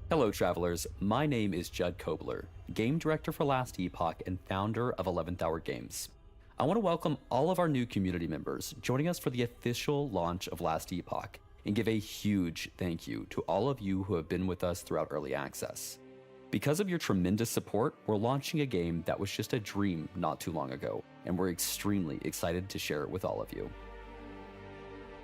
Hello travelers, my name is Judd Kobler, Game Director for Last Epoch and founder of 11th Hour Games. I want to welcome all of our new community members joining us for the official launch of Last Epoch and give a huge thank you to all of you who have been with us throughout early access. Because of your tremendous support, we're launching a game that was just a dream not too long ago, and we're extremely excited to share it with all of you.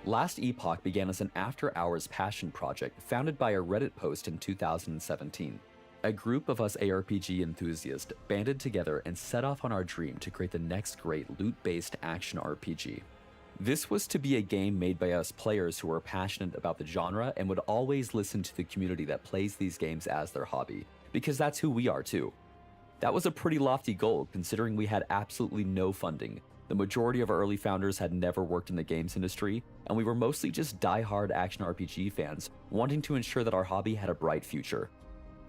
Last Epoch began as an after-hours passion project founded by a Reddit post in 2017. A group of us ARPG enthusiasts banded together and set off on our dream to create the next great loot-based action RPG. This was to be a game made by us players who were passionate about the genre and would always listen to the community that plays these games as their hobby, because that's who we are too. That was a pretty lofty goal considering we had absolutely no funding. The majority of our early founders had never worked in the games industry, and we were mostly just die-hard action RPG fans wanting to ensure that our hobby had a bright future.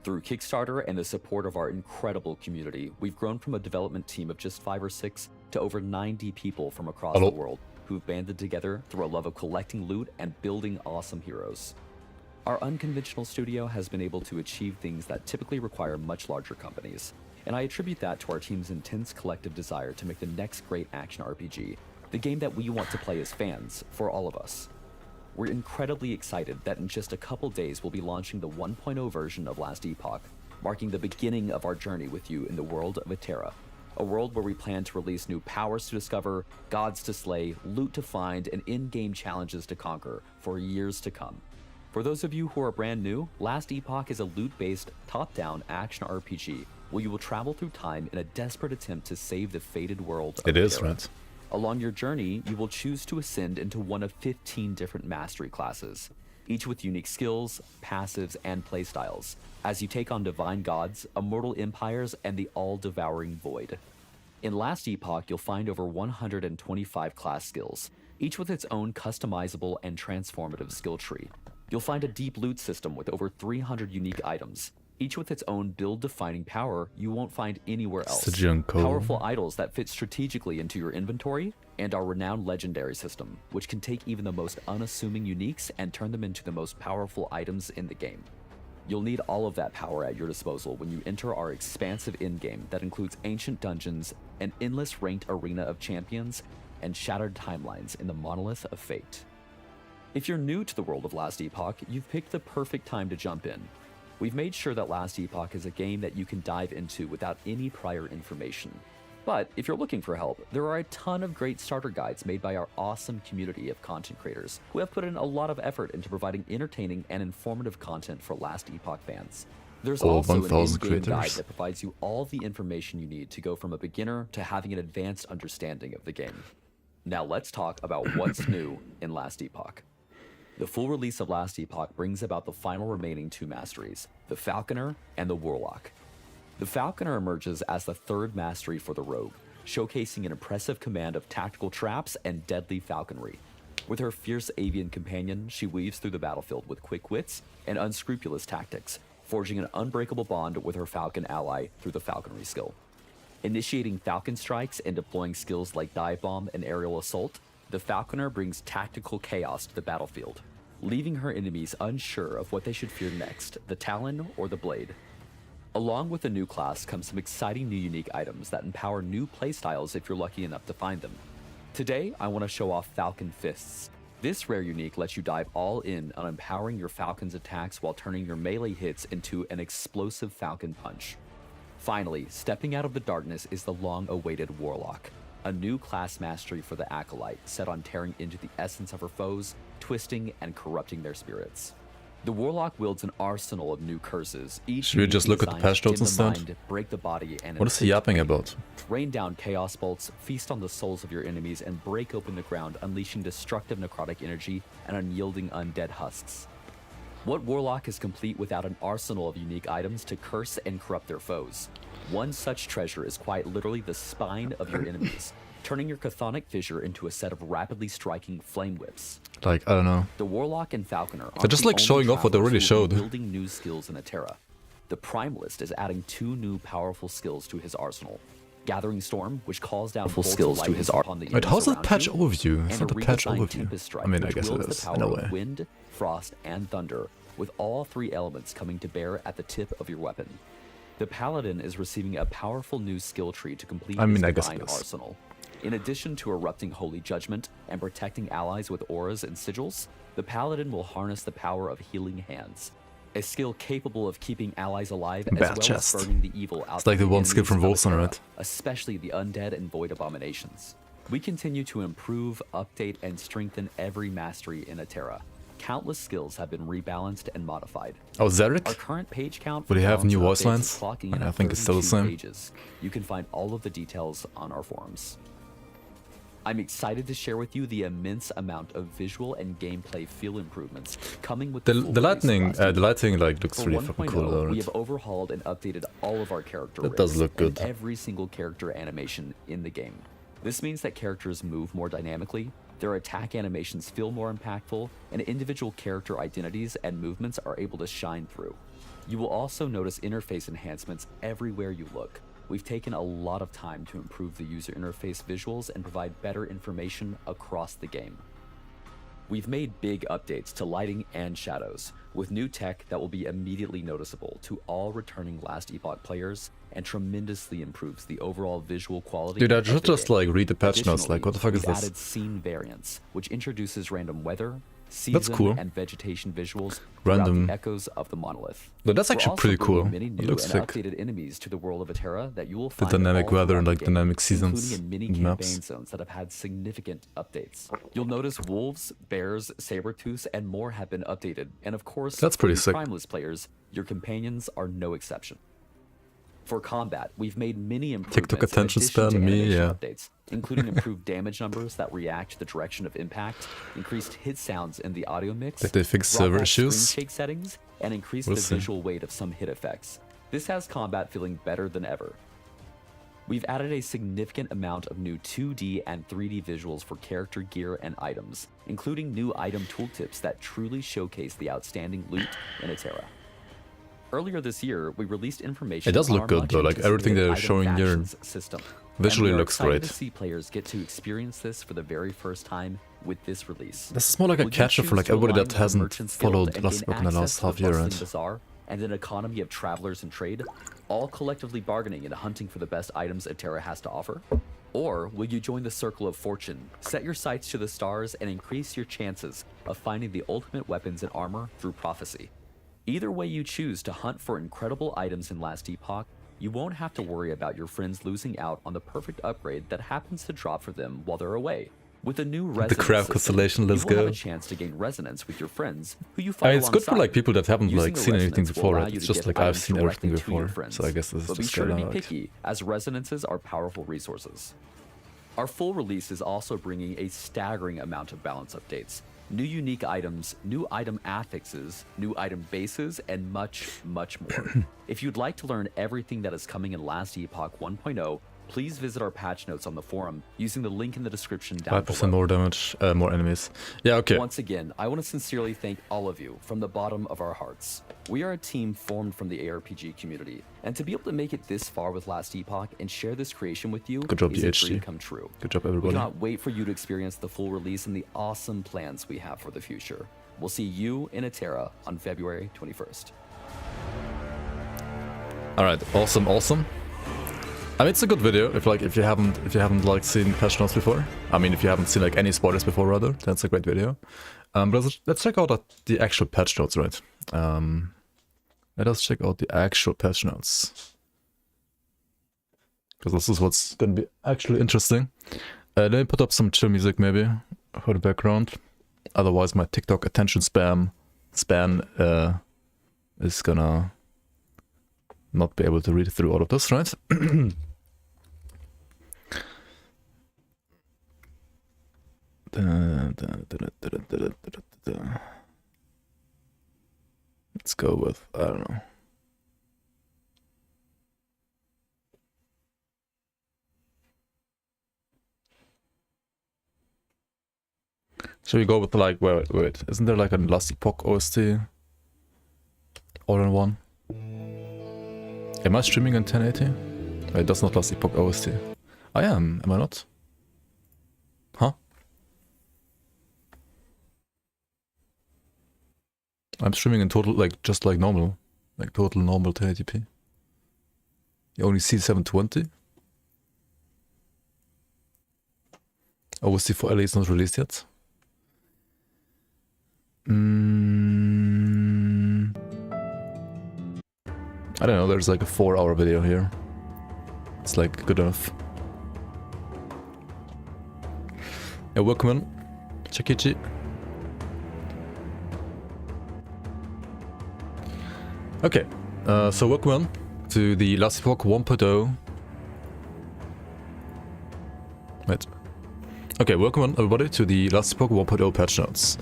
Through Kickstarter and the support of our incredible community, we've grown from a development team of just 5 or 6 to over 90 people from across the world who've banded together through a love of collecting loot and building awesome heroes. Our unconventional studio has been able to achieve things that typically require much larger companies, and I attribute that to our team's intense collective desire to make the next great action RPG, the game that we want to play as fans, for all of us. We're incredibly excited that in just a couple days we'll be launching the 1.0 version of Last Epoch, marking the beginning of our journey with you in the world of Eterra, a world where we plan to release new powers to discover, gods to slay, loot to find, and in-game challenges to conquer for years to come. For those of you who are brand new, Last Epoch is a loot-based, top-down action RPG where you will travel through time in a desperate attempt to save the fated world of Eterra. Right? Along your journey, you will choose to ascend into one of 15 different mastery classes, each with unique skills, passives, and playstyles, as you take on divine gods, immortal empires, and the all-devouring void. In Last Epoch, you'll find over 125 class skills, each with its own customizable and transformative skill tree. You'll find a deep loot system with over 300 unique items, each with its own build-defining power you won't find anywhere else. Powerful idols that fit strategically into your inventory, and our renowned legendary system, which can take even the most unassuming uniques and turn them into the most powerful items in the game. You'll need all of that power at your disposal when you enter our expansive endgame that includes ancient dungeons, an endless ranked arena of champions, and shattered timelines in the monolith of fate. If you're new to the world of Last Epoch, you've picked the perfect time to jump in. We've made sure that Last Epoch is a game that you can dive into without any prior information. But if you're looking for help, there are a ton of great starter guides made by our awesome community of content creators who have put in a lot of effort into providing entertaining and informative content for Last Epoch fans. There's also an in-game guide that provides you all the information you need to go from a beginner to having an advanced understanding of the game. Now let's talk about what's new in Last Epoch. The full release of Last Epoch brings about the final remaining 2 masteries, the Falconer and the Warlock. The Falconer emerges as the 3rd mastery for the Rogue, showcasing an impressive command of tactical traps and deadly falconry. With her fierce avian companion, she weaves through the battlefield with quick wits and unscrupulous tactics, forging an unbreakable bond with her Falcon ally through the falconry skill. Initiating Falcon strikes and deploying skills like dive bomb and aerial assault, the Falconer brings tactical chaos to the battlefield, leaving her enemies unsure of what they should fear next, the Talon or the Blade. Along with the new class comes some exciting new unique items that empower new playstyles if you're lucky enough to find them. Today, I want to show off Falcon Fists. This rare unique lets you dive all in on empowering your Falcon's attacks while turning your melee hits into an explosive Falcon Punch. Finally, stepping out of the darkness is the long-awaited Warlock, a new class mastery for the Acolyte set on tearing into the essence of her foes, twisting and corrupting their spirits. The Warlock wields an arsenal of new curses, each should we just look at the patch notes instead? Break the body and what is he yapping about? Rain down chaos bolts, feast on the souls of your enemies, and break open the ground, unleashing destructive necrotic energy and unyielding undead husks. What Warlock is complete without an arsenal of unique items to curse and corrupt their foes? One such treasure is quite literally the spine of your enemies, turning your chthonic fissure into a set of rapidly striking flame whips. Like, I don't know. The Warlock and Falconer They're just like showing off what they already showed. Building new skills in Eterra. The Primalist is adding 2 new powerful skills to his arsenal. Gathering Storm, which calls down full skills to his arsenal. Wait, how's that patch overview? It's not a patch overview. I mean, I guess it is, in a way. Wind, frost, and thunder, with all 3 elements coming to bear at the tip of your weapon. The Paladin is receiving a powerful new skill tree to complete his divine arsenal. In addition to erupting Holy Judgment and protecting allies with auras and sigils, the Paladin will harness the power of Healing Hands, a skill capable of keeping allies alive as well as burning the evil out. It's like the one skill from Wolfson, right? Especially the undead and void abominations. We continue to improve, update, and strengthen every mastery in Atera. Countless skills have been rebalanced and modified. Oh, Zarek? Our current page count. Would he have new voice lines? I think it's still the same. Pages. You can find all of the details on our forums. I'm excited to share with you the immense amount of visual and gameplay feel improvements coming with the lighting like looks really fucking cool. Though, we have overhauled and updated all of our character rigs. That does look good. And every single character animation in the game. This means that characters move more dynamically, their attack animations feel more impactful, and individual character identities and movements are able to shine through. You will also notice interface enhancements everywhere you look. We've taken a lot of time to improve the user interface visuals and provide better information across the game. We've made big updates to lighting and shadows, with new tech that will be immediately noticeable to all returning Last Epoch players and tremendously improves the overall visual quality. Dude, I should just like read the patch notes, like what the fuck is this? Added scene variants, which introduces random weather, season, and vegetation visuals random the echoes of the monolith. But that's actually pretty cool. Many new it looks and sick. Updated enemies to the world of Atera that you will the find dynamic weather and like game, dynamic seasons, including in mini campaign zones that have had significant updates. You'll notice wolves, bears, saber-tooths, and more have been updated. And of course, that's pretty sick. Primeless players, your companions are no exception. For combat, we've made many improvements TikTok attention span, updates, including improved damage numbers that react to the direction of impact, increased hit sounds in the audio mix, did they fix server issues? Screen shake settings, and increased the visual weight of some hit effects. This has combat feeling better than ever. We've added a significant amount of new 2D and 3D visuals for character gear and items, including new item tooltips that truly showcase the outstanding loot in Atera. Earlier this year, we released information. It does look good though, like everything they're showing here visually looks great. To see players get to experience this for the very first time with this release. This is more like a catch-up for like everybody that hasn't followed Last Epoch in the last half year, right? Bazaar and an economy of travelers and trade, all collectively bargaining and hunting for the best items Atera has to offer? Or will you join the Circle of Fortune, set your sights to the stars, and increase your chances of finding the ultimate weapons and armor through prophecy? Either way you choose to hunt for incredible items in Last Epoch, you won't have to worry about your friends losing out on the perfect upgrade that happens to drop for them while they're away. With a new resonance the Crab Constellation, let's go. You will go. have a chance to gain resonance with your friends who you fight it's good for like people that haven't like seen anything before, right? It's just like I've seen everything before, so I guess this is but just be sure to be picky, as resonances are powerful resources. Our full release is also bringing a staggering amount of balance updates. New unique items, new item affixes, new item bases, and much, much more. If you'd like to learn everything that is coming in Last Epoch 1.0, please visit our patch notes on the forum using the link in the description down 5% below. more damage, more enemies. Yeah, okay. Once again, I want to sincerely thank all of you from the bottom of our hearts. We are a team formed from the ARPG community, and to be able to make it this far with Last Epoch and share this creation with you Good job, is a DHG. dream come true. Good job, We everybody. cannot wait for you to experience the full release and the awesome plans we have for the future. We'll see you in Atera on February 21st. All right, awesome, awesome. I mean, it's a good video if you haven't like seen patch notes before. I mean, if you haven't seen like any spoilers before, rather, that's a great video. But let's check out the actual patch notes, right? Let us check out the actual patch notes, because this is what's gonna be actually interesting. Let me put up some chill music maybe for the background. Otherwise, my TikTok attention span is gonna not be able to read through all of this, right? Let's go with, I don't know. Should we go with like, wait, isn't there like a Last Epoch OST all in one? Am I streaming in 1080? Wait, that's not Last Epoch OST. I am I not? Huh? I'm streaming in total, like, just like normal. Like, total normal 1080p. You only see 720. OSC for LA is not released yet. I don't know, there's like a 4-hour video here. It's like good enough. Yeah, welcome in. Chakichi. Okay, so welcome in to the last Epoch 1.0. Wait. Okay, welcome on everybody to the last Epoch 1.0 patch notes.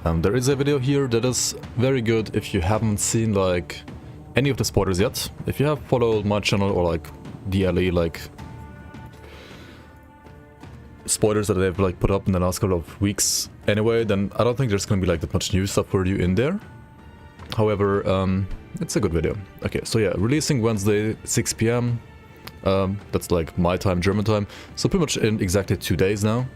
There is a video here that is very good if you haven't seen like any of the spoilers yet. If you have followed my channel or like DLE like spoilers that they've like put up in the last couple of weeks anyway, then I don't think there's gonna be like that much new stuff for you in there. However, it's a good video. Okay, so yeah, releasing Wednesday 6 PM. That's like my time, German time. So pretty much in exactly 2 days now.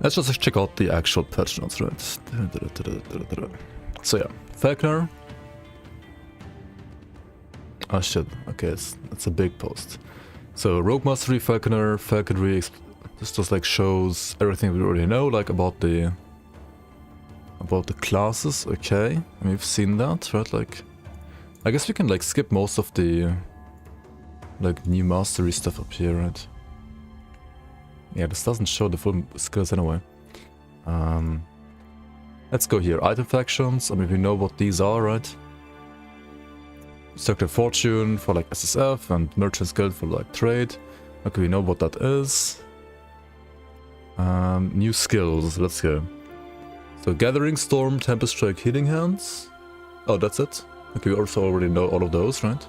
Let's just check out the actual patch notes, right? So yeah, Falconer. Oh shit, okay, it's a big post. So Rogue Mastery, Falconer, Falconry, this just like shows everything we already know, like about the classes, okay. We've seen that, right? Like, I guess we can like skip most of the like new mastery stuff up here, right? Yeah, this doesn't show the full skills anyway. Let's go here. Item factions. I mean, we know what these are, right? Circular Fortune for like SSF and Merchant's Guild for like trade. Okay, we know what that is. New skills. Let's go. So Gathering Storm, Tempest Strike, Healing Hands. Oh, that's it. Okay, we also already know all of those, right?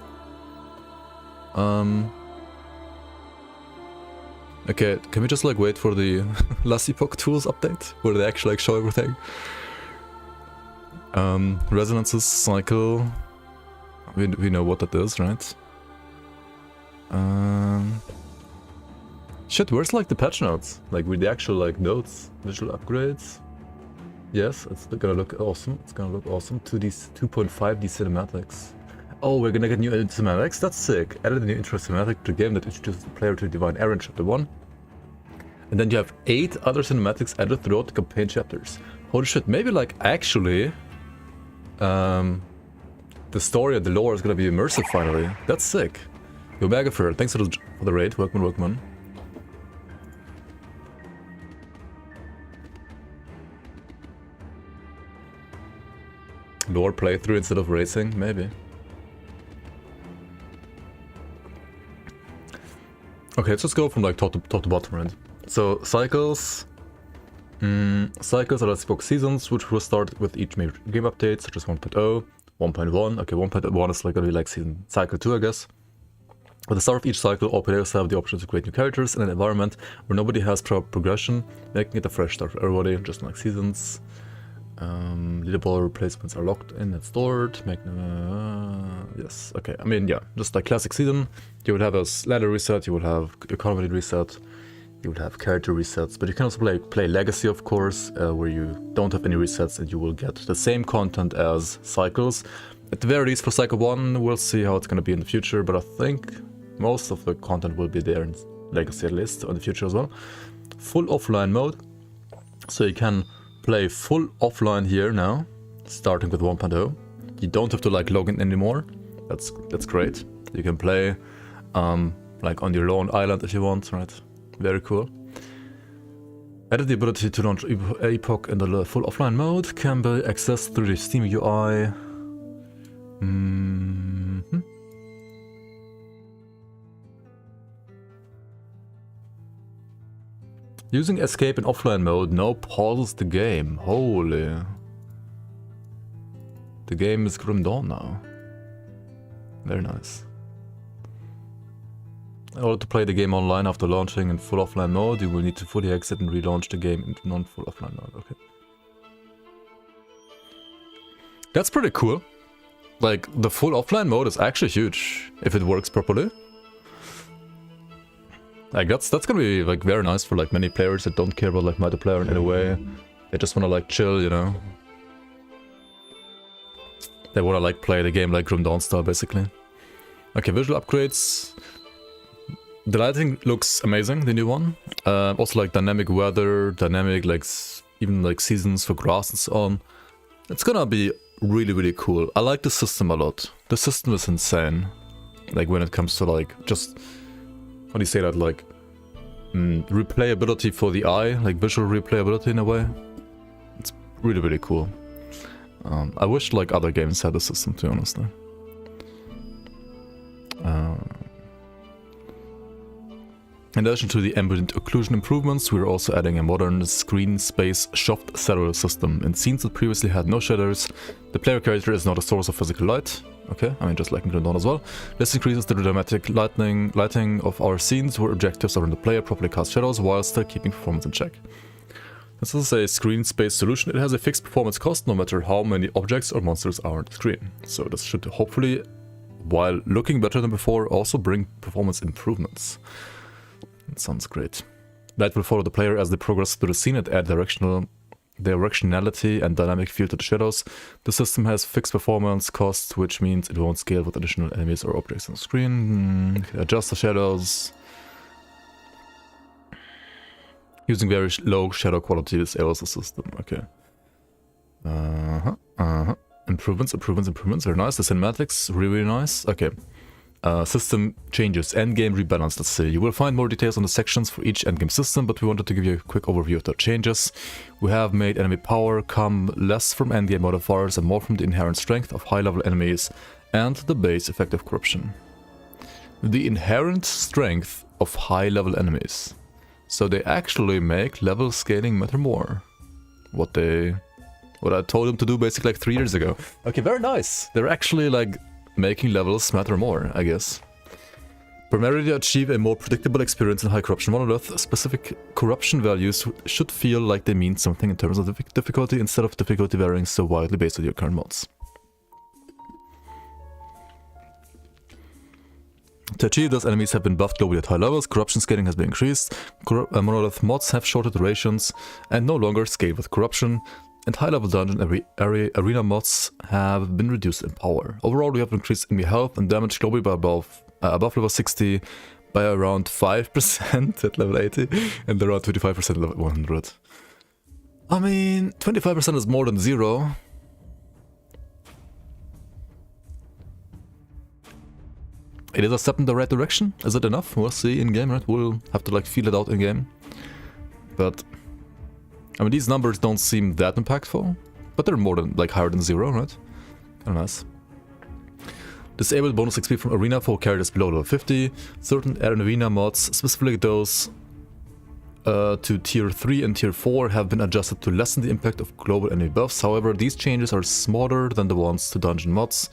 Okay, can we just like wait for the last Epoch tools update where they actually like show everything? Resonances, cycle. We know what that is, right? Shit, where's like the patch notes? Like with the actual like notes, visual upgrades. Yes, it's gonna look awesome. It's gonna look awesome. 2.5D cinematics. Oh, we're gonna get new cinematics? That's sick. Added a new intro cinematic to the game that introduces the player to Divine Errand Chapter 1. And then you have 8 other cinematics added throughout the campaign chapters. Holy shit, maybe like actually the story and the lore is gonna be immersive finally. That's sick. Yo, Megafer, thanks for the raid. Welcome, welcome. Lore playthrough instead of racing, maybe. Okay, let's just go from like top to bottom, right? So cycles. Cycles are the Epoch seasons, which will start with each major game update, such as 1.0, 1.1. Okay, 1.1 is like gonna be like season cycle 2, I guess. At the start of each cycle, all players have the option to create new characters in an environment where nobody has progression, making it a fresh start for everybody, just like seasons. Leaderboard replacements are locked in and stored. Yes, okay. I mean, yeah, just like classic season. You would have a ladder reset, you would have economy reset, you would have character resets, but you can also play Legacy, of course, where you don't have any resets and you will get the same content as cycles. At the very least for Cycle 1, we'll see how it's gonna be in the future, but I think most of the content will be there in Legacy at least, in the future as well. Full offline mode, so you can play full offline here now, starting with 1.0. You don't have to like log in anymore. That's great. You can play like on your own island if you want, right? Very cool. Added the ability to launch Epoch in the full offline mode, can be accessed through the Steam UI. Using escape in offline mode now pauses the game. Holy. The game is Grim Dawn now. Very nice. In order to play the game online after launching in full offline mode, you will need to fully exit and relaunch the game into non-full offline mode. Okay. That's pretty cool. Like, the full offline mode is actually huge, if it works properly. Like that's gonna be like very nice for like many players that don't care about like multiplayer in any way. They just wanna like chill, you know. They wanna like play the game like Grim Dawn style basically. Okay, visual upgrades. The lighting looks amazing, the new one. Also like dynamic weather, dynamic like even like seasons for grass and so on. It's gonna be really, really cool. I like the system a lot. The system is insane. Like when it comes to like just, how do you say that, like replayability for the eye, like visual replayability in a way. It's really, really cool. I wish like other games had a system, to be honest. In addition to the ambient occlusion improvements, we're also adding a modern screen space soft shadow system. In scenes that previously had no shadows, the player character is not a source of physical light. Okay, I mean just like in Grim Dawn as well. This increases the dramatic lighting of our scenes where objectives are in the player properly cast shadows while still keeping performance in check. This is a screen space solution. It has a fixed performance cost no matter how many objects or monsters are on the screen. So this should hopefully, while looking better than before, also bring performance improvements. That sounds great. Light will follow the player as they progress through the scene and add directionality and dynamic feel to the shadows. The system has fixed performance costs, which means it won't scale with additional enemies or objects on the screen. Adjust the shadows. Using very low shadow quality disables the system. Okay. Improvements. Very nice. The cinematics, really nice. Okay. System changes, endgame rebalance, let's say. You will find more details on the sections for each endgame system, but we wanted to give you a quick overview of the changes. We have made enemy power come less from endgame modifiers and more from the inherent strength of high-level enemies and the base effect of corruption. The inherent strength of high-level enemies. So they actually make level scaling matter more. What I told them to do basically like 3 years ago. Okay, very nice. They're actually like making levels matter more, I guess. Primarily to achieve a more predictable experience in high corruption monolith, specific corruption values should feel like they mean something in terms of difficulty instead of difficulty varying so widely based on your current mods. To achieve this, enemies have been buffed globally at high levels, corruption scaling has been increased, monolith mods have shorter durations and no longer scale with corruption, and high-level dungeon arena mods have been reduced in power. Overall, we have increased enemy health and damage globally by above level 60 by around 5% at level 80 and around 25% at level 100. I mean, 25% is more than 0. It is a step in the right direction. Is it enough? We'll see in-game, right? We'll have to like feel it out in-game. But I mean, these numbers don't seem that impactful, but they're more than, like, higher than 0, right? Kinda nice. Disable bonus XP from Arena for characters below level 50. Certain Arena mods, specifically those to Tier 3 and Tier 4, have been adjusted to lessen the impact of global enemy buffs. However, these changes are smaller than the ones to dungeon mods.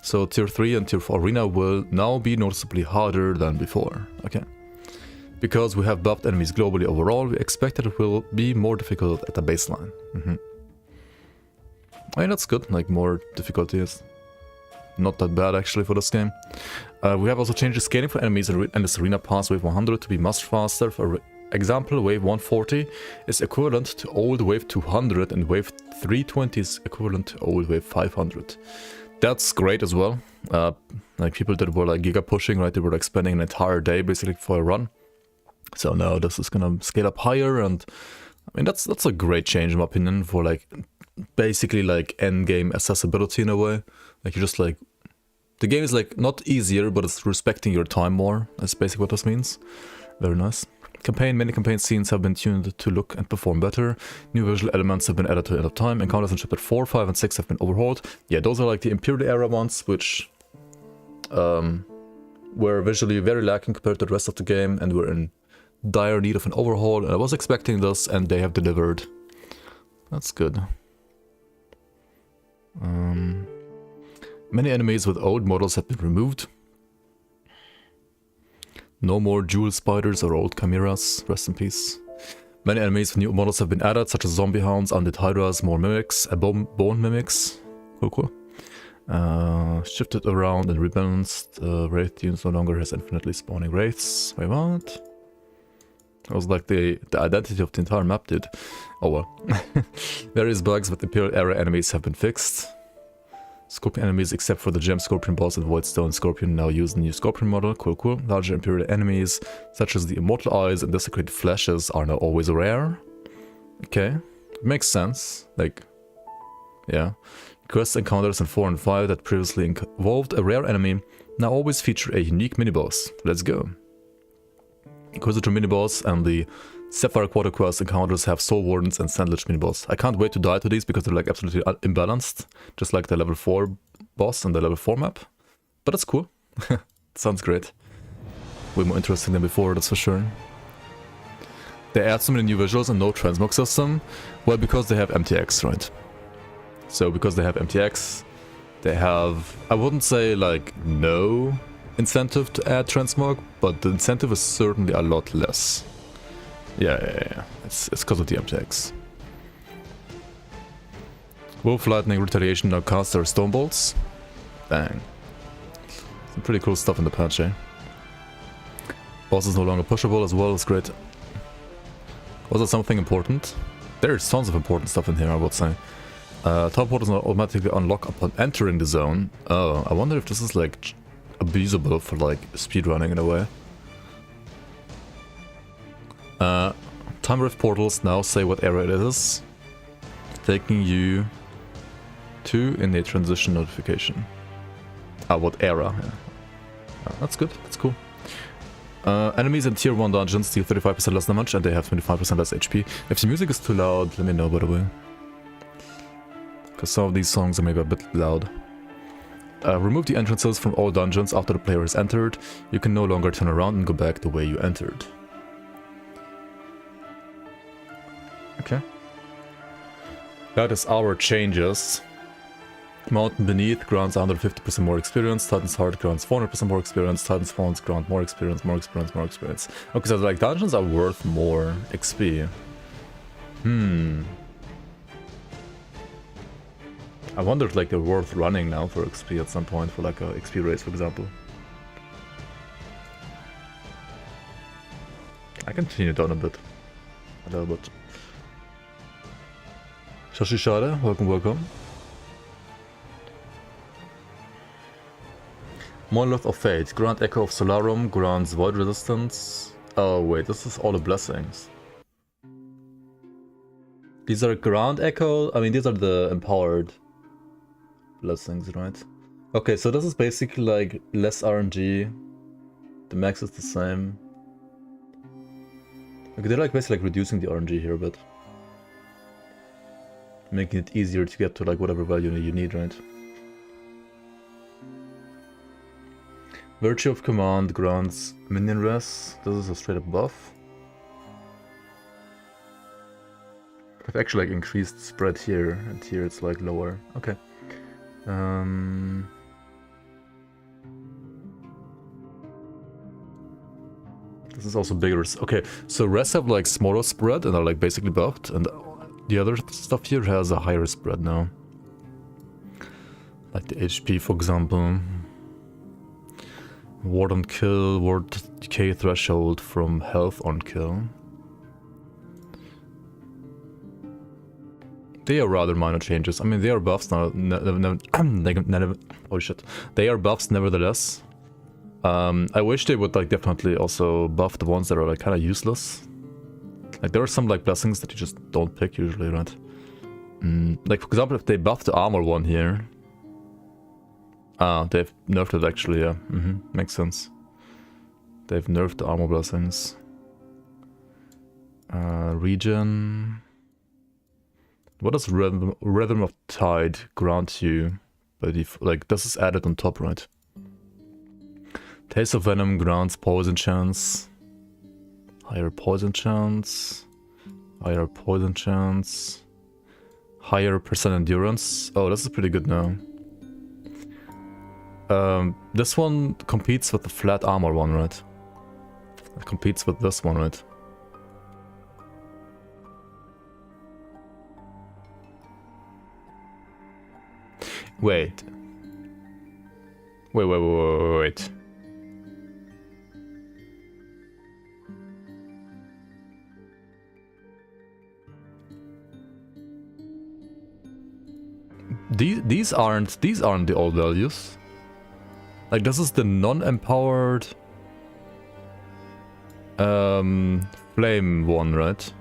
So Tier 3 and Tier 4 Arena will now be noticeably harder than before. Okay. Because we have buffed enemies globally overall, we expect that it will be more difficult at the baseline. I mean, that's good, like more difficulty is not that bad actually for this game. We have also changed the scaling for enemies in this arena past wave 100 to be much faster. For example, wave 140 is equivalent to old wave 200 and wave 320 is equivalent to old wave 500. That's great as well. Like people that were like giga pushing, right, they were like spending an entire day basically for a run. So now this is gonna scale up higher, and I mean that's a great change in my opinion for like basically like end game accessibility in a way. Like you just like the game is like not easier, but it's respecting your time more. That's basically what this means. Very nice. Many campaign scenes have been tuned to look and perform better. New visual elements have been added to end of time. Encounters in chapter 4, 5, and 6 have been overhauled. Yeah, those are like the Imperial era ones, which were visually very lacking compared to the rest of the game, and were in dire need of an overhaul, and I was expecting this, and they have delivered. That's good. Many enemies with old models have been removed. No more jewel spiders or old chimeras, rest in peace. Many enemies with new models have been added, such as zombie hounds, undead hydras, more mimics, bone mimics. Cool. Shifted around and rebalanced. Wraith units no longer has infinitely spawning wraiths. Wait, what? That was like the identity of the entire map, dude. Oh well. Various bugs with Imperial era enemies have been fixed. Scorpion enemies, except for the gem Scorpion boss and Voidstone Scorpion, now use the new Scorpion model. Cool, cool. Larger Imperial enemies, such as the Immortal Eyes and Desecrated Flashes, are now always rare. Okay, makes sense. Like, yeah. Quest encounters in 4 and 5 that previously involved a rare enemy now always feature a unique mini-boss. Let's go. Inquisitor mini-boss and the Sapphire Quarter quest encounters have Soul Wardens and Sandlich mini-boss. I can't wait to die to these because they're like absolutely imbalanced, just like the level 4 boss and the level 4 map. But that's cool. Sounds great. Way more interesting than before, that's for sure. They add so many new visuals and no transmog system. Well, because they have MTX, right? So because they have MTX, they have, I wouldn't say like no incentive to add transmog, but the incentive is certainly a lot less. Yeah. It's because of the MTX. Wolf Lightning Retaliation now casts their Stone Bolts. Dang. Some pretty cool stuff in the patch, eh? Boss is no longer pushable as well, it's great. Was that something important? There's tons of important stuff in here, I would say. Teleporters now automatically unlock upon entering the zone. Oh, I wonder if this is like abusable for like speedrunning in a way. Time Rift portals now say what era it is, taking you to in a transition notification. What era? Yeah. That's good, that's cool. Enemies in tier 1 dungeons deal 35% less damage and they have 25% less HP. If the music is too loud, let me know, by the way. Because some of these songs are maybe a bit loud. Remove the entrances from all dungeons after the player has entered. You can no longer turn around and go back the way you entered. Okay. That is our changes. Mountain Beneath grants 150% more experience. Titan's Heart grants 400% more experience. Titan's Fawns grant more experience, more experience, more experience. Okay, so like dungeons are worth more XP. I wonder if like they're worth running now for XP at some point, for like a XP race, for example. I can continue down a bit. A little bit. Shashishada, welcome. Monolith of Fate, Grand Echo of Solarum grants void resistance. Oh wait, this is all the blessings. These are Grand Echo, I mean these are the empowered blessings, right? Okay, so this is basically like less RNG. The max is the same. Okay, they're like basically like reducing the RNG here a bit. Making it easier to get to like whatever value you need, right? Virtue of Command grants minion res. This is a straight up buff. I've actually like increased spread here, and here it's like lower. Okay. This is also bigger. Okay, so res have like smaller spread and are like basically buffed, and the other stuff here has a higher spread now. Like the HP, for example. Ward on kill, ward decay threshold from health on kill. They are rather minor changes. I mean, they are buffs now. Oh shit. They are buffs nevertheless. I wish they would like definitely also buff the ones that are like kind of useless. Like there are some like blessings that you just don't pick usually, right? Like for example, if they buff the armor one here. They've nerfed it actually, yeah. Makes sense. They've nerfed the armor blessings. Regen. What does Rhythm of Tide grant you? Like this is added on top, right? Taste of Venom grants poison chance. Higher poison chance. Higher poison chance. Higher percent endurance. Oh, this is pretty good now. This one competes with the flat armor one, right? It competes with this one, right? Wait. Wait. These aren't the old values. Like, this is the non-empowered flame one, right?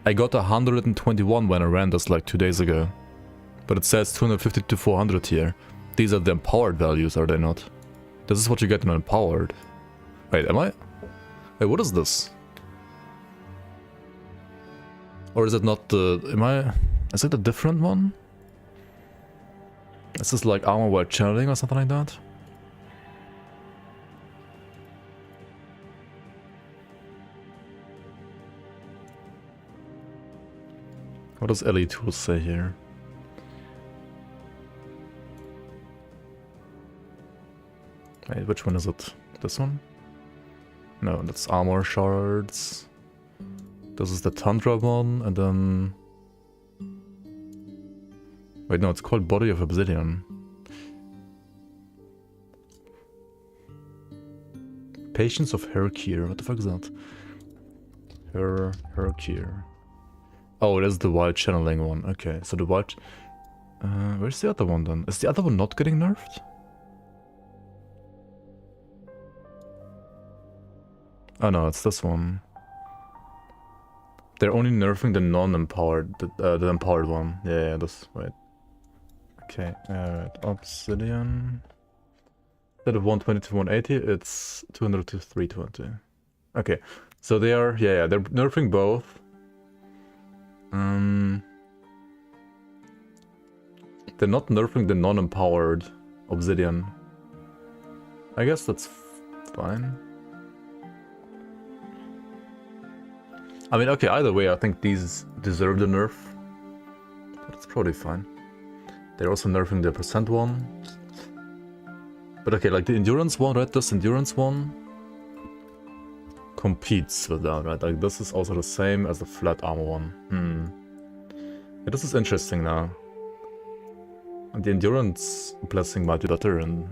I got 121 when I ran this like 2 days ago. But it says 250 to 400 here. These are the empowered values, are they not? This is what you get in empowered. Wait, am I? Wait, what is this? Or is it not the... Is it a different one? Is this like armor while channeling or something like that? What does LE Tools say here? Wait, which one is it? This one? No, that's armor shards. This is the Tundra one, and then... Wait, no, it's called Body of Obsidian. Patience of Herkir. What the fuck is that? Herkir. Oh, that's the wild channeling one. Okay, so the wild... where's the other one then? Is the other one not getting nerfed? Oh no, it's this one. They're only nerfing the non-empowered, the empowered one. Yeah, that's right. Okay, Obsidian. Instead of 120 to 180, it's 200 to 320. Okay, so they are, yeah, they're nerfing both. They're not nerfing the non-empowered Obsidian. I guess that's fine. I mean, okay, either way, I think these deserve the nerf. But it's probably fine. They're also nerfing the percent one. But okay, like the endurance one, right? This endurance one competes with that, right? Like this is also the same as the flat armor one. Yeah, this is interesting now. And the endurance blessing might be better in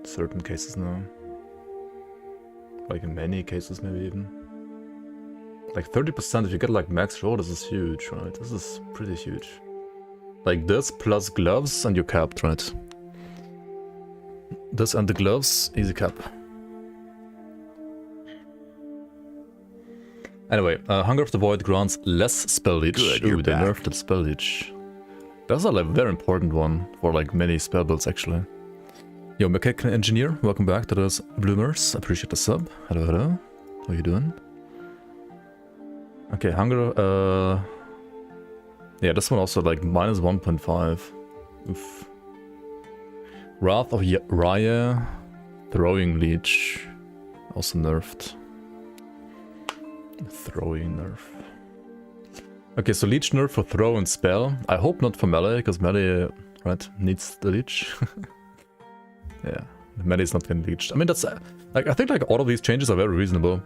certain cases now. Like in many cases, maybe even. Like 30% if you get like max roll, this is huge, right? This is pretty huge. Like this plus gloves and you're capped, right? This and the gloves, easy cap. Anyway, Hunger of the Void grants less spell leech. Good, Ooh, they nerfed the spell leech. That's a like, very important one for like many spell builds actually. Yo, Mechanical Engineer, welcome back to those bloomers. Appreciate the sub. Hello, hello. How you doing? Okay, Hunger, yeah, this one also like minus 1.5. Oof. Wrath of Raya, Throwing Leech, also nerfed. Throwing nerf. Okay, so Leech nerf for throw and spell. I hope not for melee, because melee, right, needs the Leech. Yeah, the melee is not getting leeched. I mean, that's like I think like all of these changes are very reasonable.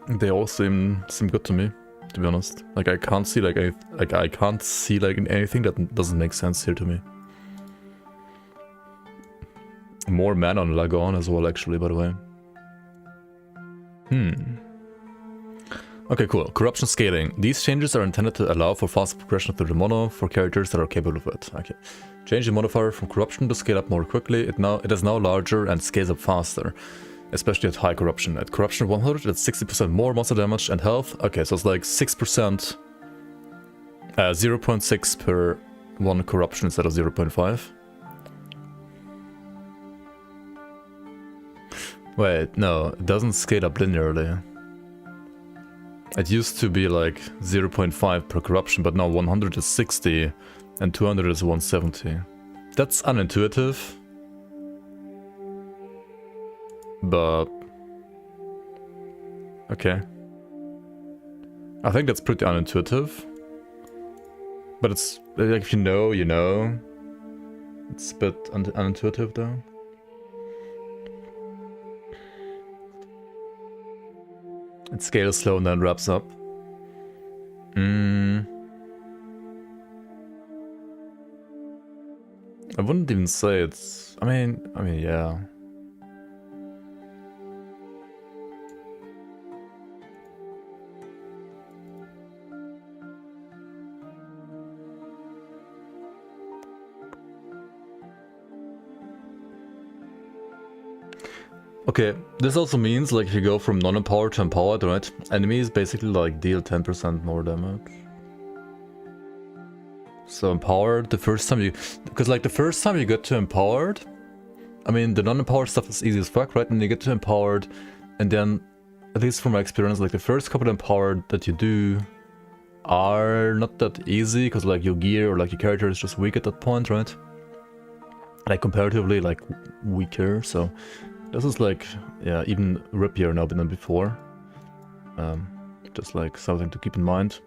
They all seem good to me, to be honest. Like I can't see like I can't see like anything that doesn't make sense here to me. More mana on Lagon as well, actually, by the way. Okay, cool. Corruption scaling. These changes are intended to allow for faster progression through the mono for characters that are capable of it. Okay. Change the modifier from corruption to scale up more quickly. It is now larger and scales up faster, especially at high corruption. At corruption 100, it's 60% more monster damage and health. Okay, so it's like 6%, 0.6 per 1 corruption instead of 0.5. Wait, no, it doesn't scale up linearly. It used to be like 0.5 per corruption, but now 100 is 60 and 200 is 170. That's unintuitive. But... okay. I think that's pretty unintuitive. But it's... like, if you know, you know. It's a bit unintuitive though. It scales slow and then wraps up. I wouldn't even say it's... I mean, yeah. Okay, this also means like if you go from non-empowered to empowered, right? Enemies basically like deal 10% more damage. So empowered, the first time you... Because like the first time you get to empowered, I mean the non-empowered stuff is easy as fuck, right? And you get to empowered, and then, at least from my experience, like the first couple empowered that you do are not that easy, because like your gear or like your character is just weak at that point, right? Like comparatively like weaker, so... This is like, yeah, even rippier now than before. Just like something to keep in mind.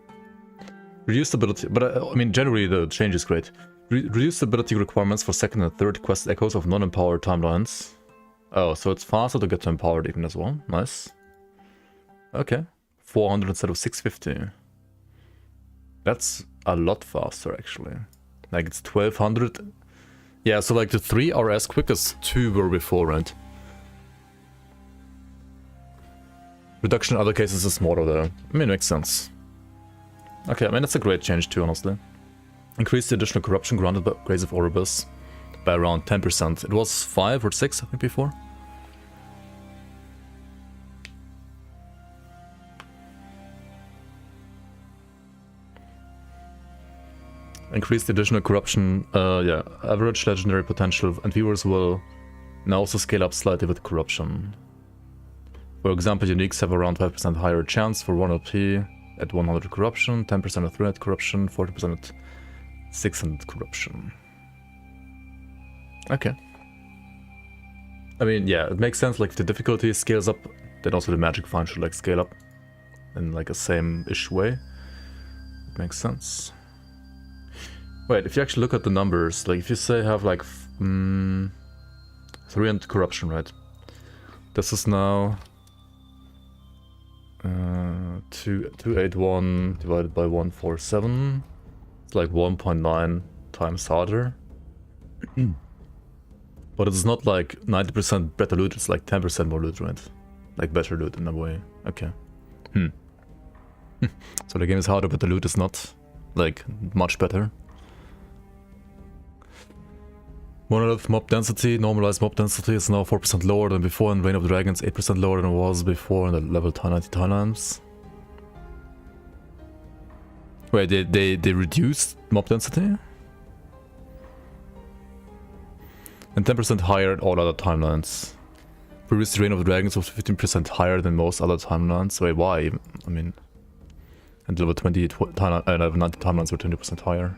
Reduced ability, but I mean, generally the change is great. Reduced ability requirements for second and third quest echoes of non-empowered timelines. Oh, so it's faster to get to empowered even as well. Nice. Okay. 400 instead of 650. That's a lot faster, actually. Like, it's 1200. Yeah, so like the 3 are as quick as 2 were before, right? Reduction in other cases is smaller though. I mean, it makes sense. Okay, I mean, that's a great change too, honestly. Increase the additional corruption granted by Grace of Orbis by around 10%. It was 5 or 6, I think, before. Increase the additional corruption, yeah, average legendary potential, and viewers will now also scale up slightly with corruption. For example, uniques have around 5% higher chance for 1 LP at 100 corruption, 10% at 300 corruption, 40% at 600 corruption. Okay. I mean, yeah, it makes sense, like if the difficulty scales up, then also the magic find should like scale up in like a same-ish way. It makes sense. Wait, if you actually look at the numbers, like if you say have like 300 corruption, right? This is now 281 divided by 147. It's like 1.9 times harder. But it's not like 90% better loot, it's like 10% more loot, right? Like better loot in a way. Okay. So the game is harder, but the loot is not like much better. Monolith mob density, normalized mob density is now 4% lower than before, and Reign of Dragons 8% lower than it was before in the level 1090 timelines. Wait, they reduced mob density? And 10% higher at all other timelines. Previous Reign of Dragons was 15% higher than most other timelines. Wait, why? I mean, and level 20 level 90 timelines were 20% higher.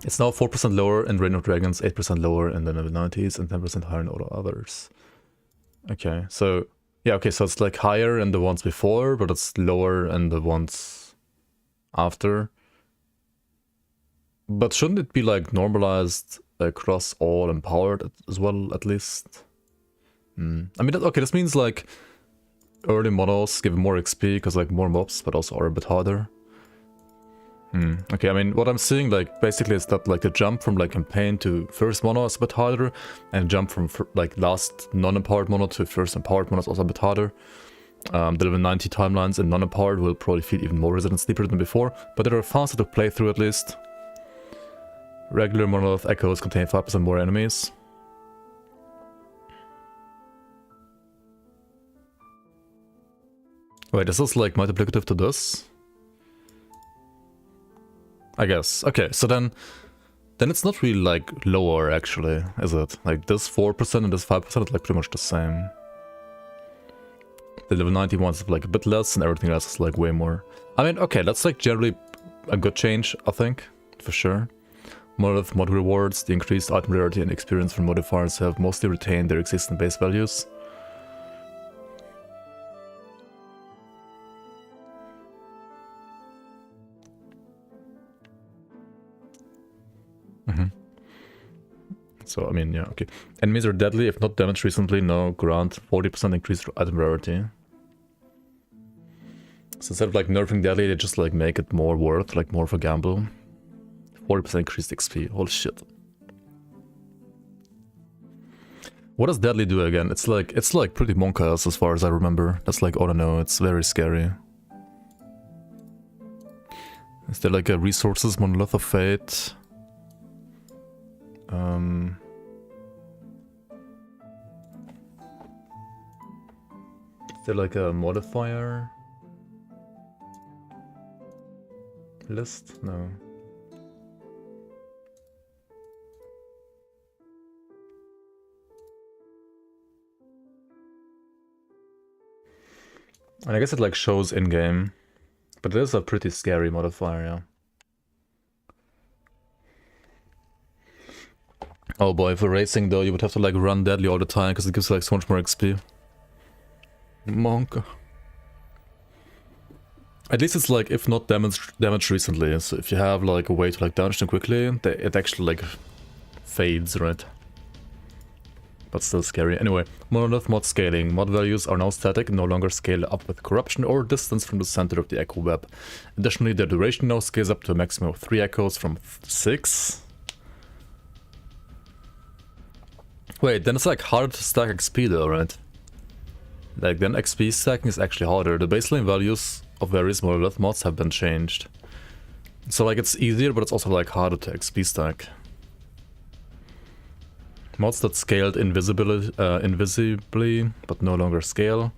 It's now 4% lower in Reign of Dragons, 8% lower in the level 90s, and 10% higher in all others. Okay, so... Yeah, okay, so it's like higher in the ones before, but it's lower in the ones after. But shouldn't it be like normalized across all empowered as well, at least? I mean, okay, this means like early models give more XP because like more mobs, but also are a bit harder. Okay, I mean, what I'm seeing, like, basically is that, like, the jump from, like, campaign to first mono is a bit harder, and jump from, like, last non-empowered mono to first empowered mono is also a bit harder. The level 90 timelines in non-empowered will probably feel even more Resident Sleeper than before, but they are faster to play through at least. Regular monolith echoes contain 5% more enemies. Wait, is this, like, multiplicative to this? I guess. Okay, so then it's not really like lower actually, is it? Like this 4% and this 5% is like pretty much the same. The level 90 ones have like a bit less and everything else is like way more. I mean, okay, that's like generally a good change, I think, for sure. Monolith mod rewards, the increased item rarity and experience from modifiers have mostly retained their existing base values. So, I mean, yeah, okay. Enemies are deadly if not damaged recently. No, grant 40% increased item rarity. So instead of like nerfing deadly, they just like make it more worth, like more of a gamble. 40% increased XP. Holy shit. What does deadly do again? It's like pretty monk-ass as far as I remember. That's like all I know. It's very scary. Is there like a resources, monolith of fate? Is there like a modifier list? No. And I guess it like shows in-game, but it is a pretty scary modifier, yeah. Oh boy, for racing though, you would have to like run deadly all the time because it gives like so much more XP. Monk. At least it's like, if not damaged recently, so if you have like a way to like damage them quickly, it actually like fades, right? But still scary. Anyway, monolith mod scaling. Mod values are now static and no longer scale up with corruption or distance from the center of the echo web. Additionally, the duration now scales up to a maximum of 3 echoes from 6. Wait, then it's like harder to stack XP though, right? Like then XP stacking is actually harder. The baseline values of various monolith mods have been changed. So like it's easier, but it's also like harder to XP stack. Mods that scaled invisibly, but no longer scale.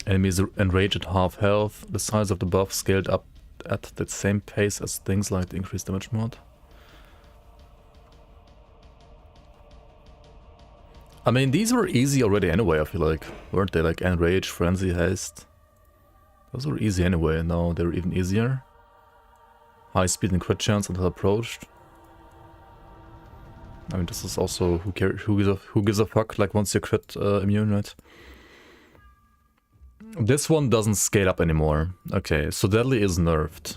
Enemies enraged at half health. The size of the buff scaled up at the same pace as things like the increased damage mod. I mean, these were easy already anyway, I feel like. Weren't they? Like enrage, frenzy, haste. Those were easy anyway, now they're even easier. High speed and crit chance until approached. I mean, this is also who gives a fuck, like once you crit immune, right? This one doesn't scale up anymore. Okay, so deadly is nerfed.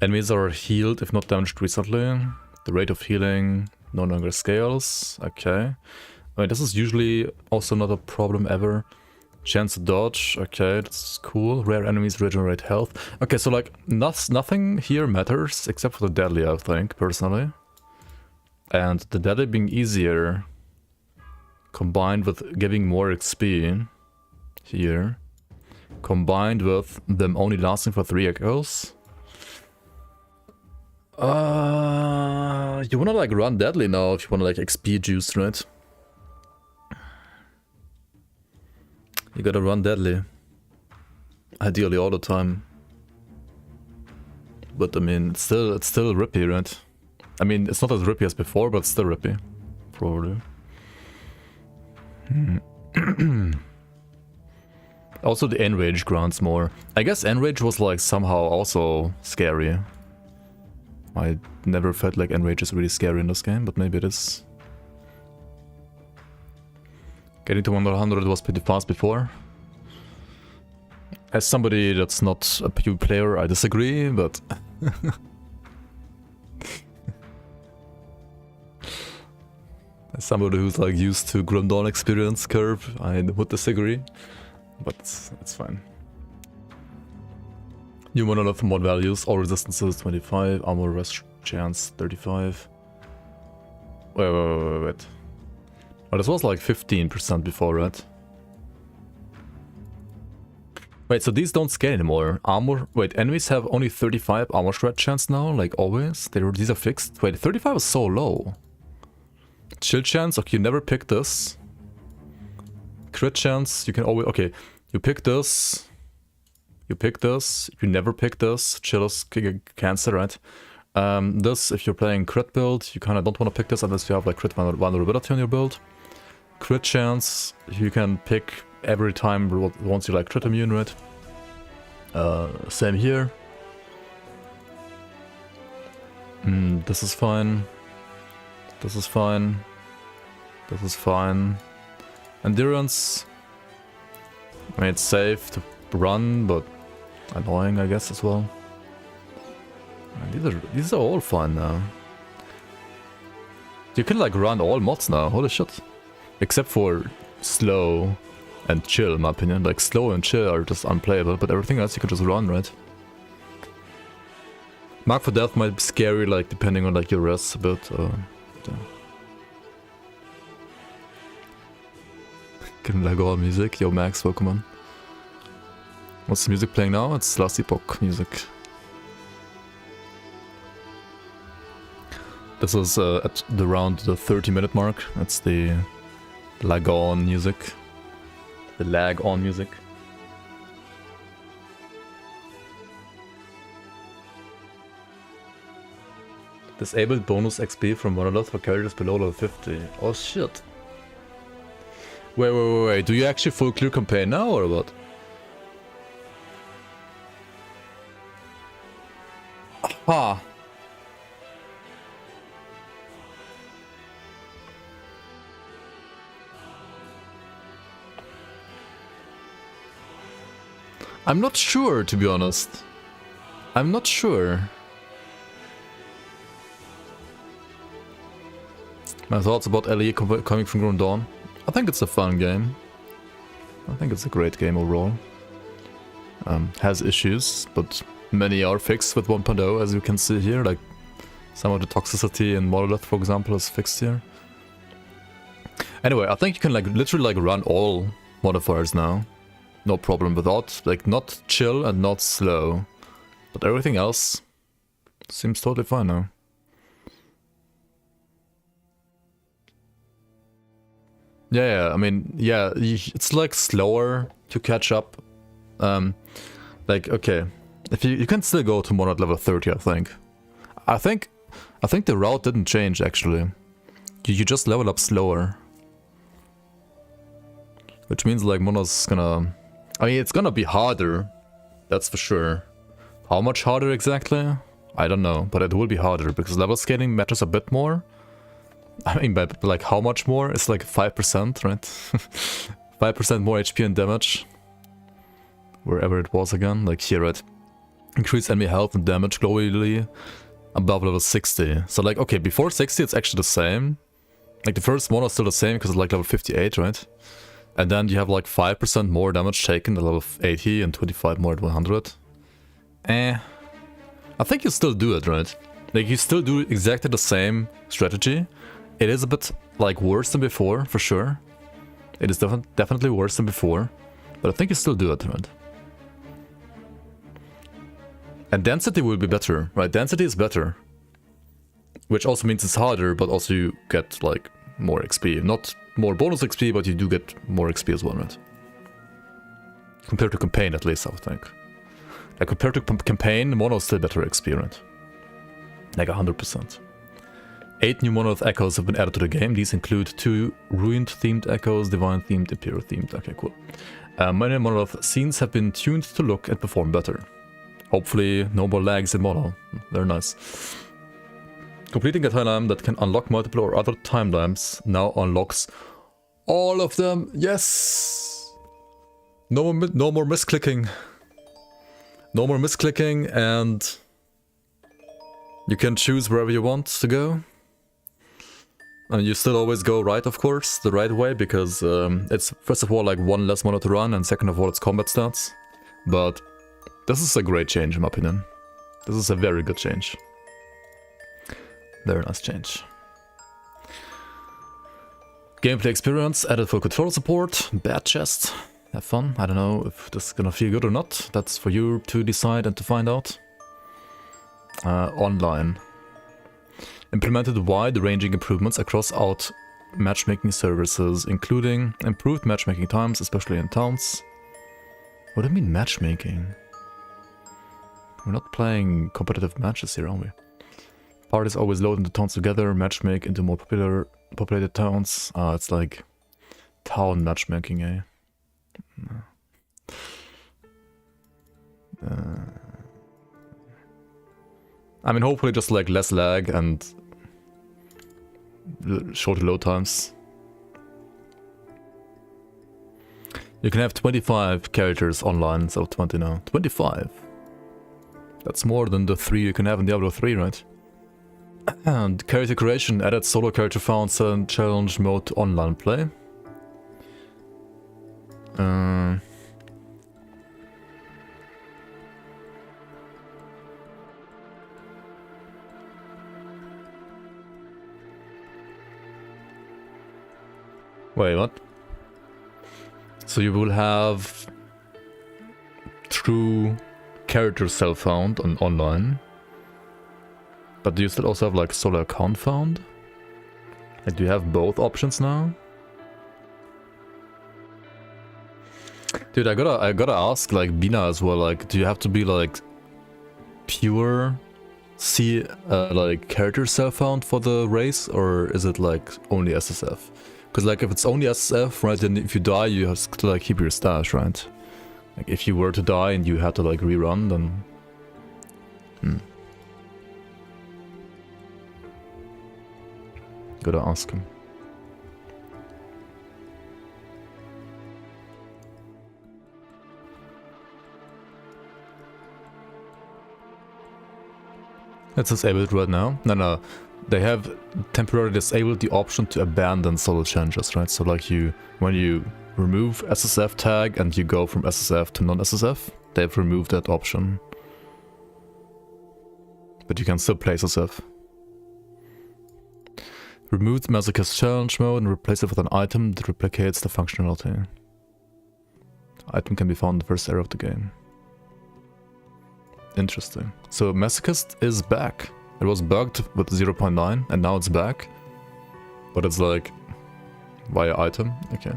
Enemies are healed if not damaged recently. The rate of healing no longer scales. Okay. I mean, this is usually also not a problem ever. Chance to dodge, okay, that's cool. Rare enemies regenerate health. Okay, so like, nothing here matters except for the deadly, I think, personally. And the deadly being easier, combined with giving more XP here, combined with them only lasting for 3 echoes. You wanna like run deadly now if you wanna like XP juice, right? You gotta run deadly. Ideally all the time. But I mean, it's still rippy, right? I mean, it's not as rippy as before, but it's still rippy. Probably. Also the enrage grants more. I guess enrage was like somehow also scary. I never felt like enrage is really scary in this game, but maybe it is. Getting to 100 was pretty fast before. As somebody that's not a PvP player, I disagree, but... As somebody who's like used to Grim Dawn experience curve, I would disagree. But it's fine. New monolith mod values, all resistances 25, armor rest chance 35. Wait. Oh, this was like 15% before, right? Wait, so these don't scale anymore. Armor... Wait, enemies have only 35 armor shred chance now, like always? These are fixed? Wait, 35 is so low. Chill chance, okay, you never pick this. Crit chance, you can always... Okay, you pick this. You pick this. You never pick this. Chill is cancel, right? This, if you're playing crit build, you kind of don't want to pick this unless you have like crit vulnerability on your build. Crit chance, you can pick every time once you like crit immune, right? Same here. This is fine. This is fine. This is fine. Endurance. I mean, it's safe to run, but annoying, I guess, as well. Man, these are all fine now. You can like run all mods now, holy shit. Except for slow and chill, in my opinion. Like slow and chill are just unplayable, but everything else you can just run, right? Mark for Death might be scary, like depending on like your res a bit. Can like all music. Yo Max, welcome on. What's the music playing now? It's last Epoch music. This is at around the 30-minute mark. That's the lag on music. The lag on music. Disabled bonus XP from Monolith for characters below level 50. Oh shit. Wait. Do you actually full clear campaign now or what? Aha. I'm not sure, to be honest. I'm not sure. My thoughts about LE coming from Grim Dawn. I think it's a fun game. I think it's a great game overall. Has issues, but many are fixed with 1.0, as you can see here. Like some of the toxicity in Monolith, for example, is fixed here. Anyway, I think you can like literally like run all modifiers now. No problem without, like, not chill and not slow. But everything else seems totally fine now. Yeah, I mean, yeah, it's like slower to catch up. Like, okay, if you can still go to Mono at level 30, I think the route didn't change actually. You just level up slower. Which means like Mono's gonna... I mean, it's gonna be harder, that's for sure. How much harder exactly? I don't know, but it will be harder because level scaling matters a bit more. I mean, by like how much more? It's like 5%, right? 5% more HP and damage. Wherever it was again, like here, right? Increase enemy health and damage globally above level 60. So like, okay, before 60 it's actually the same. Like the first one is still the same because it's like level 58, right? And then you have like 5% more damage taken at level 80 and 25 more at 100. I think you still do it, right? Like you still do exactly the same strategy. It is a bit like worse than before, for sure. It is definitely worse than before. But I think you still do it, right? And density will be better, right? Density is better. Which also means it's harder, but also you get like more XP. Not more bonus XP, but you do get more XP as well, right? Compared to campaign, at least, I would think. Like, compared to campaign, Mono is still better XP, right? Like 100%. 8 new Monolith echoes have been added to the game. These include 2 Ruined-themed echoes, Divine-themed, Imperial-themed. Okay, cool. Many Monolith scenes have been tuned to look and perform better. Hopefully, no more lags in Mono. Very nice. Completing a timeline that can unlock multiple or other timelines now unlocks all of them. Yes! No more misclicking. No more misclicking, and you can choose wherever you want to go. And you still always go right, of course, the right way, because it's first of all like one less mono to run, and second of all it's combat stats. But this is a great change in my opinion. This is a very good change. Very nice change. Gameplay experience added for controller support. Bad chest. Have fun. I don't know if this is gonna feel good or not. That's for you to decide and to find out. Online. Implemented wide-ranging improvements across out matchmaking services, including improved matchmaking times, especially in towns. What do you mean matchmaking? We're not playing competitive matches here, are we? Parties always load into towns together, matchmake into more populated towns. It's like town matchmaking, eh? I mean, hopefully just like less lag and shorter load times. You can have 25 characters online instead of 20 now. 25. That's more than the 3 you can have in Diablo 3, right? And character creation added solo character found and challenge mode to online play. Wait, what? So you will have true character self-found on online. But do you still also have like solo account found? Like, do you have both options now? Dude, I gotta ask like Bina as well, like, do you have to be like pure like character self-found for the race, or is it like only SSF? Because like if it's only SSF, right, then if you die you have to like keep your stash, right? Like if you were to die and you had to like rerun, then gotta ask him. It's disabled right now. No. They have temporarily disabled the option to abandon solo challenges, right? So like when you remove SSF tag and you go from SSF to non-SSF, they've removed that option. But you can still play SSF. Remove the Masochist challenge mode and replace it with an item that replicates the functionality. The item can be found in the first area of the game. Interesting. So Masochist is back. It was bugged with 0.9 and now it's back. But it's like via item. Okay.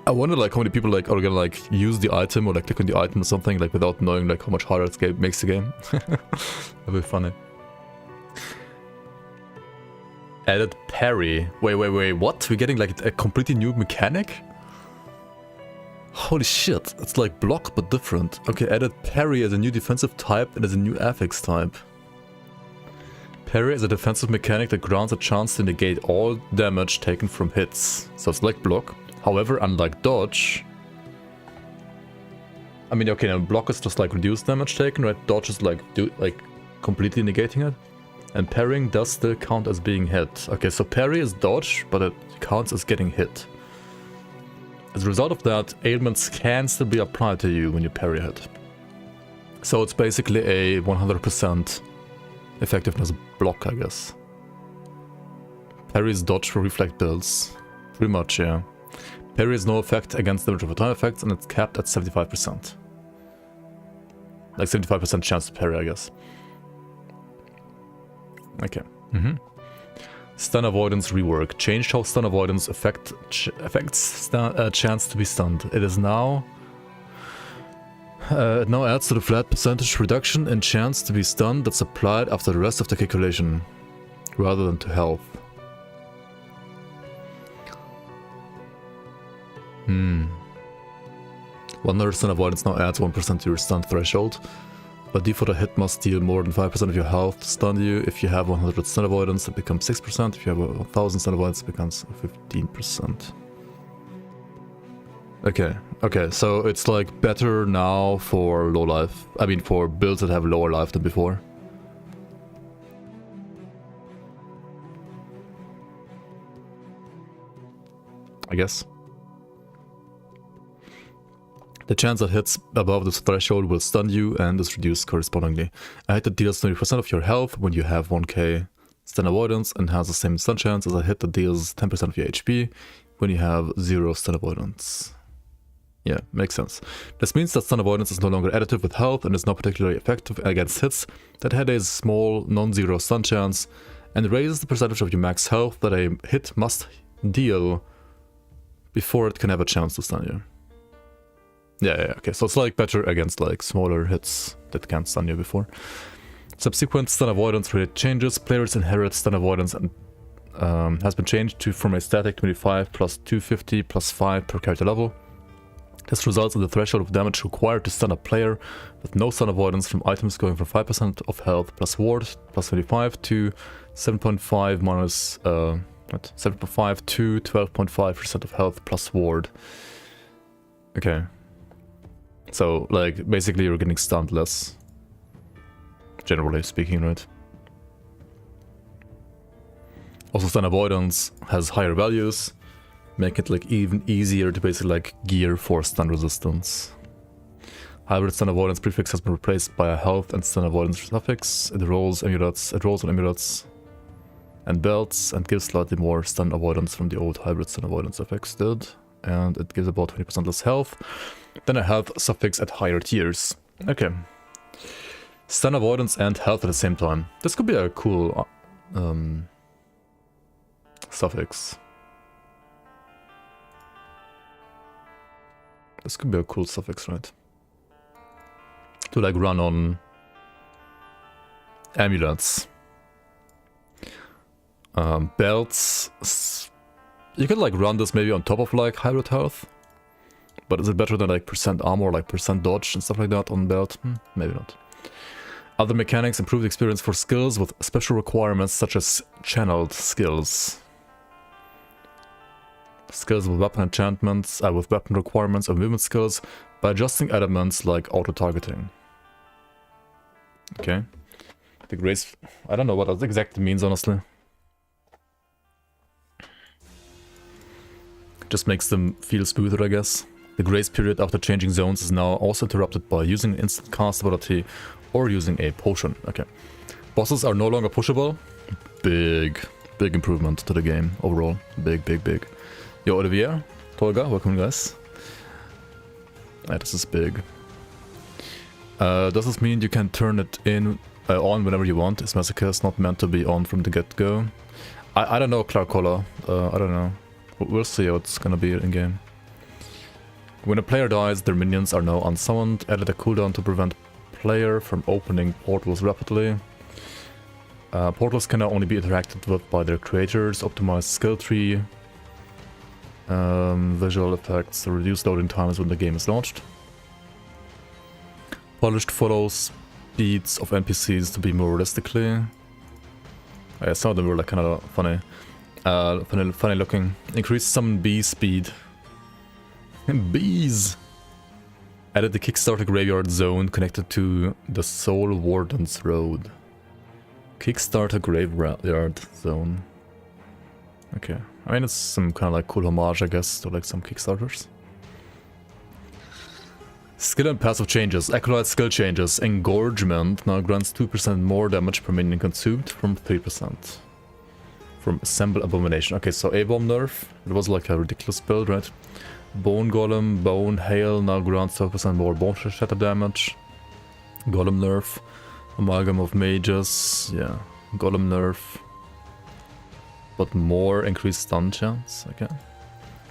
I wonder like how many people like are gonna like use the item or like click on the item or something like without knowing like how much harder it makes the game. That'd be funny. Added parry. Wait, what? We're getting like a completely new mechanic? Holy shit, it's like block but different. Okay, added parry as a new defensive type and as a new affix type. Parry is a defensive mechanic that grants a chance to negate all damage taken from hits. So it's like block. However, unlike dodge... I mean, okay, now block is just like reduced damage taken, right? Dodge is like completely negating it. And parrying does still count as being hit. Okay, so parry is dodge, but it counts as getting hit. As a result of that, ailments can still be applied to you when you parry hit. So it's basically a 100% effectiveness block, I guess. Parry is dodge for reflect builds. Pretty much, yeah. Parry has no effect against damage over time effects, and it's capped at 75%. Like 75% chance to parry, I guess. Okay. Stun avoidance rework. Changed how stun avoidance affects chance to be stunned. It is now... it now adds to the flat percentage reduction in chance to be stunned that's applied after the rest of the calculation, rather than to health. One other stun avoidance now adds 1% to your stun threshold. By default, a hit must deal more than 5% of your health to stun you. If you have 100 stun avoidance, it becomes 6%. If you have 1000 stun avoidance, it becomes 15%. Okay, so it's like better now for low life. I mean, for builds that have lower life than before. I guess. The chance that hits above this threshold will stun you and is reduced correspondingly. A hit that deals 20% of your health when you have 1k stun avoidance and has the same stun chance as a hit that deals 10% of your HP when you have 0 stun avoidance. Yeah, makes sense. This means that stun avoidance is no longer additive with health and is not particularly effective against hits that had a small non-zero stun chance, and raises the percentage of your max health that a hit must deal before it can have a chance to stun you. Yeah, okay, so it's like better against like smaller hits that can't stun you before. Subsequent stun avoidance related changes. Players inherit stun avoidance and has been changed to from a static 25 plus 250 plus 5 per character level. This results in the threshold of damage required to stun a player with no stun avoidance from items going from 5% of health plus ward plus 25 to 7.5 minus 7.5 to 12.5% of health plus ward. Okay. So, like, basically you're getting stunned less generally speaking, right? Also, stun avoidance has higher values, make it like even easier to basically like gear for stun resistance. Hybrid stun avoidance prefix has been replaced by a health and stun avoidance suffix. It rolls on amulets and belts and gives slightly more stun avoidance from the old hybrid stun avoidance suffix did. And it gives about 20% less health than a health suffix at higher tiers. Okay. Stun avoidance and health at the same time. This could be a cool suffix. This could be a cool suffix, right? To like run on amulets. Belts. You could like run this maybe on top of like hybrid health. But is it better than like percent armor, like percent dodge and stuff like that on belt? Maybe not. Other mechanics improve the experience for skills with special requirements such as channeled skills. Skills with weapon enchantments, with weapon requirements or movement skills by adjusting elements like auto-targeting. Okay. The grace... I don't know what that exactly means, honestly. Just makes them feel smoother, I guess. The grace period after changing zones is now also interrupted by using an instant cast ability or using a potion. Okay. Bosses are no longer pushable. Big improvement to the game overall. Big. Yo, Olivier, Tolga, welcome guys. This is big. Does this mean you can turn it on whenever you want? Is Massacre not meant to be on from the get-go? I don't know, Clark Collar. I don't know. We'll see how it's gonna be in game. When a player dies, their minions are now unsummoned. Added a cooldown to prevent player from opening portals rapidly. Portals can now only be interacted with by their creators. Optimized skill tree. Visual effects. Reduced loading times when the game is launched. Polished follow speeds of NPCs to be more realistically. Yeah, some of them were like kind of funny. Funny looking. Increased summon bee speed. Bees! Added the Kickstarter graveyard zone connected to the Soul Warden's Road. Kickstarter graveyard zone. Okay. I mean, it's some kind of like cool homage, I guess, to like some Kickstarters. Skill and passive changes. Acolyte skill changes. Engorgement now grants 2% more damage per minion consumed from 3%. From Assemble Abomination. Okay, so A-Bomb nerf. It was like a ridiculous build, right? Bone Golem, Bone Hail now grants 12% more Bone Shatter damage. Golem nerf. Amalgam of Mages. Yeah, Golem nerf. But more increased stun chance. Okay.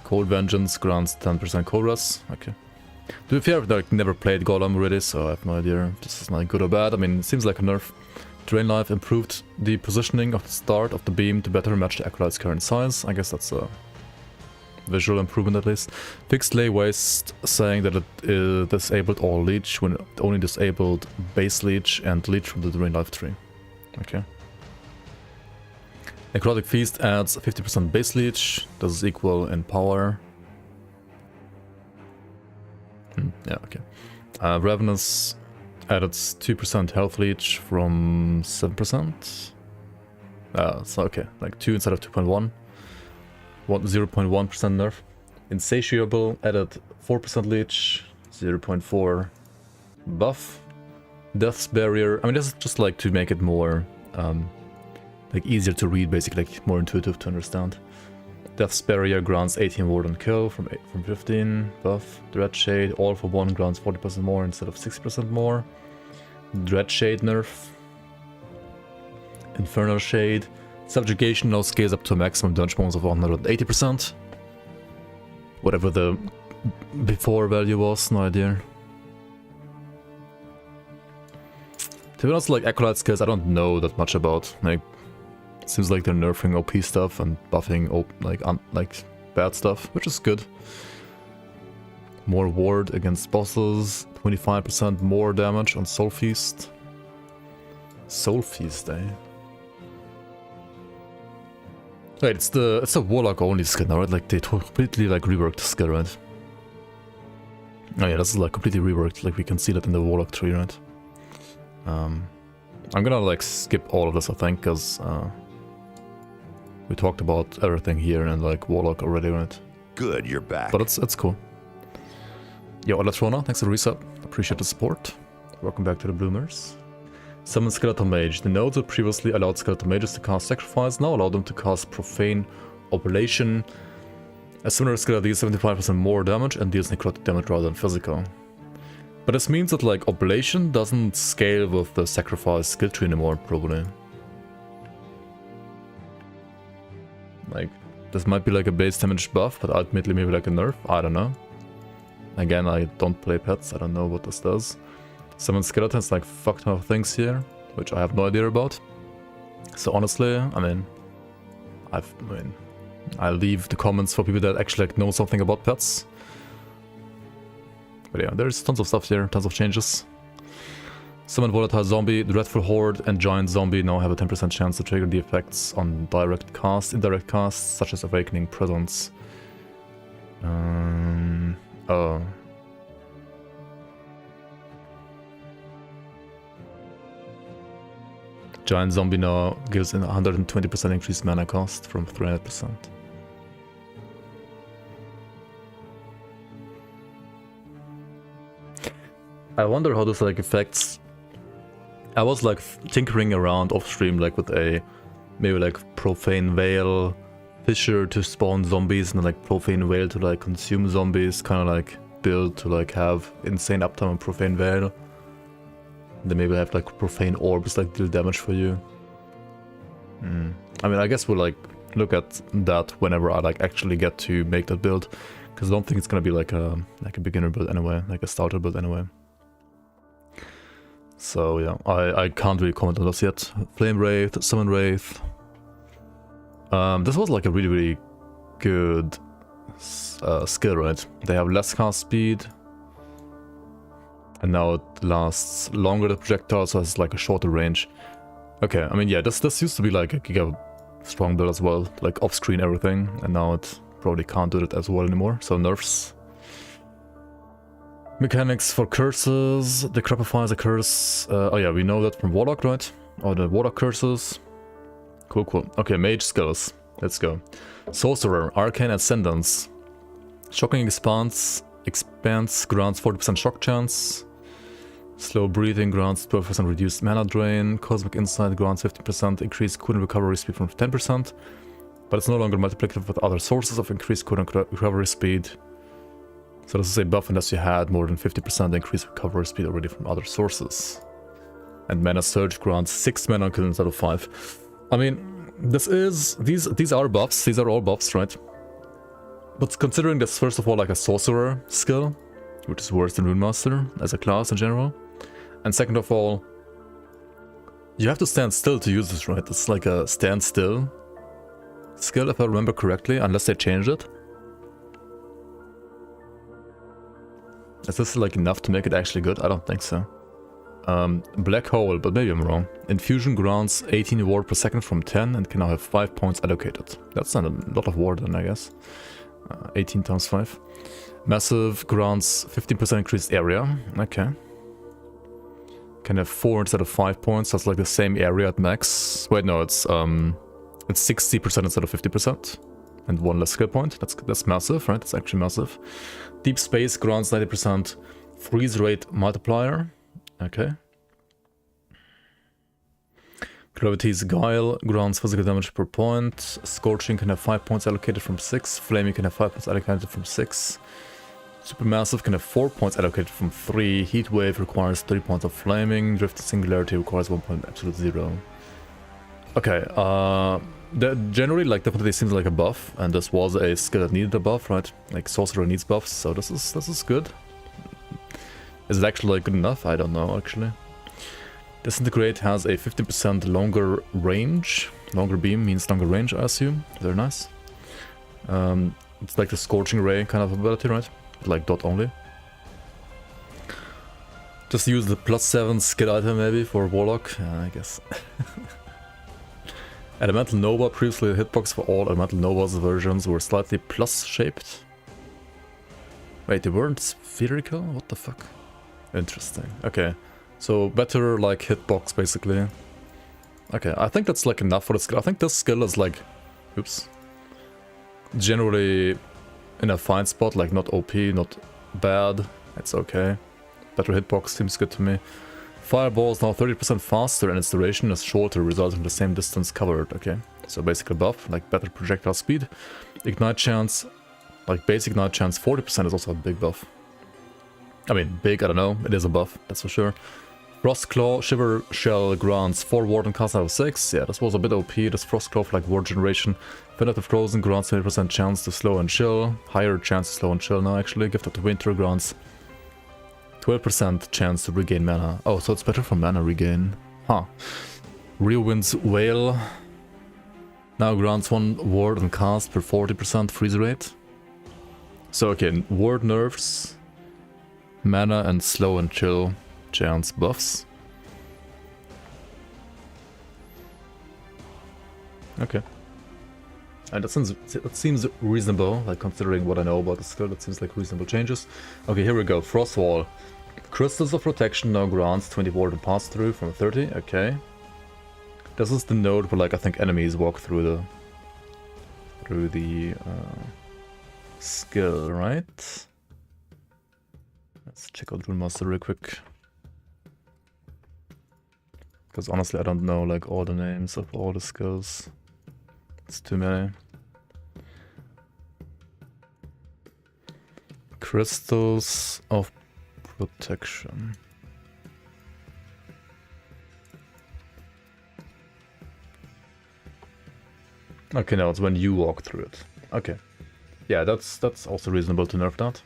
Cold Vengeance grants 10% Chorus. Okay. To be fair, I've like, never played Golem already, so I have no idea if this is not good or bad. I mean, it seems like a nerf. Drain Life improved the positioning of the start of the beam to better match the Acolyte's current size. I guess that's a visual improvement at least. Fixed Lay Waste, saying that it disabled all leech when it only disabled base leech and leech from the Drain Life tree. Okay. Necrotic Feast adds 50% base leech. Does is equal in power. Yeah, okay. Ravenous added 2% health leech from 7%. So okay, like 2 instead of 2.1. 0.1% nerf. Insatiable added 4% leech, 0.4 buff. Death's Barrier. I mean, this is just like to make it more like easier to read, basically, like more intuitive to understand. Death's Barrier grants 18 ward on kill from 15 buff. Dreadshade, all for 1 grants 40% more instead of 60% more. Dreadshade nerf. Infernal Shade. Subjugation now scales up to a maximum damage bonus of 180%. Whatever the before value was, no idea. To be honest, like Acolyte skills, I don't know that much about. Like, seems like they're nerfing OP stuff and buffing like bad stuff, which is good. More ward against bosses, 25% more damage on Soul Feast. Soul Feast, eh? Wait, it's a Warlock only skill now, right? Like they completely like reworked the skill, right? Oh yeah, this is like completely reworked. Like we can see that in the Warlock tree, right? I'm gonna like skip all of this, I think, because we talked about everything here and like Warlock already, right? Good, you're back. But it's cool. Yo, Elatrona, thanks for the reset. Appreciate the support. Welcome back to the Bloomers. Summon Skeleton Mage. The nodes that previously allowed Skeleton Mages to cast Sacrifice now allow them to cast Profane Oblation. A similar skill deals 75% more damage and deals necrotic damage rather than physical. But this means that like Oblation doesn't scale with the Sacrifice skill tree anymore, probably. Like, this might be like a base damage buff, but ultimately maybe like a nerf, I don't know. Again, I don't play pets, I don't know what this does. Summon skeletons like fuck ton of things here, which I have no idea about. So honestly, I mean, I'll leave the comments for people that actually like know something about pets. But yeah, there's tons of stuff here, tons of changes. Summon Volatile Zombie, Dreadful Horde, and Giant Zombie now have a 10% chance to trigger the effects on direct cast, indirect casts, such as Awakening Presence. Oh. Giant Zombie now gives a 120% increased mana cost from 300%. I wonder how this like affects. I was like tinkering around off stream like with a maybe like Profane Veil Fissure to spawn zombies and like Profane Veil to like consume zombies, kind of like build to like have insane uptime on Profane Veil. Then maybe have like Profane Orbs like deal damage for you. I mean, I guess we'll like look at that whenever I like actually get to make that build, because I don't think it's gonna be like a beginner build anyway, like a starter build anyway. So yeah, I can't really comment on this yet. Flame Wraith, Summon Wraith. This was like a really, really good skill, right? They have less cast speed. And now it lasts longer, the projectile, so it's like a shorter range. Okay, I mean, yeah, this used to be like a giga strong build as well, like off-screen everything, and now it probably can't do it as well anymore, so nerfs. Mechanics for curses, decrepifies a curse. Oh yeah, we know that from Warlock, right? Or the Warlock curses. Cool, cool. Okay, mage skills. Let's go. Sorcerer, Arcane Ascendance. Shocking expands grants 40% shock chance. Slow breathing grants 12% reduced mana drain. Cosmic Insight grants 50% increased cooldown recovery speed from 10%. But it's no longer multiplicative with other sources of increased cooldown recovery speed. So this is a buff unless you had more than 50% increased recovery speed already from other sources. And Mana Surge grants 6 mana kill instead of 5. I mean, these are buffs, these are all buffs, right? But considering this first of all like a sorcerer skill, which is worse than Rune Master as a class in general. And second of all, you have to stand still to use this, right? It's like a stand still skill if I remember correctly, unless they changed it. Is this like enough to make it actually good? I don't think so. Black Hole, but maybe I'm wrong. Infusion grants 18 ward per second from 10 and can now have 5 points allocated. That's not a lot of ward then, I guess. 18 times 5. Massive grants 15% increased area. Okay. Can have 4 instead of 5 points. That's like the same area at max. Wait, no, it's 60% instead of 50%. And 1 less skill point. That's massive, right? That's actually massive. Deep Space grants 90% freeze rate multiplier. Okay. Gravity's Guile grants physical damage per point. Scorching can have 5 points allocated from 6. Flaming can have 5 points allocated from 6. Supermassive can have 4 points allocated from 3. Heatwave requires 3 points of flaming. Drift Singularity requires 1 point absolute 0. Okay, that generally like definitely seems like a buff, and this was a skill that needed a buff, right? Like Sorcerer needs buffs, so this is good. Is it actually like good enough? I don't know actually. Disintegrate has a 50% longer range. Longer beam means longer range, I assume. Very nice. It's like the Scorching Ray kind of ability, right? Like dot only. Just use the +7 skill item maybe for Warlock, yeah, I guess. Elemental Nova, previously the hitbox for all Elemental Nova's versions were slightly plus shaped. Wait, they weren't spherical? What the fuck? Interesting. Okay. So better like hitbox basically. Okay, I think that's like enough for the skill. I think this skill is like, oops, generally in a fine spot, like not OP, not bad, it's okay. Better hitbox seems good to me. Fireball is now 30% faster and its duration is shorter, resulting in the same distance covered, okay. So basically buff, like better projectile speed. Ignite chance, like basic ignite chance 40% is also a big buff. I mean, big, I don't know, it is a buff, that's for sure. Frost Claw, Shiver Shell grants 4 ward and cast out of 6. Yeah, this was a bit OP, this Frost Claw for like ward generation. Venet of Frozen grants 20% chance to slow and chill. Higher chance to slow and chill now actually. Gift of the Winter grants 12% chance to regain mana. Oh, so it's better for mana regain. Huh. Real Wind's Wail now grants 1 ward and cast per 40% freeze rate. So okay, ward nerfs, mana and slow and chill chance buffs. Okay. And that seems reasonable, like considering what I know about the skill, that seems like reasonable changes. Okay, here we go. Frost Wall. Crystals of Protection now grants 20 ward and pass through from 30, okay. This is the node where like I think enemies walk through the skill, right? Let's check out Rune Master real quick. Because honestly I don't know like all the names of all the skills. It's too many. Crystals of Protection. Okay, now it's when you walk through it. Okay. Yeah, that's also reasonable to nerf that.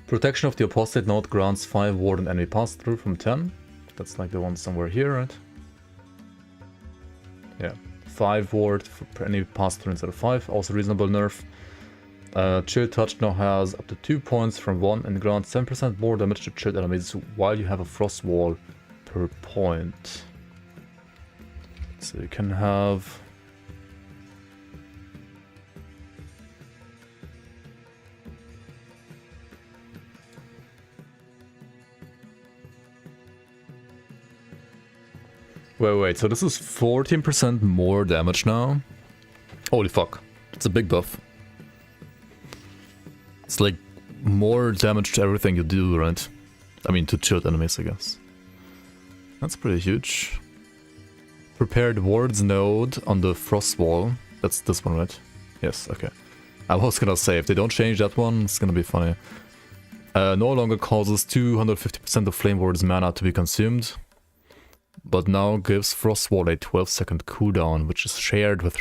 Protection of the Apostate node grants 5 ward and enemy pass through from 10. That's like the one somewhere here, right? Yeah. 5 ward for any pass through instead of 5, also reasonable nerf. Chill Touch now has up to 2 points from 1 and grants 10% more damage to chilled enemies while you have a frost wall per point. So you can have... Wait, so this is 14% more damage now? Holy fuck, it's a big buff. It's like more damage to everything you do, right? I mean, to chilled enemies, I guess. That's pretty huge. Prepared wards node on the frost wall. That's this one, right? Yes, okay. I was gonna say, if they don't change that one, it's gonna be funny. No longer causes 250% of flame ward's mana to be consumed, but now gives frost wall a 12-second cooldown, which is shared with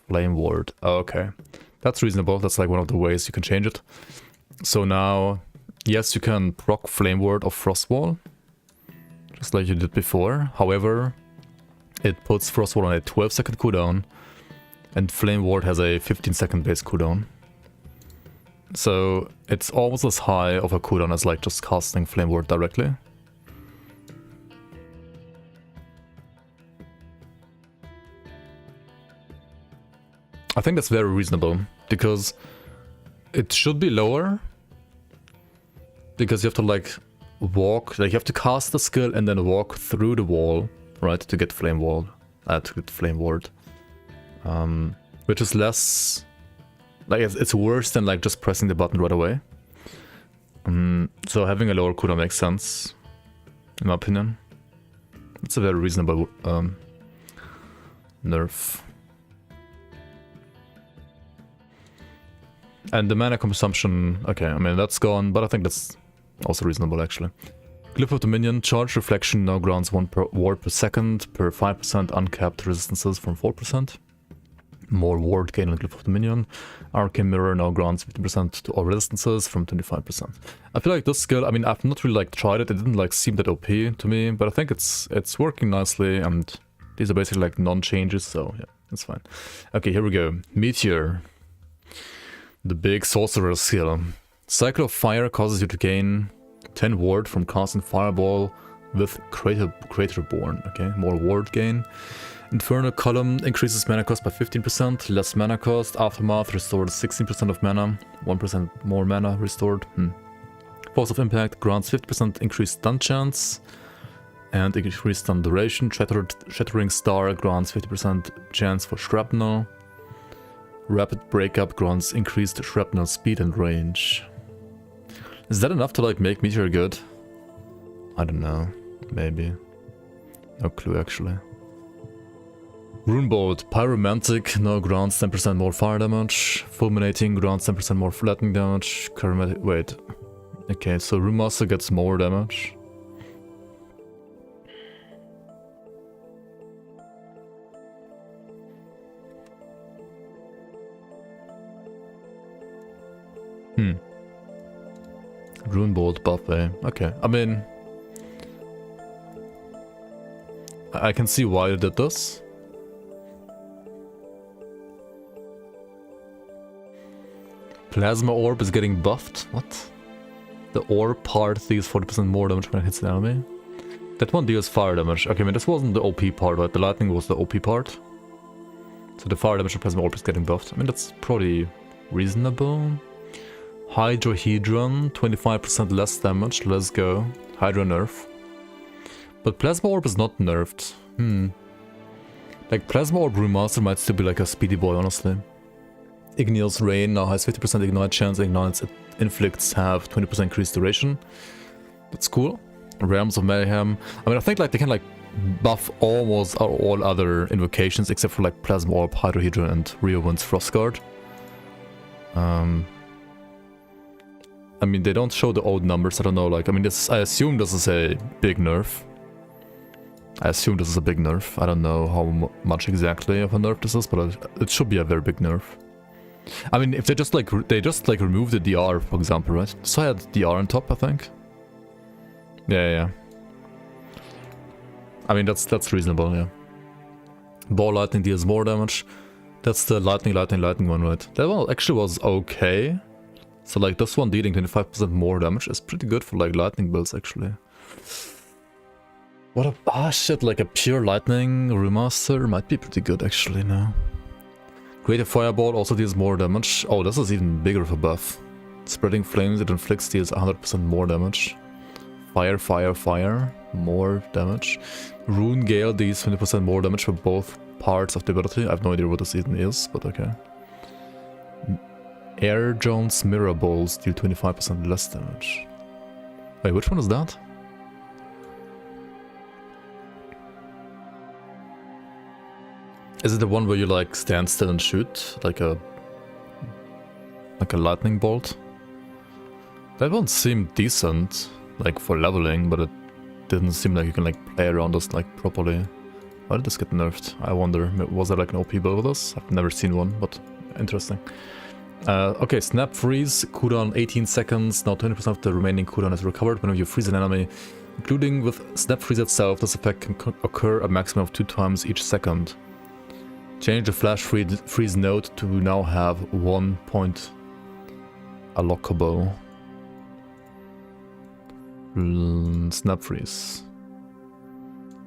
flame ward. Okay, that's reasonable. That's like one of the ways you can change it. So now, yes, you can proc flame ward of frost wall, just like you did before. However, it puts frost wall on a 12-second cooldown, and flame ward has a 15-second base cooldown. So it's almost as high of a cooldown as like just casting flame ward directly. I think that's very reasonable, because it should be lower, because you have to like walk, like you have to cast the skill and then walk through the wall, right, to get flame wall, to get flame ward, which is less, like it's worse than like just pressing the button right away. So having a lower cooldown makes sense, in my opinion. It's a very reasonable nerf. And the mana consumption, okay, I mean that's gone, but I think that's also reasonable actually. Glyph of the Minion, Charge Reflection now grants 1 ward per second per 5% uncapped resistances from 4%. More ward gain on Glyph of the Minion. Arcane Mirror now grants 50% to all resistances from 25%. I feel like this skill, I mean I've not really like tried it, it didn't like seem that OP to me, but I think it's working nicely, and these are basically like non-changes, so yeah, it's fine. Okay, here we go. Meteor. The big sorcerer skill. Cycle of Fire causes you to gain 10 ward from casting Fireball with Craterborn. Okay, more ward gain. Infernal Column increases mana cost by 15%, less mana cost. Aftermath restores 16% of mana, 1% more mana restored. Force of Impact grants 50% increased stun chance and increased stun duration. Shattering Star grants 50% chance for shrapnel. Rapid Breakup grants increased shrapnel speed and range. Is that enough to like make Meteor good? I don't know. Maybe. No clue actually. Runebolt, Pyromantic now grants 10% more fire damage. Fulminating grants 10% more flattening damage. Chromatic, wait. Okay, so Runemaster gets more damage. Runebolt buffet. Okay, I mean, I can see why you did this. Plasma Orb is getting buffed. What? The orb part deals 40% more damage when it hits the enemy. That one deals fire damage. Okay, I mean, this wasn't the OP part, right? The lightning was the OP part. So the fire damage of Plasma Orb is getting buffed. I mean, that's probably reasonable. Hydrohedron, 25% less damage. Let's go. Hydro nerf. But Plasma Orb is not nerfed. Like, Plasma Orb Remaster might still be like a speedy boy, honestly. Igneal's Rain now has 50% ignite chance. Ignites inflicts have 20% increased duration. That's cool. Realms of Mayhem. I mean, I think like they can like buff almost all other invocations except for like Plasma Orb, Hydrohedron, and Riowind's Frostguard. I mean, they don't show the old numbers. I don't know. Like, I mean, this. I assume this is a big nerf. I don't know how much exactly of a nerf this is, but it should be a very big nerf. I mean, if they just like remove the DR, for example, right? So I had DR on top, I think. Yeah. I mean, that's reasonable, yeah. Ball Lightning deals more damage. That's the lightning one, right? That one actually was okay. So like this one dealing 25% more damage is pretty good for like lightning builds, actually. What a shit, like a pure lightning remaster might be pretty good actually now. Greater Fireball also deals more damage. Oh, this is even bigger of a buff. Spreading Flames, it inflicts deals 100% more damage. Fire, more damage. Rune Gale deals 20% more damage for both parts of the ability. I have no idea what this even is, but okay. Air Jones Mirror Balls deal 25% less damage. Wait, which one is that? Is it the one where you like stand still and shoot like a lightning bolt? That one seemed decent, like for leveling, but it didn't seem like you can like play around this like properly. Why did this get nerfed? I wonder. Was there like an OP build with this? I've never seen one, but interesting. Okay, Snap Freeze, cooldown 18 seconds. Now 20% of the remaining cooldown is recovered whenever you freeze an enemy. Including with Snap Freeze itself, this effect can occur a maximum of 2 times each second. Change the flash freeze node to now have 1 point allocable. Snap Freeze.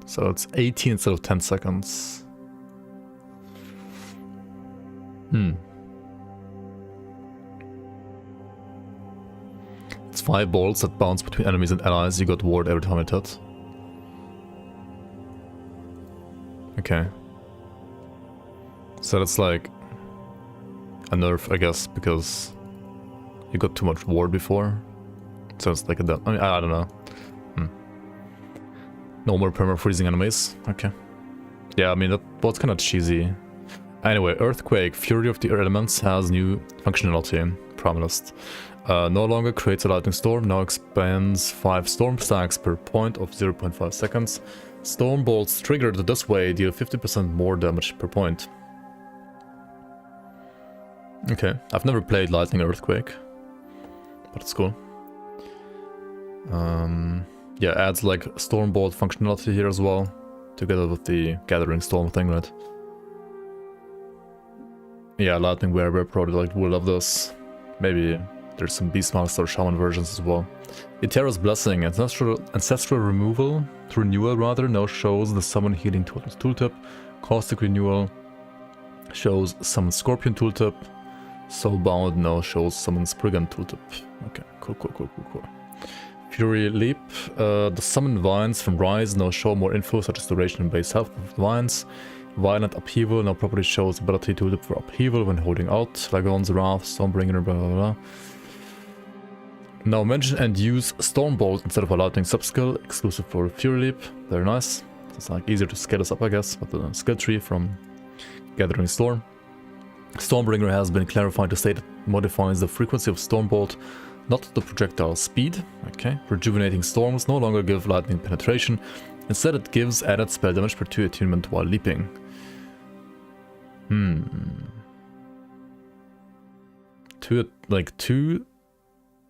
So it's 18 instead of 10 seconds. It's 5 bolts that bounce between enemies and allies. You got ward every time it hit. Okay. So that's like a nerf, I guess, because you got too much ward before. So it's like a... I mean, I don't know. No more perma-freezing enemies. Okay. Yeah, I mean, that was kind of cheesy. Anyway, Earthquake, Fury of the Elements has new functionality promised. No longer creates a lightning storm, now expands 5 storm stacks per point of 0.5 seconds. Storm bolts triggered this way deal 50% more damage per point. Okay, I've never played Lightning Earthquake, but it's cool. Yeah, adds like Storm Bolt functionality here as well, together with the Gathering Storm thing, right? Yeah, Lightning Wearer probably like will love this. Maybe there's some Beastmaster or Shaman versions as well. Iterra's Blessing, Ancestral Renewal rather, now shows the Summon Healing Tooltip. Caustic Renewal shows Summon Scorpion Tooltip. Soulbound now shows Summon Spriggan Tooltip. Okay, cool. Fury Leap. The summoned vines from Rise now show more info, such as duration and base health of the vines. Violent Upheaval now properly shows ability to loop for upheaval when holding out. Lagon's Wrath, Stormbringer, blah blah blah. Now mention and use Stormbolt instead of a lightning subskill, exclusive for Fury Leap. Very nice. It's like easier to scale this up, I guess, with the skill tree from Gathering Storm. Stormbringer has been clarified to state it modifies the frequency of Stormbolt, not the projectile speed. Okay. Rejuvenating Storms no longer give lightning penetration. Instead, it gives added spell damage per 2 attunement while leaping.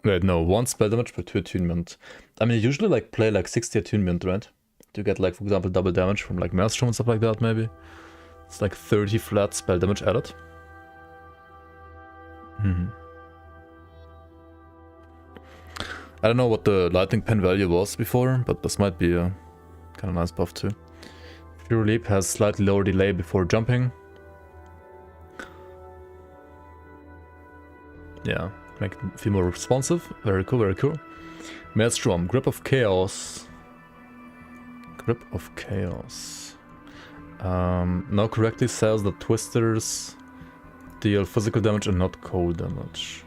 One spell damage per 2 attunement. I mean, you usually like play like 60 attunement, right? To get like, for example, double damage from like Maelstrom and stuff like that, maybe. It's like 30 flat spell damage added. I don't know what the lightning pen value was before, but this might be a kind of nice buff too. Fury Leap has slightly lower delay before jumping. Yeah, make it feel more responsive. Very cool, very cool. Maelstrom, Grip of Chaos. Grip of Chaos. Now correctly says that Twisters deal physical damage and not cold damage.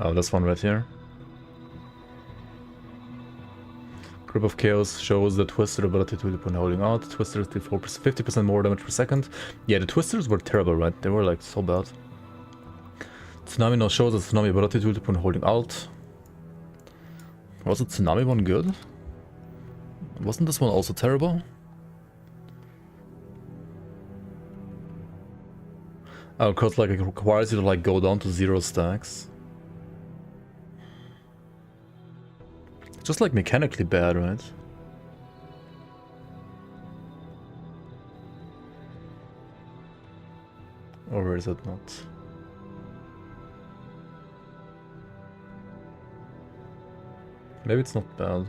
Oh, this one right here. Grip of Chaos shows the Twister ability to leap when holding out. Twisters do 50% more damage per second. Yeah, the Twisters were terrible, right? They were like so bad. Tsunami now shows the Tsunami ability to leap when holding out. Was the Tsunami one good? Wasn't this one also terrible? Oh, because like it requires you to like go down to 0 stacks. Just like mechanically bad, right? Or is it not? Maybe it's not bad.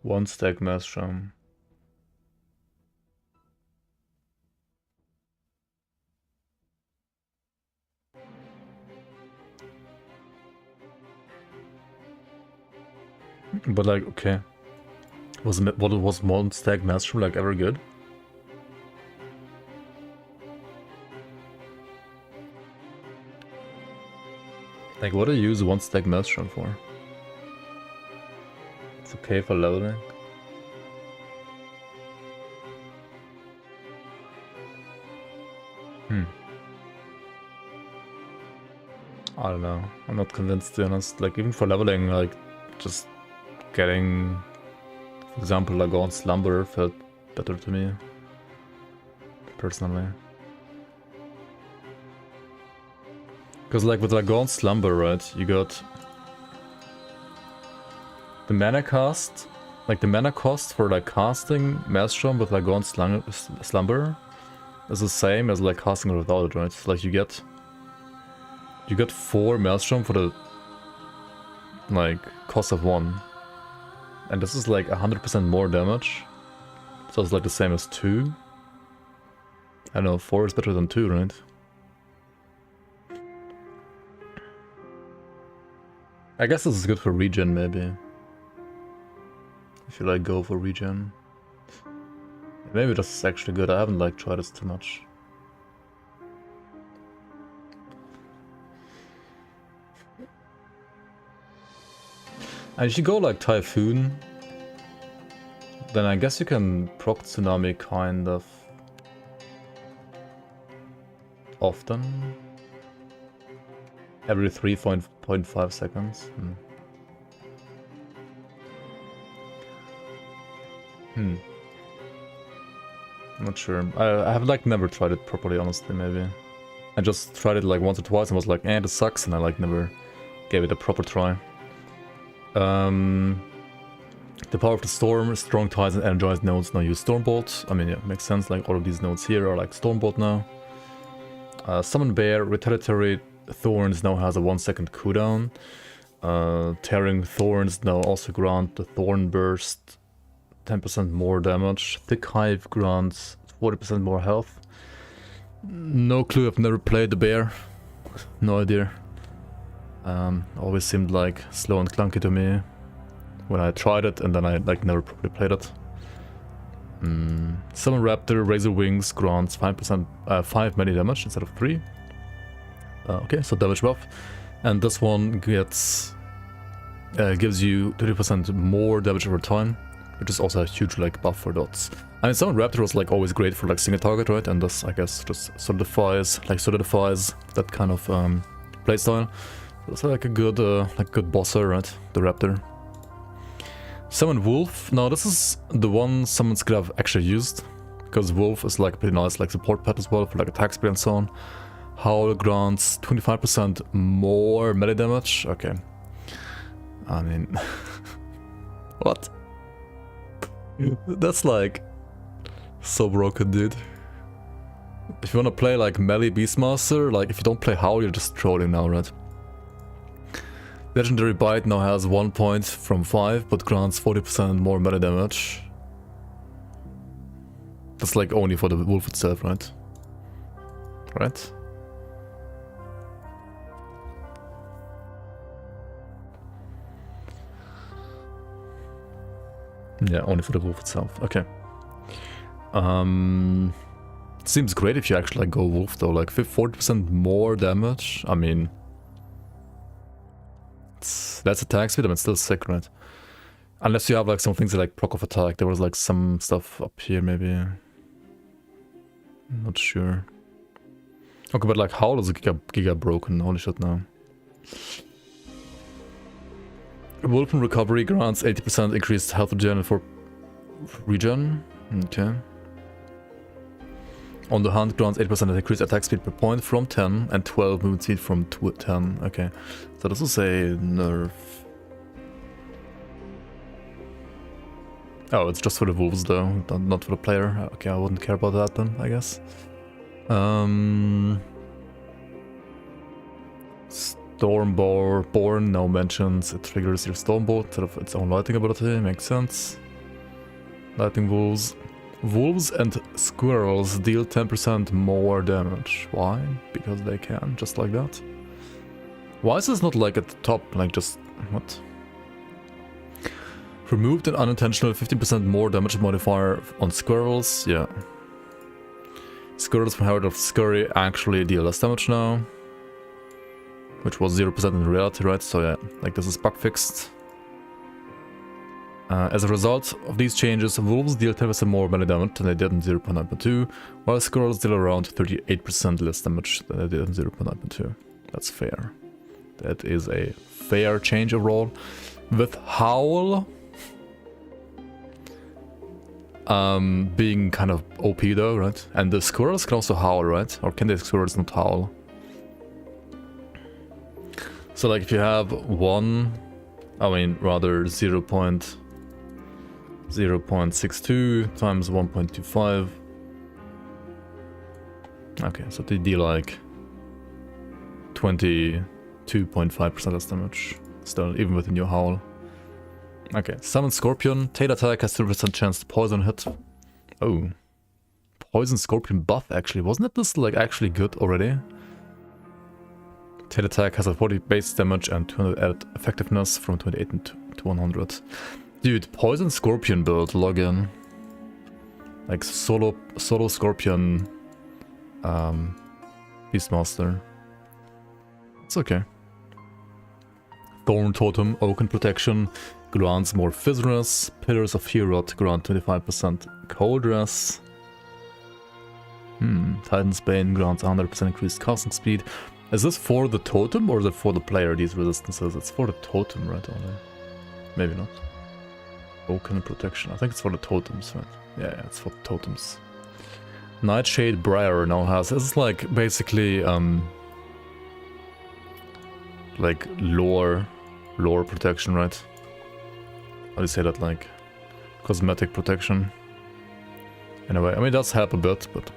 1 stack Maelstrom. But like, okay, was 1 stack Maelstrom like ever good? Like, what do you use 1 stack Maelstrom for? It's okay for leveling. I don't know. I'm not convinced, to be honest. Like, even for leveling, like, just getting, for example, Lagon's Slumber felt better to me, personally. Because like with Lagon's Slumber, right, you got the mana cost, like the mana cost for like casting Maelstrom with Lagon's Slumber is the same as like casting it without it, right? So like you get 4 Maelstrom for the like cost of 1. And this is like 100% more damage. So it's like the same as 2. I don't know, 4 is better than 2, right? I guess this is good for regen, maybe. If you like go for regen. Maybe this is actually good. I haven't like tried this too much. And if you go like Typhoon, then I guess you can proc Tsunami kind of often. Every 3.5 seconds. Not sure. I have like never tried it properly, honestly, maybe. I just tried it like once or twice and was like, this sucks, and I like never gave it a proper try. The Power of the Storm, Strong Ties and Energized nodes now use Stormbolt. I mean, yeah, makes sense, like all of these nodes here are like Stormbolt now. Summon Bear, Retaliatory Thorns now has a 1-second cooldown. Tearing Thorns now also grant the Thorn Burst 10% more damage. Thick Hive grants 40% more health. No clue, I've never played the bear. No idea. Always seemed like slow and clunky to me when I tried it, and then I like never properly played it. Summon Raptor, Razor Wings grants 5 melee damage instead of 3. Okay, so damage buff. And this one gives you 30% more damage over time, which is also a huge like buff for dots. I mean, Summon Raptor was like always great for like single target, right? And this, I guess, just solidifies that kind of playstyle. It's like a good bosser, right? The Raptor. Summon Wolf. Now this is the one summons could have actually used, because Wolf is like pretty nice like support pet as well for like attack speed and so on. Howl grants 25% more melee damage. Okay. I mean, what? That's like so broken, dude. If you wanna play like melee Beastmaster, like if you don't play Howl, you're just trolling now, right? Legendary Bite now has 1 point from 5, but grants 40% more melee damage. That's like only for the wolf itself, right? Right? Yeah, only for the wolf itself. Okay. Seems great if you actually like go wolf though, like 40% more damage. I mean, that's attack speed, I mean, it's still sick, right? Unless you have like some things like proc of attack. There was like some stuff up here, maybe. Not sure. Okay, but like Howl is giga broken. Holy shit, now. Wolfen Recovery grants 80% increased health regen for regen. Okay. On the Hunt grants 8% increased attack speed per point from 10 and 12 movement speed from 10. Okay, so this is a nerf. Oh, it's just for the wolves though, not for the player. Okay, I wouldn't care about that then, I guess. Stormborn now mentions it triggers your Stormbolt instead of its own lightning ability. Makes sense. Lightning wolves. Wolves and squirrels deal 10% more damage. Why? Because they can, just like that. Why is this not like at the top, like just... what? Removed an unintentional 15% more damage modifier on squirrels, yeah. Squirrels from Herald of Scurry actually deal less damage now. Which was 0% in reality, right? So yeah, like this is bug fixed. As a result of these changes, wolves deal 10% more melee damage than they did in 0.9.2, while squirrels deal around 38% less damage than they did in 0.9.2. That's fair. That is a fair change overall. With Howl being kind of OP though, right? And the squirrels can also howl, right? Or can the squirrels not howl? So like if you have rather 0.62 times 1.25. Okay, so they deal like 22.5% less damage still, even with the new howl. Okay, Summon Scorpion. Tail attack has 2% chance to poison hit. Oh. Poison Scorpion buff actually. Wasn't this like actually good already? Tail attack has a 40 base damage and 200 added effectiveness from 28 to 100. Dude, Poison Scorpion build, login. Like solo Scorpion Beastmaster. It's okay. Thorn Totem, Oaken Protection, grants more Fizzrus. Pillars of Herod grant 25% Cold Dress. Titan's Bane grants 100% increased casting speed. Is this for the totem or is it for the player, these resistances? It's for the totem, right? Only. Maybe not. Oaken Protection. I think it's for the totems, right? Yeah, it's for the totems. Nightshade Briar now has... This is like basically like lore protection, right? How do you say that? Like cosmetic protection. Anyway, I mean it does help a bit, but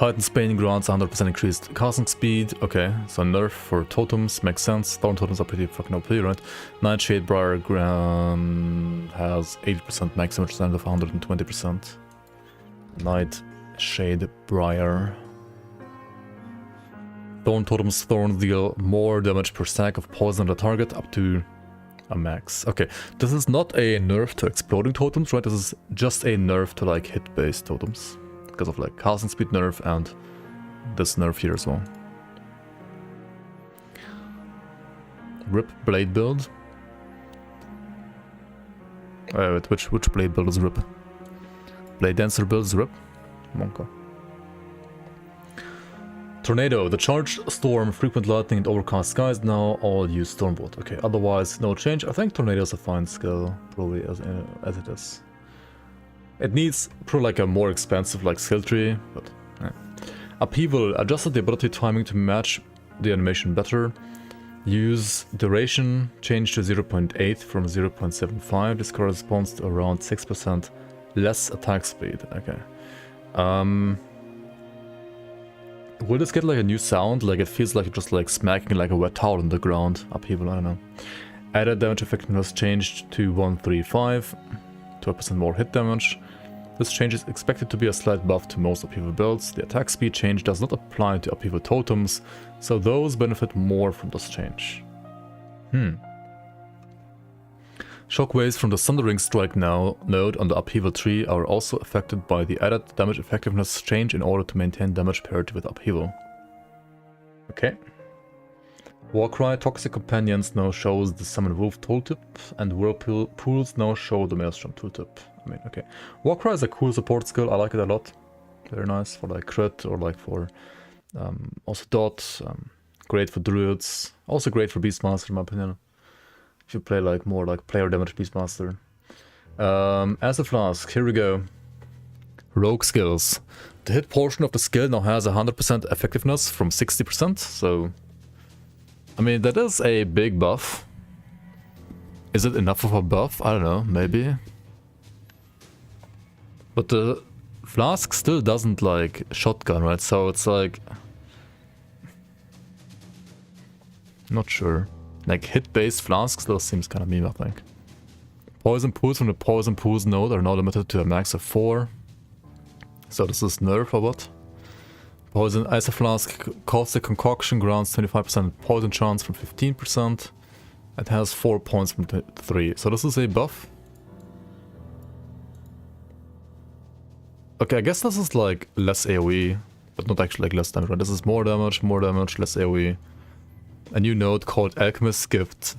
Titan Spain grants 100% increased casting speed. Okay, so nerf for totems makes sense. Thorn totems are pretty fucking OP, right? Nightshade Briar has 80% max damage instead of 120%. Nightshade Briar. Thorn totems deal more damage per stack of poison on the target up to a max. Okay, this is not a nerf to exploding totems, right? This is just a nerf to like hit-based totems. Because of like casting speed nerf and this nerf here as well. Rip blade build. Wait, which blade build is rip? Blade dancer build is rip? Monka. Tornado. The charged storm, frequent lightning and overcast skies now all use Stormbolt. Okay, otherwise no change. I think Tornado is a fine skill, probably as it is. It needs probably like a more expensive like skill tree, but yeah. Upheaval. Adjusted the ability timing to match the animation better. Use duration, change to 0.8 from 0.75. This corresponds to around 6% less attack speed. Okay. Will this get like a new sound? Like it feels like just like smacking like a wet towel on the ground. Upheaval, I don't know. Added damage effectiveness changed to 135. 12% more hit damage. This change is expected to be a slight buff to most upheaval builds. The attack speed change does not apply to upheaval totems, so those benefit more from this change. Shockwaves from the Sundering Strike node on the upheaval tree are also affected by the added damage effectiveness change in order to maintain damage parity with upheaval. Okay. Warcry Toxic Companions now shows the Summon Wolf tooltip, and Whirlpools now show the Maelstrom tooltip. I mean, okay. Warcry is a cool support skill, I like it a lot. Very nice for like crit or like for also dot. Great for druids, also great for Beastmaster in my opinion. If you play like more like player damage Beastmaster. As a flask, here we go. Rogue skills. The hit portion of the skill now has 100% effectiveness from 60%, so I mean, that is a big buff. Is it enough of a buff? I don't know, maybe. But the flask still doesn't like shotgun, right? So it's like... Not sure. Like hit-based flask still seems kind of meme, I think. Poison pools from the Poison Pools node are now limited to a max of 4. So this is nerf or what? Poison Ice Flask Caustic Concoction grants 25% poison chance from 15%. It has 4 points from 3. So this is a buff. Okay, I guess this is like less AoE, but not actually like less damage, right? This is more damage, less AoE. A new node called Alchemist's Gift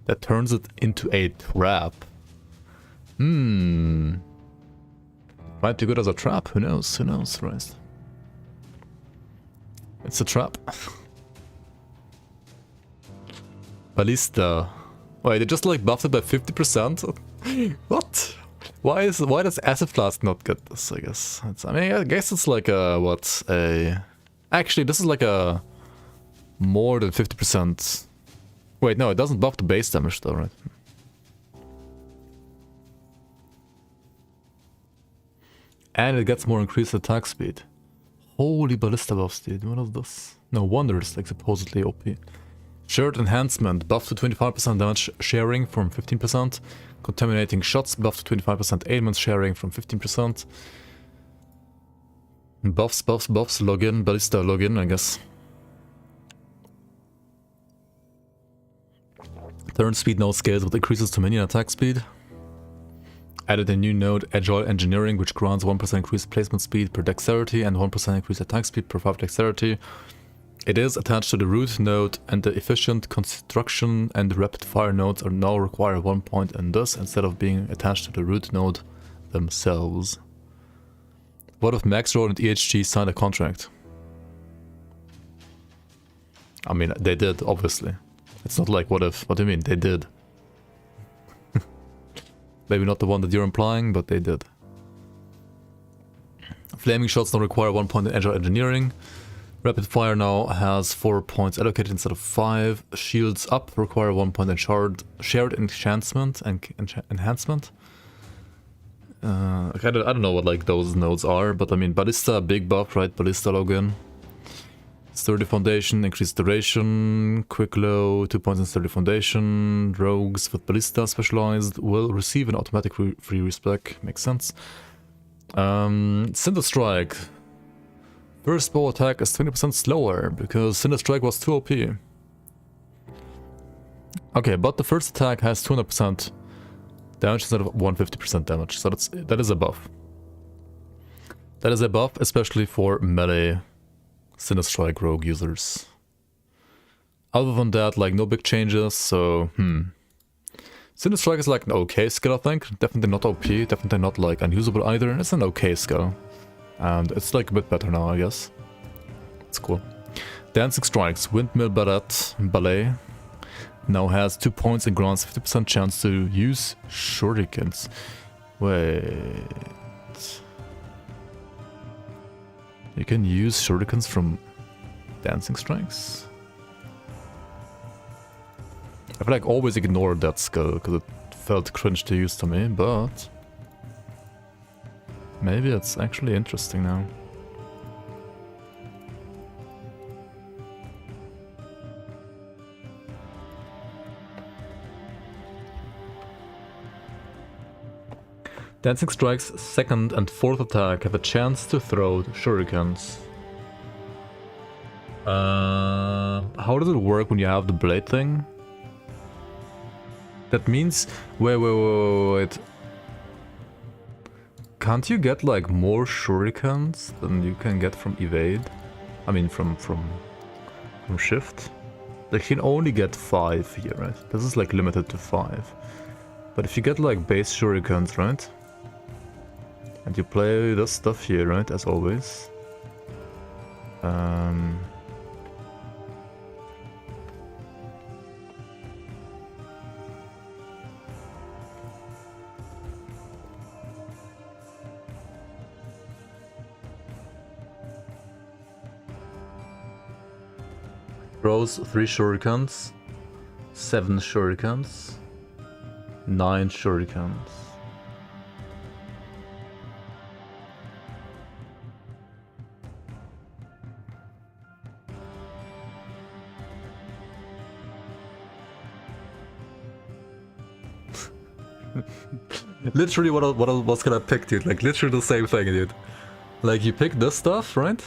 that turns it into a trap. Might be good as a trap, who knows, right? It's a trap. Ballista. Wait, they just like buffed it by 50%? What? Why does Acid Flask not get this, I guess? I guess it's like a, Actually, this is like a more than 50%. Wait, no, it doesn't buff the base damage though, right? And it gets more increased attack speed. Holy ballista buffs, dude. What is this? No wonder it's like supposedly OP. Shared enhancement, buff to 25% damage sharing from 15%. Contaminating shots, buff to 25% ailment sharing from 15%. Buffs, login, ballista login, I guess. Turn speed node scales with increases to minion attack speed. Added a new node, Agile Engineering, which grants 1% increased placement speed per dexterity and 1% increased attack speed per 5 dexterity. It is attached to the root node, and the efficient construction and rapid fire nodes are now require 1 point in this instead of being attached to the root node themselves. What if Maxroll and EHG signed a contract? I mean, they did, obviously. It's not like what if, what do you mean? They did. Maybe not the one that you're implying, but they did. Flaming shots now require 1 point in Agile Engineering. Rapid fire now has 4 points allocated instead of 5. Shields up require 1 point in shared enhancement and enhancement. Okay, I don't know what like those nodes are, but I mean, Ballista, big buff, right? Ballista login. Sturdy Foundation, increased duration, quick low, 2 points in Sturdy Foundation. Rogues with Ballista specialized will receive an automatic free respec. Makes sense. Cinder Strike. First bow attack is 20% slower because Cinder Strike was too OP. Okay, but the first attack has 200% damage instead of 150% damage, so that is a buff. That is a buff, especially for melee Cinder Strike rogue users. Other than that, like no big changes, so Cinder Strike is like an okay skill, I think. Definitely not OP, definitely not like unusable either. It's an okay skill. And it's like a bit better now, I guess. It's cool. Dancing Strikes, Windmill Ballet. Now has 2 points and grants 50% chance to use shurikens. Wait. You can use shurikens from Dancing Strikes? I've like always ignored that skill because it felt cringe to use to me, but maybe it's actually interesting now. Dancing Strike's second and fourth attack have a chance to throw shurikens. How does it work when you have the blade thing? That means... Wait. Can't you get like more shurikens than you can get from evade? I mean from shift? Like you can only get 5 here, right? This is like limited to 5. But if you get like base shurikens, right? And you play this stuff here, right, as always. Throws 3 shurikens, 7 shurikens, 9 shurikens. Literally what I was gonna pick, dude. Like literally the same thing, dude. Like you pick this stuff, right?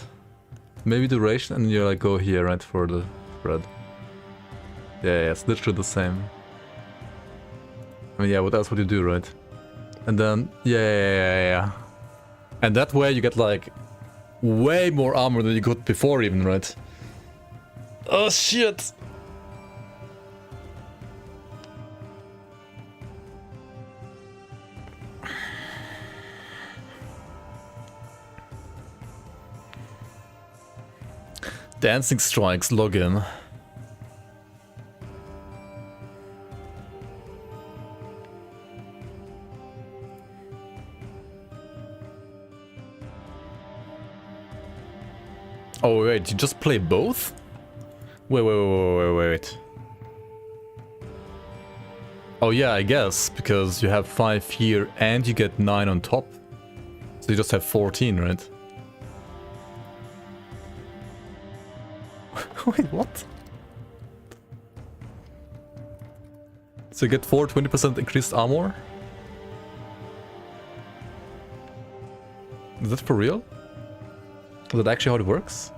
Maybe duration, and you like go here, right, for the spread. Yeah, it's literally the same. I mean, yeah, what else would you do, right? And then, yeah. And that way you get like way more armor than you got before even, right? Oh shit! Dancing Strikes login. Oh wait, you just play both? Wait. Oh yeah, I guess, because you have 5 here and you get 9 on top. So you just have 14, right? Wait, what? So you get 20% increased armor? Is that for real? Is that actually how it works?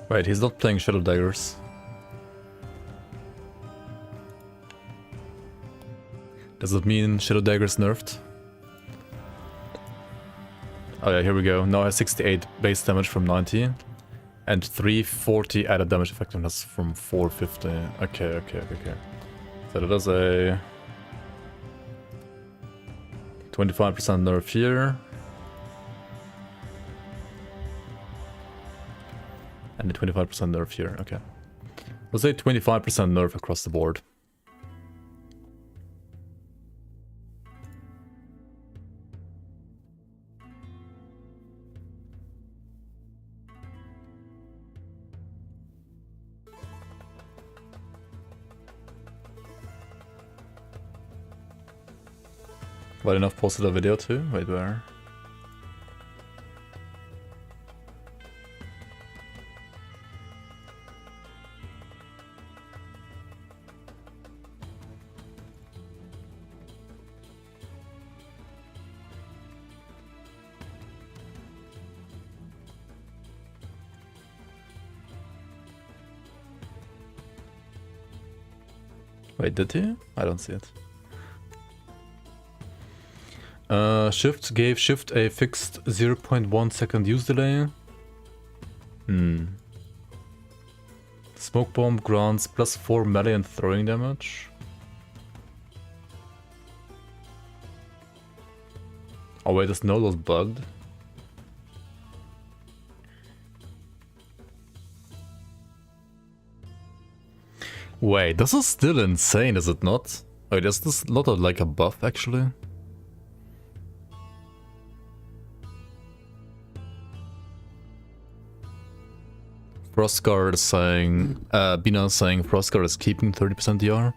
Right, he's not playing Shadow Daggers. Does it mean Shadow Daggers nerfed? Oh yeah, here we go. Now I have 68 base damage from 90. And 340 added damage effectiveness from 450. Okay. So that is a 25% nerf here. And a 25% nerf here, okay. Let's say 25% nerf across the board. Well enough posted a video too? Wait, where? Wait, did he? I don't see it. Shift gave Shift a fixed 0.1 second use delay. Smoke bomb grants plus 4 melee and throwing damage. Oh wait, this node was bugged. Wait, this is still insane, is it not? Wait, is this not like a buff actually? Frostguard is saying, Bina is saying Frostguard is keeping 30% DR.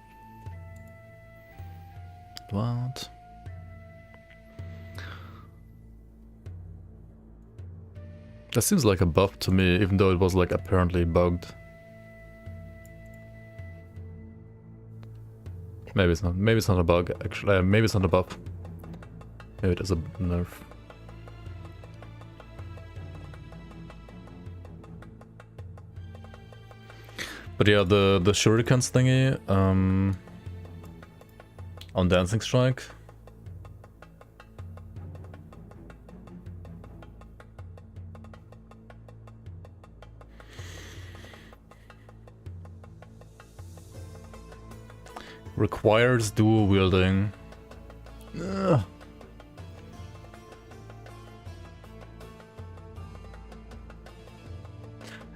What? That seems like a buff to me, even though it was like apparently bugged. Maybe it's not. Maybe it's not a bug. Actually, maybe it's not a buff. Maybe it is a nerf. But yeah, the shurikens thingy on Dancing Strike. Requires dual wielding. Ugh.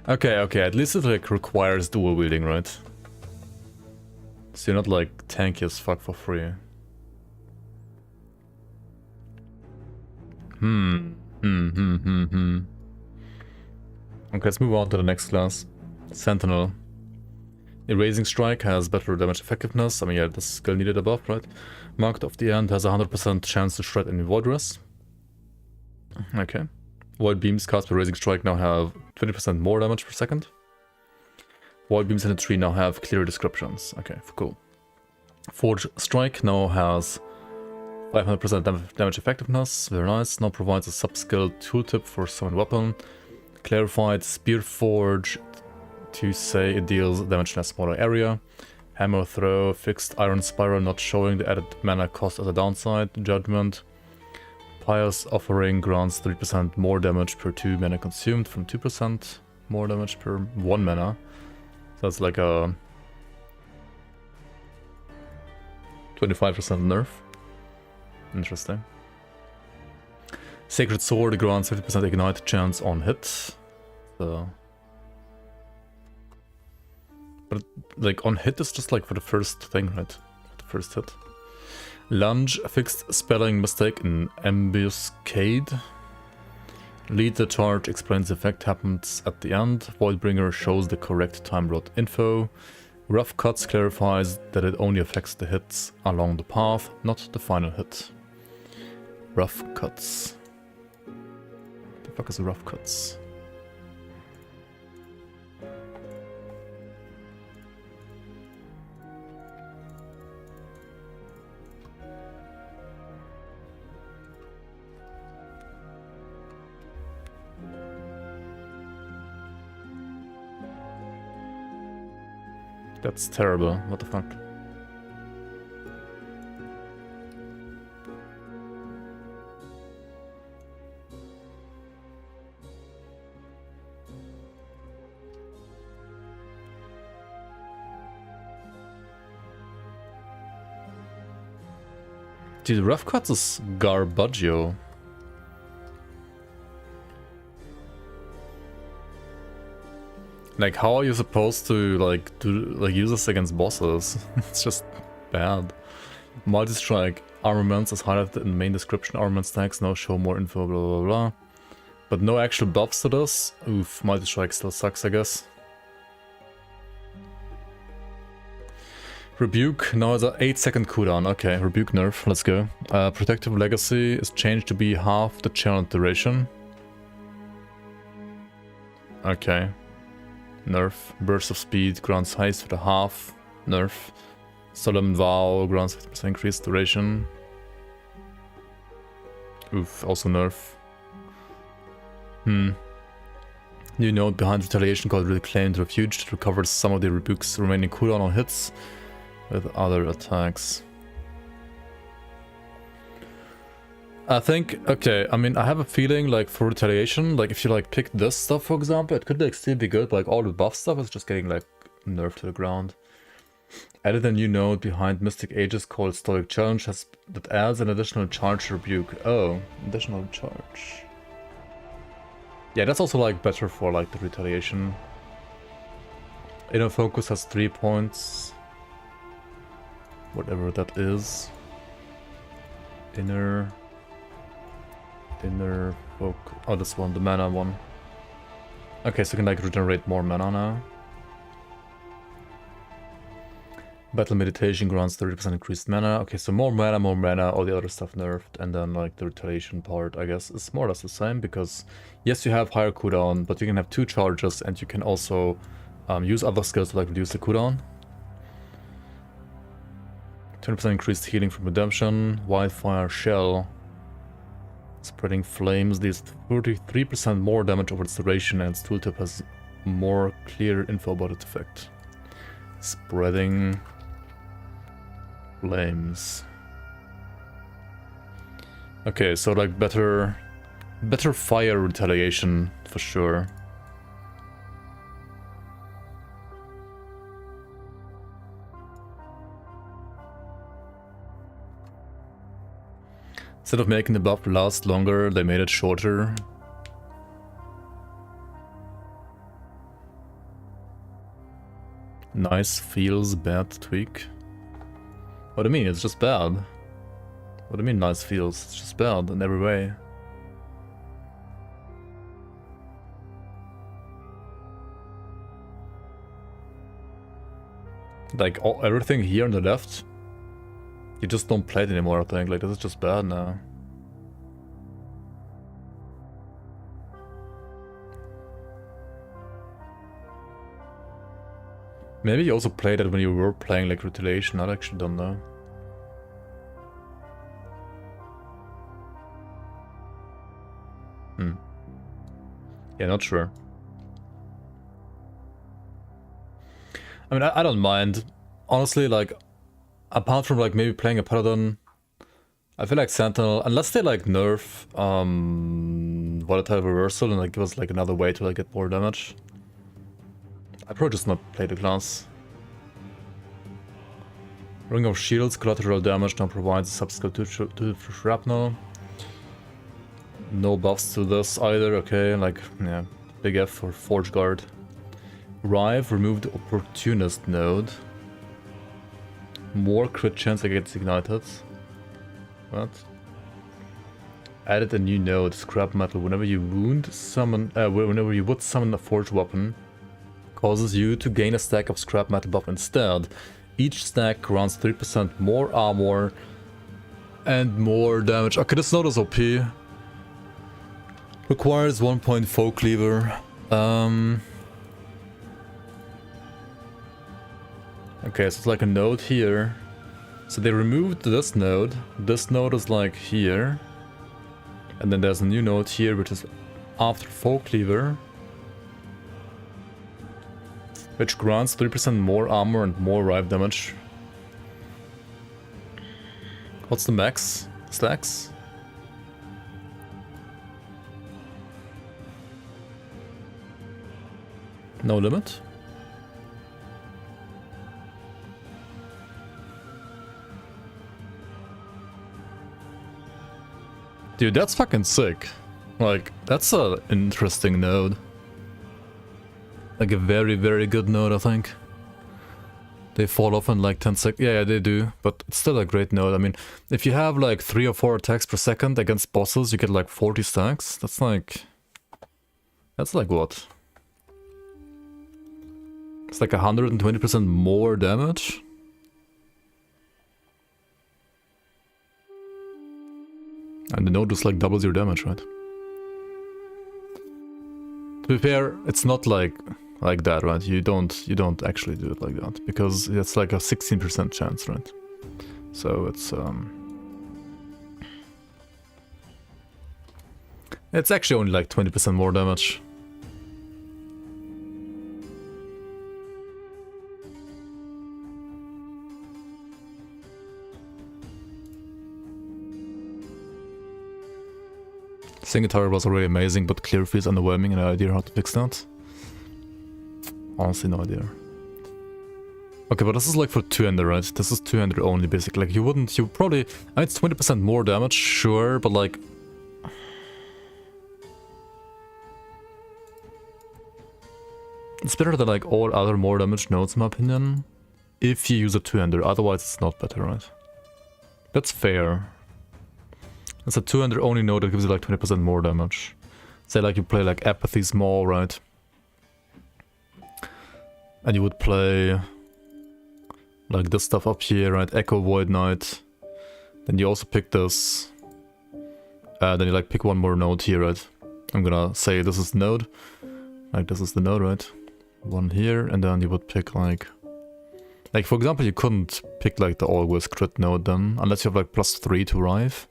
Okay, at least it like requires dual wielding, right? So you're not like tanky as fuck for free. Okay, let's move on to the next class. Sentinel. Erasing Strike has better damage effectiveness. I mean, yeah, this skill needed a buff, right? Marked of the End has a 100% chance to shred any Void Rest. Okay. Void Beams cast by Erasing Strike now have 20% more damage per second. Void Beams in the tree now have clear descriptions. Okay, cool. Forge Strike now has 500% damage effectiveness. Very nice. Now provides a sub-skill tooltip for summon weapon. Clarified Spear Forge to say it deals damage in a smaller area. Hammer Throw, Fixed Iron Spiral not showing the added mana cost as a downside. Judgment. Pious Offering grants 3% more damage per 2 mana consumed from 2% more damage per 1 mana. So that's like a 25% nerf. Interesting. Sacred Sword grants 50% ignite chance on hit. So, but like on hit is just like for the first thing, right? The first hit. Lunge, fixed spelling mistake in Ambuscade. Lead the charge explains the effect happens at the end. Voidbringer shows the correct time route info. Rough Cuts clarifies that it only affects the hits along the path, not the final hit. Rough Cuts. The fuck is Rough Cuts? That's terrible. What the fuck? Dude, Rough Cuts is garbaggio. Like, how are you supposed to, like, use this against bosses? It's just bad. Multi-strike. Armaments is highlighted in main description. Armament stacks now show more info, blah, blah, blah. But no actual buffs to this. Oof, multi-strike still sucks, I guess. Rebuke, now it's an 8-second cooldown. Okay, Rebuke nerf, let's go. Protective Legacy is changed to be half the challenge duration. Okay. Nerf. Burst of Speed grants haste for the half. Nerf. Solemn Vow grants 50% increased duration. Oof, also nerf. New node behind Retaliation called Reclaimed Refuge that recovers some of the Rebuke's remaining cooldown on hits with other attacks. I think, okay, I mean, I have a feeling like for Retaliation, like if you like pick this stuff for example, it could like still be good, like all the buff stuff is just getting like nerfed to the ground. Added a new node behind Mystic Ages called Stoic Challenge that adds an additional charge Rebuke. Oh, additional charge. Yeah, that's also like better for like the Retaliation. Inner Focus has 3 points. Whatever that is. Inner focus. Oh, this one, the mana one. Okay, so you can like regenerate more mana now. Battle Meditation grants 30% increased mana. Okay, so more mana, all the other stuff nerfed, and then like the Retaliation part, I guess, is more or less the same, because yes, you have higher cooldown, but you can have 2 charges, and you can also use other skills to like reduce the cooldown. 20% increased healing from Redemption. Wildfire Shell. Spreading Flames deals 33% more damage over its duration, and its tooltip has more clear info about its effect. Spreading Flames. Okay, so like better fire retaliation for sure. Instead of making the buff last longer, they made it shorter. Nice feels bad tweak. What do you mean? It's just bad. What do you mean nice feels? It's just bad in every way. Like everything here on the left, you just don't play it anymore, I think. Like, this is just bad now. Maybe you also played it when you were playing like Retaliation. I actually don't know. Yeah, not sure. I mean, I don't mind. Honestly, like, apart from like maybe playing a Paladin, I feel like Sentinel, unless they like nerf Volatile Reversal and like give us like another way to like get more damage, I'd probably just not play the class. Ring of Shields, collateral damage now provides a sub-skill to Shrapnel. No buffs to this either, okay, like, yeah, big F for Forge Guard. Rive removed Opportunist node. More crit chance against ignited. What? Added a new node, Scrap Metal. Whenever you would summon a forged weapon, causes you to gain a stack of Scrap Metal buff instead. Each stack grants 3% more armor and more damage. Okay, this node is OP. Requires 1 point Foe Cleaver. Okay, so it's like a node here. So they removed this node. This node is like here. And then there's a new node here, which is after Foe Cleaver, which grants 3% more armor and more rive damage. What's the max stacks? No limit? Dude, that's fucking sick. Like, that's an interesting node. like a very, very good node, I think. They fall off in like 10 seconds. Yeah, they do, but it's still a great node. I mean, if you have like 3 or 4 attacks per second against bosses, you get like 40 stacks. That's like what? It's like 120% more damage. And the node just like doubles your damage, right? To be fair, it's not like that, right? You don't actually do it like that, because it's like a 16% chance, right? So it's actually only like 20% more damage. Single tower was already amazing, but clear feels underwhelming, and no idea how to fix that. Honestly, no idea. Okay, but this is like for 200, right? This is 200 only, basically. Like, you probably... I mean, it's 20% more damage, sure, but like... It's better than like all other more damage nodes, in my opinion. If you use a 200, otherwise it's not better, right? That's fair. It's a 200 only node that gives you like 20% more damage. Say like you play like Apathy Small, right? And you would play like this stuff up here, right? Echo Void Knight. Then you also pick this. Then you like pick one more node here, right? I'm gonna say this is the node. Like this is the node, right? One here, and then you would pick like for example, you couldn't pick like the always crit node then, unless you have like +3 to Rive.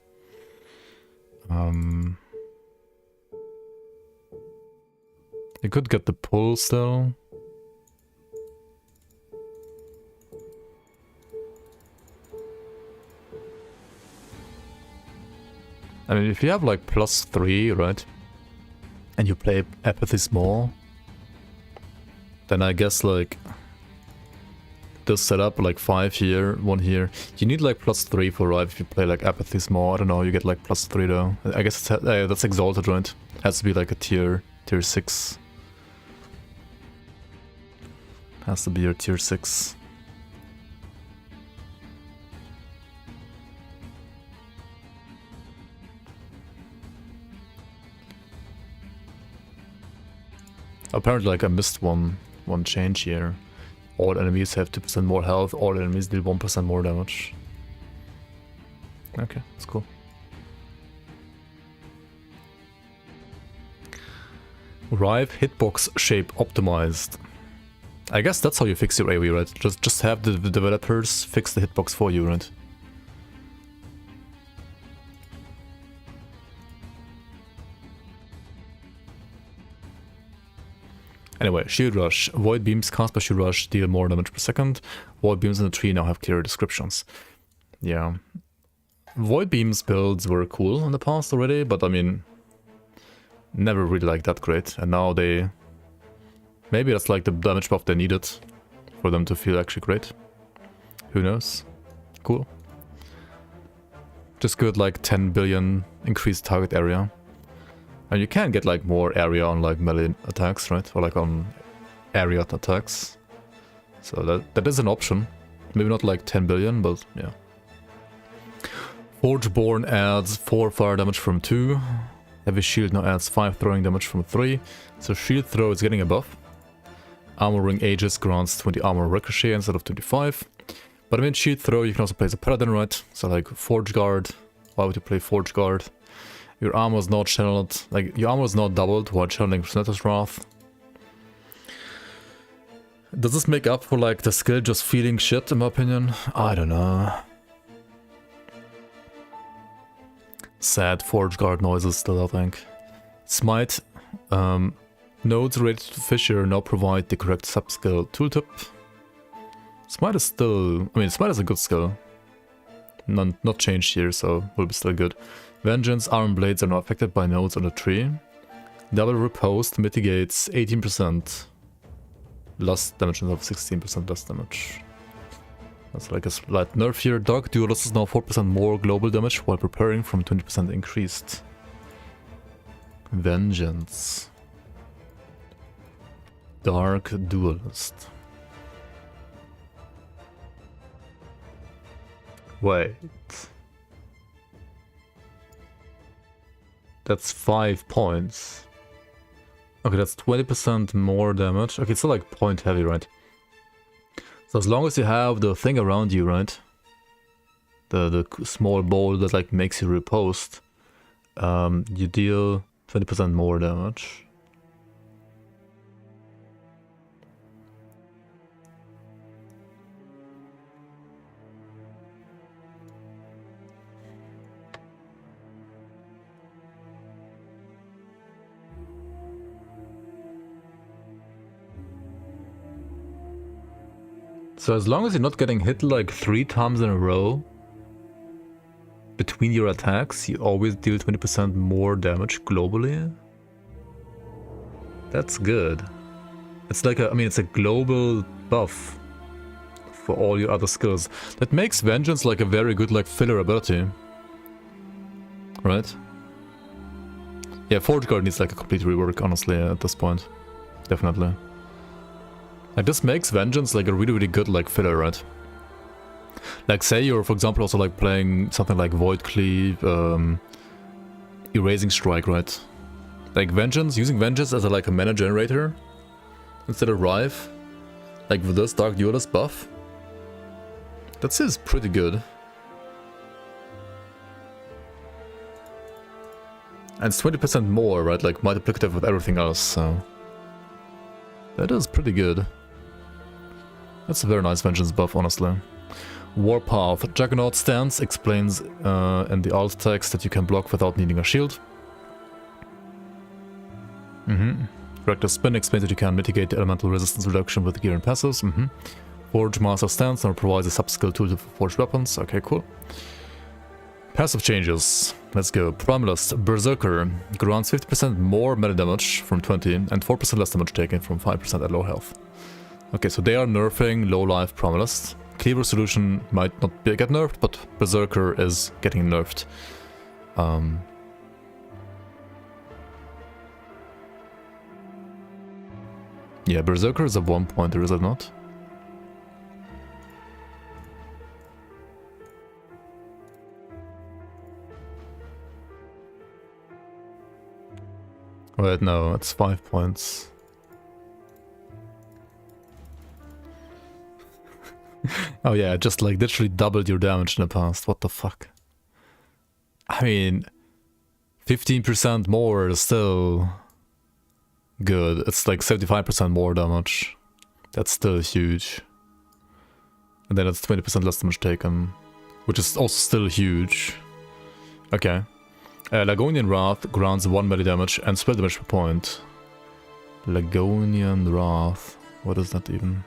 You could get the pull still. I mean, if you have like +3, right? And you play Apathy Small, then I guess like this setup, like 5 here, 1 here. You need like +3 for Rive if you play like Apathy Small. I don't know, you get like +3 though. I guess it's, that's Exalted, right? Has to be like a tier 6. Has to be your tier 6. Apparently, like I missed one change here. All enemies have 2% more health, all enemies deal 1% more damage. Okay, that's cool. Rive hitbox shape optimized. I guess that's how you fix your AoE, right? Just have the developers fix the hitbox for you, right? Anyway, Shield Rush. Void beams cast by Shield Rush deal more damage per second. Void beams in the tree now have clearer descriptions. Yeah. Void beams builds were cool in the past already, but I mean, never really like that great. And now they... Maybe that's like the damage buff they needed for them to feel actually great. Who knows? Cool. Just good like 10 billion increased target area. And you can get like more area on like melee attacks, right? Or like on area attacks. So that is an option. Maybe not like 10 billion, but yeah. Forgeborn adds 4 fire damage from 2. Heavy Shield now adds 5 throwing damage from 3. So Shield Throw is getting a buff. Armor Ring Aegis grants 20 armor ricochet instead of 25. But I mean, Shield Throw, you can also play as a Paladin, right? So like Forge Guard. Why would you play Forge Guard? Your armor is not channeled, like your armor is not doubled while channeling Snetter's Wrath. Does this make up for like the skill just feeling shit, in my opinion? I don't know. Sad Forge Guard noises still, I think. Smite. Nodes related to Fissure now provide the correct sub-skill tooltip. Smite is still... I mean, Smite is a good skill. Not changed here, so will be still good. Vengeance, Iron Blades are now affected by nodes on the tree. Double Riposte mitigates 18% less damage instead of 16% less damage. That's like a slight nerf here. Dark Duelist is now 4% more global damage while preparing from 20% increased. Vengeance. Dark Duelist. Wait. That's 5 points. Okay, that's 20% more damage. Okay, it's still like point heavy, right? So as long as you have the thing around you, right? The small ball that like makes you riposte, you deal 20% more damage. So as long as you're not getting hit like 3 times in a row between your attacks, you always deal 20% more damage globally. That's good. It's like a, I mean, it's a global buff for all your other skills. That makes Vengeance like a very good like filler ability. Right? Yeah, Forge Guard needs like a complete rework, honestly, at this point. Definitely. Like, this makes Vengeance like a really, really good like filler, right? Like, say you're, for example, also like playing something like Void Cleave, Erasing Strike, right? Like Vengeance, using Vengeance as a, like a mana generator instead of Rive, like with this Dark Duelist buff, that seems pretty good. And it's 20% more, right? Like multiplicative with everything else, so that is pretty good. That's a very nice Vengeance buff, honestly. Warpath. Juggernaut Stance explains in the alt text that you can block without needing a shield. Director Spin explains that you can mitigate the elemental resistance reduction with gear and passives. Forge Master Stance now provides a sub-skill tool for forged weapons. Okay, cool. Passive changes. Let's go. Primalist. Berserker grants 50% more melee damage from 20 and 4% less damage taken from 5% at low health. Okay, so they are nerfing low life Primalist. Cleaver Solution might not get nerfed, but Berserker is getting nerfed. Yeah, Berserker is a 1-pointer, is it not? Wait, no, it's 5 points. Oh yeah, just like literally doubled your damage in the past. What the fuck? I mean, 15% more is still good. It's like 75% more damage. That's still huge. And then it's 20% less damage taken, which is also still huge. Okay. Lagonian Wrath grants 1 melee damage and spell damage per point. Lagonian Wrath. What is that even?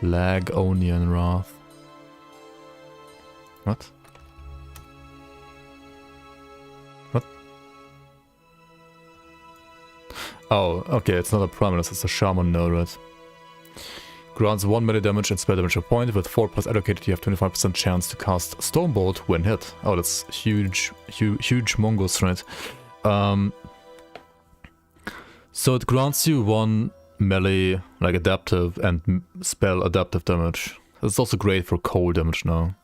Lagonian Wrath. What? What? Oh, okay, it's not a Primalist, it's a Shaman node, right? Grants 1 melee damage and spell damage per point. With 4 plus allocated, you have 25% chance to cast Stormbolt when hit. Oh, that's huge, huge mongoose, right? So it grants you 1 melee, like adaptive, and spell adaptive damage. It's also great for cold damage now.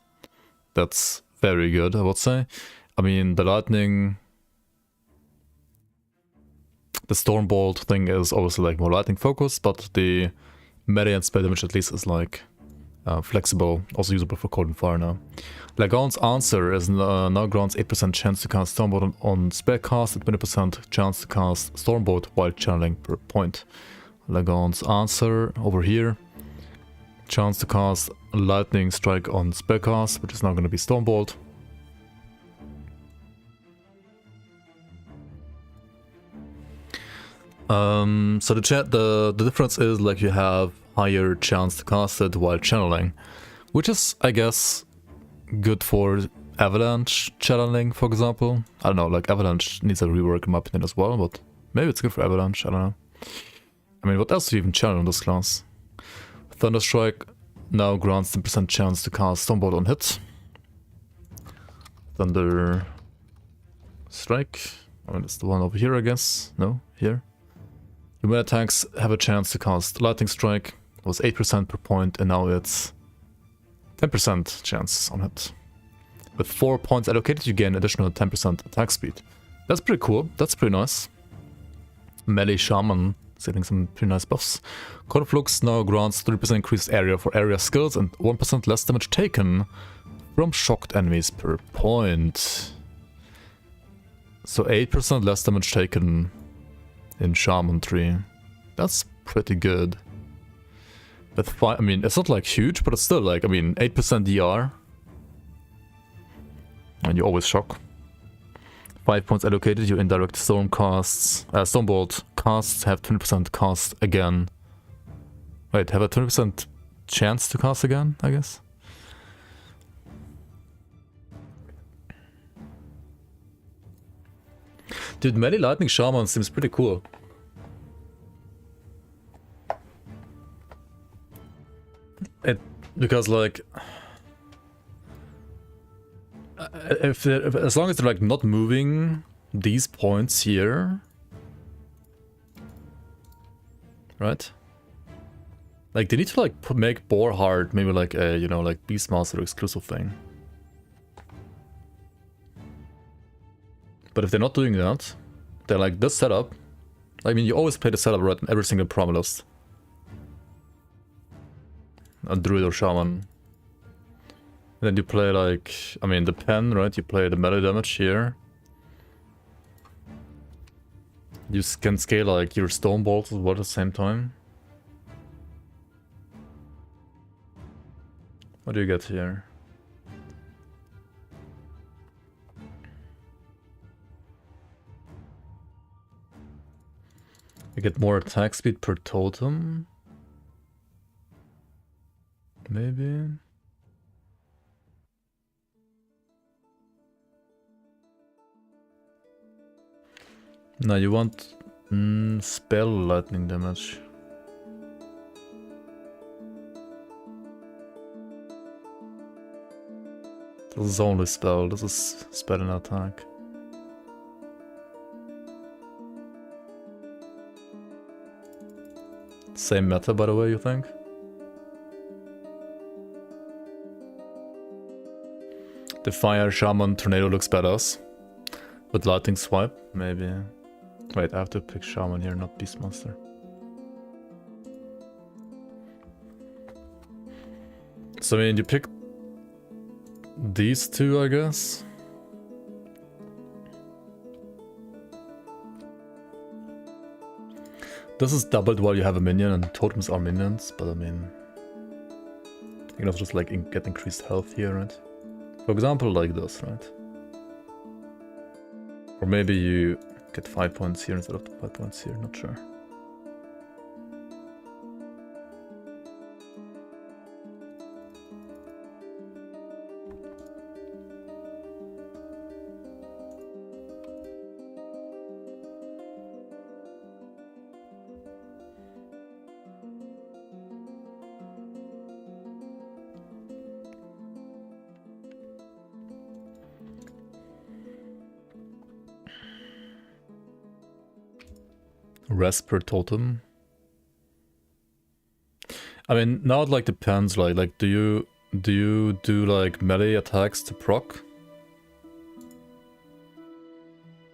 That's very good, I would say. I mean, the lightning... The Stormbolt thing is obviously like more lightning focused, but the melee and spell damage at least is like flexible, also usable for cold and fire now. Lagon's Answer is now grants 8% chance to cast Stormbolt on spellcast and 20% chance to cast Stormbolt while channeling per point. Lagon's Answer over here. Chance to cast Lightning Strike on spellcast, which is now going to be Stormbolt. So the difference is like you have higher chance to cast it while channeling, which is, I guess, good for Avalanche channeling, for example. I don't know, like Avalanche needs a rework in my opinion as well, but maybe it's good for Avalanche, I don't know. I mean, what else do you even channel in this class? Thunderstrike now grants 10% chance to cast Stormbolt on hit. Thunder Strike. I mean, it's the one over here, I guess. No, here. Your melee attacks have a chance to cast Lightning Strike. It was 8% per point, and now it's 10% chance on hit. With 4 points allocated, you gain additional 10% attack speed. That's pretty cool. That's pretty nice. Melee Shaman, setting some pretty nice buffs. Code of Flux now grants 3% increased area for area skills and 1% less damage taken from shocked enemies per point. So 8% less damage taken in Shaman 3. That's pretty good. But I mean, it's not like huge, but it's still like, I mean, 8% DR. And you always shock. 5 points allocated, your indirect storm casts, Stormbolt casts have 20% cast again. Wait, have a 20% chance to cast again, I guess? Dude, melee lightning shaman seems pretty cool. Because like, if as long as they're like not moving these points here, right? Like they need to like make Boar hard, maybe like a, you know, like Beastmaster exclusive thing. But if they're not doing that, they're like this setup. I mean, you always play the setup right in every single promo list. A druid or shaman. And then you play like, I mean, the pen, right? You play the melee damage here. You can scale like your stone bolts as well at the same time. What do you get here? You get more attack speed per totem. Maybe. No, you want spell lightning damage. This is only spell, this is spell and attack. Same meta, by the way, you think? The Fire Shaman Tornado looks badass. With Lightning Swipe, maybe. Wait, I have to pick Shaman here, not Beastmaster. So, I mean, you pick these two, I guess. This is doubled while you have a minion, and totems are minions, but I mean, you can also just like get increased health here, right? For example, like this, right? Or maybe you get 5 points here instead of 5 points here, not sure. Rest per totem. I mean, now it like depends. Like, do you do like melee attacks to proc,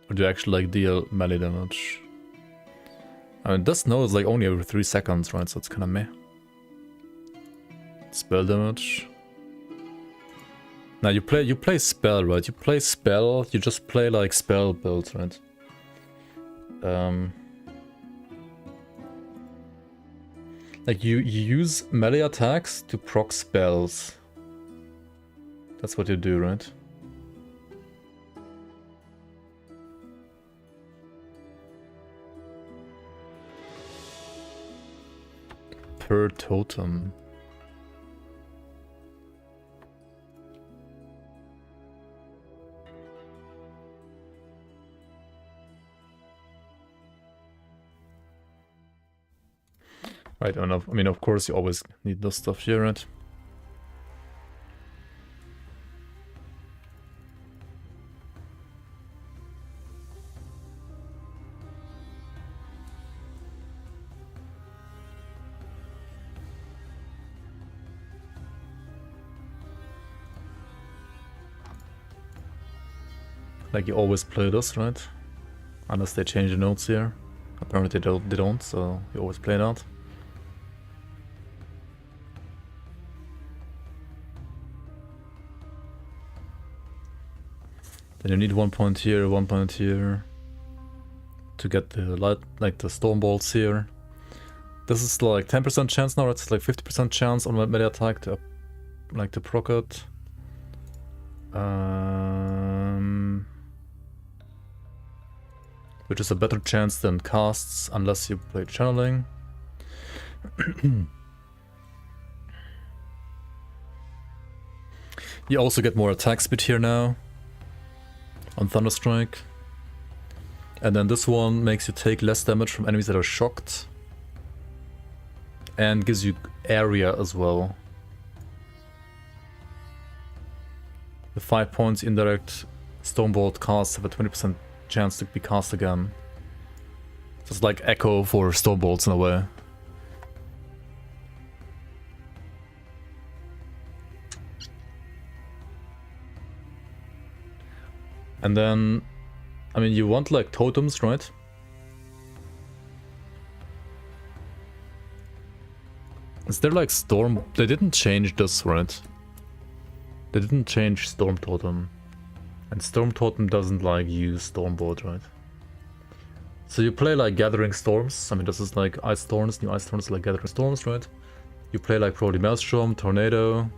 or do you actually like deal melee damage? I mean, this node is like only every 3 seconds, right? So it's kind of meh. Spell damage. Now you play spell, right? You play spell. You just play like spell builds, right? Like you use melee attacks to proc spells. That's what you do, right? Per totem. Right, I mean, of course, you always need this stuff here, right? Like you always play this, right? Unless they change the notes here. Apparently they don't, so you always play that. Then you need 1 point here, 1 point here to get the light, like the storm bolts here. This is like 10% chance now. It's like 50% chance on melee attack to like to proc it. Which is a better chance than casts unless you play channeling. You also get more attack speed here now on Thunderstrike. And then this one makes you take less damage from enemies that are shocked. And gives you area as well. The 5 points indirect Stormbolt casts have a 20% chance to be cast again. So it's like Echo for Stormbolts in a way. And then, I mean, you want like totems, right? Is there like Storm? They didn't change this, right? They didn't change Storm Totem. And Storm Totem doesn't like use Stormbolt, right? So you play like Gathering Storms. I mean, this is like Ice Thorns, new Ice Thorns like Gathering Storms, right? You play like probably Maelstrom, Tornado.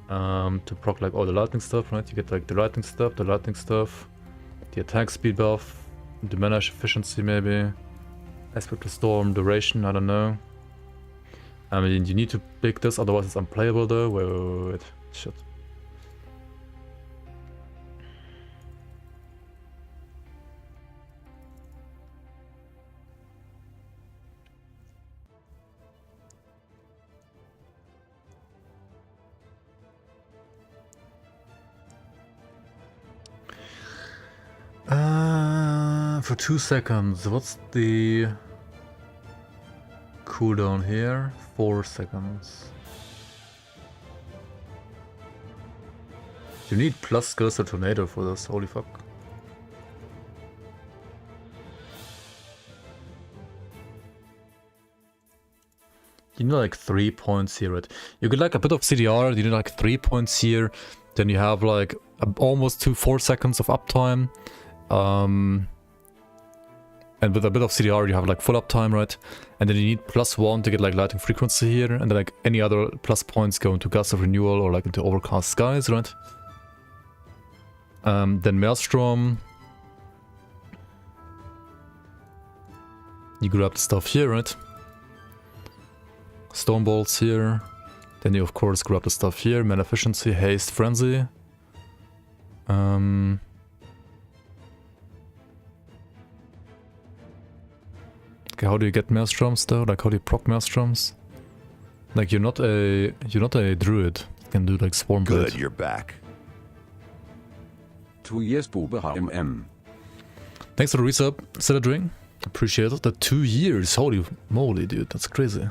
To proc like all the lightning stuff, right? You get like the lightning stuff, the attack speed buff, the mana efficiency maybe. Aspect of Storm, duration, I don't know. I mean, you need to pick this, otherwise it's unplayable though. Wait. Shit. For 2 seconds, what's the cooldown here? 4 seconds. You need plus skills to tornado for this, holy fuck. You need like 3 points here, right? You get like a bit of CDR, you need like 3 points here, then you have like almost 4 seconds of uptime. And with a bit of CDR you have like full uptime, right? And then you need +1 to get like lightning frequency here, and then like any other plus points go into Gust of Renewal or like into Overcast Skies, right? Then Maelstrom. You grab the stuff here, right? Stormbolts here. Then you of course grab the stuff here, Mana Efficiency, Haste, Frenzy. Okay, how do you get Maelstroms though? Like how do you proc Maelstroms? Like you're not a druid. You can do like Swarm Blade. Good, you're back. 2 years Bube HMM. Thanks for the resub, Cedadring. Appreciate it. The 2 years, holy moly, dude, that's crazy.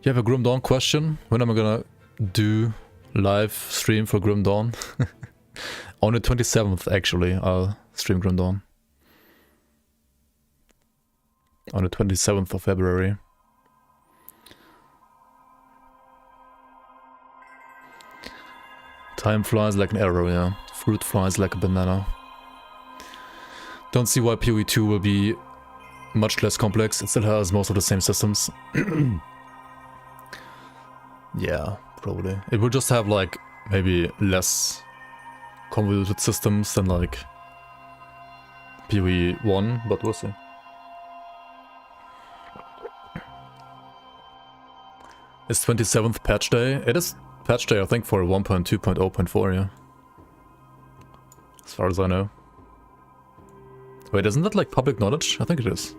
You have a Grim Dawn question? When am I gonna do live stream for Grim Dawn? On the 27th, actually, I'll stream Grim Dawn. On the 27th of February. Time flies like an arrow, yeah. Fruit flies like a banana. Don't see why PoE 2 will be much less complex. It still has most of the same systems. Yeah, probably. It will just have like maybe less convoluted systems than like PoE 1, but we'll see. It's 27th patch day. It is patch day, I think, for 1.2.0.4, yeah. As far as I know. Wait, isn't that like public knowledge? I think it is.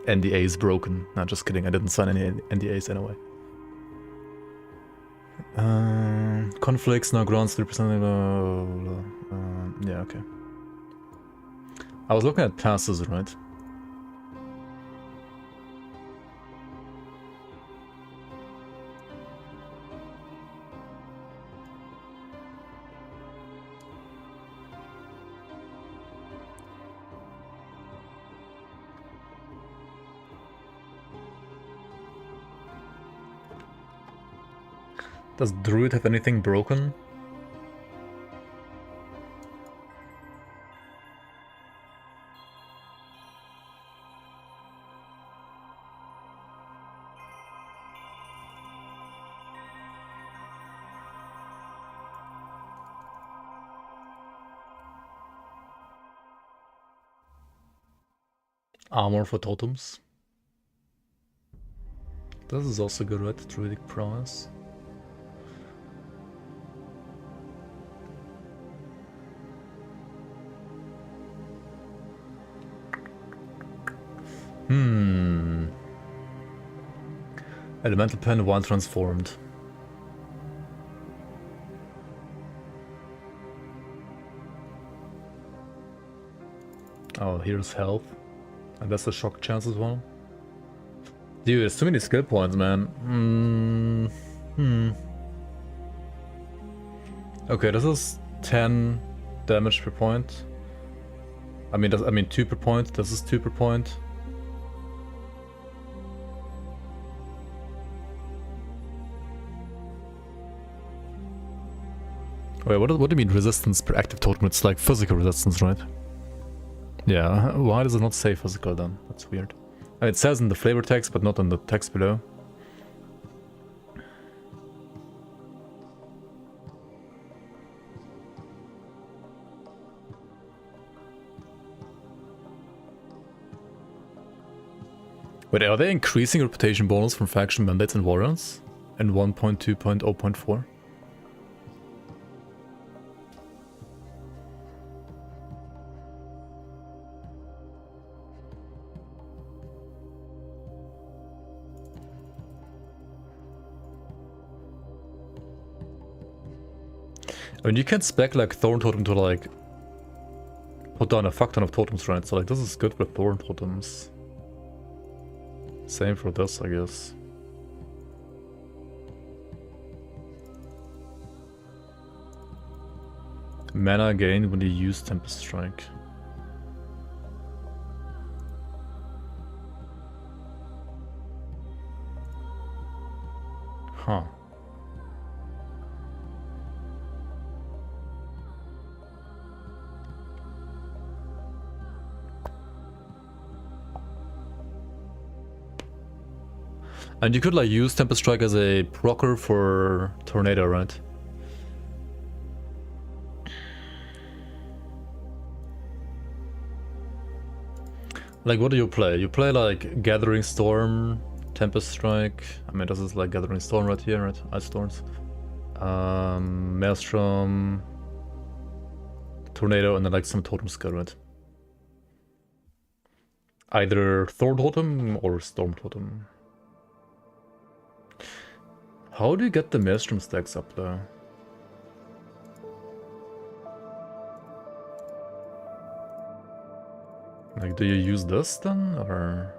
NDA is broken. Nah, just kidding. I didn't sign any NDAs anyway. Conflicts now grants 3%. Yeah, okay. I was looking at passes, right? Does Druid have anything broken? Armor for totems. This is also good, right? Druidic prowess. Elemental pen, one transformed. Oh, here's health. And that's a shock chance as well. Dude, there's too many skill points, man. Okay, this is 10 damage per point. I mean 2 per point. This is 2 per point. Wait, what do you mean resistance per active totem? It's like physical resistance, right? Yeah, why does it not say physical then? That's weird. It says in the flavor text, but not in the text below. Wait, are they increasing reputation bonus from faction mandates and warriors? In 1.2.0.4? I mean, you can spec like Thorn Totem to like put down a fuck ton of totems, right? So like this is good for Thorn Totems. Same for this, I guess. Mana gain when you use Tempest Strike. Huh. And you could like use Tempest Strike as a procer for Tornado, right? Like what do you play? You play like Gathering Storm, Tempest Strike. I mean this is like Gathering Storm right here, right? Ice Storms. Maelstrom, Tornado, and then like some totem skill, right? Either Thorn Totem or Storm Totem. How do you get the Maelstrom stacks up there? Like, do you use this then, or?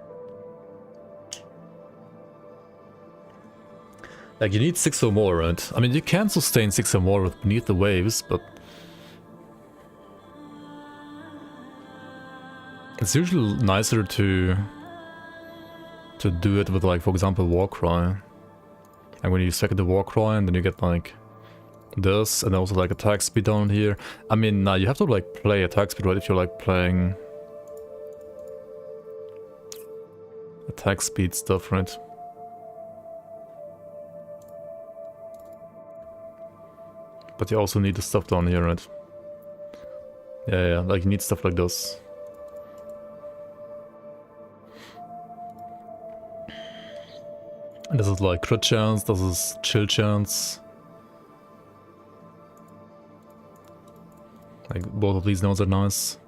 Like, you need 6 or more, right? I mean, you can sustain 6 or more with Beneath the Waves, but it's usually nicer to do it with, like, for example, Warcry. And when you second the Warcry, and then you get like this, and also like attack speed down here. I mean, you have to like play attack speed, right? If you're like playing attack speed stuff, right? But you also need the stuff down here, right? Yeah, like you need stuff like this. And this is like crit chance, this is chill chance. Like both of these nodes are nice.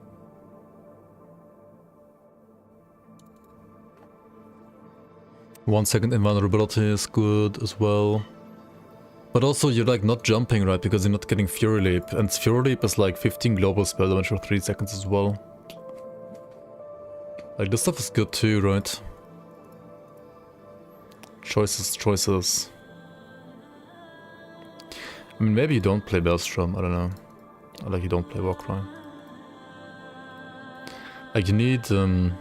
One second invulnerability is good as well. But also you're like not jumping, right? Because you're not getting Fury Leap. And Fury Leap is like 15 global spell damage for 3 seconds as well. Like this stuff is good too, right? Choices. I mean, maybe you don't play Maelstrom, I don't know. Or like you don't play Warcry. Like you need and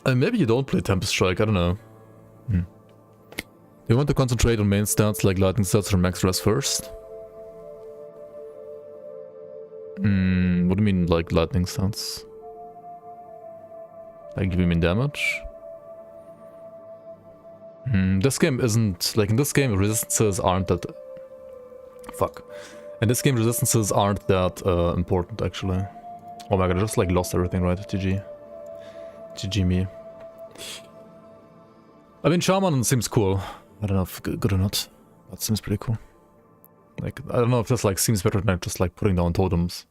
maybe you don't play Tempest Strike, I don't know. You want to concentrate on main stats like lightning stats or max res first? What do you mean like lightning stats? Like give me damage? This game isn't... Like in this game resistances aren't that... Fuck. In this game resistances aren't that important actually. Oh my god, I just like lost everything, right? GG. GG me. I mean, Shaman seems cool. I don't know if good or not. That seems pretty cool. Like, I don't know if this like seems better than just like putting down totems.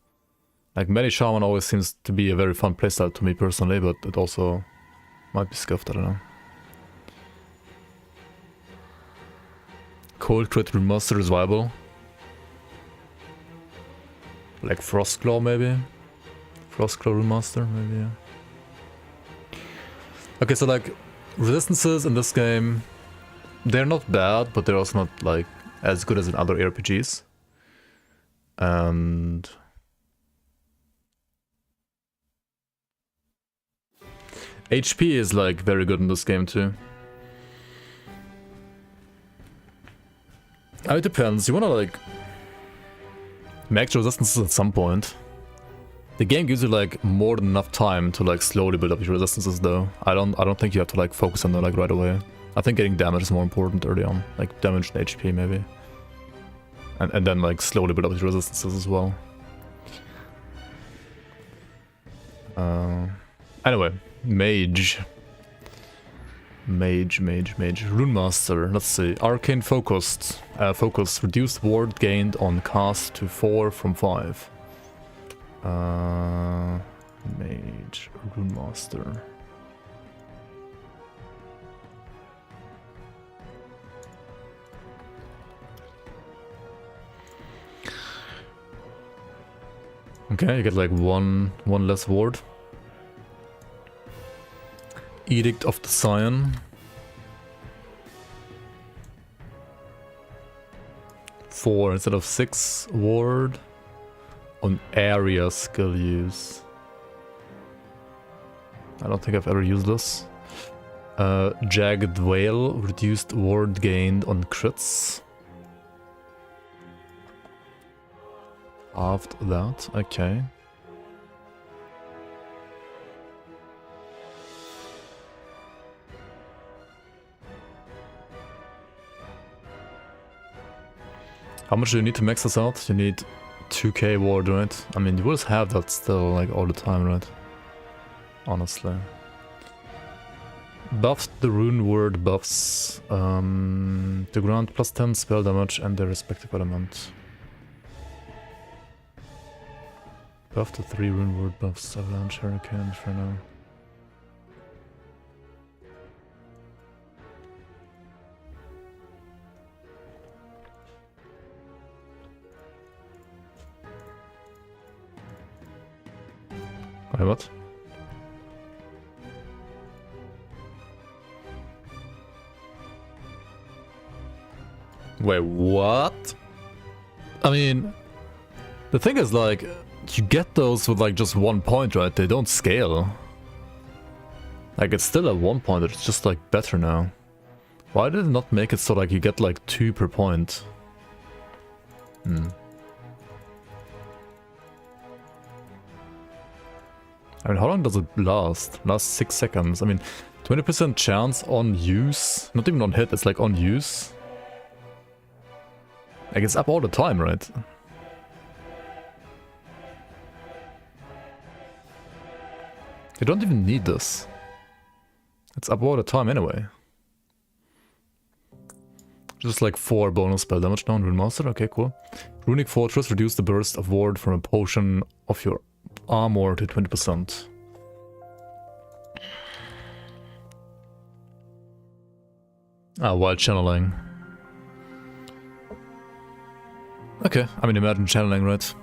Like, Many Shaman always seems to be a very fun playstyle to me personally, but it also might be scuffed, I don't know. Cold Crit Remaster is viable. Like Frostclaw maybe? Frostclaw Remaster maybe, yeah. Okay, so like, resistances in this game, they're not bad, but they're also not like as good as in other RPGs. And HP is like very good in this game too. It depends. You wanna like max resistances at some point. The game gives you like more than enough time to like slowly build up your resistances though. I don't think you have to like focus on them like right away. I think getting damage is more important early on, like damage and HP maybe. And then like slowly build up your resistances as well. Anyway, Mage. Rune Master, let's see. Arcane Focused. Focus, reduced ward gained on cast to 4 from 5. Mage, Rune Master. Okay, you get like one less ward. Edict of the Scion. 4 instead of 6 ward on area skill use. I don't think I've ever used this. Jagged Whale, reduced ward gained on crits. After that, okay. How much do you need to max this out? You need 2k ward, right? I mean, you will have that still, like, all the time, right? Honestly. Buffed the rune word buffs. To grant plus 10 spell damage and their respective element. Buff the 3 rune word buffs, avalanche, hurricane, inferno. Wait, what? Wait, what? I mean, the thing is, like, you get those with like just 1 point, right? They don't scale. Like, it's still at 1 point, it's just like better now. Why did it not make it so like you get like 2 per point? I mean, how long does it last? Last 6 seconds. I mean, 20% chance on use. Not even on hit, it's like on use. Like, it's up all the time, right? You don't even need this. It's up all the time anyway. Just like 4 bonus spell damage down, Rune Master, okay, cool. Runic Fortress, reduce the burst of ward from a potion of your armor to 20%. Wild channeling. Okay, I mean, imagine channeling, right?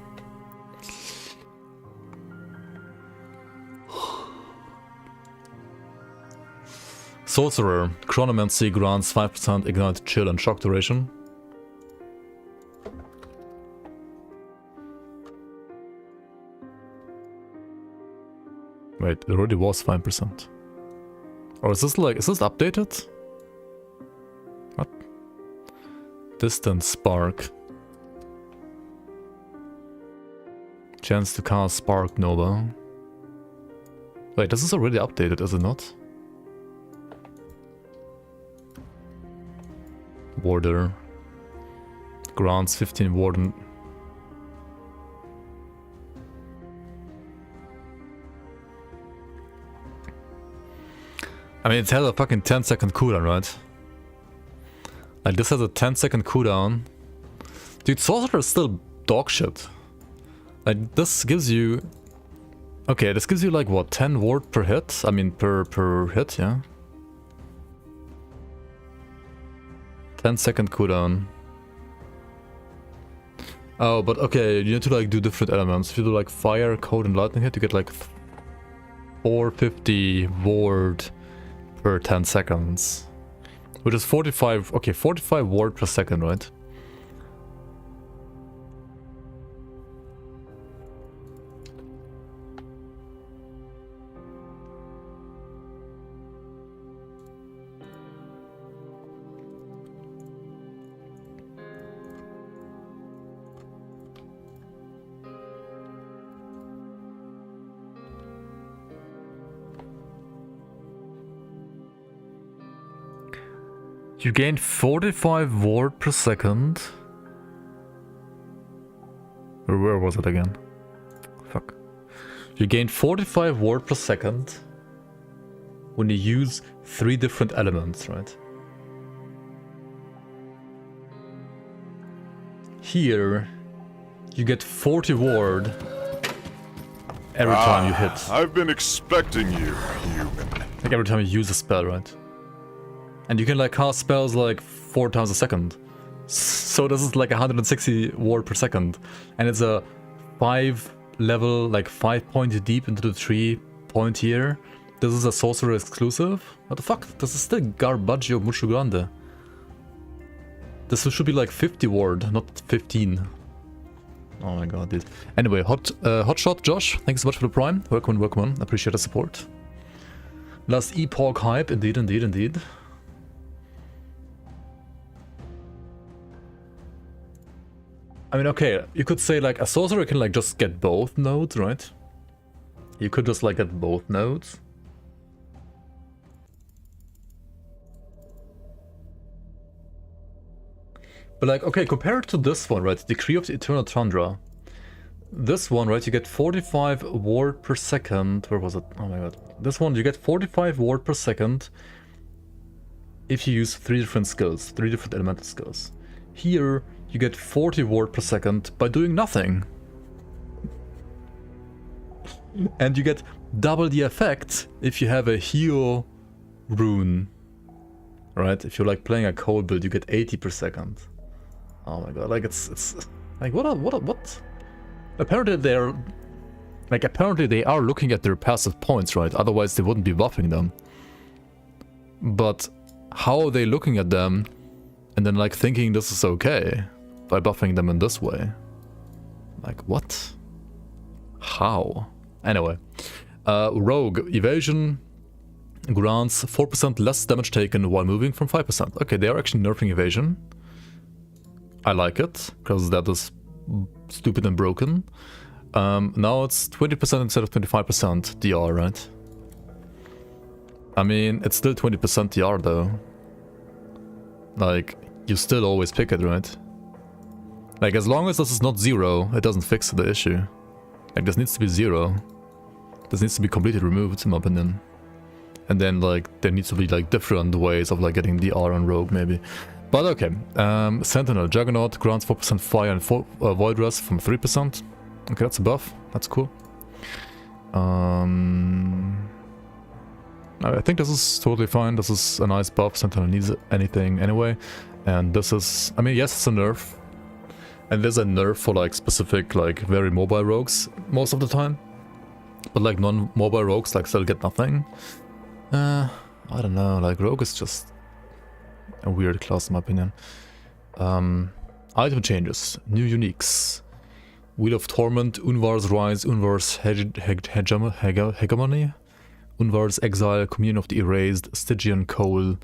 Sorcerer, Chronomancy grants 5% ignite, chill, and shock duration. Wait, it already was 5%. Or is this like, is this updated? Distant Spark. Chance to cast Spark Nova. Wait, this is already updated, is it not? Warder. Grants 15 Warden. I mean, it has a fucking 10-second cooldown, right? Like, this has a 10-second cooldown. Dude, Sorcerer is still dog shit. Like, this gives you... Okay, this gives you like, what, 10 ward per hit? I mean, per hit, yeah? 10-second cooldown. Oh, but okay, you need to like do different elements. If you do like fire, cold, and lightning hit, you get like 450 ward per 10 seconds. Which is 45, okay, 45 ward per second, right? You gain 45 ward per second. Or where was it again? Fuck. You gain 45 ward per second when you use 3 different elements, right? Here, you get 40 ward every time you hit. I've been expecting you, human. Like every time you use a spell, right? And you can like cast spells like 4 times a second. So this is like 160 ward per second. And it's a 5 level, like 5 point deep into the 3 point here. This is a sorcerer exclusive. What the fuck? This is still Garbaggio Mucho Grande. This should be like 50 ward, not 15. Oh my god, dude. Anyway, Hotshot Josh, thank you so much for the prime. Welcome, welcome on. Appreciate the support. Last Epoch hype, indeed, indeed, indeed. I mean, okay, you could say like a sorcerer can like just get both nodes, right? You could just like get both nodes. But like, okay, compared to this one, right? Decree of the Eternal Tundra. This one, right, you get 45 ward per second. Where was it? Oh my god. This one, you get 45 ward per second if you use 3 different skills, 3 different elemental skills. Here, you get 40 ward per second by doing nothing. And you get double the effect if you have a heal rune. Right? If you're like playing a cold build, you get 80 per second. Oh my god, like it's like what? Apparently they are looking at their passive points, right? Otherwise they wouldn't be buffing them. But how are they looking at them and then like thinking this is okay by buffing them in this way? Like what? How? Anyway, Rogue evasion grants 4% less damage taken while moving from 5%. Okay, they are actually nerfing evasion. I like it because that is stupid and broken. Now it's 20% instead of 25% DR, right? I mean, it's still 20% DR though. Like, you still always pick it, right? Like, as long as this is not 0, it doesn't fix the issue. Like, this needs to be 0. This needs to be completely removed, in my opinion. And then, like, there needs to be, like, different ways of, like, getting DR on Rogue, maybe. But okay, Sentinel, Juggernaut grants 4% fire and Void Rest from 3%. Okay, that's a buff. That's cool. I think this is totally fine. This is a nice buff. Sentinel needs anything anyway. And this is, I mean, yes, it's a nerf. And there's a nerf for like specific, like very mobile rogues most of the time. But like non-mobile rogues like still get nothing. I don't know, like Rogue is just a weird class in my opinion. Item changes, new uniques. Wheel of Torment, Unvar's Rise, Unvar's Hegemony, Unvar's Exile, Communion of the Erased, Stygian Coal,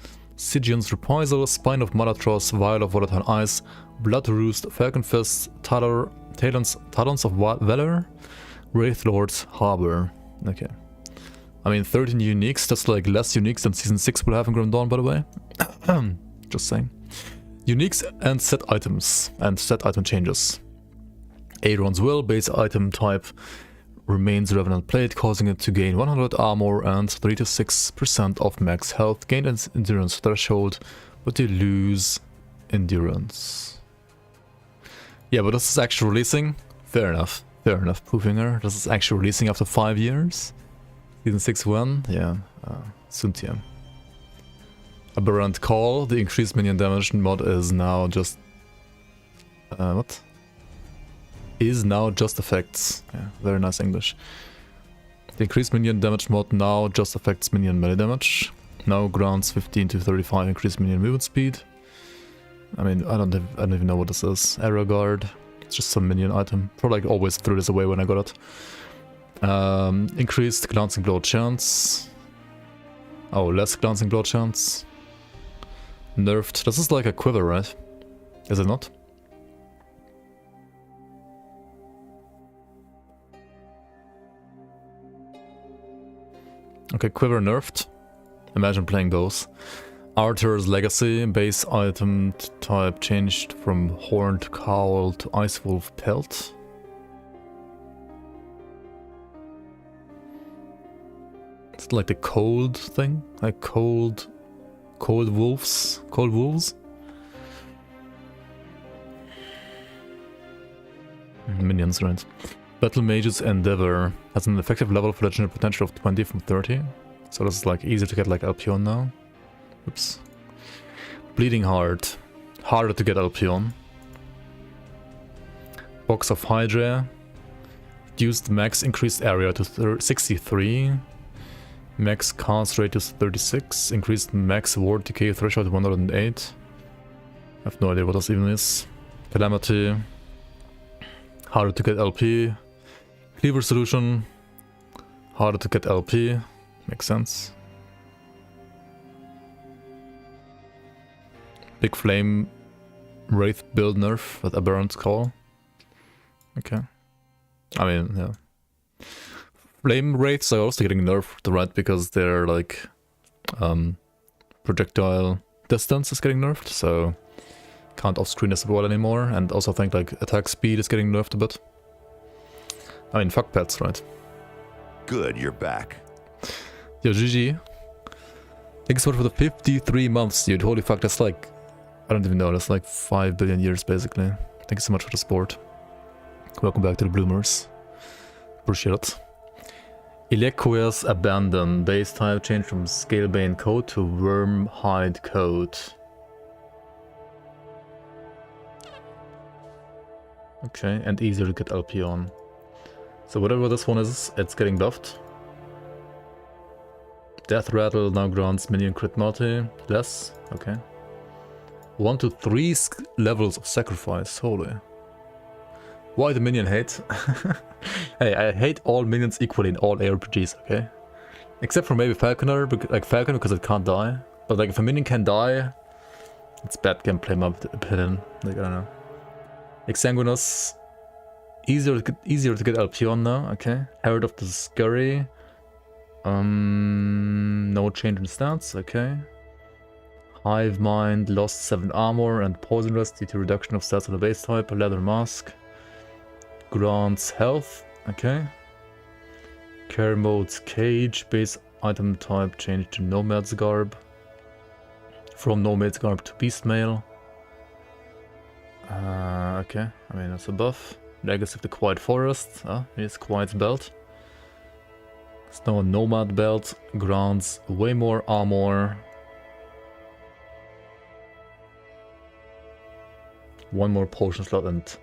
Sigion's Reprisal, Spine of Malatros, Vial of Volatile Ice, Blood Roost, Falcon Fist, Talons of Valor, Wraith Lord's Harbor. Okay. I mean, 13 uniques, that's like less uniques than Season 6 will have in Grim Dawn, by the way. Just saying. Uniques and set items, and set item changes. Aeron's Will, base item type, remains Revenant Plate, causing it to gain 100 armor and 3 to 6% of max health, gain its endurance threshold, but you lose endurance. Yeah, but this is actually releasing. Fair enough, Poofinger. This is actually releasing after 5 years. Season 6 when? Yeah, Suntium. Aberrant Call, the increased minion damage mod is now just... what? Is now just effects. Yeah, very nice English. The increased minion damage mod now just affects minion melee damage. Now grants 15 to 35 increased minion movement speed. I mean, I don't even know what this is. Arrow Guard. It's just some minion item. Probably like always threw this away when I got it. Increased glancing blow chance. Oh, less glancing blow chance. Nerfed. This is like a quiver, right? Is it not? Okay, quiver nerfed. Imagine playing those. Arthur's Legacy, base item type changed from Horned Cowl to Ice Wolf Pelt. It's like the cold thing? Like cold wolves? Cold wolves? Minions, right. Battle Mage's Endeavor has an effective level for legendary potential of 20 from 30. So this is like easier to get like Alpion now. Oops. Bleeding Heart. Harder to get Alpion. Box of Hydra. Reduced max increased area to 63. Max cast rate is 36. Increased max ward decay threshold to 108. I have no idea what this even is. Calamity. Harder to get LP. Cleaver Solution. Harder to get LP. Makes sense. Big Flame Wraith build nerf with Aberrant Call. Okay. I mean, yeah. Flame Wraiths are also getting nerfed, right? Because their like projectile distance is getting nerfed, so can't off-screen as well anymore, and also I think like attack speed is getting nerfed a bit. I mean, fuck pets, right? Good, you're back. Yo, GG. Thanks for the 53 months, dude. Holy fuck, that's like, I don't even know, that's like 5 billion years basically. Thank you so much for the support. Welcome back to the Bloomers. Appreciate it. Ilequia's Abandon. Base type changed from Scalebane Coat to Wormhide Coat. Okay, and easier to get LP on. So whatever this one is, it's getting buffed. Death Rattle now grants minion crit multi. Less, okay. 1 to 3 levels of sacrifice, holy. Why the minion hate? Hey, I hate all minions equally in all ARPGs, okay? Except for maybe Falconer, like Falcon because it can't die. But like if a minion can die, it's bad gameplay in my opinion. Like, I don't know. Exsanguinous, easier to get LP on now, okay. Herald of the Scurry. No change in stats, okay. Hive Mind lost 7 armor and poison rest due to reduction of stats on the base type. Leather Mask grants health, okay. Care Mode's Cage, base item type changed to Nomad's Garb. From Nomad's Garb to Beastmail. Okay, I mean that's a buff. Legacy of the Quiet Forest, here's Quiet Belt. Snow and Nomad Belt grants way more armor. 1 more potion slot and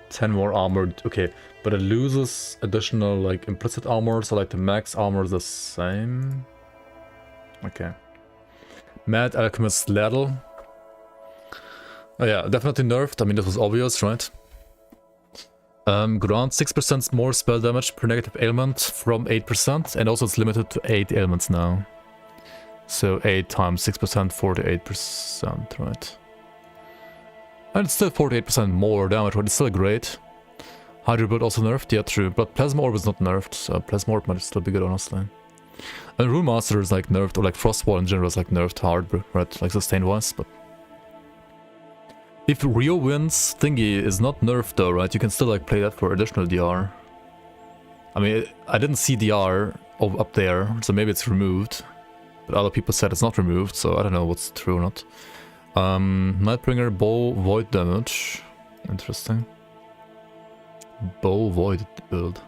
10 more armor. Okay, but it loses additional like implicit armor, so like the max armor is the same. Okay. Mad Alchemist Ladle. Oh yeah, definitely nerfed. I mean, this was obvious, right? Grant 6% more spell damage per negative ailment from 8%, and also it's limited to 8 ailments now. So 8 times 6%, 48%, right? And it's still 48% more damage, but it's still great. Hydro Blood also nerfed, yeah, true, but Plasma Orb is not nerfed, so Plasma Orb might still be good, honestly. And Rune Master is like nerfed, or like Frostwall in general is like nerfed hard, right? Like sustain-wise, but... If Rio Wind's thingy is not nerfed though, right, you can still like play that for additional DR. I mean, I didn't see DR up there, so maybe it's removed. But other people said it's not removed, so I don't know what's true or not. Nightbringer, Bow, Void damage. Interesting. Bow, Void build.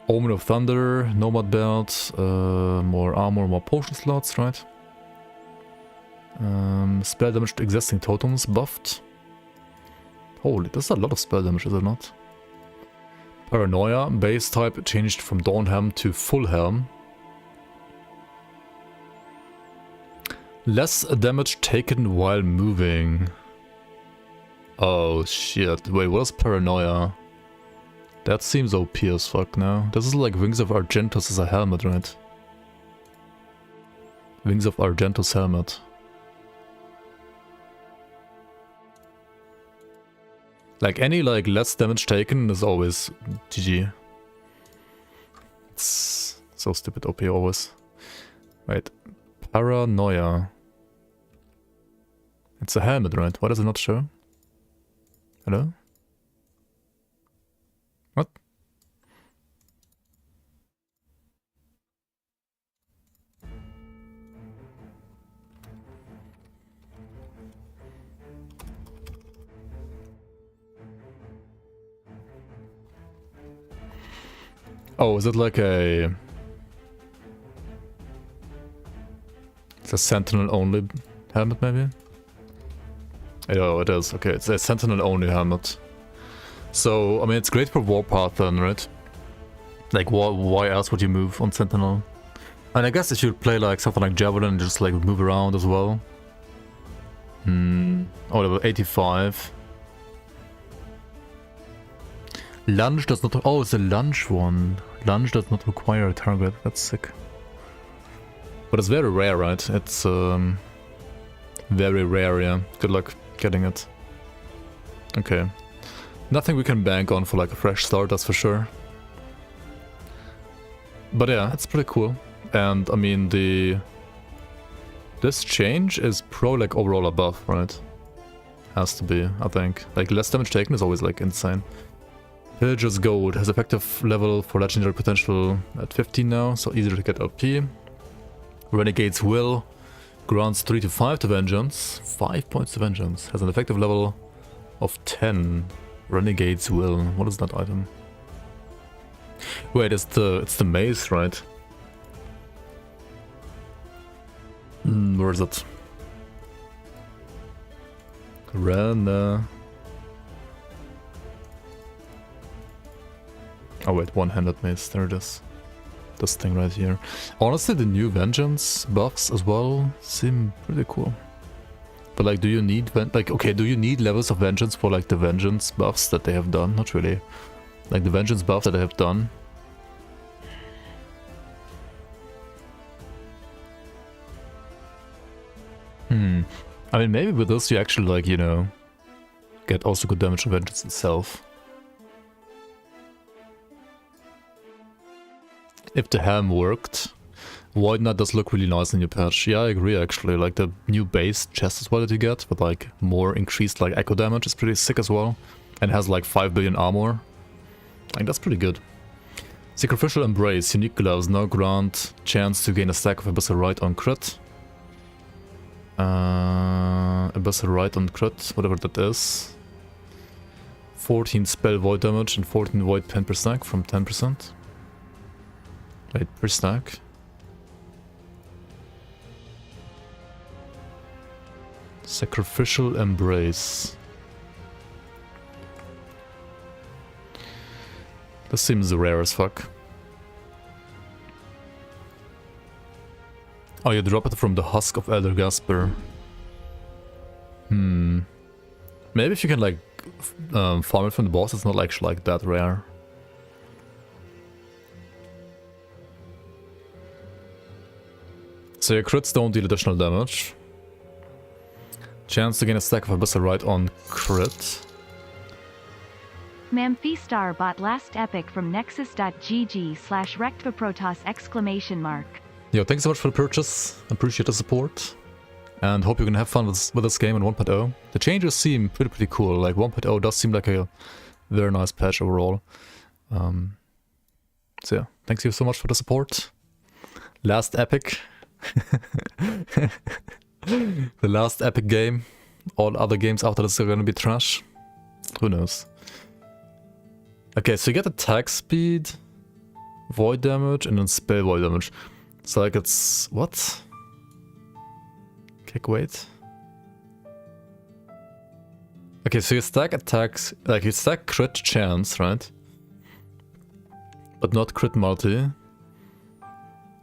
Omen of Thunder, Nomad belt, more armor, more potion slots, right? Spell damage to existing totems buffed. Holy, that's a lot of spell damage, is it not? Paranoia, base type changed from Dawn Helm to Full Helm. Less damage taken while moving. Oh shit, wait, what is Paranoia? That seems OP as fuck now. This is like Wings of Argentos as a helmet, right? Wings of Argentos helmet. Like any like less damage taken is always GG. It's so stupid OP always. Wait. Paranoia. It's a helmet, right? Why does it not show? Hello? What? Oh, is it like a... It's a sentinel only helmet maybe? Oh, it is. Okay, it's a sentinel only helmet. So, I mean, it's great for Warpath then, right? Like, why else would you move on sentinel? And I guess if you play like something like Javelin, just like move around as well. Oh, level 85. Lunge does not... Oh, it's a lunge one. Lunge does not require a target. That's sick. But it's very rare, right? It's very rare, yeah. Good luck getting it. Okay. Nothing we can bank on for like a fresh start, that's for sure. But yeah, it's pretty cool. And I mean, this change is pro like overall a buff, right? Has to be, I think. Like less damage taken is always like insane. Pillager's Gold has effective level for legendary potential at 15 now, so easier to get LP. Renegade's Will grants 3 to 5 to Vengeance, 5 points to Vengeance, has an effective level of 10. Renegade's Will, what is that item? Wait, it's the mace, right? Where is it? Oh wait, one-handed mace, there it is. This thing right here. Honestly, the new Vengeance buffs as well seem pretty cool. But like, do you need do you need levels of Vengeance for like the Vengeance buffs that they have done? Not really. Like the Vengeance buff that they have done. I mean, maybe with this you actually like, you know, get also good damage from Vengeance itself. If the helm worked. Void Knight does look really nice in your patch. Yeah, I agree actually. Like the new base chest as well that you get with like more increased like echo damage is pretty sick as well. And has like 5 billion armor. Like that's pretty good. Sacrificial Embrace, unique gloves, now grant chance to gain a stack of Abyssal Rite on crit. Abyssal Rite on crit, whatever that is. 14 spell void damage and 14 void pen per stack from 10%. Wait, per stack. Sacrificial Embrace. This seems rare as fuck. Oh, you drop it from the husk of Elder Gasper. Maybe if you can like farm it from the boss, it's not actually like that rare. so your crits don't deal additional damage. Chance to gain a stack of Abyssal Rite on crit. Mamphistar bought last epic from nexus.gg/rectvaprotoss!! Yo, thanks so much for the purchase. Appreciate the support. And hope you can have fun with this game in 1.0. The changes seem pretty cool. Like 1.0 does seem like a very nice patch overall. So yeah, thanks you so much for the support. Last epic. The last epic game. All other games after this are gonna be trash. Who knows? Okay, so you get attack speed, void damage, and then spell void damage. So like it's... what? Kick weight? Okay, so you stack attacks, like you stack crit chance, right? But not crit multi.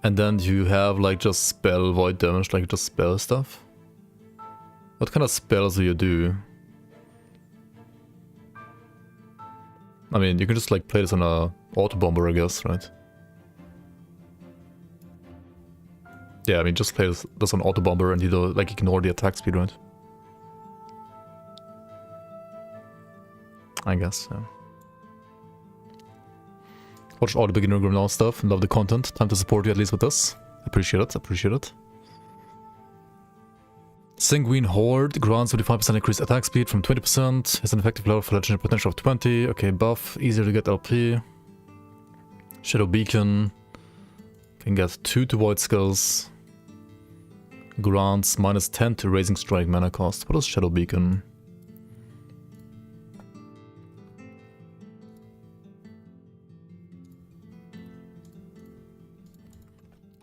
And then you have like just spell void damage, like just spell stuff. What kind of spells do you do? I mean, you can just like play this on a auto bomber, I guess, right? Yeah, I mean, just play this on auto bomber and you don't like ignore the attack speed, right? I guess, yeah. Watch all the beginner grim now stuff and love the content. Time to support you at least with this. Appreciate it, appreciate it. Sanguine Horde grants 25% increased attack speed from 20%. Has an effective level for legendary potential of 20. Okay, buff, easier to get LP. Shadow Beacon. Can get 2 to void skills. Grants -10 to Raising Strike mana cost. What is Shadow Beacon?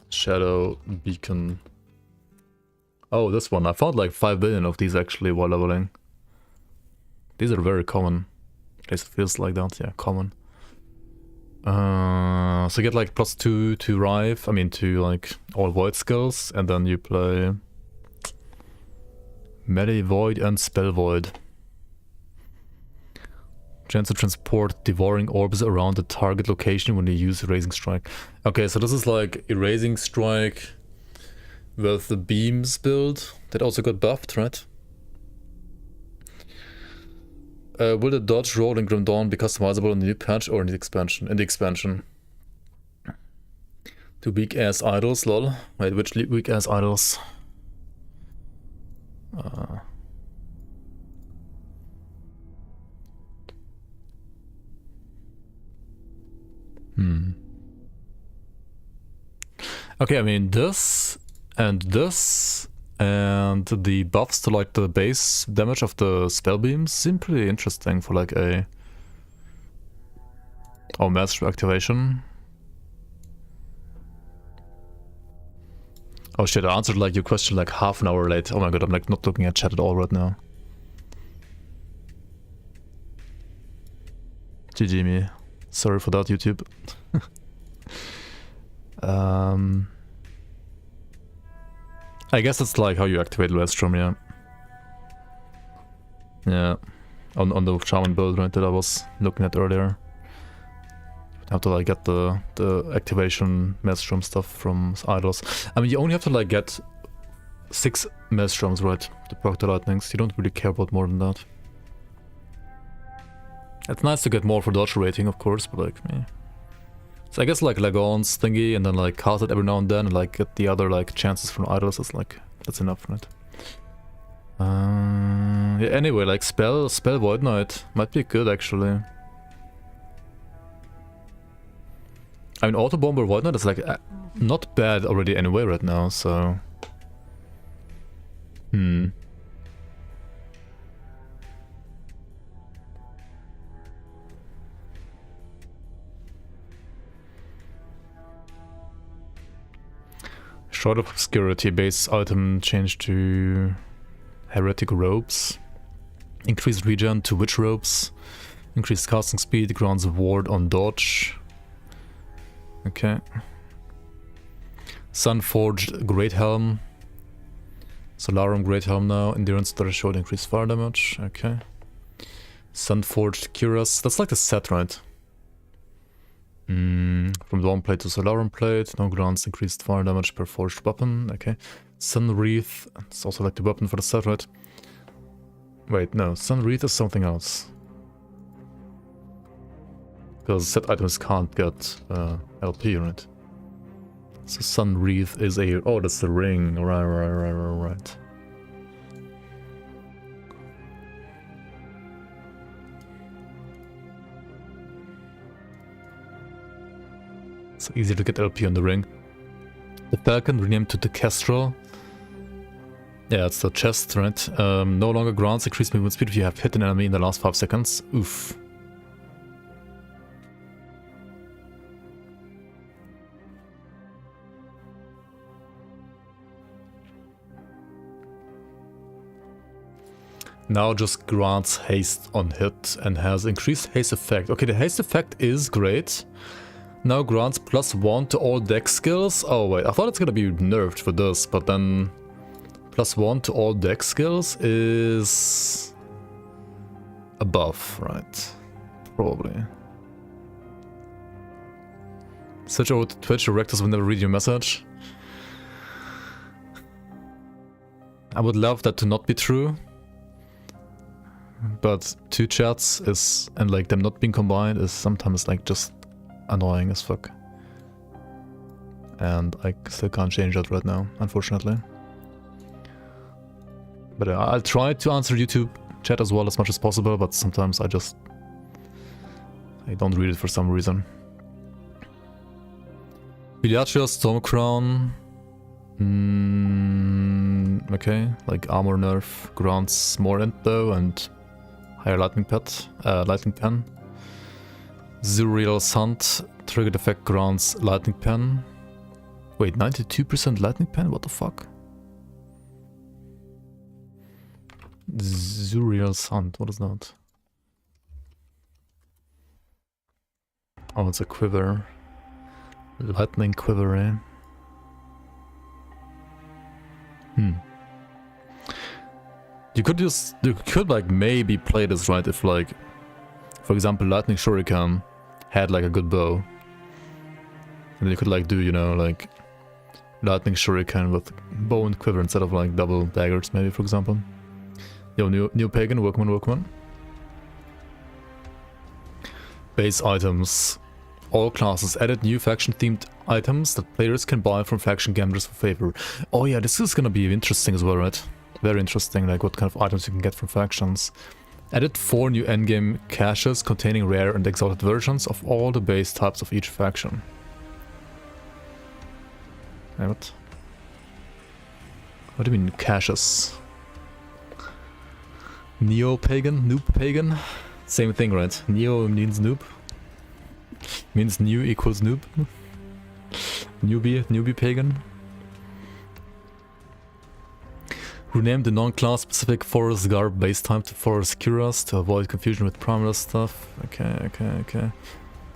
Shadow Beacon. Oh, this one. I found like 5 billion of these actually while leveling. These are very common. At least it feels like that. Yeah, common. So you get like +2 to Rive. I mean to like all void skills. And then you play Melee Void and Spell Void. Chance to transport devouring orbs around the target location when you use Raising Strike. Okay, so this is like Erasing Strike with the beams build that also got buffed, right? Will the dodge roll in Grim Dawn be customizable in the new patch or in the expansion? In the expansion. To weak ass idols, lol. Wait, which weak ass idols? Okay, I mean this and the buffs to like the base damage of the spell beams seem pretty interesting for like a master activation. Oh shit, I answered like your question like half an hour late. Oh my god, I'm like not looking at chat at all right now. GG me. Sorry for that, YouTube. I guess it's like how you activate Livestream, yeah. Yeah. On the Shaman build, right, that I was looking at earlier. Have to like get the activation Maelstrom stuff from idols. I mean, you only have to like get 6 Maelstroms, right, to proc the lightnings. You don't really care about more than that. It's nice to get more for dodge rating, of course, but like, yeah. So I guess like Lagon's thingy and then like cast it every now and then and like get the other like chances from idols is like, that's enough, right? Yeah, anyway, like spell Void Knight might be good actually. I mean, Auto Bomber Void Knight is like not bad already anyway right now, so... Shroud of Obscurity base item changed to Heretic Robes. Increased regen to Witch Robes. Increased casting speed, grants ward on dodge. Okay. Sunforged Great Helm. Solarum Great Helm now. Endurance threshold, increased fire damage. Okay. Sunforged Cuirass. That's like the set, right? From Dawn Plate to Solarum Plate, no grants increased fire damage per forged weapon, okay. Sun Wreath, it's also like the weapon for the set, right? Wait, no, Sun Wreath is something else. Because set items can't get LP, right? So Sun Wreath is a... oh, that's the ring, right. So easy to get LP on the ring. The Falcon renamed to the Kestrel. Yeah, it's the chest, right? No longer grants increased movement speed if you have hit an enemy in the last 5 seconds. Oof. Now just grants haste on hit and has increased haste effect. Okay, the haste effect is great. Now grants +1 to all dex skills. Oh wait, I thought it's gonna be nerfed for this, but then +1 to all dex skills is a buff, right? Probably. Switch over to Twitch, directors will never read your message. I would love that to not be true. But 2 chats is, and like them not being combined is sometimes like just annoying as fuck. And I still can't change that right now, unfortunately. But I'll try to answer YouTube chat as well as much as possible, but sometimes I don't read it for some reason. Biliacia, Storm Crown. Okay, like armor nerf grants more info and higher lightning pen. Zuriel's Hunt, triggered effect grants lightning pen. Wait, 92% lightning pen? What the fuck? Zuriel's Hunt, what is that? Oh, it's a quiver. Lightning quiver, eh? You could like maybe play this right if like, for example, Lightning Shuriken had like a good bow. And you could like do, you know, like Lightning Shuriken with bow and quiver instead of like double daggers maybe, for example. Yo, new pagan, workman. Base items. All classes added new faction-themed items that players can buy from faction gamblers for favor. Oh yeah, this is gonna be interesting as well, right? Very interesting, like what kind of items you can get from factions. Added 4 new endgame caches containing rare and exalted versions of all the base types of each faction. Wait, what? What do you mean caches? Neo-pagan? Noob-pagan? Same thing, right? Neo means noob. Means new equals noob. Newbie pagan. Rename the non-class specific Forest Garb base type to Forest Cuirass to avoid confusion with Primalist stuff. Okay.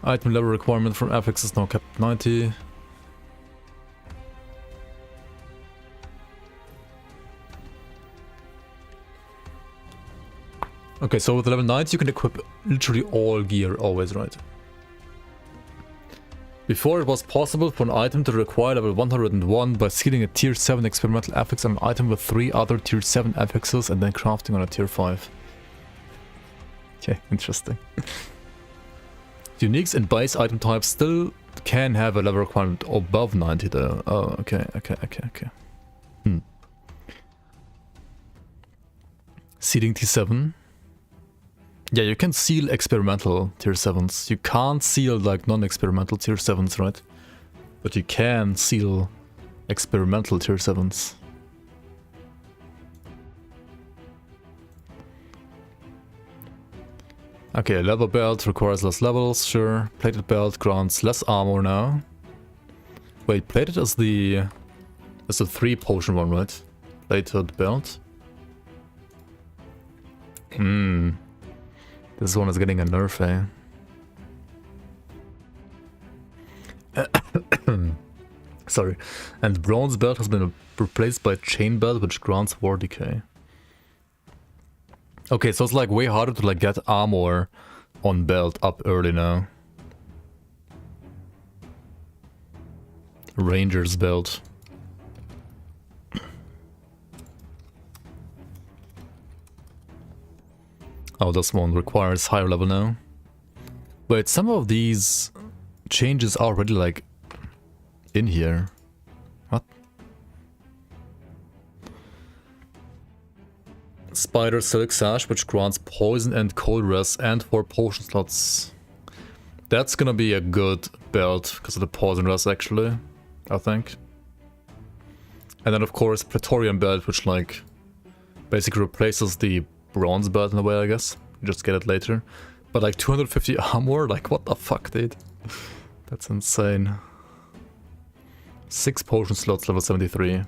Item level requirement from affix is now capped at 90. Okay, so with level 90 you can equip literally all gear always, right? Before, it was possible for an item to require level 101 by sealing a tier 7 experimental affix on an item with 3 other tier 7 affixes and then crafting on a tier 5. Okay, interesting. Uniques and base item types still can have a level requirement above 90 though. Oh, okay. Sealing T7. Yeah, you can seal experimental tier 7s. You can't seal like non-experimental tier 7s, right? But you can seal experimental tier 7s. Okay, leather belt requires less levels, sure. Plated belt grants less armor now. Wait, plated is the 3 potion one, right? Plated belt. This one is getting a nerf, eh? Sorry. And bronze belt has been replaced by chain belt, which grants war decay. Okay, so it's like way harder to like get armor on belt up early now. Ranger's belt. Oh, this one requires higher level now. Wait, some of these changes are already like in here. What? Spider Silk Sash, which grants poison and cold rest and 4 potion slots. That's gonna be a good belt because of the poison rest actually, I think. And then of course Praetorian belt, which like basically replaces the bronze belt in a way, I guess. You just get it later. But like 250 armor, like what the fuck, dude? That's insane. 6 potion slots, level 73.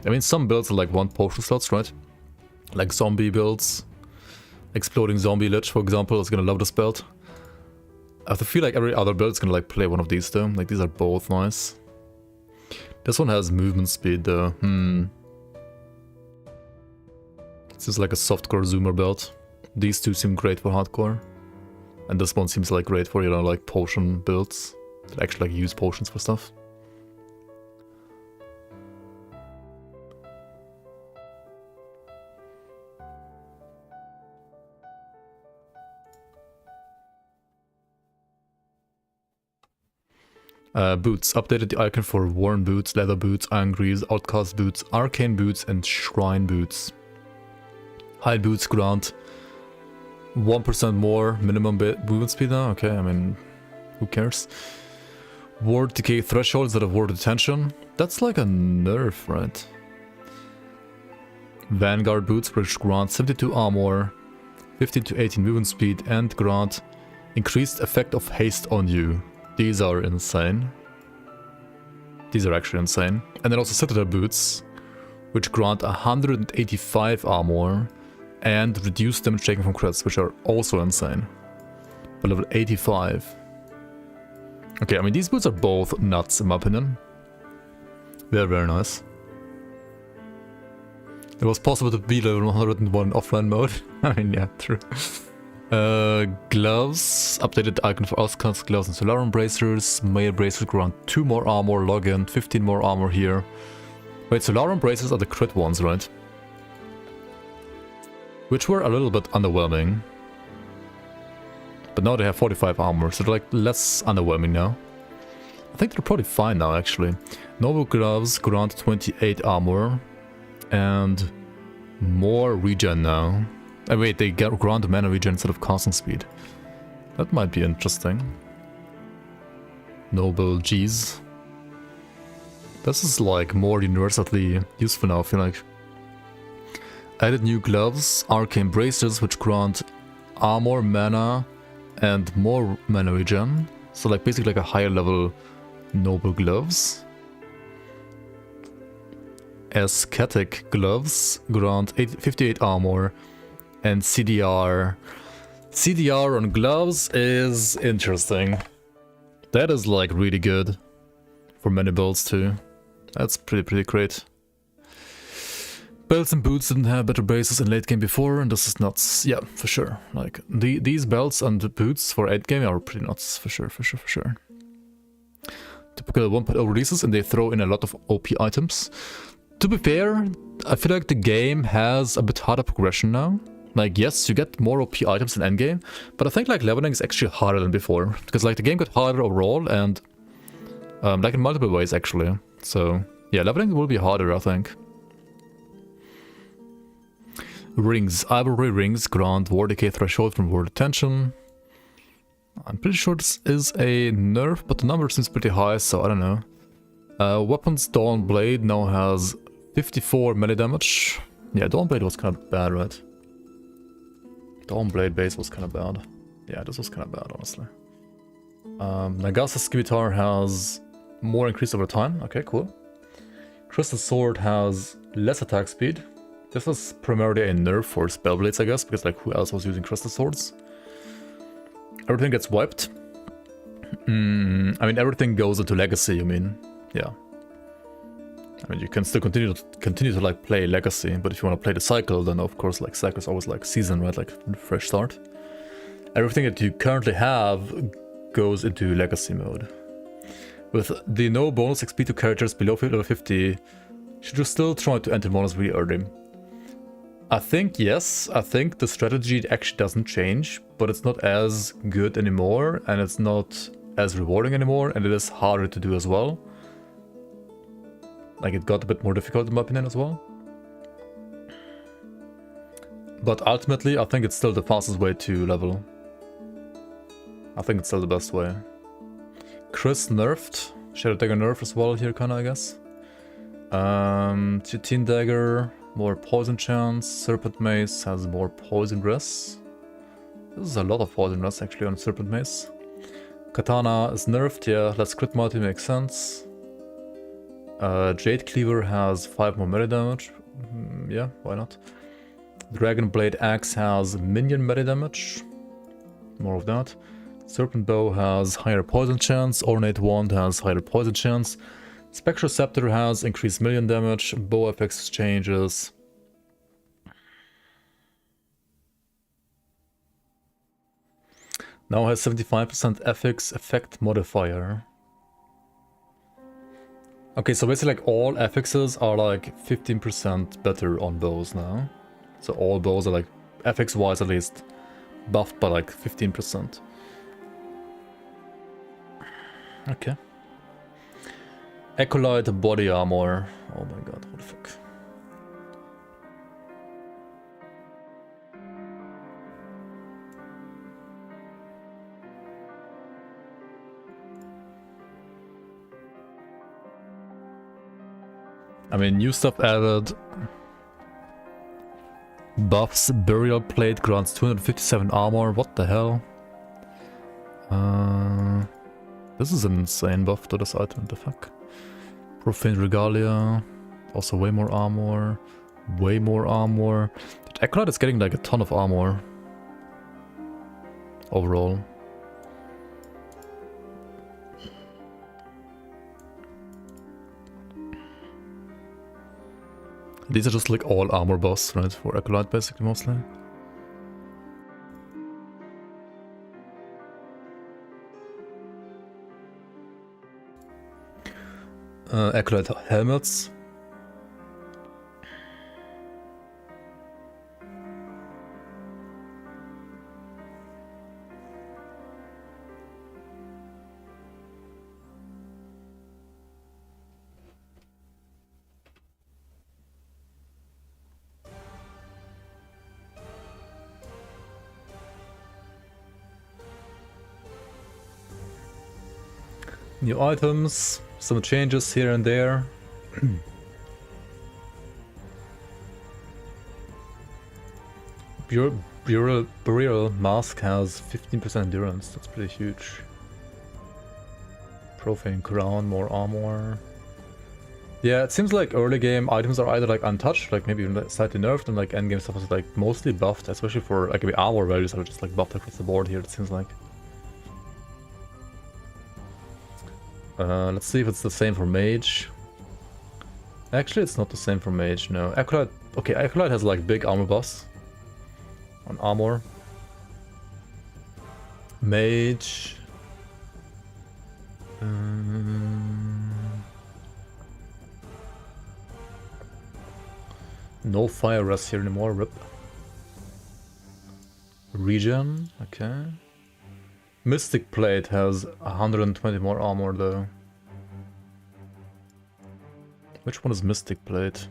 I mean, some builds are like 1 potion slots, right? Like zombie builds. Exploding Zombie Lich, for example, is gonna love this belt. I have to feel like every other build is gonna like play one of these though. Like these are both nice. This one has movement speed though. This is like a softcore zoomer belt. These two seem great for hardcore. And this one seems like great for, you know, like potion builds. That actually like use potions for stuff. Boots. Updated the icon for worn boots, leather boots, iron greaves, outcast boots, arcane boots, and shrine boots. Hide boots grant 1% more minimum movement speed now. Okay, I mean, who cares? Ward decay threshold instead of ward detention. That's like a nerf, right? Vanguard boots, which grant 72 armor, 15 to 18 movement speed, and grant increased effect of haste on you. These are insane. These are actually insane. And then also Citadel boots, which grant 185 armor and reduce damage taken from crits, which are also insane. But level 85. Okay, I mean, these boots are both nuts in my opinion. They're very nice. It was possible to be level 101 in offline mode. I mean, yeah, true. Gloves. Updated the icon for outcast gloves and Solarum bracers. Mail bracers grant 2 more armor, login, 15 more armor here. Wait, Solarum bracers are the crit ones, right? Which were a little bit underwhelming. But now they have 45 armor, so they're like less underwhelming now. I think they're probably fine now, actually. Noble gloves grant 28 armor. And more regen now. Wait, they grant mana regen instead of casting speed. That might be interesting. Noble G's. This is like more universally useful now, I feel like. Added new gloves, arcane bracers, which grant armor, mana, and more mana regen. So like basically like a higher level noble gloves. Ascetic gloves grant 58 armor and CDR. CDR on gloves is interesting. That is like really good for many builds too. That's pretty great. Belts and boots didn't have better bases in late game before, and this is nuts. Yeah, for sure. Like these belts and boots for 8 game are pretty nuts, for sure. Typical 1.0 releases, and they throw in a lot of OP items. To be fair, I feel like the game has a bit harder progression now. Like, yes, you get more OP items in endgame, but I think like leveling is actually harder than before, because like the game got harder overall, and like in multiple ways actually. So yeah, leveling will be harder, I think. Rings. Ivory rings grant war decay threshold from war detention. I'm pretty sure this is a nerf, but the number seems pretty high, so I don't know. Weapons Dawn Blade now has 54 melee damage. Yeah, Dawn Blade was kind of bad, right? Dawn Blade base was kind of bad. Yeah, this was kind of bad, honestly. Nagasa's Scimitar has more increase over time. Okay, cool. Crystal Sword has less attack speed. This was primarily a nerf for Spellblades, I guess, because like who else was using Crystal Swords? Everything gets wiped. I mean, everything goes into Legacy, I mean, yeah. I mean, you can still continue to like play Legacy, but if you want to play the cycle, then of course like cycle is always like season, right? Like fresh start. Everything that you currently have goes into Legacy mode. With the no bonus XP to characters below level 50, should you still try to enter bonus really early? I think yes. I think the strategy actually doesn't change, but it's not as good anymore, and it's not as rewarding anymore, and it is harder to do as well. Like, it got a bit more difficult in my opinion as well. But ultimately, I think it's still the fastest way to level. I think it's still the best way. Chris nerfed. Shadow Dagger nerf as well here, kinda, I guess. 15 Dagger, more poison chance. Serpent Mace has more poison res. This is a lot of poison res actually on Serpent Mace. Katana is nerfed, yeah, less crit multi makes sense. Jade Cleaver has 5 more melee damage. Yeah, why not? Dragon Blade Axe has minion melee damage. More of that. Serpent Bow has higher poison chance. Ornate Wand has higher poison chance. Spectral Scepter has increased million damage. Bow effects changes. Now has 75% FX effect modifier. Okay, so basically like all FXs are like 15% better on bows now. So all bows are like, FX wise at least, buffed by like 15%. Okay. Acolyte body armor. Oh my god, what the fuck. I mean, new stuff added. Buffs, Burial Plate grants 257 armor, what the hell? This is an insane buff to this item, what the fuck? Profane Regalia, also way more armor, way more armor. Dude, Acolyte is getting like a ton of armor. Overall. These are just like all armor buffs, right? For Acolyte basically mostly. Acolyte helmets. New items, some changes here and there. Burial Mask has 15% endurance, that's pretty huge. Profane Crown, more armor. Yeah, it seems like early game items are either like untouched, like maybe even slightly nerfed, and like end game stuff is like mostly buffed, especially for like maybe armor values are just like buffed across the board here, it seems like. Let's see if it's the same for Mage. Actually, it's not the same for Mage, no. Acolyte, okay, Acolyte has like big armor buffs on armor. Mage. No fire rest here anymore, rip. Regen, okay. Mystic Plate has 120 more armor though. Which one is Mystic Plate?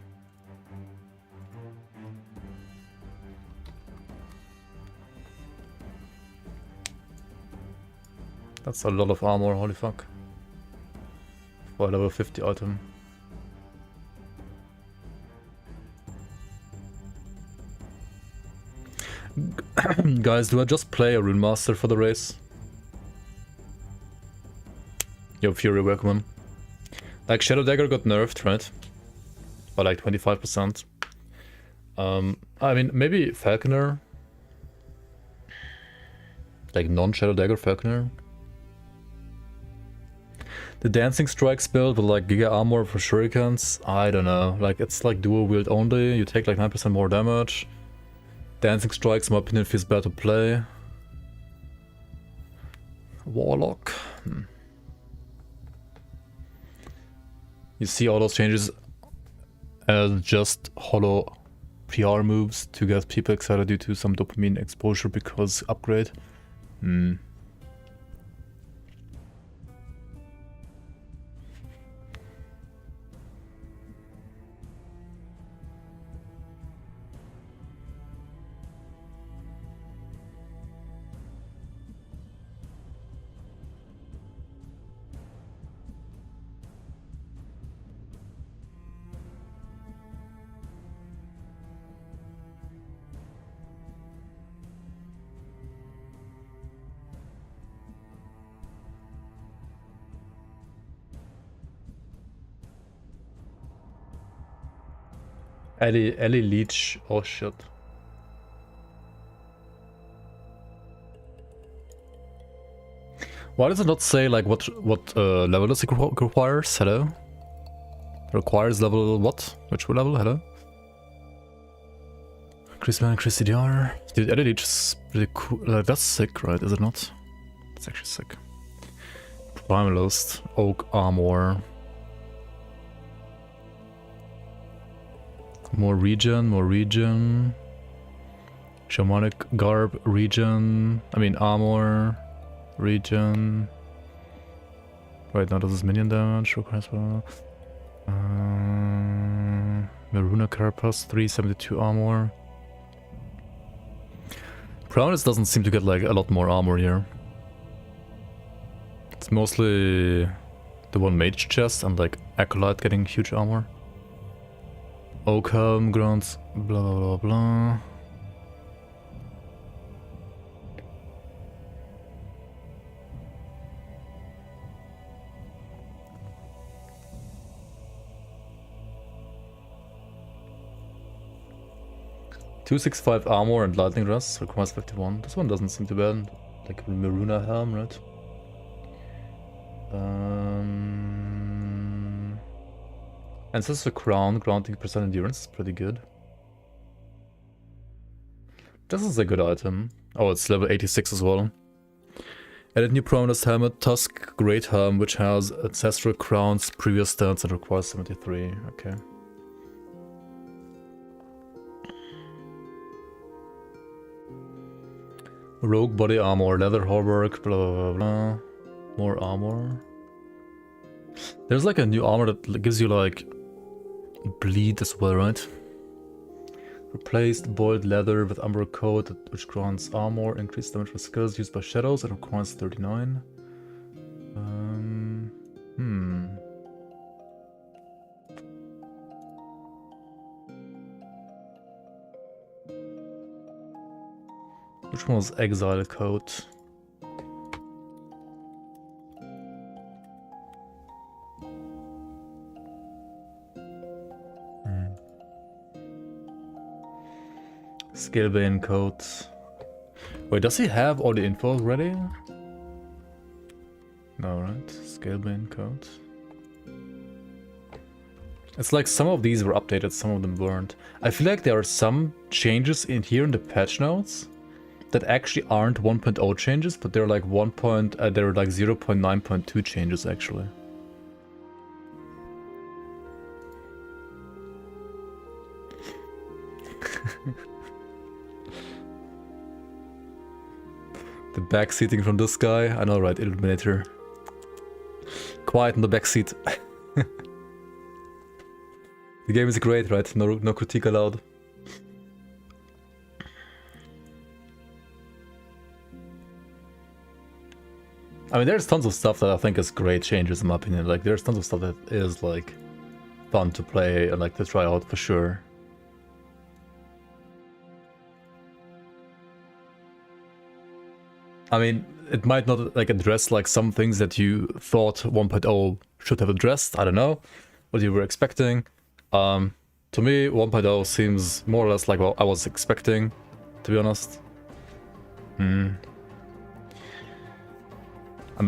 That's a lot of armor, holy fuck. For a level 50 item. Guys, do I just play a Rune Master for the race? Yo, Fury, welcome. Like, Shadow Dagger got nerfed, right? By like 25%. I mean, maybe Falconer. Like, non-Shadow Dagger Falconer. The Dancing Strikes build with like Giga Armor for Shurikens. I don't know. Like, it's like dual wield only. You take like 9% more damage. Dancing Strikes, in my opinion, feels better to play. Warlock. You see all those changes as just hollow PR moves to get people excited due to some dopamine exposure because upgrade. Ellie Leech, oh shit. Why does it not say like what level does it requires? Hello? Requires level what? Which level? Hello? Chris Man, Chris CDR. Dude, Ellie Leech is pretty cool. Like, that's sick, right? Is it not? It's actually sick. Primalist, Oak Armor. More regen. Shamanic Garb, regen. I mean, armor, regen. Wait, no, this is minion damage. Maruna Carapace, 372 armor. Proudness doesn't seem to get like a lot more armor here. It's mostly the one mage chest and like Acolyte getting huge armor. Oak Helm grants blah blah blah blah. .265 armor and lightning rust requires 51. This one doesn't seem too bad. Like Maruna Helm, right? Ancestor Crown, granting percent endurance is pretty good. This is a good item. Oh, it's level 86 as well. Added new Prominence Helmet, Tusk Great Helm, which has Ancestral Crown's previous stats and requires 73. Okay. Rogue Body Armor, Leather Hauberk, blah blah blah blah. More armor. There's like a new armor that gives you like bleed as well, right? Replaced boiled leather with umber coat, which grants armor, increased damage for skills used by shadows, and requires 39. Which one was exile coat? Scalebane coat. Wait, does he have all the info already? No, right? Scalebane coat. It's like some of these were updated, some of them weren't. I feel like there are some changes in here in the patch notes that actually aren't 1.0 changes, but they're like they're like 0.9.2 changes actually. The backseating from this guy. I know, right? Illuminator. Quiet in the backseat. The game is great, right? No critique allowed. I mean, there's tons of stuff that I think is great changes in my opinion. Like, there's tons of stuff that is like fun to play and like to try out for sure. I mean, it might not like address like some things that you thought 1.0 should have addressed. I don't know what you were expecting. To me, 1.0 seems more or less like what I was expecting, to be honest. I mean,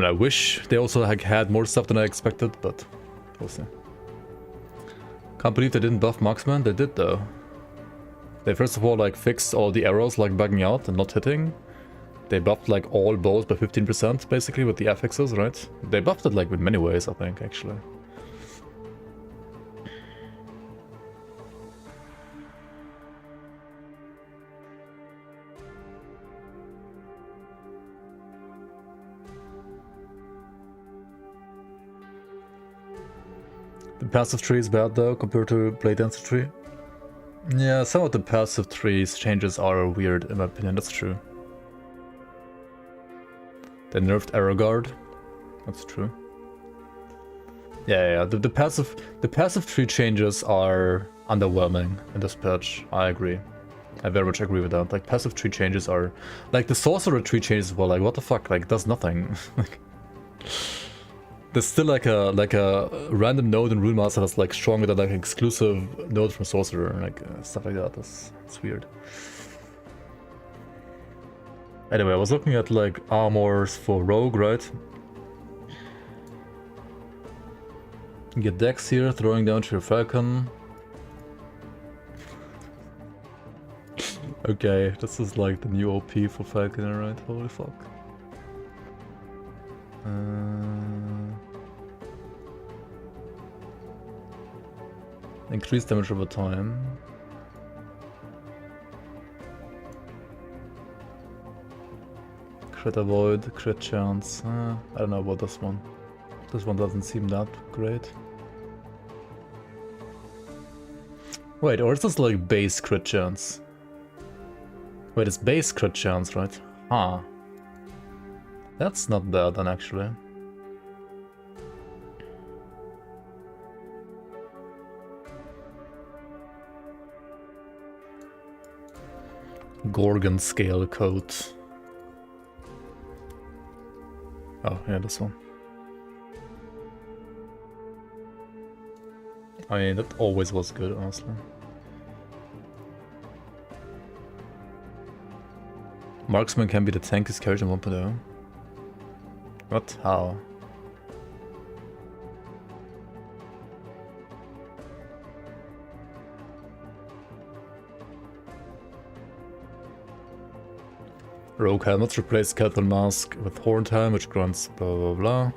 I wish they also like had more stuff than I expected, but we'll see. Can't believe they didn't buff Marksman. They did though. They first of all like fixed all the arrows like bugging out and not hitting. They buffed like all bows by 15% basically with the affixes, right? They buffed it like in many ways, I think, actually. The passive tree is bad though compared to blade dancer tree. Yeah, some of the passive trees changes are weird in my opinion, that's true. They nerfed arrow guard. That's true. Yeah, the passive tree changes are underwhelming in this patch. I agree. I very much agree with that. Like passive tree changes are like the sorcerer tree changes were like what the fuck, like does nothing. Like there's still like a random node in Rune Master that's like stronger than like an exclusive node from sorcerer, like stuff like that. That's weird. Anyway, I was looking at like armors for rogue, right? You get Dex here, throwing down to your falcon. Okay, this is like the new OP for falcon, right? Holy fuck. Increased damage over time. Crit avoid, crit chance. I don't know about this one. This one doesn't seem that great. Wait, or is this like base crit chance? Wait, it's base crit chance, right? Huh. That's not bad then, actually. Gorgon scale coat. Oh, yeah, this one. I mean, that always was good, honestly. Marksman can be the tankiest character in 1.0. What? How? Rogue helmets replace skeletal mask with horned helm, which grants blah blah blah.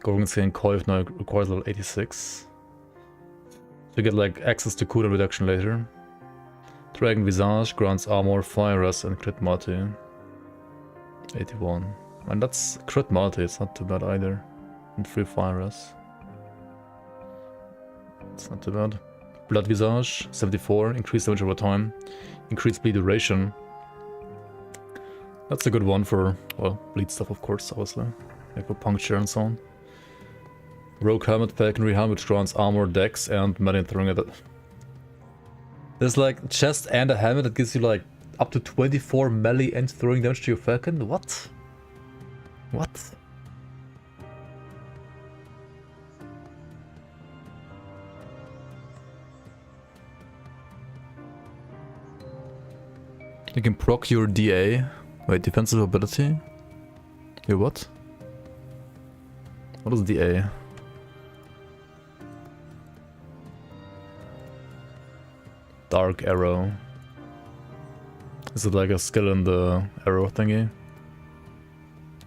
Gorgon skin coif now requires level 86. To get like access to cooldown reduction later. Dragon Visage grants armor, fire rest, and crit multi. 81. And that's crit multi, it's not too bad either. And free fire rest. It's not too bad. Blood Visage, 74, increased damage over time. Increased bleed duration. That's a good one for, well, bleed stuff of course, obviously. Like for puncture and so on. Rogue Helmet, Falconry Helm, which grants armor, dex, and melee throwing at it. There's like chest and a helmet that gives you like up to 24 melee and throwing damage to your falcon? What? What? You can proc your DA. Wait, defensive ability? Your what? What is DA? Dark arrow. Is it like a skill in the arrow thingy?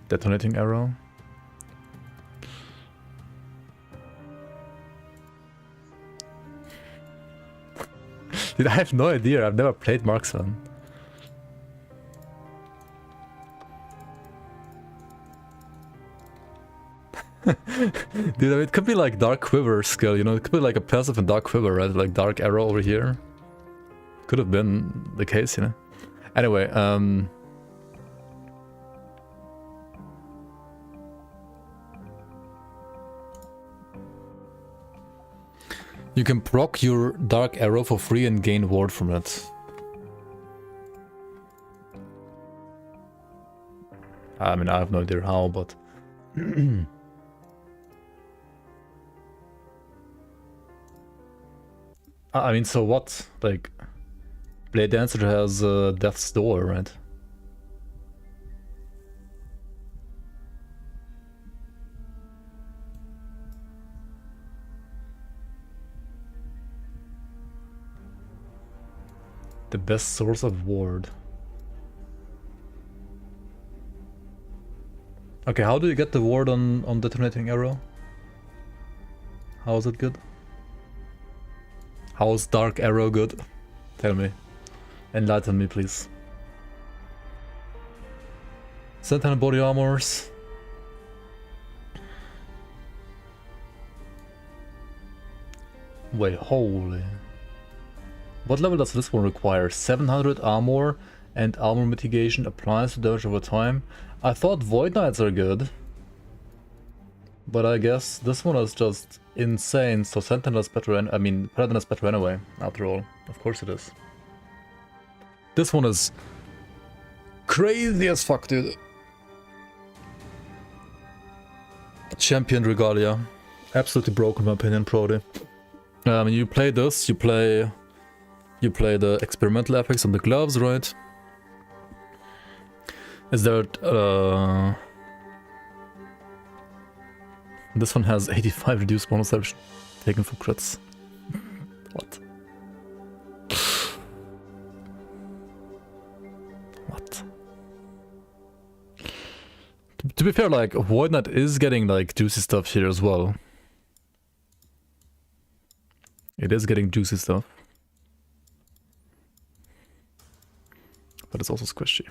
Detonating arrow? Dude, I have no idea. I've never played Marksman. Dude, I mean, it could be like Dark Quiver skill, you know? It could be like a passive in Dark Quiver, right? Like Dark Arrow over here. Could have been the case, you know? Anyway, you can proc your Dark Arrow for free and gain ward from it. I mean, I have no idea how, but... I mean, so what? Like, Blade Dancer has Death's Door, right? The best source of ward. Okay, how do you get the ward on Detonating Arrow? How is it good? How is Dark Arrow good? Tell me. Enlighten me, please. Sentinel body armors. Wait, holy. What level does this one require? 700 armor and armor mitigation applies to damage over time. I thought Void Knights are good. But I guess this one is just insane, so Sentinel is better, I mean, Paladin is better anyway, after all. Of course it is. This one is crazy as fuck, dude. Champion Regalia. Absolutely broken, in my opinion, Prody. You play this, you play the experimental effects on the gloves, right? Is there this one has 85 reduced bonus damage taken for crits. What? What? To be fair, like, Void Knight is getting, like, juicy stuff here as well. It is getting juicy stuff. But it's also squishy.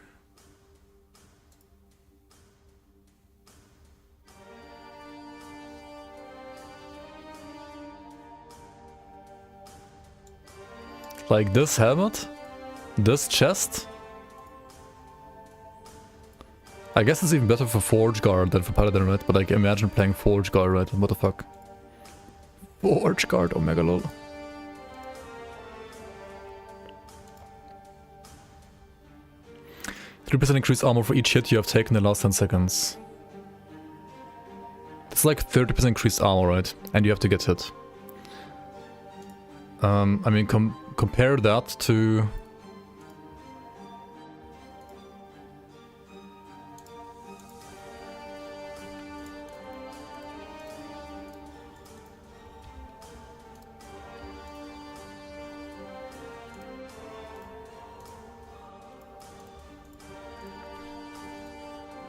Like this helmet, this chest. I guess it's even better for Forge Guard than for Paladin, right? But like, imagine playing Forge Guard, right? What the fuck? Forge Guard, Omega lol. %3 increased armor for each hit you have taken in the last 10 seconds. It's like 30% increased armor, right? And you have to get hit. I mean, compare that to...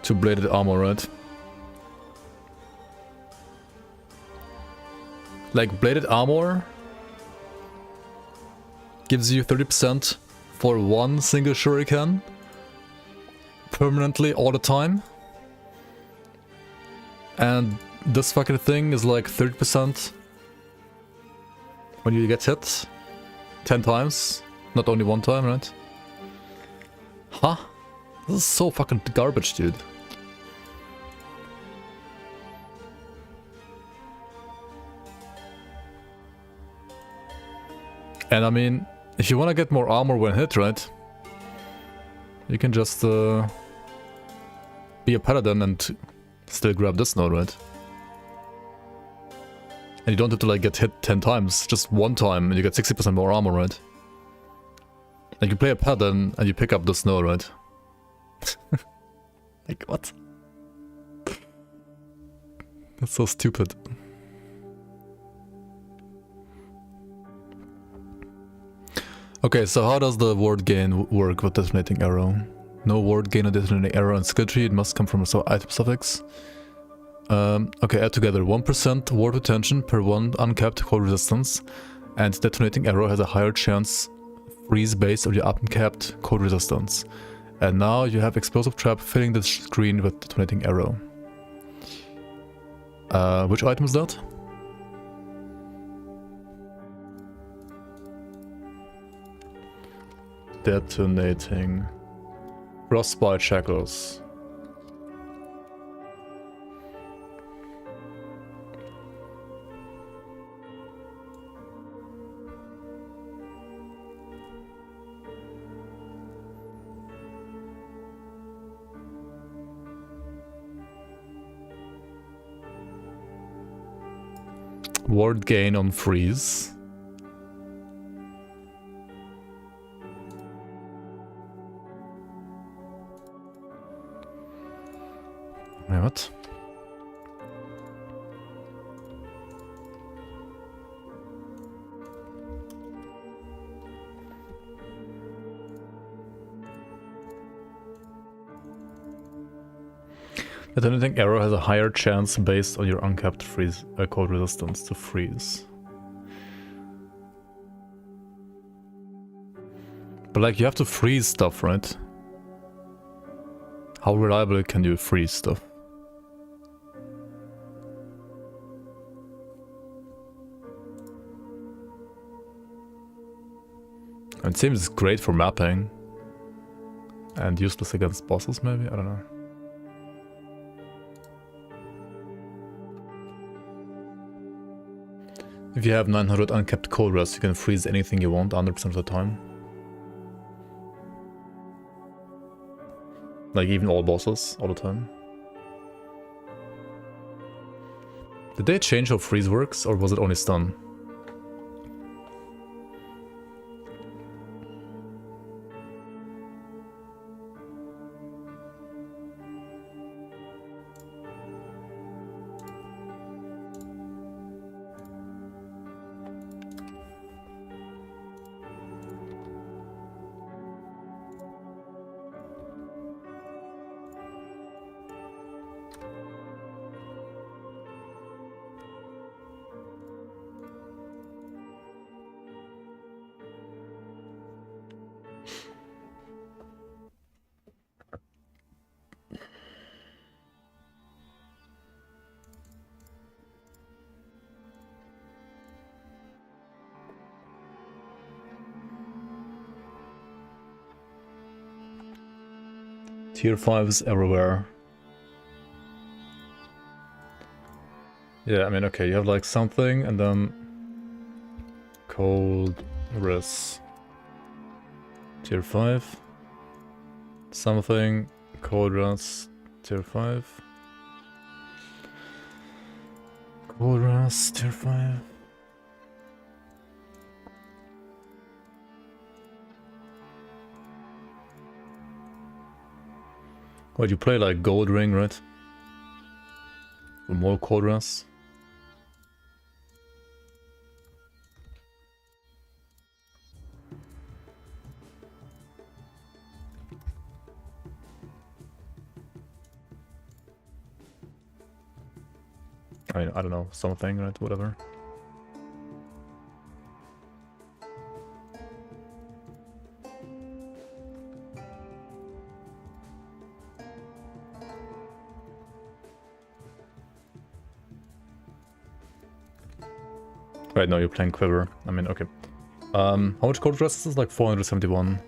to bladed armor, right? Like, bladed armor gives you 30% for one single shuriken permanently all the time. And this fucking thing is like 30% when you get hit 10 times, not only one time, right? Huh? This is so fucking garbage, dude. And I mean, if you want to get more armor when hit, right? You can just be a paladin and still grab this node, right? And you don't have to like get hit 10 times, just one time and you get 60% more armor, right? And you play a paladin and you pick up this node, right? Like, what? That's so stupid. Okay, so how does the ward gain work with detonating arrow? No ward gain or detonating arrow and skill tree, it must come from a item suffix. Okay, add together 1% ward retention per 1 uncapped cold resistance, and detonating arrow has a higher chance freeze based on your uncapped cold resistance. And now you have explosive trap filling the screen with detonating arrow. Which item is that? Detonating frostbite shackles. Ward gain on freeze. Wait, what? The detonating arrow has a higher chance based on your uncapped freeze cold resistance to freeze. But like, you have to freeze stuff, right? How reliably can you freeze stuff? It seems great for mapping. And useless against bosses, maybe? I don't know. If you have 900 unkept cold rest, you can freeze anything you want 100% of the time. Like even all bosses, all the time. Did they change how freeze works, or was it only stun? Tier 5 is everywhere. Yeah, I mean, okay, you have like something and then cold res. Tier 5. Something, cold res, tier 5. Cold res, tier 5. What, you play like Gold Ring, right? For more cold res. I mean, I don't know, something, right? Whatever. Right, no, you're playing Quiver. I mean, okay. How much cold rest is this? Like 471.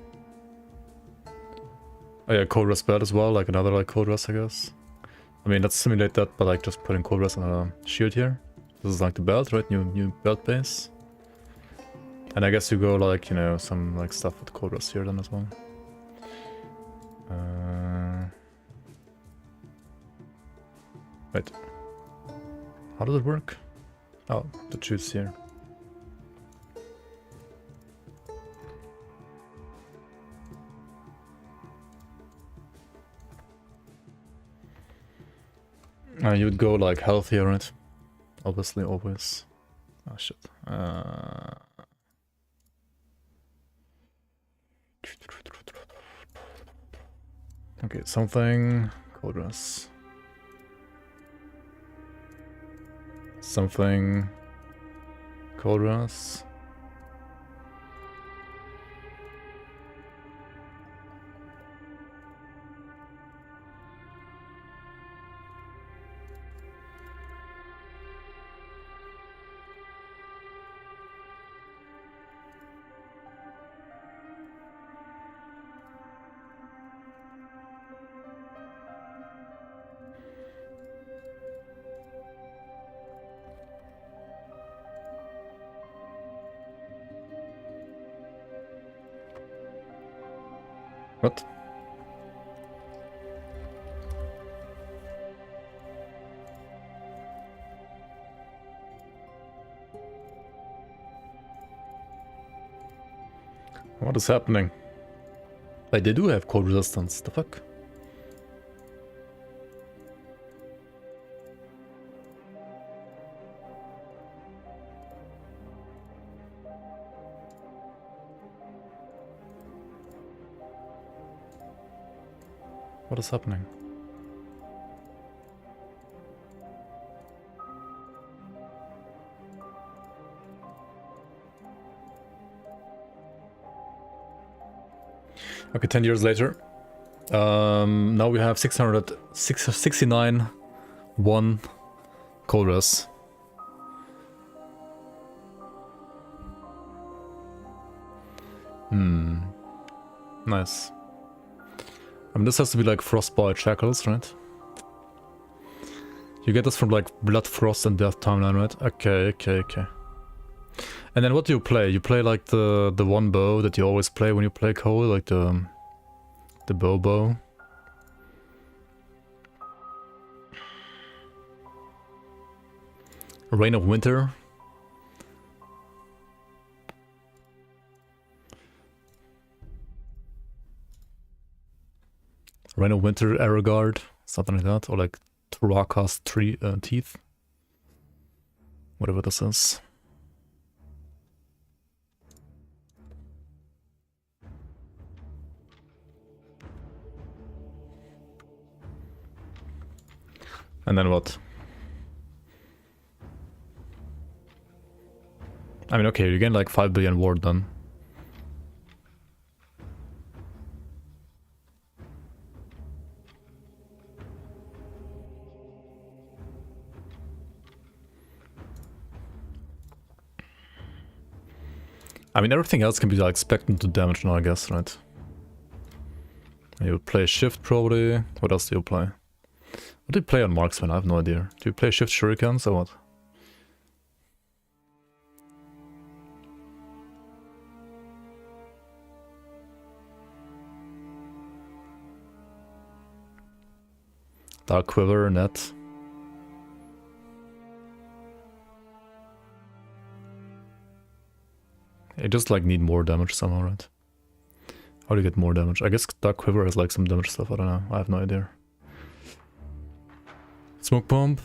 Oh yeah, cold rest belt as well, like another like cold rest, I guess. I mean, let's simulate that by like just putting cold rest on a shield here. This is like the belt, right? New belt base. And I guess you go like, you know, some like stuff with cold rest here then as well. Wait. How does it work? Oh, to choose here. You would go like healthier, right? Obviously, always. Oh shit. Okay, something. Cold rest. Something. Cold rest. What? What is happening? Like, they do have cold resistance. The fuck? What is happening? Okay, 10 years later. Now we have 669 1 Chorus. Nice. I mean, this has to be like Frostbite Shackles, right? You get this from like Blood, Frost, and Death timeline, right? Okay. And then what do you play? You play like the one bow that you always play when you play Cole, like the bow. Reign of Winter. Reign of Winter, Arrowguard, something like that, or like Rakas Teeth. Whatever this is. And then what? I mean, okay, you gain like 5 billion ward then. I mean, everything else can be like spec'd to damage now, I guess, right? You play Shift probably. What else do you play? What do you play on Marksman? I have no idea. Do you play Shift Shurikens or what? Dark Quiver, Net. You just like need more damage somehow, right? How do you get more damage? I guess Dark Quiver has like some damage stuff, I don't know. I have no idea. Smoke Bomb.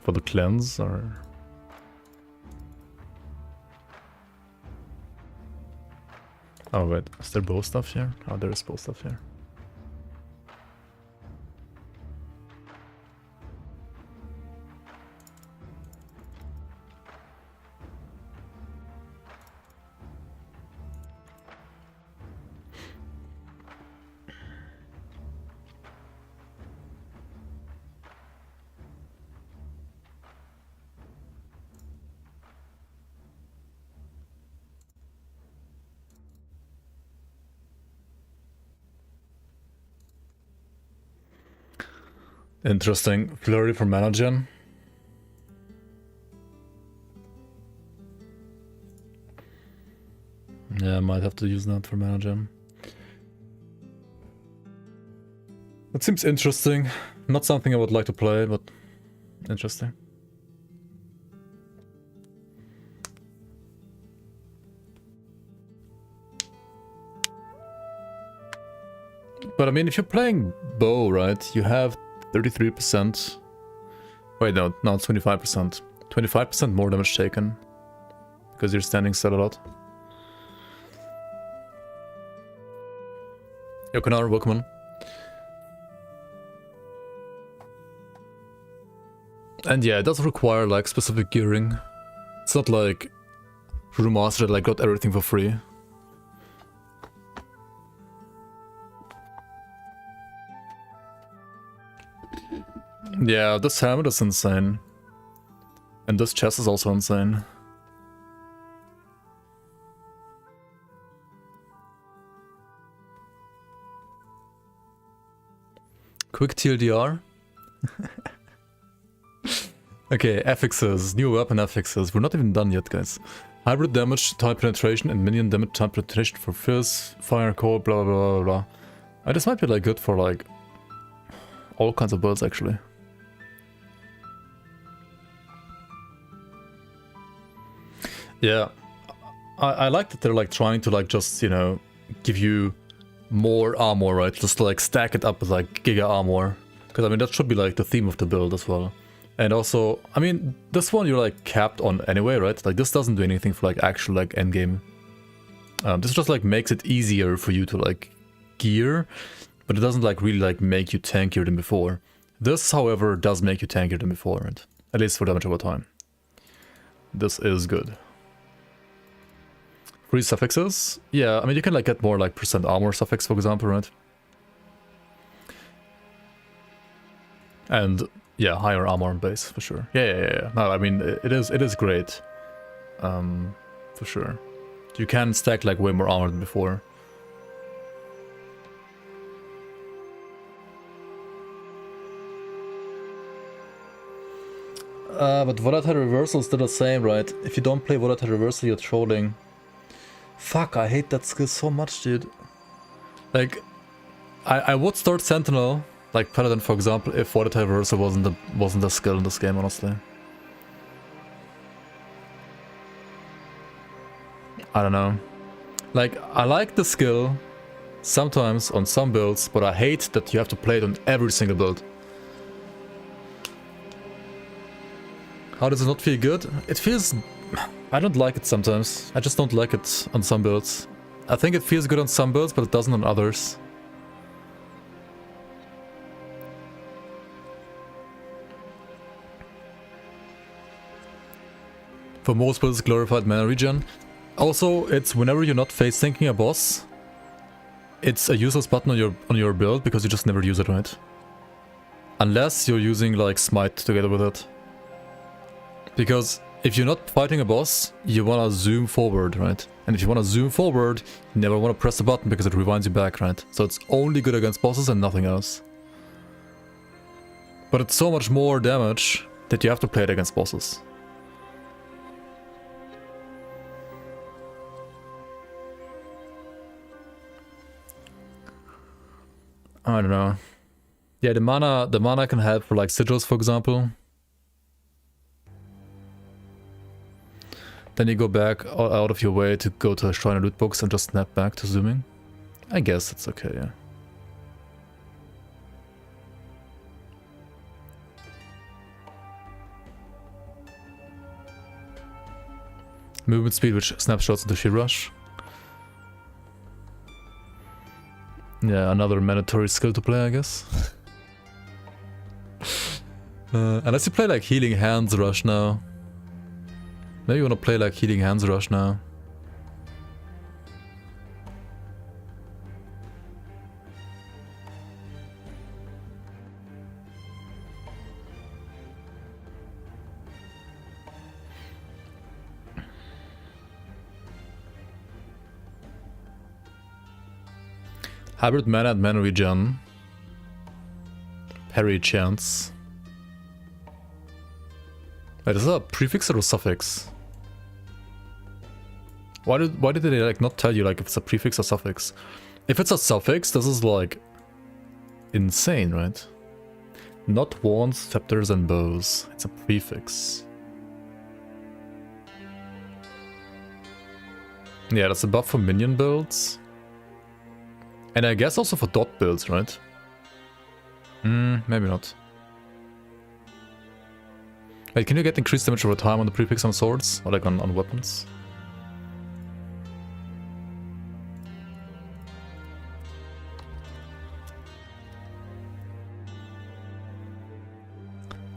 For the cleanse, or... Oh wait, is there bow stuff here? Oh, there is bow stuff here. Interesting. Flurry for mana gen. Yeah, I might have to use that for mana gen. That seems interesting. Not something I would like to play, but interesting. But I mean, if you're playing bow, right, you have 33%. Wait, no, it's 25%. 25% more damage taken. Because you're standing still a lot. Yokanar, welcome on. And yeah, it does require like specific gearing. It's not like Remastered like got everything for free. Yeah, this helmet is insane. And this chest is also insane. Quick TLDR. Okay, affixes. New weapon affixes. We're not even done yet, guys. Hybrid damage, type penetration, and minion damage, type penetration for fierce, fire, cold, blah blah blah blah. This might be like good for like all kinds of builds actually. Yeah, I like that they're like trying to like just, you know, give you more armor, right? Just like stack it up with like giga armor. Because I mean, that should be like the theme of the build as well. And also, I mean, this one you're like capped on anyway, right? Like this doesn't do anything for like actual like endgame. This just like makes it easier for you to like gear, but it doesn't like really like make you tankier than before. This, however, does make you tankier than before, right? At least for damage over time. This is good. 3 suffixes? Yeah, I mean, you can like get more like percent armor suffix, for example, right? And yeah, higher armor on base, for sure. Yeah. No, I mean, it is great. For sure. You can stack like way more armor than before. But volatile reversal is still the same, right? If you don't play volatile reversal, you're trolling. Fuck, I hate that skill so much, dude. Like, I would start Sentinel, like Paladin, for example, if volatile reversal wasn't a skill in this game, honestly. I don't know. Like, I like the skill sometimes on some builds, but I hate that you have to play it on every single build. How does it not feel good? It feels... I don't like it sometimes. I just don't like it on some builds. I think it feels good on some builds, but it doesn't on others. For most builds, glorified mana regen. Also, it's whenever you're not face thinking a boss, it's a useless button on your build because you just never use it, right? Unless you're using like smite together with it. Because if you're not fighting a boss, you wanna zoom forward, right? And if you wanna zoom forward, you never wanna press the button because it rewinds you back, right? So it's only good against bosses and nothing else. But it's so much more damage that you have to play it against bosses. I don't know. Yeah, the mana can help for like sigils, for example. Then you go back out of your way to go to a shrine or loot box and just snap back to zooming. I guess it's okay, yeah. Movement speed, which snapshots into Sheer Rush. Yeah, another mandatory skill to play, I guess. Unless you play like Healing Hands Rush now. Maybe you wanna play like Healing Hands Rush now. Hybrid mana and mana regen. Parry chance. Wait, is that a prefix or a suffix? Why did they like not tell you like if it's a prefix or suffix? If it's a suffix, this is like insane, right? Not wands, scepters, and bows. It's a prefix. Yeah, that's a buff for minion builds. And I guess also for dot builds, right? Maybe not. Wait, can you get increased damage over time on the prefix on swords? Or like on weapons?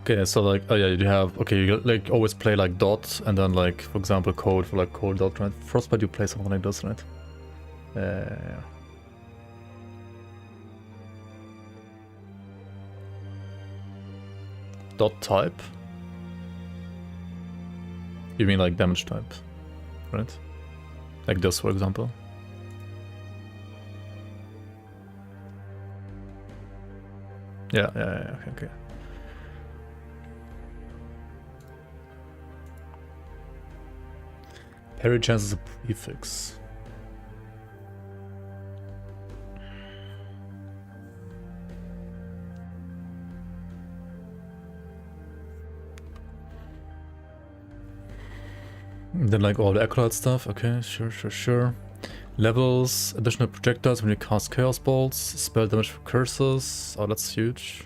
Okay, so like, oh yeah, you have, okay, you like always play like dot, and then like, for example, code for like cold dot, right? Frostbite you play something like this, right? Yeah. Dot type? You mean like damage type, right? Like this, for example. Yeah, okay. Parry chance is a prefix. Then like all the acolyte stuff, okay, sure. Levels, additional projectiles when you cast chaos bolts, spell damage for curses, oh that's huge.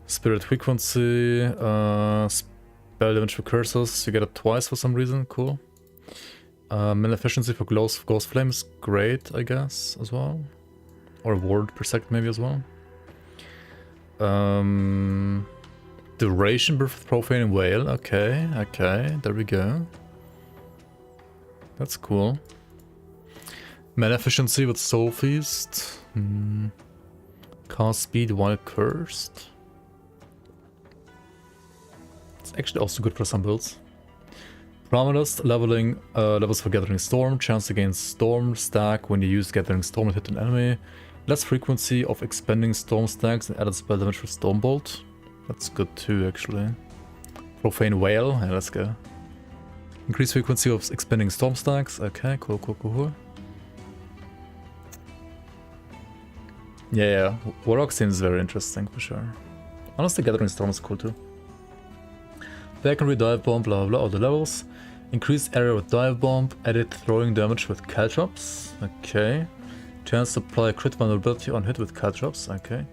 Spirit frequency, spell damage for curses, you get it twice for some reason, cool. Mana efficiency for Ghost Flame is great, I guess, as well. Or ward per second maybe as well. Duration with Profane Whale. Okay, okay, there we go. That's cool. Mana efficiency with Soul Feast. Cast speed while cursed. It's actually also good for some builds. Parameters, leveling, levels for Gathering Storm, chance to gain Storm stack when you use Gathering Storm and hit an enemy. Less frequency of expending Storm stacks and added spell damage for Stormbolt. That's good too, actually. Profane Whale, yeah, let's go. Increased frequency of expending Storm stacks. Okay, cool, cool, cool, cool. Yeah, Warlock seems very interesting for sure. Honestly, Gathering Storm is cool too. Secondary Dive Bomb, blah blah, all the levels. Increased area with Dive Bomb, added throwing damage with Caltrops. Okay. Chance to apply crit vulnerability on hit with Caltrops. Okay.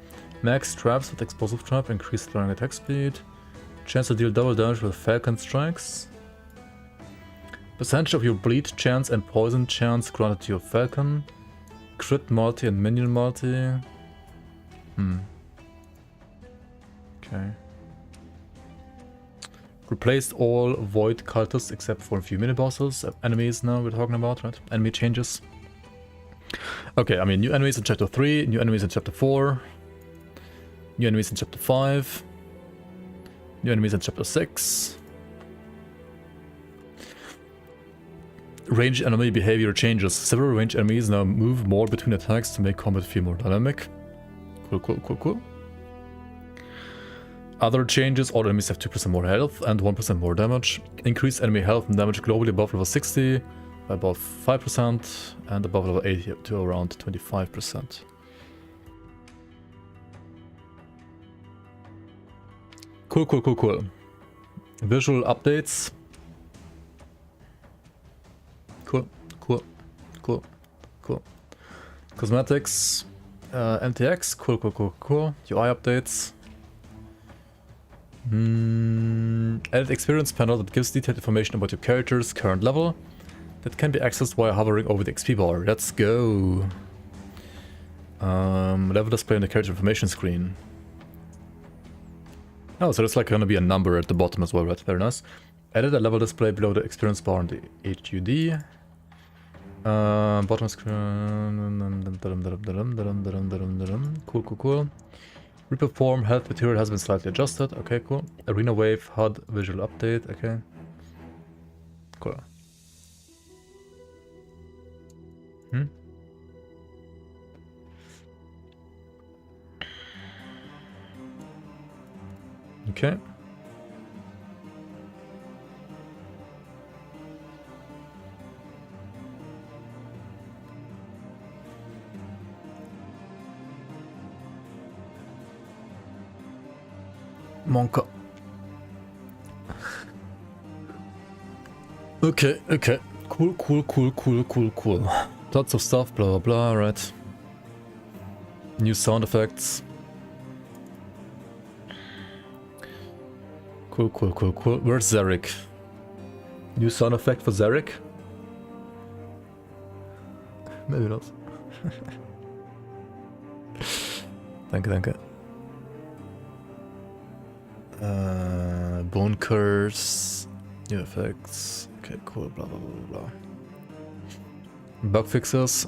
Max traps with Explosive Trap, increased throwing attack speed. Chance to deal double damage with Falcon Strikes. Percentage of your bleed chance and poison chance granted to your Falcon. Crit multi and minion multi. Okay. Replaced all void cultists except for a few mini-bosses. Enemies now we're talking about, right? Enemy changes. Okay, I mean new enemies in chapter 3, new enemies in chapter 4. New enemies in chapter 5. New enemies in chapter 6. Ranged enemy behavior changes. Several ranged enemies now move more between attacks to make combat feel more dynamic. Cool, cool, cool, cool. Other changes, all enemies have 2% more health and 1% more damage. Increase enemy health and damage globally above level 60 by about 5% and above level 80 up to around 25%. Cool, cool, cool, cool. Visual updates. Cool, cool, cool, cool. Cosmetics, NTX, cool, cool, cool, cool. UI updates. Added experience panel that gives detailed information about your character's current level that can be accessed while hovering over the XP bar. Let's go. Level display on the character information screen. Oh, so there's like gonna be a number at the bottom as well, right? Very nice. Added a level display below the experience bar on the HUD. Bottom screen. Cool, cool, cool. Reaper form, health material has been slightly adjusted. Okay, cool. Arena wave, HUD, visual update. Okay. Cool. Okay. Monka. Okay, okay. Cool, cool, cool, cool, cool, cool. Lots of stuff, blah, blah, blah, right. New sound effects. Cool, cool, cool, cool. Where's Zarek? New sound effect for Zarek? Maybe not. Danke, danke. Bone curse. New effects. Okay, cool, blah, blah, blah, blah. Bug fixes.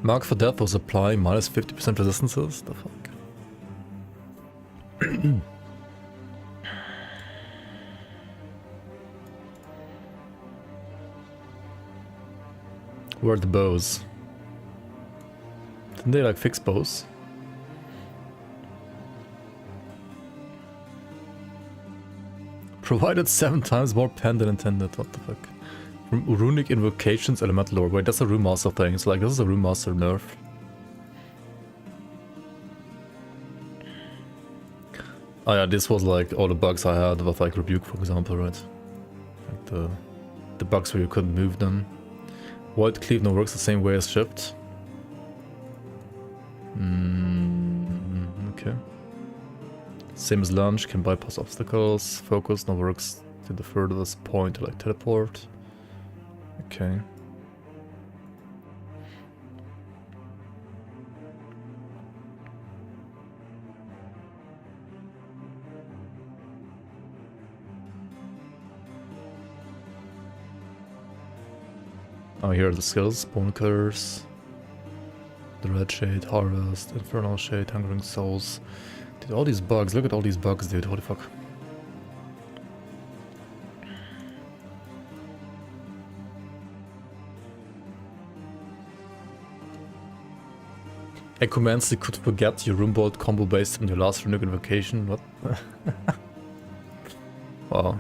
Mark for death was apply minus 50% resistances. The fuck? Where are the bows? Didn't they like fix bows? Provided 7 times more pen than intended. What the fuck? Runic invocations, elemental lore. Wait, that's a Rune Master thing. It's like, this is a Rune Master nerf. Oh yeah, this was like all the bugs I had with like Rebuke, for example, right? Like the bugs where you couldn't move them. Void Cleave now works the same way as Shift. Okay. Same as Lunge, can bypass obstacles. Focus now works to the furthest point to like teleport. Okay. Oh, here are the skills. Bone Curse. The Red Shade, Harvest, Infernal Shade, Hungering Souls. Dude, all these bugs. Look at all these bugs, dude. Holy fuck. Echomancy could forget your Roombolt combo based on your last Runic Invocation. What? Wow.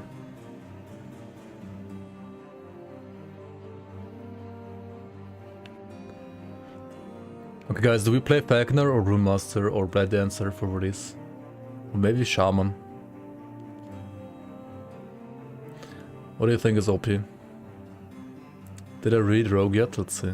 Okay guys, do we play Falconer or Rune Master or Blade Dancer for release? Or maybe Shaman? What do you think is OP? Did I read Rogue yet? Let's see.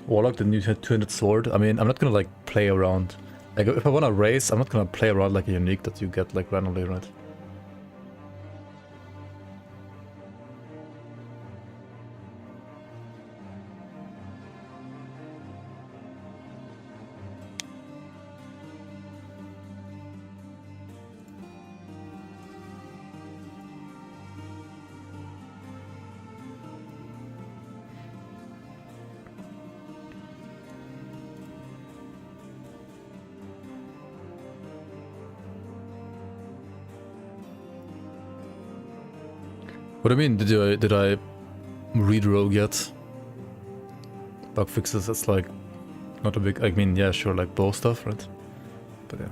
Warlock, the new 200 sword. I mean, I'm not gonna like play around. Like, if I wanna race, I'm not gonna play around like a unique that you get like randomly, right? What do you mean? Did I read Rogue yet? Bug fixes, it's like not a big. I mean, yeah, sure, like bow stuff, right? But yeah,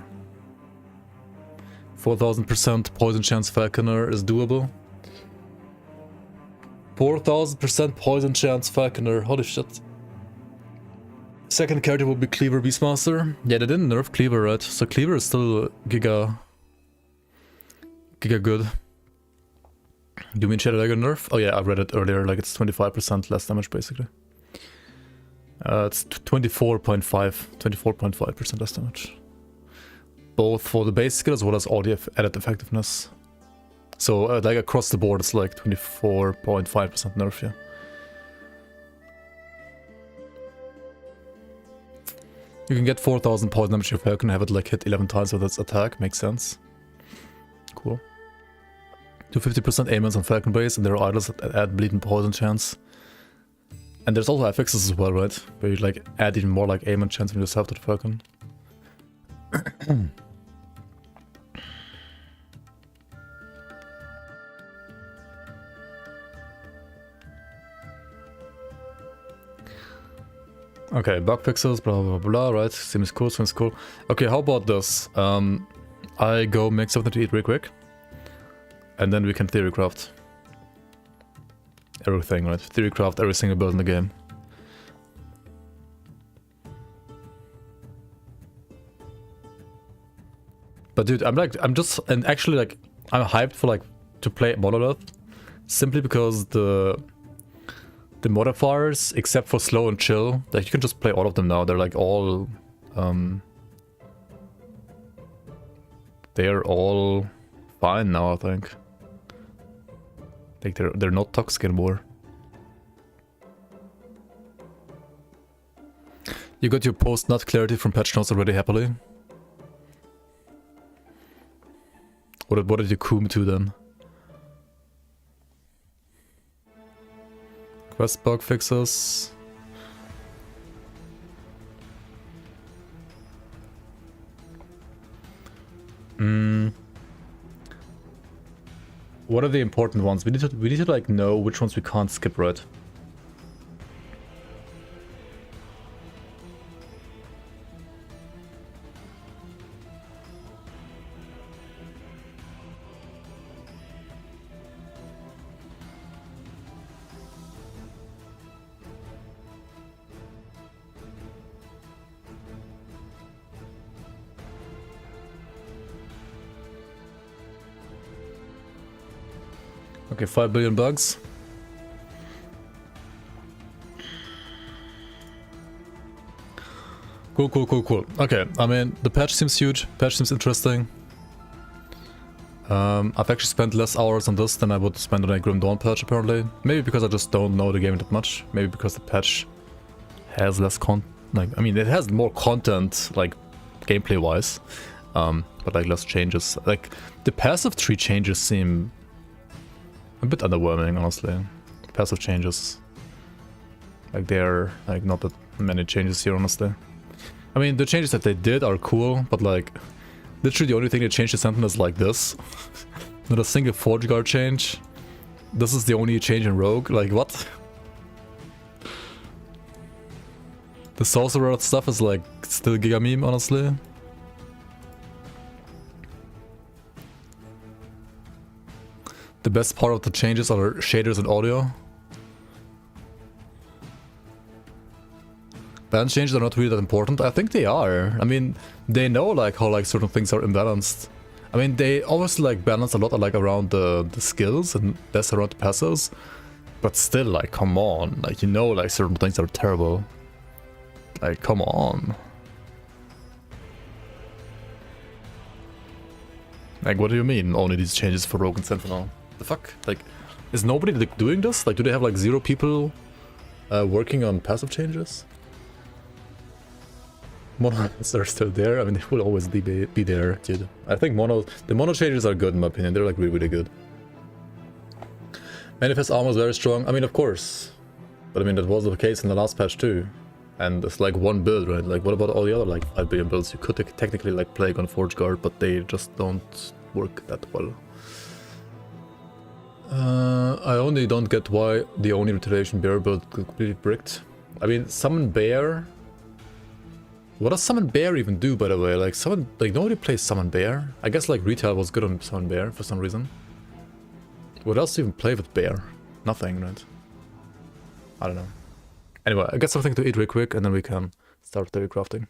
4000% poison chance Falconer is doable. 4000% poison chance Falconer. Holy shit! Second character would be Cleaver Beastmaster. Yeah, they didn't nerf Cleaver, right? So Cleaver is still giga good. Do you mean Shadow Dagger nerf? Oh yeah, I read it earlier, like it's 25% less damage basically. It's 24.5% less damage. Both for the base skill as well as all the added effectiveness. So like across the board it's like 24.5% nerf, yeah. You can get 4000 poison damage if you can have it like hit 11 times with its attack, makes sense. Cool. Do 50% aimants on Falcon base, and there are idols that add bleed and poison chance. And there's also affixes as well, right? Where you like add even more like aimant chance from yourself to the Falcon. Okay, bug fixes, blah blah blah, right? Seems cool, seems cool. Okay, how about this? I go make something to eat real quick. And then we can theorycraft everything, right? Theorycraft every single build in the game. But dude, I'm hyped for like to play Monolith simply because the modifiers, except for slow and chill, like you can just play all of them now. They're like all they're all fine now, I think. Like they're not toxic anymore. You got your post-nut clarity from patch notes already happily. What did you coom to then? Quest bug fixes. What are the important ones? We need to like know which ones we can't skip, right? Okay, 5 billion bugs. Cool. Okay, I mean, the patch seems huge, patch seems interesting. I've actually spent less hours on this than I would spend on a Grim Dawn patch, apparently. Maybe because I just don't know the game that much. Maybe because the patch has less Like, I mean, it has more content, like, gameplay-wise, but, like, less changes. Like, the passive tree changes seem a bit underwhelming, honestly. Passive changes. Like, there are, like, not that many changes here, honestly. I mean, the changes that they did are cool, but, like, literally the only thing that changed the Sentinel is, like, this. Not a single Forge Guard change. This is the only change in Rogue. Like, what? The Sorcerer stuff is, like, still giga meme, honestly. The best part of the changes are shaders and audio. Balance changes are not really that important. I think they are. I mean, they know, like, how, like, certain things are imbalanced. I mean, they always, like, balance a lot, like, around the skills and less around the passives. But still, like, come on. Like, you know, like, certain things are terrible. Like, come on. Like, what do you mean, only these changes for Rogue and Sentinel? The fuck? Like, is nobody, like, doing this? Like, do they have, like, 0 people working on passive changes? Mono are still there. I mean, they will always be there, dude. I think the mono changes are good in my opinion. They're, like, really, really good. Manifest armor is very strong. I mean, of course. But I mean, that was the case in the last patch too. And it's like one build, right? Like, what about all the other, like, 5 billion builds? You could technically, like, Plague on Forge Guard, but they just don't work that well. I only don't get why the only Retaliation Bear build completely bricked. I mean, Summon Bear... What does Summon Bear even do, by the way? Like, nobody plays Summon Bear. I guess, like, Retail was good on Summon Bear for some reason. What else do you even play with Bear? Nothing, right? I don't know. Anyway, I got something to eat real quick, and then we can start theory crafting.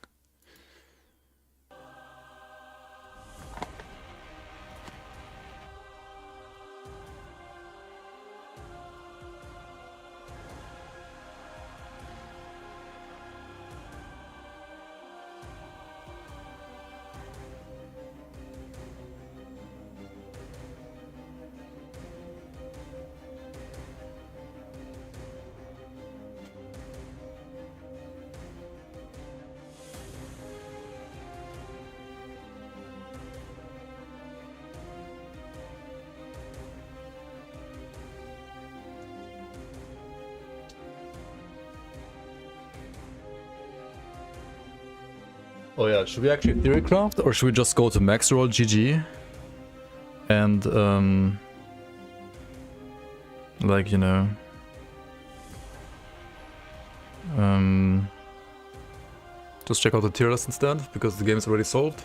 Oh yeah, should we actually theory craft, or should we just go to max roll GG? And like, you know, just check out the tier list instead, because the game is already solved.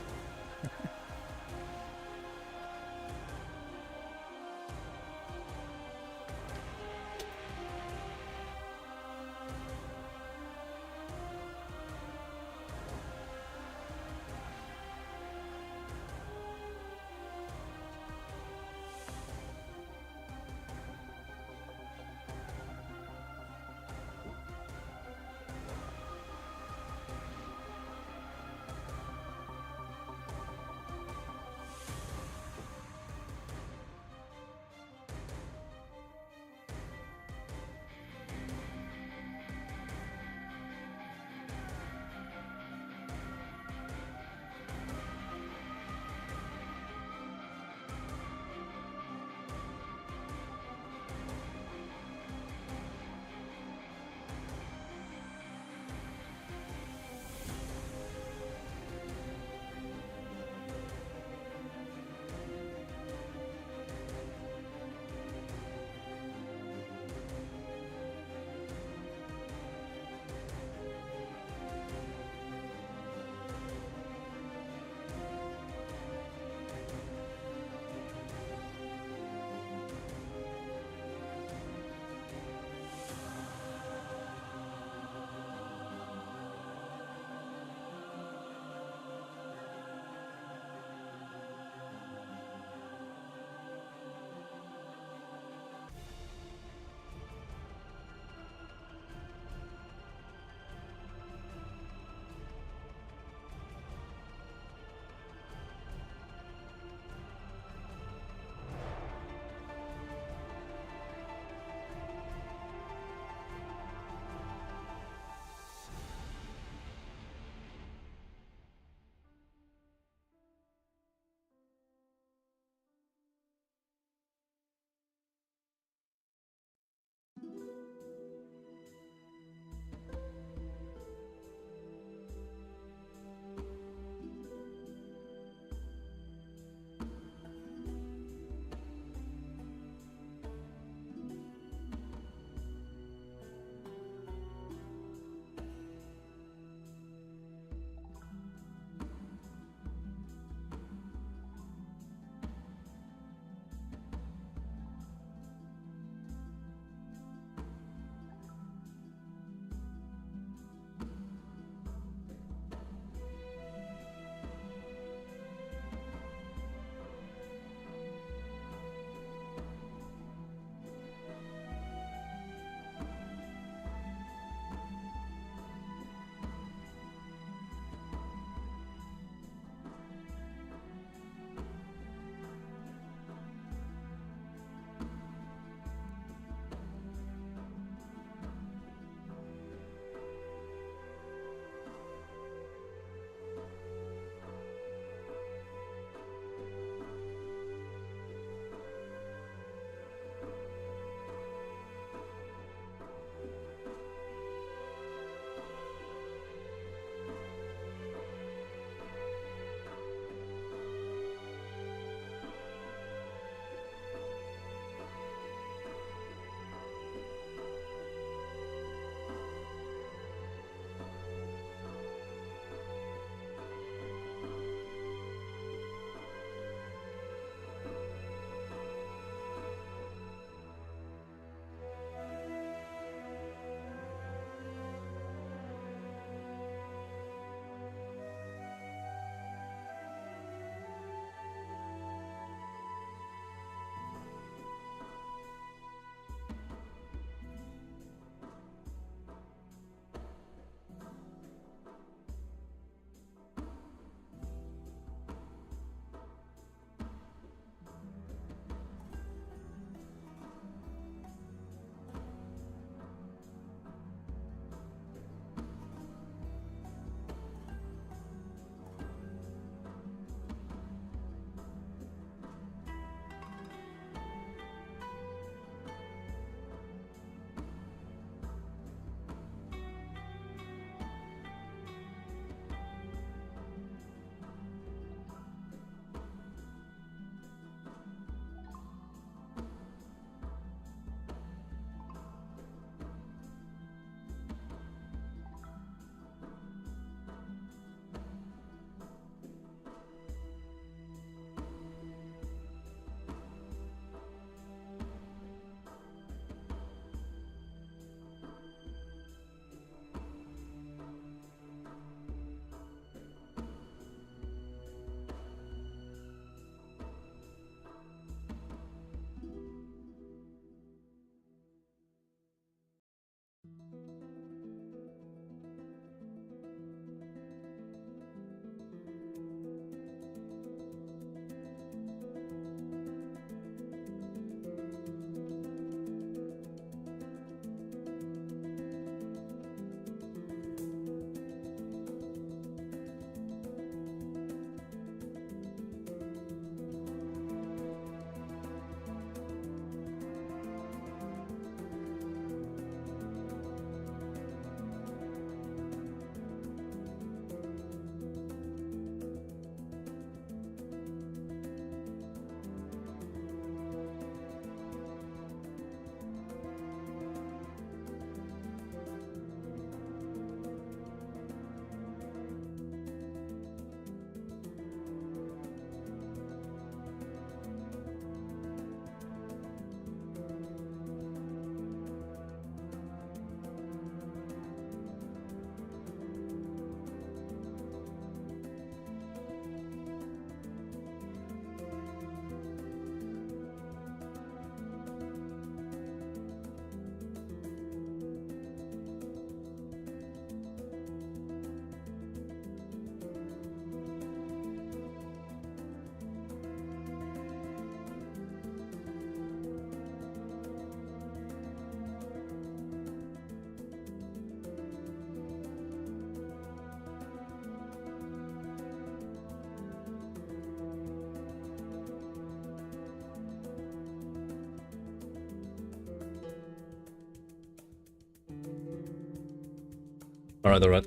Alright.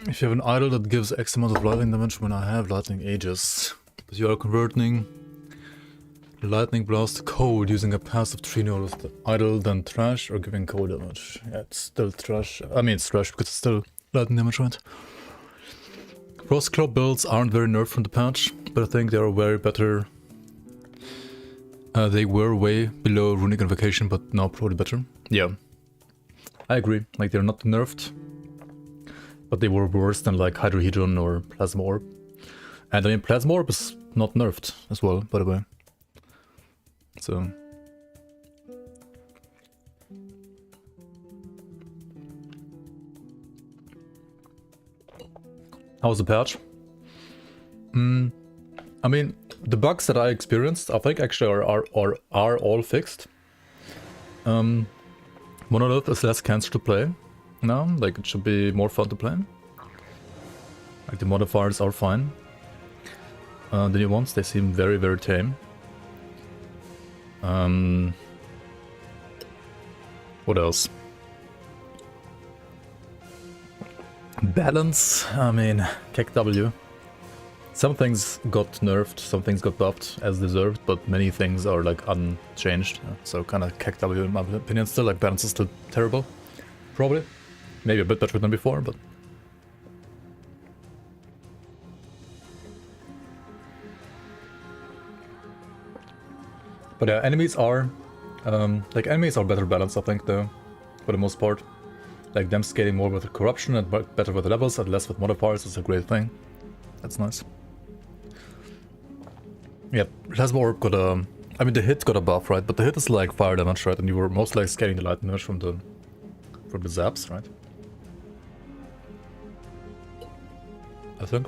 If you have an idol that gives X amount of lightning damage when I have lightning ages, but you are converting lightning blast to cold using a passive 3 notice, the idol then trash or giving cold damage. Yeah, it's still trash. I mean, it's trash because it's still lightning damage, right? Frost Claw builds aren't very nerfed from the patch, but I think they are way better. They were way below Runic Invocation, but now probably better. Yeah, I agree. Like, they're not nerfed, but they were worse than like Hydrohedron or Plasma Orb. And I mean, Plasma Orb is not nerfed as well, by the way. So... how's the patch? I mean, the bugs that I experienced, I think actually are all fixed. Monolith is less cancer to play now, like it should be more fun to play. Like the modifiers are fine. The new ones, they seem very, very tame. What else? Balance, I mean, KW. Some things got nerfed, some things got buffed as deserved, but many things are like unchanged. So kind of KW in my opinion still, like balance is still terrible. Probably. Maybe a bit better than before, but... But yeah, enemies are better balanced, I think, though, for the most part. Like them scaling more with the corruption and better with the levels and less with modifiers is a great thing. That's nice. Yeah, Plasma Orb got a... I mean, the hit got a buff, right? But the hit is like fire damage, right? And you were most likely scaling the light damage from the zaps, right? I think.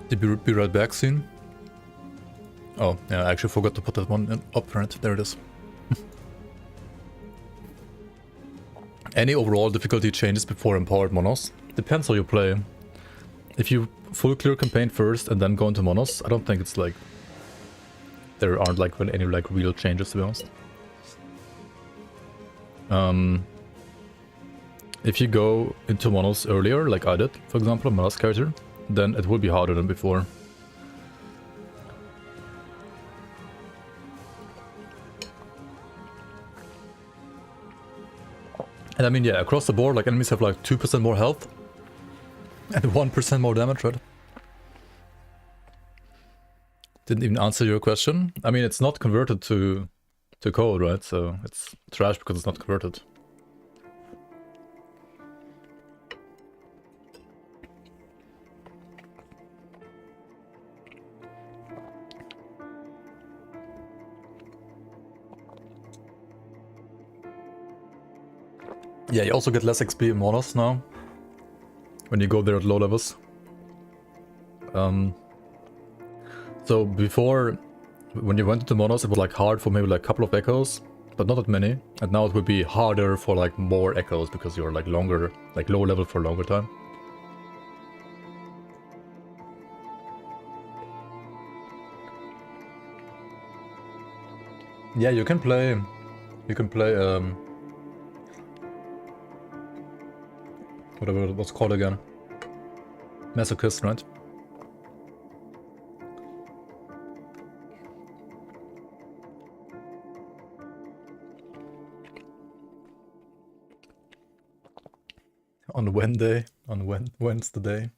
Did we be right back soon? Oh, yeah, I actually forgot to put that one up, right? There it is. Any overall difficulty changes before Empowered Monos? Depends how you play. If you full clear campaign first and then go into Monos, I don't think it's like... there aren't like any like real changes, to be honest. If you go into Monos earlier, like I did, for example, my last character, then it will be harder than before. And I mean, yeah, across the board, like enemies have like 2% more health and 1% more damage, right? Didn't even answer your question. I mean, it's not converted to code, right? So it's trash because it's not converted. Yeah, you also get less XP in Monos now, when you go there at low levels. So before, when you went into Monos, it was like hard for maybe like a couple of echoes, but not that many. And now it would be harder for like more echoes because you're like longer, like low level for a longer time. Yeah, you can play whatever it was called again. Masochist, right? On Wednesday, Wednesday.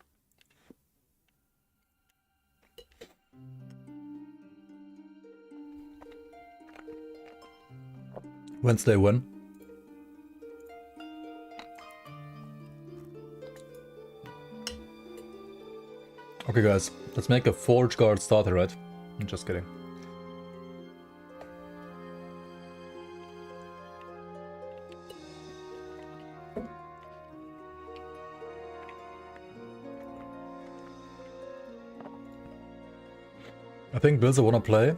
Wednesday when? Okay guys, let's make a Forge Guard starter, right? I'm just kidding. I think builds I wanna play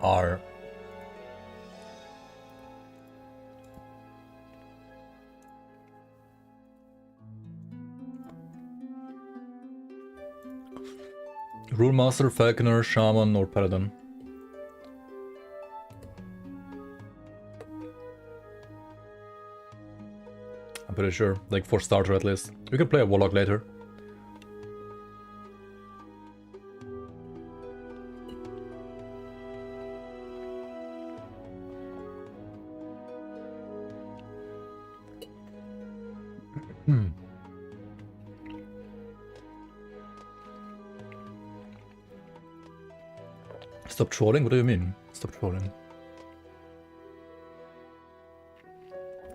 are Rule Master, Falconer, Shaman, or Paladin. pretty sure. Like for starter at least. We can play a Warlock later. Stop trolling? What do you mean? Stop trolling.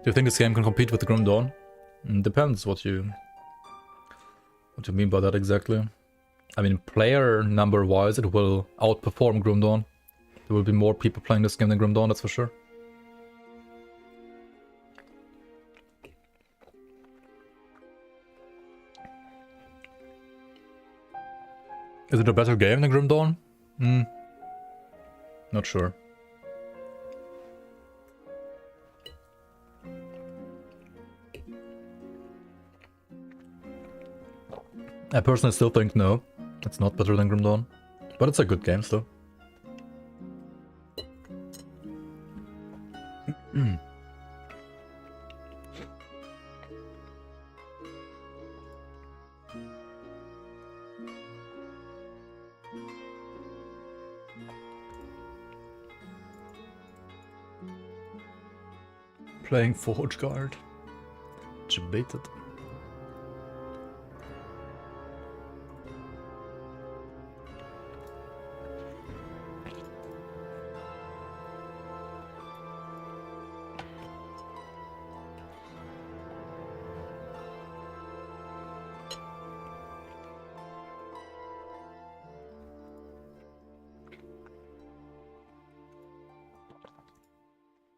Do you think this game can compete with the Grim Dawn? Depends what you mean by that exactly. I mean, player number wise, it will outperform Grim Dawn. There will be more people playing this game than Grim Dawn, that's for sure. Is it a better game than Grim Dawn? Not sure. I personally still think no, it's not better than Grim Dawn, but it's a good game still. Playing Forge Guard. Debated.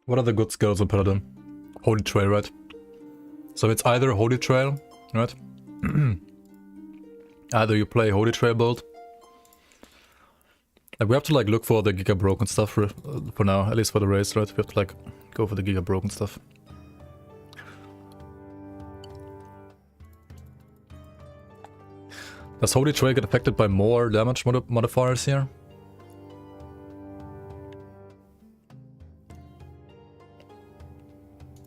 What are the good skills on Paladin? Holy Trail, right? So it's either Holy Trail, right? Either you play Holy Trail build. Like we have to like look for the Giga Broken stuff for now, at least for the race, right? We have to like go for the Giga Broken stuff. Does Holy Trail get affected by more damage modifiers here?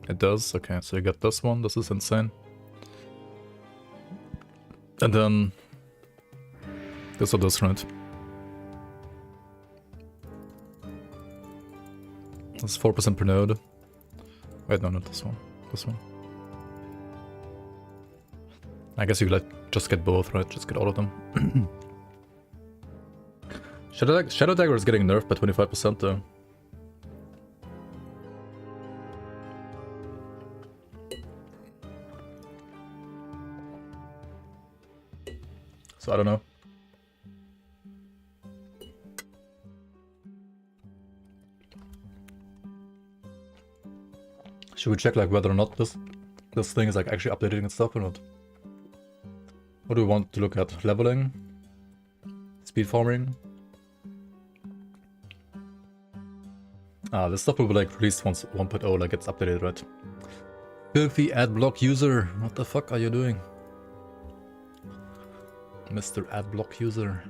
It does? Okay, so you get this one. This is insane. And then this or this, right? That's 4% per node. Wait, no, not this one. This one. I guess you could like just get both, right? Just get all of them. Shadow Dagger is getting nerfed by 25% though. So I don't know. Should we check like whether or not this thing is like actually updating and stuff or not? What do we want to look at? Leveling? Speed farming? Ah, this stuff will be like released once 1.0 like gets updated, right? Filthy adblock user, what the fuck are you doing? Mr. Adblock user.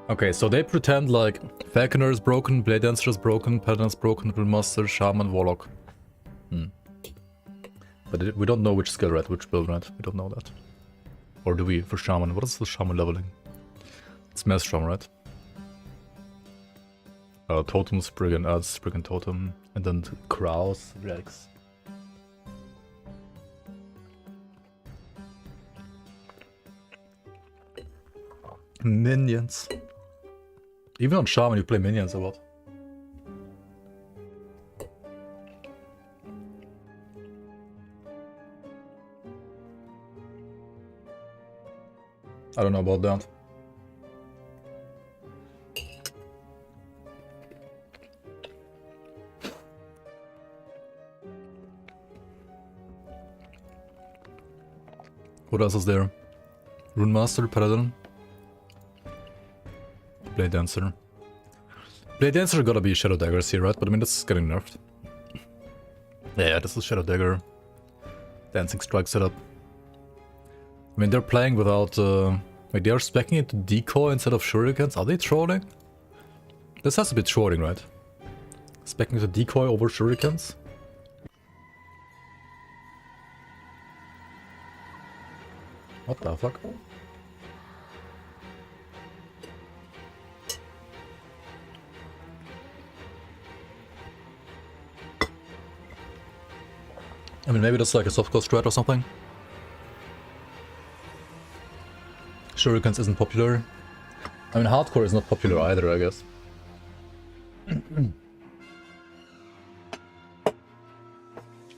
Okay, so they pretend like Falconer is broken, Blade Dancer is broken, Paladin is broken, Brewmaster, Shaman, Warlock. But we don't know which skill, right? Which build, right? We don't know that. Or do we for Shaman? What is the Shaman leveling? It's Maelstrom, right? Totem, Spriggan, Spriggan Totem, and then Kraus, Rex. Minions. Even on Shaman you play minions or what? I don't know about that. What else is there? Rune Master, Paladin. Blade Dancer. Blade Dancer gotta be Shadow Daggers here, right? But I mean, this is getting nerfed. Yeah, this is Shadow Dagger. Dancing Strike setup. I mean, they're playing without... like, they are speccing it to decoy instead of shurikens. Are they trolling? This has to be trolling, right? Speccing to decoy over shurikens? What the fuck? I mean, maybe that's like a softcore strat or something. Shurikens isn't popular. I mean, hardcore is not popular either, I guess.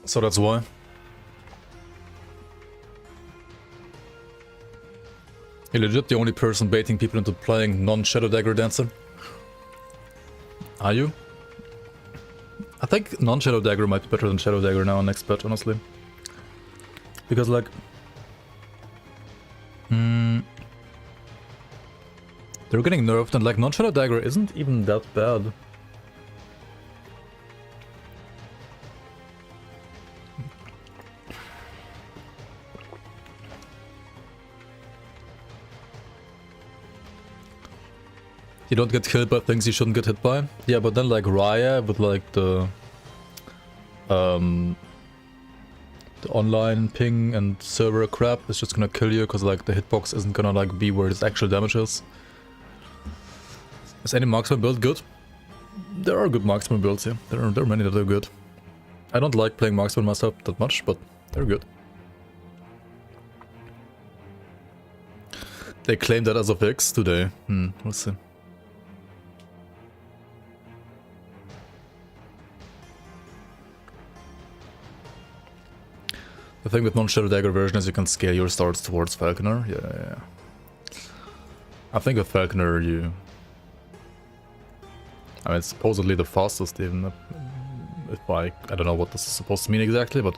So that's why. You're legit the only person baiting people into playing non-Shadow Dagger Dancer. Are you? I think non-Shadow Dagger might be better than Shadow Dagger now on next patch, honestly. Because like... they're getting nerfed and like non-Shadow Dagger isn't even that bad. You don't get killed by things you shouldn't get hit by. Yeah, but then like Raya with like the online ping and server crap is just gonna kill you because like the hitbox isn't gonna like be where its actual damage is. Is any marksman build good? There are good marksman builds, yeah. There are many that are good. I don't like playing marksman myself that much, but they're good. They claim that as of X today. We'll see. The thing with non-Shadow Dagger version is you can scale your starts towards Falconer. Yeah. I think with Falconer you... I mean, it's supposedly the fastest even. If I don't know what this is supposed to mean exactly, but...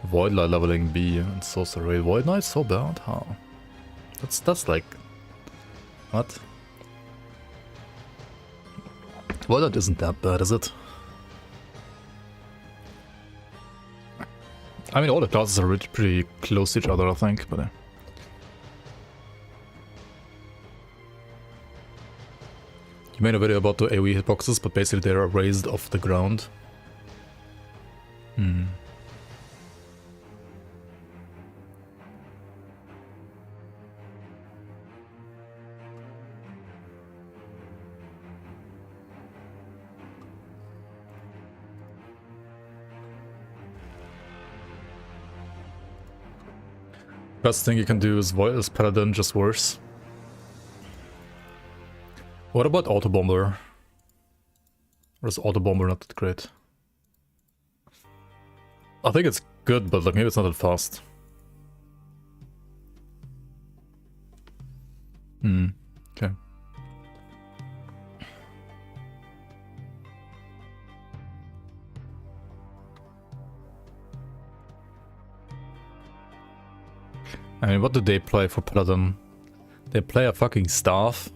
Void Light leveling B and Sorcery. Void Knight so bad? How? That's like... What? Void Light isn't that bad, is it? I mean, all the classes are pretty close to each other, I think, but... You made a video about the AoE hitboxes, but basically they are raised off the ground. Best thing you can do is Paladin, just worse. What about Auto Bomber? Or is Auto Bomber not that great? I think it's good, but like maybe it's not that fast. Okay. I mean, what do they play for Paladin? They play a fucking staff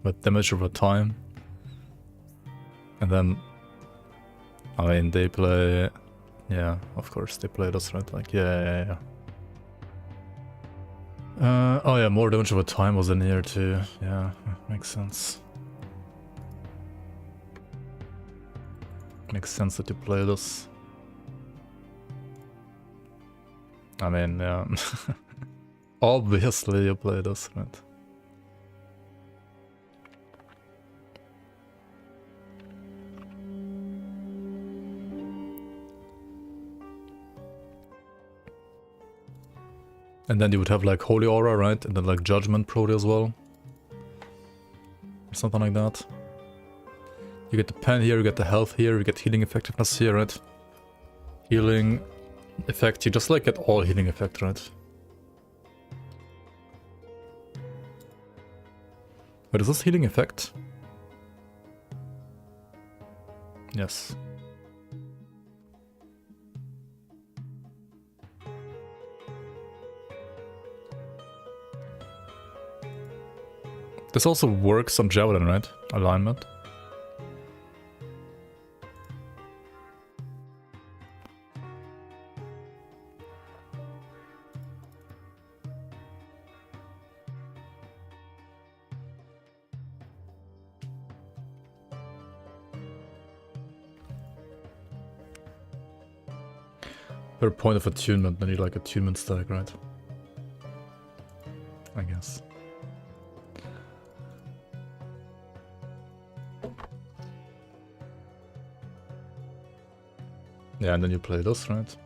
with damage over time. And then... I mean, they play... Yeah, of course, they play this, right? Like, yeah. Oh yeah, more damage over time was in here too. Yeah, makes sense. Makes sense that you play this. I mean, yeah. Obviously you play this, right? And then you would have like Holy Aura, right? And then like Judgment Prody as well. Or something like that. You get the pen here, you get the health here, you get healing effectiveness here, right? Healing effect, you just like get all healing effect, right? Wait, is this healing effect? Yes. This also works on Javelin, right? Alignment. Per point of attunement, then you like attunement stack, right? I guess. Yeah, and then you play this, right?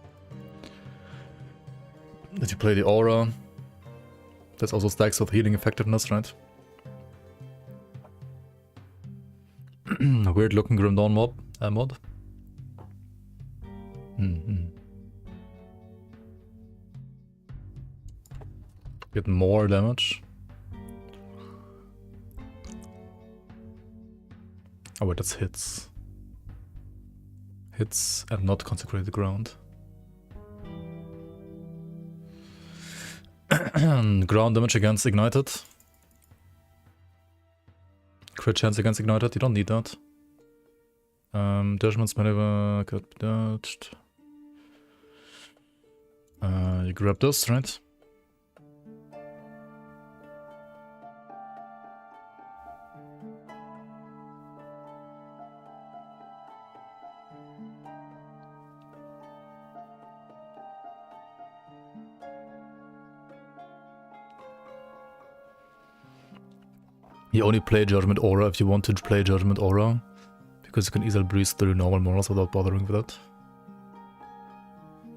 Then you play the aura. That's also stacks with healing effectiveness, right? A weird looking Grim Dawn mod. Get more damage. Oh wait, that's hits. Hits and not consecrated ground. Ground damage against ignited. Crit chance against ignited, you don't need that. Judgment's maneuver could be dodged. You grab this, right? You only play Judgment Aura if you want to play Judgment Aura, because you can easily breeze through normal models without bothering with it.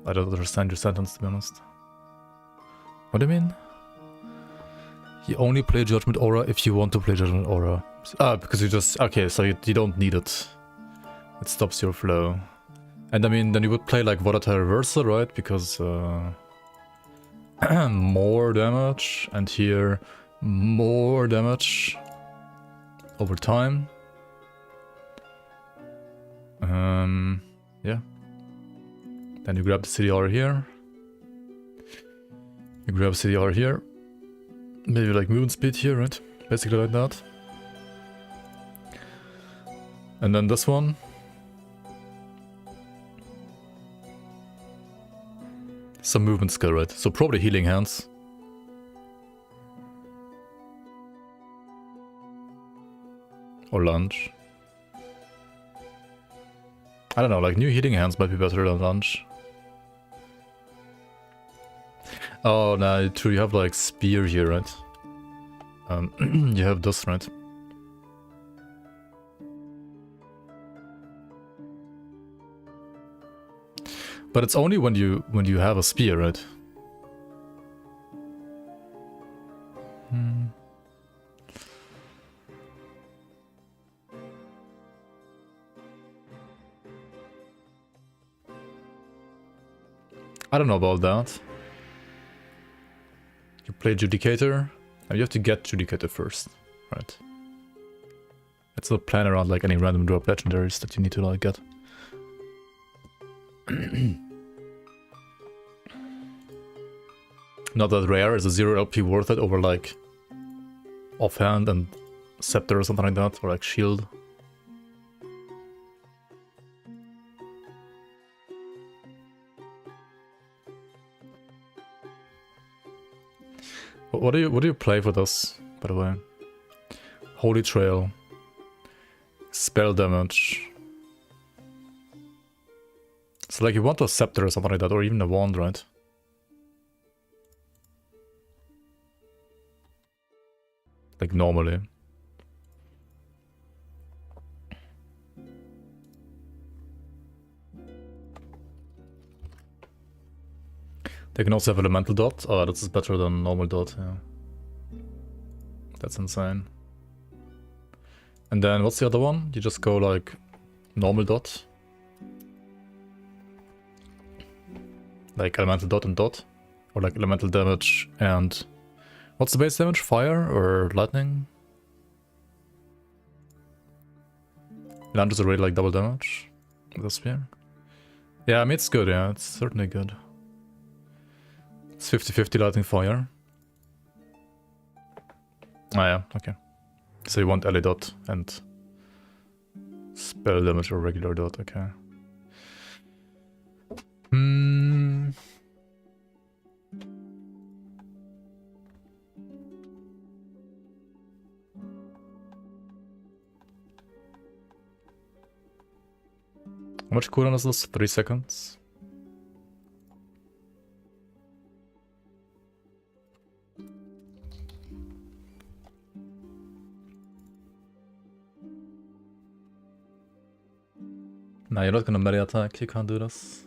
I don't understand your sentence, to be honest. What do you mean? You only play Judgment Aura if you want to play Judgment Aura. Ah, because you just... Okay, so you don't need it. It stops your flow. And I mean, then you would play like Volatile Reversal, right? Because... more damage, and here... more damage over time. Yeah. Then you grab the CDR here. You grab CDR here. Maybe like movement speed here, right? Basically like that. And then this one. Some movement skill, right? So probably healing hands. Or lunge. I don't know, like new healing hands might be better than lunge. Oh, no, true, you have like spear here, right? You have this, right? But it's only when you have a spear, right? I don't know about that. You play Judicator, and you have to get Judicator first, right? Let's not plan around like any random drop legendaries that you need to like get. Not that rare, is a 0 LP worth it over like Offhand and Scepter or something like that, or like Shield? What do you play for this, by the way? Holy Trail. Spell damage. So like you want a Scepter or something like that, or even a Wand, right? Like normally. They can also have Elemental Dot. Oh, this is better than normal dot, yeah. That's insane. And then what's the other one? You just go like normal dot. Like elemental dot and dot. Or like elemental damage and... What's the base damage? Fire or lightning? Lunges are really like double damage with a spear. Yeah, I mean it's good, yeah, it's certainly good. It's 50-50 lightning fire. Ah yeah, okay. So you want LA dot and spell damage or regular dot, okay. How much cooldown is this? 3 seconds? Nah, you're not gonna melee attack, you can't do this.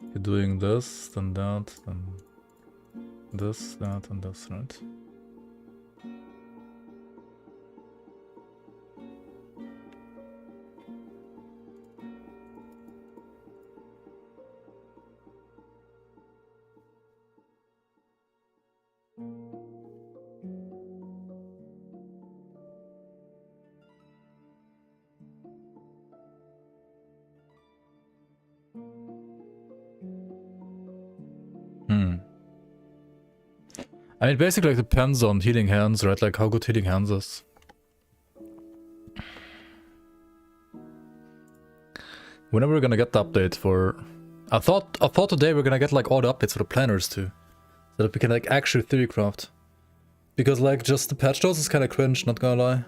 You're doing this, then that, then this, that, and this, right? I mean, basically, it depends on healing hands, right? Like how good healing hands is. Whenever we're gonna get the update for, I thought today we're gonna get like all the updates for the planners too, so that we can like actually theorycraft. Because like just the patch notes is kind of cringe, not gonna lie.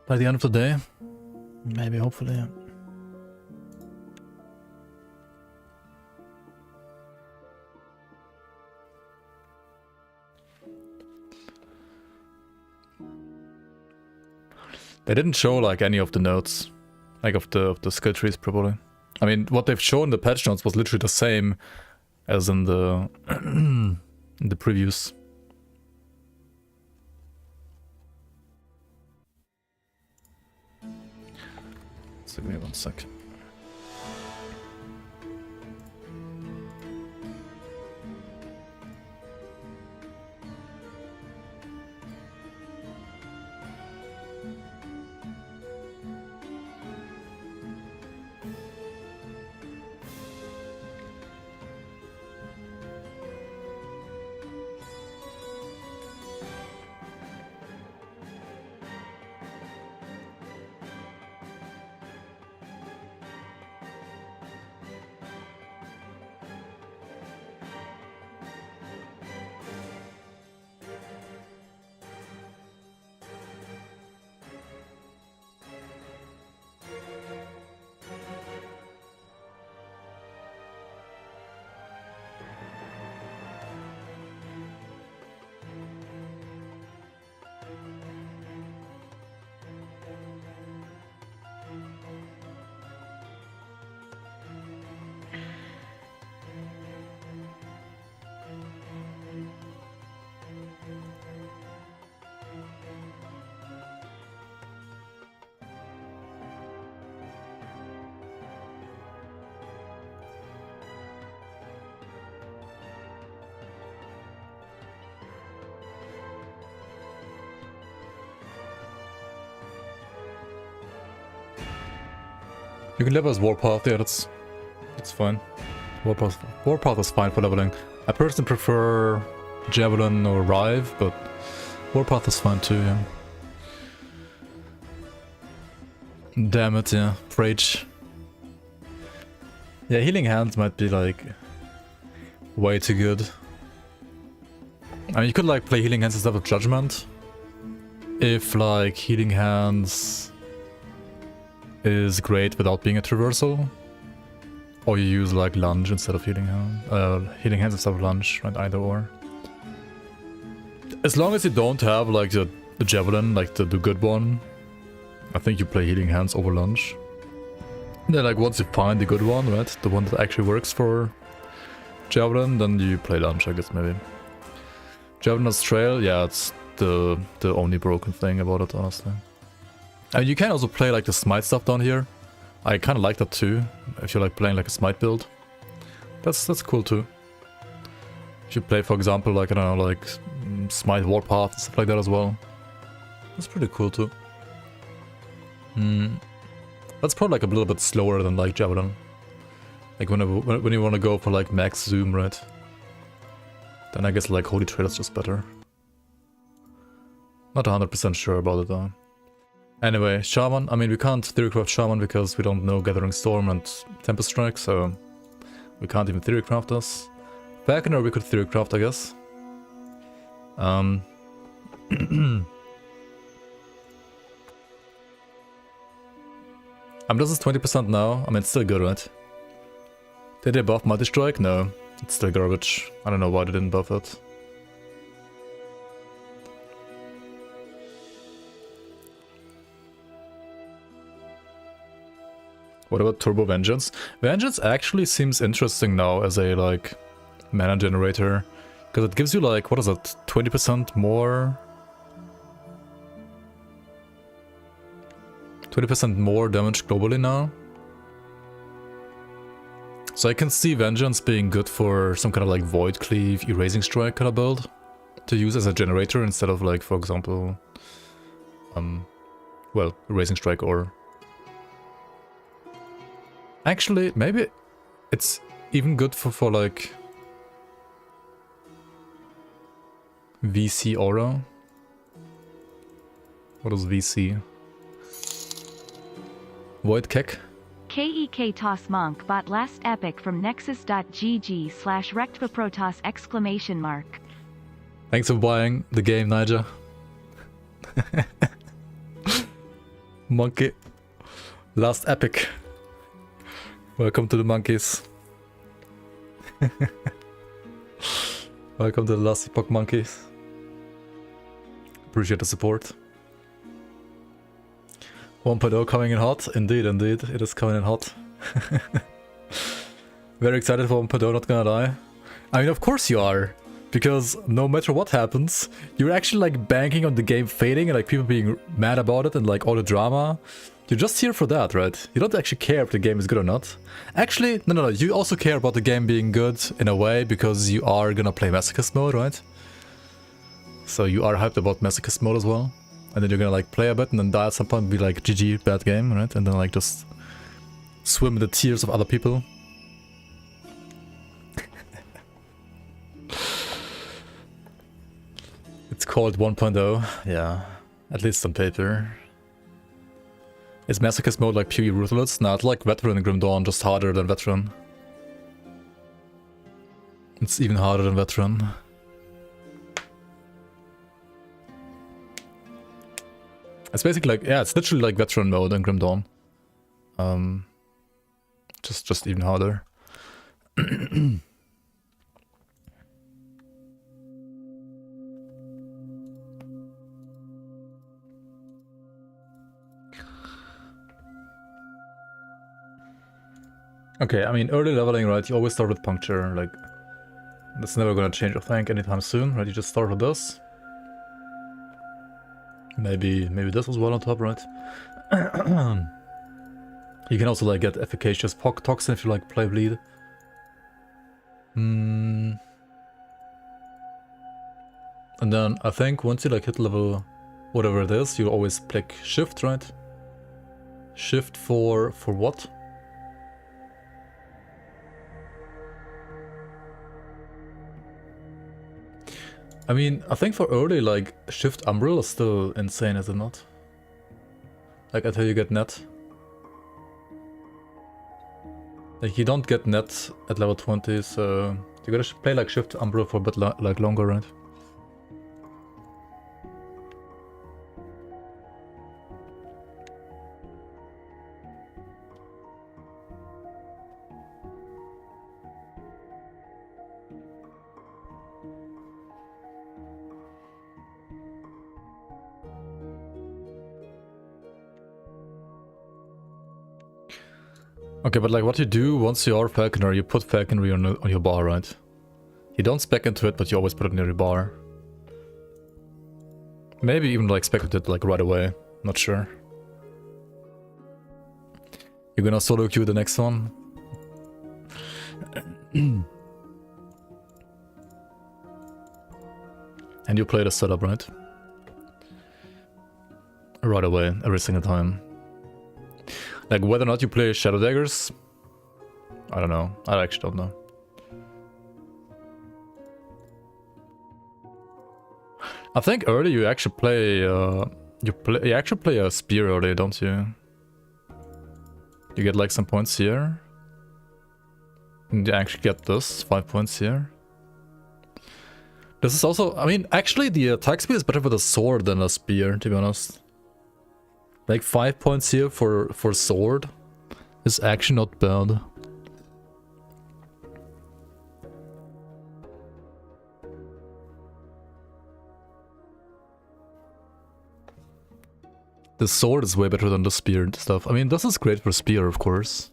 By the end of the day, maybe, hopefully. Yeah. They didn't show like any of the notes, like of the skill trees probably. I mean, what they've shown in the patch notes was literally the same as in the in the previews. So give me 1 sec. You can level as Warpath, yeah, that's fine. Warpath is fine for leveling. I personally prefer Javelin or Rive, but Warpath is fine too, yeah. Damn it, yeah. Rage. Yeah, Healing Hands might be like way too good. I mean, you could like play Healing Hands instead of Judgment. If like Healing Hands is great without being a traversal, or you use like lunge instead of healing hands instead of lunge, right? Either or. As long as you don't have like the javelin, like the good one, I think you play healing hands over lunge. Then like once you find the good one, right, the one that actually works for javelin, then you play lunge, I guess maybe. Javelin's trail, yeah, it's the only broken thing about it, honestly. And you can also play like the smite stuff down here. I kind of like that too, if you like playing like a smite build. That's cool too. If you play, for example, like, I don't know, like smite warpath and stuff like that as well. That's pretty cool too. That's probably like a little bit slower than like Javelin. Like when you want to go for like max zoom, right? Then I guess like Holy Trail is just better. Not 100% sure about it though. Anyway, Shaman, I mean we can't theorycraft Shaman because we don't know Gathering Storm and Tempest Strike, so we can't even theorycraft this. Falconer we could theorycraft, I guess. This is 20% now. I mean, it's still good, right? Did they buff Multi-Strike? No. It's still garbage. I don't know why they didn't buff it. What about Turbo Vengeance? Vengeance actually seems interesting now as a, like, mana generator. Because it gives you, like, what is it, 20% more... 20% more damage globally now. So I can see Vengeance being good for some kind of, like, Void Cleave, Erasing Strike kind of build. To use as a generator instead of, like, for example... well, Erasing Strike or... Actually, maybe it's even good for like VC Aura. What is VC? Void Keck? KEK Toss Monk bought last epic from nexus.gg/rectvaprotoss!! Thanks for buying the game, Niger. Monkey. Last epic. Welcome to the monkeys. Welcome to the last Epoch monkeys. Appreciate the support. 1.0 coming in hot. Indeed, indeed. It is coming in hot. Very excited for 1.0, not gonna lie. I mean, of course you are. Because no matter what happens, you're actually like banking on the game fading and like people being mad about it and like all the drama. You're just here for that, right? You don't actually care if the game is good or not. Actually, no. You also care about the game being good in a way because you are gonna play Masochist mode, right? So you are hyped about Masochist mode as well. And then you're gonna like play a bit and then die at some point and be like, GG, bad game, right? And then like just swim in the tears of other people. It's called 1.0, yeah. At least on paper. Is Masochist mode like pure ruthless? Nah, it's like Veteran and Grim Dawn, just harder than Veteran. It's even harder than Veteran. It's basically like, yeah, it's literally like Veteran mode and Grim Dawn. Just even harder. Okay, I mean, early leveling, right, you always start with Puncture, like, that's never gonna change, I think, anytime soon, right, you just start with this. Maybe this was well on top, right? You can also, like, get efficacious Toxin if you, like, play Bleed. And then, I think, once you, like, hit level whatever it is, you always click Shift, right? Shift for what? I mean, I think for early, like, Shift Umbral is still insane, is it not? Like, until you get net. Like, you don't get net at level 20, so you gotta play, like, Shift Umbral for a bit, like, longer, right? Okay, but like what you do once you are falconer, you put falconry on your bar, right? You don't spec into it, but you always put it near your bar. Maybe even like spec into it like right away, not sure. You're gonna solo queue the next one? And you play the setup, right? Right away, every single time. Like, whether or not you play Shadow Daggers, I don't know. I actually don't know. I think early you actually play, you actually play a spear early, don't you? You get like some points here. And you actually get this, 5 points here. This is also, I mean, actually the attack speed is better with a sword than a spear, to be honest. Like 5 points here for sword is actually not bad. The sword is way better than the spear and stuff. I mean, this is great for spear, of course.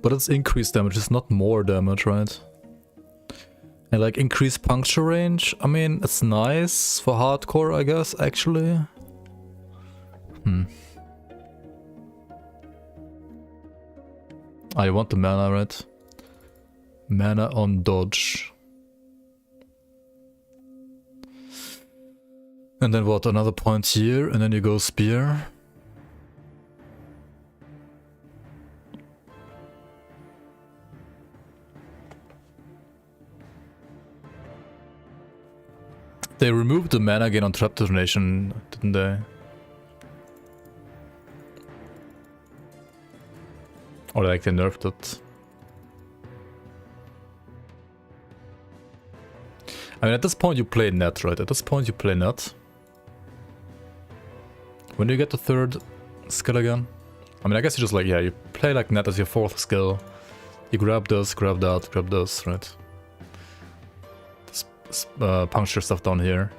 But it's increased damage, it's not more damage, right? And like increased puncture range, I mean, it's nice for hardcore, I guess, actually. I want the mana, right? Mana on dodge. And then what, another point here, and then you go spear. They removed the mana gain on trap detonation, didn't they? Or like they nerfed it. I mean, at this point you play net, right? At this point you play net. When do you get the third skill again? I mean, I guess you just like, yeah, you play like net as your fourth skill. You grab this, grab that, grab this, right? This puncture stuff down here.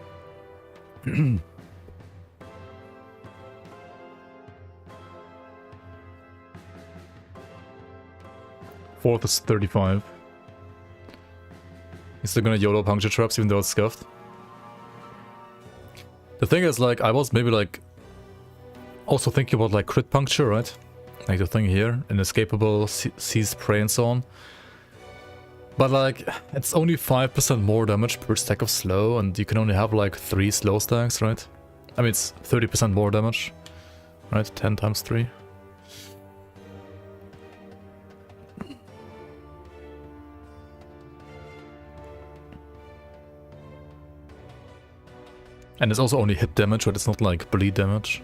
Fourth is 35. He's still gonna YOLO puncture traps even though it's scuffed. The thing is, like, I was maybe like also thinking about like crit puncture, right? Like the thing here, inescapable, seize prey and so on. But like, it's only 5% more damage per stack of slow, and you can only have like 3 slow stacks, right? I mean, it's 30% more damage, right? 10 times 3. And it's also only hit damage, right? It's not like bleed damage.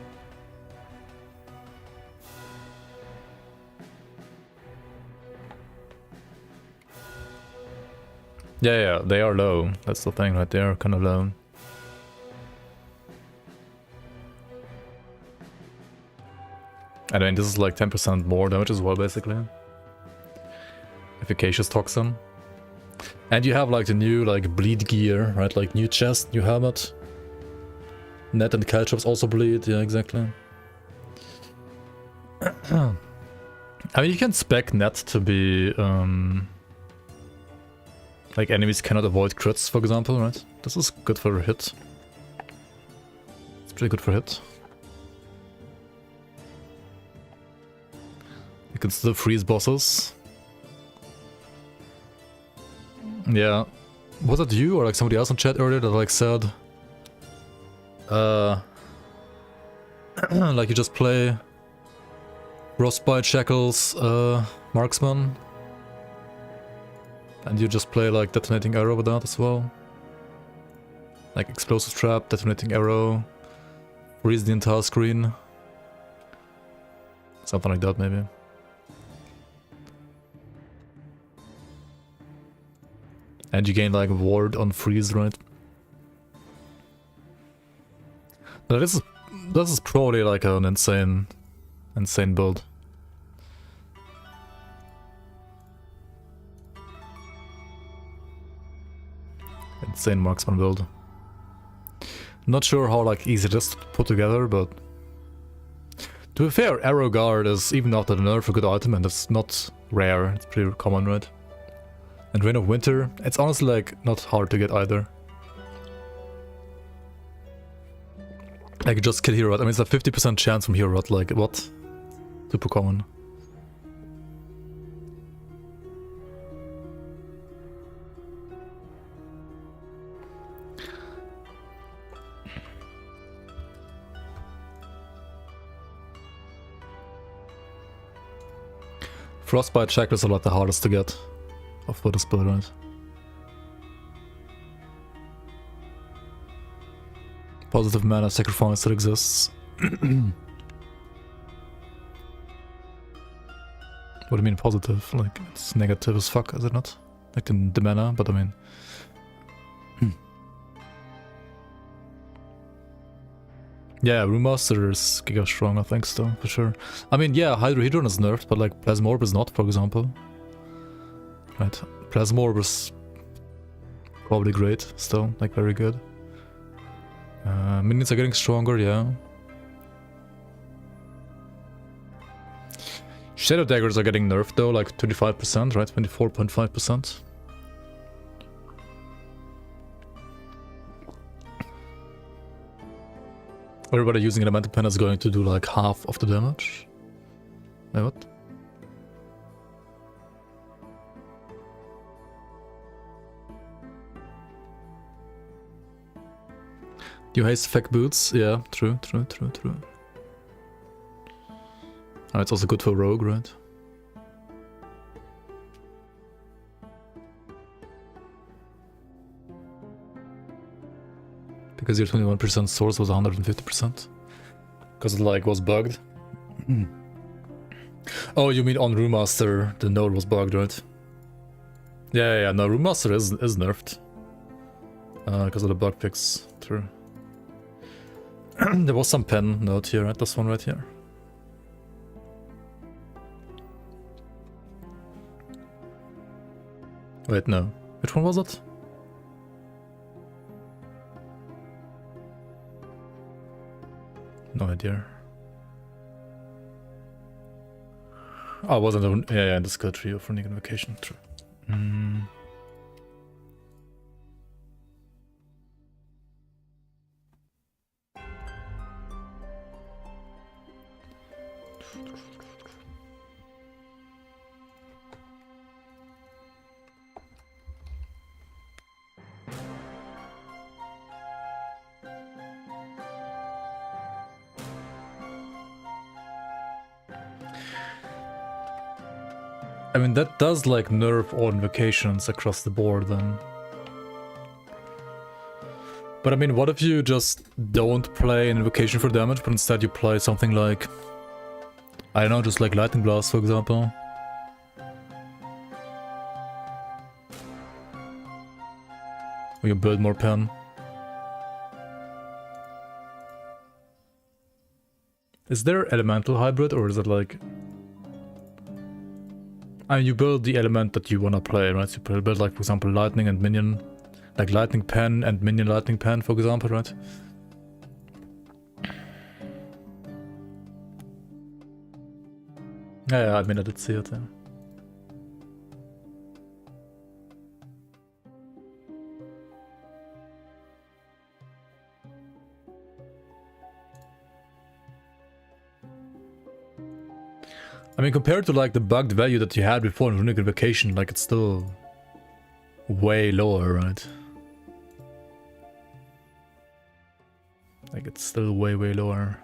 Yeah, they are low. That's the thing, right? They are kind of low. I mean, this is like 10% more damage as well, basically. Efficacious toxin. And you have like the new like bleed gear, right? Like new chest, new helmet. Net and caltrops also bleed, yeah, exactly. I mean, you can spec net to be like enemies cannot avoid crits, for example, right? This is good for hit. It's pretty good for hit. You can still freeze bosses. Yeah. Was it you or like somebody else in chat earlier that like said like you just play Frostbite Shackles Marksman and you just play like Detonating Arrow with that as well? Like Explosive Trap, Detonating Arrow, freeze the entire screen. Something like that maybe. And you gain like ward on freeze, right? Now this is probably like an insane build. Insane marksman build. Not sure how like easy it is to put together, but to be fair, Arrow Guard is even after the nerf a good item, and it's not rare. It's pretty common, right? And Rain of Winter, it's honestly like not hard to get either. Like you just kill Hero Rot. I mean, it's a 50% chance from Hero Rot, like what? Super common. Frostbite Shackle is a lot the hardest to get for this build, right? Positive mana sacrifice that exists. What do you mean positive? Like, it's negative as fuck, is it not? Like the mana, but I mean... Yeah, Remaster is giga strong, I think, still, for sure. I mean, yeah, Hydrohedron is nerfed, but like Plasma Orb is not, for example. Right, Plasma Orb is probably great, still, like very good. Minions are getting stronger, yeah. Shadow daggers are getting nerfed though, like 25%, right? 24.5%. Everybody using elemental pen is going to do like half of the damage. Wait, what? You haste effect boots? Yeah, true. Oh, it's also good for rogue, right? Because your 21% source was 150%. Because it like was bugged. Oh, you mean on Roommaster the node was bugged, right? Yeah, no, Roommaster is nerfed. Because of the bug fix, true. There was some pen node here, right? This one right here. Wait, no. Which one was it? No idea. Oh, it wasn't. Yeah, the skill tree of Runic Invocation. True. I mean, that does like nerf all invocations across the board then. But I mean, what if you just don't play an invocation for damage, but instead you play something like, I don't know, just like Lightning Blast, for example? Or you build more pen. Is there elemental hybrid, or is it like... I mean, you build the element that you wanna play, right? You build like, for example, lightning and minion, like lightning pen and minion lightning pen, for example, right? Yeah, I mean, I did see it, yeah. I mean, compared to like the bugged value that you had before in Runic Invocation, like it's still way lower, right? Like it's still way lower.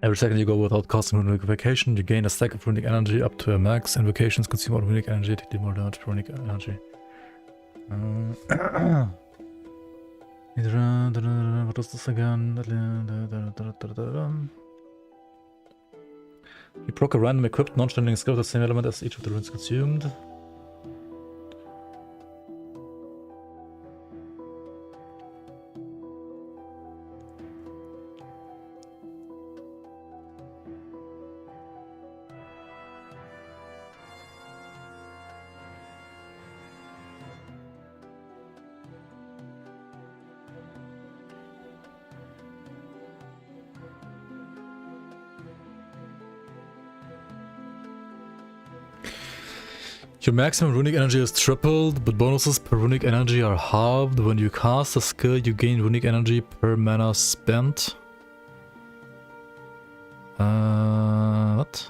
Every second you go without casting Runic Invocation, you gain a stack of Runic Energy up to a max. Invocations consume all Runic Energy to deal more damage to Runic Energy. What was this again? You proc a random equipped non-challenging skill with the same element as each of the runes consumed. Your maximum runic energy is tripled, but bonuses per runic energy are halved. When you cast a skill, you gain runic energy per mana spent. What?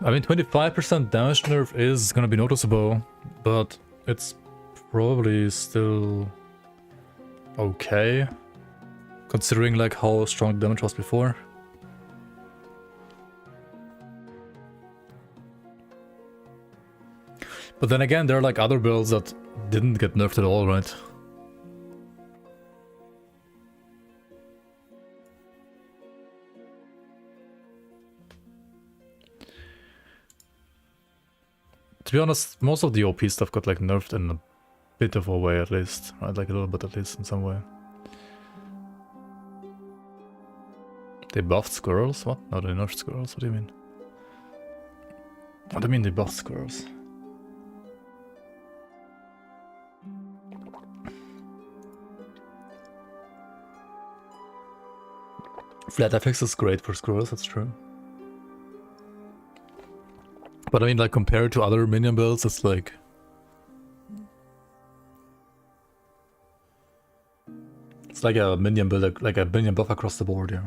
I mean, 25% damage nerf is gonna be noticeable, but it's probably still okay, considering like how strong the damage was before. But then again, there are like other builds that didn't get nerfed at all, right? To be honest, most of the OP stuff got like nerfed in a bit of a way at least, right? Like a little bit at least in some way. They buffed squirrels? What? No, they nerfed squirrels. What do you mean? What do you mean they buffed squirrels? Flat FX is great for squirrels, that's true. But I mean, like, compared to other minion builds, it's like... It's like a minion build, like a minion buff across the board, yeah.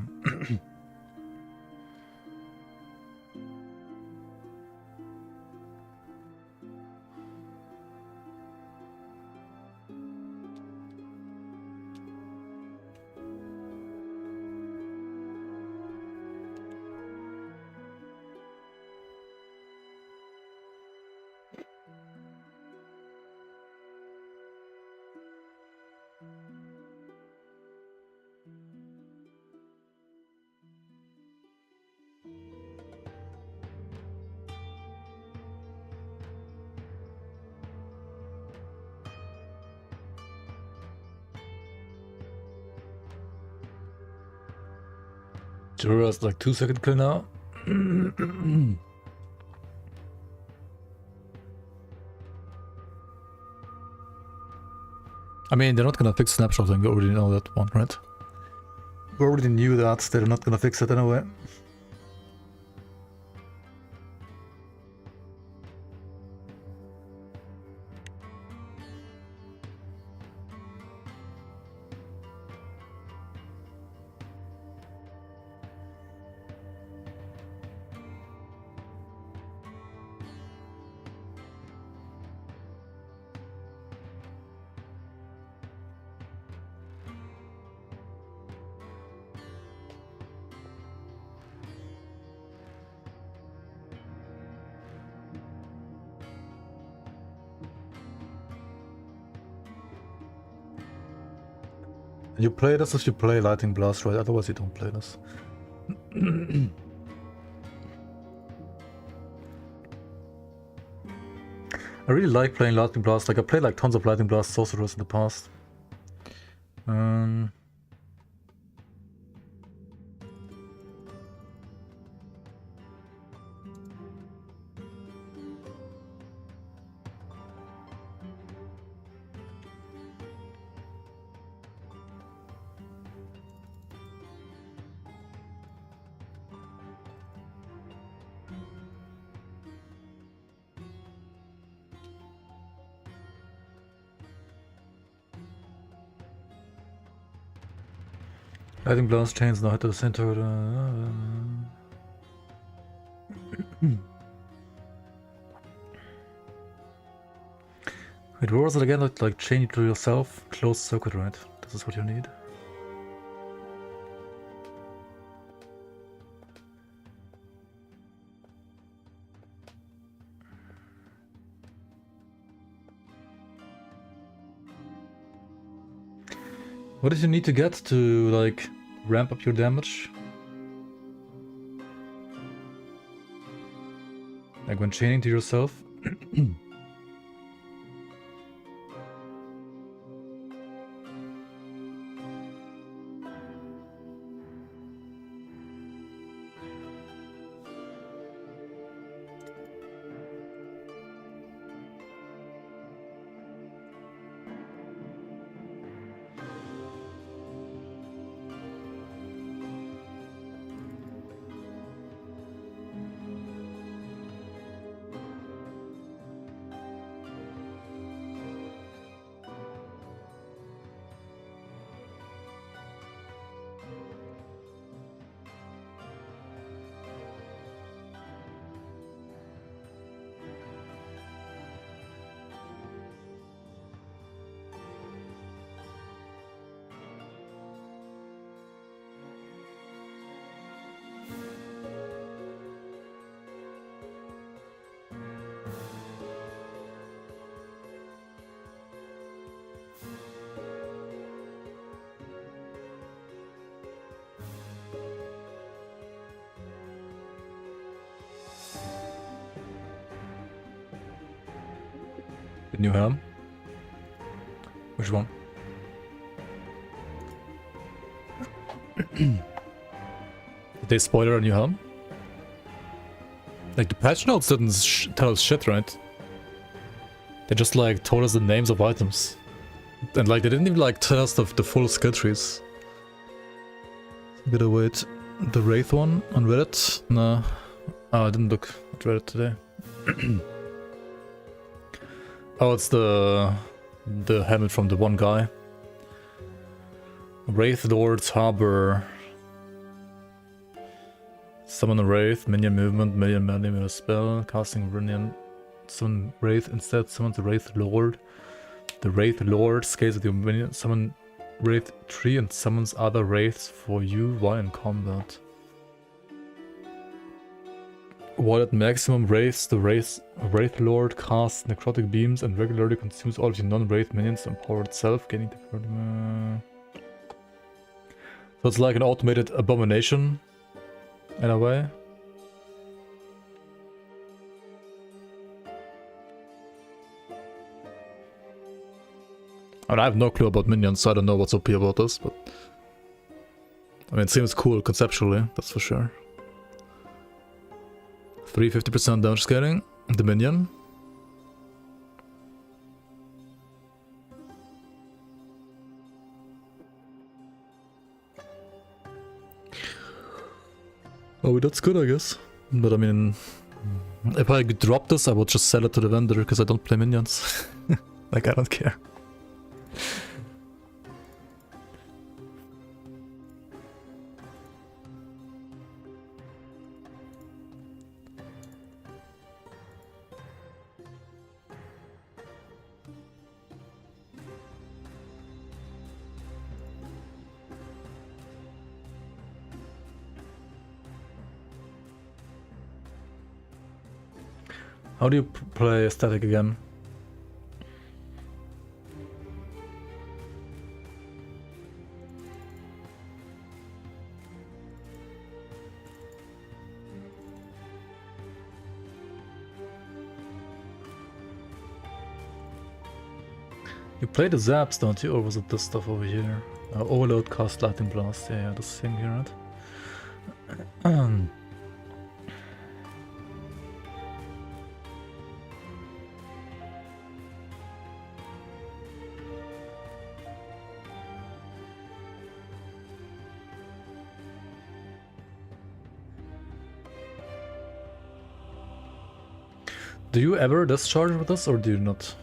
Jura's like 2-second kill now. I mean, they're not gonna fix snapshotting, we already know that one, right? We already knew that, they're not gonna fix it anyway. You play this if you play Lightning Blast, right? Otherwise you don't play this. I really like playing Lightning Blast. Like, I played like tons of Lightning Blast sorcerers in the past. Lightning Blast chains now hit the center. Wait, where was it again? Like chain it to yourself? Closed circuit, right? This is what you need. What did you need to get to, like, ramp up your damage? Like when chaining to yourself? new helm? Which one? Did they spoiler a new helm? Like, the patch notes didn't tell us shit, right? They just, like, told us the names of items. And, like, they didn't even, like, tell us the full skill trees. Gotta wait. The Wraith one on Reddit? No. Oh, I didn't look at Reddit today. Oh, it's the helmet from the one guy. Wraith Lord's Harbor. Summon a Wraith, minion movement, minion melee with a spell, casting minion. Summon Wraith instead, summons the Wraith Lord. The Wraith Lord scales with your minion. Summon Wraith 3 and summons other Wraiths for you while in combat. While at maximum Wraiths, the Wraith Lord casts necrotic beams and regularly consumes all of your non-Wraith minions to empower itself, gaining the... So it's like an automated abomination, in a way. I mean, I have no clue about minions, so I don't know what's OP about this, but... I mean, it seems cool conceptually, that's for sure. 350% damage scaling, the minion. Oh, that's good, I guess. But I mean, if I drop this, I would just sell it to the vendor, because I don't play minions. Like, I don't care. How do you play static again? You play the zaps, don't you? Or was it this stuff over here? Overload, cast, lightning blast. Yeah, this thing here, right? Do you ever discharge with this, or do you not?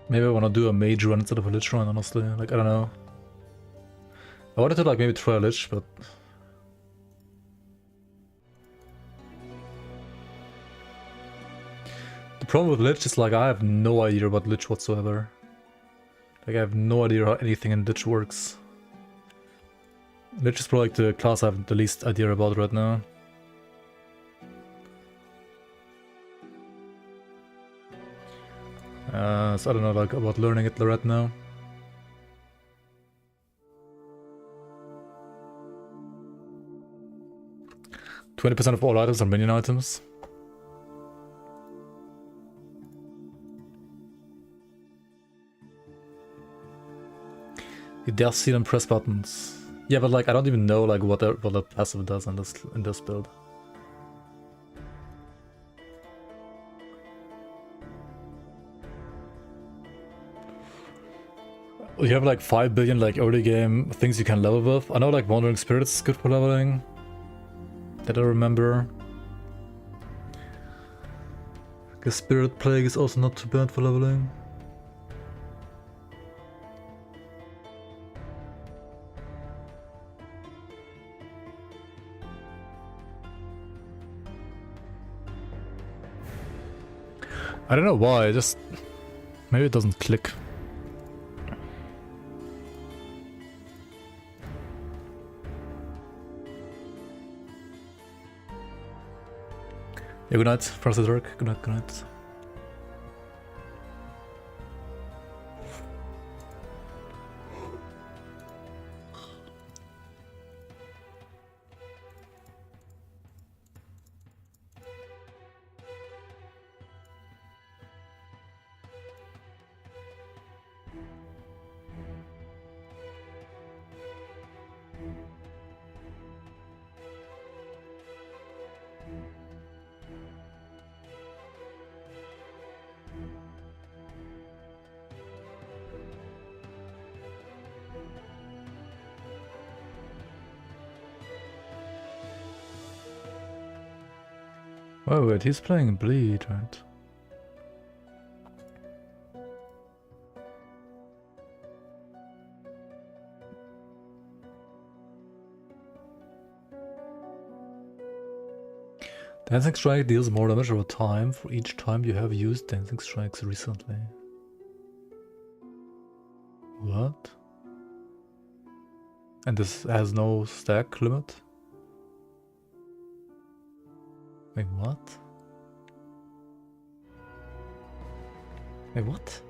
Maybe I want to do a mage run instead of a lich run, honestly. Like, I don't know. I wanted to, like, maybe try a lich, but... The problem with lich is, like, I have no idea about lich whatsoever. Like, I have no idea how anything in lich works. Lich is probably, like, the class I have the least idea about right now. So I don't know, like, about learning it right now. %20 of all items are minion items. You dare see them press buttons. Yeah, but like I don't even know like what the passive does in this build. You have like 5 billion like early game things you can level with. I know like Wandering Spirits is good for leveling. That I remember. The Spirit Plague is also not too bad for leveling. I don't know why, just maybe it doesn't click. Yeah, good night, Frosted Dark. Good night, good night. Oh wait, he's playing Bleed, right? Dancing Strike deals more damage over time for each time you have used Dancing Strikes recently. What? And this has no stack limit? Wait, what? Wait, what?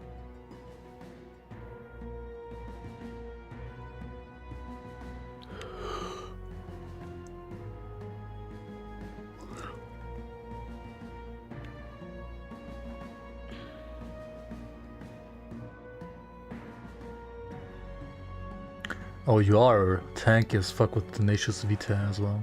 Oh, you are tanky as fuck with Tenacious Vita as well.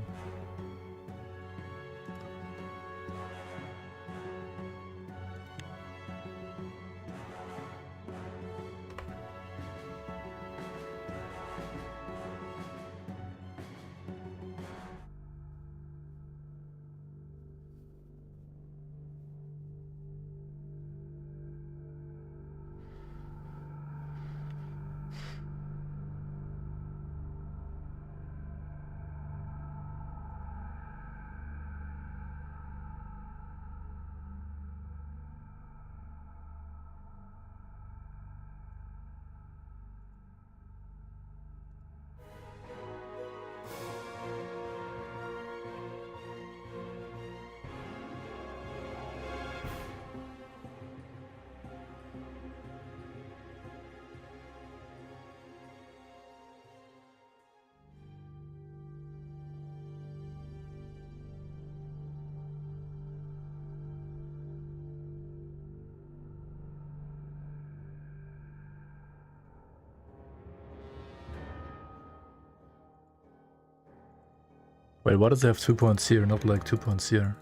Wait, why does it have 2 points here, not like 2 points here?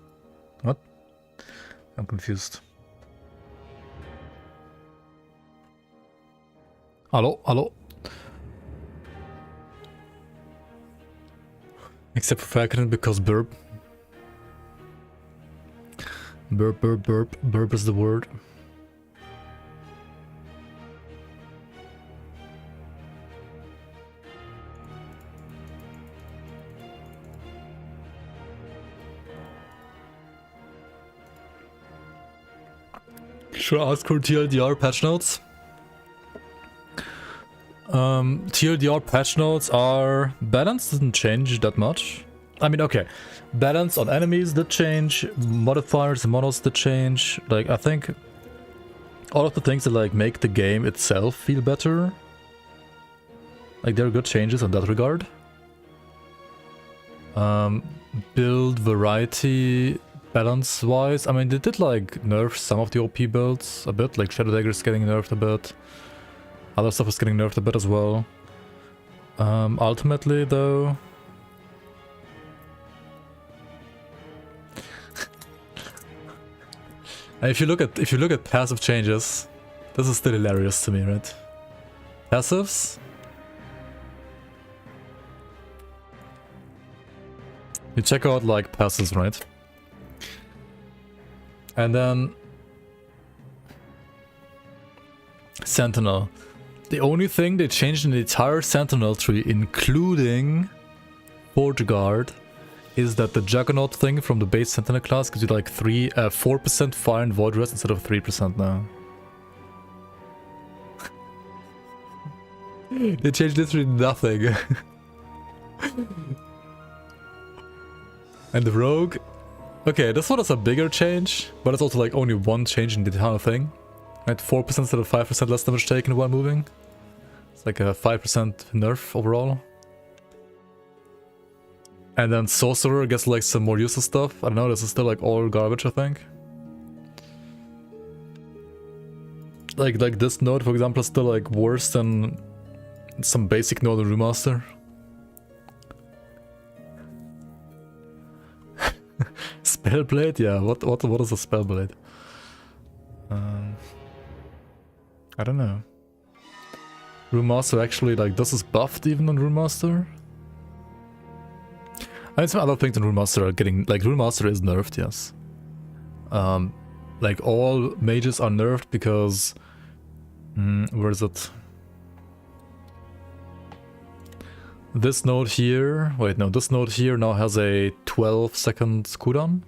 What? I'm confused. Hello, hello. Except for Falcon because burp. Burp, burp, burp. Burp is the word. Should I ask for TLDR patch notes? TLDR patch notes are... balance didn't change that much. I mean, okay. Balance on enemies did change. Modifiers and models did change. Like, I think... all of the things that, like, make the game itself feel better. Like, there are good changes in that regard. Build variety... balance-wise, I mean, they did, like, nerf some of the OP builds a bit, like Shadow Dagger is getting nerfed a bit. Other stuff is getting nerfed a bit as well. Ultimately, though... if you look at passive changes, this is still hilarious to me, right? Passives. You check out like passives, right? And then Sentinel. The only thing they changed in the entire Sentinel tree, including Forge Guard, is that the Juggernaut thing from the base Sentinel class gives you like 4% fire and void rest instead of 3% now. They changed literally nothing. And the Rogue, okay, this one is a bigger change, but it's also like only one change in the entire thing. Right, 4% instead of 5% less damage taken while moving. It's like a 5% nerf overall. And then Sorcerer gets like some more useless stuff. I don't know, this is still like all garbage, I think. Like this node, for example, is still like worse than some basic node in Remaster. Spellblade? Yeah, what is a Spellblade? I don't know. Remaster actually, like, this is buffed even on Remaster? I mean, some other things in Remaster are getting, like, Remaster is nerfed, yes. Like, all mages are nerfed because... where is it? This node here... Wait, no, this node here now has a 12-second cooldown.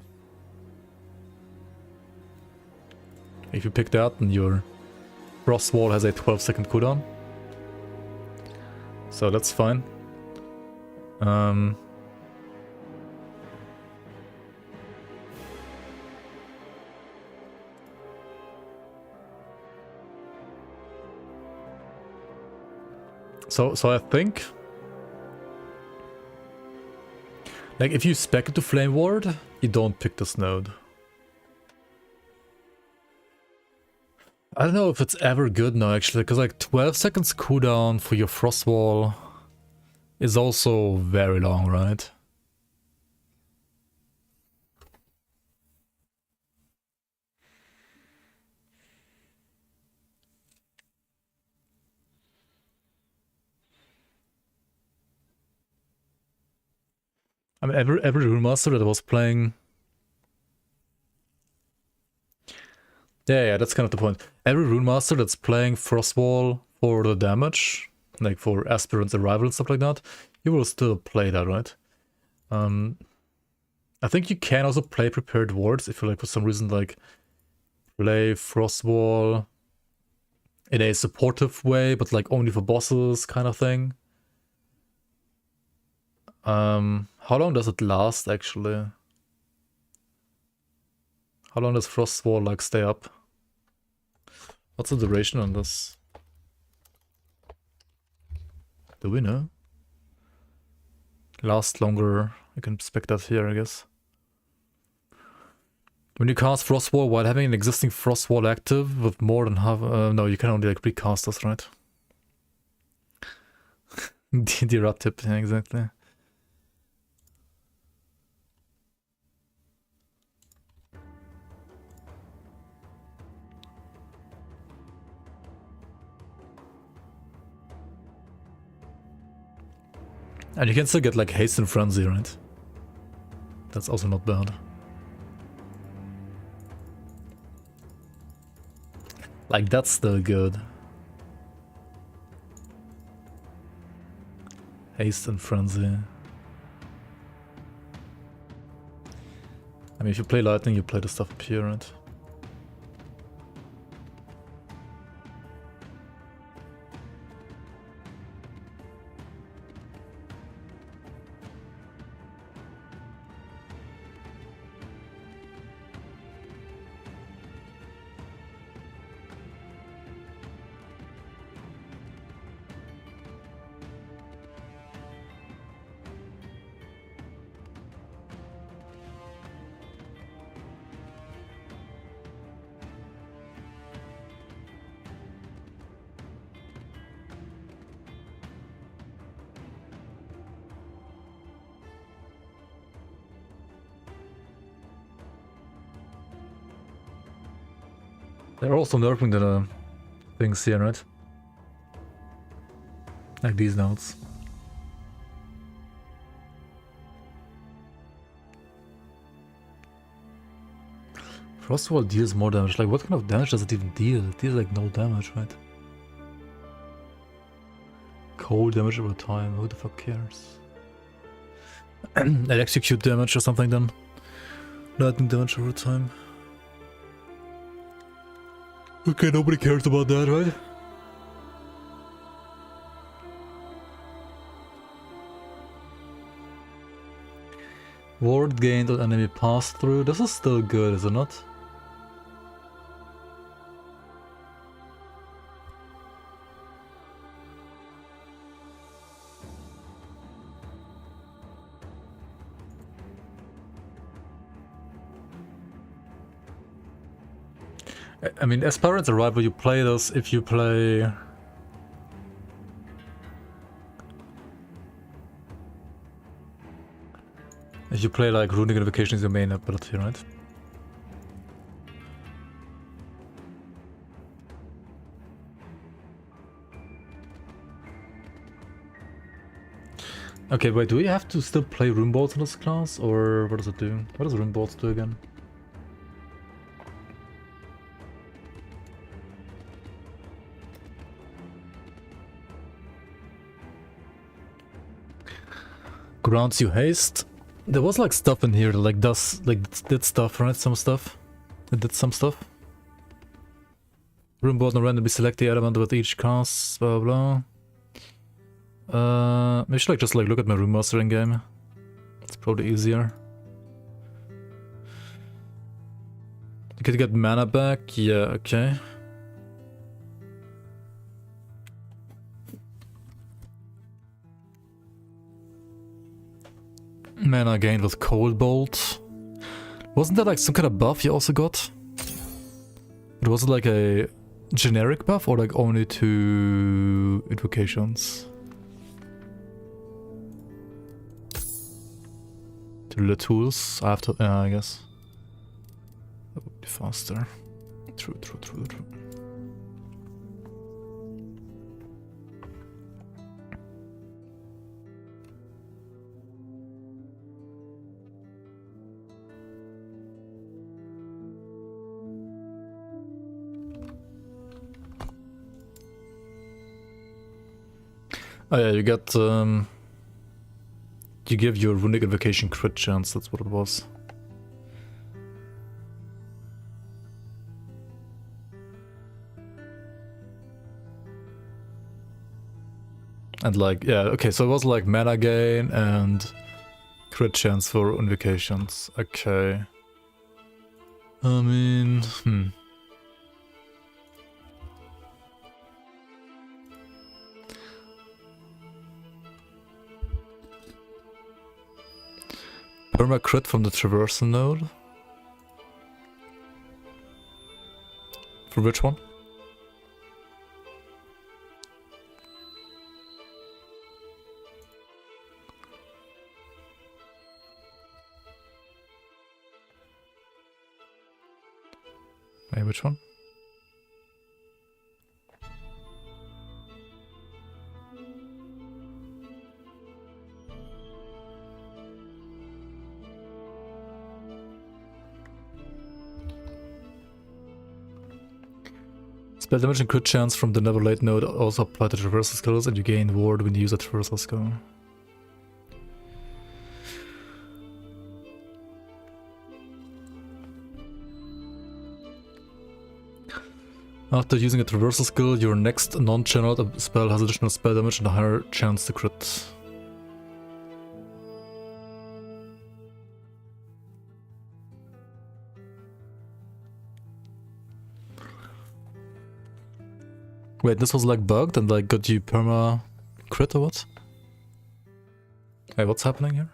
If you pick that, then your Frost Wall has a 12-second cooldown. So that's fine. So I think... Like, if you spec it to Flame Ward, you don't pick this node. I don't know if it's ever good now, actually, because like 12 seconds cooldown for your Frost Wall is also very long, right? I mean, every Remaster that was playing... Yeah, that's kind of the point. Every Runemaster that's playing Frostwall for the damage, like for Aspirant's Arrival and stuff like that, you will still play that, right? I think you can also play Prepared Wards if you, like, for some reason, like, play Frostwall in a supportive way, but, like, only for bosses kind of thing. How long does it last, actually? How long does Frostwall, like, stay up? What's the duration on this? Do we know? Last longer. I can spec that here, I guess. When you cast Frostwall while having an existing Frostwall active with more than half... no, you can only, like, recast this, right? The rap tip, yeah, exactly. And you can still get like Haste and Frenzy, right? That's also not bad. Like, that's still good. Haste and Frenzy. I mean, if you play Lightning, you play the stuff up here, right? They're also nerfing the things here, right? Like these notes. Frostwall deals more damage. Like, what kind of damage does it even deal? It deals like no damage, right? Cold damage over time. Who the fuck cares? Execute damage or something then. Lightning damage over time. Okay, nobody cares about that, right? Ward gained on enemy pass through. This is still good, is it not? I mean, Aspirant's Arrival, you play this if you play... If you play like Runic Invocation is your main ability, right? Okay, wait, do we have to still play Rune Bolts in this class? Or what does it do? What does Rune Bolts do again? Grants you haste. There was like stuff in here that like did stuff, right? Some stuff. It did some stuff. Rune Bolt and randomly select the element with each cast, blah blah. Maybe I should like just like look at my rune mastering game. It's probably easier. You could get mana back, yeah, okay. Mana gained with Cold Bolt. Wasn't that like some kind of buff you also got? But was it like a generic buff or like only to invocations? To the tools? I have to, yeah, I guess. That would be faster. True. Oh yeah, you get, you give your Runic Invocation crit chance, that's what it was. And like, yeah, okay, so it was like mana gain and crit chance for invocations. Okay. I mean, Perma crit from the traversal node? For which one? Wait, which one? Spell damage and crit chance from the Never Late node also apply to traversal skills, and you gain ward when you use a traversal skill. After using a traversal skill, your next non-channeled spell has additional spell damage and a higher chance to crit. Wait, this was like bugged and like got you perma crit or what? Hey, what's happening here?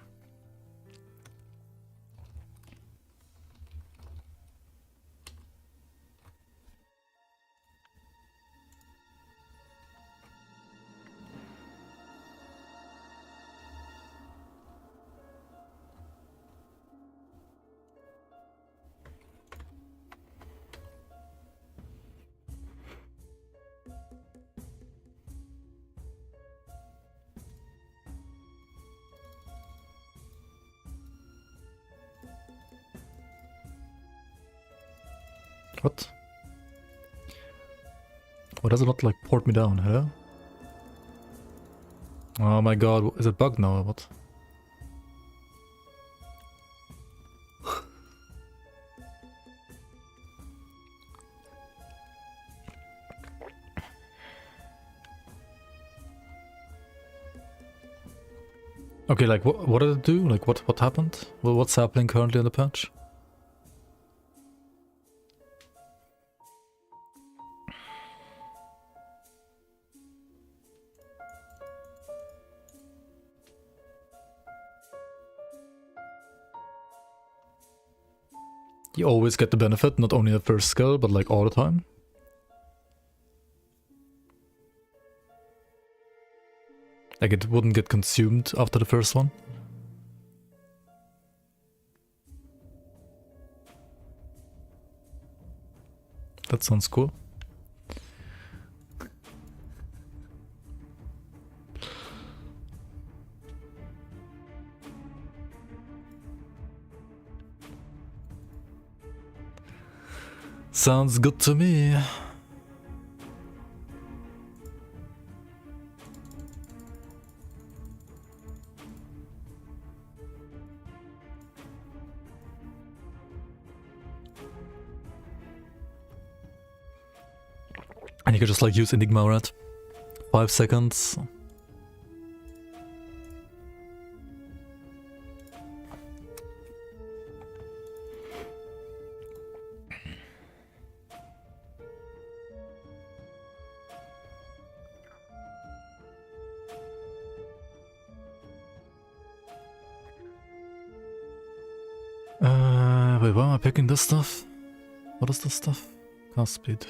What? Why does it not like port me down? Hello? Oh my god, is it bugged now or what? Okay, like what did it do? Like what happened? Well, what's happening currently in the patch? You always get the benefit, not only the first skill, but like all the time. Like it wouldn't get consumed after the first one. That sounds cool. Sounds good to me. And you could just like use Enigma, right? 5 seconds. Wait, why am I picking this stuff? What is this stuff? Cast speed.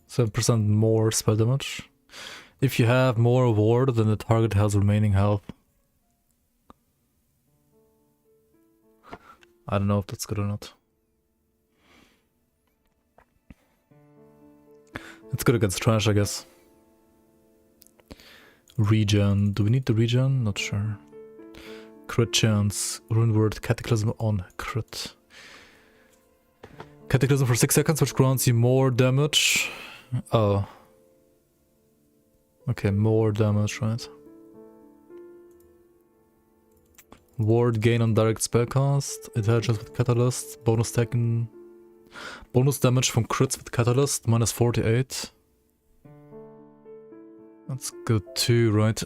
%7 more spell damage. If you have more ward than the target has remaining health. I don't know if that's good or not. It's good against trash, I guess. Regen. Do we need the regen? Not sure. Crit chance. Rune word Cataclysm on crit. Cataclysm for 6 seconds, which grants you more damage. Oh. Okay, more damage, right? Ward gain on direct spellcast. Intelligence with Catalyst. Bonus taken. Bonus damage from crits with Catalyst. Minus 48. That's good too, right?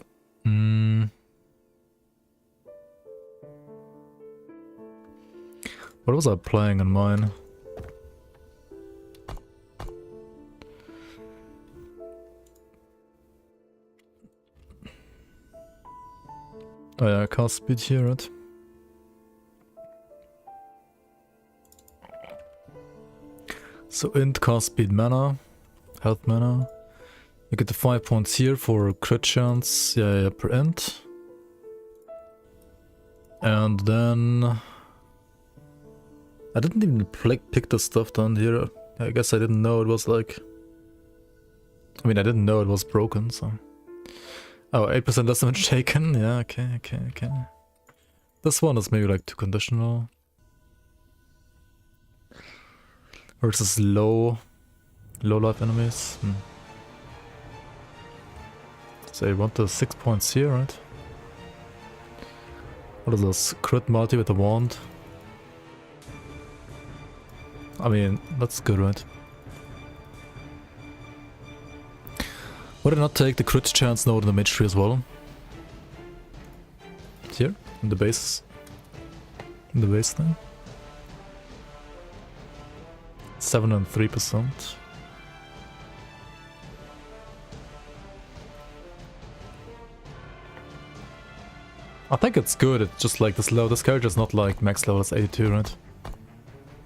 What was I playing on mine? Oh yeah, cast speed here, right? So int cast speed mana, health mana. You get the 5 points here for crit chance, yeah, per int. And then... I didn't even pick the stuff down here. I guess I didn't know it was like... I mean, I didn't know it was broken, so... Oh, 8% less damage taken? Yeah, okay. This one is maybe like too conditional. Versus low life enemies. So you want the 6 points here, right? What is this? Crit multi with the wand. I mean, that's good, right? Would I not take the crit chance node in the mage tree as well? Here, in the base. In the base thing. 7 and 3%. I think it's good, it's just like this low. This character is not like max level, it's 82, right?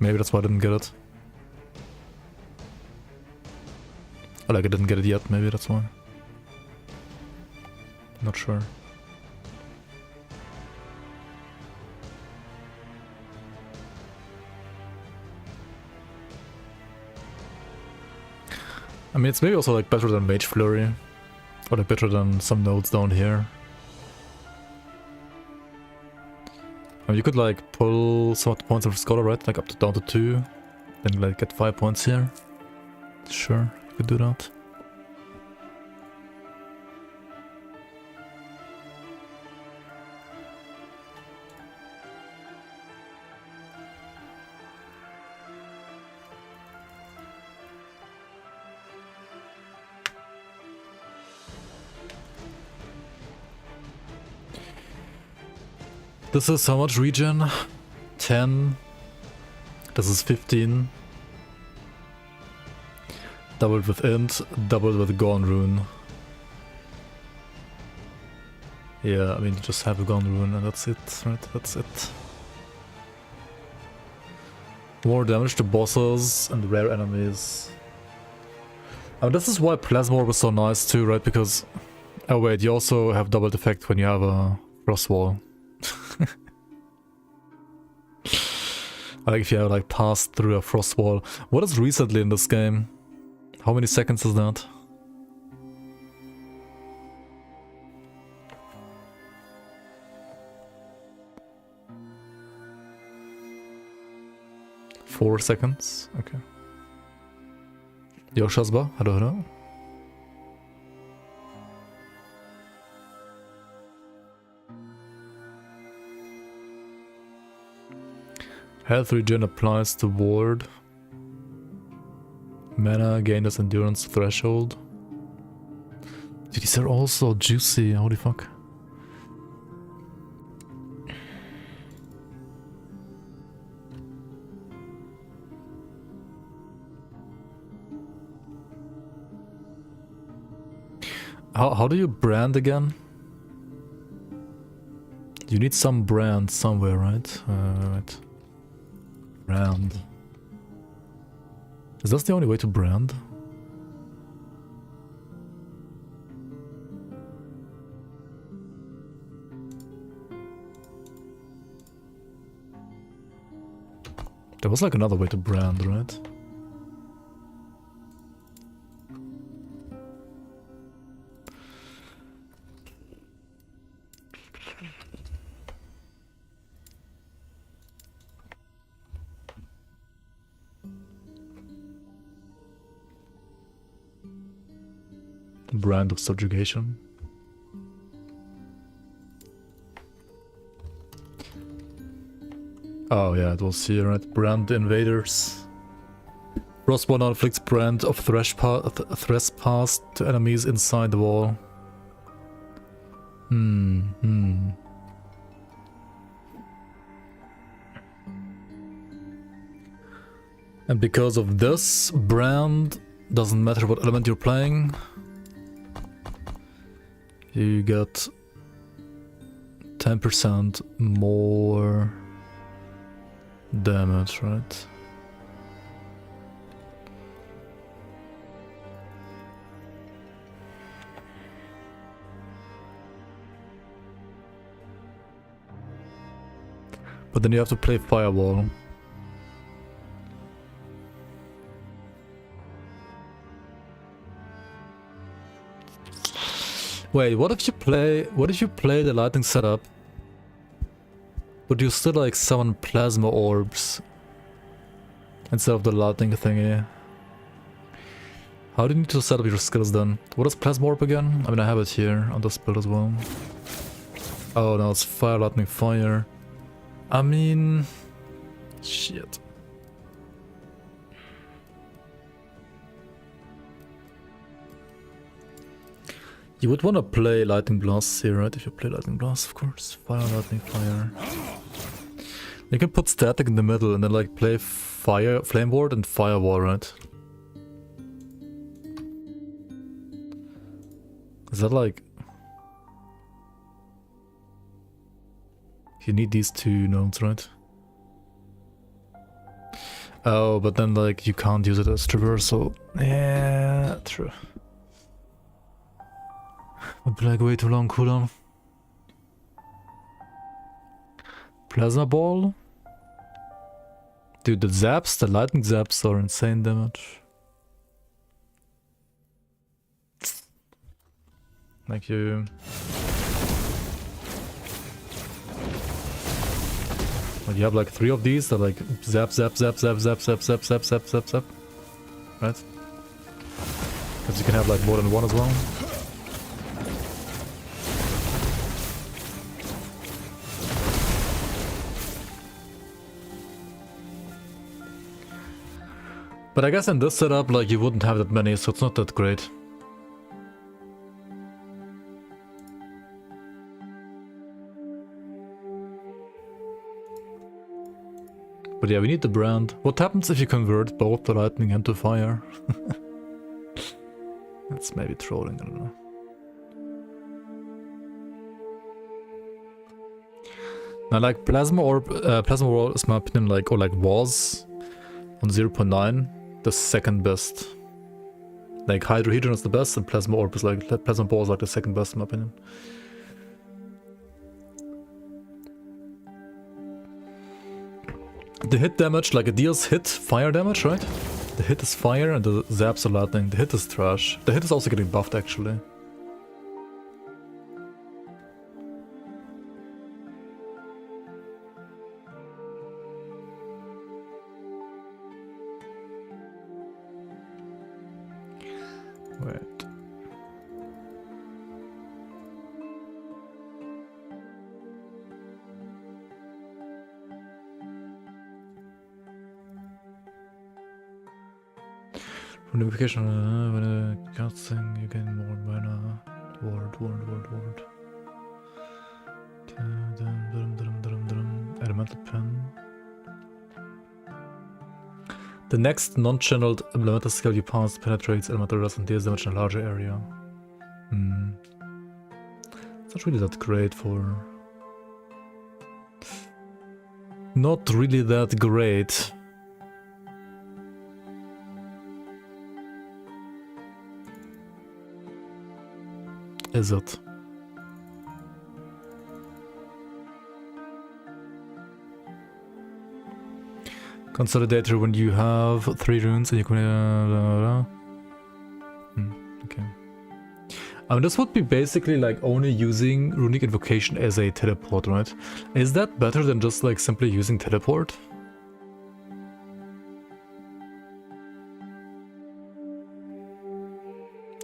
Maybe that's why I didn't get it. Or like I didn't get it yet, maybe that's why. Not sure. I mean, it's maybe also like better than Mage Flurry. Or like better than some nodes down here. You could like pull some of the points of the scholar, right? Like up to down to 2. Then like get 5 points here. Sure, you could do that. This is how much regen? 10. This is 15. Doubled with int, doubled with Gone Rune. Yeah, I mean, you just have a Gone Rune and that's it, right? That's it. More damage to bosses and rare enemies. This is why Plasma Orb was so nice too, right? Because... Oh wait, you also have doubled effect when you have a Frost Wall. Like if you have like passed through a Frost Wall. What is recently in this game? How many seconds is that? Four seconds? Okay. Yo, Shazba, hello. Health regen applies to ward. Mana gained as endurance threshold. Dude, these are also juicy, holy fuck. How do you brand again? You need some brand somewhere, right? Right. Brand. Is that the only way to brand? There was like another way to brand, right? Brand of subjugation. Oh yeah, it was here, right? Brand invaders. Frostborn inflicts brand of trespass to enemies inside the wall. And because of this, brand doesn't matter what element you're playing. You get 10% more damage, right? But then you have to play Firewall. Wait, what if you play the lightning setup? Would you still like summon plasma orbs instead of the lightning thingy? How do you need to set up your skills then? What is plasma orb again? I mean, I have it here on this build as well. Oh no, it's fire, lightning, fire. I mean, shit. You would want to play Lightning Blast here, right? If you play Lightning Blast, of course. Fire, Lightning, Fire. You can put Static in the middle and then like play Fire, Flame Ward and Firewall, right? Is that like... You need these two nodes, right? Oh, but then like you can't use it as traversal. Yeah, true. Would be like way too long cooldown. Plasma Ball? Dude, the zaps, the lightning zaps are insane damage. Thank you. Like you have like 3 of these that like zap, zap, zap, zap, zap, zap, zap, zap, zap, zap, zap. Right? Because you can have like more than one as well. But I guess in this setup, like, you wouldn't have that many, so it's not that great. But yeah, we need the brand. What happens if you convert both the lightning into fire? That's maybe trolling, I don't know. Now, like, Plasma Orb is my opinion, like, or like was on 0.9. The second best. Like Hydrohedron is the best, and Plasma Orb is like Plasma Ball is like the second best in my opinion. The hit damage, like it deals hit fire damage, right? The hit is fire and the zaps are lightning. The hit is trash. The hit is also getting buffed actually. Wait. From notification, when a casting, you gain more mana. Ward. Elemental pen. The next non-channeled elemental skill you pass penetrates elemental rust and deals damage in a larger area. It's not really that great for... Not really that great. Is it? Consolidator when you have 3 runes and you can... okay. I mean, this would be basically like only using Runic Invocation as a teleport, right? Is that better than just like simply using teleport?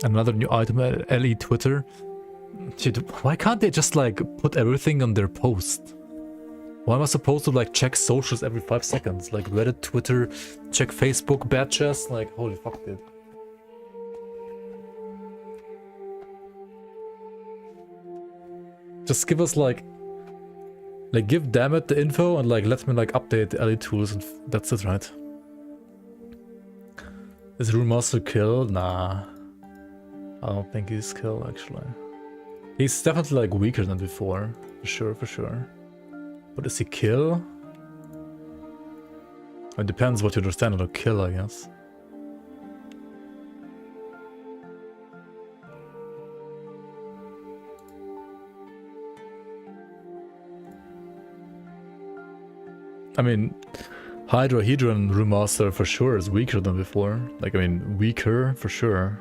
Another new item, LE Twitter. Dude, why can't they just like put everything on their post? Why am I supposed to like check socials every 5 seconds? Like Reddit, Twitter, check Facebook, badges? Like, holy fuck, dude. Just give us like give Dammit the info and like let me like update the LE tools and that's it, right? Is Rune Master killed? Nah. I don't think he's killed actually. He's definitely like weaker than before. For sure. But is he kill? It depends what you understand on kill, I guess. I mean, Hydrohedron Remaster for sure is weaker than before. Like, I mean, weaker for sure.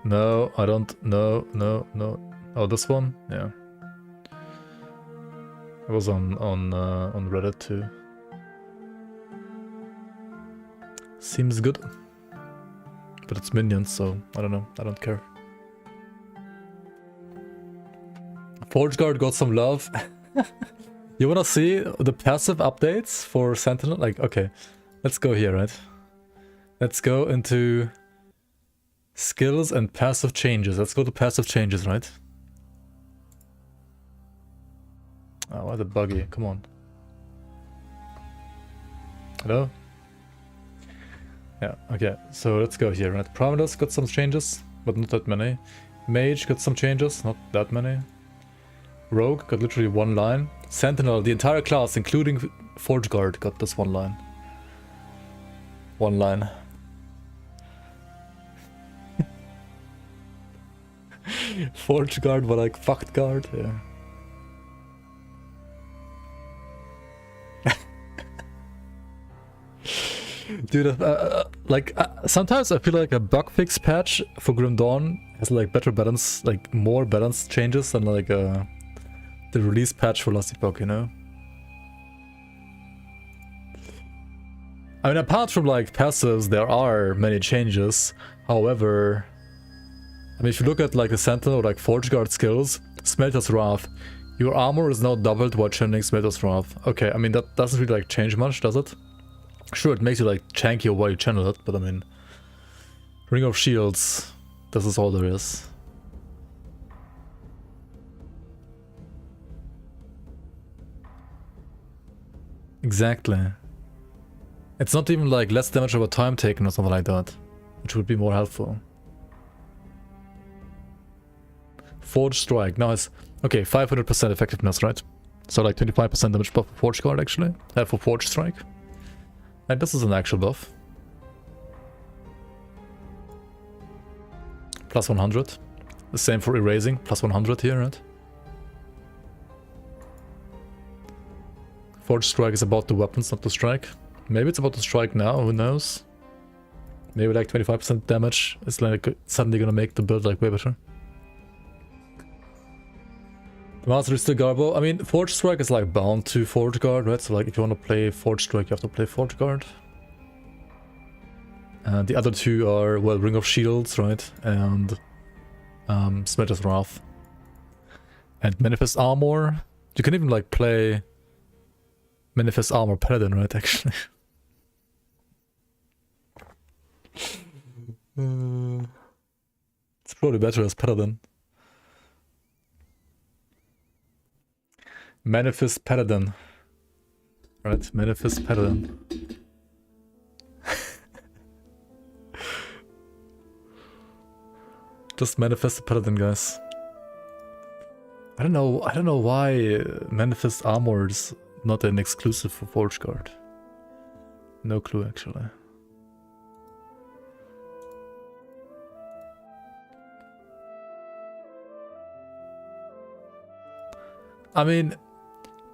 No, I don't. No. Oh, this one? Yeah. It was on Reddit too. Seems good. But it's minions, so I don't know. I don't care. Forge Guard got some love. You wanna see the passive updates for Sentinel? Like, okay, let's go here, right? Let's go into skills and passive changes. Let's go to passive changes, right? Oh, why the buggy? Come on. Hello? Yeah, okay, so let's go here, right? Prometheus got some changes, but not that many. Mage got some changes, not that many. Rogue got literally 1 line. Sentinel, the entire class, including Forge Guard, got this 1 line. 1 line. Forge Guard, but like fucked guard, yeah. Dude, sometimes I feel like a bug fix patch for Grim Dawn has like better balance, like more balance changes than like the release patch for Last Epoch, you know? I mean, apart from like passives, there are many changes. However, I mean, if you look at like the Sentinel or like Forge Guard skills, Smelter's Wrath, your armor is now doubled while channeling Smelter's Wrath. Okay, I mean, that doesn't really like change much, does it? Sure, it makes you like chunkier while you channel it, but I mean, Ring of Shields, this is all there is. Exactly. It's not even like less damage over time taken or something like that, which would be more helpful. Forge Strike, nice. Okay, 500% effectiveness, right? So like 25% damage buff for Forge Guard actually, for Forge Strike. And this is an actual buff. Plus 100. The same for Erasing, plus 100 here, right? Forge Strike is about the weapons, not the strike. Maybe it's about to strike now, who knows? Maybe like 25% damage is like suddenly gonna make the build like way better. Mastery still Garbo. I mean, Forge Strike is like bound to Forge Guard, right? So like if you want to play Forge Strike, you have to play Forge Guard. And the other two are, well, Ring of Shields, right? And Smelter's Wrath. And Manifest Armor. You can even like play Manifest Armor Paladin, right, actually. It's probably better as Paladin. Manifest Paladin. Right, Manifest Paladin. Just manifest the Paladin, guys. I don't know why Manifest Armor is not an exclusive for Forge Guard. No clue, actually. I mean,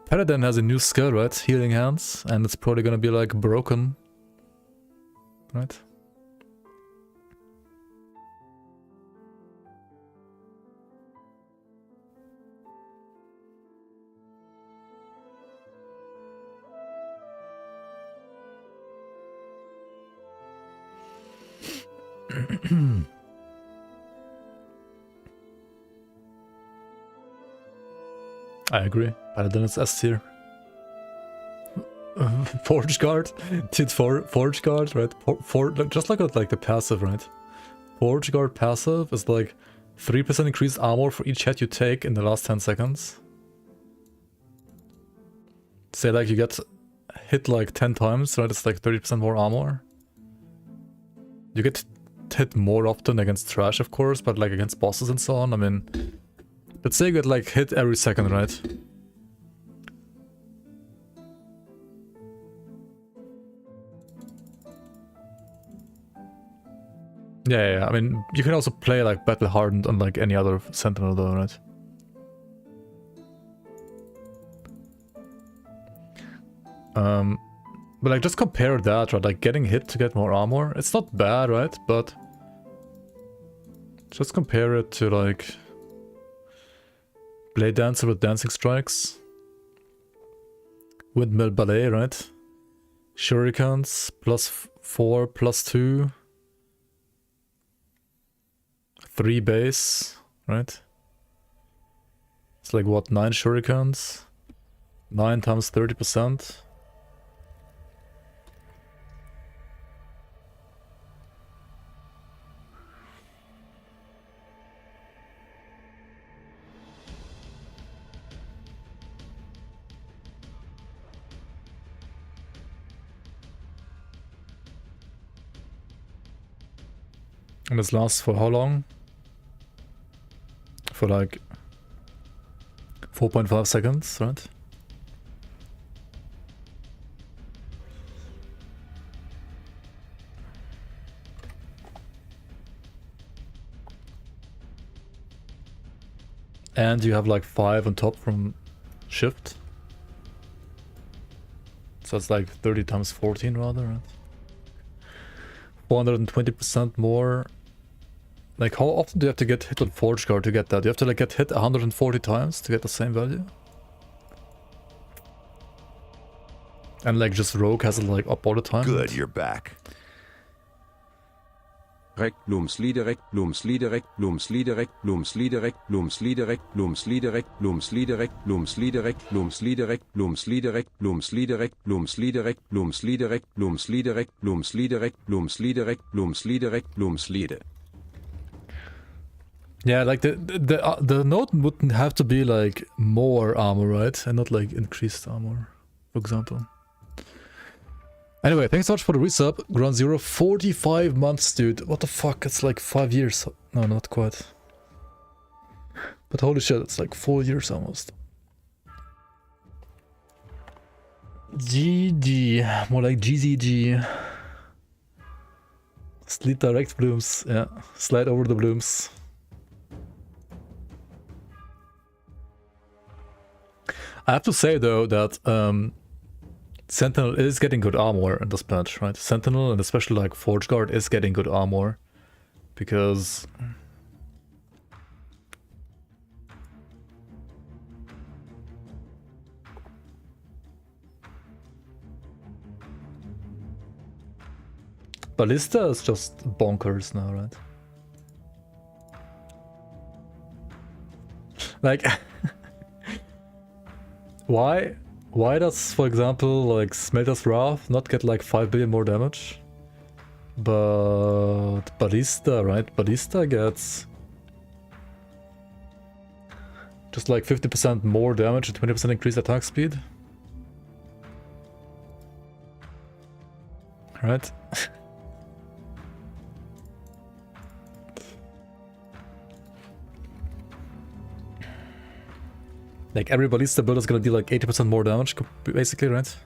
Paladin has a new skill, right? Healing Hands, and it's probably gonna be like broken, right? I agree. Paladin is S tier. Forge Guard, dude. Forge Guard, right? Just look at like the passive, right? Forge Guard passive is like 3% increased armor for each hit you take in the last 10 seconds. Say like you get hit like 10 times, right? It's like 30% more armor. You get hit more often against trash, of course, but like against bosses and so on. I mean, let's say you get like hit every second, right? Yeah, I mean, you can also play like Battle Hardened unlike any other Sentinel though, right? But like just compare that, right? Like getting hit to get more armor, it's not bad, right? But just compare it to like Blade Dancer with Dancing Strikes, Windmill Ballet, right? Shurikens, +4, +2, 3 base, right? It's like what, 9 Shurikens? 9 times 30%. And this lasts for how long? For like 4.5 seconds, right? And you have like 5 on top from shift. So it's like 30 times 14 rather, right? 420% more. Like, how often do you have to get hit on Forge Guard to get that? You have to like get hit 140 times to get the same value? And like just Rogue has it like up all the time? Good, you're back. Rek, Blumsliederek, Blumsliederek, Blumsliederek, Blumsliederek, Blumsliederek, Blumsliederek, Blumsliederek, Blumsliederek, Blumsliederek, Blumsliederek, Blumsliederek, Blumsliederek, Blumsliederek, Blumsliederek, Blumsliederek, Blumsliederek, Blumsliederek, Blumsliede. Yeah, like the note wouldn't have to be like more armor, right? And not like increased armor, for example. Anyway, thanks so much for the resub. Ground Zero, 45 months, dude. What the fuck? It's like 5 years. No, not quite. But holy shit, it's like 4 years almost. GG. More like GZG. Slide direct blooms. Yeah. Slide over the blooms. I have to say though that Sentinel is getting good armor in this patch, right? Sentinel and especially like Forge Guard is getting good armor because Ballista is just bonkers now, right? Like Why does, for example, like Smelter's Wrath not get like 5 billion more damage? But Ballista, right? Ballista gets just like 50% more damage and 20% increased attack speed. Right? Like every Ballista build is gonna do like 80% more damage, basically, right?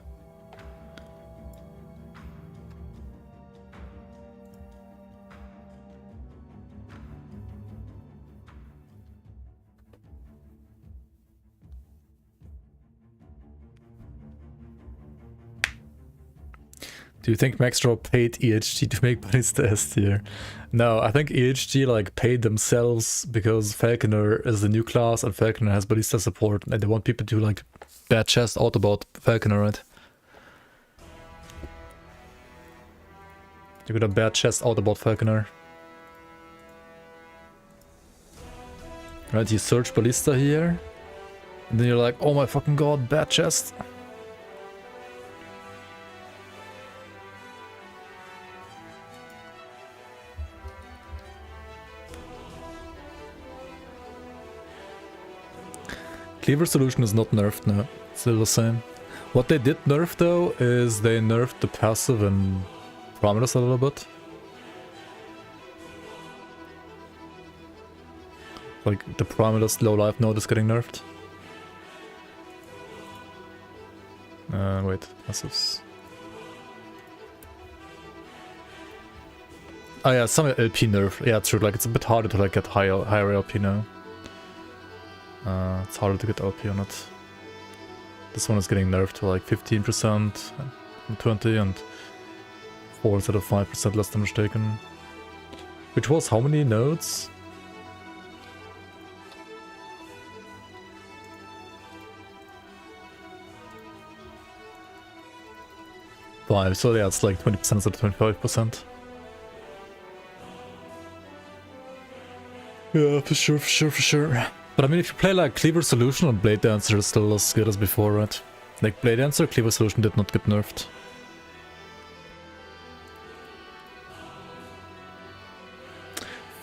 Do you think Maxdraw paid EHG to make Ballista S tier? No, I think EHG like paid themselves because Falconer is the new class and Falconer has Ballista support and they want people to like bad chest out about Falconer, right? You got a bad chest out about Falconer. Right, you search Ballista here and then you're like, oh my fucking god, bad chest. Cleaver solution is not nerfed now, it's still the same. What they did nerf though is they nerfed the passive and parameters a little bit. Like the parameters low life node is getting nerfed. Wait, passives. Oh yeah, some LP nerf. Yeah, true, like it's a bit harder to like get higher LP now. It's harder to get LP on it. This one is getting nerfed to like 15% and 20 and 4 instead of 5% less damage taken. Which was how many nodes? 5, so yeah, it's like 20% instead of 25%. Yeah, for sure, for sure, for sure. But I mean, if you play like Cleaver Solution on Blade Dancer, it's still as good as before, right? Like Blade Dancer, Cleaver Solution did not get nerfed.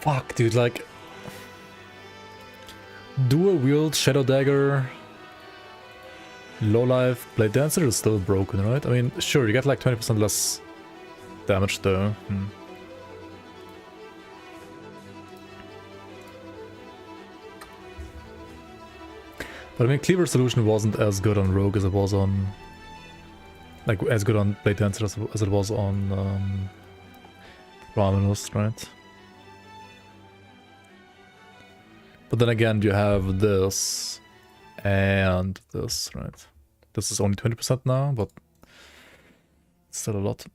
Fuck, dude, like... Dual wield Shadow Dagger... Low life Blade Dancer is still broken, right? I mean, sure, you get like 20% less damage though. But I mean, Cleaver Solution wasn't as good on Rogue as it was on... Like, as good on Blade Dancer as it was on... Romulus, right? But then again, you have this... and this, right? This is only 20% now, but it's still a lot.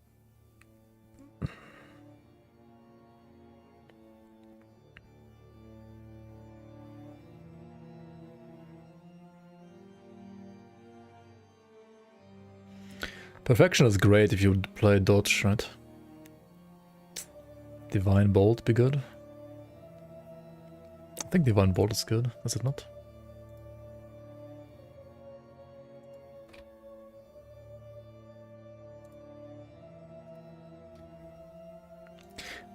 Perfection is great if you play dodge, right? Divine Bolt be good. I think Divine Bolt is good, is it not?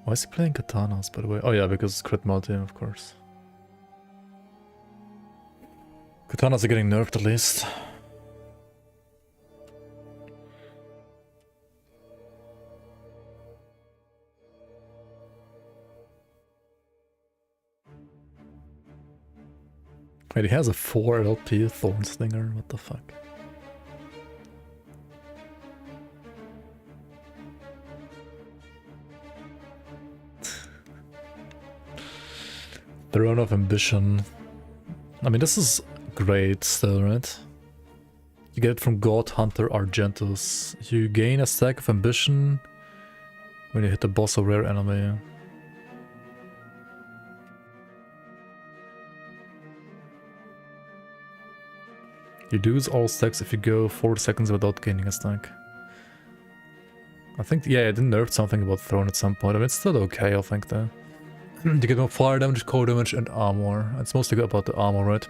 Why is he playing katanas, by the way? Oh yeah, because it's crit multi, of course. Katanas are getting nerfed at least. Wait, he has a 4 LP Thorn Slinger, what the fuck? Throne of Ambition. I mean, this is great still, right? You get it from God Hunter Argentus. You gain a stack of Ambition when you hit the boss or rare enemy. You lose all stacks if you go 4 seconds without gaining a stack. I think, yeah, I did nerf something about Throne at some point. I mean, it's still okay, I think, though. You get more fire damage, core damage, and armor. It's mostly good about the armor, right?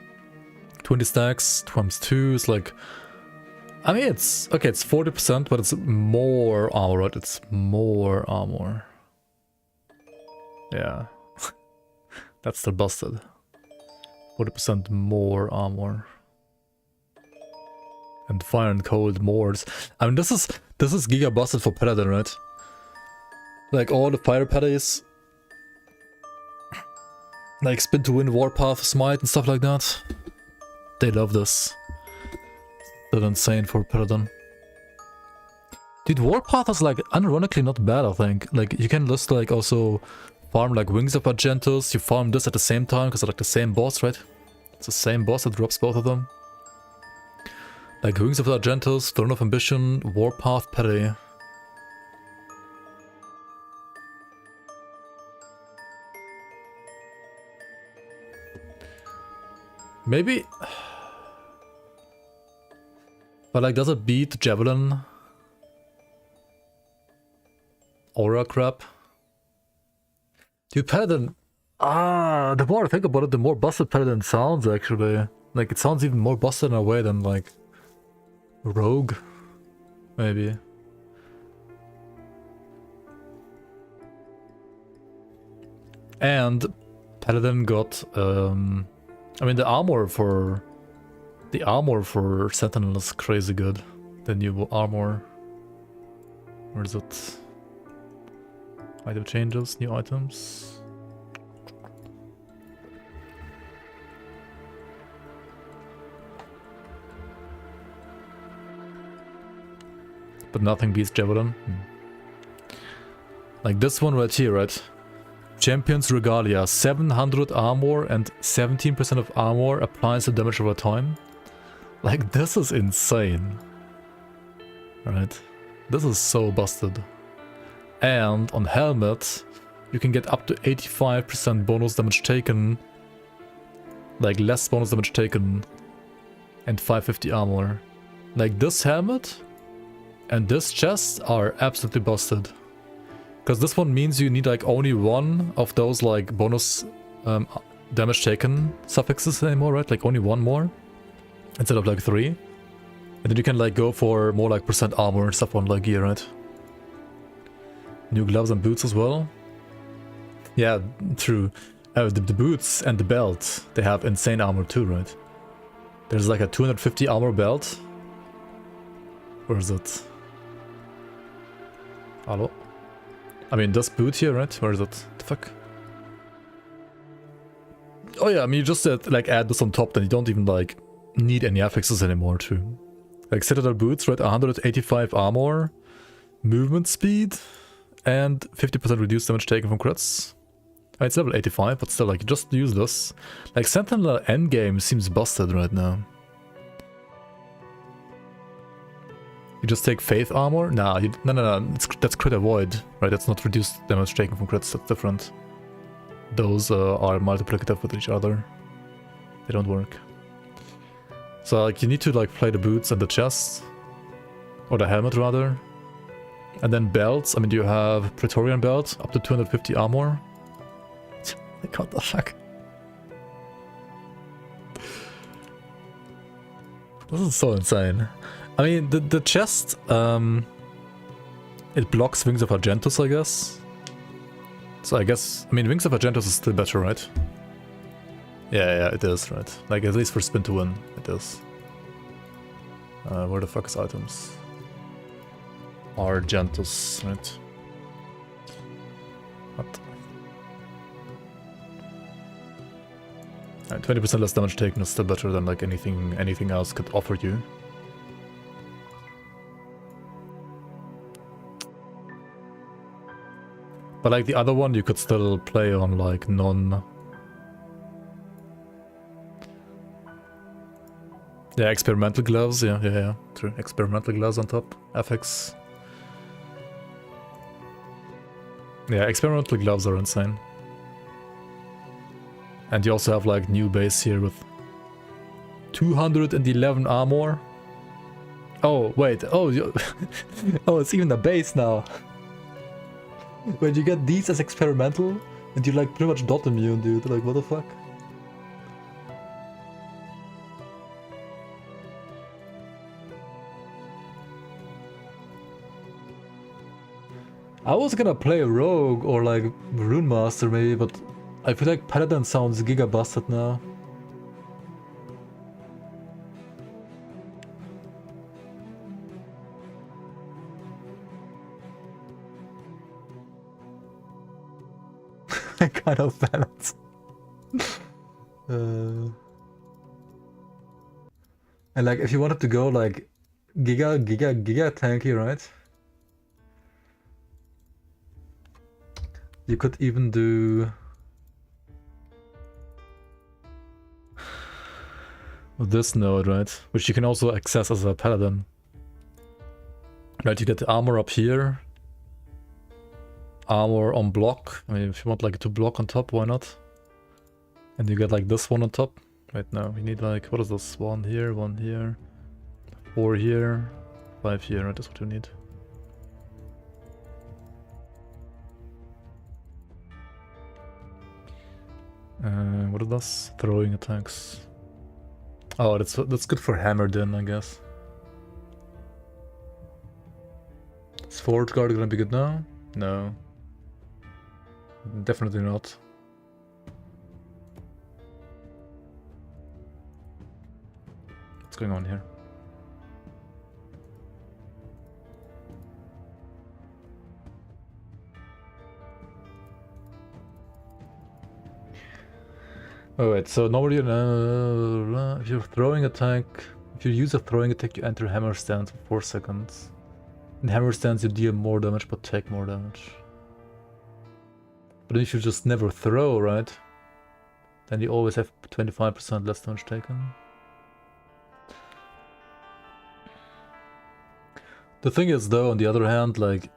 20 stacks times 2 is like... I mean, it's... Okay, it's 40%, but it's more armor, right? It's more armor. Yeah. That's still busted. 40% more armor. And fire and cold moors. I mean, this is giga busted for Paladin, right? Like, all the fire patties... Like Spin to Win, Warpath, Smite and stuff like that. They love this. That's insane for Paladin. Dude, Warpath is like unironically not bad, I think. Like you can just like also farm like Wings of Argentus. You farm this at the same time because they're like the same boss, right? It's the same boss that drops both of them. Like Wings of Argentus, Throne of Ambition, Warpath, Petty. Maybe... But like, does it beat Javelin? Aura crap? Dude, Paladin... the more I think about it, the more busted Paladin sounds, actually. Like, it sounds even more busted in a way than, like... Rogue? Maybe. And... Paladin got, I mean, the armor for Sentinel is crazy good. The new armor. Where is it? Item changes, new items. But nothing beats Javelin. Like this one right here, right? Champion's Regalia, 700 armor and 17% of armor applies the damage over time. Like, this is insane. Right? This is so busted. And on Helmet, you can get up to 85% bonus damage taken. Like, less bonus damage taken. And 550 armor. Like, this helmet and this chest are absolutely busted. Because this one means you need like only one of those like bonus damage taken suffixes anymore, right? Like only one more instead of like 3. And then you can like go for more like percent armor and stuff on like gear, right? New gloves and boots as well. Yeah, true. The boots and the belt, they have insane armor too, right? There's like a 250 armor belt. Where is it? Hello? I mean, this boot here, right? Where is it? The fuck? Oh yeah, I mean, you just like add this on top, then you don't even like need any affixes anymore too. Like Citadel boots, right? 185 armor, movement speed, and 50% reduced damage taken from crits. It's level 85, but still, like, just use this. Like, Sentinel endgame seems busted right now. You just take Faith armor? Nah, no. That's crit avoid, right? That's not reduced damage taken from crits, that's different. Those are multiplicative with each other. They don't work. So, like, you need to, like, play the boots and the chest. Or the helmet rather. And then belts. I mean, you have Praetorian belt, up to 250 armor. Like, what the fuck? This is so insane. I mean, the chest, it blocks Wings of Argentus, I guess. So I guess, I mean, Wings of Argentus is still better, right? Yeah, it is, right? Like, at least for spin to win, it is. Where the fuck is items? Argentus, right? What? 20% less damage taken is still better than like anything else could offer you. But like the other one, you could still play on like non... Yeah, experimental gloves, yeah, true. Experimental gloves on top, FX. Yeah, experimental gloves are insane. And you also have like new base here with 211 armor. Oh, wait, oh, oh, it's even a base now. When you get these as experimental, and you're like pretty much dot immune, dude, like what the fuck? I was gonna play Rogue or like Rune Master maybe, but I feel like Paladin sounds giga busted now. Kind of balance. And like if you wanted to go like giga tanky, right? You could even do this node, right? Which you can also access as a paladin. Right, you get the armor up here. Armor on block. I mean, if you want like to block on top, why not? And you get like this one on top. Right now, we need like, what is this? 1 here, 4 here, 5 here, right? That's what you need. What is this? Throwing attacks. Oh, that's good for hammer then, I guess. Is Forge Guard gonna be good now? No. Definitely not. What's going on here? Oh wait, so normally if you're throwing attack, if you use a throwing attack, you enter hammer stance for 4 seconds. In hammer stance, you deal more damage but take more damage. But if you just never throw, right? Then you always have 25% less damage taken. The thing is though, on the other hand, like,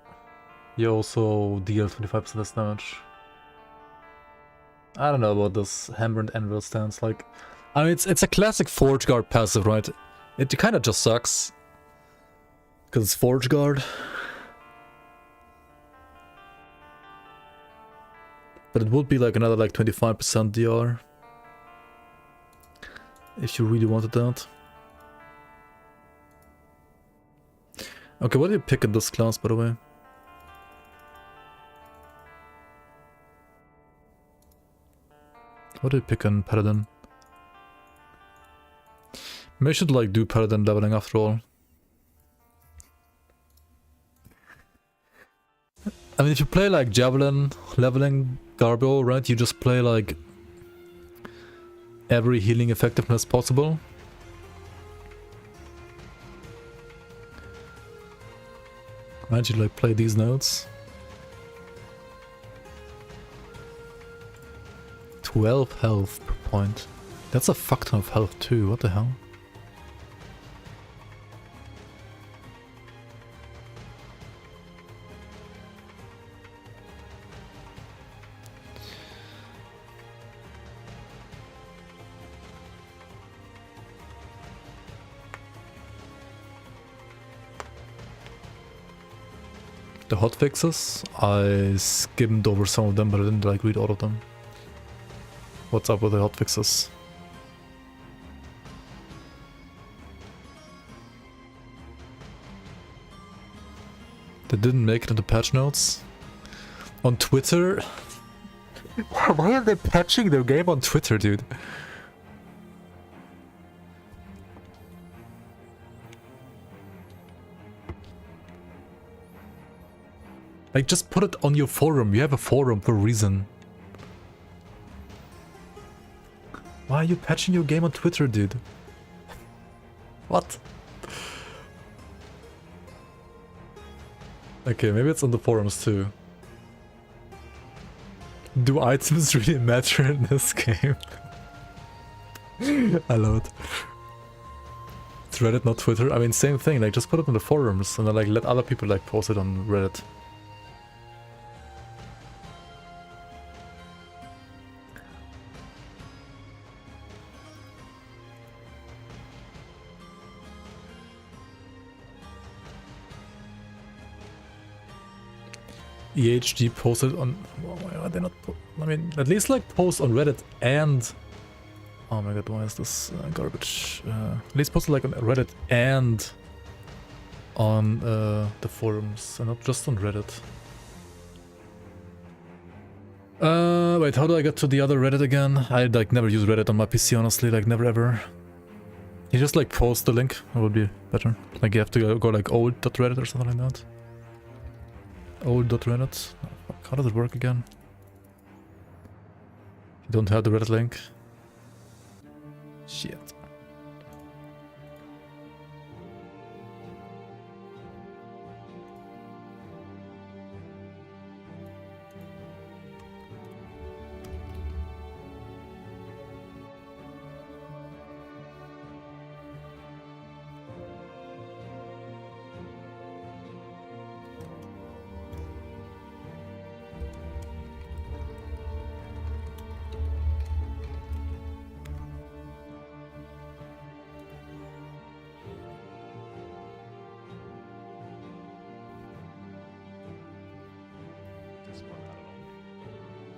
you also deal 25% less damage. I don't know about this hammer and anvil stance, like... I mean, it's a classic Forge Guard passive, right? It kinda just sucks. Because it's Forge Guard. But it would be like another like 25% DR. If you really wanted that. Okay, what do you pick in this class, by the way? What do you pick in Paladin? Maybe I should like do Paladin leveling after all. I mean, if you play like Javelin leveling Garbo, right, you just play like every healing effectiveness possible. Right, you like play these nodes. 12 health per point. That's a fuck ton of health too, what the hell? the hotfixes. I skimmed over some of them, but I didn't like read all of them. What's up with the hotfixes? They didn't make it into patch notes. On Twitter? Why are they patching their game on Twitter, dude? Like, just put it on your forum. You have a forum for a reason. Why are you patching your game on Twitter, dude? What? Okay, maybe it's on the forums too. Do items really matter in this game? I love it. It's Reddit, not Twitter. I mean, same thing. Like, just put it in the forums and then like let other people like post it on Reddit. EHG posted on... Why are they not... I mean, at least like post on Reddit and... Oh my god, why is this garbage? At least post it like on Reddit and on the forums and not just on Reddit. Wait, how do I get to the other Reddit again? I like never use Reddit on my PC, honestly, like never ever. You just like post the link, it would be better. Like you have to go like old.reddit or something like that. Old.reddit. How does it work again? You don't have the Reddit link. Shit.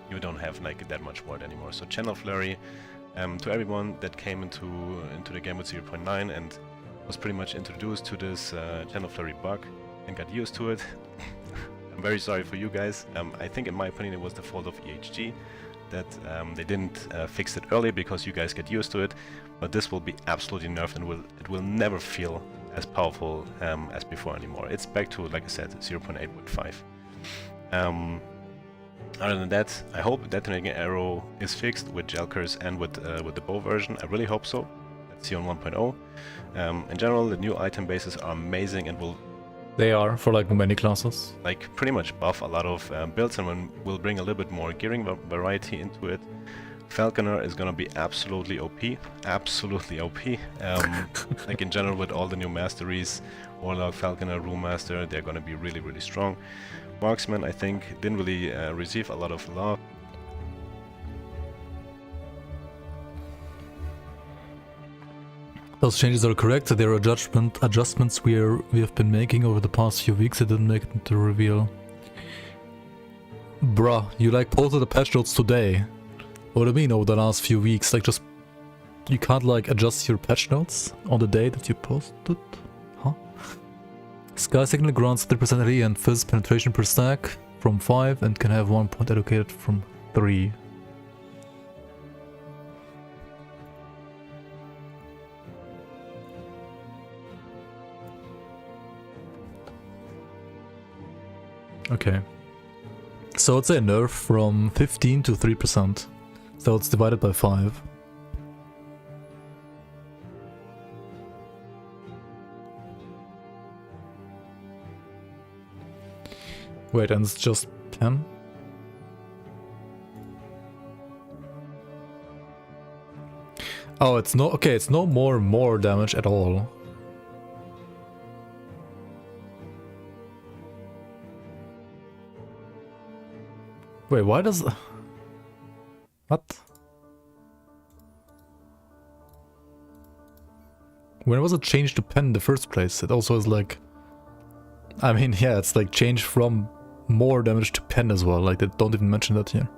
You don't have like that much word anymore. So channel flurry, to everyone that came into the game with 0.9 and was pretty much introduced to this channel flurry bug and got used to it. I'm very sorry for you guys. I think in my opinion it was the fault of EHG that they didn't fix it early because you guys get used to it. But this will be absolutely nerfed and it will never feel as powerful as before anymore. It's back to, like I said, 0.8.5. Other than that, I hope Detonating Arrow is fixed with gel curse and with the bow version. I really hope so. Let's see on 1.0. In general, the new item bases are amazing and will... They are, for like many classes. Like, pretty much buff a lot of builds and will bring a little bit more gearing variety into it. Falconer is gonna be absolutely OP. Absolutely OP. Like in general with all the new masteries, Warlock, Falconer, Rune Master, they're gonna be really, really strong. Marksman, I think, didn't really receive a lot of love. Those changes are correct. There are adjustments we have been making over the past few weeks. It didn't make it into reveal. Bruh, you like posted the patch notes today. What do you mean over the last few weeks? Like just... You can't like adjust your patch notes on the day that you posted? Huh? Sky Signal grants 3% RE and Fizz penetration per stack from 5 and can have 1 point allocated from 3. Okay. So it's a nerf from 15 to 3%. So it's divided by 5. Wait, and it's just 10? Oh, it's no... Okay, it's no more damage at all. Wait, why does... What? When was it changed to pen in the first place? It also has like... I mean, yeah, it's like changed from more damage to pen as well. Like, they don't even mention that here.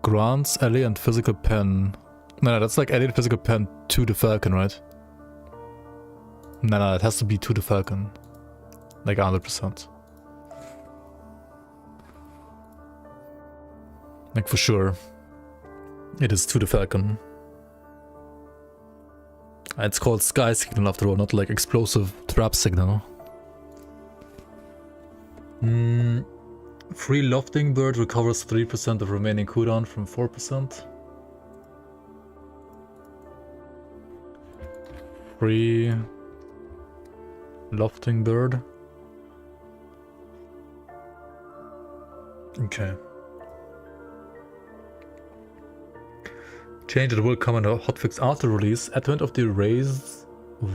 Grants, ally, and physical pen. No, that's like ally and physical pen to the Falcon, right? No, it has to be to the Falcon. Like 100%. Like, for sure. It is to the Falcon. It's called Sky Signal after all, not like Explosive Trap Signal. Free Lofting Bird recovers 3% of remaining cooldown from 4%. Free Lofting Bird. Okay. Change that will come in a hotfix after release. Advent of the Erased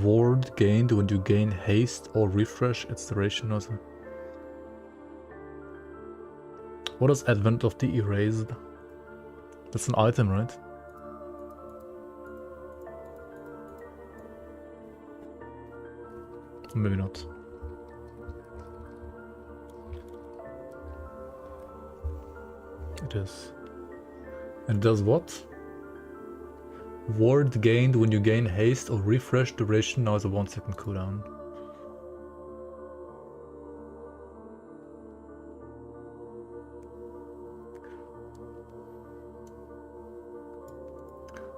Ward gained when you gain haste or refresh its duration also. What is Advent of the Erased? That's an item, right? Maybe not. It is. And it does what? Ward gained when you gain haste or refresh duration now is a 1 second cooldown.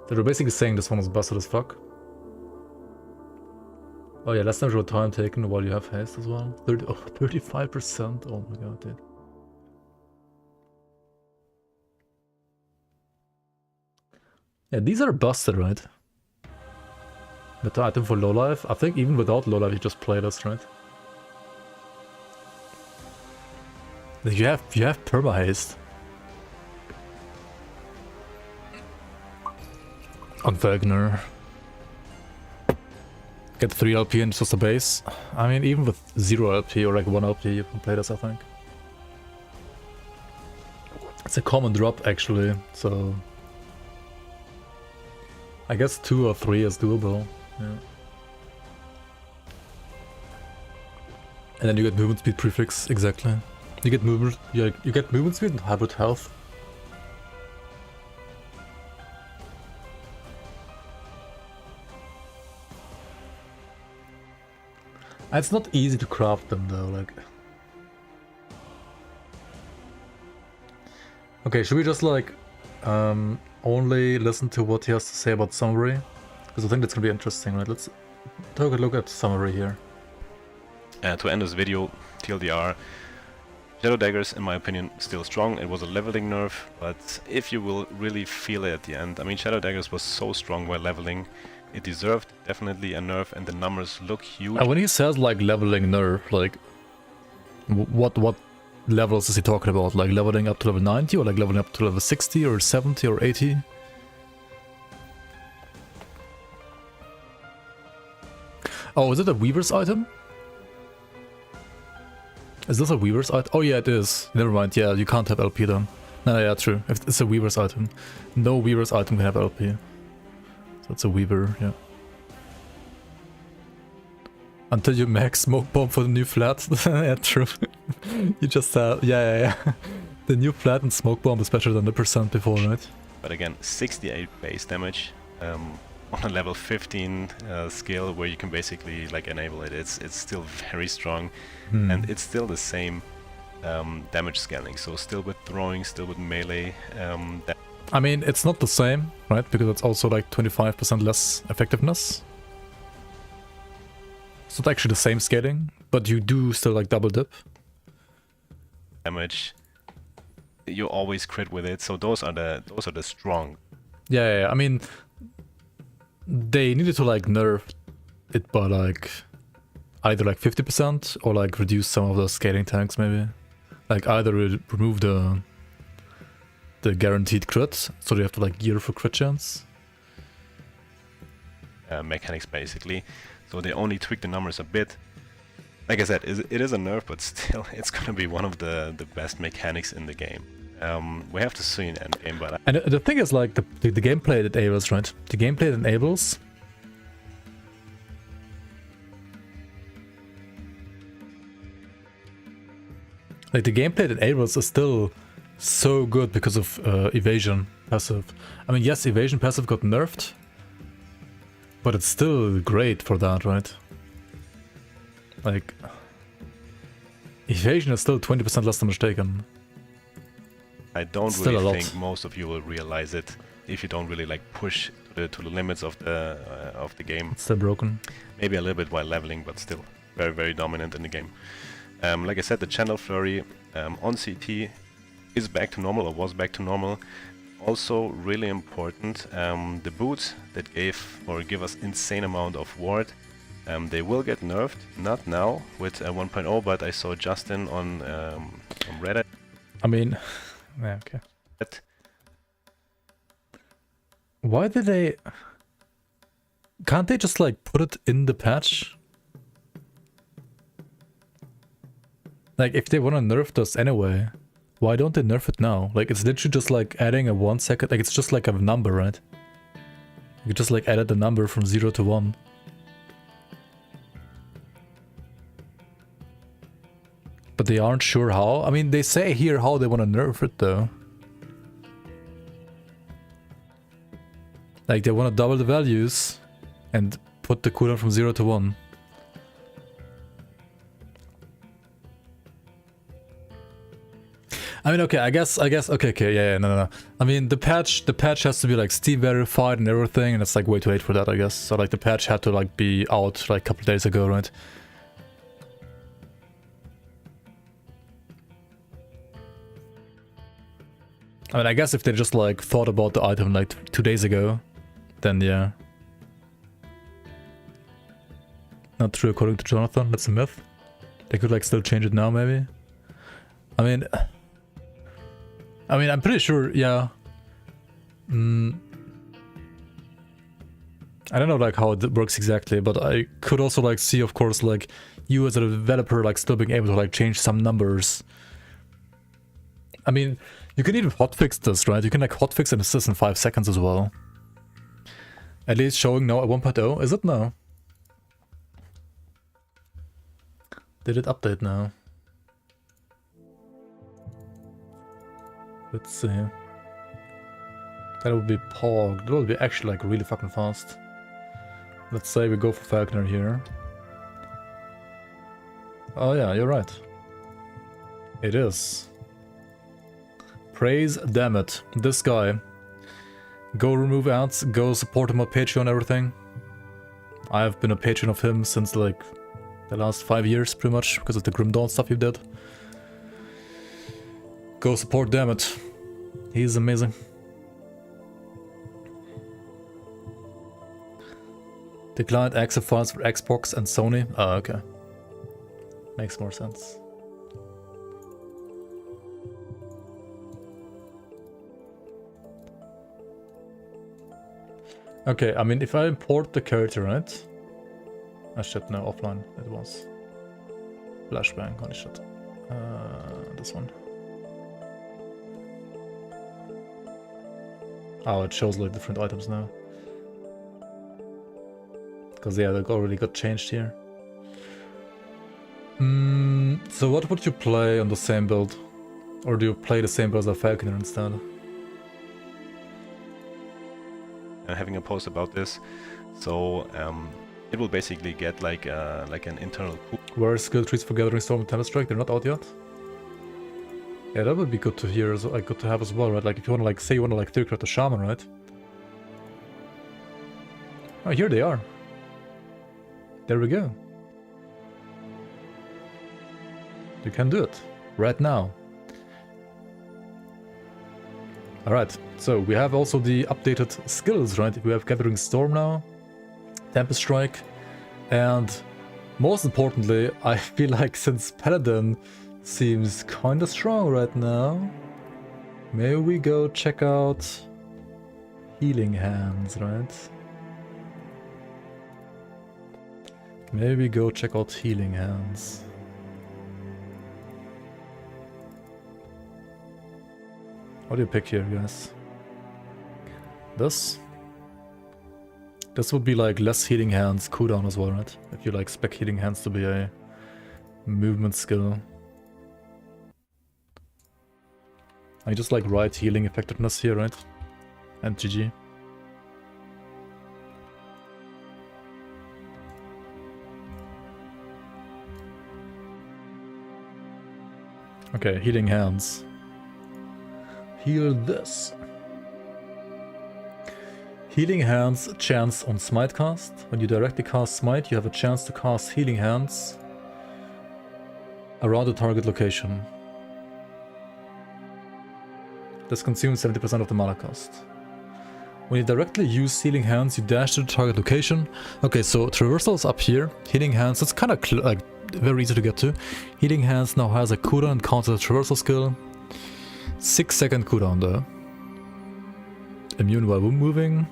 So they're basically saying this one is busted as fuck. Oh yeah, less damage over time taken while you have haste as well. 35%. Oh my god, dude. Yeah, these are busted, right? But the item for low life, I think even without low life you just play this, right? You have perma haste. On Wagner. Get 3 LP and just a base. I mean, even with 0 LP or like 1 LP you can play this, I think. It's a common drop actually, so I guess 2 or 3 is doable, yeah. And then you get movement speed prefix, exactly. You get movement, you get movement speed and hybrid health. It's not easy to craft them though, like. Okay, should we just like only listen to what he has to say about summary? Because I think that's gonna be interesting, right? Let's take a look at summary here. To end this video, TLDR, Shadow Daggers, in my opinion, still strong. It was a leveling nerf, but if you will really feel it at the end, I mean, Shadow Daggers was so strong while leveling, it deserved definitely a nerf, and the numbers look huge. When he says like leveling nerf, like what levels is he talking about? Like leveling up to level 90 or like leveling up to level 60 or 70 or 80? Oh, is it a Weaver's item? Is this a Weaver's item? Oh yeah, it is. Never mind, yeah, you can't have LP then. No, yeah, true. If it's a Weaver's item. No Weaver's item can have LP. So it's a Weaver, yeah. Until you max smoke bomb for the new flat. Yeah, true. You just yeah. The new flat and smoke bomb is better than the percent before, right? But again, 68 base damage on a level 15 skill where you can basically like enable it. It's still very strong, and it's still the same damage scaling. So still with throwing, still with melee. I mean, it's not the same, right? Because it's also like 25% less effectiveness. It's not actually the same scaling, but you do still like double dip. Damage. You always crit with it, so those are the strong. Yeah. I mean, they needed to like nerf it by like either like 50% or like reduce some of the scaling tanks maybe. Like either remove the guaranteed crit, so they have to like gear for crit chance. Mechanics basically. So they only tweak the numbers a bit. Like I said, it is a nerf, but still, it's gonna be one of the best mechanics in the game. We have to see an end game, but And the thing is, like, the gameplay it enables, right? The gameplay it enables... Like, the gameplay it enables is still so good because of evasion passive. I mean, yes, evasion passive got nerfed, but it's still great for that, right? Like, evasion is still 20% less damage taken. I don't Still a really lot. think most of you will realize it if you don't really like push to the limits of the game. It's still broken. Maybe a little bit while leveling, but still very, very dominant in the game. Like I said, the channel flurry on CT is back to normal, or was back to normal. Also really important, the boots that give us insane amount of ward, they will get nerfed, not now with 1.0, but I saw Justin on Reddit. I mean... Yeah, okay. Why did they... Can't they just, like, put it in the patch? Like, if they want to nerf this anyway, why don't they nerf it now? Like, it's literally just, like, adding a 1 second... Like, it's just like a number, right? You just, like, added the number from 0 to 1. But they aren't sure how. I mean, they say here how they want to nerf it, though. Like, they want to double the values and put the cooldown from 0 to 1. I mean, okay, I guess, okay, yeah, no. I mean, the patch has to be, like, Steam verified and everything, and it's, like, way too late for that, I guess. So, like, the patch had to, like, be out, like, a couple days ago, right? I mean, I guess if they just, like, thought about the item, like, 2 days ago, then, yeah. Not true according to Jonathan, that's a myth. They could, like, still change it now, maybe? I mean, I'm pretty sure, yeah. I don't know, like, how it works exactly, but I could also, like, see, of course, like, you as a developer, like, still being able to, like, change some numbers. I mean, you can even hotfix this, right? You can, like, hotfix an assist in 5 seconds as well. At least showing now at 1.0. Is it now? Did it update now? Let's see. That would be Pog. That would be actually, like, really fucking fast. Let's say we go for Falconer here. Oh yeah, you're right. It is. Praise damn it. This guy. Go remove ads, go support him on Patreon and everything. I have been a patron of him since, like, the last 5 years, pretty much, because of the Grim Dawn stuff he did. Go support, damn it. He's amazing. Declined exit files for Xbox and Sony. Oh, okay. Makes more sense. Okay, I mean, if I import the character, right? I should know offline it was. Flashbang, holy shit. This one. Oh, it shows like different items now. Because yeah, they already got changed here. So what would you play on the same build? Or do you play the same build as a Falconer instead? Having a post about this, so it will basically get like an internal pool. Where are skill trees for Gathering Storm and Thunderstrike? They're not out yet? Yeah, that would be good to hear, like, good to have as well, right? Like, if you want to, like, say you want to, like, third the Shaman, right? Oh, here they are. There we go. You can do it. Right now. Alright, so we have also the updated skills, right? We have Gathering Storm now, Tempest Strike, and most importantly, I feel like since Paladin seems kinda strong right now, maybe we go check out Healing Hands, right? Maybe go check out Healing Hands. What do you pick here, guys? This? This would be like less healing hands cooldown as well, right? If you like spec healing hands to be a movement skill. I just like right healing effectiveness here, right? And GG. Okay, healing hands. Heal this. Healing hands chance on smite cast. When you directly cast smite, you have a chance to cast healing hands around the target location. This consumes 70% of the mana cost. When you directly use healing hands, you dash to the target location. Okay, so traversal is up here. Healing hands, it's kind of like very easy to get to. Healing hands now has a cooldown and counts as a traversal skill. 6-second cooldown though. Immune while moving.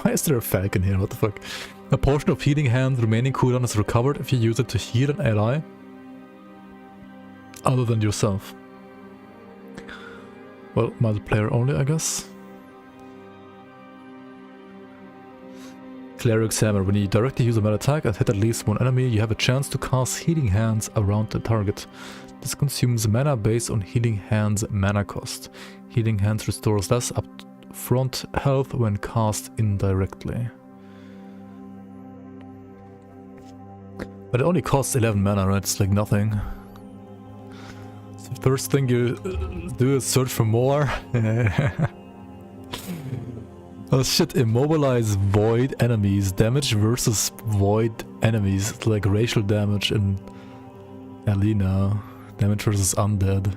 Why is there a falcon here? What the fuck? A portion of healing hand remaining cooldown is recovered if you use it to heal an ally other than yourself. Well, multiplayer only, I guess. Cleric's Hammer. When you directly use a melee attack and hit at least one enemy, you have a chance to cast healing hands around the target. This consumes mana based on healing hands mana cost. Healing hands restores less upfront health when cast indirectly. But it only costs 11 mana, right? It's like nothing. So first thing you do is search for more. Oh shit, immobilize void enemies. Damage versus void enemies. It's like racial damage in Alina. Damage versus undead.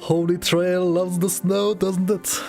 Holy Trail loves the snow, doesn't it?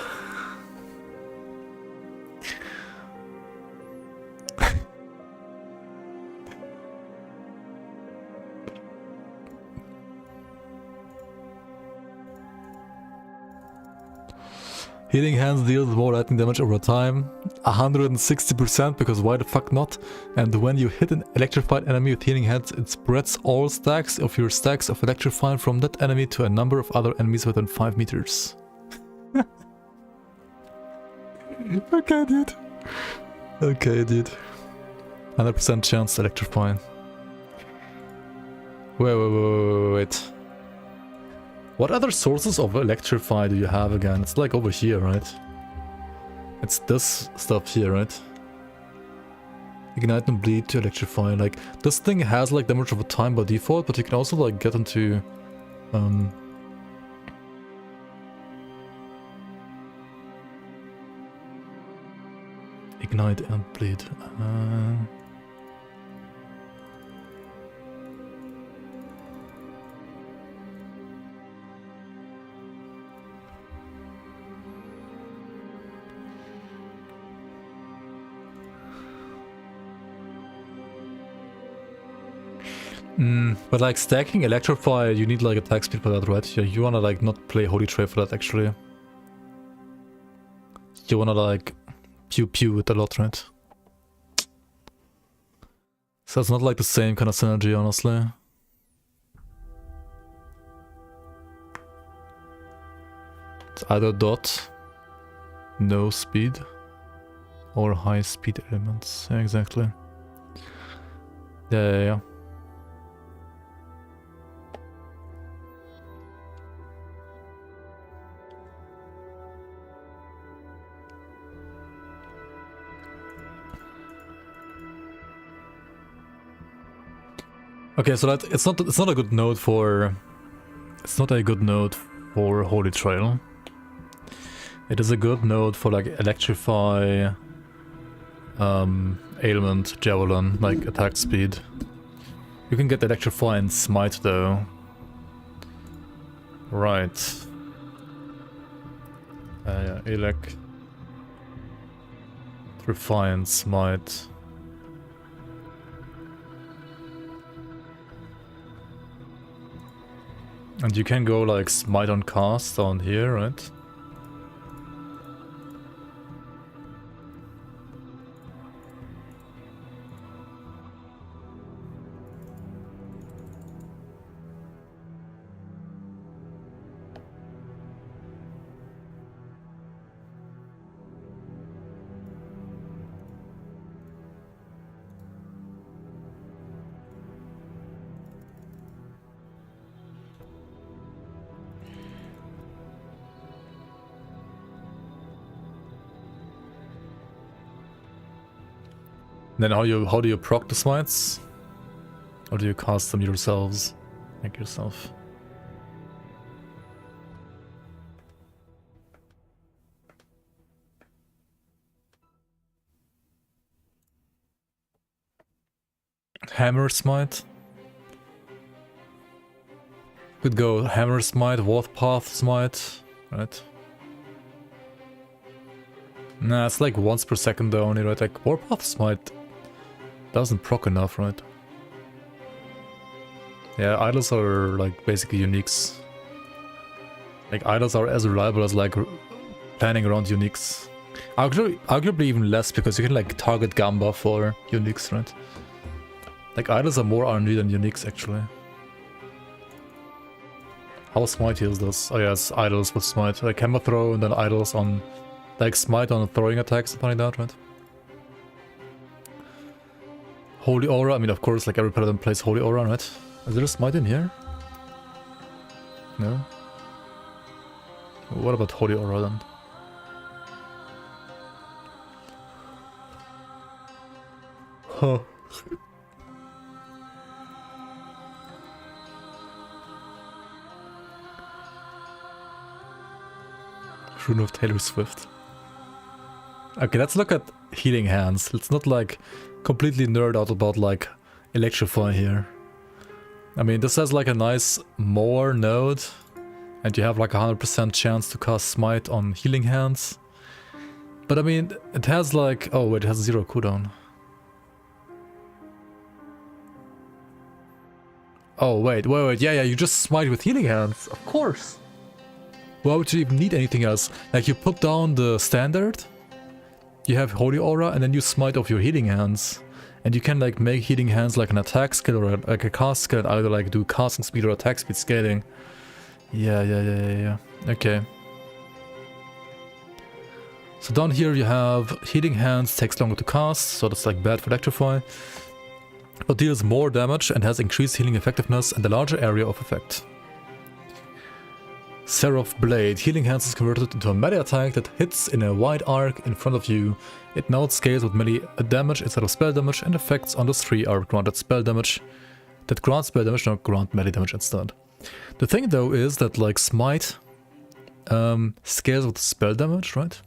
Healing hands deals more lightning damage over time, 160% because why the fuck not? And when you hit an electrified enemy with healing hands, it spreads all stacks of your stacks of electrifying from that enemy to a number of other enemies within 5 meters. Okay, dude. Okay, dude. 100% chance to electrify. Wait. What other sources of electrify do you have again? It's like over here, right? It's this stuff here, right? Ignite and bleed to electrify. Like, this thing has like damage over time by default, but you can also like get into ignite and bleed. But like stacking electrify, you need like attack speed for that, right? You wanna like not play Holy Trail for that actually. You wanna like pew it a lot, right? So it's not like the same kind of synergy, honestly. It's either dot, no speed, or high speed elements. Yeah, exactly. Yeah. Okay, so that it's not a good node for Holy Trail. It is a good node for like electrify, ailment, javelin, like attack speed. You can get electrify and smite though. Right. Yeah, elec, electrify and smite. And you can go like smite on cast down here, right? Then how do you proc the smites? Or do you cast them yourselves? Like yourself? Hammer smite. Could go hammer smite, warpath smite, right? Nah, it's like once per second though only, right? Like warpath smite doesn't proc enough, right? Yeah, idols are like basically uniques. Like idols are as reliable as like planning around uniques. Arguably even less because you can like target Gamba for uniques, right? Like idols are more RNG than uniques actually. How smite heals this? Oh yeah, it's idols with smite. Like hammer throw and then idols on like smite on throwing attacks, something like that, right? Holy Aura, I mean of course like every paladin plays Holy Aura, right? Is there a smite in here? No? What about Holy Aura then? Huh. Rune of Taylor Swift. Okay, let's look at healing hands. Let's not like completely nerd out about like electrify here. I mean, this has like a nice more node, and you have like 100% chance to cast smite on healing hands. But I mean, it has like, oh wait, it has 0 cooldown. Oh wait, yeah, you just smite with healing hands, of course. Why would you even need anything else? Like you put down the standard, you have Holy Aura, and then you smite off your healing hands. And you can like make healing hands like an attack skill or like a cast skill, either like do casting speed or attack speed scaling. Yeah. Okay. So down here you have healing hands, takes longer to cast, so that's like bad for electrify. But deals more damage and has increased healing effectiveness and a larger area of effect. Seraph Blade. Healing Hands is converted into a melee attack that hits in a wide arc in front of you. It now scales with melee damage instead of spell damage, and effects on the 3 are granted spell damage. That grant spell damage, not grant melee damage instead. The thing though is that like Smite scales with spell damage, right?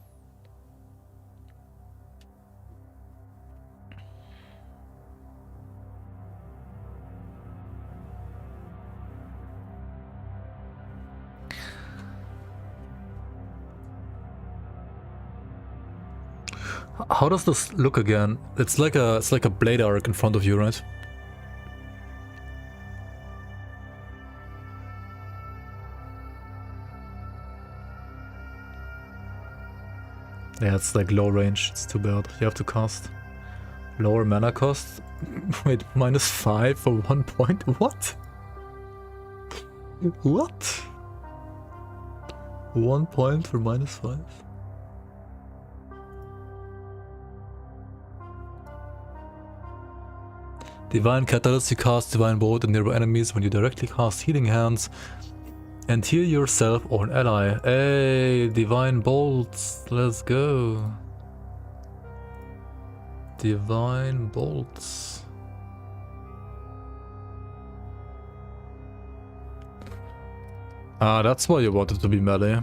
How does this look again? It's like a blade arc in front of you, right? Yeah, it's like low range. It's too bad. You have to cast. Lower mana cost? Wait, -5 for 1 point? What? What? 1 point for -5? Divine Catalyst, you cast Divine Bolt on nearby enemies when you directly cast Healing Hands and heal yourself or an ally. Hey, Divine Bolts, let's go. Divine Bolts. Ah, that's why you wanted to be melee.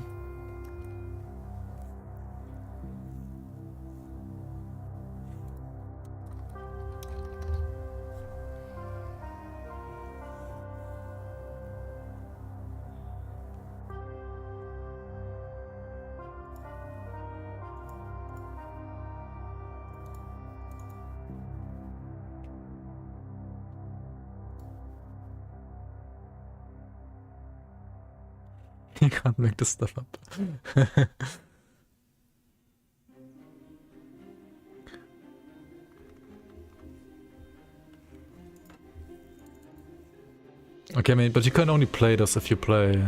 You can't make this stuff up. Okay, I mean, but you can only play this if you play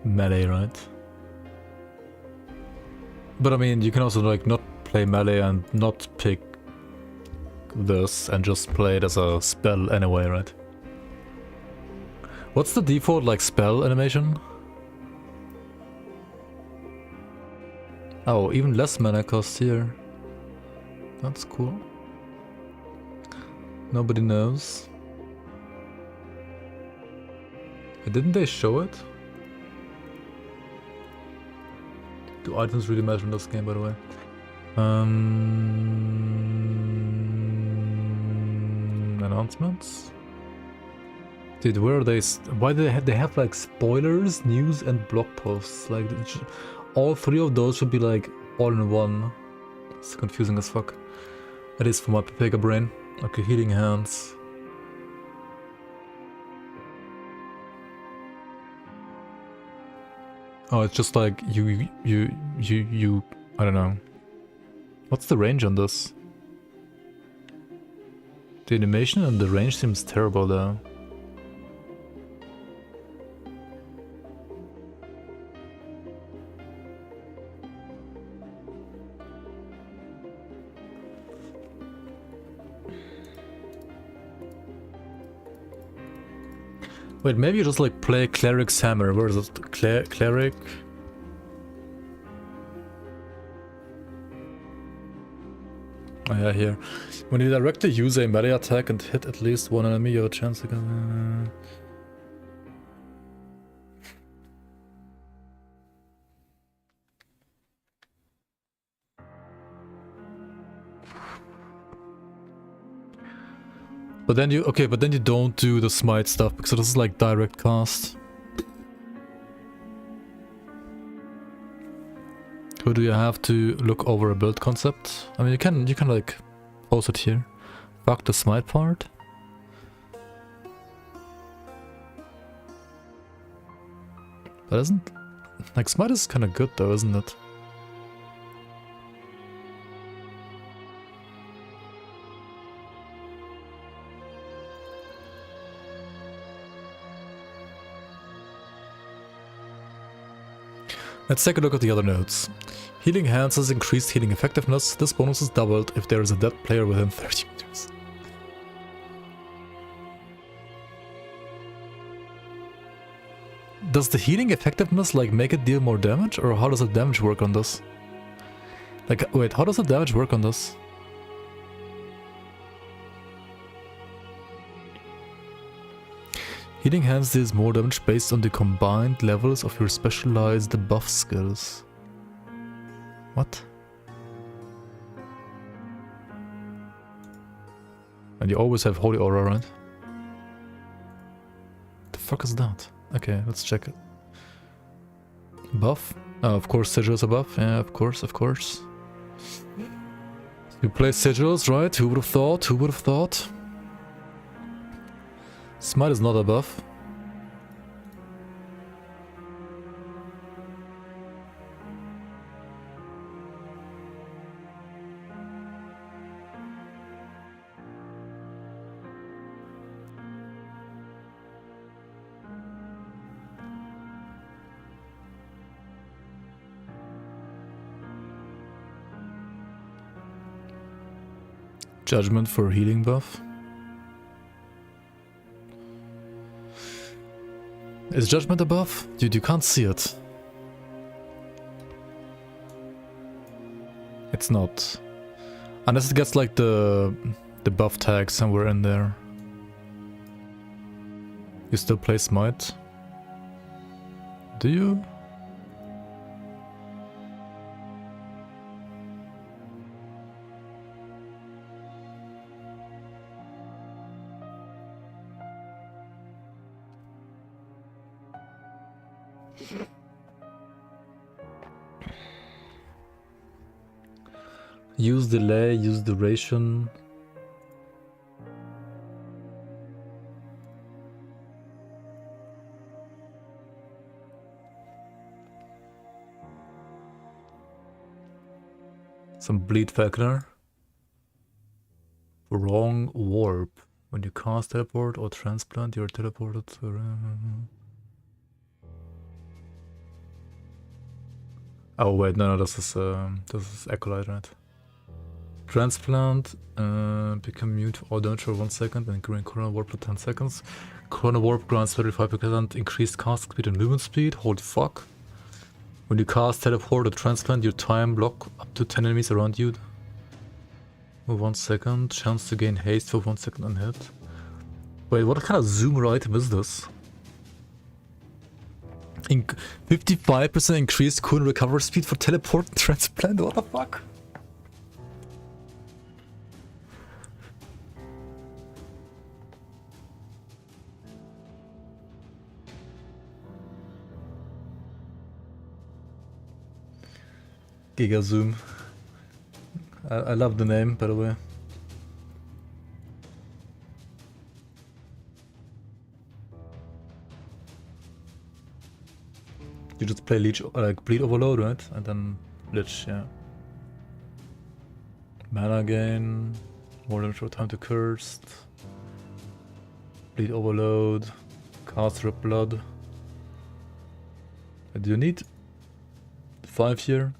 melee, right? But I mean, you can also like not play melee and not pick this and just play it as a spell anyway, right? What's the default like spell animation? Oh, even less mana cost here. That's cool. Nobody knows. Didn't they show it? Do items really matter in this game, by the way? Announcements? Dude, where are they? Why do they have like spoilers, news, and blog posts? Like, all three of those should be like all in one. It's confusing as fuck. It is for my Pepega brain. Okay, healing hands. Oh, it's just like you. I don't know. What's the range on this? The animation and the range seems terrible though. Wait, maybe you just like play Cleric's Hammer. Where is it? Cleric? Oh yeah, here. When you directly use a melee attack and hit at least one enemy, you have a chance to get... But then you... Okay, but then you don't do the smite stuff, because this is like direct cast. Who do you have to look over a build concept? I mean, you can like post it here. Fuck the smite part. But isn't... Like, smite is kind of good though, isn't it? Let's take a look at the other notes. Healing Hands has increased healing effectiveness. This bonus is doubled if there is a dead player within 30 meters. Does the healing effectiveness like make it deal more damage, or how does the damage work on this? Like, wait, how does the damage work on this? Healing Hands deals more damage based on the combined levels of your specialized buff skills. What? And you always have Holy Aura, right? The fuck is that? Okay, let's check it. Buff? Oh, of course Sigil's a buff. Yeah, of course, of course. You play Sigils, right? Who would have thought? Who would have thought? Smite is not a buff. Judgment for healing buff. Is Judgment a buff? Dude, you can't see it. It's not. Unless it gets like the buff tag somewhere in there. You still play Smite? Do you? Use delay, use duration. Some bleed Falconer. Wrong warp. When you cast teleport or transplant, you're teleported to... Oh wait, no, this is Acolyte, right? Transplant, become immune to all damage for 1 second and green Chrono Warp for 10 seconds. Chrono Warp grants 35% increased cast speed and movement speed. Holy fuck. When you cast teleport or transplant, your time block up to 10 enemies around you. For 1 second. Chance to gain haste for 1 second on hit. Wait, what kind of zoomer item is this? 55% increased cooldown recovery speed for teleport and transplant? What the fuck? Giga Zoom. I love the name, by the way. You just play Leech, like Bleed Overload, right? And then Lich, yeah. Mana gain, more than short time to Cursed. Bleed Overload, Cast Rip Blood. Do you need 5 here?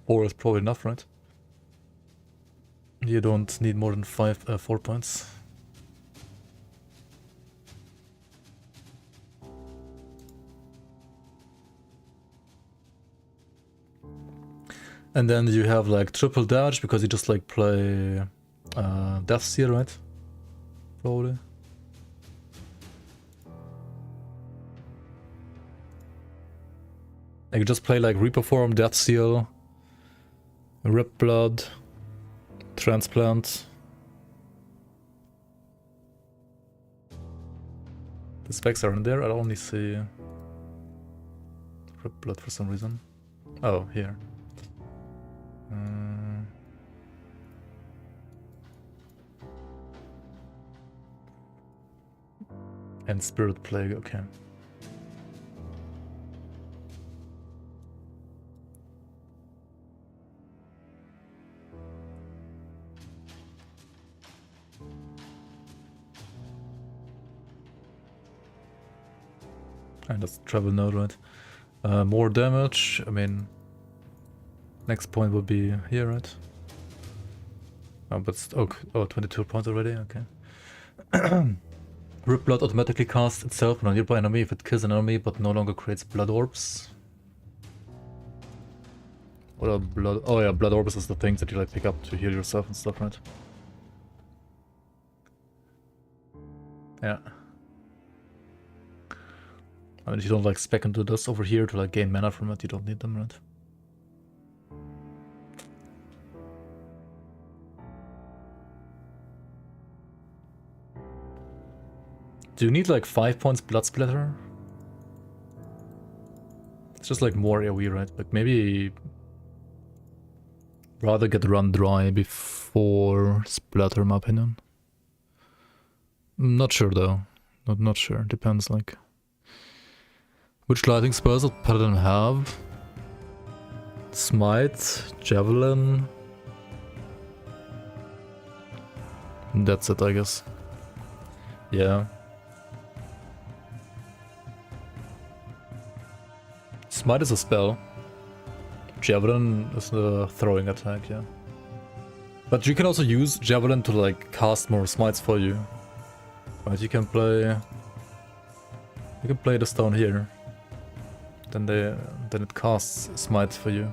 4 is probably enough, right? You don't need more than 4 points. And then you have like triple damage because you just like play Death Seal, right? Probably. Like you just play like Reaper Form, Death Seal, Rip Blood, Transplant. The specs are in there. I only see Rip Blood for some reason. Oh, here. And Spirit Plague, okay. And that's travel node, right? More damage, I mean... Next point will be here, right? Oh, but... Oh, 22 points already, okay. Rip Blood automatically casts itself on a nearby enemy if it kills an enemy but no longer creates blood orbs. What are blood... Oh yeah, blood orbs is the things that you like pick up to heal yourself and stuff, right? Yeah. I mean, if you don't like spec into this over here to like gain mana from it, you don't need them, right? Do you need like 5 points Blood Splatter? It's just like more AoE, right? Like maybe rather get run dry before Splatter, in my opinion. I'm not sure though. Not sure. Depends like which lighting spells does Paladin have? Smite, Javelin. That's it, I guess. Yeah. Smite is a spell. Javelin is the throwing attack, yeah. But you can also use Javelin to like cast more smites for you. Right, you can play this down here. Then it casts smites for you.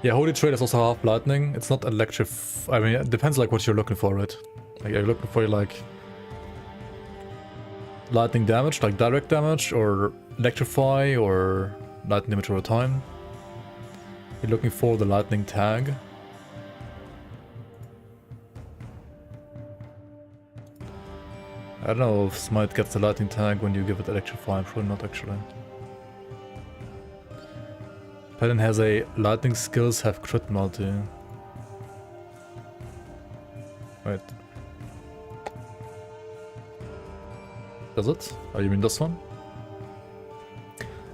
Yeah, Holy Trade is also half lightning. It's not electric. I mean, it depends like what you're looking for, right? Like, are you looking for like lightning damage, like direct damage, or electrify, or lightning damage over time? You're looking for the lightning tag. I don't know if Smite gets the lightning tag when you give it electrify. Probably not actually. Paladin has a lightning skills have crit multi. Wait. Does it? Oh, you mean this one?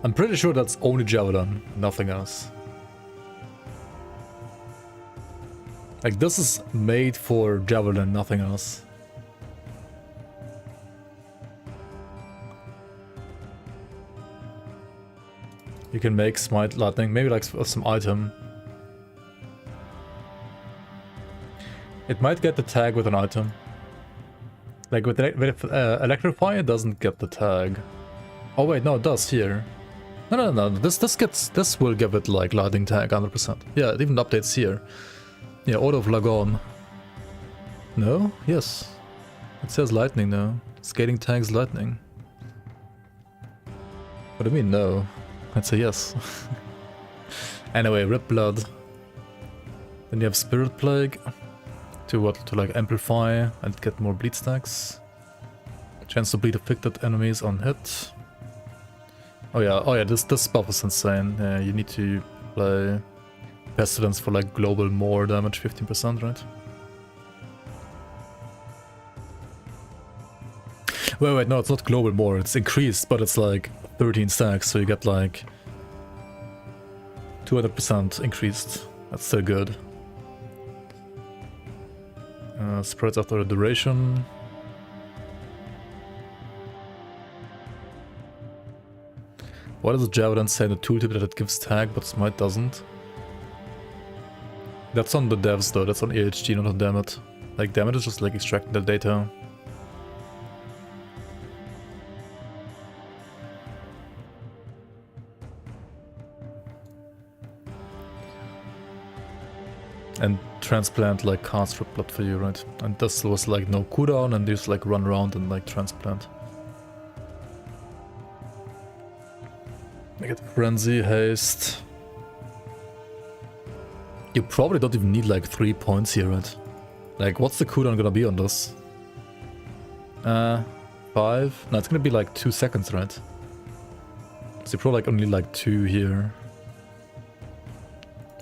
I'm pretty sure that's only Javelin, nothing else. Like this is made for Javelin, nothing else. You can make Smite lightning, maybe like some item. It might get the tag with an item. Like with Electrify, it doesn't get the tag. Oh wait, no, it does here. No. This will give it like lightning tag 100%. Yeah, it even updates here. Yeah, Order of Lagon. No? Yes. It says lightning now. Skating tags lightning. What do you mean no? I'd say yes. Anyway, Rip Blood. Then you have Spirit Plague. To like amplify and get more bleed stacks. Chance to bleed affected enemies on hit. Oh yeah, this buff is insane. Yeah, you need to play Pestilence for like global more damage, 15%, right? Wait, no, it's not global more, it's increased, but it's like 13 stacks, so you get like 200% increased. That's still good. Spreads after a duration. Why does the Javelin say in the tooltip that it gives tag, but Smite doesn't? That's on the devs though, that's on AHG, not on Dammit. Like, Dammit is just like extracting the data. And transplant like cast Rip Blood for you, right? And this was like no cooldown and you just like run around and like transplant. I get Frenzy, Haste. You probably don't even need like 3 points here, right? Like, what's the cooldown gonna be on this? 5? No, it's gonna be like 2 seconds, right? So you probably like only like 2 here.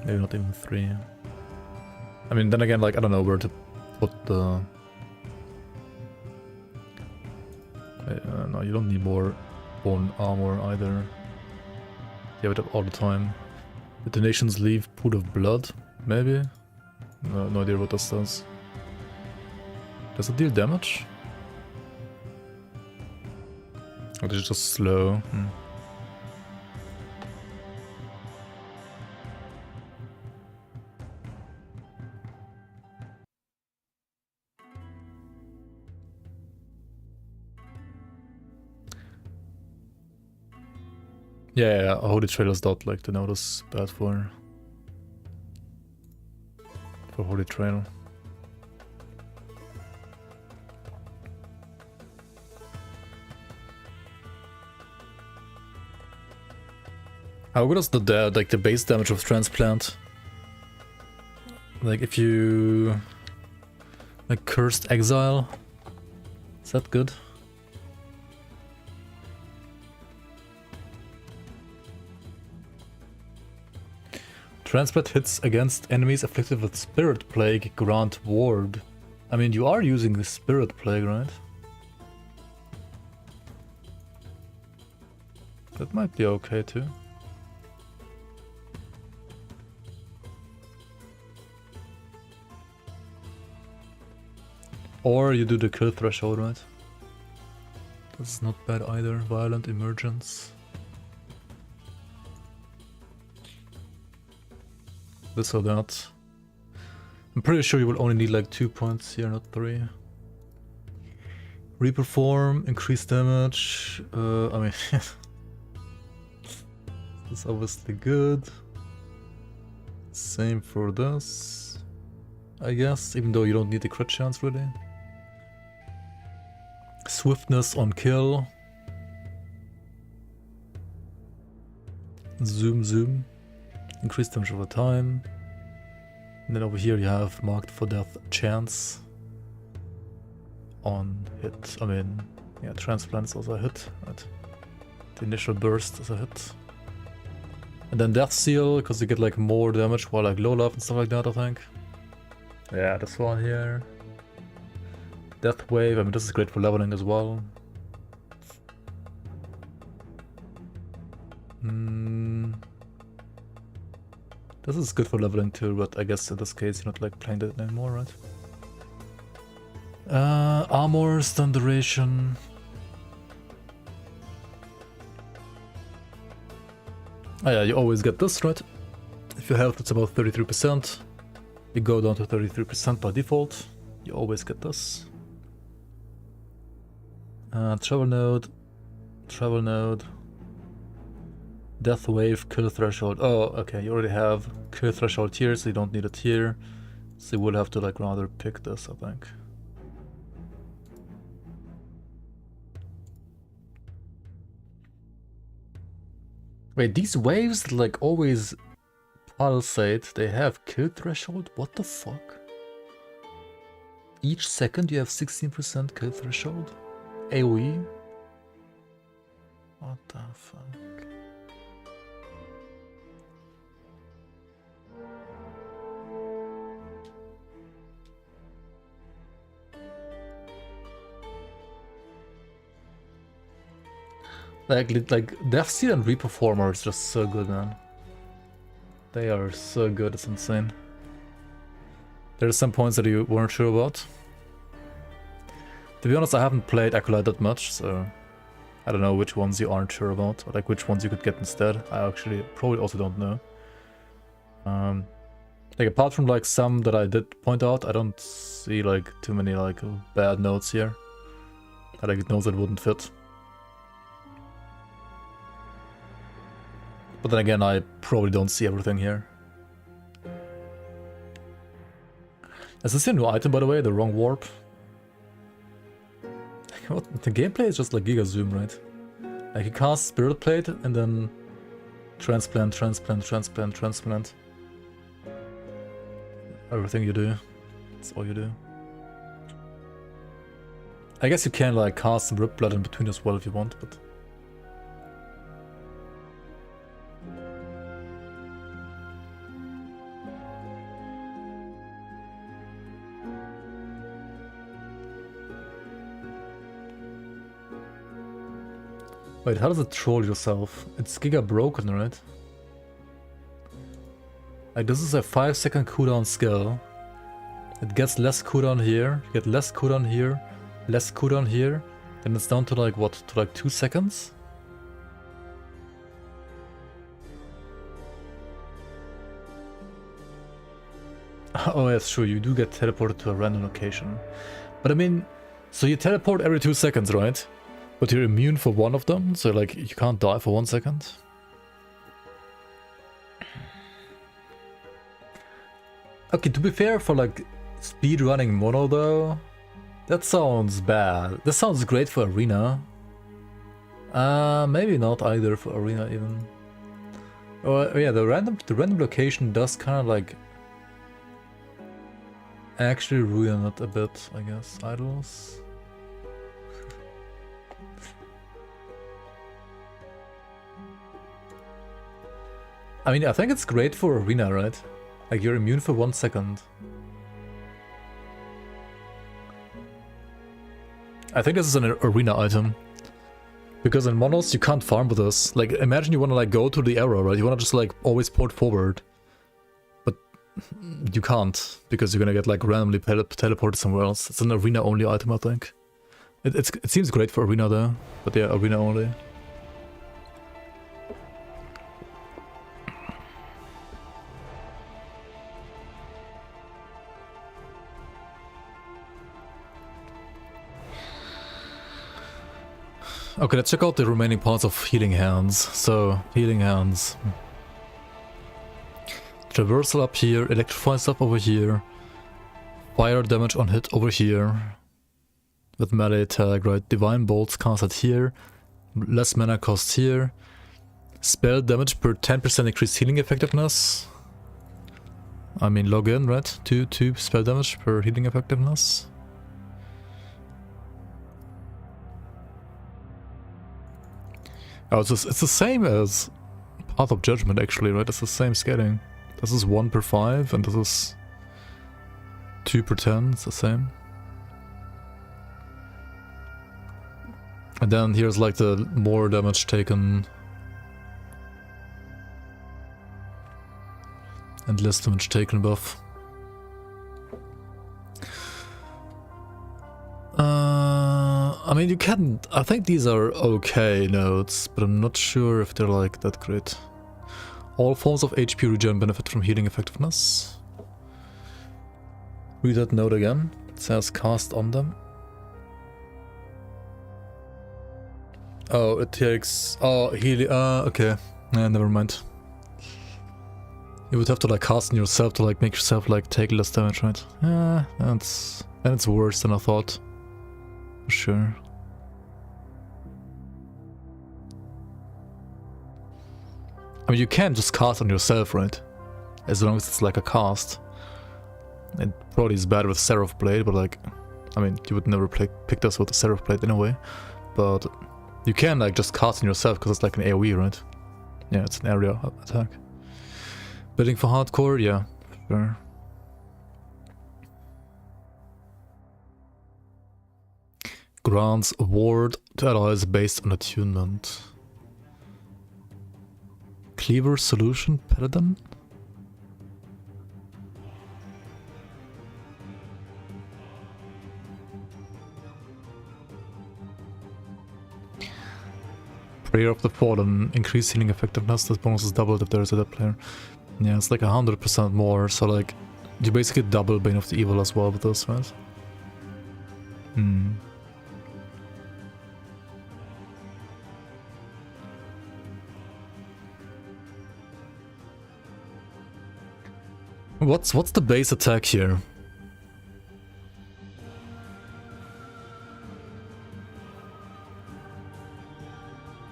Maybe not even 3. I mean, then again, like, I don't know where to put the... no, you don't need more bone armor either. You have it all the time. Detonations leave Pool of Blood, maybe? No idea what this does. Does it deal damage? Or is it just slow? Yeah, Holy Trailers dot like to notice bad for Holy Trail. How good is the like the base damage of Transplant? Like if you like Cursed Exile, is that good? Transplant hits against enemies afflicted with Spirit Plague grant ward. I mean, you are using the Spirit Plague, right? That might be okay too. Or you do the kill threshold, right? That's not bad either. Violent Emergence. This or that. I'm pretty sure you will only need like 2 points here, not 3. Reperform, increase damage. I mean, that's obviously good. Same for this, I guess, even though you don't need the crit chance really. Swiftness on kill. Zoom. Increase damage over time. And then over here you have marked for death chance on hit. I mean, yeah, transplant is also a hit, right? The initial burst is a hit. And then death seal, because you get like more damage while like low life and stuff like that, I think. Yeah, this one here. Death wave, I mean this is great for leveling as well. This is good for leveling too, but I guess in this case you're not like playing that anymore, right? Armor, stun duration. Oh yeah, you always get this, right? If your health is about 33%, You go down to 33% by default. You always get this. Travel node, death wave, kill threshold. Oh, okay, you already have kill threshold here, so you don't need it here. So you would have to like rather pick this, I think. Wait, these waves like always pulsate, they have kill threshold? What the fuck? Each second you have 16% kill threshold? AoE? What the fuck? Like Death Seal and Reperformer is just so good, man. They are so good, it's insane. There are some points that you weren't sure about. To be honest, I haven't played Acolyte that much, so I don't know which ones you aren't sure about, or like which ones you could get instead. I actually probably also don't know. Like apart from like some that I did point out, I don't see like too many like bad notes here. Like notes that wouldn't fit. But then again, I probably don't see everything here. Is this a new item, by the way? The wrong warp? What? The gameplay is just like Giga Zoom, right? Like you cast Spirit Plate and then transplant, transplant, transplant, transplant. Everything you do. That's all you do. I guess you can like cast some Rip Blood in between as well if you want, but... Wait, how does it troll yourself? It's Giga broken, right? Like this is a 5-second cooldown skill. It gets less cooldown here, you get less cooldown here, less cooldown here, then it's down to like what, to like 2 seconds? Oh yes, true, you do get teleported to a random location. But I mean, so you teleport every 2 seconds, right? But you're immune for one of them, so like you can't die for 1 second. Okay, to be fair, for like speedrunning mono though, that sounds bad. This sounds great for arena. Maybe not either for arena even. Oh yeah, the random location does kind of like actually ruin it a bit, I guess. Idols. I mean, I think it's great for arena, right? Like, you're immune for 1 second. I think this is an arena item. Because in monos, you can't farm with this. Like, imagine you want to, like, go to the arrow, right? You want to just, like, always port forward. But you can't, because you're gonna get, like, randomly teleported somewhere else. It's an arena-only item, I think. It seems great for arena, though. But yeah, arena only. Okay, let's check out the remaining parts of Healing Hands. So, Healing Hands. Traversal up here, Electrify stuff over here. Fire damage on hit over here. With melee tag, right? Divine Bolts casted here. Less mana cost here. Spell damage per 10% increased healing effectiveness. I mean, log in, right? 2 spell damage per healing effectiveness. Oh, it's the same as Path of Judgment, actually, right? It's the same scaling. This is 1 per 5, and this is 2 per 10. It's the same. And then here's like the more damage taken and less damage taken buff. I mean, you can... I think these are okay notes, but I'm not sure if they're like that great. All forms of HP regen benefit from healing effectiveness. Read that note again. It says cast on them. Oh, it takes... Oh, healing... okay. Never mind. You would have to like cast on yourself to like make yourself like take less damage, right? Yeah, then it's worse than I thought. For sure. I mean, you can just cast on yourself, right? As long as it's like a cast. It probably is bad with Seraph Blade, but like... I mean, you would never pick this with the Seraph Blade anyway. But you can like just cast on yourself because it's like an AoE, right? Yeah, it's an area attack. Bidding for hardcore? Yeah, sure. Grants award to allies based on attunement. Cleaver Solution Paladin? Prayer of the Fallen. Increased healing effectiveness. This bonus is doubled if there is a dead player. Yeah, it's like 100% more, so like you basically double Bane of the Evil as well with this, right? Hmm. What's the base attack here?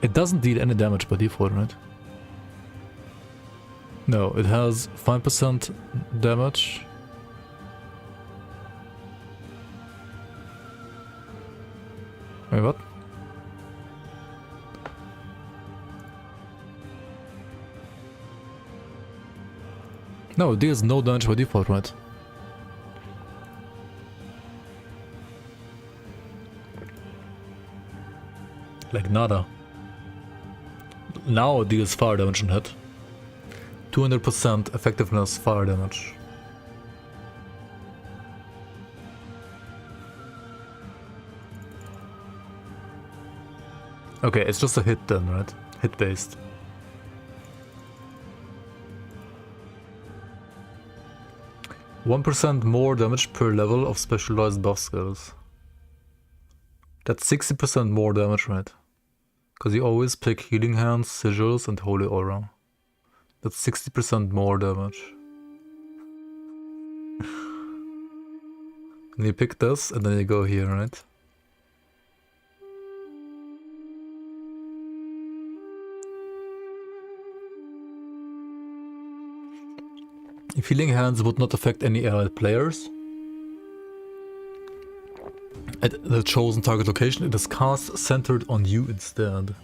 It doesn't deal any damage by default, right? No, it has 5% damage. Wait, what? No, it deals no damage by default, right? Like nada. Now it deals fire damage on hit. 200% effectiveness fire damage. Okay, it's just a hit then, right? Hit based. %1 more damage per level of specialized buff skills. That's 60% more damage, right? Because you always pick Healing Hands, Sigils, and Holy Aura. That's 60% more damage. And you pick this, and then you go here, right? If Healing Hands would not affect any allied players at the chosen target location, it is cast centered on you instead.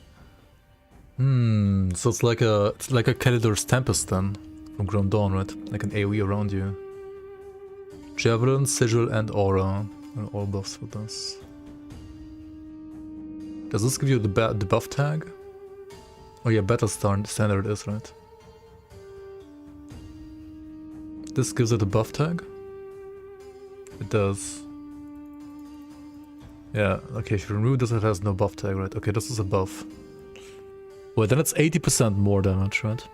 So it's like a Kalidor's Tempest then, from Ground Dawn, right? Like an AoE around you. Javelin, Sigil, and Aura are all buffs for this. Does this give you the buff tag? Oh yeah, Battle Standard is, right? This gives it a buff tag? It does. Yeah, okay, if you remove this, it has no buff tag, right? Okay, this is a buff. Well, then it's 80% more damage, right?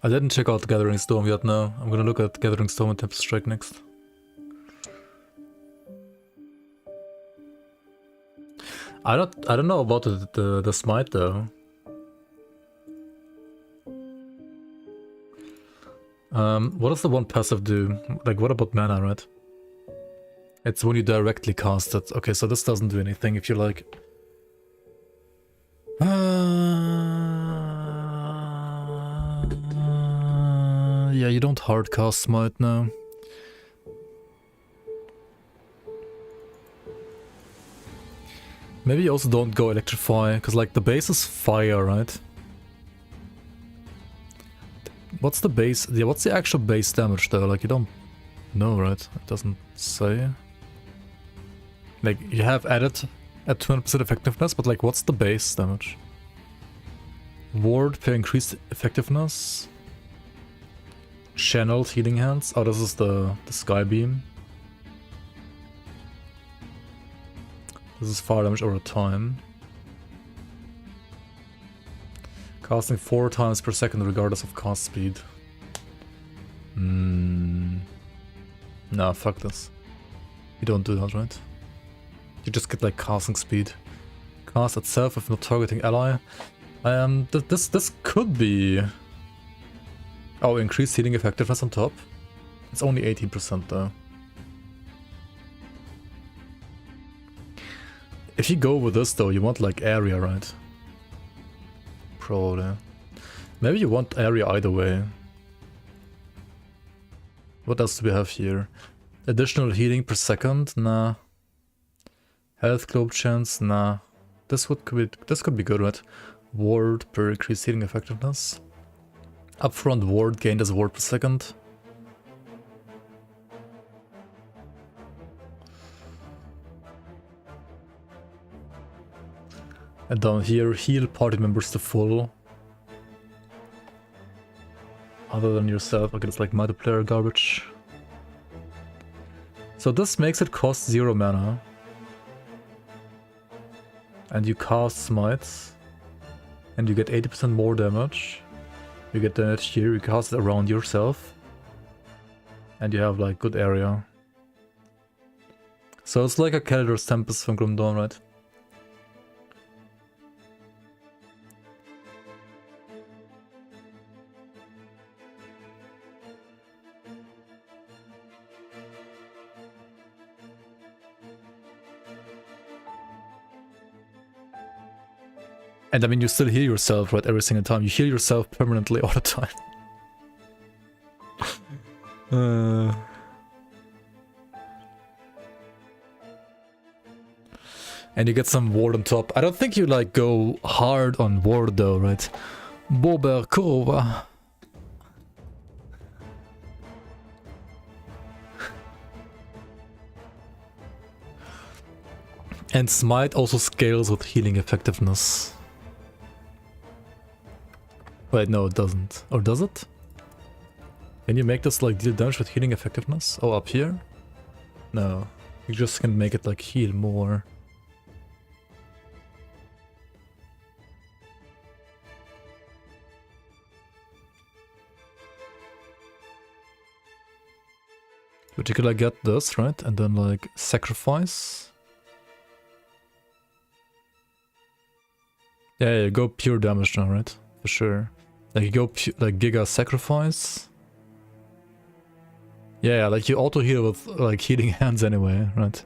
I didn't check out Gathering Storm yet, no. I'm gonna look at Gathering Storm and Tempest Strike next. I don't know about the smite though. What does the one passive do? Like, what about mana, right? It's when you directly cast it. Okay, so this doesn't do anything if you like. Yeah, you don't hard cast smite now. Maybe you also don't go electrify, because like the base is fire, right? What's the base? Yeah, what's the actual base damage though? Like you don't know, right? It doesn't say. Like you have added at 200% effectiveness, but like what's the base damage? Ward per increased effectiveness. Channeled healing hands. Oh, this is the sky beam. This is fire damage over time. Casting 4 times per second regardless of cast speed. Nah, fuck this. You don't do that, right? You just get like casting speed. Cast itself if not targeting ally. This could be... Oh, increased healing effectiveness on top. It's only 18% though. If you go with this though, you want like area, right? Probably. Maybe you want area either way. What else do we have here? Additional healing per second? Nah. Health globe chance? Nah. This could be good, right? Ward per increased healing effectiveness. Upfront ward gained as a ward per second. And down here, heal party members to full. Other than yourself, okay, it's like multiplayer garbage. So this makes it cost 0 mana. And you cast smites. And you get 80% more damage. You get damage here, you cast it around yourself. And you have like good area. So it's like a Calidor's Tempest from Grim Dawn, right? And I mean, you still heal yourself, right, every single time. You heal yourself permanently all the time. And you get some ward on top. I don't think you, like, go hard on ward, though, right? Bober Kurova. And Smite also scales with healing effectiveness. Wait, no, it doesn't. Or does it? Can you make this like deal damage with healing effectiveness? Oh, up here? No. You just can make it like heal more. But you could like get this, right? And then like sacrifice. Yeah, you go pure damage now, right? For sure. Like you go like Giga Sacrifice. Yeah, like you auto heal with like healing hands anyway, right?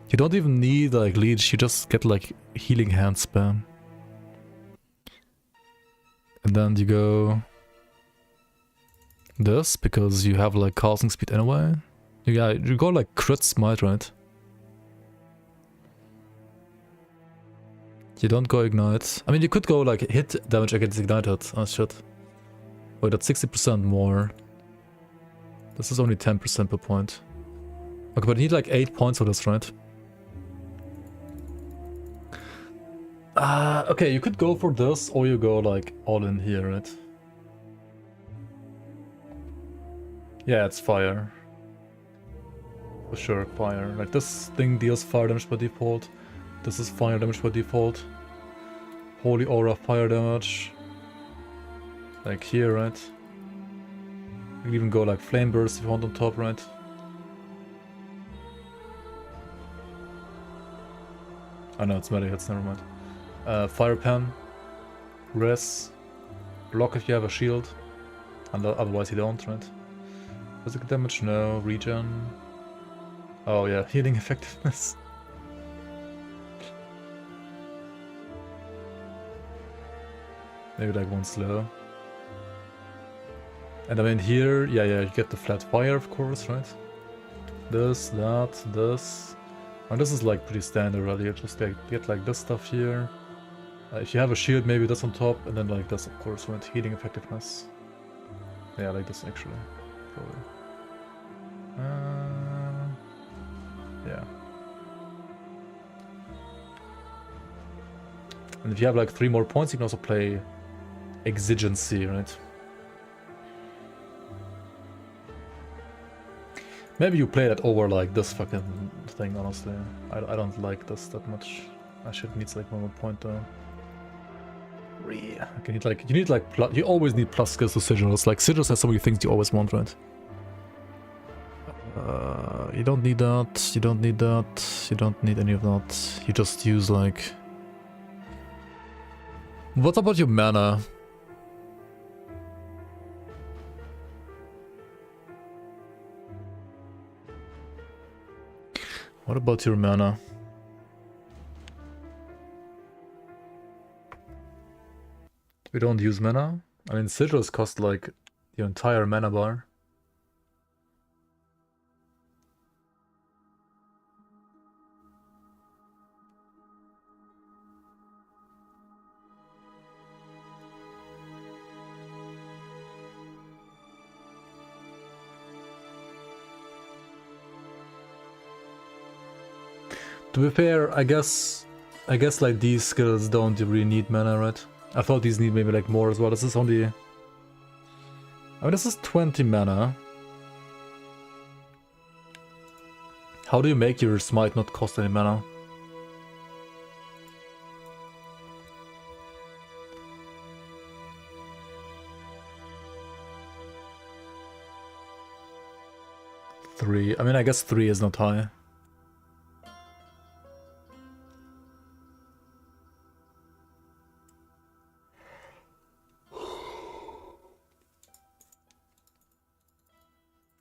You don't even need like leech, you just get like healing hand spam. And then you go this because you have like casting speed anyway. Yeah, you go like crit smite, right? You don't go ignite. I mean, you could go like hit damage against ignited. Oh shit. Wait, that's 60% more. This is only 10% per point. Okay, but you need like 8 points for this, right? Okay, you could go for this or you go like all in here, right? Yeah, it's fire. For sure, fire. Like this thing deals fire damage by default. This is fire damage by default. Holy aura fire damage. Like here, right? You can even go like flame burst if you want on top, right? Oh no, it's melee hits, never mind. Fire pen. Res. Block if you have a shield. And otherwise you don't, right? Physical damage? No. Regen. Oh yeah, healing effectiveness. Maybe like one slow. And I mean here, yeah, you get the flat fire, of course, right? This, that, this. And this is like pretty standard, right? You just get like this stuff here. If you have a shield, maybe this on top, and then like this, of course, right? Healing effectiveness. Yeah, like this actually. Probably. Yeah. And if you have like 3 more points, you can also play Exigency, right? Maybe you play that over like this fucking thing, honestly. I don't like this that much. I should need like one more point though. Okay, you always need plus skills to sigils. Like sigils has so many things you always want, right? You don't need that, you don't need that, you don't need any of that. You just use like... What about your mana? What about your mana? We don't use mana. I mean, sigils cost like your entire mana bar. To be fair, I guess like these skills don't really need mana, right? I thought these need maybe like more as well. This is only... I mean, this is 20 mana. How do you make your smite not cost any mana? Three. I mean, I guess 3 is not high.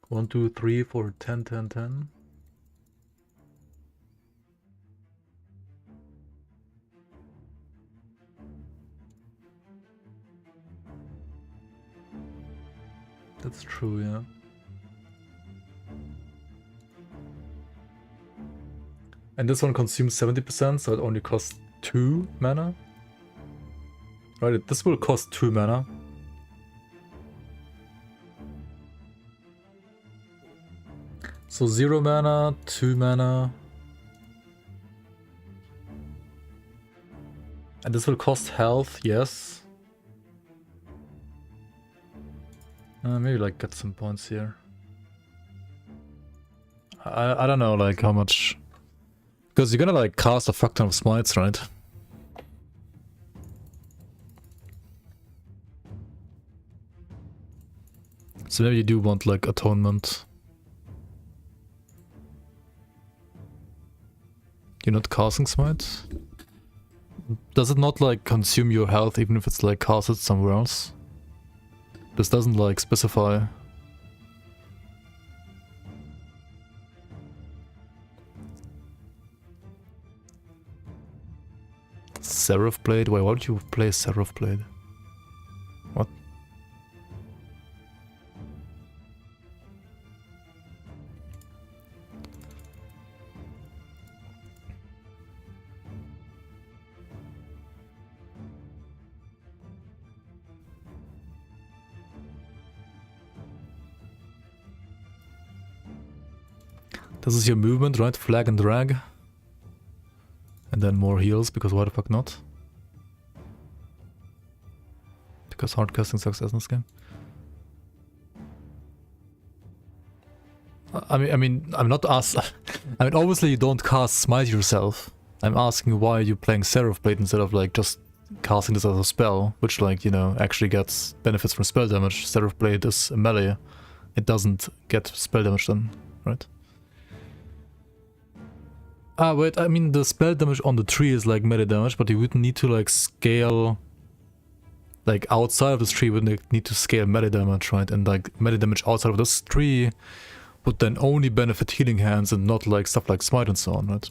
One, two, 3, 4, 10, 10, 10. That's true, yeah. And this one consumes 70%, so it only costs 2 mana. Right, this will cost 2 mana. So 0 mana, 2 mana. And this will cost health, yes. Maybe like get some points here. I don't know like how much... Because you're gonna like cast a fuck ton of smites, right? So maybe you do want like atonement. You're not casting smite? Does it not like consume your health even if it's like casted somewhere else? This doesn't like specify. Seraph Blade? Wait, why would you play Seraph Blade? What? This is your movement, right? Flag and drag. And then more heals, because why the fuck not? Because hardcasting sucks as in this game. I mean, I'm not asking... I mean, obviously you don't cast Smite yourself. I'm asking why you're playing Seraph Blade instead of like just casting this as a spell, which like, you know, actually gets benefits from spell damage. Seraph Blade is a melee. It doesn't get spell damage then, right? Ah, wait, I mean the spell damage on the tree is like melee damage, but you wouldn't need to like scale... Like outside of this tree, you wouldn't need to scale melee damage, right? And like melee damage outside of this tree would then only benefit healing hands and not like stuff like smite and so on, right?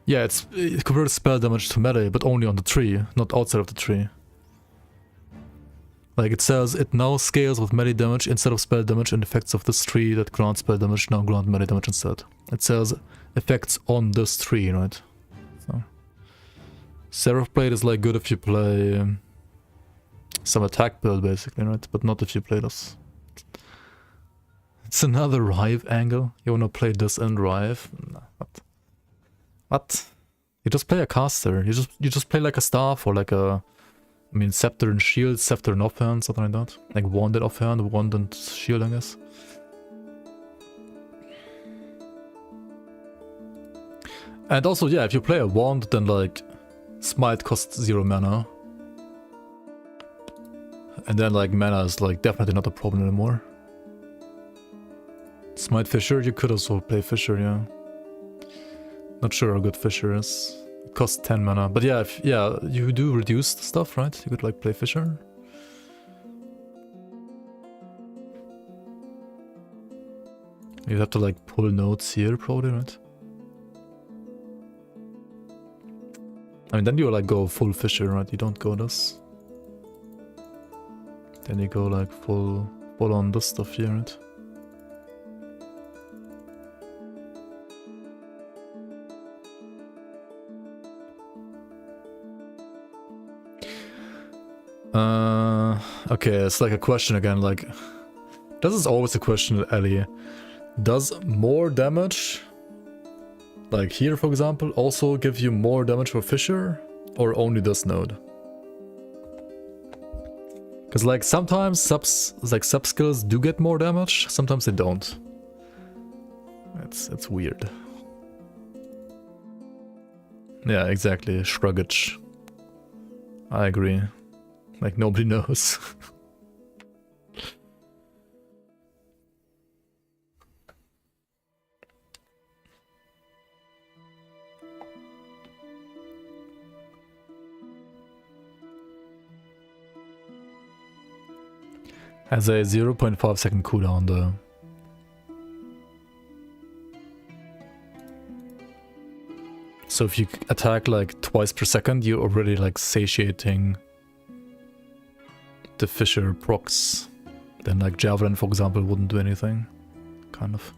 Yeah, it converts spell damage to melee, but only on the tree, not outside of the tree. Like it says, it now scales with melee damage instead of spell damage, and effects of this tree that grant spell damage now grant melee damage instead. It says effects on this tree, right? So Seraph Blade is like good if you play some attack build basically, right? But not if you play this. It's another Rive angle? You wanna play this and Rive? Nah, what? You just play a caster. You just play like a staff or like a I mean, Scepter and Shield, Scepter and Offhand, something like that. Like Wand and Offhand, Wand and Shield, I guess. And also, yeah, if you play a Wand, then like Smite costs 0 mana. And then like mana is like definitely not a problem anymore. Smite Fisher, you could also play Fisher, yeah. Not sure how good Fisher is. It costs 10 mana. But yeah, you do reduced stuff, right? You could like play Fisher. You'd have to like pull nodes here probably, right? I mean, then you like go full Fisher, right? You don't go this. Then you go like full on this stuff here, right? Okay, it's like a question again, like... This is always a question at Ellie. Does more damage, like here for example, also give you more damage for Fisher? Or only this node? Because like sometimes sub skills do get more damage, sometimes they don't. It's weird. Yeah, exactly, shruggage. I agree. Like nobody knows. Has a 0.5 second cooldown though. So if you attack like twice per second, you're already like satiating the Fisher procs. Then like Javelin for example wouldn't do anything. Kind of.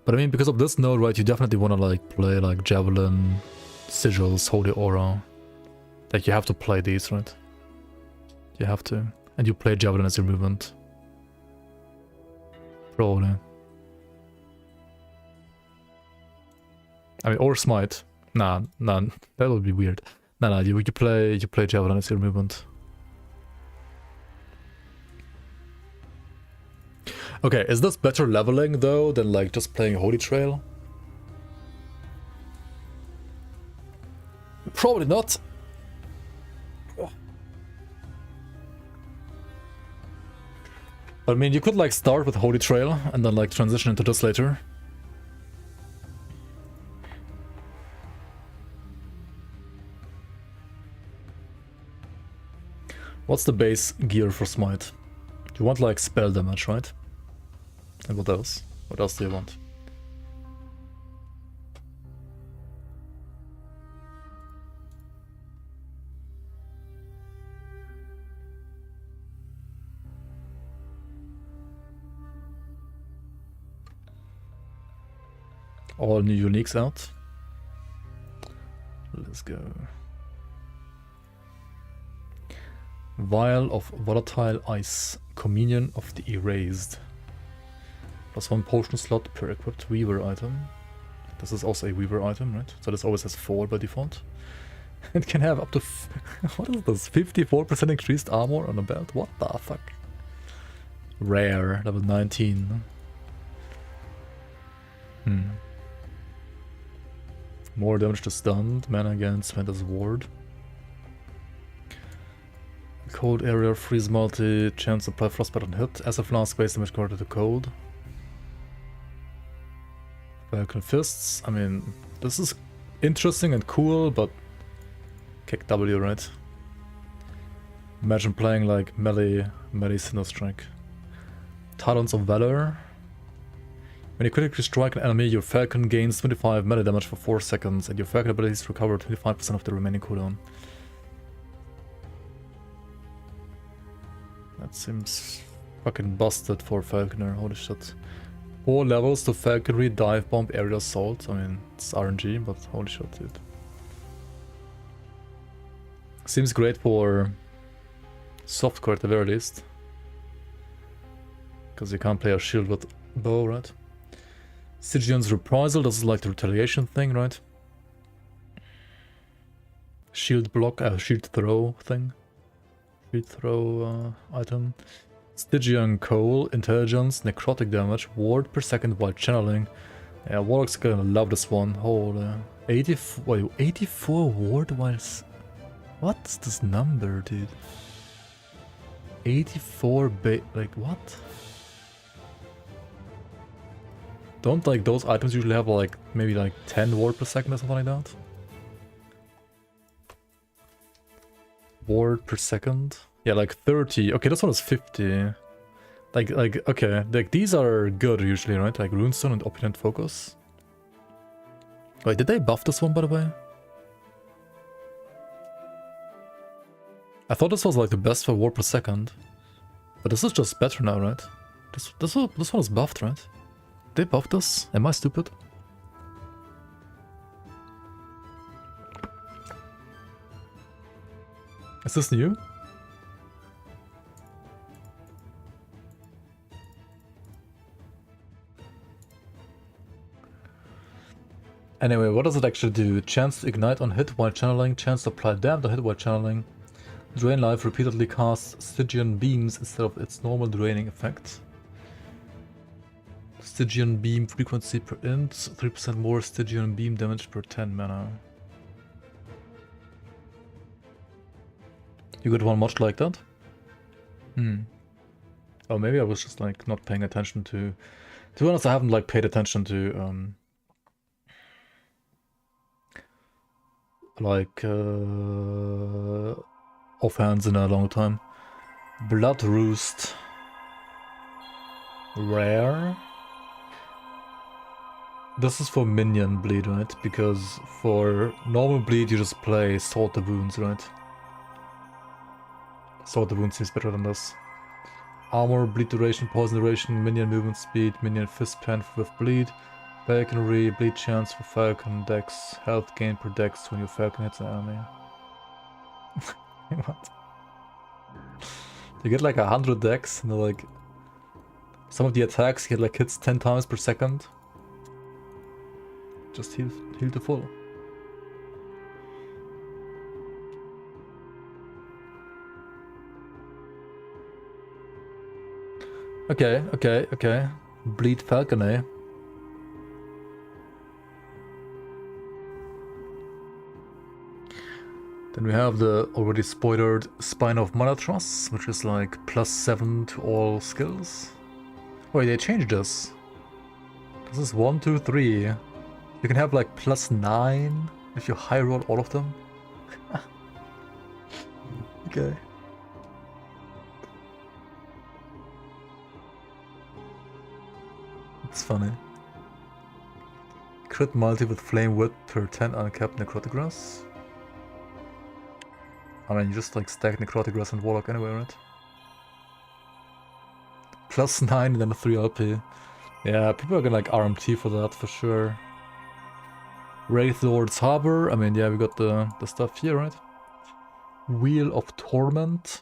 But I mean, because of this node, right, you definitely want to like play like Javelin, Sigils, Holy Aura. Like you have to play these, right? You have to. And you play Javelin as your movement. Probably. I mean, or Smite. Nah, that would be weird. Nah, you play Javelin as your movement. Okay, is this better leveling though than like just playing Holy Trail? Probably not. But I mean, you could like start with Holy Trail and then like transition into this later. What's the base gear for Smite? You want like spell damage, right? And what else? What else do you want? All new uniques out. Let's go. Vial of Volatile Ice. Communion of the Erased. +1 potion slot per equipped Weaver item. This is also a Weaver item, right? So this always has 4 by default. It can have up to... what is this? 54% increased armor on a belt? What the fuck? Rare. Level 19. More damage to stunned. Mana against Ventus Ward. Cold area, freeze multi, chance to apply frostbite on hit. As a flask, base damage converted to cold. Falcon Fists. I mean, this is interesting and cool, but kick W, right? Imagine playing like melee Sinnoh-Strike. Talons of Valor. When you critically strike an enemy, your Falcon gains 25 melee damage for 4 seconds, and your Falcon abilities recover 25% of the remaining cooldown. That seems fucking busted for Falconer, holy shit. 4 levels to Falconry, Dive Bomb, Aerial Assault. I mean, it's RNG, but holy shit, dude. Seems great for softcore at the very least. Because you can't play a shield with bow, right? Stygian's Reprisal, this is like the retaliation thing, right? Shield block, shield throw thing. Shield throw item. Stygian Coal, Intelligence, Necrotic damage, ward per second while channeling. Yeah, Warlock's gonna love this one. Holy. 84 ward while... What's this number, dude? 84 like, what? Don't like those items usually have like, maybe like 10 ward per second or something like that? Ward per second? Yeah, like 30. Okay, this one is 50. Like, okay, like these are good usually, right? Like Runestone and Opulent Focus. Wait, did they buff this one, by the way? I thought this was like the best for ward per second. But this is just better now, right? This one is buffed, right? They buffed this? Am I stupid? Is this new? Anyway, what does it actually do? Chance to ignite on hit while channeling, chance to apply damage on hit while channeling. Drain life repeatedly casts Stygian beams instead of its normal draining effect. Stygian beam frequency per int, 3% more Stygian beam damage per 10 mana. You got one much like that? Oh, maybe I was just like not paying attention to be honest, I haven't like paid attention to offhands in a long time. Blood Roost. Rare. This is for minion bleed, right? Because for normal bleed you just play Sword the Wounds, right? Sword the Wounds seems better than this. Armor, bleed duration, poison duration, minion movement speed, minion fist pen with bleed, falconry, bleed chance for falcon, dex, health gain per dex when your falcon hits an enemy. What? You get like 100 dex and like some of the attacks get like hits 10 times per second. Just heal to full. Okay. Bleed falconry. Then we have the already spoilered Spine of Manatros, which is like +7 to all skills. Wait, they changed this. This is 1, 2, 3. You can have like +9 if you high roll all of them. Okay. It's funny. Crit multi with flame whip per 10 uncapped necrotic grass. I mean, you just like stack necrotic grass and warlock anyway, right? +9 and then a 3 LP. Yeah, people are gonna like RMT for that for sure. Wraith Lord's Harbor. I mean, yeah, we got the stuff here, right? Wheel of Torment.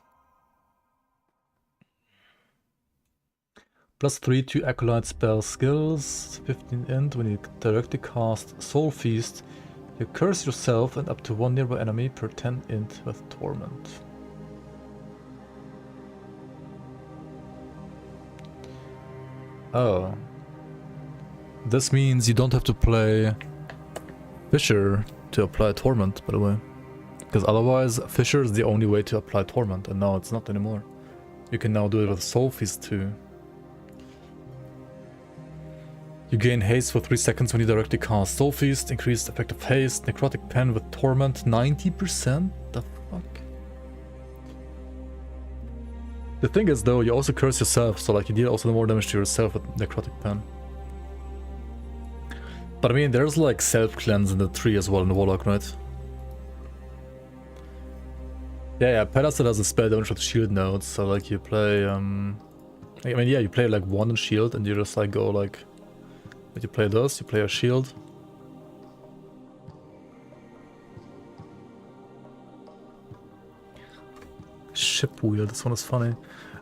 +3 to Acolyte spell skills. 15 int when you directly cast Soul Feast. You curse yourself and up to 1 nearby enemy per 10 int with Torment. Oh. This means you don't have to play Fissure to apply Torment, by the way. Because otherwise, Fissure is the only way to apply Torment, and now it's not anymore. You can now do it with Soul Feast too. You gain haste for 3 seconds when you directly cast Soul Feast, increased effective haste, Necrotic Pen with Torment, 90%? The fuck? The thing is though, you also curse yourself, so like you deal also more damage to yourself with Necrotic Pen. But I mean, there's like self-cleanse in the tree as well in the Warlock, right? Yeah, Pedestal has a spell damage with shield nodes, so like you play, I mean, yeah, you play like 1 in shield and you just like go like, but you play this, you play a shield. Ship wheel, this one is funny.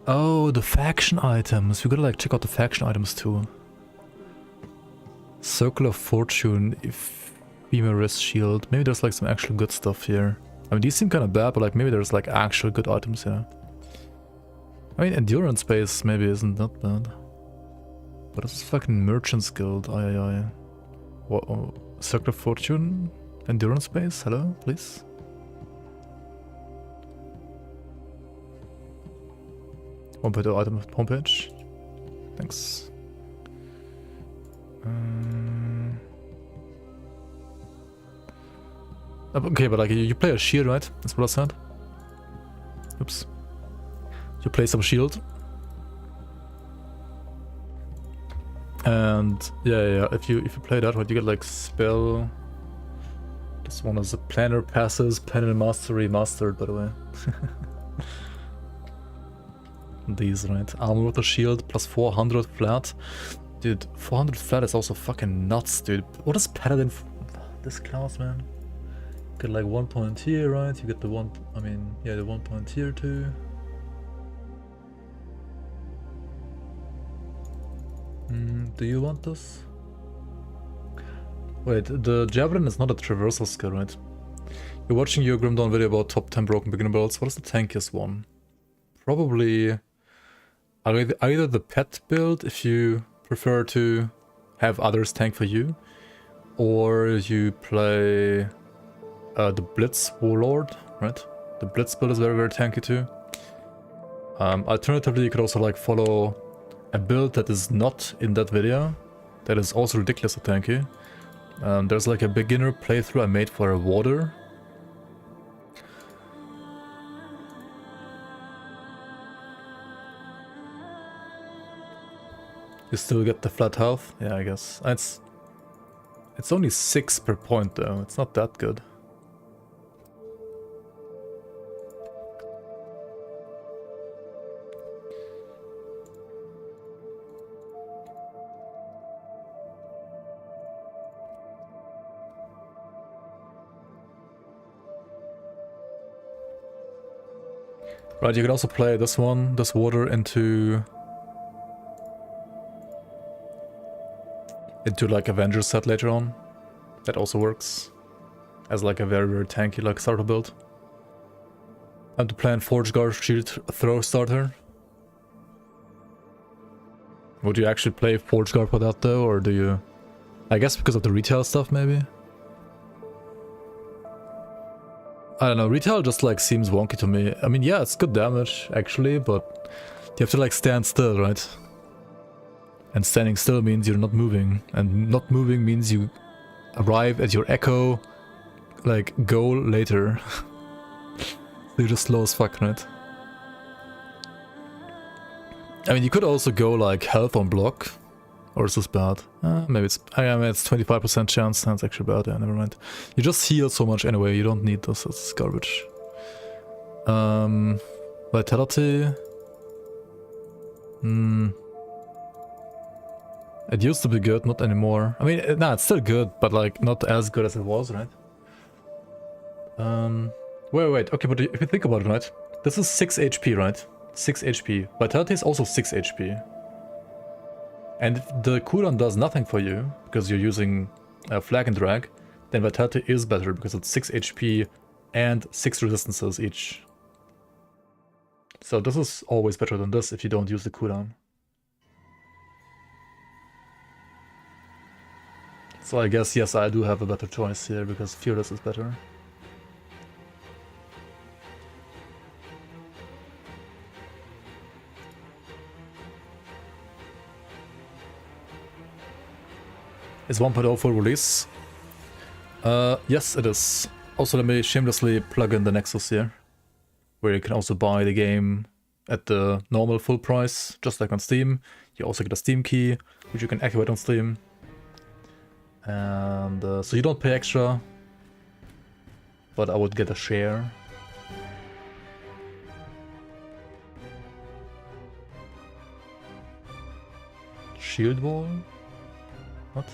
Oh, the faction items. We gotta like check out the faction items too. Circle of Fortune, Ephemeris Shield. Maybe there's like some actual good stuff here. I mean, these seem kind of bad, but like maybe there's like actual good items here. I mean, Endurance Base maybe isn't that bad. But this is fucking Merchant's Guild. Aye. What? Oh, Circle of Fortune? Endurance Base? Hello, please? One better item homepage. Thanks. Okay, but like you play a shield, right? That's what I said. Oops. You play some shield. And yeah, if you play that, right, you get like spell. This one is a planner passes, planner mastery mastered, by the way. These, right? Armor with a shield plus 400 flat. Dude, 400 flat is also fucking nuts, dude. What is paladin this class, man? Get like 1 point here, right? You get the one, I mean, yeah, the 1 point here too. Do you want this? Wait, the Javelin is not a traversal skill, right? You're watching your Grim Dawn video about top 10 broken beginner builds. What is the tankiest one? Probably either the pet build, if you prefer to have others tank for you, or you play the Blitz Warlord, right? The Blitz build is very, very tanky too. Alternatively, you could also like follow a build that is not in that video, that is also ridiculously tanky. There's like a beginner playthrough I made for a water. You still get the flat health? Yeah, I guess. It's only 6 per point though, it's not that good. Right, you can also play this one, this water, into like Avenger set later on. That also works as like a very, very tanky like starter build. And to play in Forge Guard Shield Throw starter. Would you actually play Forge Guard for that though, or do you? I guess because of the retail stuff maybe? I don't know, retail just like seems wonky to me. I mean, yeah, it's good damage actually, but you have to like stand still, right? And standing still means you're not moving, and not moving means you arrive at your echo like goal later. So you're just slow as fuck, right? I mean, you could also go like health on block, or is this bad? Maybe it's, I mean, it's 25% chance. That's actually bad. Yeah, never mind. You just heal so much anyway. You don't need this. It's garbage. Vitality. It used to be good, not anymore. I mean, nah, it's still good, but like not as good as it was, right? Wait. Okay, but if you think about it, right? This is 6 HP, right? 6 HP. Vitality is also 6 HP. And if the cooldown does nothing for you, because you're using Flag and Drag, then Vitality is better, because it's 6 HP and 6 resistances each. So this is always better than this if you don't use the cooldown. So I guess, yes, I do have a better choice here, because Fearless is better. Is 1.0 full release? Yes, it is. Also, let me shamelessly plug in the Nexus here, where you can also buy the game at the normal full price, just like on Steam. You also get a Steam key, which you can activate on Steam. And so you don't pay extra, but I would get a share. Shield wall? What?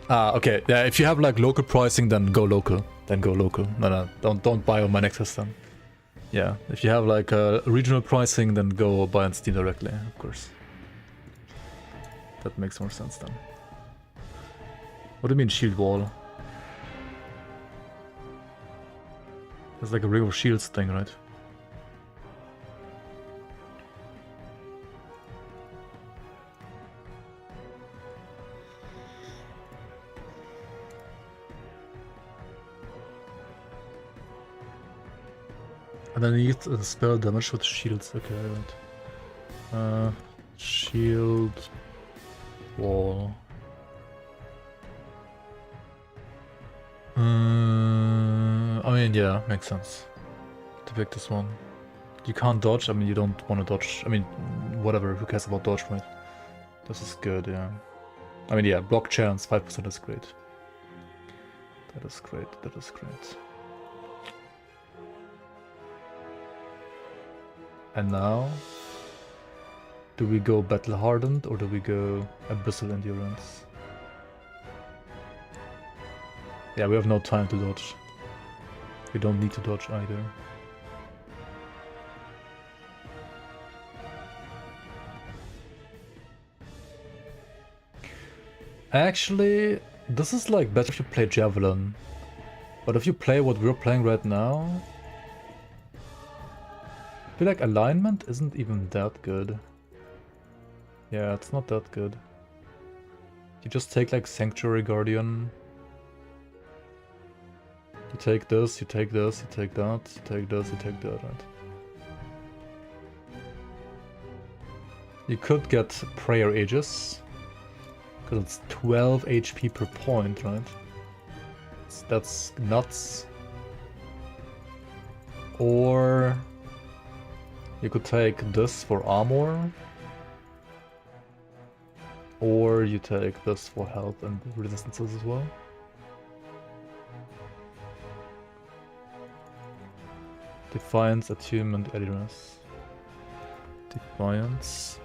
Ah, okay. Yeah, if you have like local pricing, then go local. No, don't buy on my Nexus then. Yeah, if you have like a regional pricing, then go buy on Steam directly, of course. That makes more sense then. What do you mean shield wall? It's like a ring of shields thing, right? And then you get spell damage with shields. Okay, right. Shield wall. I mean, yeah, makes sense to pick this one. You can't dodge. I mean, you don't want to dodge. I mean, whatever. Who cares about dodge, right? This is good. Yeah. I mean, yeah. Block chance 5% is great. That is great. That is great. And now, do we go battle hardened or do we go abyssal endurance? Yeah, we have no time to dodge. We don't need to dodge either. Actually, this is like better if you play Javelin. But if you play what we're playing right now, I feel like alignment isn't even that good. Yeah, it's not that good. You just take like Sanctuary Guardian. You take this, you take this, you take that, you take this, you take that, right? You could get Prayer Aegis, because it's 12 HP per point, right? That's nuts. Or you could take this for armor. Or you take this for health and resistances as well. Defiance, Attunement, Eliness. Defiance.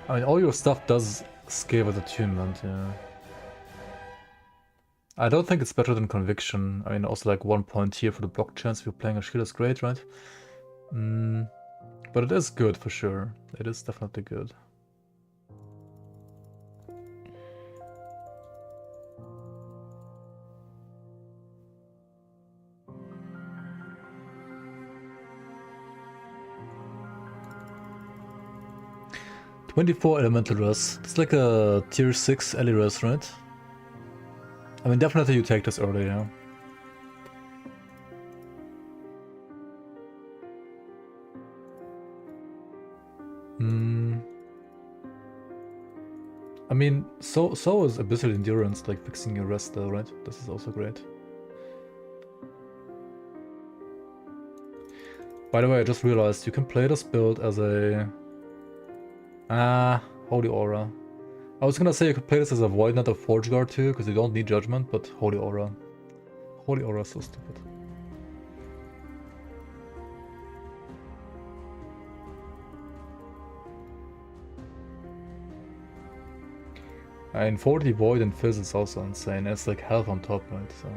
I mean, all your stuff does scale with Attunement, yeah. I don't think it's better than Conviction. I mean, also like 1 point here for the block chance if you're playing a shield is great, right? But it is good for sure. It is definitely good. $24 Elemental Res. It's like a tier 6 Ellie Res, right? I mean, definitely you take this early, yeah. I mean, so is Abyssal Endurance, like fixing your rest though, right? This is also great. By the way, I just realized you can play this build as a... Holy Aura. I was gonna say you could play this as a Void Knight or Forge Guard too, because you don't need Judgment, but Holy Aura. Holy Aura is so stupid. And 40 Void and Fizz is also insane. It's like health on top, right? So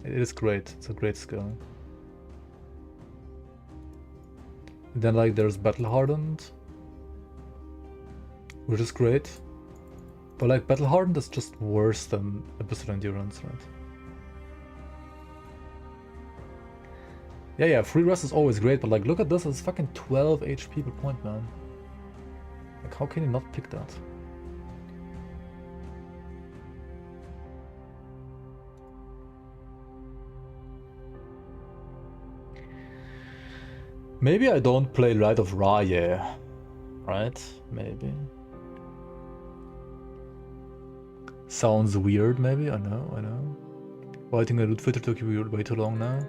it is great. It's a great skill. And then like there's Battle Hardened, which is great. But like Battle Hardened is just worse than Abyssal Endurance, right? Yeah, free rest is always great, but like look at this, it's fucking 12 HP per point, man. Like how can you not pick that? Maybe I don't play Light of Raya, right? Maybe. Sounds weird, maybe, I know. Waiting a loot filter took you way too long now.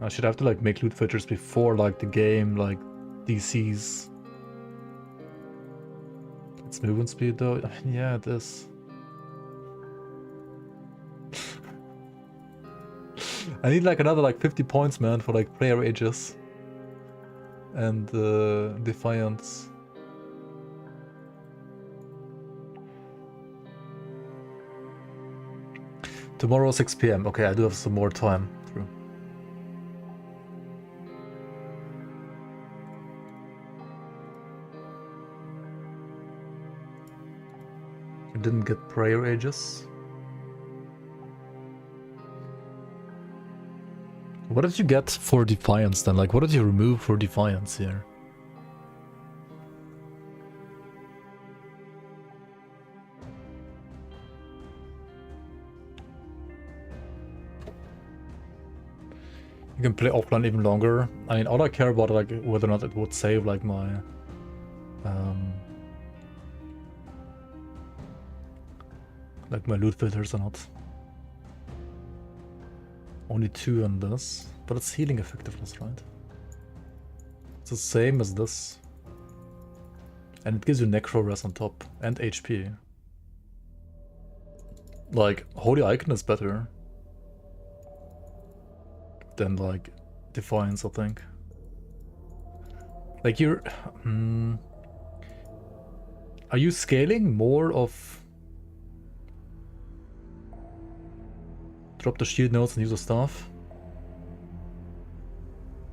I should have to like make loot filters before like the game like DCs. It's movement speed though, I mean, yeah it is. I need like another like 50 points, man, for like Prayer Aegis. and Defiance. Tomorrow 6 PM. Okay, I do have some more time. True. You didn't get prayer ages. What did you get for Defiance then? Like, what did you remove for Defiance here? You can play offline even longer. I mean, all I care about like whether or not it would save like my loot filters or not. Only 2 on this, but it's healing effectiveness, right? It's the same as this. And it gives you Necro Res on top and HP. Like, Holy Icon is better than like Defiance, I think. Like you're are you scaling more of drop the shield nodes and use the staff?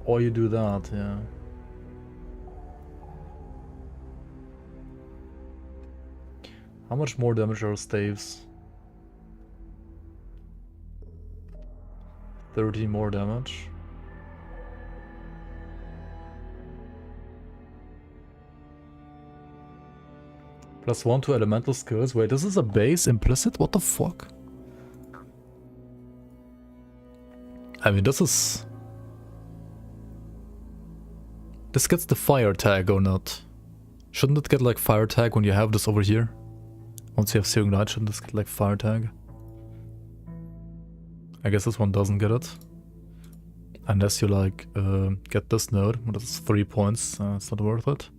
Or you do that, yeah. How much more damage are staves? 30 more damage. +1 to elemental skills. Wait, this is a base implicit? What the fuck? I mean, this gets the fire tag or not? Shouldn't it get like fire tag when you have this over here? Once you have Searing Light, shouldn't this get like fire tag? I guess this one doesn't get it. Unless you like get this node, well, that's 3 points, it's not worth it.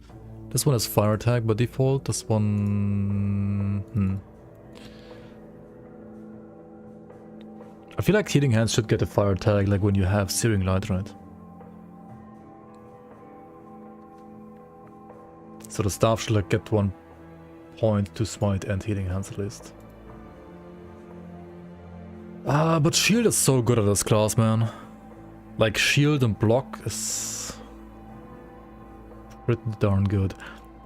This one has fire tag by default, this one... I feel like Healing Hands should get a fire tag like when you have Searing Light, right? So the staff should like get 1 point to smite and Healing Hands at least. But shield is so good at this class, man. Like shield and block is pretty darn good.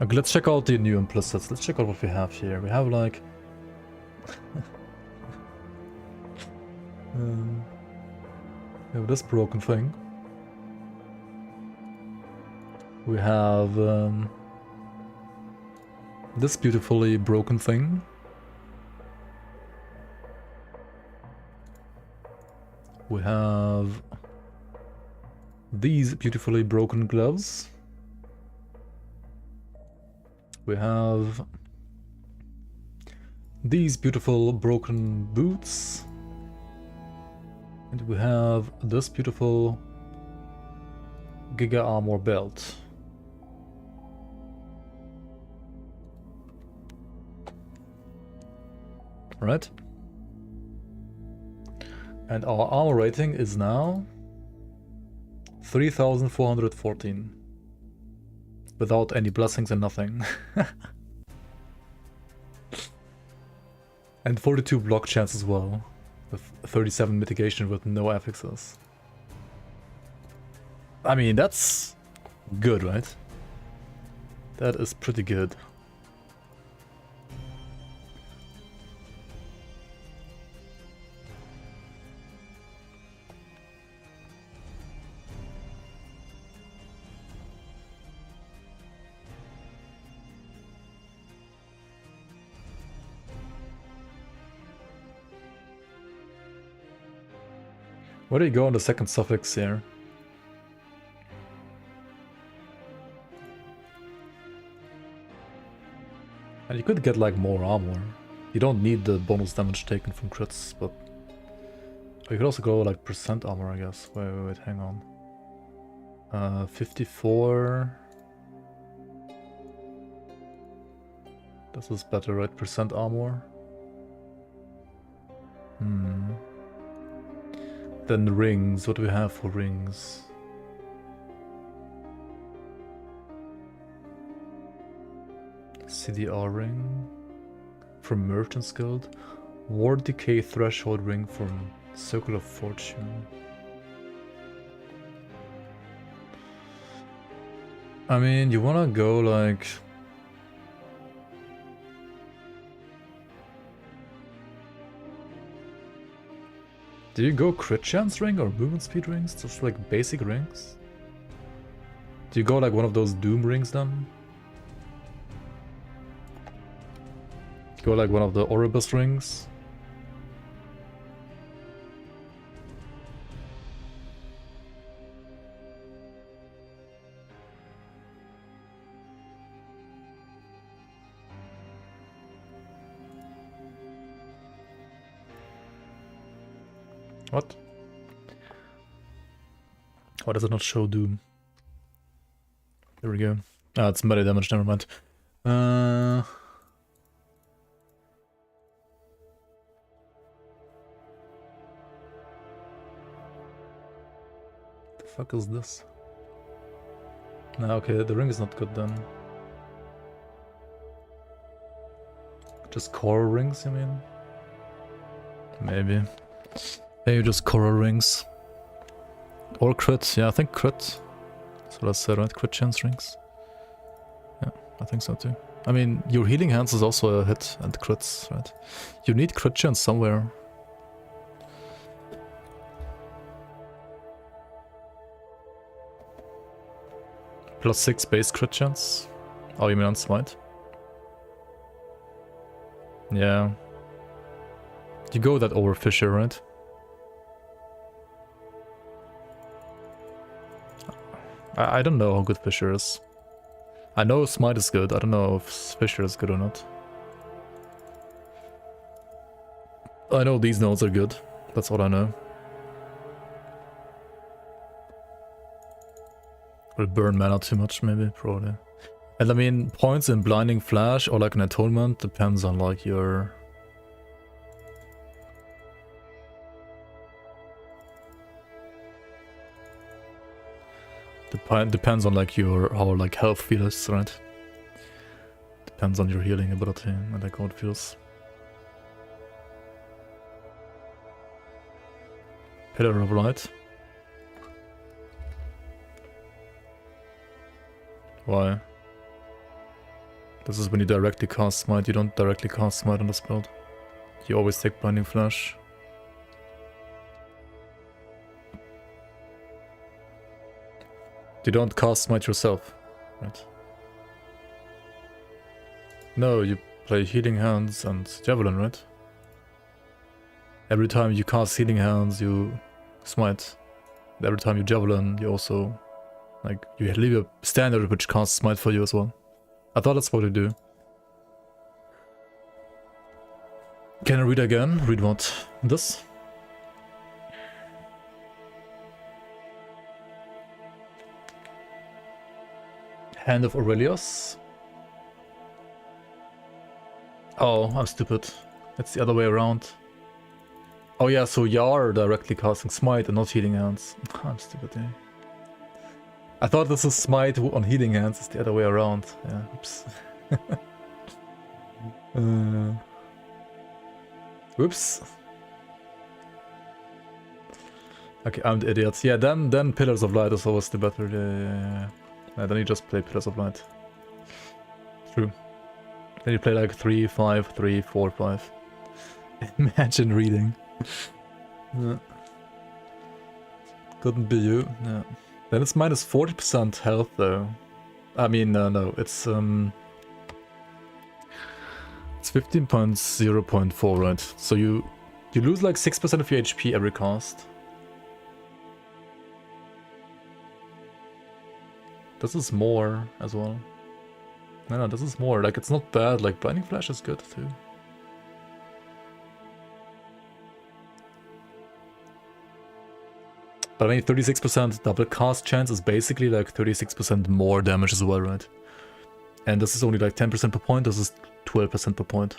Okay, let's check out the new implicits. Let's check out what we have here. We have like we have this broken thing. We have this beautifully broken thing. We have these beautifully broken gloves. We have these beautiful broken boots. And we have this beautiful Giga Armor belt. Right? And our armor rating is now 3414. Without any blessings and nothing. And 42 block chance as well. With 37 mitigation with no affixes. I mean, that's good, right? That is pretty good. Where do you go on the second suffix here? And you could get like more armor. You don't need the bonus damage taken from crits, but you could also go like percent armor, I guess. Wait, hang on. 54. This is better, right? Percent armor. Then rings. What do we have for rings? CDR ring from Merchant's Guild. War Decay Threshold ring from Circle of Fortune. I mean, you wanna go like... Do you go crit chance ring or movement speed rings? Just like basic rings? Do you go like one of those doom rings then? Go like one of the Oribus rings? What? Why does it not show doom? There we go. Ah, it's melee damage, never mind. The fuck is this? Nah, okay, the ring is not good then. Just coral rings, you mean? Maybe. Maybe just coral rings. Or crit, yeah, I think crit. That's what I said, right? Crit chance rings. Yeah, I think so too. I mean, your healing hands is also a hit and crits, right? You need crit chance somewhere. +6 base crit chance. Oh, you mean on smite? Yeah. You go that over Fisher, right? I don't know how good Fisher is. I know Smite is good, I don't know if Fisher is good or not. I know these nodes are good, that's what I know. Will burn mana too much maybe, probably. And I mean, points in Blinding Flash or like an Atonement depends on like your... Depends on like your how like health feels, right? Depends on your healing ability and like how it feels. Pillar of Light. Why? This is when you directly cast Smite. You don't directly cast Smite on this build. You always take Blinding Flash. You don't cast Smite yourself, right? No, you play Healing Hands and Javelin, right? Every time you cast Healing Hands, you Smite. Every time you Javelin, you also... like, you leave a standard which casts Smite for you as well. I thought that's what you do. Can I read again? Read what? This? Hand of Aurelius. Oh, I'm stupid. It's the other way around. Oh yeah, so you are directly casting Smite and not Healing Hands. I'm stupid, yeah. I thought this is Smite on Healing Hands, it's the other way around. Yeah, oops. Whoops. Okay, I'm the idiot. Yeah, then Pillars of Light is always the better. Yeah. Then you just play Pillars of Light. True. Then you play like 3, 5, 3, 4, 5. Imagine reading. Yeah. Couldn't be you. Yeah. Then it's minus 40% health though. I mean, no, it's 15.0.4, right? So you lose like 6% of your HP every cast. This is more as well. No, this is more. Like, it's not bad. Like, Blinding Flash is good too. But I mean, 36% double cast chance is basically like 36% more damage as well, right? And this is only like 10% per point. This is 12% per point.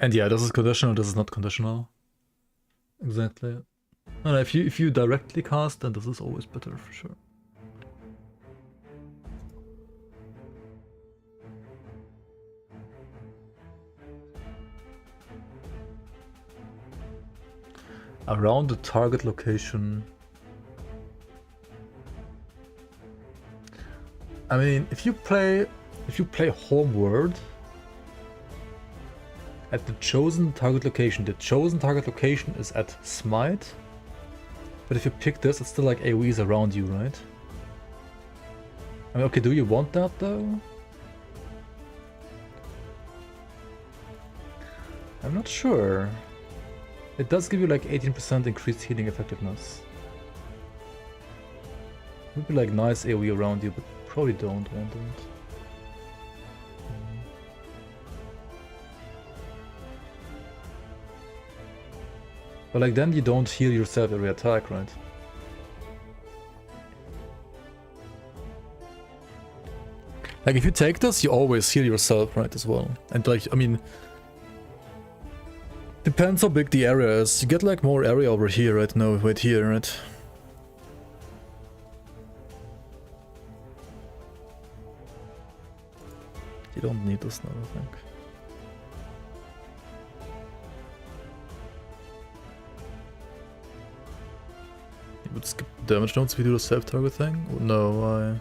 And yeah, this is conditional, this is not conditional. Exactly. And if you directly cast, then this is always better for sure. Around the target location. I mean, if you play homeward at the chosen target location, the chosen target location is at Smite. But if you pick this, it's still like AoEs around you, right? I mean, okay, do you want that though? I'm not sure. It does give you like 18% increased healing effectiveness. Would be like nice AoE around you, but probably don't want it. But like then you don't heal yourself every attack, right? Like if you take this, you always heal yourself, right, as well. And like, I mean, depends how big the area is. You get like more area over here, right? No, wait here, right? You don't need this now, I think. You would skip damage notes if you do the self-target thing? No,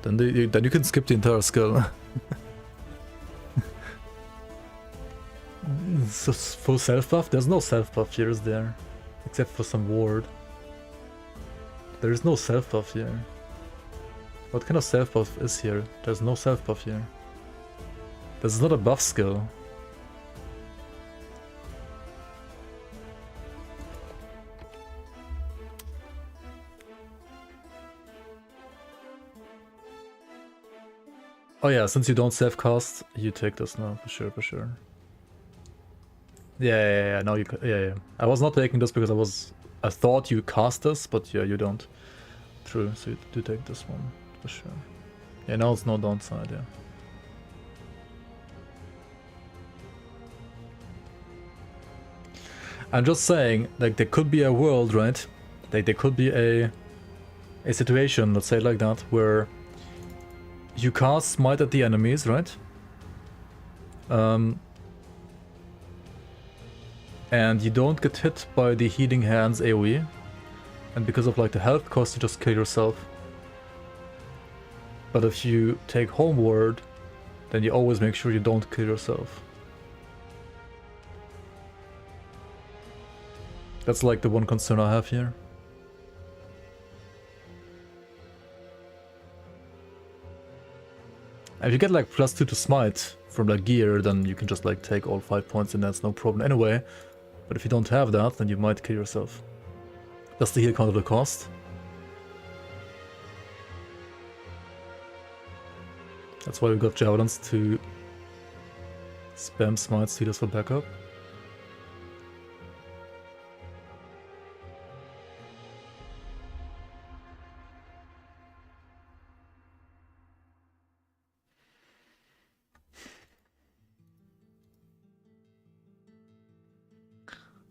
Then you can skip the entire skill. So for self-buff? There's no self-buff here, is there? Except for some ward. There is no self-buff here. What kind of self-buff is here? There's no self-buff here. This is not a buff skill. Oh yeah, since you don't self-cast, you take this now, for sure, for sure. Yeah, now you yeah. I was not taking this because I thought you cast this, but yeah, you don't. True, so you do take this one, for sure. Yeah, now it's no downside, yeah. I'm just saying, like, there could be a world, right? Like, there could be a situation, let's say it like that, where you cast Smite at the enemies, right? And you don't get hit by the Healing Hands AoE. And because of like the health cost, you just kill yourself. But if you take Homeward, then you always make sure you don't kill yourself. That's like the one concern I have here. If you get like +2 to Smite from like gear, then you can just like take all 5 points and that's no problem anyway. But if you don't have that, then you might kill yourself. Does the heal counter the cost? That's why we got Javelins to spam Smite Stealers for backup.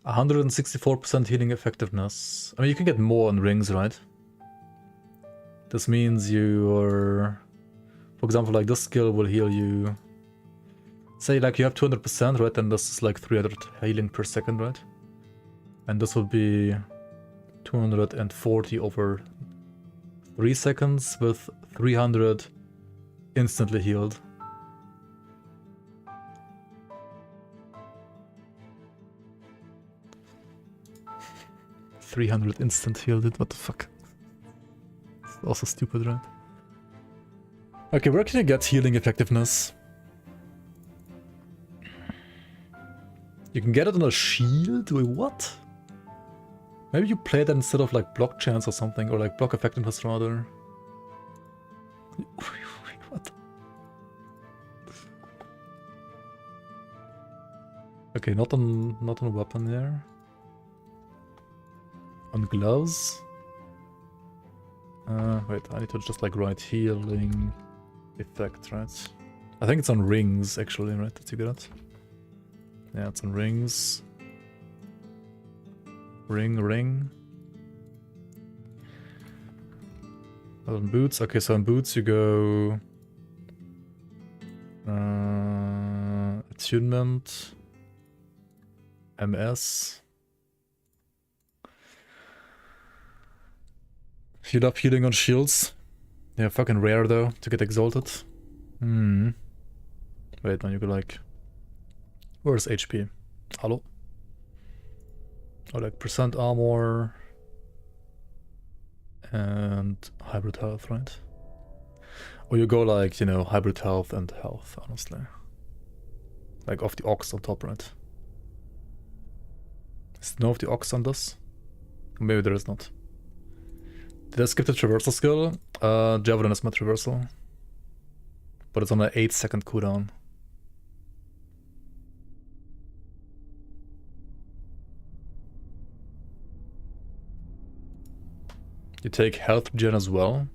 %164% healing effectiveness. I mean, you can get more on rings, right? This means you're... For example, like this skill will heal you... Say like you have 200%, right? And this is like 300 healing per second, right? And this would be 240 over 3 seconds with 300 instantly healed. $300 instant healed it, what the fuck? It's also stupid, right? Okay, where can you get healing effectiveness? You can get it on a shield? Wait, what? Maybe you play that instead of like block chance or something, or like block effectiveness rather. What? Okay, not on weapon there. On gloves? Wait, I need to just like write healing effect, right? I think it's on rings, actually, right? Did you get it? Yeah, it's on rings. Ring. On boots, okay, so on boots you go... attunement... MS... Heal up healing on shields. Yeah, fucking rare though, to get exalted. Wait, now you go like... Where's HP? Hello? Oh, like percent armor... and hybrid health, right? Or you go like, you know, hybrid health and health, honestly. Like off the ox on top, right? Is no of the ox on this? Maybe there is not. Did I skip the traversal skill? Javelin is my traversal. But it's on an 8-second cooldown. You take health gen as well.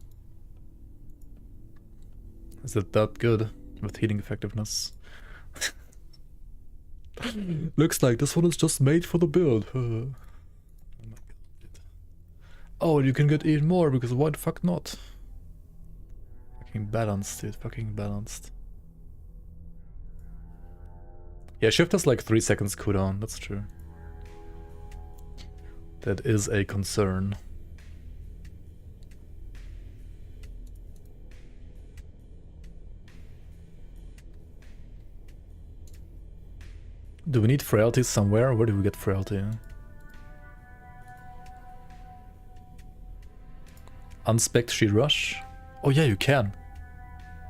Is it that good with healing effectiveness? Looks like this one is just made for the build. Oh, you can get even more because why the fuck not? Fucking balanced, dude. Fucking balanced. Yeah, shift has like 3 seconds cooldown. That's true. That is a concern. Do we need frailty somewhere? Where do we get frailty? Unspect shield rush? Oh yeah, you can.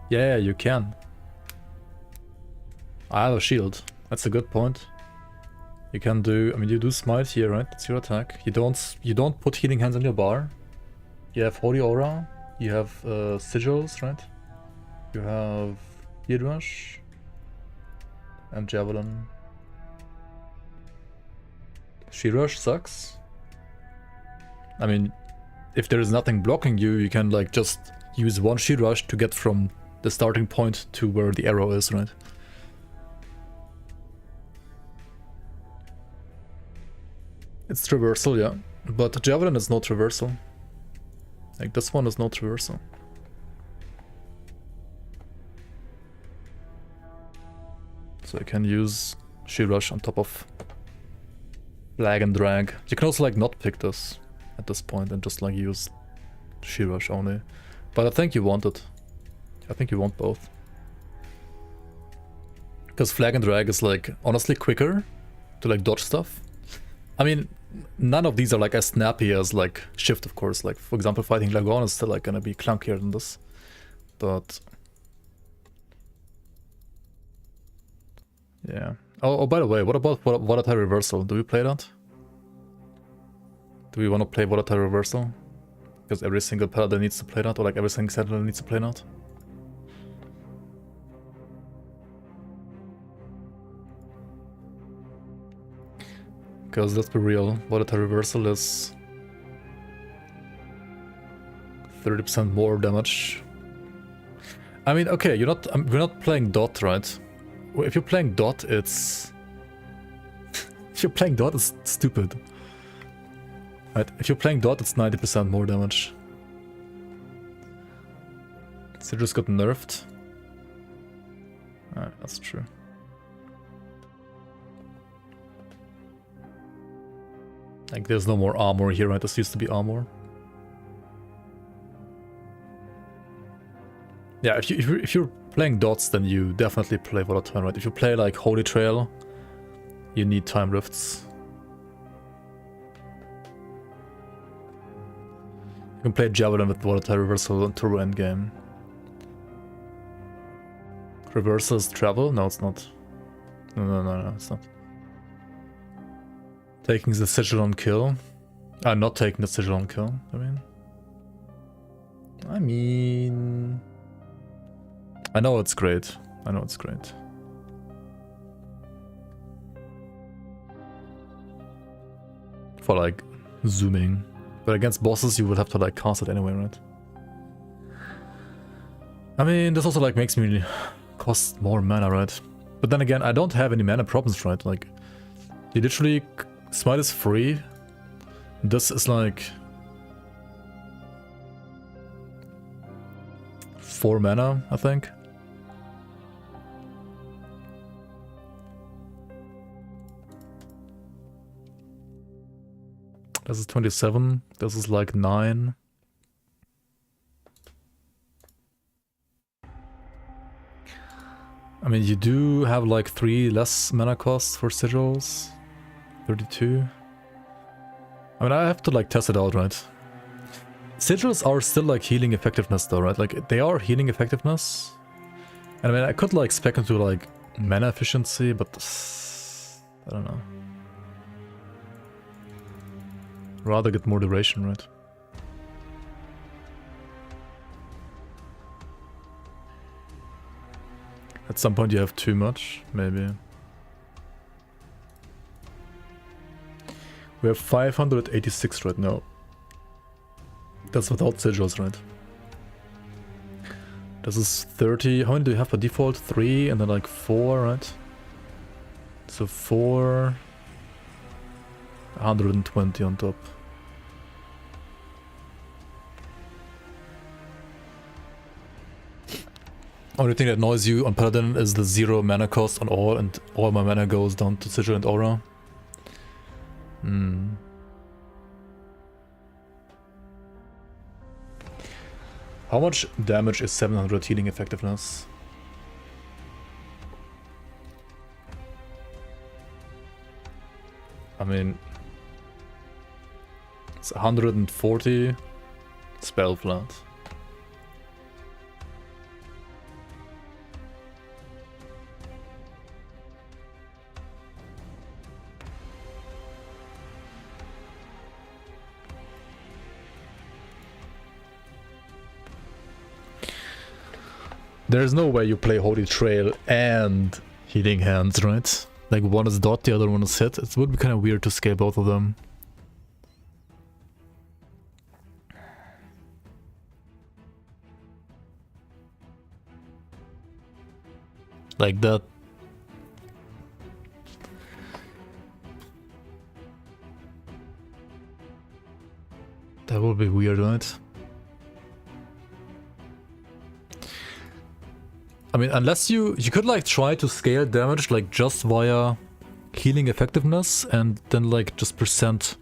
Yeah, you can. I have a shield. That's a good point. You can do, I mean, you do smite here, right? That's your attack. You don't put healing hands on your bar. You have holy aura. You have sigils, right? You have shield rush and javelin. Shield rush sucks. I mean, if there is nothing blocking you, you can like just use one shield rush to get from the starting point to where the arrow is, right? It's traversal, yeah. But javelin is not traversal. Like this one is not traversal. So I can use shield rush on top of flag and drag. You can also like not pick this at this point and just like use shield rush only. But I think you want it. I think you want both. Because flag and drag is like honestly quicker to like dodge stuff. I mean, none of these are like as snappy as like shift, of course. Like for example, fighting Lagon is still like gonna be clunkier than this. But yeah. Oh, by the way, what about volatile reversal? Do we play that? Do we want to play volatile reversal? Because every single paladin needs to play that, or like every single sentinel needs to play that. Because let's be real, volatile reversal is 30% more damage. I mean, okay, we're not playing dot, right? If you're playing dot, it's... if you're playing dot, it's stupid. Right, if you're playing dot, it's 90% more damage. So just got nerfed. Alright, that's true. Like, there's no more armor here, right? This used to be armor. Yeah, if you're playing dots, then you definitely play volatile, right? If you play like Holy Trail, you need time rifts. You can play Javelin with volatile reversal and turbo endgame. Reversal is travel? No, it's not. No, it's not. Taking the sigil on kill. Not taking the sigil on kill, I mean... I know it's great. I know it's great. For like zooming. But against bosses you would have to like cast it anyway, right? I mean, this also like makes me cost more mana, right? But then again, I don't have any mana problems, right? Like, you literally, Smite is free. This is like 4 mana, I think. This is 27. This is like 9. I mean, you do have like 3 less mana costs for sigils. 32. I mean, I have to like test it out, right? Sigils are still like healing effectiveness though, right? Like, they are healing effectiveness. And I mean, I could like spec into like mana efficiency, but I don't know. Rather get more duration, right? At some point you have too much, maybe. We have 586 right now. That's without sigils, right? This is 30. How many do you have by default? 3 and then like 4, right? So 4... 120 on top. Only thing that annoys you on Paladin is the 0 mana cost on all, and all my mana goes down to Sigil and Aura. How much damage is 700 healing effectiveness? I mean, it's 140 spell flat. There's no way you play Holy Trail and Healing Hands, right? Like, one is dot, the other one is hit. It would be kind of weird to scale both of them. Like that. That would be weird, right? I mean, unless you could like try to scale damage like just via healing effectiveness and then like just percent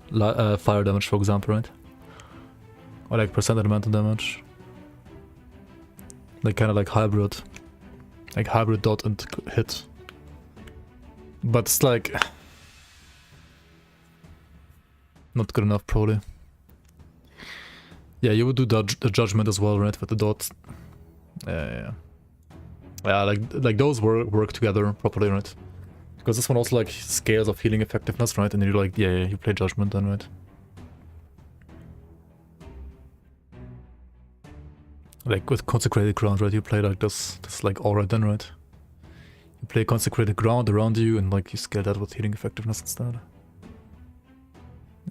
fire damage, for example, right? Or like percent elemental damage. Like kind of like hybrid dot and hit. But it's like not good enough, probably. Yeah, you would do the judgment as well, right? With the dot. Yeah. Yeah, like those work together properly, right? Because this one also like scales of healing effectiveness, right? And you're like, yeah, you play judgment then, right? Like with consecrated ground, right? You play like this like aura then, right? You play consecrated ground around you and like you scale that with healing effectiveness instead.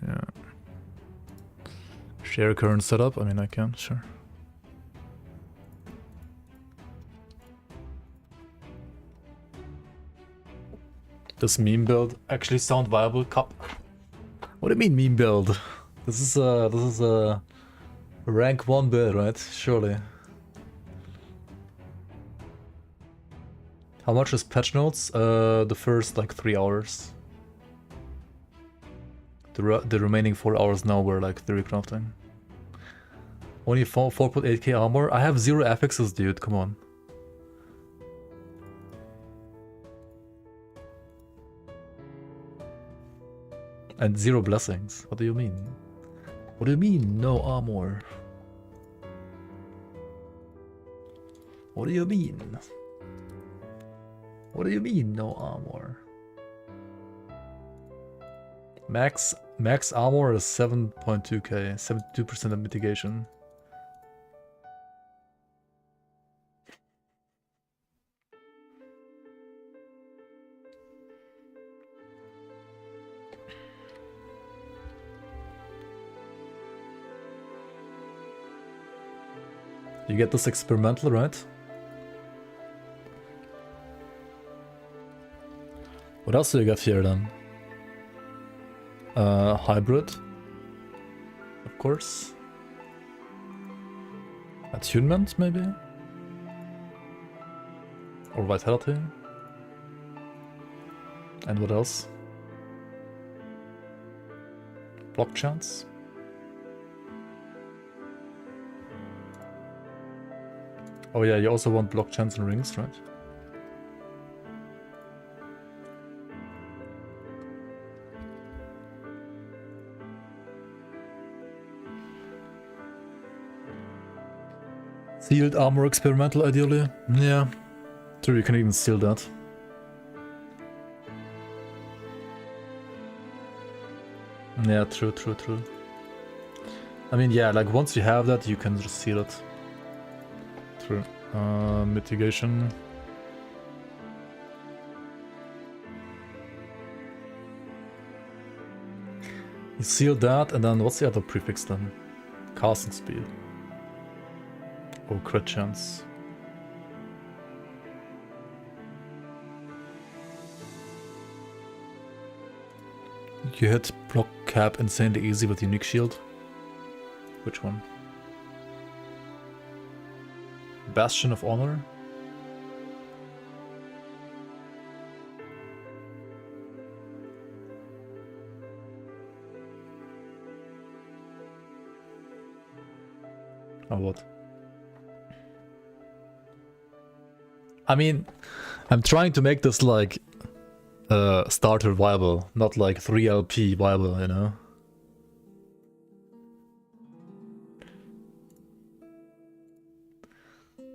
Yeah. Share current setup? I mean, I can, sure. Does meme build actually sound viable? Cup. What do you mean meme build? This is a rank 1 build, right? Surely. How much is patch notes? The first like 3 hours. The remaining 4 hours now were like theory crafting. Only 4.8k armor. I have 0 affixes, dude. Come on. And 0 blessings. What do you mean? What do you mean, no armor? What do you mean? What do you mean, no armor? Max armor is 7.2k, 72% of mitigation. You get this experimental, right? What else do you got here then? Hybrid, of course. Attunement, maybe? Or Vitality? And what else? Block chance? Oh yeah, you also want block chance and rings, right? Sealed armor experimental, ideally. Yeah. True, you can even seal that. Yeah, true. I mean, yeah, like once you have that, you can just seal it. True. Mitigation. You seal that, and then what's the other prefix then? Casting speed. Or crit chance. You hit block cap insanely easy with unique shield. Which one? Bastion of Honor? Or what? I mean, I'm trying to make this like starter viable, not like 3LP viable, you know?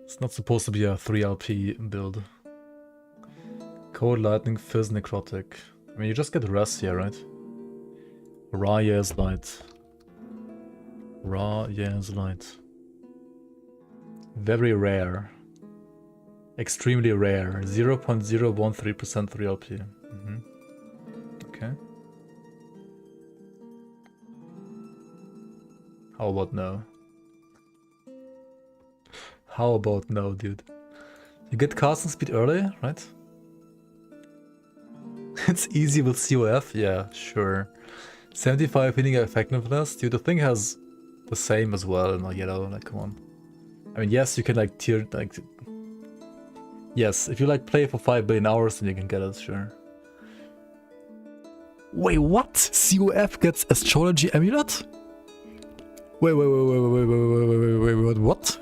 It's not supposed to be a 3LP build. Cold Lightning, Fizz, Necrotic. I mean, you just get rest here, right? Raya's Light. Raya's Light. Very rare. Extremely rare. 0.013% 3LP. Okay. How about no? How about no, dude? You get casting speed early, right? It's easy with COF? Yeah, sure. 75 hitting effectiveness. Dude, the thing has the same as well in yellow. Like, come on. I mean, yes, you can like tier, like... Yes, if you like play for 5 billion hours, then you can get it, sure. Wait, what? COF gets Astrology Amulet? Wait, what?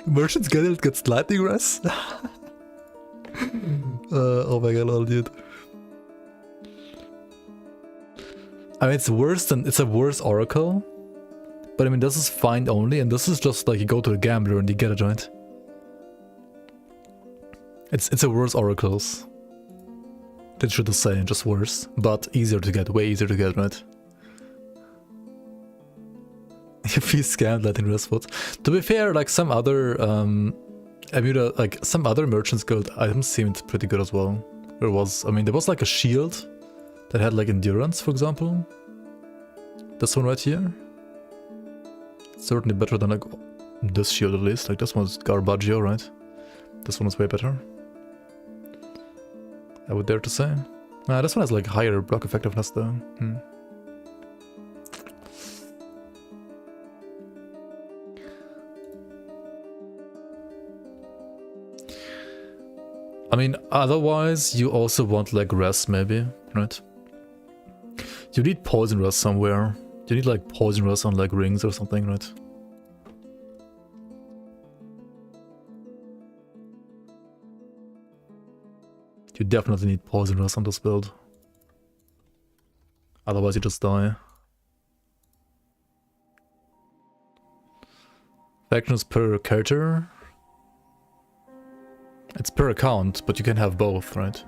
Merchant's Guild gets Lightning Res? Oh my god, lol, dude. I mean, it's a worse Oracle. But I mean, this is find only, and this is just like you go to the gambler and you get it, right? It's a worse Oracles. That should say, just worse, but easier to get, way easier to get, right? If you scammed Latin Respot. To be fair, like some other some other Merchant's Guild items seemed pretty good as well. There was like a shield that had like endurance, for example. This one right here. Certainly better than like this shield at least. Like this one's garbaggio, right? This one is way better. I would dare to say. This one has like higher block effectiveness though. I mean, otherwise you also want like rest maybe, right? You need poison rest somewhere. You need like poison rest on like rings or something, right? You definitely need poison rest on this build. Otherwise you just die. Factions per character. It's per account, but you can have both, right?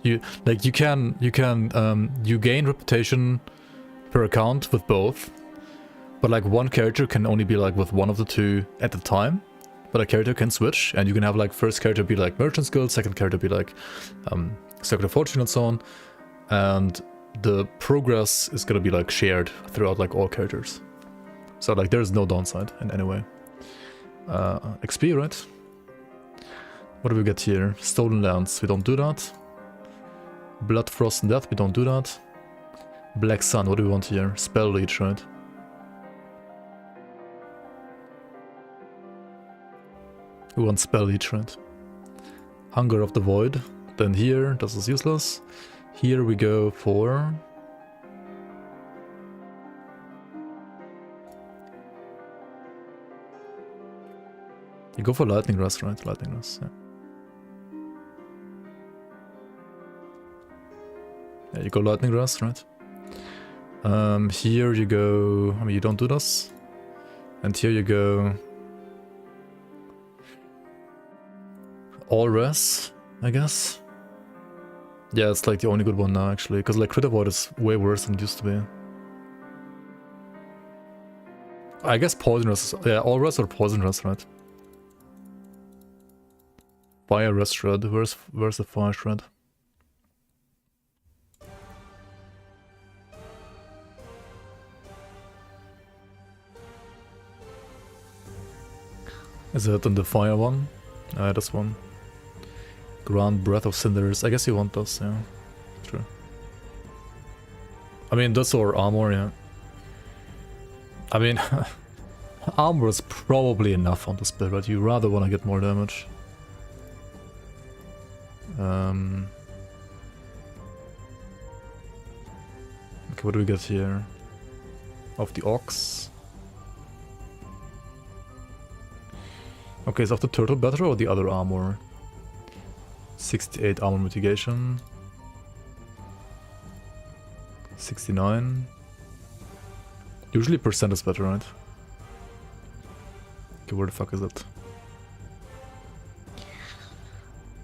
You gain reputation per account with both, but like one character can only be like with one of the two at the time, but a character can switch, and you can have like first character be like Merchant's Guild, second character be like Circle of Fortune and so on, and the progress is gonna be like shared throughout like all characters. So like there's no downside in any way. XP, right? What do we get here? Stolen Lands, we don't do that. Blood, Frost and Death, we don't do that. Black Sun, what do we want here? Spell Leech, right? We want Spell Leech, right? Hunger of the Void. Then here, this is useless. Here we go for... You go for Lightning Rust, right? Lightning Rust, yeah. Yeah, you go Lightning Rust, right? Here you go... I mean, you don't do this. And here you go... All Res, I guess. Yeah, it's like the only good one now, actually. Because like Critter Void is way worse than it used to be. I guess Poison Rest... Yeah, All Res or Poison Rest, right? Fire Rest Shred. Where's the Fire Shred? Is it on the fire one? This one. Grant Breath of Cinders. I guess you want this, yeah. True. I mean, this or armor, yeah. I mean, armor is probably enough on this build, but you rather want to get more damage. Okay, what do we get here? Of the Ox. Okay, is of the turtle better or the other armor? 68 armor mitigation. 69. Usually percent is better, right? Okay, where the fuck is it?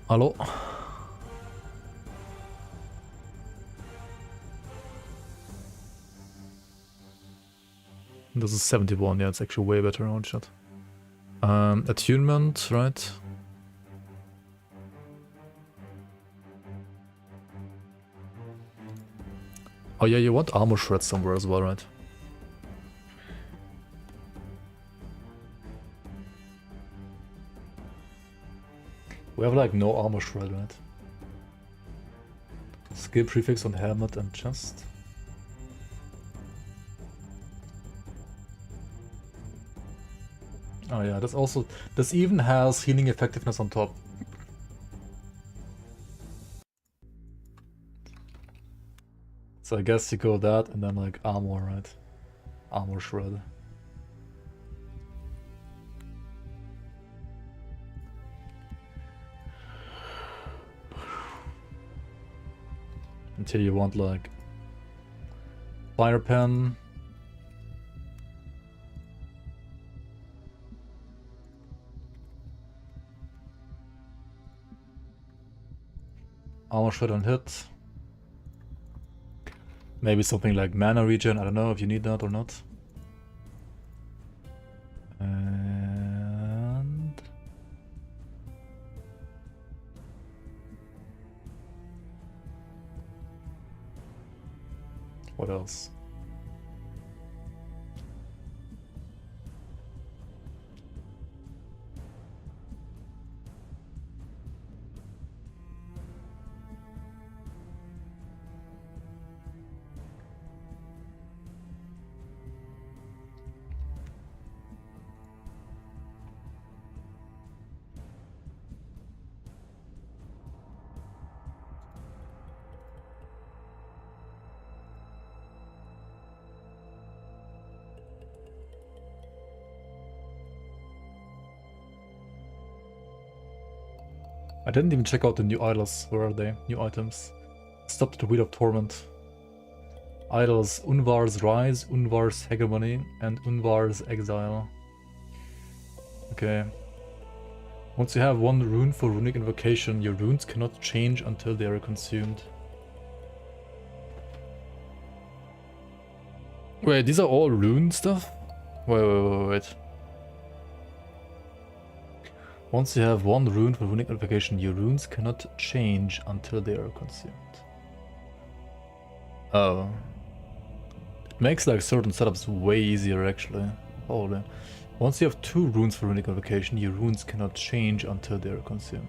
Hello? This is 71, yeah, it's actually way better on shot. Attunement, right? Oh yeah, you want armor shred somewhere as well, right? We have like no armor shred, right? Skill prefix on helmet and chest. Oh yeah, this even has healing effectiveness on top. So I guess you go that and then like armor, right? Armor shred. Until you want like fire pen. Armor shred on hit. Maybe something like mana regen, I don't know if you need that or not. And... what else? I didn't even check out the new idols. Where are they? New items. Stop the Wheel of Torment. Idols Unvar's Rise, Unvar's Hegemony, and Unvar's Exile. Okay. Once you have one rune for runic invocation, your runes cannot change until they are consumed. Wait, these are all rune stuff? Wait. Once you have one rune for runic invocation, your runes cannot change until they are consumed. Oh. It makes like certain setups way easier actually. Holy. Once you have 2 runes for runic invocation, your runes cannot change until they are consumed.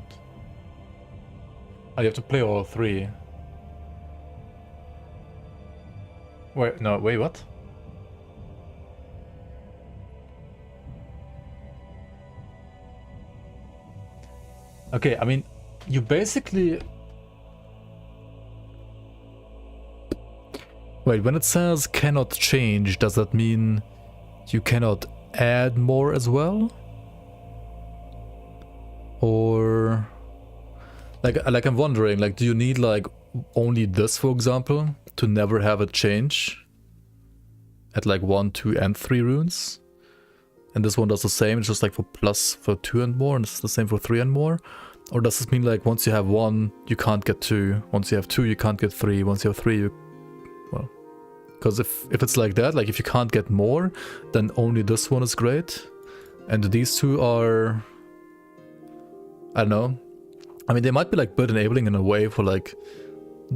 Oh, you have to play all 3. Wait, no, wait, what? Okay, I mean, you basically... Wait, when it says cannot change, does that mean you cannot add more as well? Or... Like I'm wondering, like, do you need, like, only this, for example, to never have it change? At, like, 1, 2, and 3 runes? And this one does the same, it's just, like, for 2 and more, and it's the same for 3 and more? Or does this mean, like, once you have 1, you can't get 2, once you have 2, you can't get 3, once you have 3, you... Well... Because if it's like that, like, if you can't get more, then only this one is great. And these 2 are... I don't know. I mean, they might be, like, build enabling in a way for, like,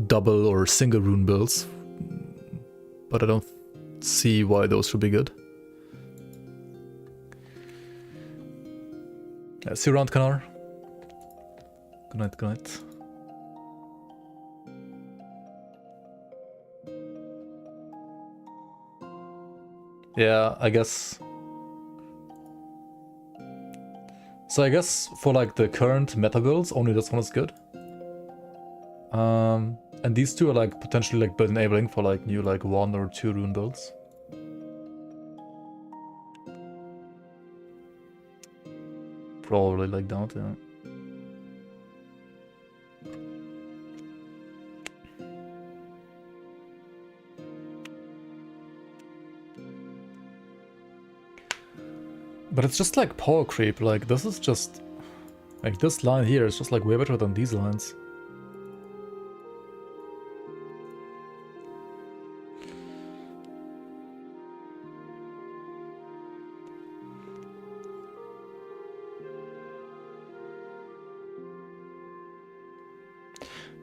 double or single rune builds. But I don't see why those should be good. Yeah, see you around, Kanar. Good night, good night. Yeah, I guess... So I guess for, like, the current meta builds, only this one is good. And these 2 are, like, potentially, like, build enabling for, like, new, like, 1 or 2 rune builds. Probably like that, yeah. But it's just like power creep, like this is just... Like this line here is just like way better than these lines.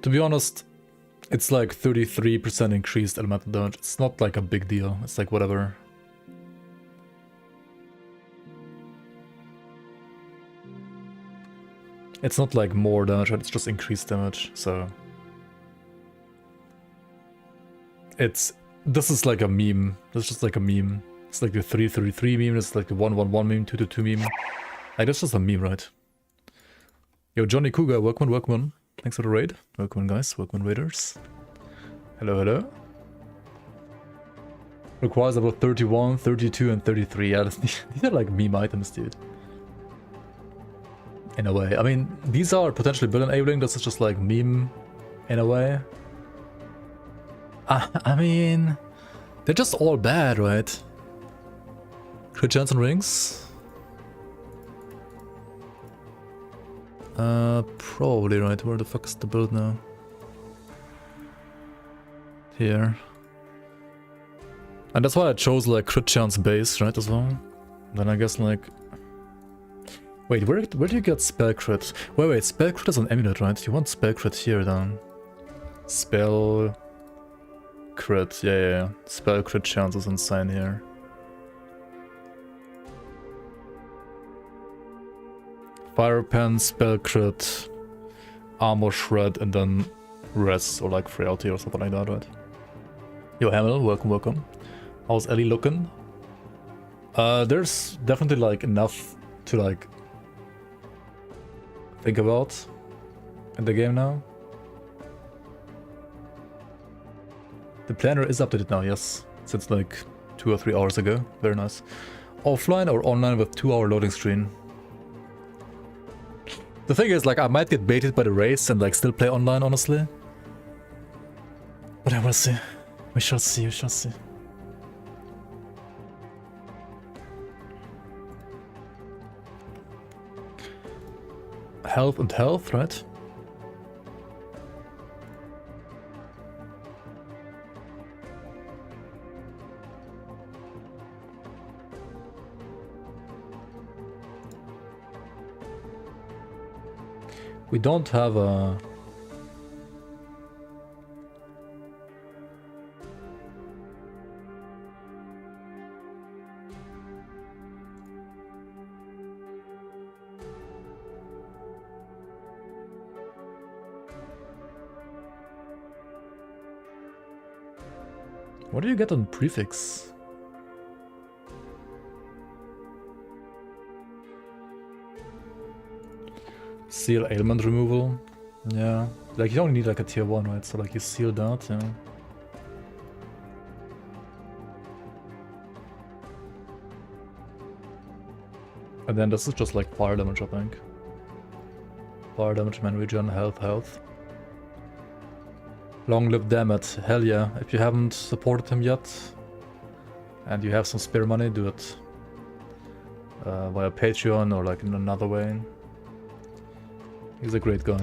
To be honest, it's like 33% increased elemental damage. It's not like a big deal, it's like whatever. It's not like more damage, it's just increased damage, so... This is like a meme. This is just like a meme. It's like the 333 meme, it's like the 111 meme, 222 meme. Like, that's just a meme, right? Yo, Johnny Cougar, welcome. Thanks for the raid. Welcome, guys. Welcome, raiders. Hello, hello. Requires about 31, 32, and 33. Yeah, these are like meme items, dude. In a way. I mean, these are potentially build enabling. This is just like meme in a way. I mean, they're just all bad, right? Crit chance and rings? Probably, right? Where the fuck is the build now? Here. And that's why I chose like crit chance base, right, as well? Then I guess like... Wait, where do you get spell crit? Wait, spell crit is an amulet, right? You want spell crit here then. Spell... Crit, yeah. Spell crit chance is insane here. Fire pen, spell crit, armor shred, and then res or like frailty or something like that, right? Yo, Hamel, welcome. How's Ellie looking? There's definitely like enough to like think about in the game now. The planner is updated now, yes, since like 2 or 3 hours ago. Very nice. Offline or online with 2-hour loading screen? The thing is, like, I might get baited by the race and like still play online, honestly. But I will see. We shall see, Health and health, right? We don't have a... What do you get on prefix? Seal ailment removal. Yeah. Like you only need like a tier 1, right? So like you seal that, yeah. And then this is just like fire damage, I think. Fire damage, man regen, health. Long-lived Dammit, hell yeah. If you haven't supported him yet, and you have some spare money, do it. Via Patreon or like in another way. He's a great guy.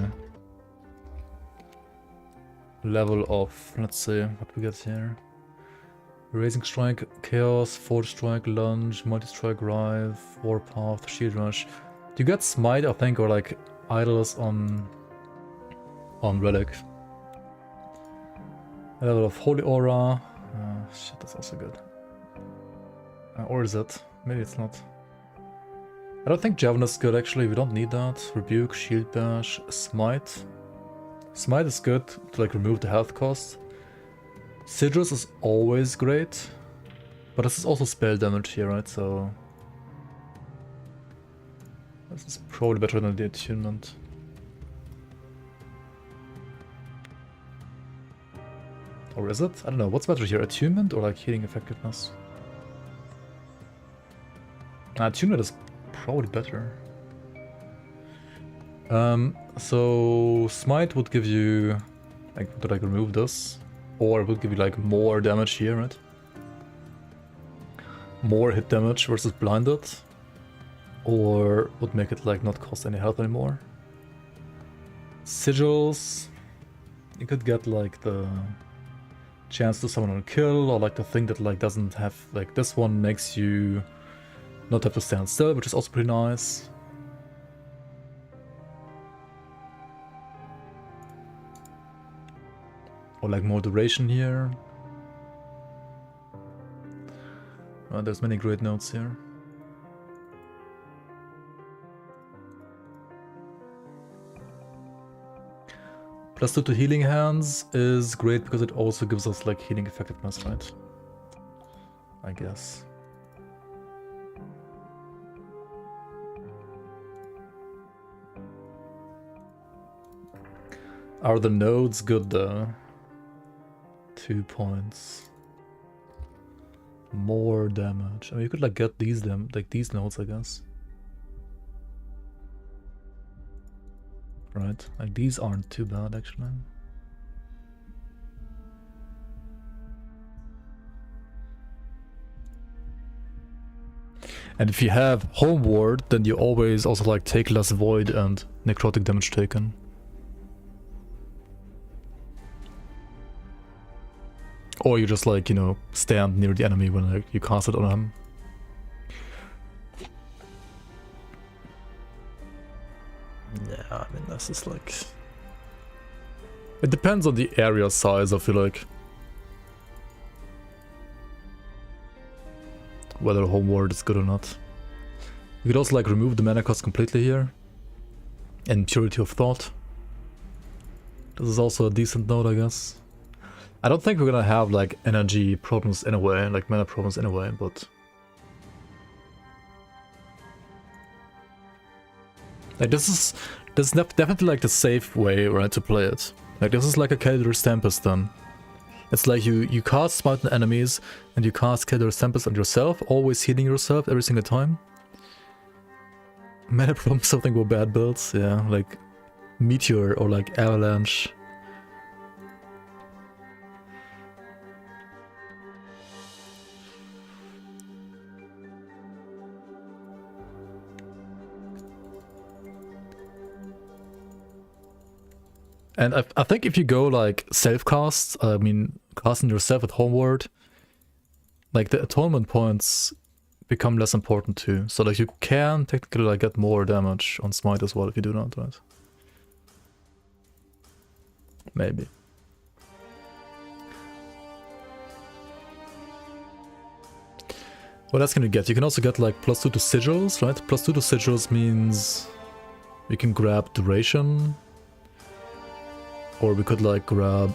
Level of, let's see, what we get here. Raising Strike, Chaos, Force Strike, Lunge, Multi-Strike, Rive, Warpath, Shield Rush. You get Smite, I think, or like Idlers on Relic. A level of Holy Aura. Shit, that's also good. Or is it? Maybe it's not. I don't think Javelin is good actually, we don't need that. Rebuke, Shield Bash, Smite. Smite is good to like remove the health cost. Sigils is always great. But this is also spell damage here, right? So this is probably better than the attunement. Or is it? I don't know, what's better here, attunement or like healing effectiveness? Attunement is probably better. So Smite would give you like to like remove this, or it would give you like more damage here, right? More hit damage versus blinded, or would make it like not cost any health anymore. Sigils, you could get like the chance to summon on a kill, or like the thing that like doesn't have like this one makes you not have to stand still, which is also pretty nice. Or like more duration here. There's many great notes here. +2 to healing hands is great because it also gives us like healing effectiveness, right? I guess. Are the nodes good though? 2 points. More damage. I mean, you could like get these these nodes, I guess. Right? Like these aren't too bad actually. And if you have Homeward, then you always also like take less void and necrotic damage taken. Or you just like, you know, stand near the enemy when like, you cast it on him. Yeah, I mean, this is like... It depends on the area size, I feel like. Whether Homeward is good or not. You could also like remove the mana cost completely here. And Purity of Thought. This is also a decent node, I guess. I don't think we're gonna have like energy problems in a way, like mana problems in a way, but... Like this is definitely like the safe way, right, to play it. Like this is like a Calder's Tempest then. It's like you cast Smite on enemies, and you cast Calder's Tempest on yourself, always healing yourself every single time. Mana problems, something with bad builds, yeah, like Meteor or like Avalanche. And I think if you go like self-cast, I mean casting yourself at Homeward, like the atonement points become less important too. So like you can technically like get more damage on Smite as well if you do that, right? Maybe. What else can you get? You can also get like +2 to sigils, right? +2 to sigils means you can grab duration. Or we could like grab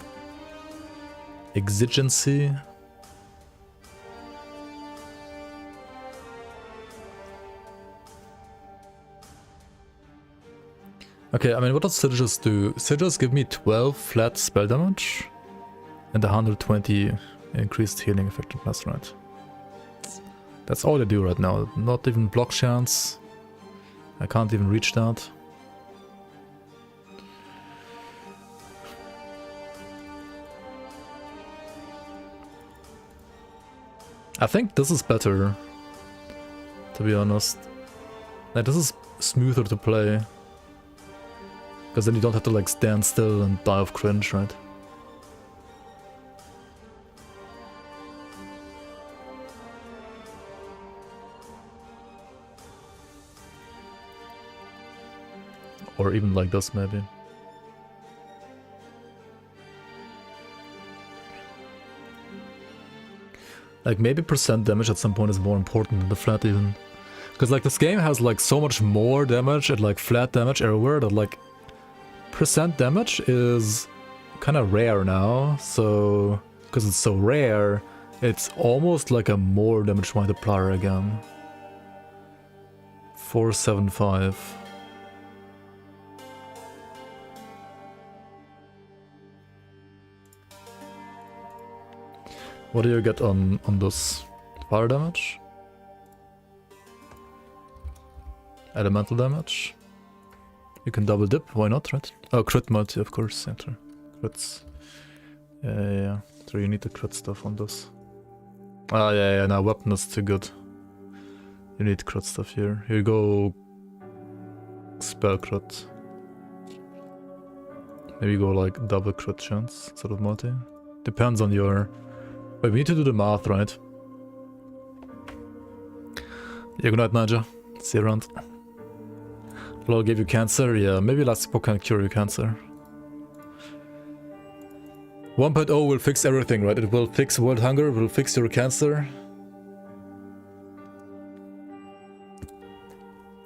exigency. Okay, I mean, what does Sigils do? Sigils give me 12 flat spell damage and 120 increased healing effectiveness, right? That's all they do right now. Not even block chance. I can't even reach that. I think this is better, to be honest. Like, this is smoother to play. Because then you don't have to like stand still and die of cringe, right? Or even like this, maybe. Like, maybe percent damage at some point is more important than the flat even. Because like this game has like so much more damage and like flat damage everywhere that like percent damage is kind of rare now. So because it's so rare, it's almost like a more damage multiplier again. 475. What do you get on this? Fire damage? Elemental damage? You can double dip, why not, right? Oh, crit multi, of course, enter. Crits. Yeah. So you need the crit stuff on this. Ah, yeah, now weapon is too good. You need crit stuff here. Here you go. Spell crit. Maybe go like double crit chance instead of multi. Depends on your... Wait, we need to do the math, right? Yeah, good night, Naja. See you around. Lol gave you cancer? Yeah, maybe last Epoch can cure you cancer. 1.0 will fix everything, right? It will fix world hunger, it will fix your cancer.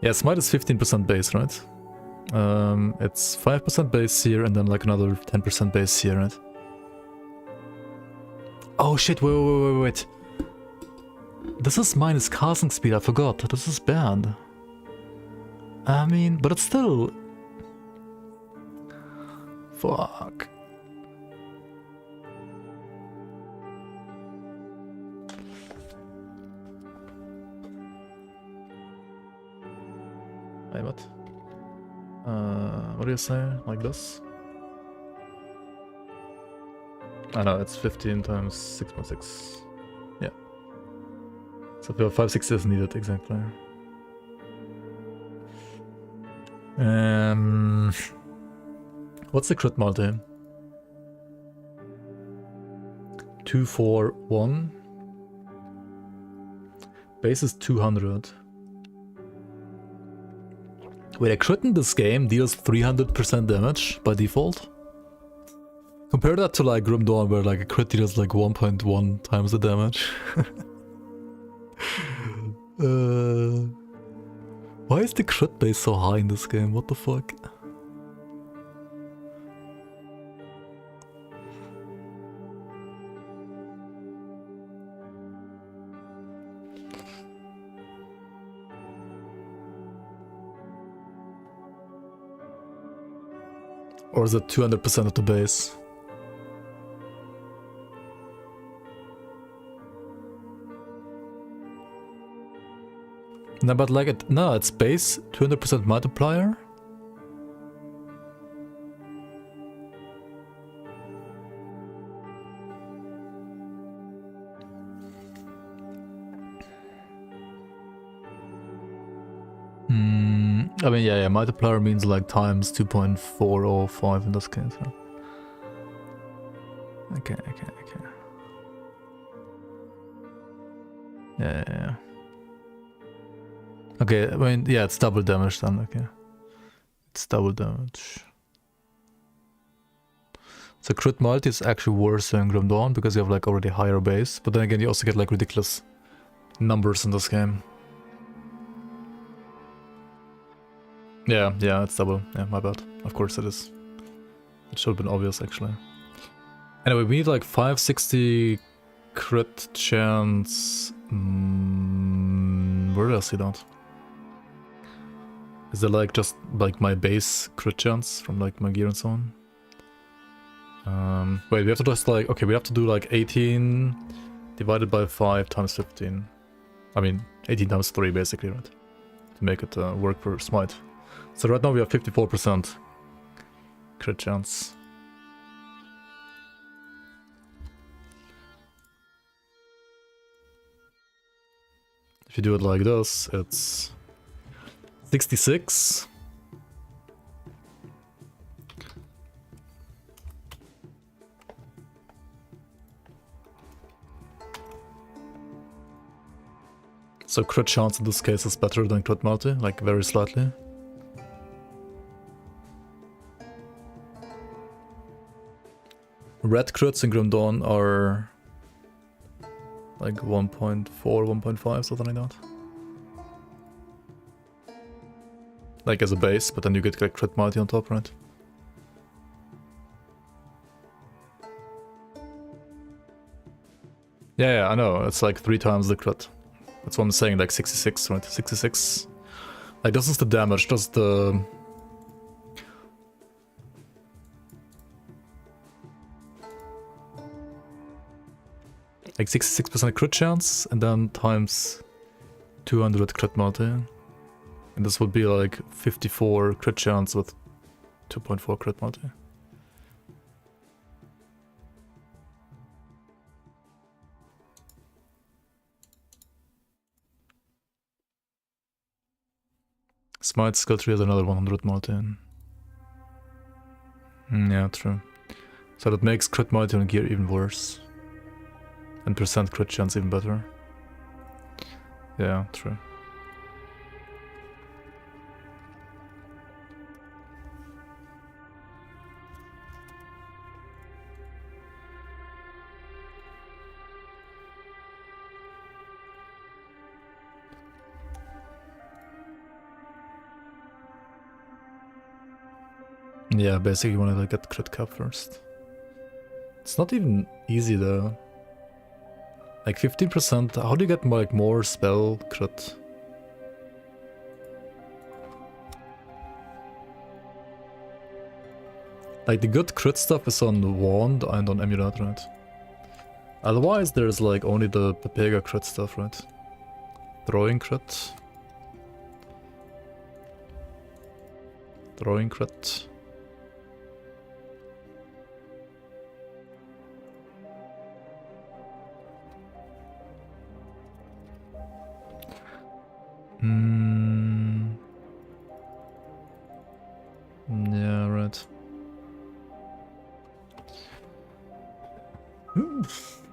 Yeah, Smite is 15% base, right? It's 5% base here and then like another 10% base here, right? Oh shit, wait. This is minus casting speed, I forgot. This is bad. I mean, but it's still... Fuck. Wait, what? What do you say? Like this? I know, it's 15 times 6.6. Yeah. So 560 is needed, exactly. What's the crit multi? 241. Base is 200. Wait, a crit in this game deals 300% damage by default? Compare that to like Grim Dawn where like a crit deals like 1.1 times the damage. Why is the crit base so high in this game? What the fuck? Or is it 200% of the base? No, but like it's base 200% multiplier. I mean, yeah, multiplier means like times 2.405 in this case. Huh? Okay. Yeah. Okay, I mean, yeah, it's double damage then, okay. It's double damage. So crit multi is actually worse than Grim Dawn because you have like already higher base, but then again you also get like ridiculous numbers in this game. Yeah, it's double. Yeah, my bad. Of course it is. It should have been obvious actually. Anyway, we need like 560 crit chance. Where did I see that? Is it like just like my base crit chance from like my gear and so on? Wait, we have to just like, okay, we have to do like 18 divided by 5 times 15. I mean, 18 times 3 basically, right? To make it work for smite. So right now we have 54% crit chance. If you do it like this, it's 66. So crit chance in this case is better than crit multi, like very slightly. Red crits in Grim Dawn are like 1.4, 1.5, something like that. Like as a base, but then you get like crit multi on top, right? Yeah, I know, it's like 3 times the crit. That's what I'm saying, like 66, right? 66. Like this is the damage, just the... like 66% crit chance, and then times 200 crit multi. And this would be like 54 crit chance with 2.4 crit multi. Smite skill 3 has another 100 multi. Yeah, true. So that makes crit multi on gear even worse. And percent crit chance even better. Yeah, true. Yeah, basically you want to like get crit cap first. It's not even easy though. Like 15%, how do you get like more spell crit? Like the good crit stuff is on the wand and on amulet, right? Otherwise there's like only the Pepega crit stuff, right? Throwing crit. Throwing crit. Yeah, right. Oof.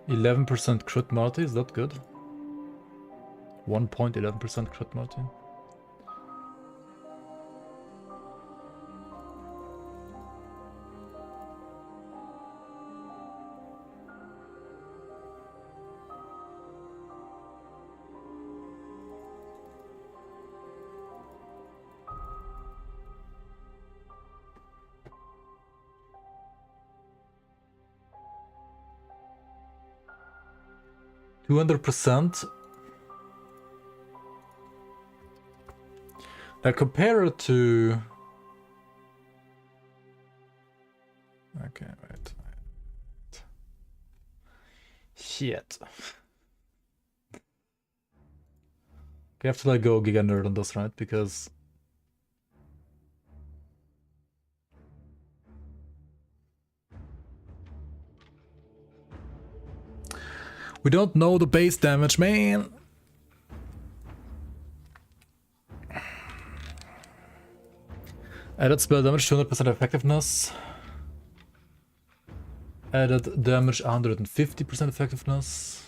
11% crit multi, is that good? 1.11% crit multi. %. Now compare it to... Okay, wait. Shit. You have to like go Giga Nerd on this, right? Because... we don't know the base damage, man. Added spell damage, 200% effectiveness. Added damage, 150% effectiveness.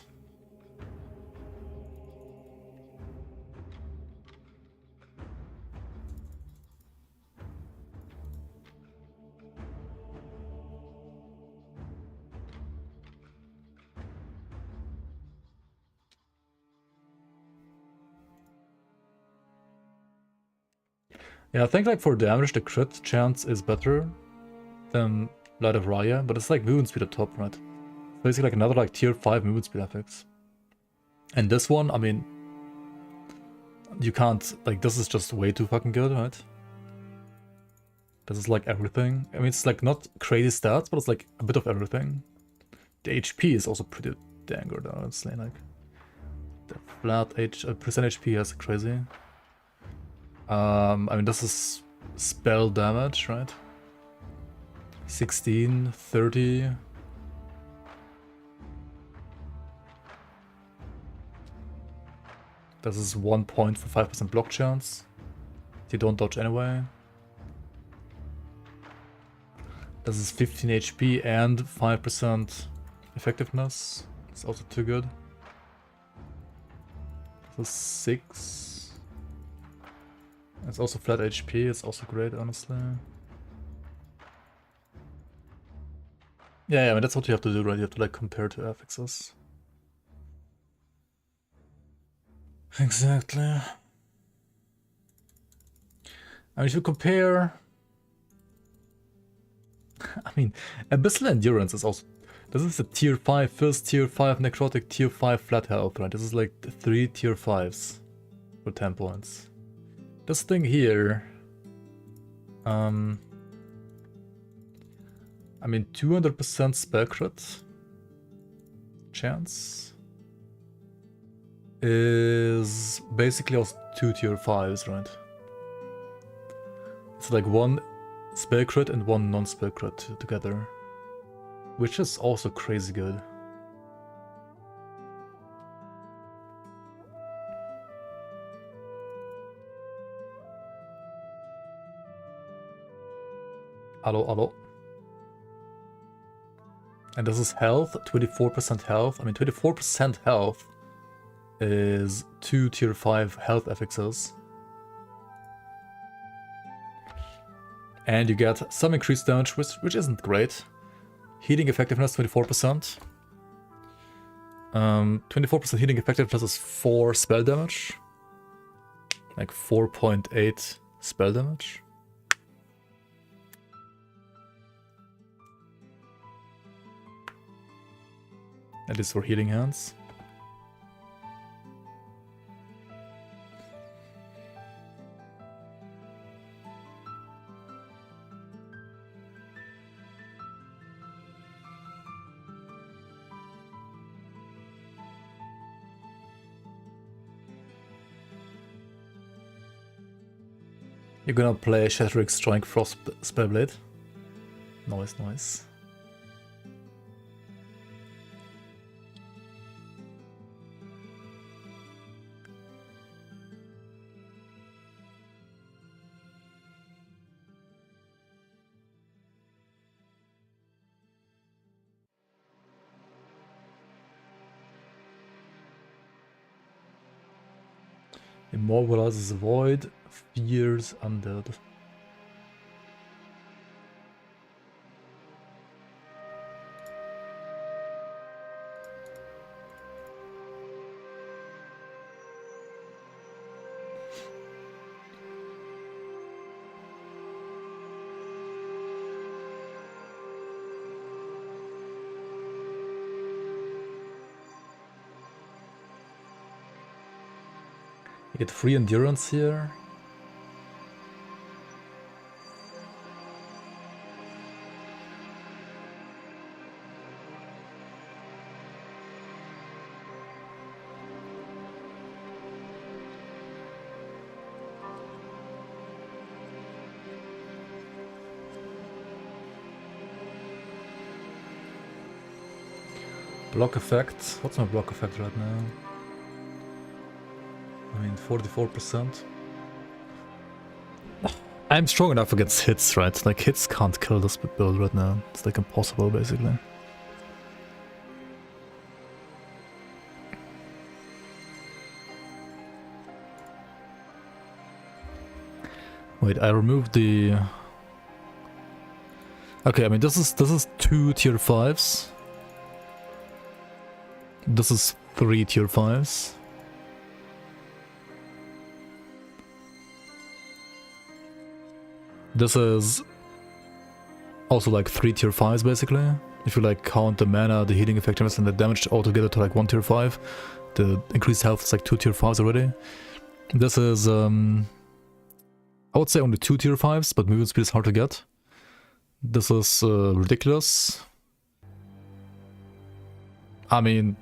Yeah, I think like for damage, the crit chance is better than Light of Raya, but it's like movement speed at top, right? Basically like another like tier 5 movement speed effects. And this one, I mean, you can't, like, this is just way too fucking good, right? This is like everything. I mean, it's like not crazy stats, but it's like a bit of everything. The HP is also pretty dang good, honestly. Like, the flat percent HP is crazy. I mean, this is spell damage, right? 16, 30. This is 1 point for 5% block chance. You don't dodge anyway. This is 15 HP and 5% effectiveness. It's also too good. This is 6. It's also flat HP. It's also great, honestly. Yeah, I mean, that's what you have to do, right? You have to like compare to affixes. Exactly. I mean, if you compare... I mean, Abyssal Endurance is also... This is a tier 5, first tier 5 necrotic, tier 5 flat health, right? This is like 3 tier 5s for 10 points. This thing here... I mean, 200% spell crit chance is basically also 2 tier 5s, right? It's like 1 spell crit and 1 non-spell crit together, which is also crazy good. Hello. And this is health, 24% health. I mean, 24% health is 2 tier 5 health affixes. And you get some increased damage, which isn't great. Healing effectiveness, 24%. 24% healing effectiveness is 4 spell damage. Like 4.8 spell damage. At least for healing hands. You're gonna play Shattering Strike Frost Spellblade. Nice. Immobilizes the void, fears undead. You get free endurance here. Block effect. What's my block effect right now? I mean, 44%. I'm strong enough against hits, right? Like, hits can't kill this build right now. It's like impossible, basically. Wait, I removed the... Okay, I mean, this is 2 tier 5s. This is 3 tier 5s. This is also like 3 tier 5s basically. If you like count the mana, the healing effectiveness, and the damage altogether to like 1 tier 5, the increased health is like 2 tier 5s already. This is, I would say only 2 tier 5s, but movement speed is hard to get. This is ridiculous. I mean,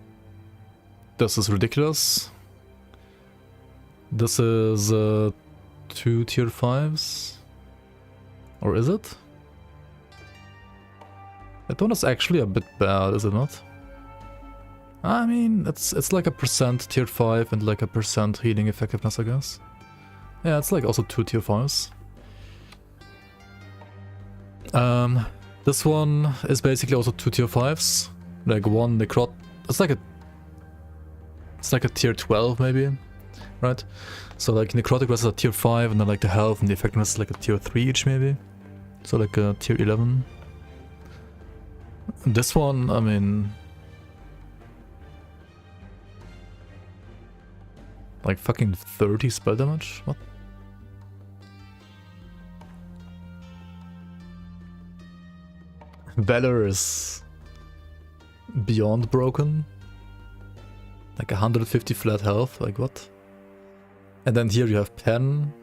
this is ridiculous. This is 2 tier 5s. Or is it? That one is actually a bit bad, is it not? I mean, it's like a % tier 5 and like a % healing effectiveness, I guess. Yeah, it's like also 2 tier 5s. This one is basically also 2 tier 5s. Like one necrot. It's like a tier 12 maybe, right? So like necrotic rest is a tier 5, and then like the health and the effectiveness is like a tier 3 each maybe. So like a tier 11. This one, I mean, like fucking 30 spell damage? What? Valor is beyond broken. Like 150 flat health, like what? And then here you have pen.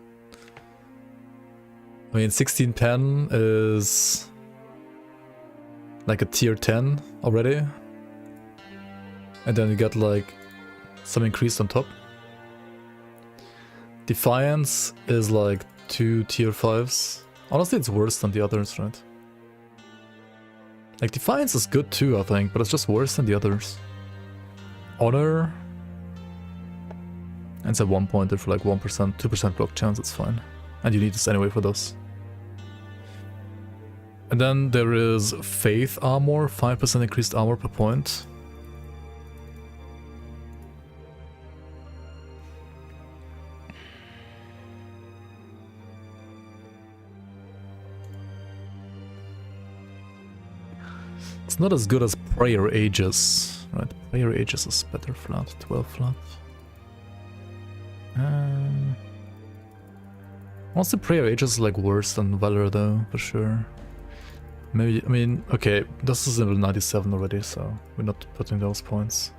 I mean, 16 pen is like a tier 10 already. And then you get like some increase on top. Defiance is like 2 tier 5s. Honestly, it's worse than the others, right? Like Defiance is good too, I think, but it's just worse than the others. Honor. And it's a 1 pointer for like 1%, 2% block chance, it's fine. And you need this anyway for this. And then there is Faith Armor, 5% increased armor per point. It's not as good as Prayer Aegis, right? Prayer Aegis is better flat, 12 flat. Honestly, Prayer Aegis is like worse than Valor though, for sure. Maybe, I mean, okay, this is level 97 already, so we're not putting those points.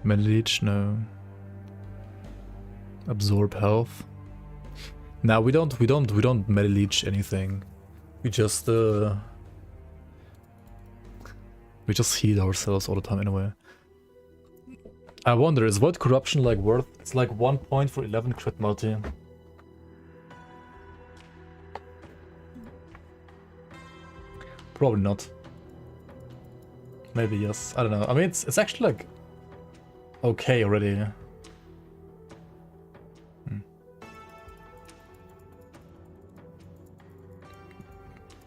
Leech, no. Absorb health. Now we don't leech anything. We just heal ourselves all the time anyway. I wonder, is Void Corruption like worth? It's like 1 point for 11 crit multi. Probably not. Maybe yes. I don't know. I mean, it's actually like okay already.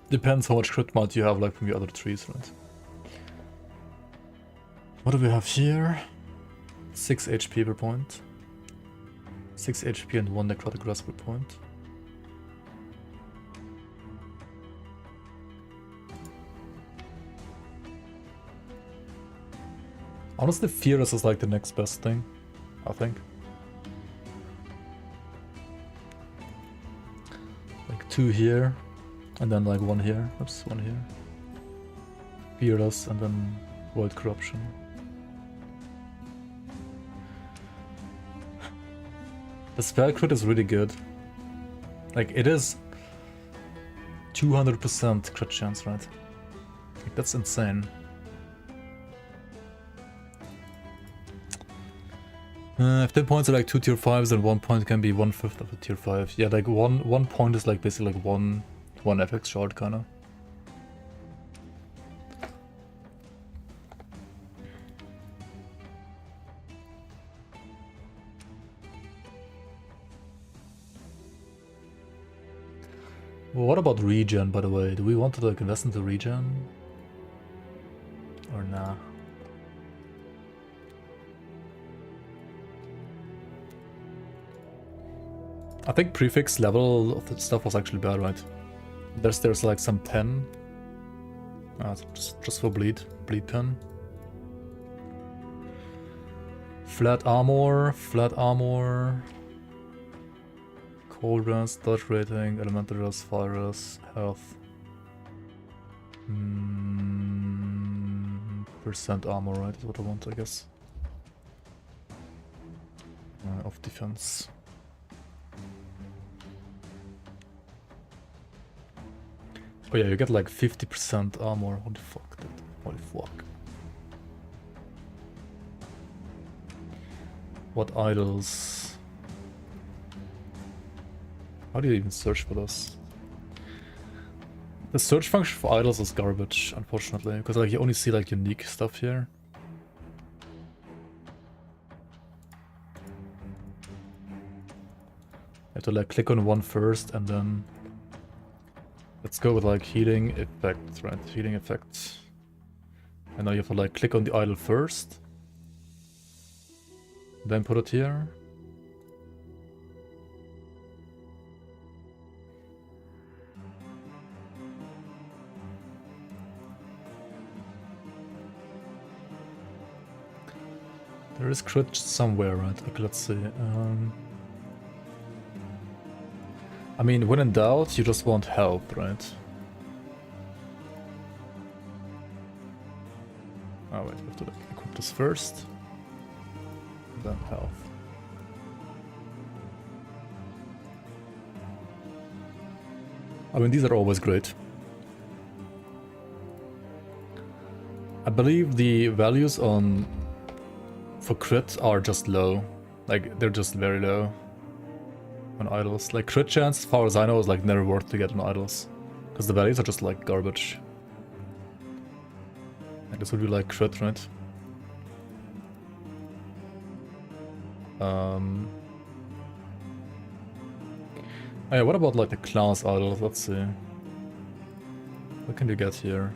Depends how much crit multi you have like from your other trees, right? What do we have here? 6 HP per point. 6 HP and 1 necrotic grasp per point. Honestly, Fearless is like the next best thing, I think. Like 2 here, and then like 1 here. Oops, 1 here. Fearless, and then Void Corruption. The spell crit is really good. Like, it is 200% crit chance, right? Like, that's insane. If 10 points are like 2 tier 5s, then 1 point can be 1/5 of a tier 5. Yeah, like one point is like basically like one FX shard, kinda. What about regen, by the way? Do we want to like invest into regen? Or nah? I think prefix level of the stuff was actually bad, right? There's like some pen Just for bleed pen. Flat armor. Cold rest, dodge rating, elemental rest, fire rest, health. Percent armor, right? Is what I want, I guess. Of defense. Oh yeah, you get like 50% armor. Holy fuck, dude. Holy fuck. What idols? How do you even search for this? The search function for idols is garbage, unfortunately, because like you only see like unique stuff here. You have to like click on one first and then let's go with like healing effect, right? Healing effect. And now you have to like click on the idol first. Then put it here. There is crit somewhere, right? Okay, let's see. I mean, when in doubt, you just want help, right? Oh wait, we have to like, equip this first. Then health. I mean, these are always great. I believe the values on for crit are just low. Like, they're just very low on idols. Like, crit chance, as far as I know, is like never worth to get on idols. Because the values are just like garbage. Like, this would be like crit, right? Oh yeah, what about like the class idols? Let's see. What can you get here?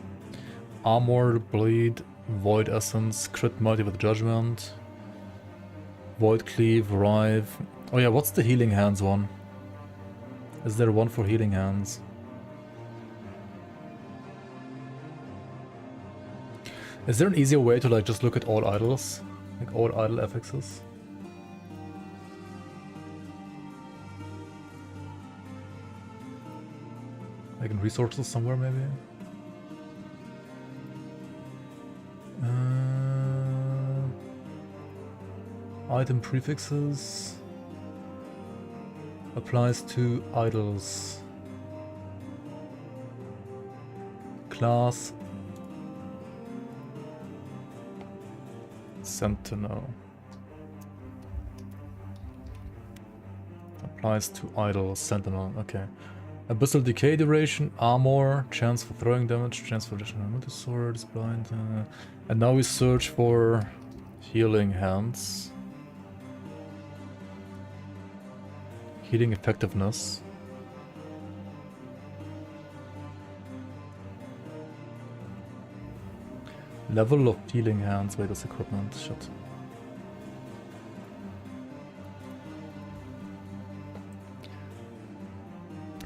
Armor, bleed, void essence, crit mighty with judgment, void cleave, rive. Oh yeah, what's the healing hands one? Is there one for healing hands? Is there an easier way to like just look at all idols? Like all idol affixes? Like in resources somewhere maybe? Item prefixes applies to idols. Class Sentinel applies to idols. Sentinel, okay. Abyssal decay duration, armor, chance for throwing damage, chance for additional multi swords, blind. And now we search for healing hands. Healing effectiveness. Level of healing hands. Wait, that's equipment. Shit.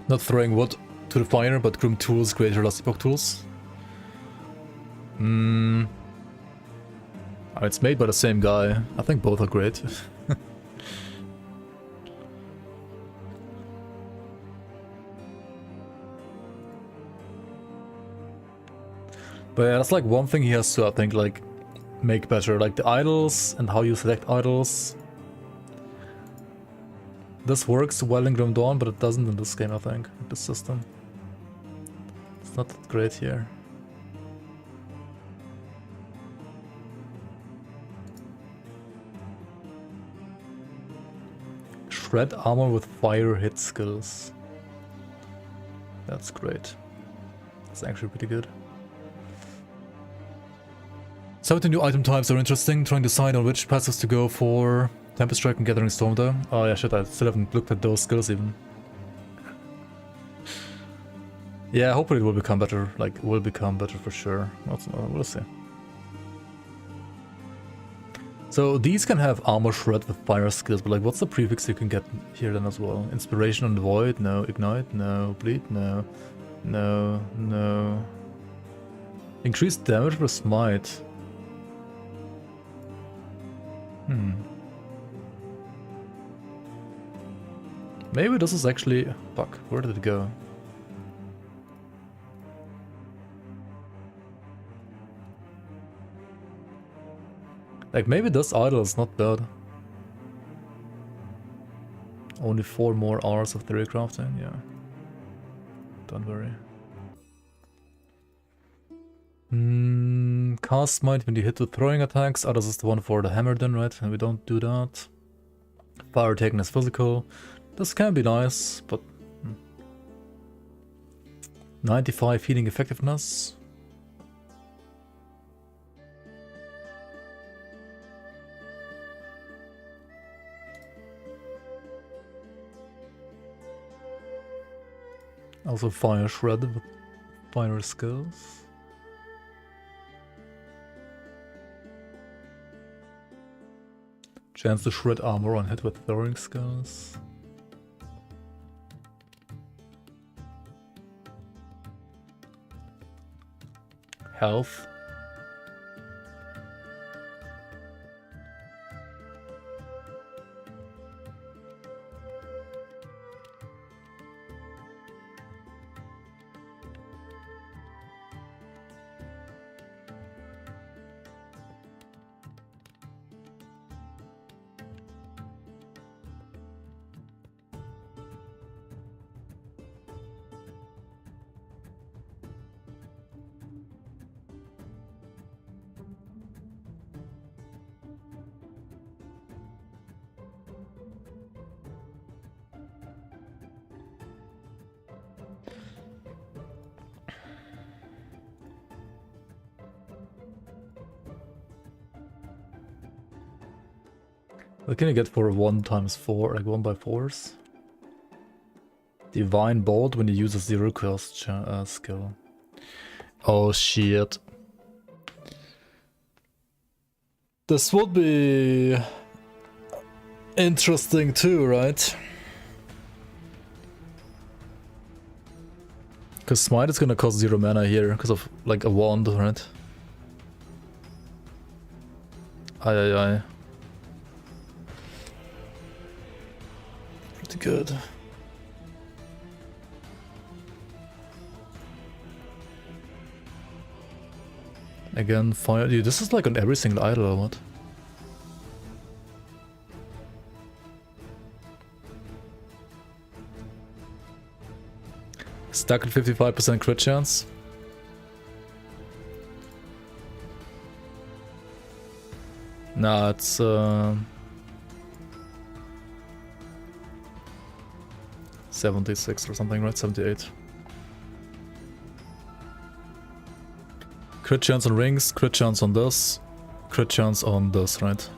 Not throwing wood to the fire, but Grim tools, greater last Epoch tools. Oh, it's made by the same guy. I think both are great. But yeah, that's like one thing he has to, I think, like, make better. Like the idols and how you select idols. This works well in Grim Dawn, but it doesn't in this game, I think. This system. It's not that great here. Shred armor with fire hit skills. That's great. That's actually pretty good. 17 new item types are interesting, trying to decide on which passives to go for. Tempest Strike and Gathering Storm though. Oh yeah, shit, I still haven't looked at those skills even. Yeah, hopefully it will become better. Like, it will become better for sure. We'll see. So these can have armor shred with fire skills, but like, what's the prefix you can get here then as well? Inspiration on the void? No. Ignite? No. Bleed? No. No. No. Increased damage with smite. Maybe this is actually... Fuck, where did it go? Like, maybe this idol is not bad. Only 4 more hours of theory crafting, yeah. Don't worry. Cast smite when you hit with throwing attacks. Oh, this is the one for the hammer then, right? And we don't do that. Fire taken is physical. This can be nice, but... 95 healing effectiveness. Also fire shred with fire skills. Chance to shred armor on hit with throwing skills. Health. What can you get for 1 times 4, like 1 by 4s? Divine Bolt when you use a 0 cost skill. Oh shit. This would be interesting too, right? Because Smite is gonna cost 0 mana here because of like a wand, right? Aye. Pretty good. Again, fire. Dude, this is like on every single idol or what? Stuck at 55% crit chance. Nah, it's 76 or something, right? 78. Crit chance on rings, crit chance on this, crit chance on this, right?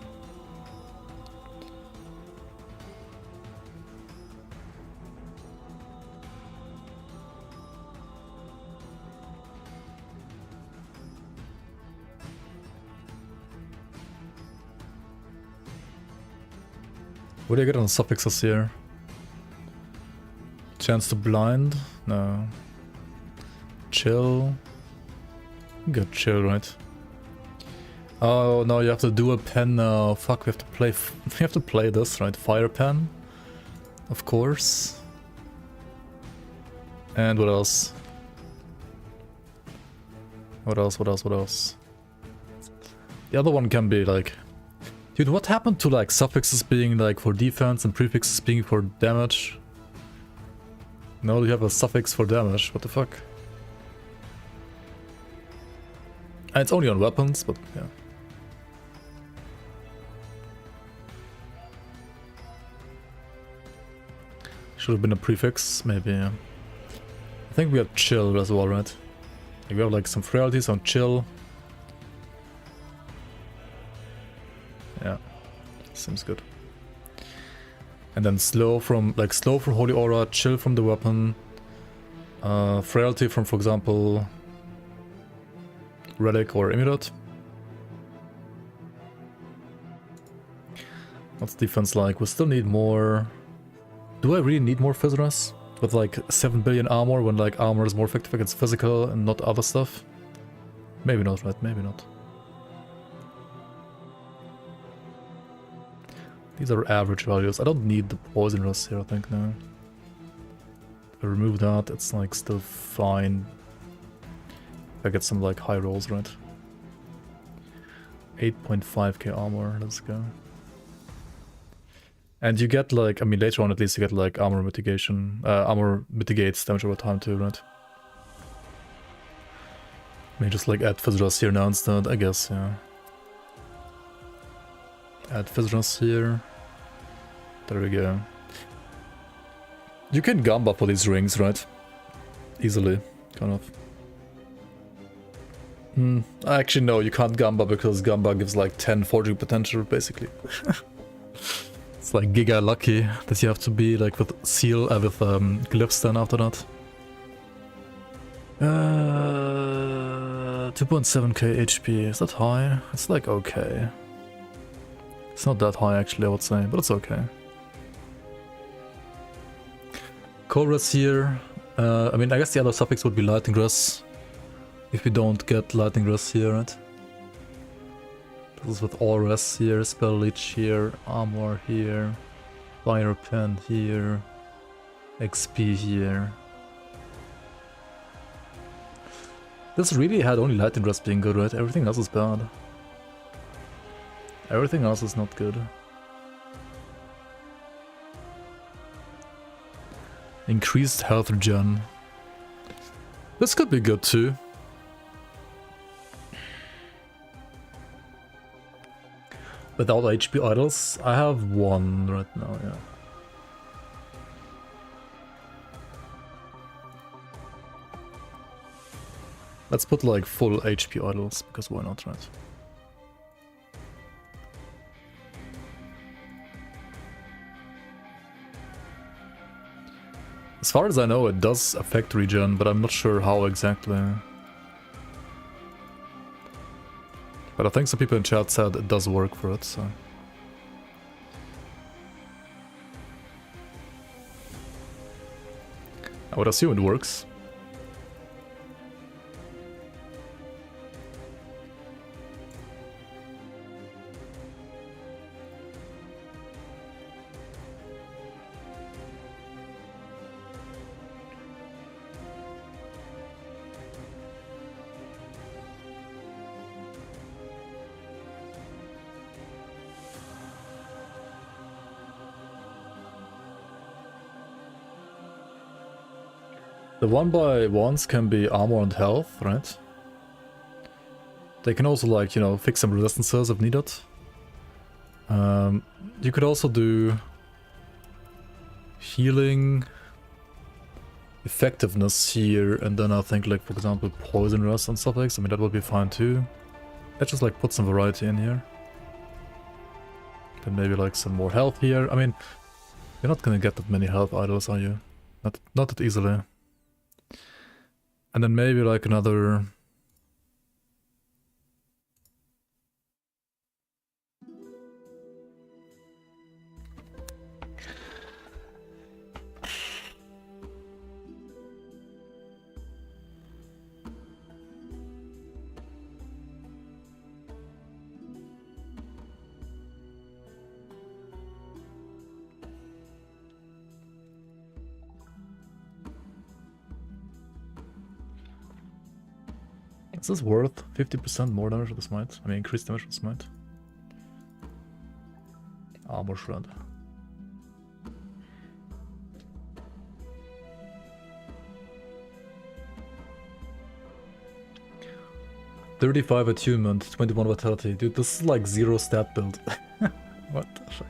What do you get on suffixes here? Chance to blind? No. Chill. Good chill, right? Oh no, you have to do a pen now. Fuck, we have to play this, right? Fire pen, of course. And what else? What else? The other one can be like, dude, what happened to like suffixes being like for defense and prefixes being for damage? No, you have a suffix for damage. What the fuck? And it's only on weapons, but yeah. Should have been a prefix, maybe. Yeah. I think we have chill as well, right? Like we have like some frailties on chill. Yeah, seems good. And then slow from Holy Aura, chill from the weapon, frailty from, for example, Relic or Immediate. What's defense like? We still need more. Do I really need more Physras? With like 7 billion armor when like armor is more effective against physical and not other stuff? Maybe not, right? Maybe not. These are average values. I don't need the poison rust here, I think, now. If I remove that, it's like still fine. If I get some like high rolls, right? 8.5k armor, let's go. And you get like, I mean later on at least you get like armor mitigation. Armor mitigates damage over time too, right? May just like add Fizz Rust here now instead, I guess, yeah. Add Fizz Rust here. There we go. You can Gamba for these rings, right? Easily, kind of. Actually no, you can't Gamba because Gamba gives like 10 forging potential, basically. It's like giga lucky that you have to be like with seal, with glyphs then after that. 2.7k HP, is that high? It's like okay. It's not that high actually, I would say, but it's okay. Chorus here. I mean, I guess the other suffix would be Lightning Grass. If we don't get Lightning Grass here, right? This is with all rests here, Spell Leech here, Armor here, Fire Pen here, XP here. This really had only Lightning Grass being good, right? Everything else is bad. Everything else is not good. Increased health regen. This could be good too. Without HP idols, I have one right now, yeah. Let's put like full HP idols, because why not, right? As far as I know, it does affect regen, but I'm not sure how exactly. But I think some people in chat said it does work for it, so... I would assume it works. The 1x1s can be armor and health, right? They can also, like, you know, fix some resistances if needed. You could also do healing, effectiveness here, and then I think, like, for example, poison rust and stuff like that. I mean, that would be fine too. Let's just, like, put some variety in here. Then maybe, like, some more health here. I mean, you're not gonna get that many health idols, are you? Not that easily. And then maybe like another... Is this worth 50% more damage with the smite? I mean, increased damage with the smite. Armor shred. $35 attunement, 21 vitality. Dude, this is like 0 stat build. What the fuck?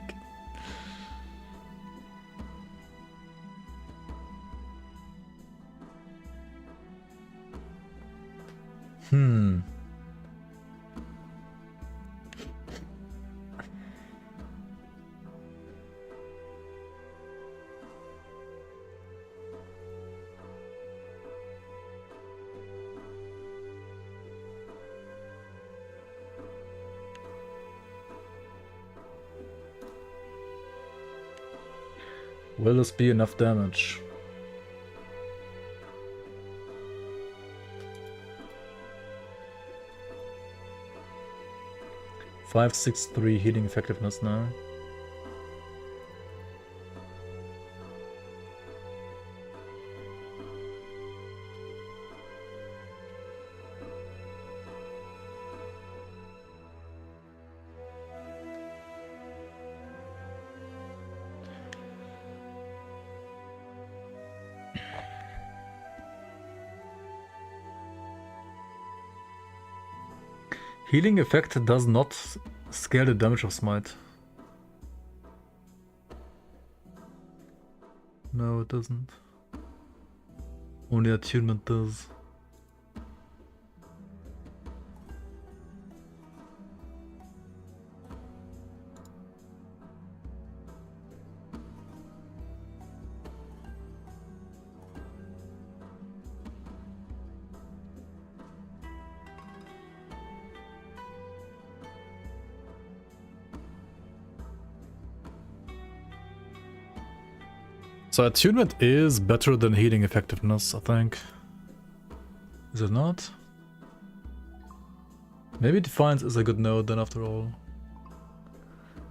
Will this be enough damage? 563 healing effectiveness now. Healing effect does not scale the damage of smite. No, it doesn't. Only attunement does. So attunement is better than healing effectiveness, I think. Is it not? Maybe Defiance is a good node then after all.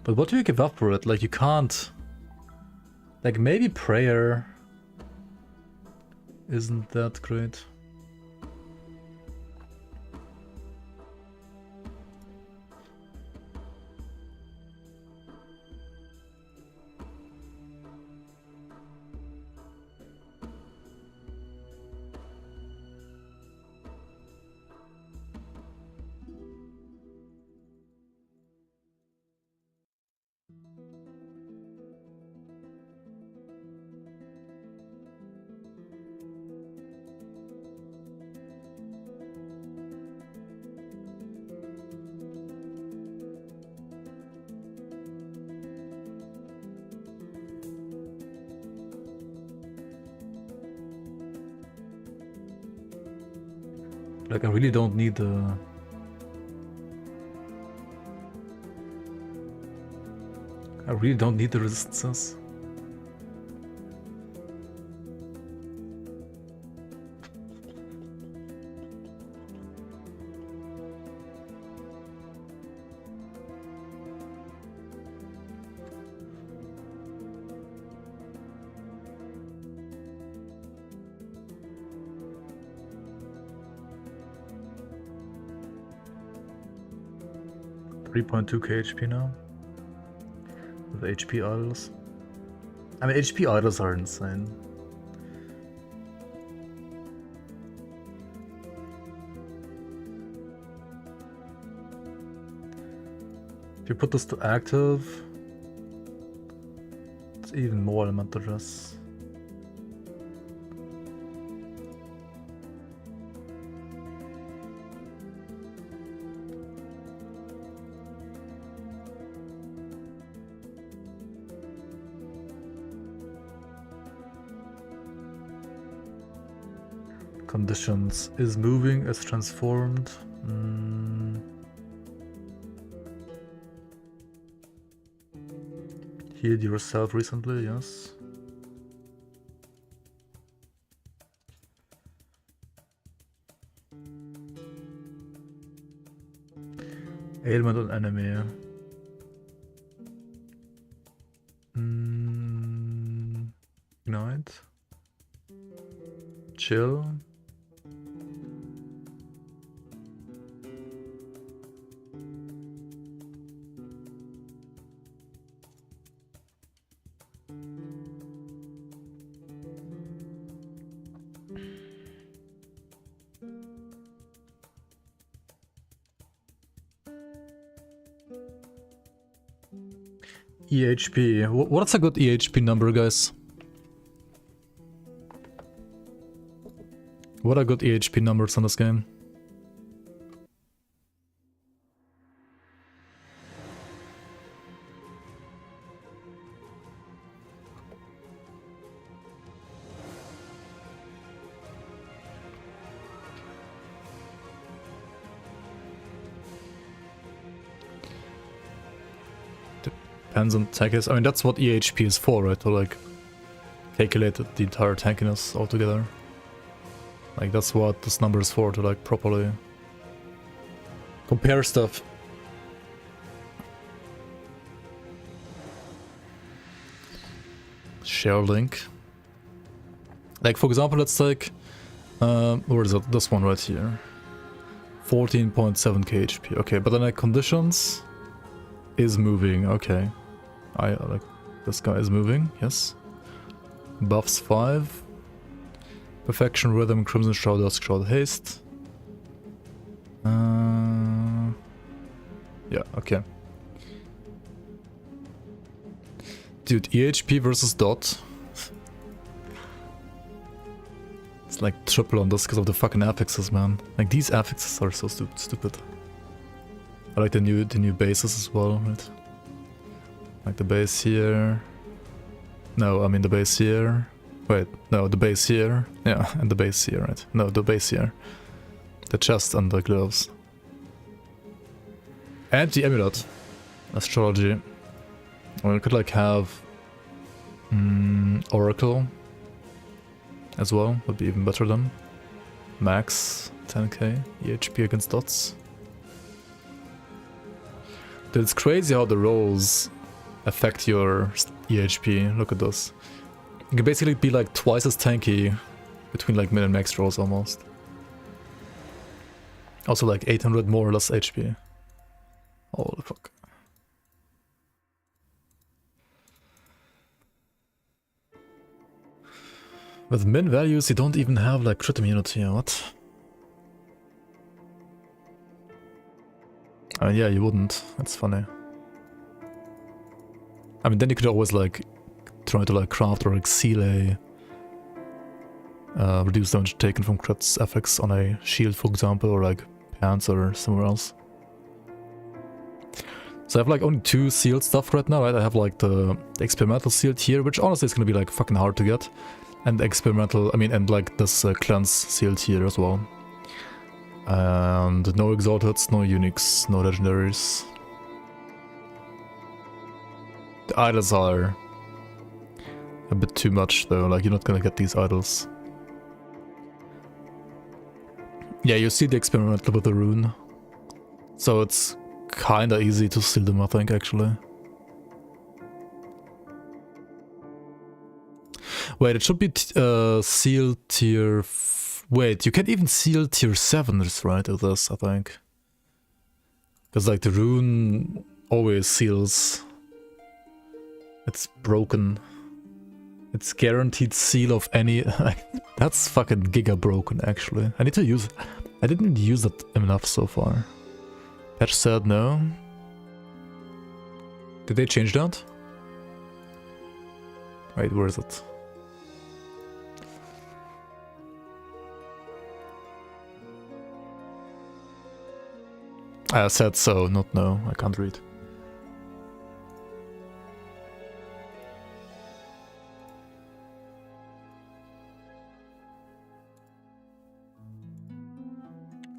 But what do you give up for it? Like you can't... Like maybe prayer isn't that great. Like I really don't need the... I really don't need the resistances. .2k HP now. With HP idols. I mean, HP idols are insane. If you put this to active, it's even more elemental dress. Conditions. Is moving as transformed? Healed yourself recently, yes. Ailment on enemy. Ignite. Chill. EHP. What's a good EHP number, guys? What are good EHP numbers on this game? Depends on tankiness. I mean, that's what EHP is for, right? To like calculate the entire tankiness altogether. Like that's what this number is for, to like properly compare stuff. share link. Like for example, let's take where is it? This one right here. 14.7k HP. Okay, but then like conditions is moving. Okay, I like this guy is moving. Yes. Buffs 5. Perfection, Rhythm, Crimson Shroud, Dusk Shroud, Haste. Yeah, okay. Dude, EHP versus Dot. It's like triple on this because of the fucking affixes, man. Like these affixes are so stupid. I like the new bases as well, right? Like the base here. No, I mean the base here. Wait, no, the base here. Yeah, and the base here, right? No, the base here. The chest and the gloves. And the amulet. Astrology. Or we could like have Oracle as well, would be even better than. Max 10k EHP against dots. Dude, it's crazy how the rolls affect your EHP. Look at this. You can basically be like twice as tanky between like min and max rolls almost. Also like 800 more or less HP. Holy fuck. With min values you don't even have like crit immunity, what? I mean, yeah, you wouldn't. That's funny. I mean, then you could always like try to like craft or like seal a reduce damage taken from crits effects on a shield, for example, or like pants or somewhere else. So I have like only 2 sealed stuff right now, right? I have like the experimental sealed here, which honestly is gonna be like fucking hard to get. And experimental, I mean, and like this cleanse sealed here as well. And no exalteds, no uniques, no legendaries. The idols are a bit too much though, like you're not gonna get these idols. Yeah, you see the experimental with the rune. So it's kinda easy to seal them, I think, actually. Wait, it should be sealed tier... Wait, you can even seal tier 7s, right, with this, I think. Because like the rune always seals. It's broken. It's guaranteed seal of any... That's fucking giga broken, actually. I need to use... I didn't use that enough so far. Patch said no. Did they change that? Wait, where is it? I said so, not no. I can't read.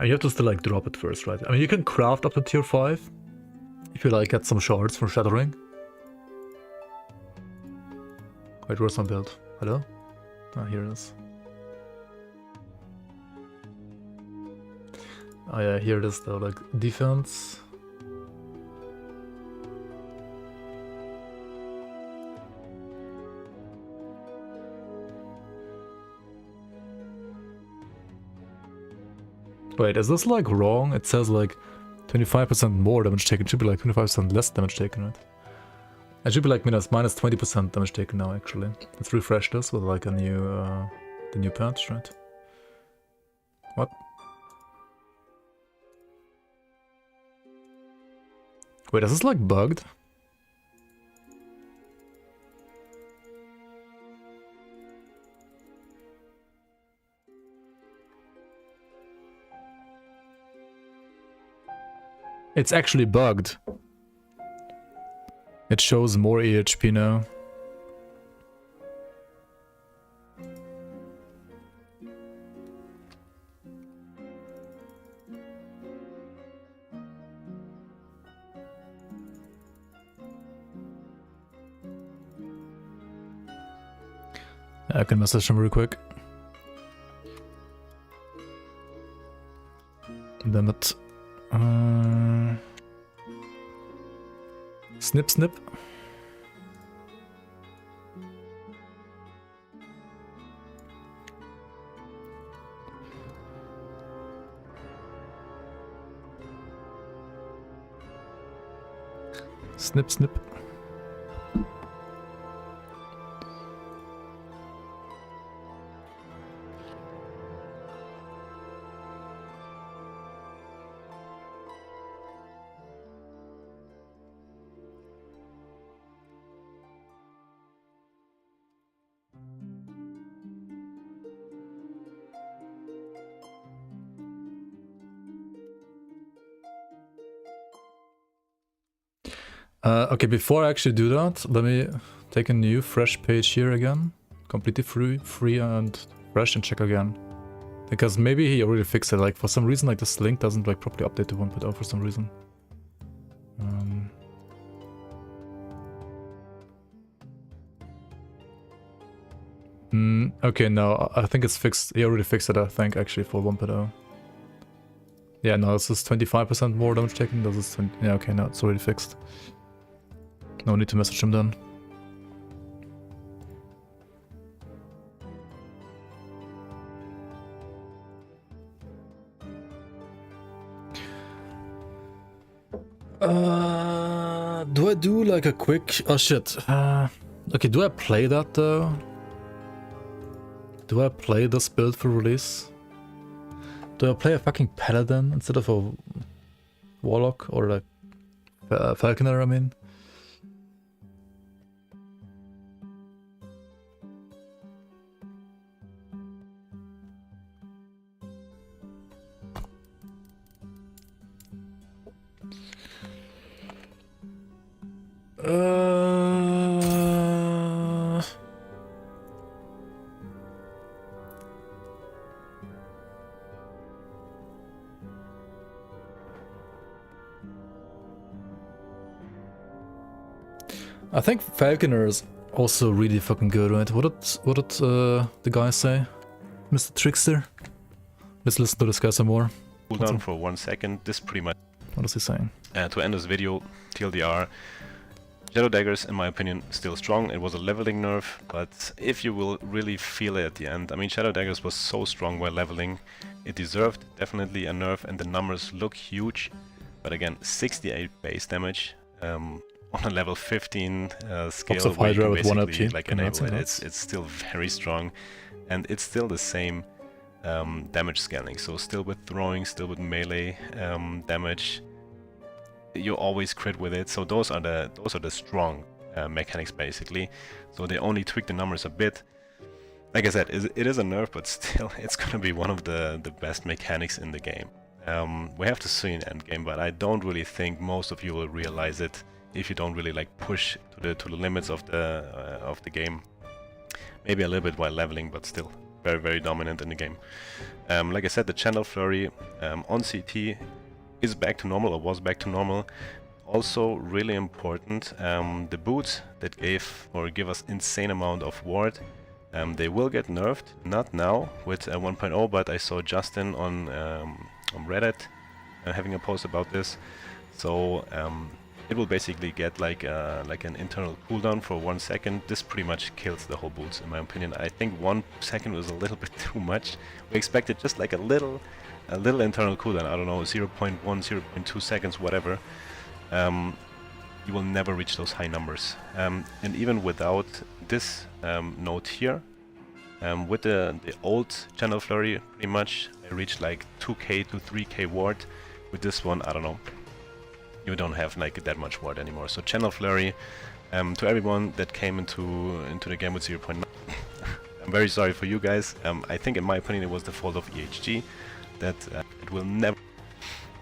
You have to still like drop it first, right? I mean, you can craft up to tier 5 if you like get some shards for shattering. Wait, where's my build? Hello? Ah, here it is. Oh yeah, here it is though, like defense. Wait, is this like wrong? It says like 25% more damage taken. It should be like 25% less damage taken, right? It should be like minus 20% damage taken now, actually. Let's refresh this with like a new, the new patch, right? What? Wait, is this like bugged? It's actually bugged. It shows more EHP now. I can message him real quick. Damn it. Snip, snip. Snip, snip. Okay, before I actually do that, let me take a new fresh page here again. Completely free and fresh, and check again. Because maybe he already fixed it, like for some reason like this link doesn't like properly update to 1.0 for some reason. Okay, no, I think it's fixed. He already fixed it, I think, actually, for 1.0. Yeah, no, this is 25% more damage taken. This is 20. Yeah, okay, no, it's already fixed. No need to message him then. Do I do like a quick... Oh shit. Okay, do I play that though? Do I play this build for release? Do I play a fucking Paladin instead of a Warlock or like Falconer, I mean? I think Falconer is also really fucking good, right? What did the guy say? Mr. Trickster? Let's listen to this guy some more. Cooldown for 1 second. This pretty much. What is he saying? To end this video, TLDR. Shadow Daggers, in my opinion, still strong. It was a leveling nerf, but if you will really feel it at the end, I mean, Shadow Daggers was so strong while leveling. It deserved definitely a nerf, and the numbers look huge. But again, 68 base damage. On a level 15 scale, of where you Hydra can with 1 basically AP. like enable it, it's still very strong, and it's still the same damage scaling. So still with throwing, still with melee damage, you always crit with it. So those are the strong mechanics basically. So they only tweak the numbers a bit. Like I said, it is a nerf, but still, it's gonna be one of the best mechanics in the game. We have to see in endgame, but I don't really think most of you will realize it if you don't really like push to the limits of the game. Maybe a little bit while leveling, but still very dominant in the game. Like I said, the Channel Flurry on CT is back to normal, or was back to normal. Also really important, the boots that give us insane amount of ward. They will get nerfed, not now with 1.0, but I saw Justin on Reddit having a post about this. So it will basically get like an internal cooldown for 1 second. This pretty much kills the whole boots, in my opinion. I think 1 second was a little bit too much. We expected just like a little internal cooldown. I don't know, 0.1, 0.2 seconds, whatever. You will never reach those high numbers. And even without this note here, with the old Channel Flurry, pretty much I reached like 2k to 3k ward. With this one, I don't know. You don't have like that much ward anymore. So Channel Flurry, to everyone that came into the game with 0.9, I'm very sorry for you guys. I think in my opinion it was the fault of EHG that it will never.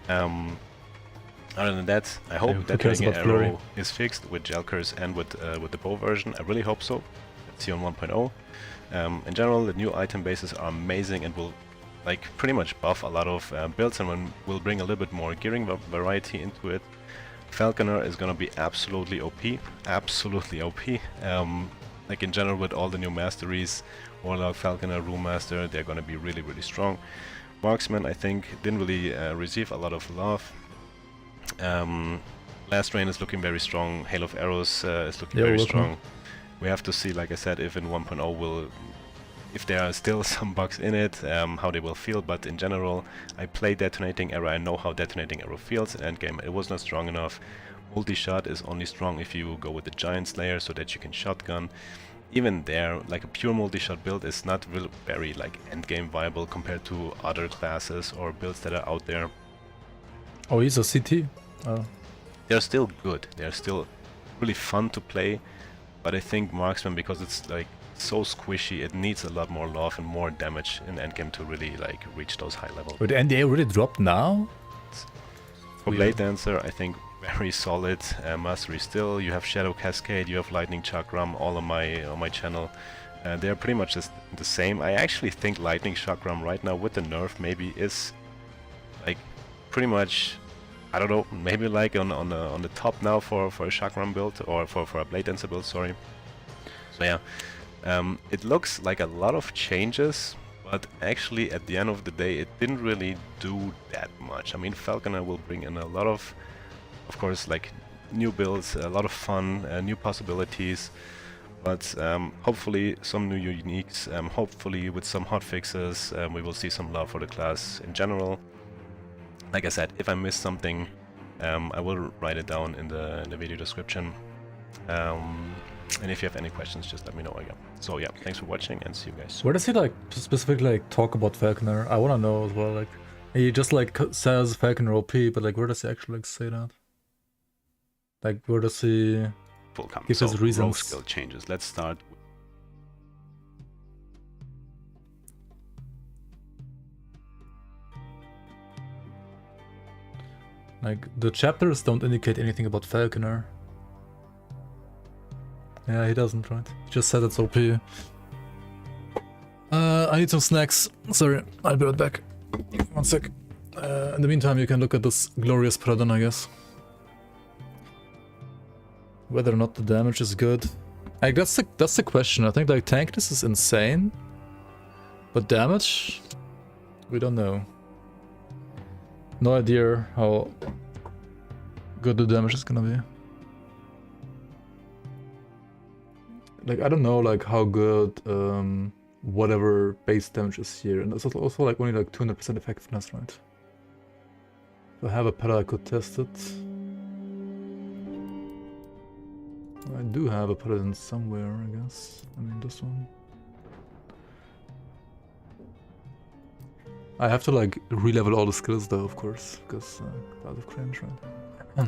Other than that, I hope that Detonating Arrow is fixed with Gel Curse and with the bow version. I really hope so. Let's see on 1.0. In general, the new item bases are amazing and will like pretty much buff a lot of builds, and we'll bring a little bit more gearing variety into it. Falconer is gonna be absolutely OP, absolutely OP. Like in general with all the new masteries, Warlock, Falconer, Rune Master, they're gonna be really strong. Marksman, I think, didn't really receive a lot of love. Last Rain is looking very strong. Hail of Arrows is looking very strong. We have to see, like I said, if in 1.0 if there are still some bugs in it, how they will feel. But in general, I played Detonating Arrow. I know how Detonating Arrow feels in endgame. It was not strong enough. multi-shot is only strong if you go with the Giant Slayer so that you can shotgun. Even there, like a pure multi-shot build is not really very like endgame viable compared to other classes or builds that are out there. Oh, he's a CT? Oh. They're still good, they're still really fun to play, but I think Marksman, because it's like so squishy, it needs a lot more love and more damage in endgame to really like reach those high levels. But the NDA really dropped now? For Blade Dancer, I think very solid mastery still. You have Shadow Cascade, you have Lightning Chakram, all on my channel. They're pretty much just the same. I actually think Lightning Chakram right now with the nerf maybe is like pretty much, I don't know, maybe like on the top now for a Chakram build, or for a Blade Dancer build, sorry. So yeah, it looks like a lot of changes, but actually at the end of the day it didn't really do that much. I mean, Falconer will bring in a lot of course, like new builds, a lot of fun, new possibilities, but hopefully some new uniques, hopefully with some hotfixes, we will see some love for the class in general. Like I said, if I missed something, I will write it down in the video description. And if you have any questions, just let me know again. So yeah, thanks for watching and see you guys soon. Where does he like specifically like talk about Falconer? I wanna know as well. Like he just like says Falconer OP, but like where does he actually like say that? Like where does he Full come. give So his reasons? rogue skill changes. Let's start. Like the chapters don't indicate anything about Falconer. Yeah, he doesn't, right? He just said it's OP. I need some snacks. Sorry, I'll be right back. 1 sec. In the meantime, you can look at this glorious Pradon, I guess. Whether or not the damage is good. Like that's the question. I think like tankness is insane, but damage, we don't know. No idea how good the damage is gonna be. Like I don't know like how good whatever base damage is here, and it's also like only like 200% effectiveness, right? If I have a para, I could test it. I do have a paladin somewhere, I guess. I mean, this one. I have to like re-level all the skills though, of course, because out of cringe, right?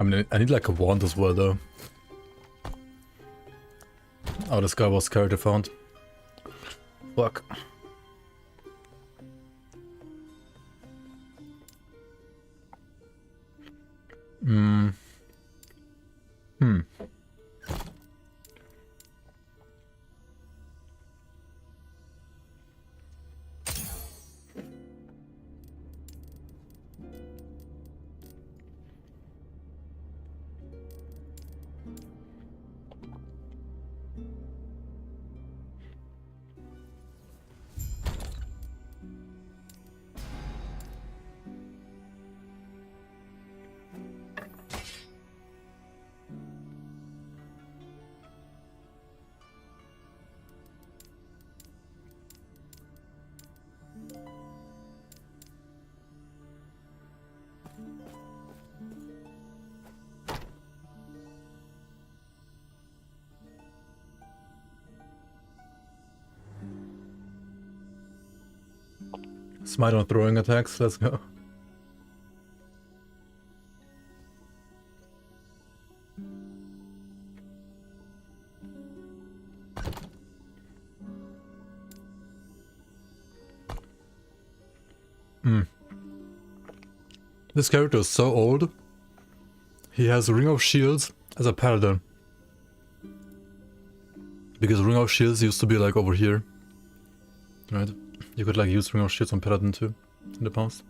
mean, I need like a wand as well though. Oh, this guy was character found. Fuck. Hmm. Smite on throwing attacks, let's go. This character is so old. He has Ring of Shields as a paladin. Because Ring of Shields used to be like over here. Right? You could like use Ring of Shields on paladin too in the past.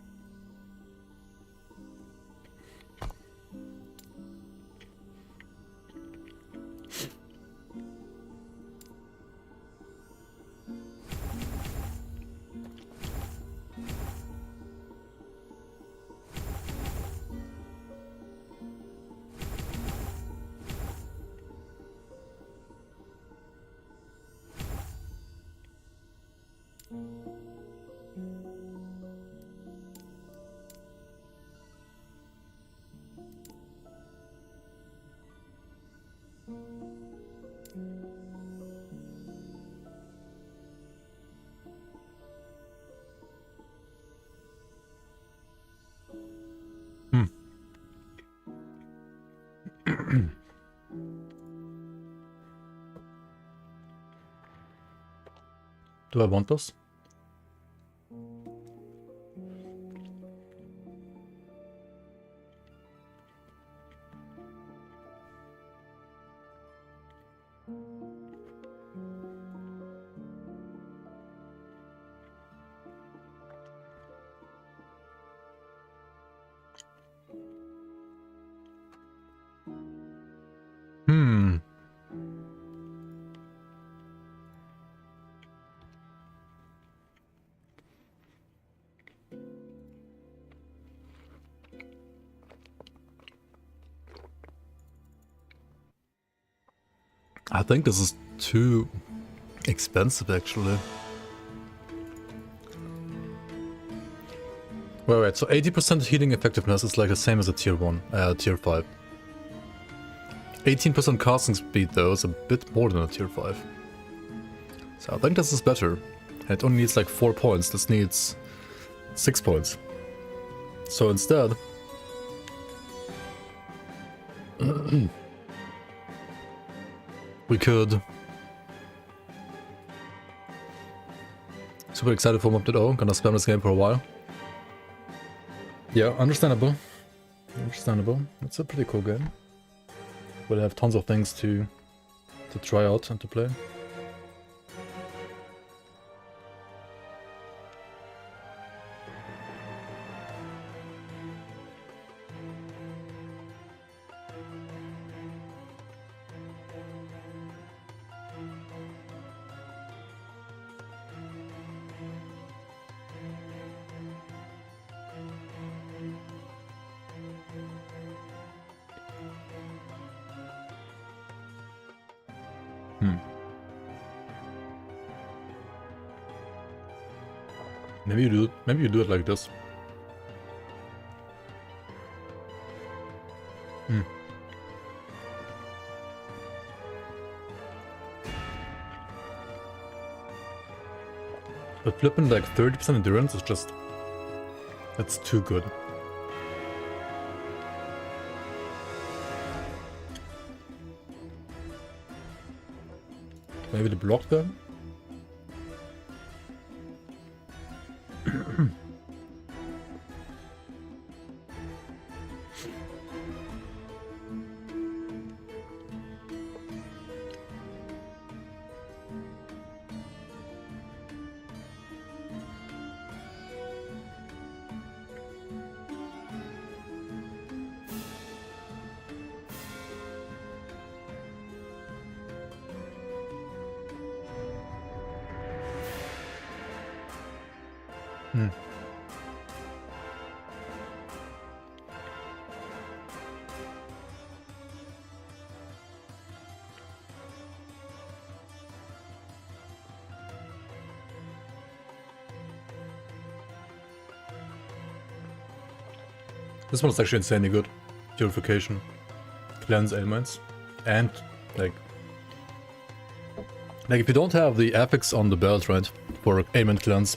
Do I want this? I think this is too expensive actually. Wait, so 80% healing effectiveness is like the same as a tier 1, tier 5. 18% casting speed though is a bit more than a tier 5. So I think this is better. And it only needs like 4 points, this needs 6 points. So instead... we could... Super excited for Mob .0, gonna spam this game for a while. Yeah, understandable. Understandable. It's a pretty cool game. We'll have tons of things to try out and to play. Maybe you do it like this. But flipping like 30% endurance is just... that's too good. Maybe the block there? This one is actually insanely good. Purification, cleanse ailments, and like if you don't have the affix on the belt, right, for ailment cleanse,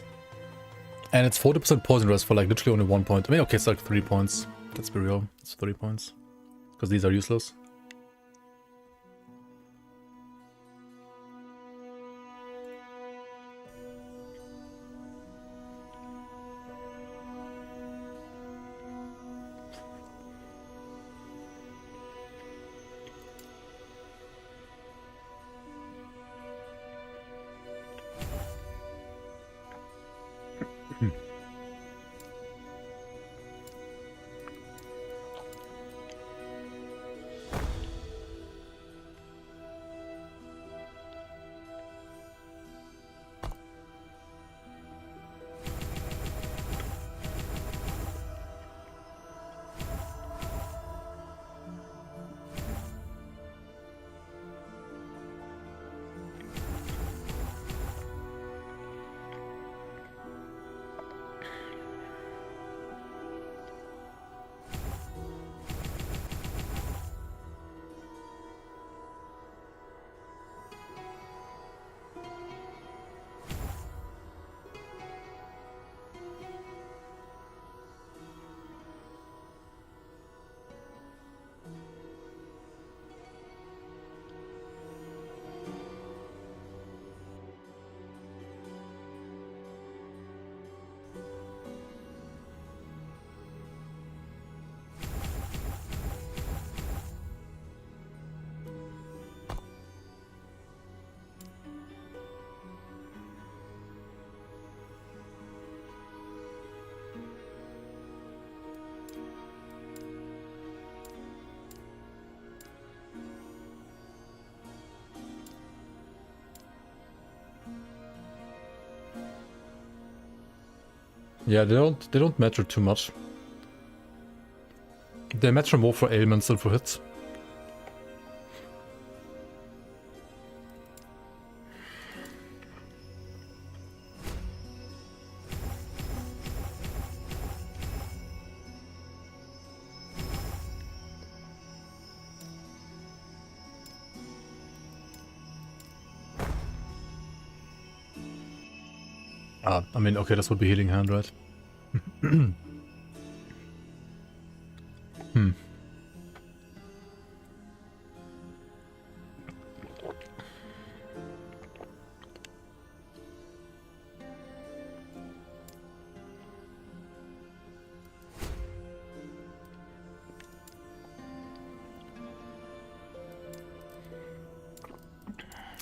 and it's 40% poison rest for like literally only 1 point. I mean, okay, it's like 3 points. Let's be real, it's 3 points because these are useless. Yeah, they don't matter too much. They matter more for ailments than for hits. I mean, okay, this would be healing hand, right?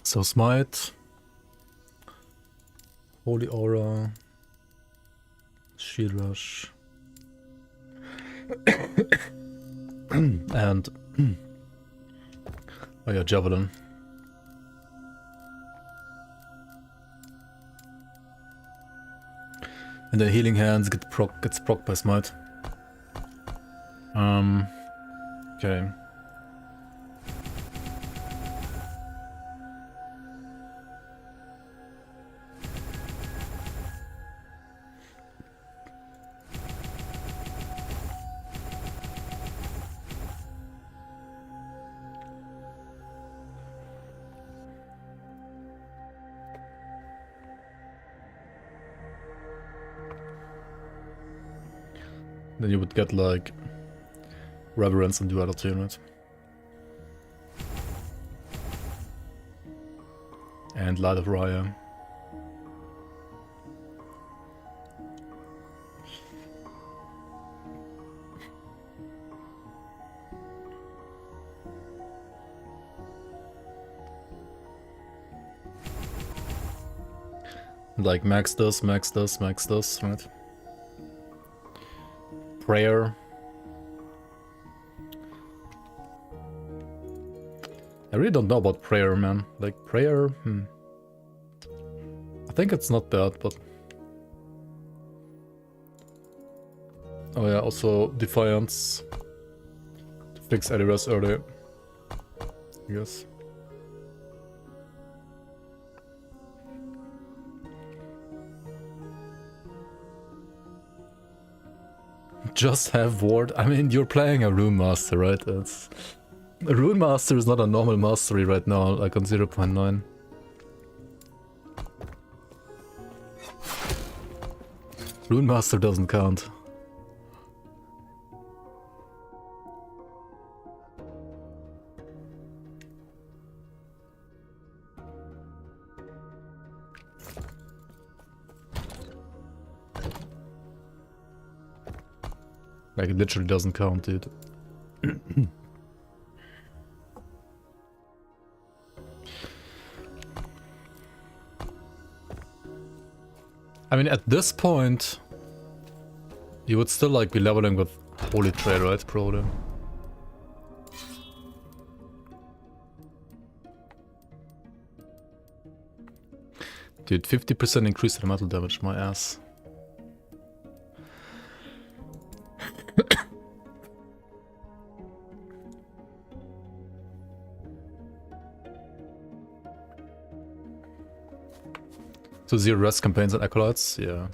So smite, holy aura, shield rush, and oh yeah, javelin. And then healing hands gets proc by smite. Okay. Then you would get like reverence and duality, right? And Light of Raya. Like max this, right? Prayer. I really don't know about prayer, man. Like prayer, I think it's not bad, but... Oh yeah, also Defiance. To fix Ediras earlier. I guess. Just have ward. I mean, you're playing a Rune Master, right? That's... A Rune Master is not a normal mastery right now, like on 0.9. Rune Master doesn't count. Like, it literally doesn't count, dude. I mean, at this point, you would still, like, be leveling with Holy Trade, right, probably? Dude, 50% increase in metal damage, my ass. So 0 rest campaigns and acolytes, yeah.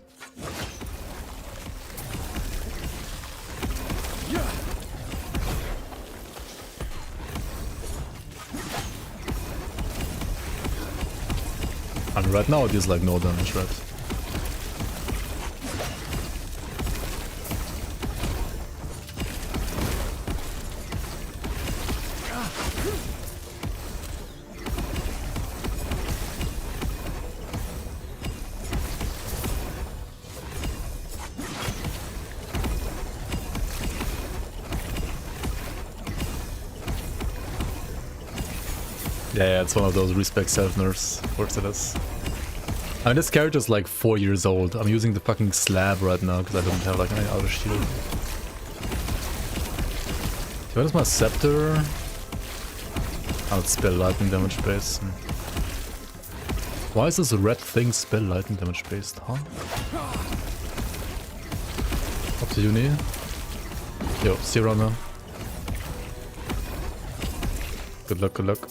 And right now it is like no damage, right? Yeah, it's one of those respect self-nerfs. Of course it is. I mean, this character is like 4 years old. I'm using the fucking slab right now because I don't have like any other shield. What is my scepter? I'll spell lightning damage base. Why is this red thing spell lightning damage based, huh? Up to uni. Yo, see you around now. Good luck, good luck.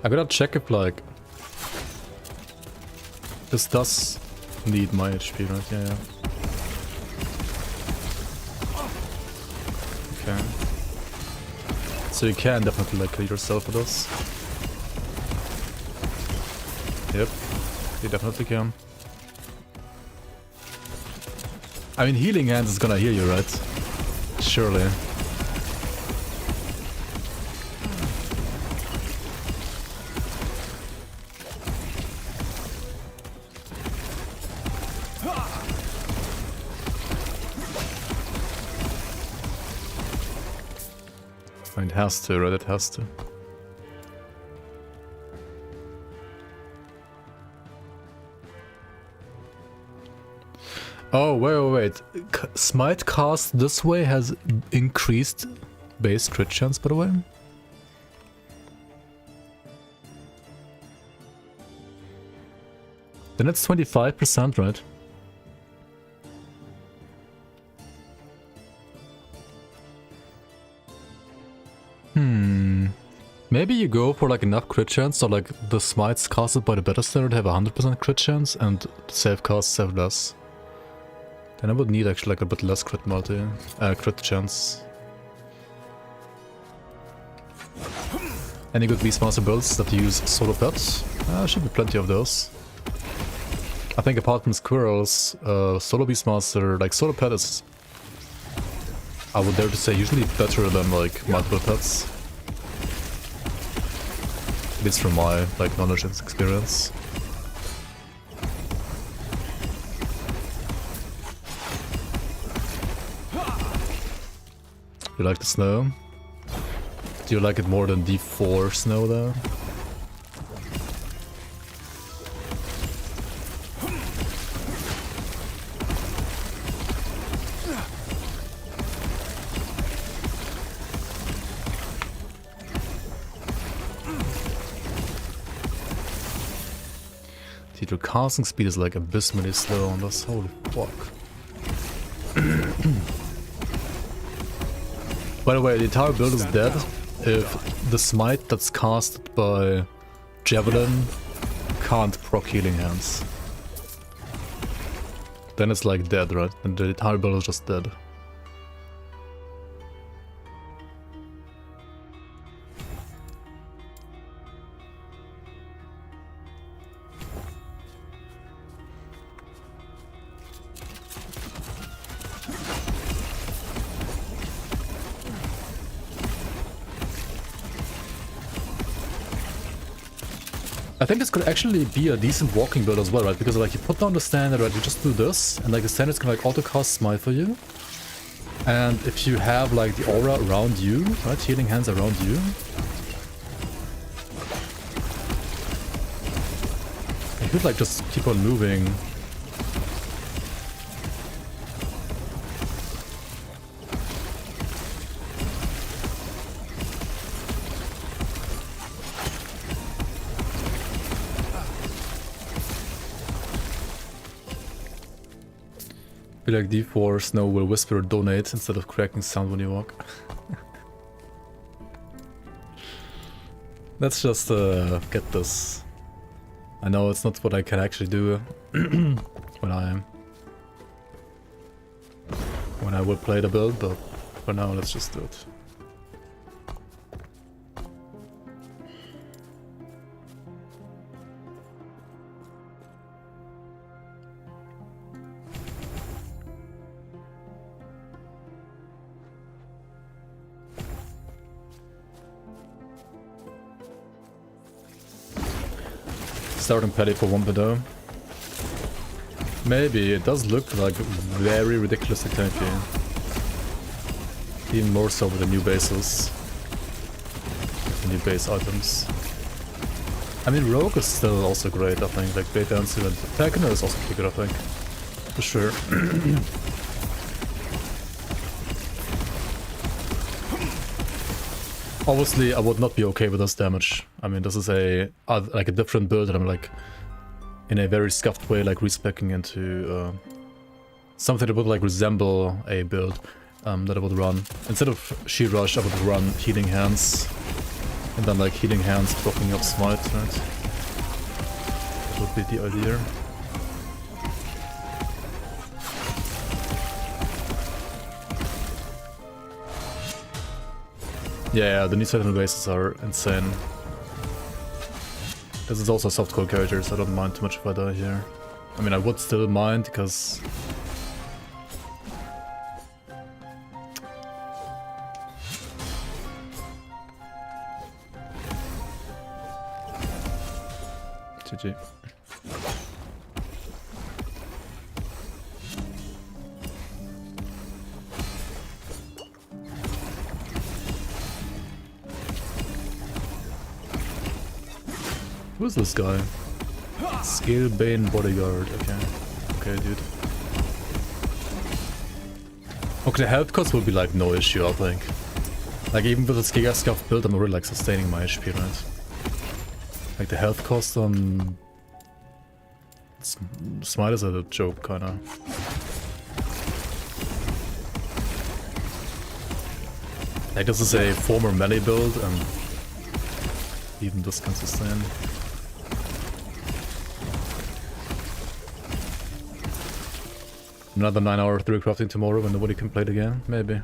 I gotta check if, like, this does need my HP, right? Yeah, yeah. Okay. So you can definitely, like, kill yourself with this. Yep, you definitely can. I mean, Healing Hands is gonna heal you, right? Surely. It has to, right? It has to. Oh, wait. Smite cast this way has increased base crit chance, by the way. Then it's 25%, right? Maybe you go for like enough crit chance, so like the smites casted by the better standard have 100% crit chance and save casts have less. Then I would need actually like a bit less crit chance. Any good Beastmaster builds that use solo pets? Should be plenty of those. I think apart from squirrels, Solo Beastmaster, like Solo Pet is, I would dare to say, usually better than like multiple pets. At least from my like knowledge and experience. You like the snow? Do you like it more than D4 snow though? Dude, your casting speed is like abysmally slow on this, holy fuck. By the way, the entire build is dead if the smite that's casted by Javelin can't proc healing hands. Then it's like dead, right? And the entire build is just dead. I think this could actually be a decent walking build as well, right? Because like you put down the standard, right? You just do this, and like the standard's can like auto cast smite for you. And if you have like the aura around you, right? Healing hands around you. You could like just keep on moving. Be like D4, Snow will whisper donate instead of cracking sound when you walk. Let's just get this. I know it's not what I can actually do when I will play the build, but for now let's just do it. Starting petty for one though. Maybe it does look like very ridiculously tanky. Even more so with the new bases. The new base items. I mean, Rogue is still also great, I think. Like Beta and Tekno is also pretty good, I think. For sure. Obviously, I would not be okay with this damage. I mean, this is like a different build, and I'm like in a very scuffed way, like respecing into something that would like resemble a build that I would run. Instead of Shield Rush, I would run Healing Hands, and then like Healing Hands blocking up Smite, right? That would be the idea. Yeah, the new Sentinel bases are insane. This is also softcore characters, so I don't mind too much if I die here. I mean, I would still mind, because... GG. Who's this guy? Scalebane Bodyguard. Okay. Okay, dude. Okay, the health cost will be like no issue, I think. Like even with this Giga Scuff build, I'm already like sustaining my HP, right? Like the health cost on... Smite is a joke, kinda. Like this is a former melee build, and even this can sustain. Another 9-hour 3 crafting tomorrow when nobody can play the game? Maybe.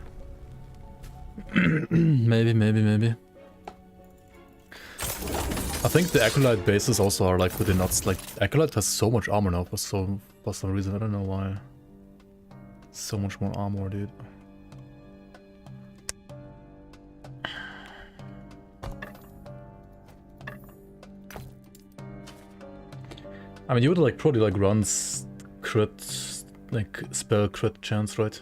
maybe. I think the Acolyte bases also are like pretty nuts. Like Acolyte has so much armor now for some reason. I don't know why. So much more armor, dude. I mean, you would like probably like runs crit, like spell crit chance, right?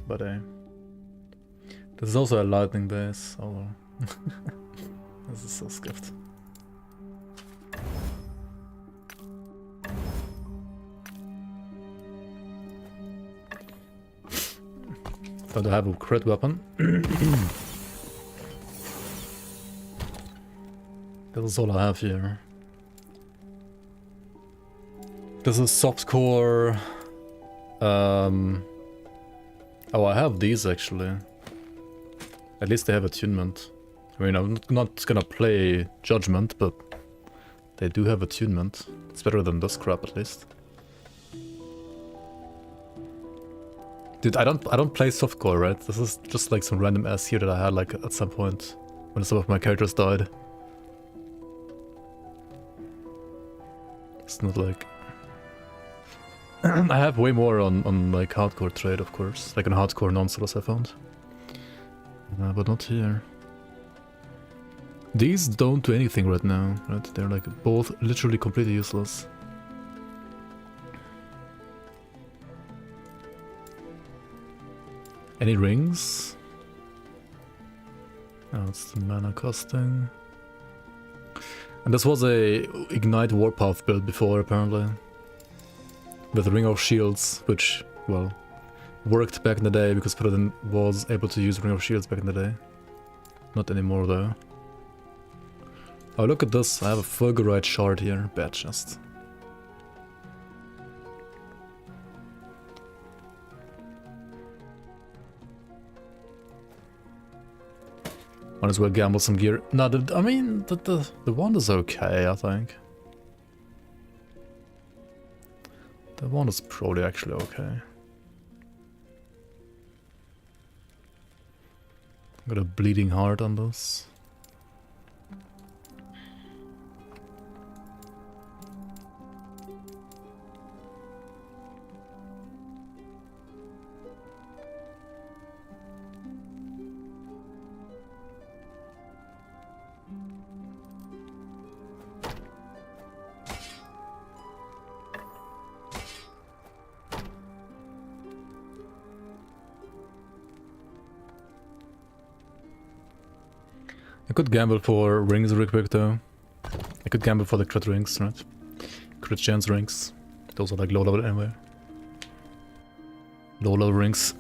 But this is also a lightning base. Oh, this is so skipped. But I have a crit weapon. This is all I have here. This is softcore. Oh, I have these actually. At least they have attunement. I mean, I'm not gonna play Judgment, but they do have attunement. It's better than this crap at least. Dude, I don't play softcore, right? This is just like some random ass here that I had like at some point when some of my characters died. It's not like I have way more on like hardcore trade, of course, like on hardcore non-solos I found, but not here. These don't do anything right now, right? They're like both literally completely useless. Any rings? Oh, it's the mana costing. And this was a Ignite Warpath build before, apparently. With Ring of Shields, which, well, worked back in the day because Paladin was able to use Ring of Shields back in the day. Not anymore, though. Oh, look at this. I have a Fulgurite shard here. Bad chest. Might as well gamble some gear. No, I mean, the wand is okay, I think. The wand is probably actually okay. Got a bleeding heart on this. I could gamble for rings real quick though. I could gamble for the crit rings, right? Crit chance rings. Those are like low level anyway. Low level rings.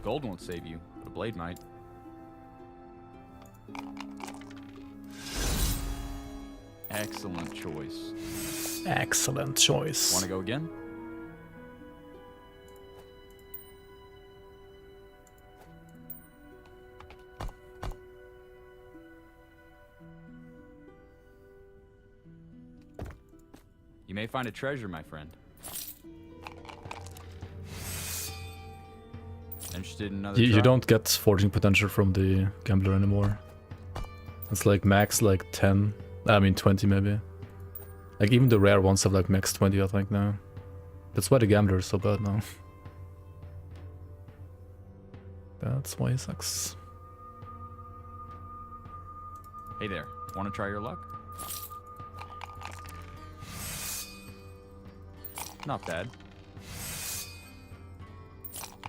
Gold won't save you, but a blade might. Excellent choice. Excellent choice. Want to go again? You may find a treasure, my friend. Interested in another You try? don't get forging potential from the gambler anymore. It's like max like 10, I mean 20 maybe. Like even the rare ones have like max 20 I think now. That's why the gambler is so bad now. That's why he sucks. Hey there, want to try your luck? Not bad.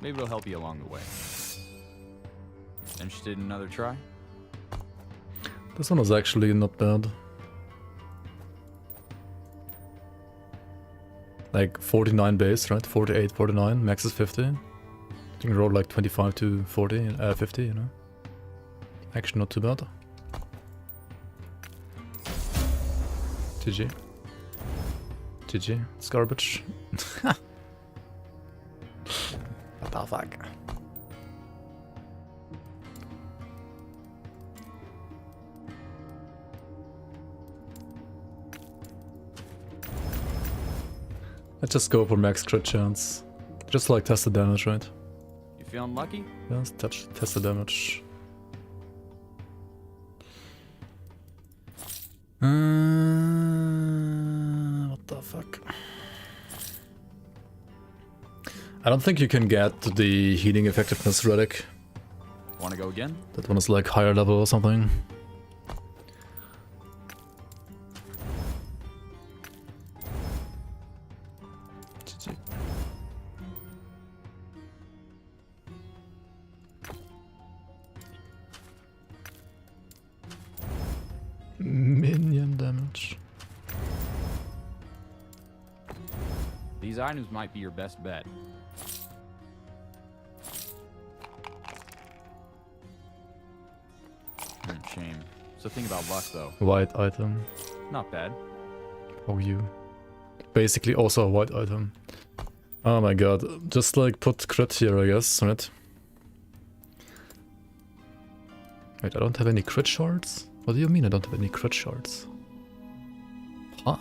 Maybe it'll help you along the way. Interested in another try? This one was actually not bad. Like 49 base, right? 48, 49, max is 50. You can roll like 25 to 40, 50, you know? Actually not too bad. GG. GG. It's garbage. What the fuck? Let's just go for max crit chance. Just like test the damage, right? You feeling lucky? Yes, test the damage. What the fuck? I don't think you can get the healing effectiveness relic. Want to go again? That one is like higher level or something. GG. Minion damage. These items might be your best bet. Shame. So think about luck, though. White item. Not bad. Oh, you. Basically also a white item. Oh my god. Just like put crit here, I guess, right? Wait, I don't have any crit shards? What do you mean I don't have any crit shards? Huh?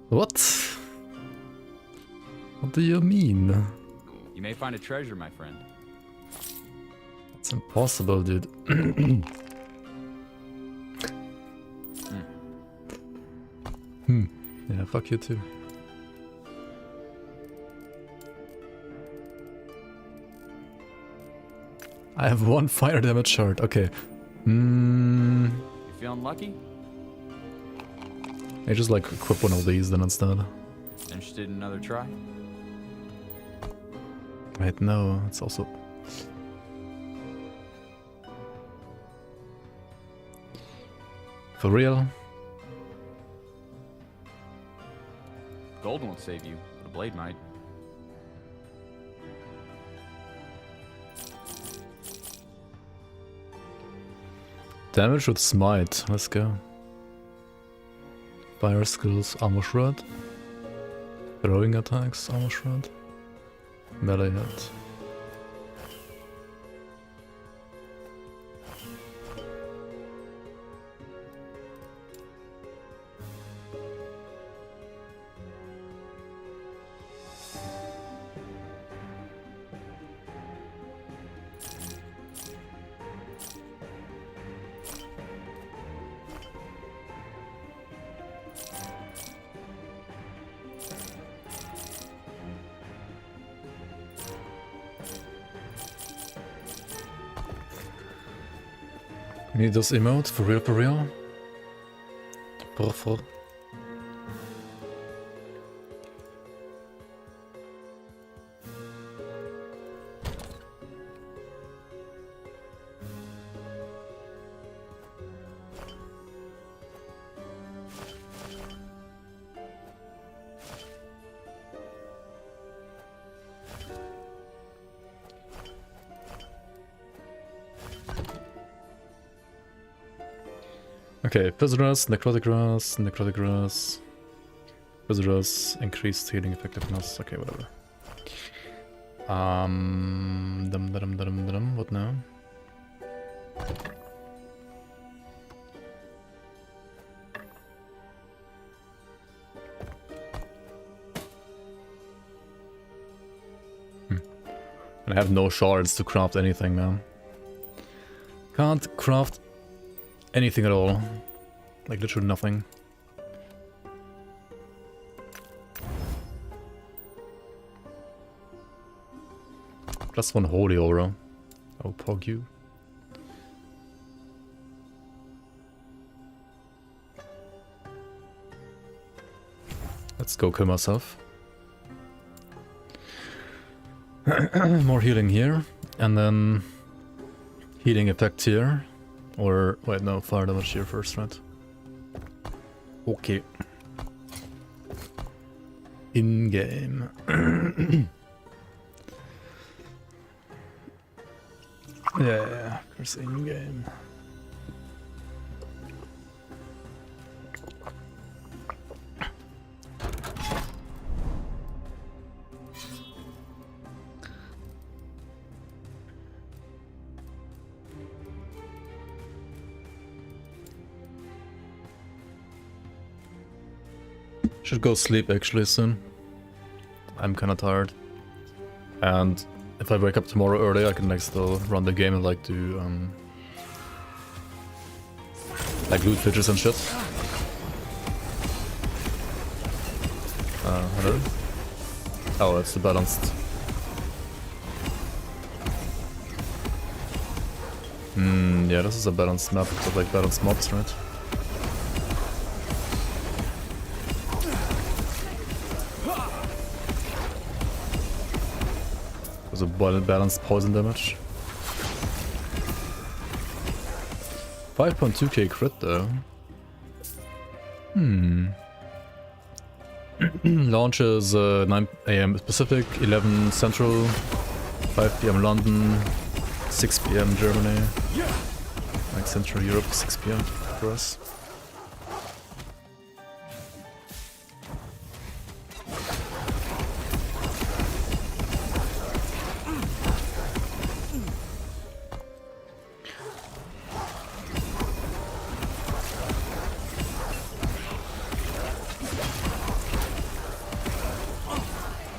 What? What do you mean? You may find a treasure, my friend. It's impossible, dude. Yeah, fuck you too. I have one fire damage shard. Okay. You feeling lucky? I just like equip one of these then instead. Interested in another try? Wait, no, it's also... For real? Gold won't save you, but a blade might. Damage with smite, let's go. Fire skills, armor shred. Throwing attacks, armor shred. Melee hit. We need those emotes for real, for real. For. Okay, Viscerous, Necrotic Grass, Viscerous, increased healing effectiveness. Okay, whatever. What now? And I have no shards to craft anything, man. Can't craft anything at all. Like literally nothing. Plus one holy aura. Oh, pog you. Let's go kill myself. More healing here. And then healing effect here. Or, wait, no, fire damage here first, right? Okay. In-game. Yeah, of course, in-game. Should go sleep actually soon. I'm kinda tired. And if I wake up tomorrow early, I can like still run the game and like do Like loot features and shit. Hello? Oh, it's the balanced. Yeah, this is a balanced map with like balanced mobs, right? There's a balanced poison damage. 5.2k crit though. Launch is 9 AM Pacific, 11 Central, 5 PM London, 6 PM Germany. Like Central Europe, 6 PM for us.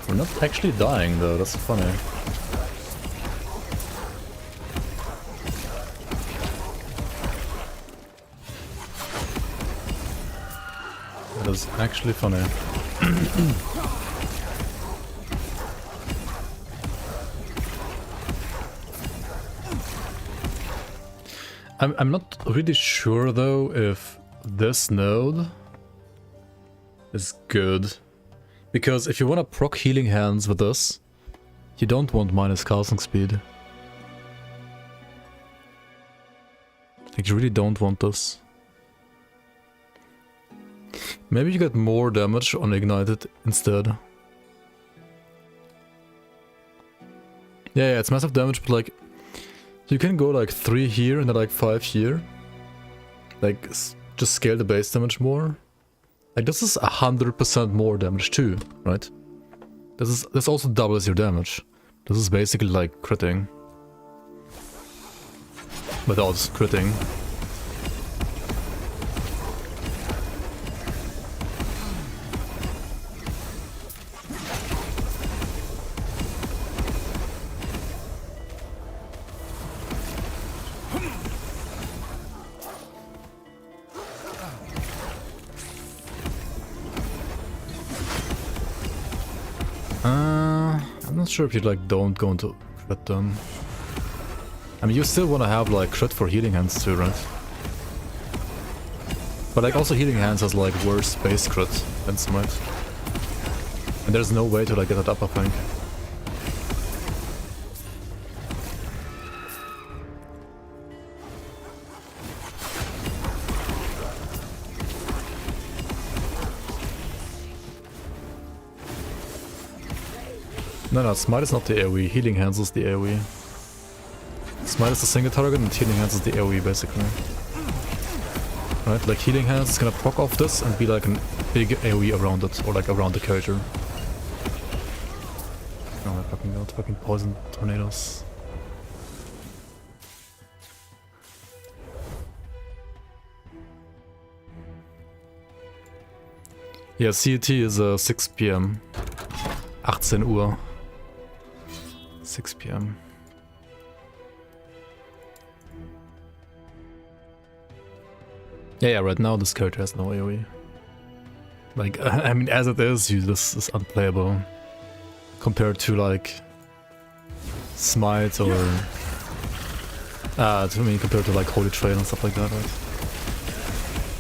We're not actually dying though, that's funny. That is actually funny. I'm not really sure though if this node is good. Because if you want to proc healing hands with this, you don't want minus casting speed. Like you really don't want this. Maybe you get more damage on ignited instead. Yeah, it's massive damage, but like you can go like 3 here and then like 5 here. Like just scale the base damage more. Like this is 100% more damage too, right? This also doubles your damage. This is basically like critting. Without critting. I'm not sure if you like don't go into crit them. I mean, you still want to have like crit for healing hands too, right? But like also healing hands has like worse base crit than smite. And there's no way to like get it up, I think. No, smite is not the AoE, healing hands is the AoE. Smite is the single target and healing hands is the AoE basically. Right, like healing hands is gonna proc off this and be like a big AoE around it, or like around the character. Oh my fucking god, fucking poison tornadoes. Yeah, CET is 6 PM. 18 Uhr. 6 PM. Yeah, right now this character has no AoE. Like, I mean, as it is, this is unplayable. Compared to, like, Smite or... compared to, like, Holy Trail and stuff like that, right?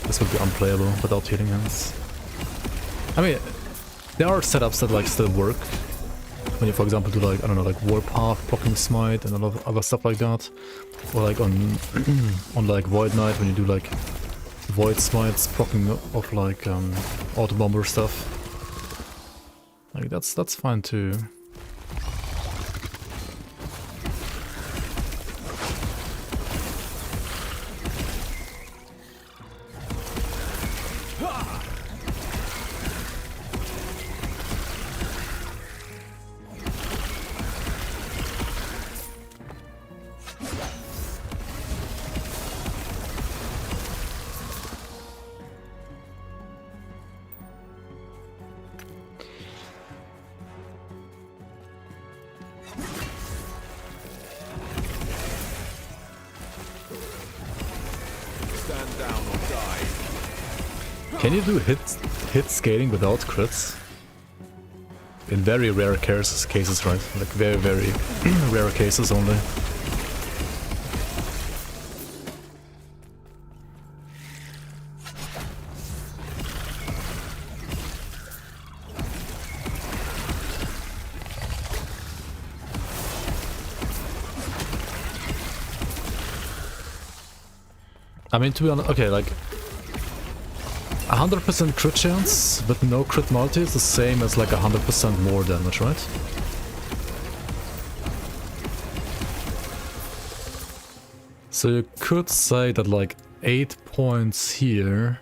This would be unplayable without healing hands. I mean, there are setups that, like, still work. When you, for example, do like, I don't know, like Warpath blocking Smite and a lot of other stuff like that. Or like on on like Void Knight when you do like Void Smites blocking of like Auto Bomber stuff. Like that's fine too. Can you do hit scaling without crits? In very rare cases, right? Like very, very rare cases only. I mean, to be honest, okay, like 100% crit chance, but no crit multi is the same as like 100% more damage, right? So you could say that like 8 points here.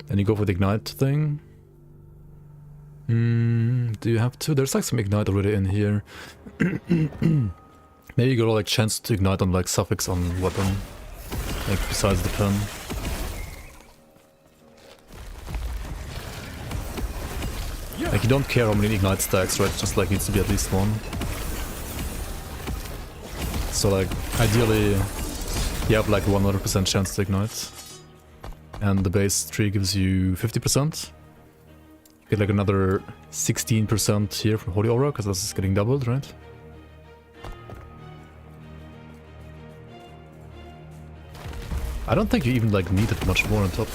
And you go for the ignite thing. Do you have to? There's like some ignite already in here. Maybe you got like chance to ignite on like suffix on weapon, like besides the pen. Like you don't care how many ignite stacks, right? Just like needs to be at least one. So like ideally you have like 100% chance to ignite, and the base tree gives you 50%. Get like another 16% here from Holy Aura, because this is getting doubled, right? I don't think you even like needed much more on top,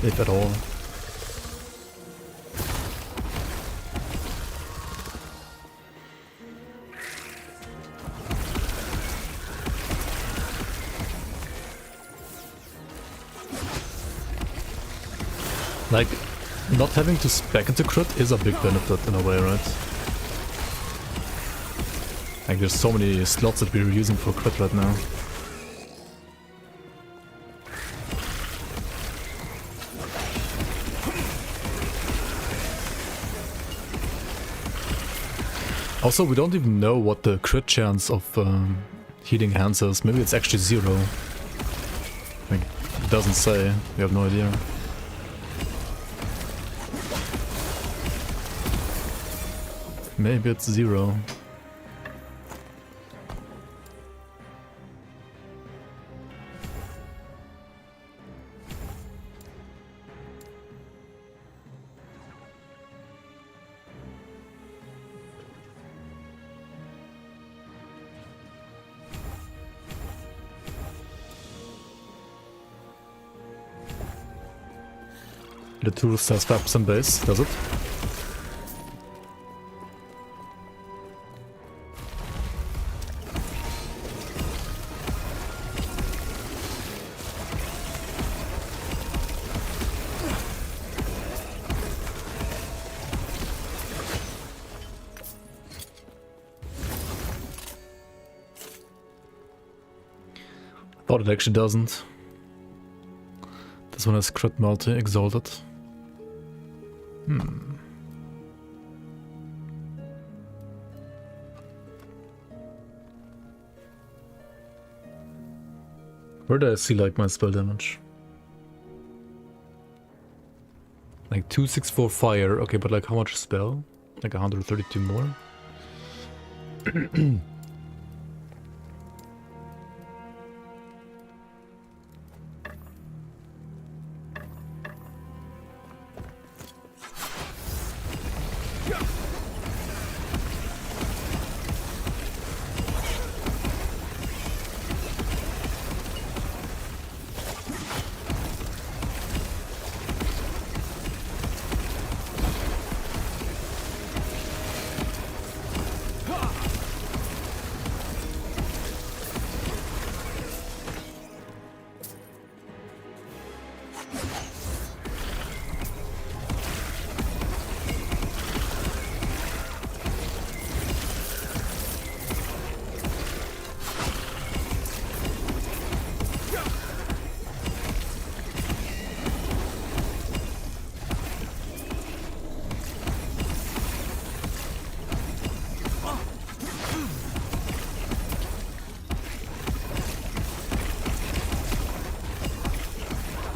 if at all. Like, not having to spec into crit is a big benefit in a way, right? Like there's so many slots that we're using for crit right now. Also, we don't even know what the crit chance of healing hands is. Maybe it's actually 0. Like, it doesn't say. We have no idea. Maybe it's 0. The tool says 5% base, does it? Thought it actually doesn't. This one has crit multi exalted. Where do I see like my spell damage? Like 264 fire, okay, but like how much spell? Like 132 more?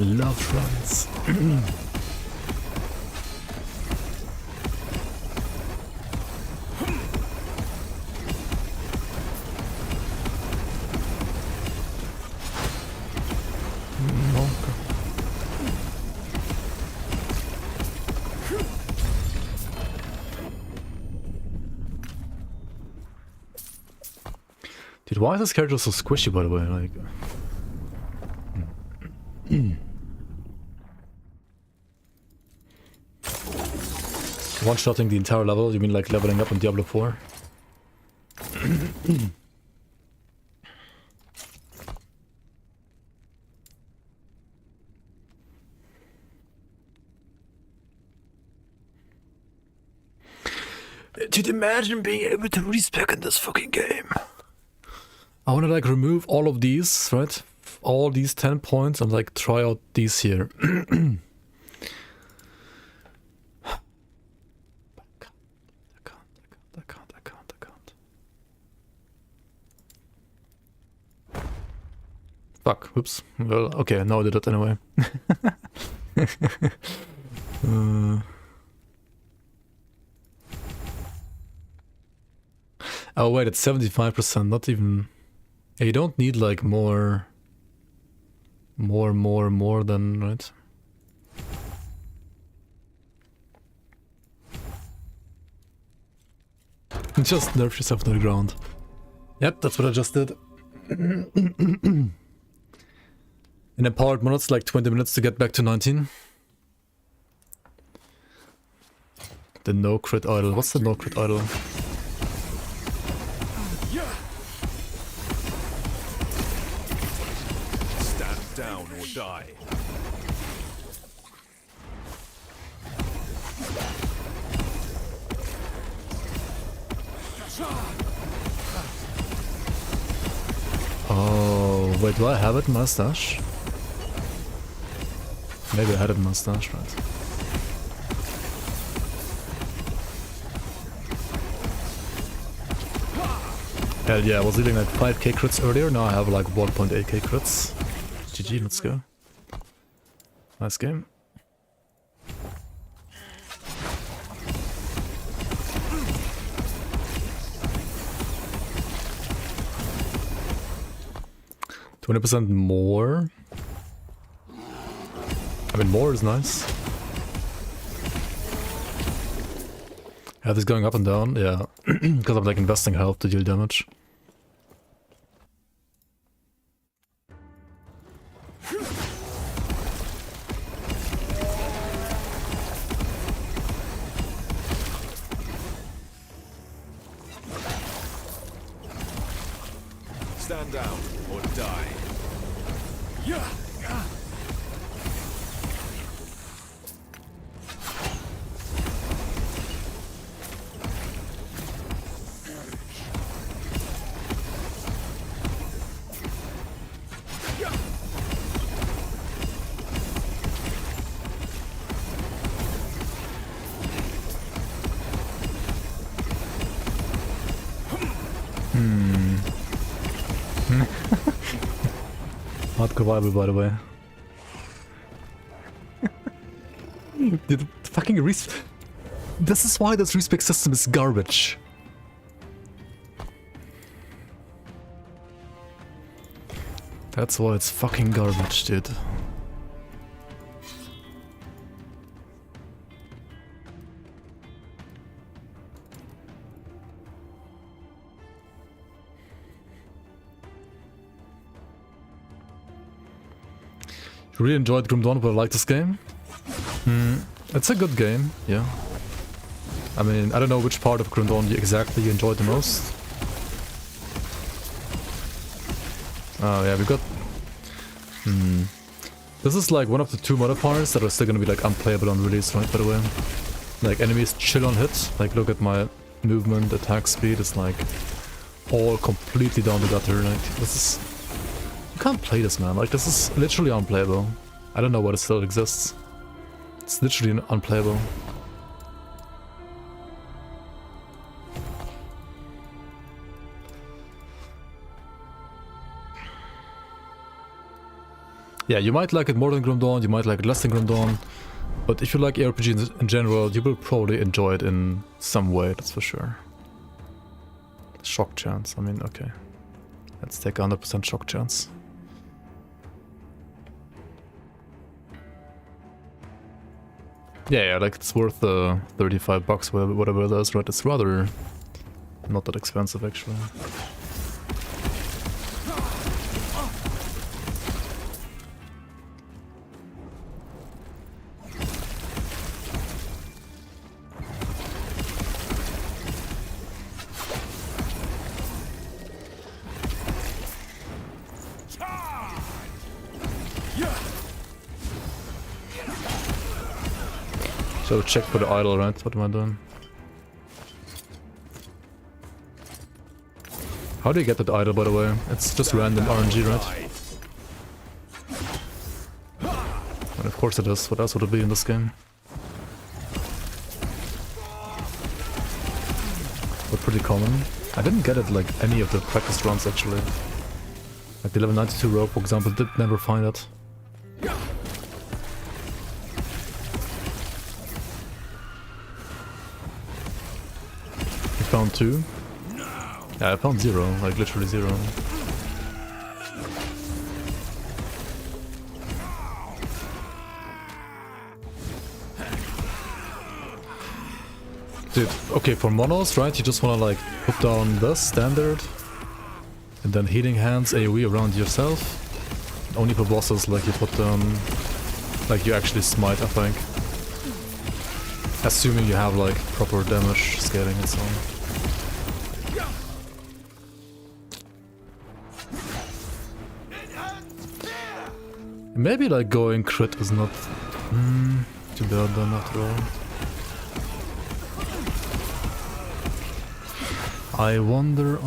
Love runs. why is this character so squishy, by the way? Like, one-shotting the entire level? You mean like leveling up in Diablo 4? Dude, imagine being able to respec in this fucking game. I want to like remove all of these, right? All these 10 points and like try out these here. I can't. Fuck, oops. Well, okay, now I did it anyway. Oh wait, it's 75%, not even... Yeah, you don't need like more than, right? Just nerf yourself to the ground. Yep, that's what I just did. In empowered mode, it's like 20 minutes to get back to 19. The no crit idol. What's the no crit idol? Stand down or die. Oh, wait, do I have it in my stash? Maybe I had it in my stash, right? Hell yeah, I was dealing like 5k crits earlier, now I have like 1.8k crits. GG, let's go. Nice game. %20 more. I mean, more is nice. Health is going up and down, yeah. Because I'm like investing health to deal damage. Stand down or die. Yeah. Hardcore Bible, by the way. Dude, the fucking this is why this respec system is garbage. That's why it's fucking garbage, dude. Really enjoyed Grim Dawn, but I like this game. It's a good game, yeah. I mean, I don't know which part of Grim Dawn you exactly enjoyed the most. Oh yeah, we got... This is like one of the 2 meta parts that are still gonna be like unplayable on release, right, by the way. Like enemies chill on hit, like look at my movement, attack speed, it's like all completely down the gutter, like this is... You can't play this, man, like this is literally unplayable. I don't know why it still exists. It's literally unplayable. Yeah, you might like it more than Grim Dawn, you might like it less than Grim Dawn, but if you like ARPGs in general, you will probably enjoy it in some way, that's for sure. Shock chance, I mean, okay. Let's take 100% shock chance. Yeah, like it's worth $35, whatever it is, right? It's rather not that expensive, actually. So check for the idol, right? What am I doing? How do you get that idol, by the way? It's just random RNG, right? And of course it is. What else would it be in this game? But pretty common. I didn't get it like any of the practice runs actually. Like the level 92 rope, for example, did never find it. You found 2? Yeah, I found 0, like literally 0. Dude, okay, for monos, right, you just wanna like put down this standard and then healing hands AoE around yourself. Only for bosses, like you put like you actually smite, I think. Assuming you have like proper damage scaling and so on. Maybe like going crit is not too bad then after all. I wonder.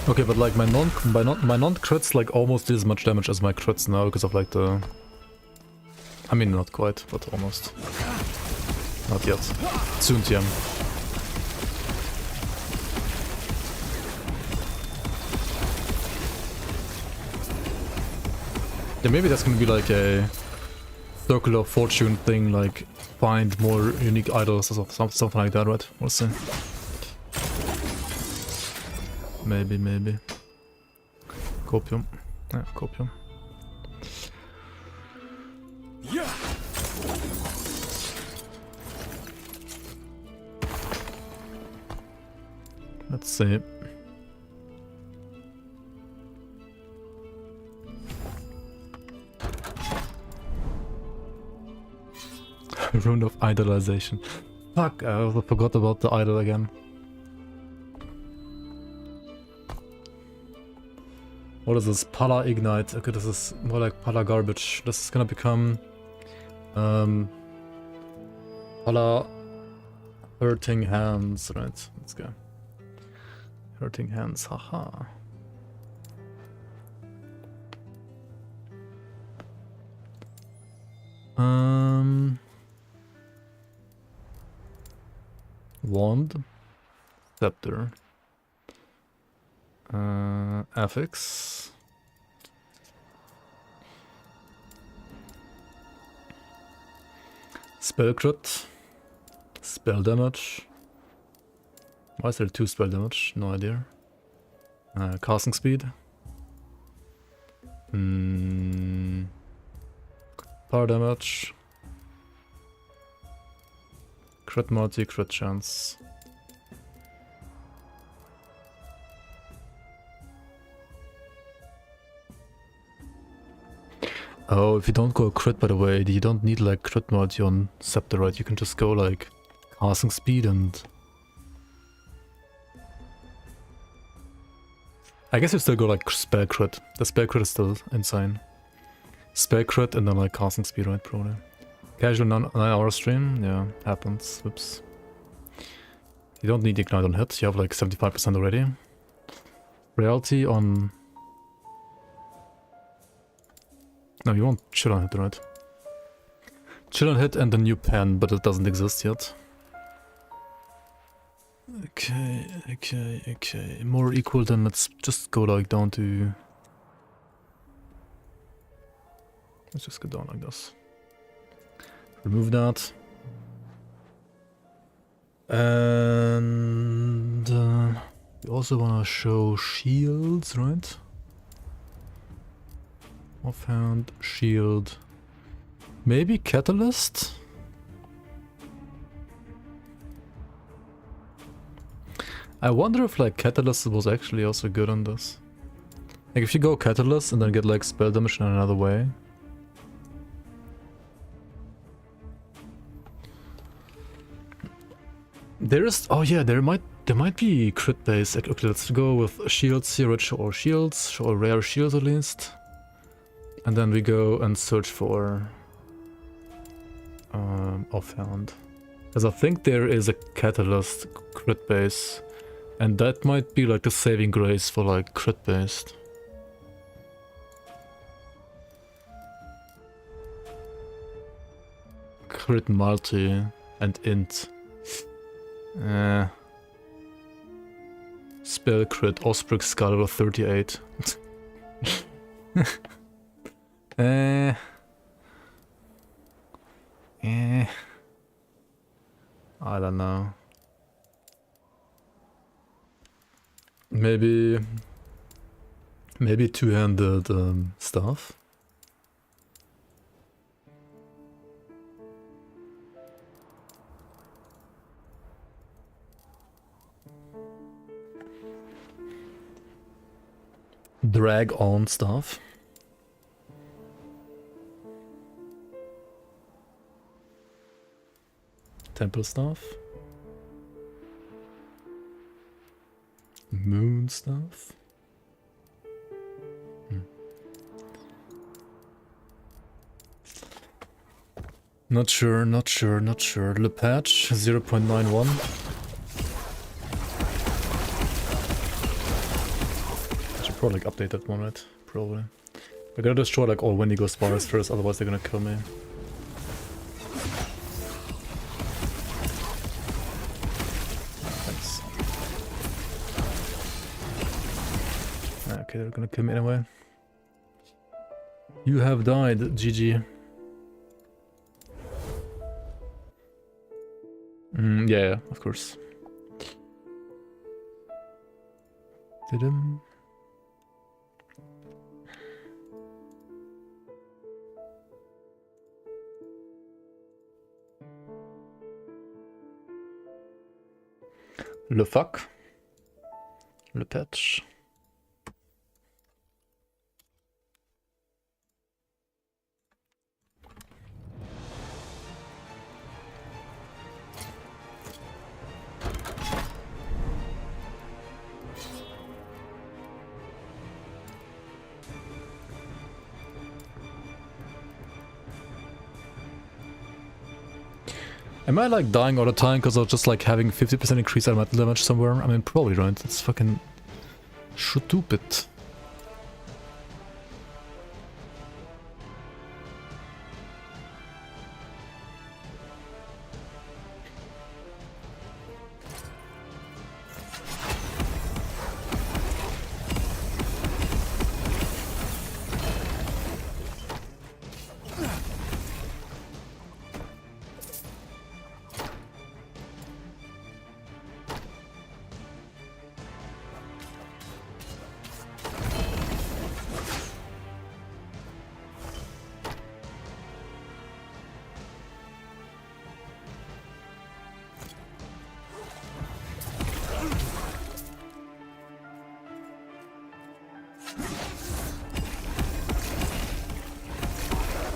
Okay, but like my non-crits like almost did as much damage as my crits now because of like the... I mean, not quite, but almost. Not yet. Soon, TM. Yeah, maybe that's gonna be like a circle of fortune thing, like find more unique idols or something like that, right? We'll see. Maybe. Copium. Yeah, copium. Yeah. Let's see. Rune of idolization. Fuck, I also forgot about the idol again. What is this? Pala Ignite. Okay, this is more like Pala Garbage. This is gonna become... Pala Hurting Hands, right? Let's go. Hurting Hands, haha. Wand. Scepter. Affix. Spell crit. Spell damage. Why is there 2 spell damage? No idea. Casting speed. Power damage. Crit multi, crit chance. Oh, if you don't go crit, by the way, you don't need like crit multi on Scepter, right? You can just go like casting speed and... I guess you still go like spell crit. The spell crit is still insane. Spell crit and then like casting speed, right? Probably. Casual 9-hour stream? Yeah, happens. Whoops. You don't need Ignite on hit, you have like 75% already. Reality on... No, you want chill on hit, right? Chill on hit and the new pen, but it doesn't exist yet. Okay. More equal, then let's just go like down to... Let's just go down like this. Remove that. And... we also want to show shields, right? Offhand, shield. Maybe Catalyst? I wonder if like Catalyst was actually also good on this. Like if you go Catalyst and then get like spell damage in another way. There is, oh yeah, there might be crit base. Okay, let's go with shields here, which or shields, or rare shields at least. And then we go and search for offhand. Because I think there is a catalyst crit base. And that might be like the saving grace for like crit based. Crit multi and int. Spell crit Osprey Skull with 38. I don't know. Maybe two-handed stuff. Drag on stuff. Temple stuff. Moon stuff. Not sure. Le patch 0.91. Probably like update that one, right? Probably. I gotta destroy like all Wendigo spires first, otherwise they're gonna kill me. Thanks. Okay, they're gonna kill me anyway. You have died, GG. Yeah, of course. Did him? Le fuck. Le patch. Am I like dying all the time because of just like having 50% increase elemental damage somewhere? I mean, probably, right? It's fucking stupid.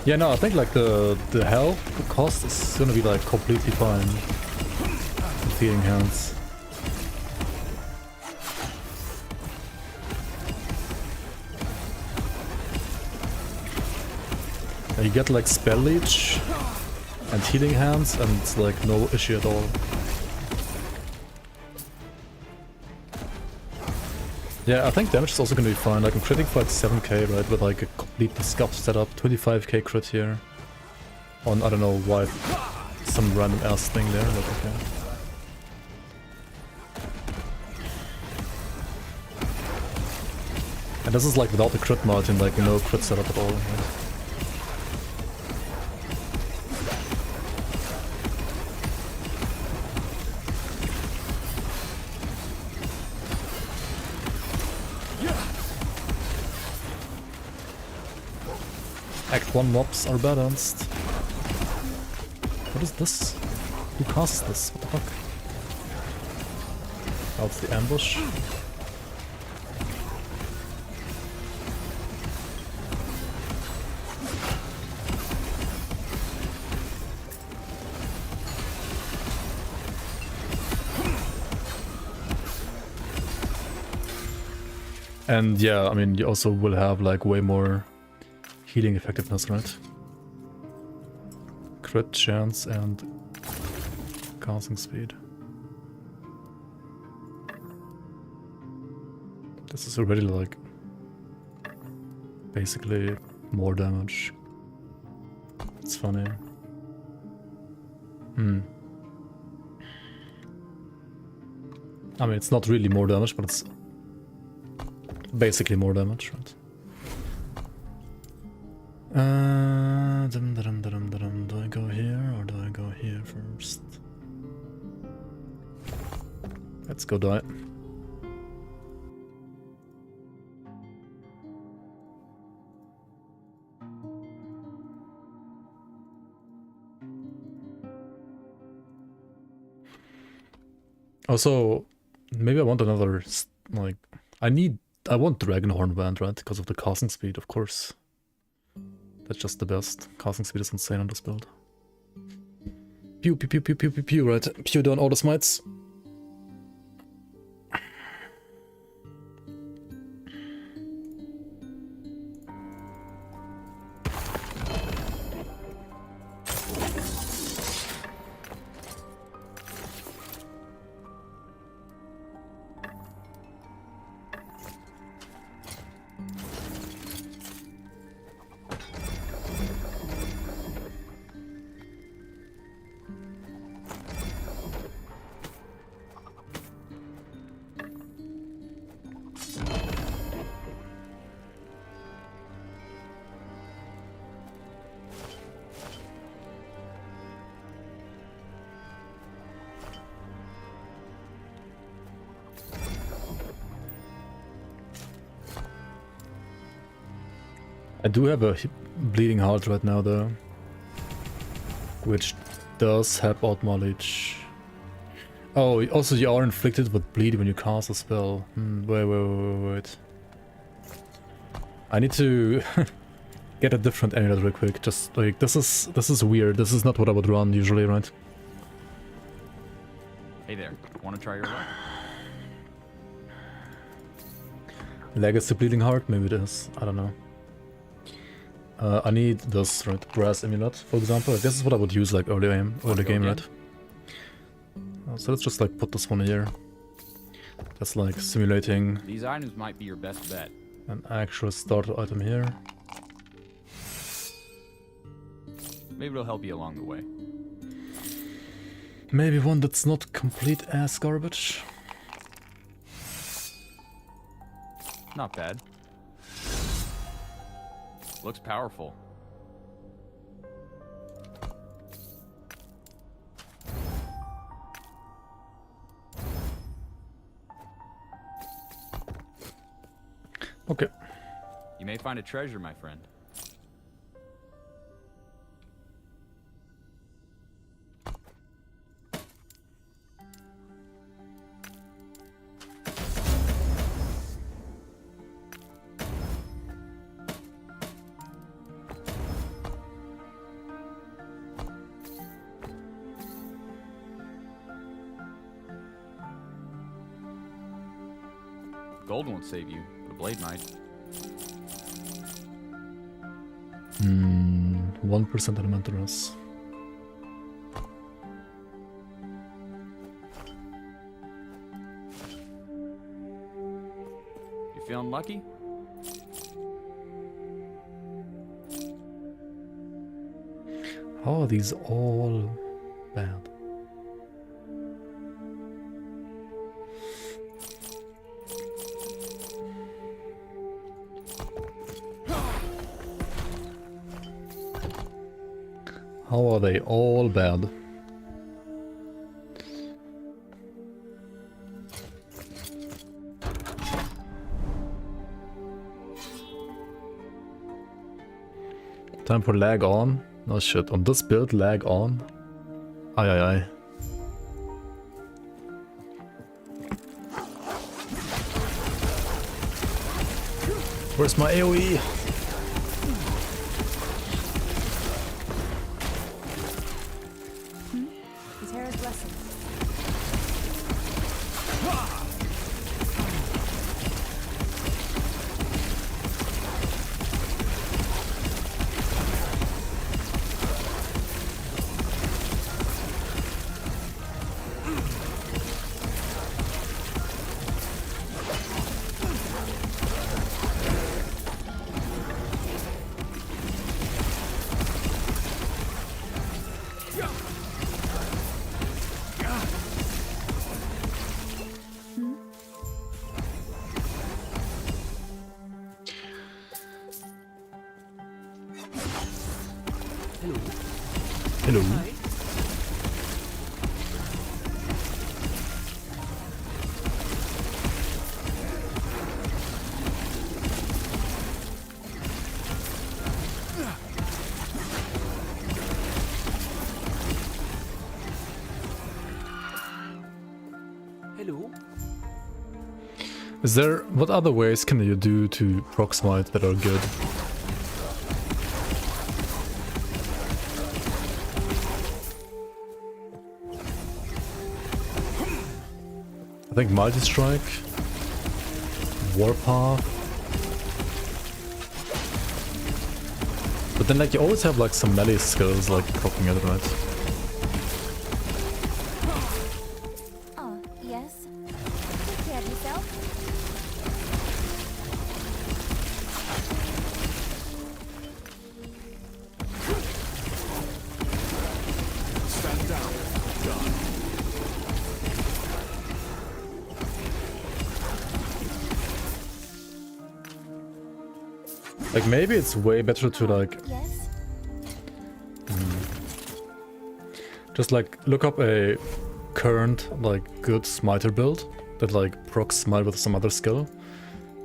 Yeah, no, I think like the health cost is gonna be like completely fine with healing hands. You get like spell leech and healing hands and it's like no issue at all. Yeah, I think damage is also gonna be fine. Like I'm critting for like 7k, right? With like a completely scuffed setup, 25k crit here. On I don't know why, some random ass thing there, but okay. And this is like without the crit margin, like no crit setup at all. Right? Act 1 mobs are balanced. What is this? Who casts this? What the fuck? Oh, it's the ambush. And yeah, I mean, you also will have like way more healing effectiveness, right? Crit chance and casting speed. This is already like basically more damage. It's funny. I mean, it's not really more damage, but it's basically more damage, right? Do I go here or do I go here first? Let's go die. Also, maybe I want another, like, I want Dragonhorn Band, right? Because of the casting speed, of course. That's just the best. Casting speed is insane on this build. Pew, pew, pew, pew, pew, pew, pew, right? Pew down all the smites. I do have a bleeding heart right now though, which does help out my leech. Oh, also you are inflicted with bleed when you cast a spell. Wait. I need to get a different amulet real quick. Just like this is weird. This is not what I would run usually, right? Hey there, want to try your luck? Legacy bleeding heart, maybe it is. I don't know. I need this, right? Grass amulet, for example. This is what I would use like early game, right? So let's just like put this one here. That's like simulating These items might be your best bet. an actual starter item here. Maybe it'll help you along the way. Maybe one that's not complete ass garbage. Not bad. Looks powerful. Okay. You may find a treasure, my friend. Gold won't save you, but a blade might. 1% elementalness. You feeling lucky? How are these all bad? How are they all bad? Time for lag on? No shit, on this build lag on? Aye. Where's my AoE? Hello. Hello. Is there, what other ways can you do to proc smite that are good? I think multi-strike, warpath. But then like you always have like some melee skills like proccing it, right? Oh, yes. Take care of yourself. Stand down. Die. Like maybe it's way better to like Yes. just like look up a current like good smiter build that like procs smite with some other skill,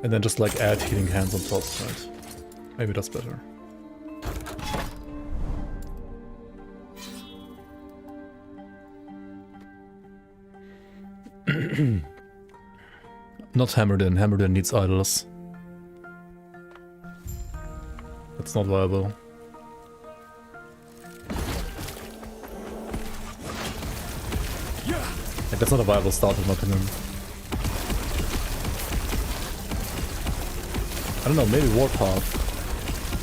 and then just like add healing hands on top, right? Maybe that's better. Not hammered in. Hammered in needs idols. That's not viable. Like, that's not a viable start in my opinion. I don't know, maybe Warpath.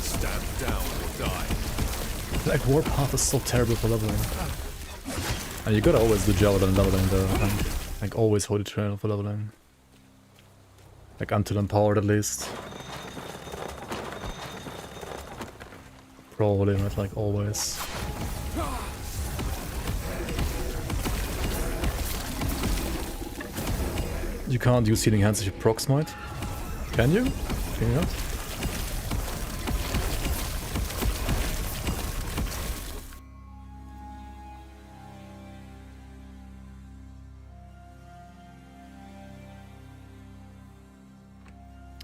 Stand down or die. Like Warpath is so terrible for leveling. And you gotta always do Javelin leveling there, I think. Like always Holy Trail for leveling. Like until empowered at least. Probably not like always. You can't use healing hands if you proc smite. Can you? Can you not?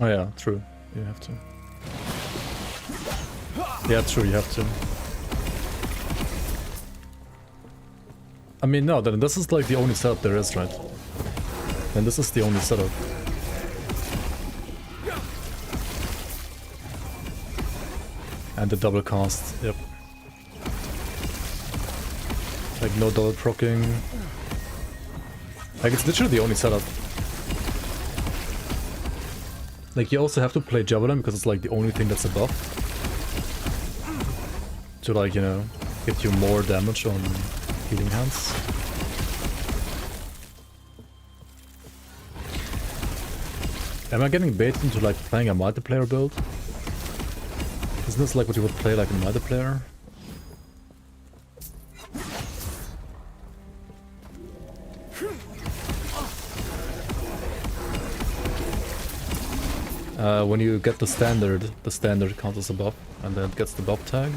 Oh yeah, true. You have to. Yeah, true, you have to. I mean, no, then this is like the only setup there is, right? And this is the only setup. And the double cast, yep. Like no double proccing. Like it's literally the only setup. Like you also have to play Javelin because it's like the only thing that's a buff. To like, you know, get you more damage on healing hands. Am I getting baited into like playing a multiplayer build? Isn't this like what you would play like in multiplayer? When you get the standard counts as a buff, and then it gets the buff tag.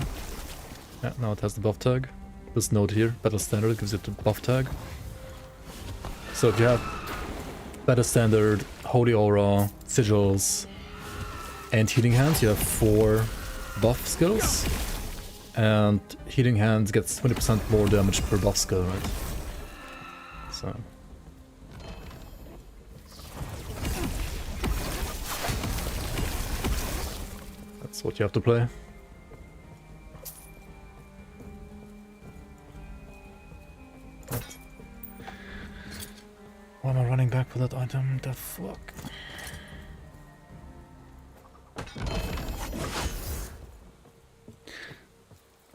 Yeah, now it has the buff tag. This node here, Battle Standard, gives it the buff tag. So if you have Battle Standard, Holy Aura, Sigils, and Healing Hands, you have 4 buff skills. And Healing Hands gets 20% more damage per buff skill, right? So... that's what you have to play. What? Why am I running back for that item? The fuck?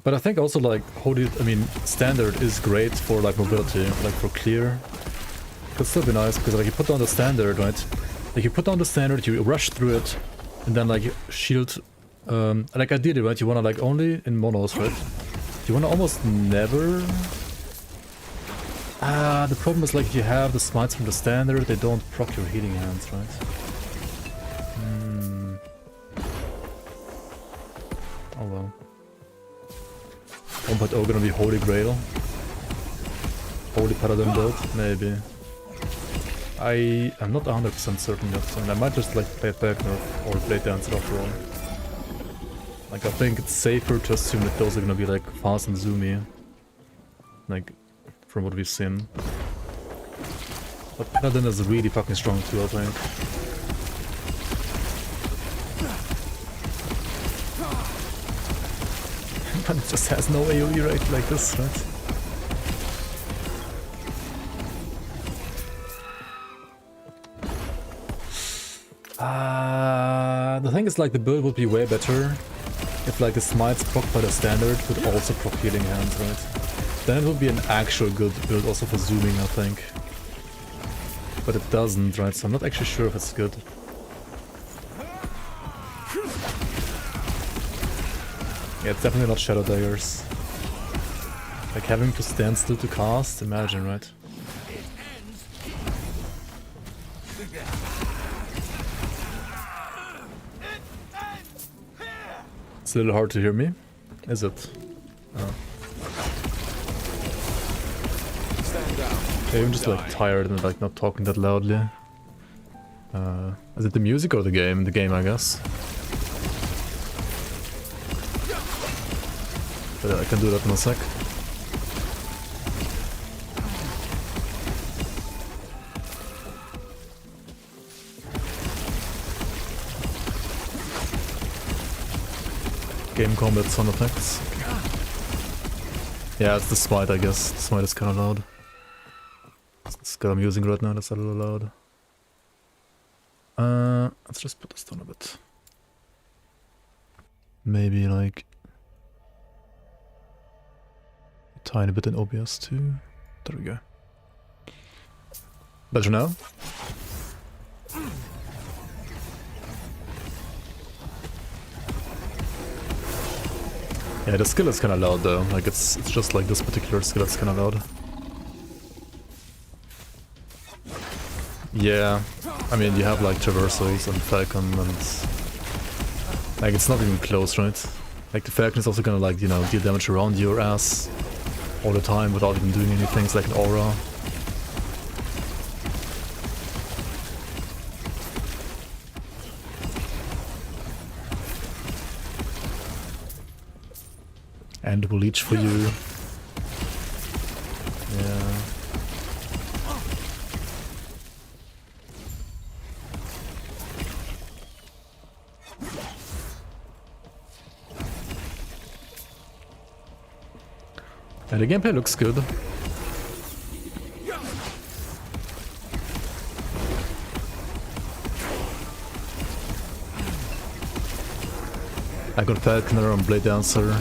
But I think also like standard is great for like mobility, like for clear. Could still be nice because like you put down the standard, right? Like you put down the standard, you rush through it, and then like shield. Like ideally, right? You wanna like only in monos, right? You wanna almost never. The problem is like if you have the smites from the standard, they don't proc your healing hands, right? Oh well. 1.0 gonna be Holy Grail? Holy Paladin build? Maybe. I'm not 100% certain yet, and I might just like play back or play Dancer after all. Like, I think it's safer to assume that those are gonna be like fast and zoomy. Like, from what we've seen. But Paladin is really fucking strong too, I think. But it just has no AoE rate like this, right? The thing is, like, the build would be way better if, like, the smites proc by the standard would also proc healing hands, right? Then it would be an actual good build also for zooming, I think. But it doesn't, right? So I'm not actually sure if it's good. Yeah, it's definitely not Shadow Daggers. Like, having to stand still to cast, imagine, right? It's a little hard to hear me, is it? Oh. Yeah, I'm just like tired and like not talking that loudly. Is it the music or the game? The game, I guess. But I can do that in a sec. Game combat sound effects. Okay. Yeah, it's the smite, I guess. The smite is kind of loud. It's the skill I'm using right now, that's a little loud. Let's just put this down a bit. Maybe like a tiny bit in OBS too. There we go. Better now? Yeah, the skill is kind of loud though. Like it's just like this particular skill that's kind of loud. Yeah, I mean you have like traversals and falcon and like it's not even close, right? Like the falcon is also gonna like, you know, deal damage around your ass all the time without even doing anything. It's like an aura. And will leech for you. Yeah. And the gameplay looks good. I got Falconer and Blade Dancer.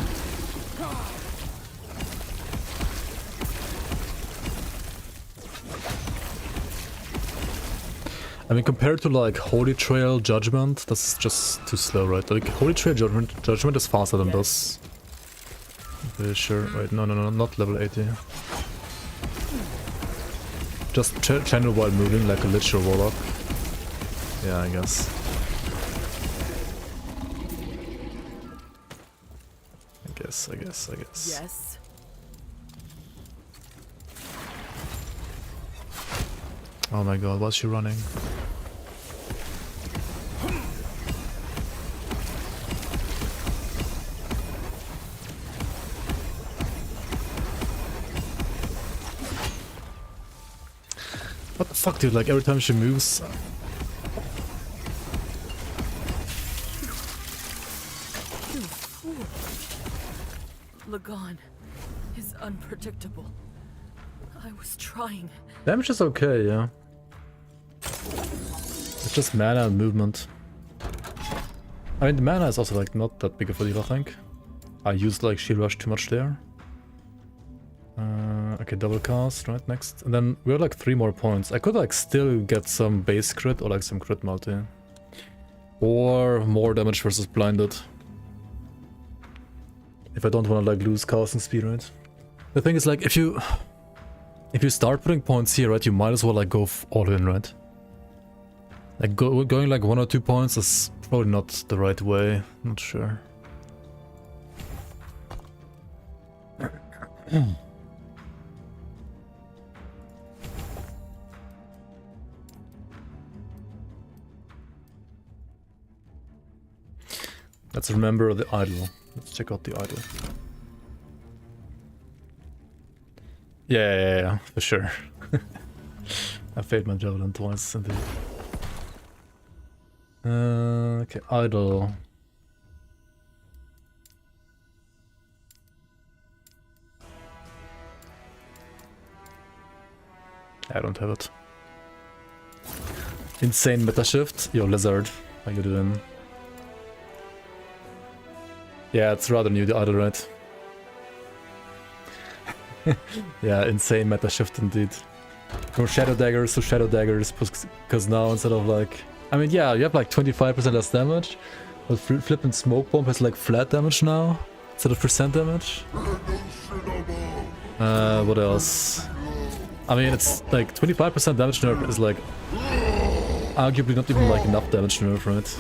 I mean, compared to like Holy Trail Judgment, that's just too slow, right? Like Holy Trail Judgment is faster than this. I'm pretty sure. Wait, no, not level 80. Just channel while moving like a Lich or Warlock. Yeah, I guess. I guess. Yes. Oh my god, what's she running? What the fuck, dude? Like every time she moves. Lagon is unpredictable. I was trying. Damage is okay, yeah. It's just mana and movement. I mean, the mana is also like not that big of a deal, I think. I used like Shield Rush too much there. Okay, double cast, right, next. And then we have like 3 more points. I could like still get some base crit or like some crit multi. Or more damage versus blinded. If I don't want to like lose casting speed, right? The thing is like if you start putting points here, right, you might as well like go all in, right? Like going like 1 or 2 points is probably not the right way. Not sure. Let's remember the idol. Let's check out the idol. Yeah, for sure. I failed my javelin twice indeed. Okay, idol. I don't have it. Insane meta shift. Yo, Lizard, how you doing? Yeah, it's rather new, the idol, right? Yeah, insane meta shift indeed. From Shadow Daggers to Shadow Daggers, because now instead of like... I mean, yeah, you have like 25% less damage, but Flippin' Smoke Bomb has like flat damage now, instead of percent damage. What else? I mean, it's like 25% damage nerf is like arguably not even like enough damage nerf, right?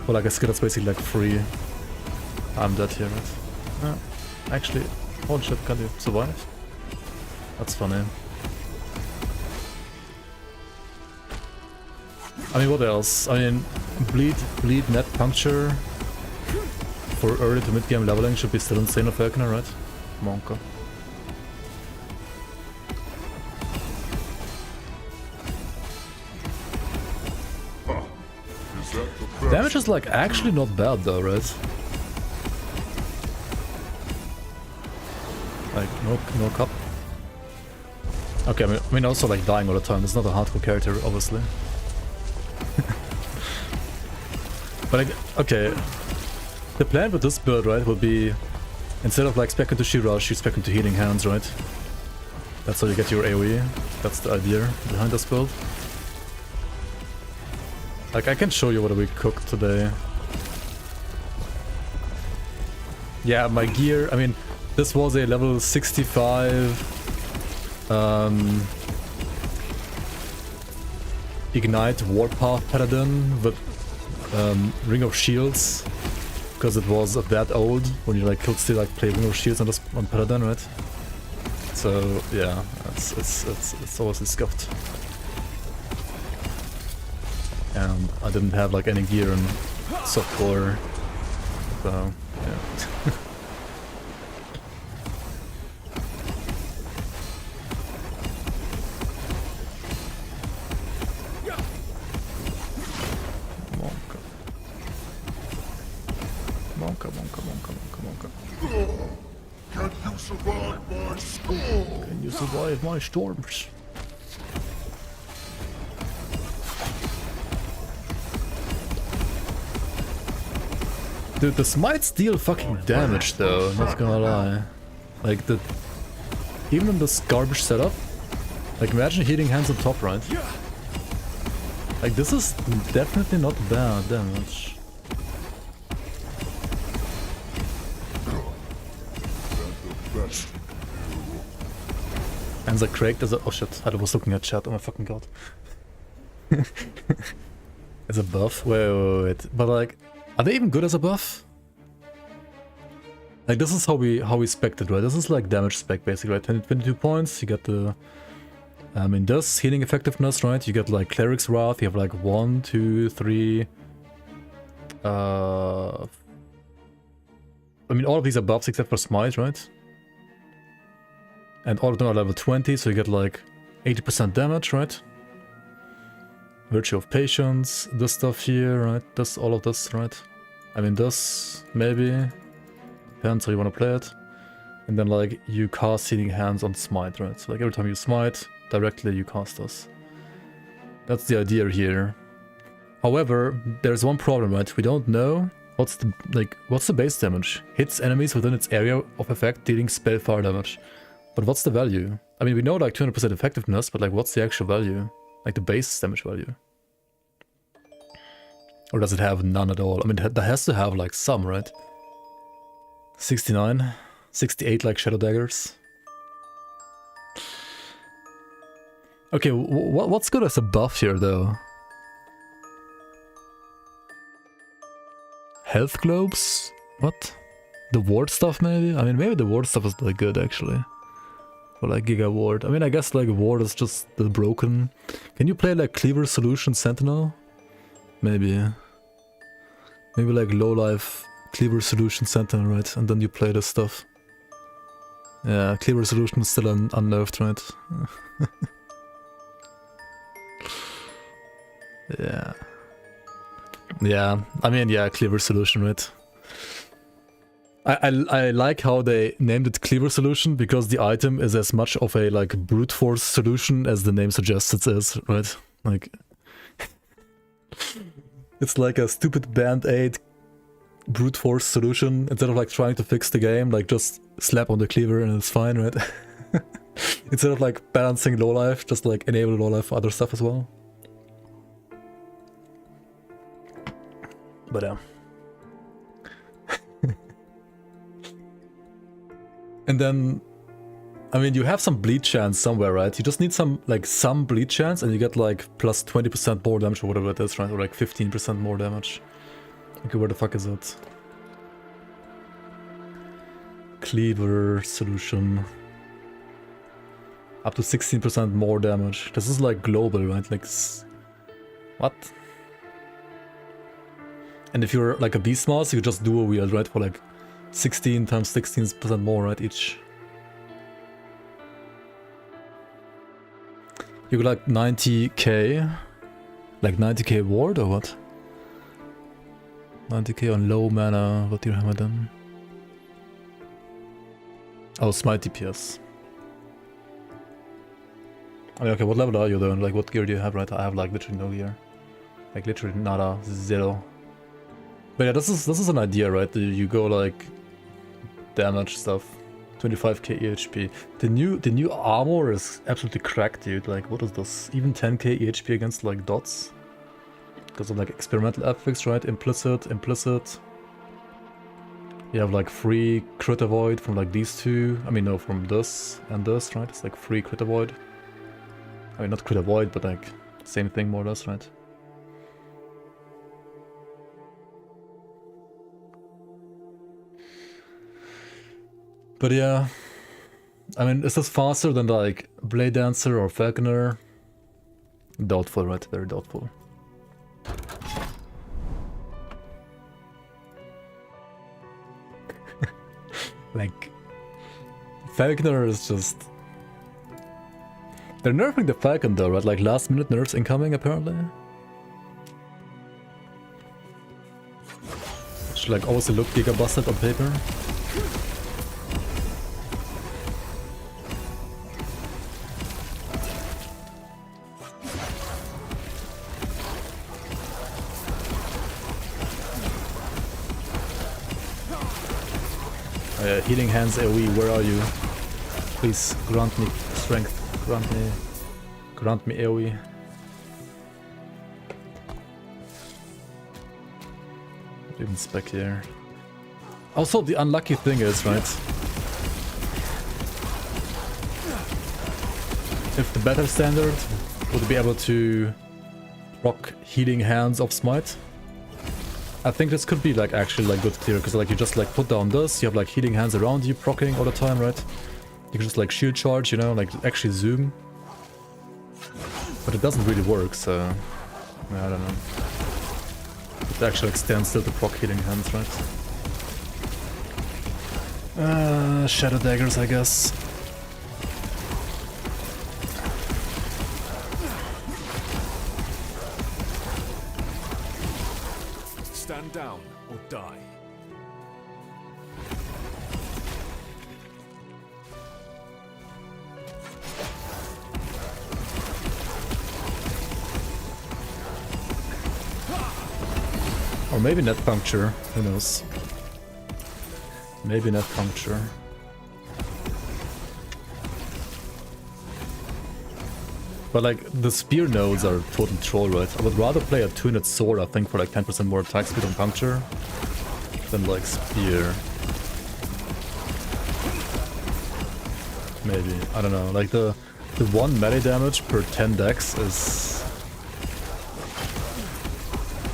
But like a skill that's basically like free. I'm dead here, right? Actually, holy shit, can you survive? That's funny. I mean, what else? I mean, bleed, net puncture for early to mid game leveling should be still insane of Falconer, right? Monka. Damage is like actually not bad though, right? Like no cup. Okay, I mean also like dying all the time. It's not a hardcore character, obviously. But like, okay, the plan with this build, right, will be instead of like spec into She-Rush, you spec into Healing Hands, right? That's how you get your AoE. That's the idea behind this build. Like, I can show you what we cooked today. Yeah, my gear, I mean, this was a level 65 Ignite Warpath Paladin with Ring of Shields, because it was that old when you like could still like play Ring of Shields on Paladin, right? So yeah, it's always scuffed. And I didn't have like any gear in softcore, so yeah. Can you survive my storms? Dude, the smites deal fucking damage though, not gonna lie. Like even in this garbage setup, like imagine Healing Hands on top, right? Like this is definitely not bad damage. Hands are cracked as a— oh shit, I was looking at chat, oh my fucking god. As a buff? Wait. But like, are they even good as a buff? Like this is how we spec'd it, right? This is like damage spec basically, right? 22 points, you get the... I mean this, healing effectiveness, right? You get like Cleric's Wrath, you have like 1, 2, 3... I mean all of these are buffs except for Smite, right? And all of them are level 20, so you get like 80% damage, right? Virtue of Patience, this stuff here, right? This, all of this, right? I mean this, maybe. Depends how you want to play it. And then like, you cast Healing Hands on Smite, right? So like every time you Smite, directly you cast this. That's the idea here. However, there's one problem, right? We don't know what's the base damage. Hits enemies within its area of effect, dealing spell fire damage. But what's the value? I mean, we know like 200% effectiveness, but like what's the actual value? Like the base damage value? Or does it have none at all? I mean, that has to have like some, right? 69, 68 like Shadow Daggers. Okay, what's good as a buff here though? Health globes? What? The ward stuff maybe? I mean, maybe the ward stuff is like good actually. For like Giga Ward. I mean, I guess like ward is just the broken. Can you play like Cleaver Solution Sentinel? Maybe. Maybe like low life Cleaver Solution Sentinel, right? And then you play this stuff. Yeah, Cleaver Solution is still unnerved, right? Yeah. Yeah, I mean, yeah, Cleaver Solution, right? I like how they named it Cleaver Solution because the item is as much of a like brute force solution as the name suggests it is, right? Like it's like a stupid band-aid brute force solution. Instead of like trying to fix the game, like just slap on the cleaver and it's fine, right? Instead of like balancing low life, just like enable low life for other stuff as well. But yeah. And then, I mean, you have some bleed chance somewhere, right? You just need some bleed chance and you get like plus 20% more damage or whatever it is, right? Or like 15% more damage. Okay, where the fuck is it? Cleaver Solution. Up to 16% more damage. This is like global, right? Like, what? And if you're like a beast mouse, you just do a wheel, right? For like 16 times 16% more, right? Each. You got like 90k. Like 90k ward or what? 90k on low mana. What do you hammer then? Oh, smite DPS. I mean, okay, what level are you then? Like, what gear do you have, right? I have like literally no gear. Like literally nada, zero. But yeah, this is an idea, right? You go like damage stuff, 25k EHP. The new armor is absolutely cracked, dude. Like, what is this? Even 10k EHP against like dots, because of like experimental effects, right? Implicit. You have like free crit avoid from like these two. I mean, no, from this and this, right? It's like free crit avoid. I mean, not crit avoid, but like same thing more or less, right? But yeah, I mean, is this faster than like Blade Dancer or Falconer? Doubtful, right? Very doubtful. Like, Falconer is just... They're nerfing the Falcon though, right? Like last minute nerfs incoming apparently. Should like also look giga busted on paper. Healing Hands AoE, where are you? Please grant me strength. Grant me AoE. Even spec here. Also, the unlucky thing is, right? If the better standard would be able to proc Healing Hands of Smite, I think this could be like actually like good clear, because like you just like put down this, you have like Healing Hands around you proccing all the time, right? You can just like shield charge, you know, like actually zoom. But it doesn't really work, so I don't know. It actually extends still to proc Healing Hands, right? Shadow Daggers, I guess. Stand down or die. Or maybe net puncture, who knows? Maybe net puncture. But like, the spear nodes are total troll, right? I would rather play a 2-hit sword, I think, for like 10% more attack speed on puncture than like spear. Maybe, I don't know. Like the 1 melee damage per 10 dex is...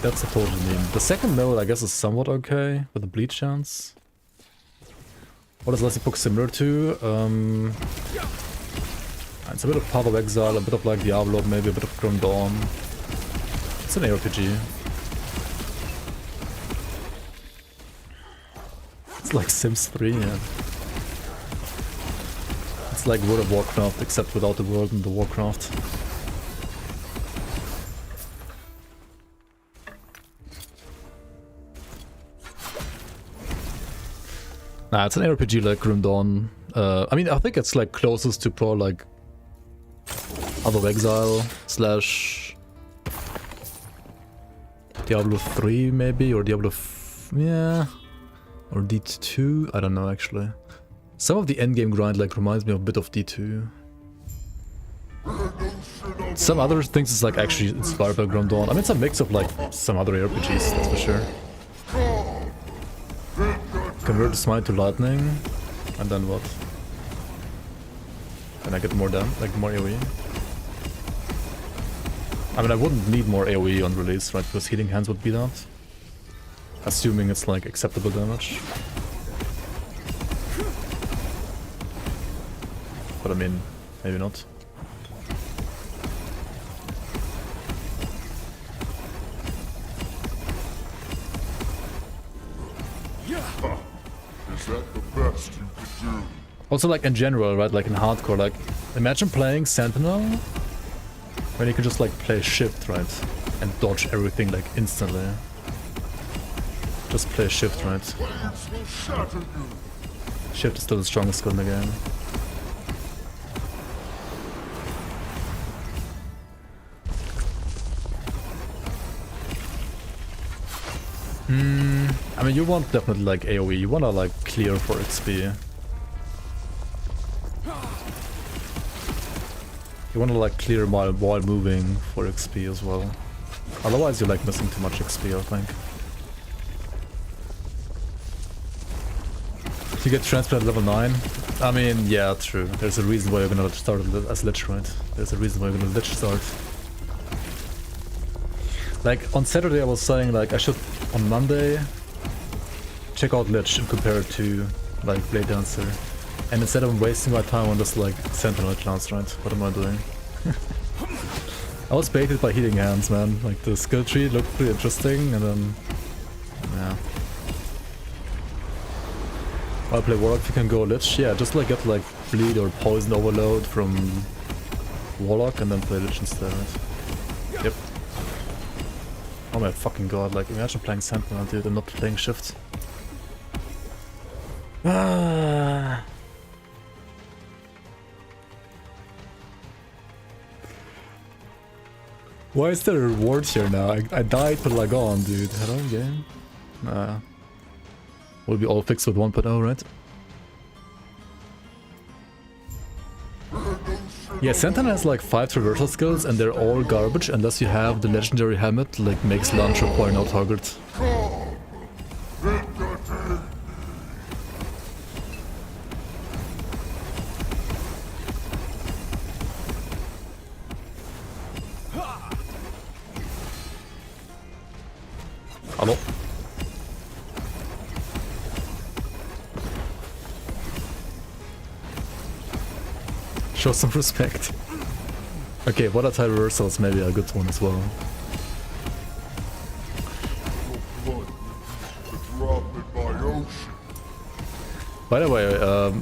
That's a total meme. The second node, I guess, is somewhat okay with the bleed chance. What is Epoch similar to? It's a bit of Path of Exile, a bit of like Diablo, maybe a bit of Grim Dawn. It's an ARPG. It's like Sims 3, yeah. It's like World of Warcraft, except without the world and the Warcraft. Nah, it's an RPG like Grim Dawn. I mean, I think it's like closest to probably like Path of Exile slash Diablo 3 maybe, or Diablo yeah, or D2, I don't know actually. Some of the endgame grind like reminds me of a bit of D2. Some other things is like actually inspired by Grim Dawn. I mean, it's a mix of like some other RPGs, that's for sure. Convert the smite to lightning, and then what? Then I get more damage, like more AoE. I mean, I wouldn't need more AoE on release, right? Because healing hands would beat out. Assuming it's like acceptable damage. But I mean, maybe not. Is that the best you could do? Also, like in general, right? Like in hardcore, like imagine playing Sentinel when you can just like play shift, right? And dodge everything like instantly. Just play shift, right? Shift is still the strongest skill in the game. I mean, you want definitely like AoE, you wanna like clear for XP. You wanna like clear while moving for XP as well. Otherwise you're like missing too much XP, I think. If you get transplant level 9, I mean, yeah, true. There's a reason why you're gonna start as Lich, right? There's a reason why you're gonna Lich start. Like, on Saturday I was saying, like, I should, on Monday, check out Lich and compare it to, like, Blade Dancer. And instead of wasting my time on this, like, Sentinel class, right? What am I doing? I was baited by healing hands, man. Like, the skill tree looked pretty interesting, and then... yeah. I'll play Warlock if you can go Lich. Yeah, just, like, get, like, Bleed or Poison Overload from Warlock, and then play Lich instead, right? Yep. Oh my fucking god, like, imagine playing Sentinel, dude, and not playing Shift. Ah. Why is there a reward here now? I died to Lagon, dude. Hello, game? Nah. We'll be all fixed with 1.0, right? Yeah, Sentinel has like 5 traversal skills and they're all garbage unless you have the legendary helmet, like makes launch require no target. Hello. Show some respect. Okay, volatile reversals maybe a good one as well. By the way,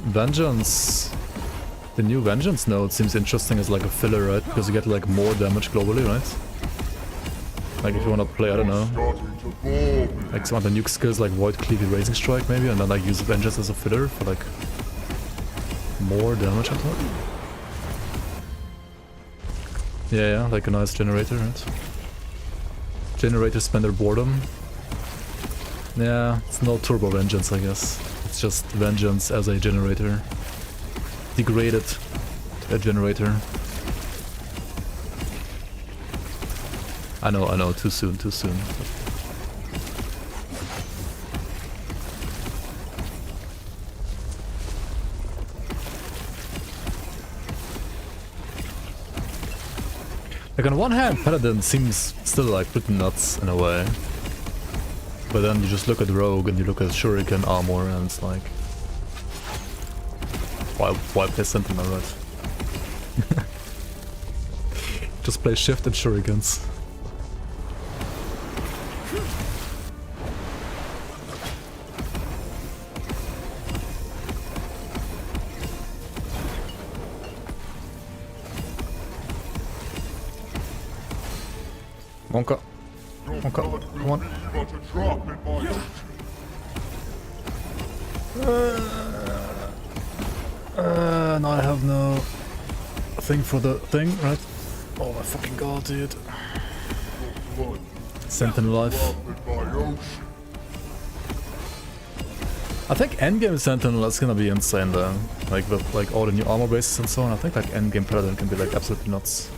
Vengeance, the new Vengeance node seems interesting as like a filler, right? Because you get like more damage globally, right? Like if you wanna play, I don't know, like some other nuke skills like Void Cleave, Razing Strike maybe, and then like use Vengeance as a filler for like more damage on top. Yeah, like a nice generator, right? Generators spend their boredom. Yeah, it's no Turbo Vengeance, I guess. It's just Vengeance as a generator. Degraded to a generator. I know, too soon. Like on one hand, Paladin seems still like pretty nuts in a way. But then you just look at Rogue and you look at Shuriken armor and it's like... Why play Sentinel, right? Just play Shift and Shurikens. Monka. Monka, come on. Got a drop in my ocean. Now I have no thing for the thing, right? Oh my fucking god, dude. Sentinel life. I think endgame Sentinel is gonna be insane though. Like with like all the new armor bases and so on. I think like endgame Paladin can be like absolutely nuts.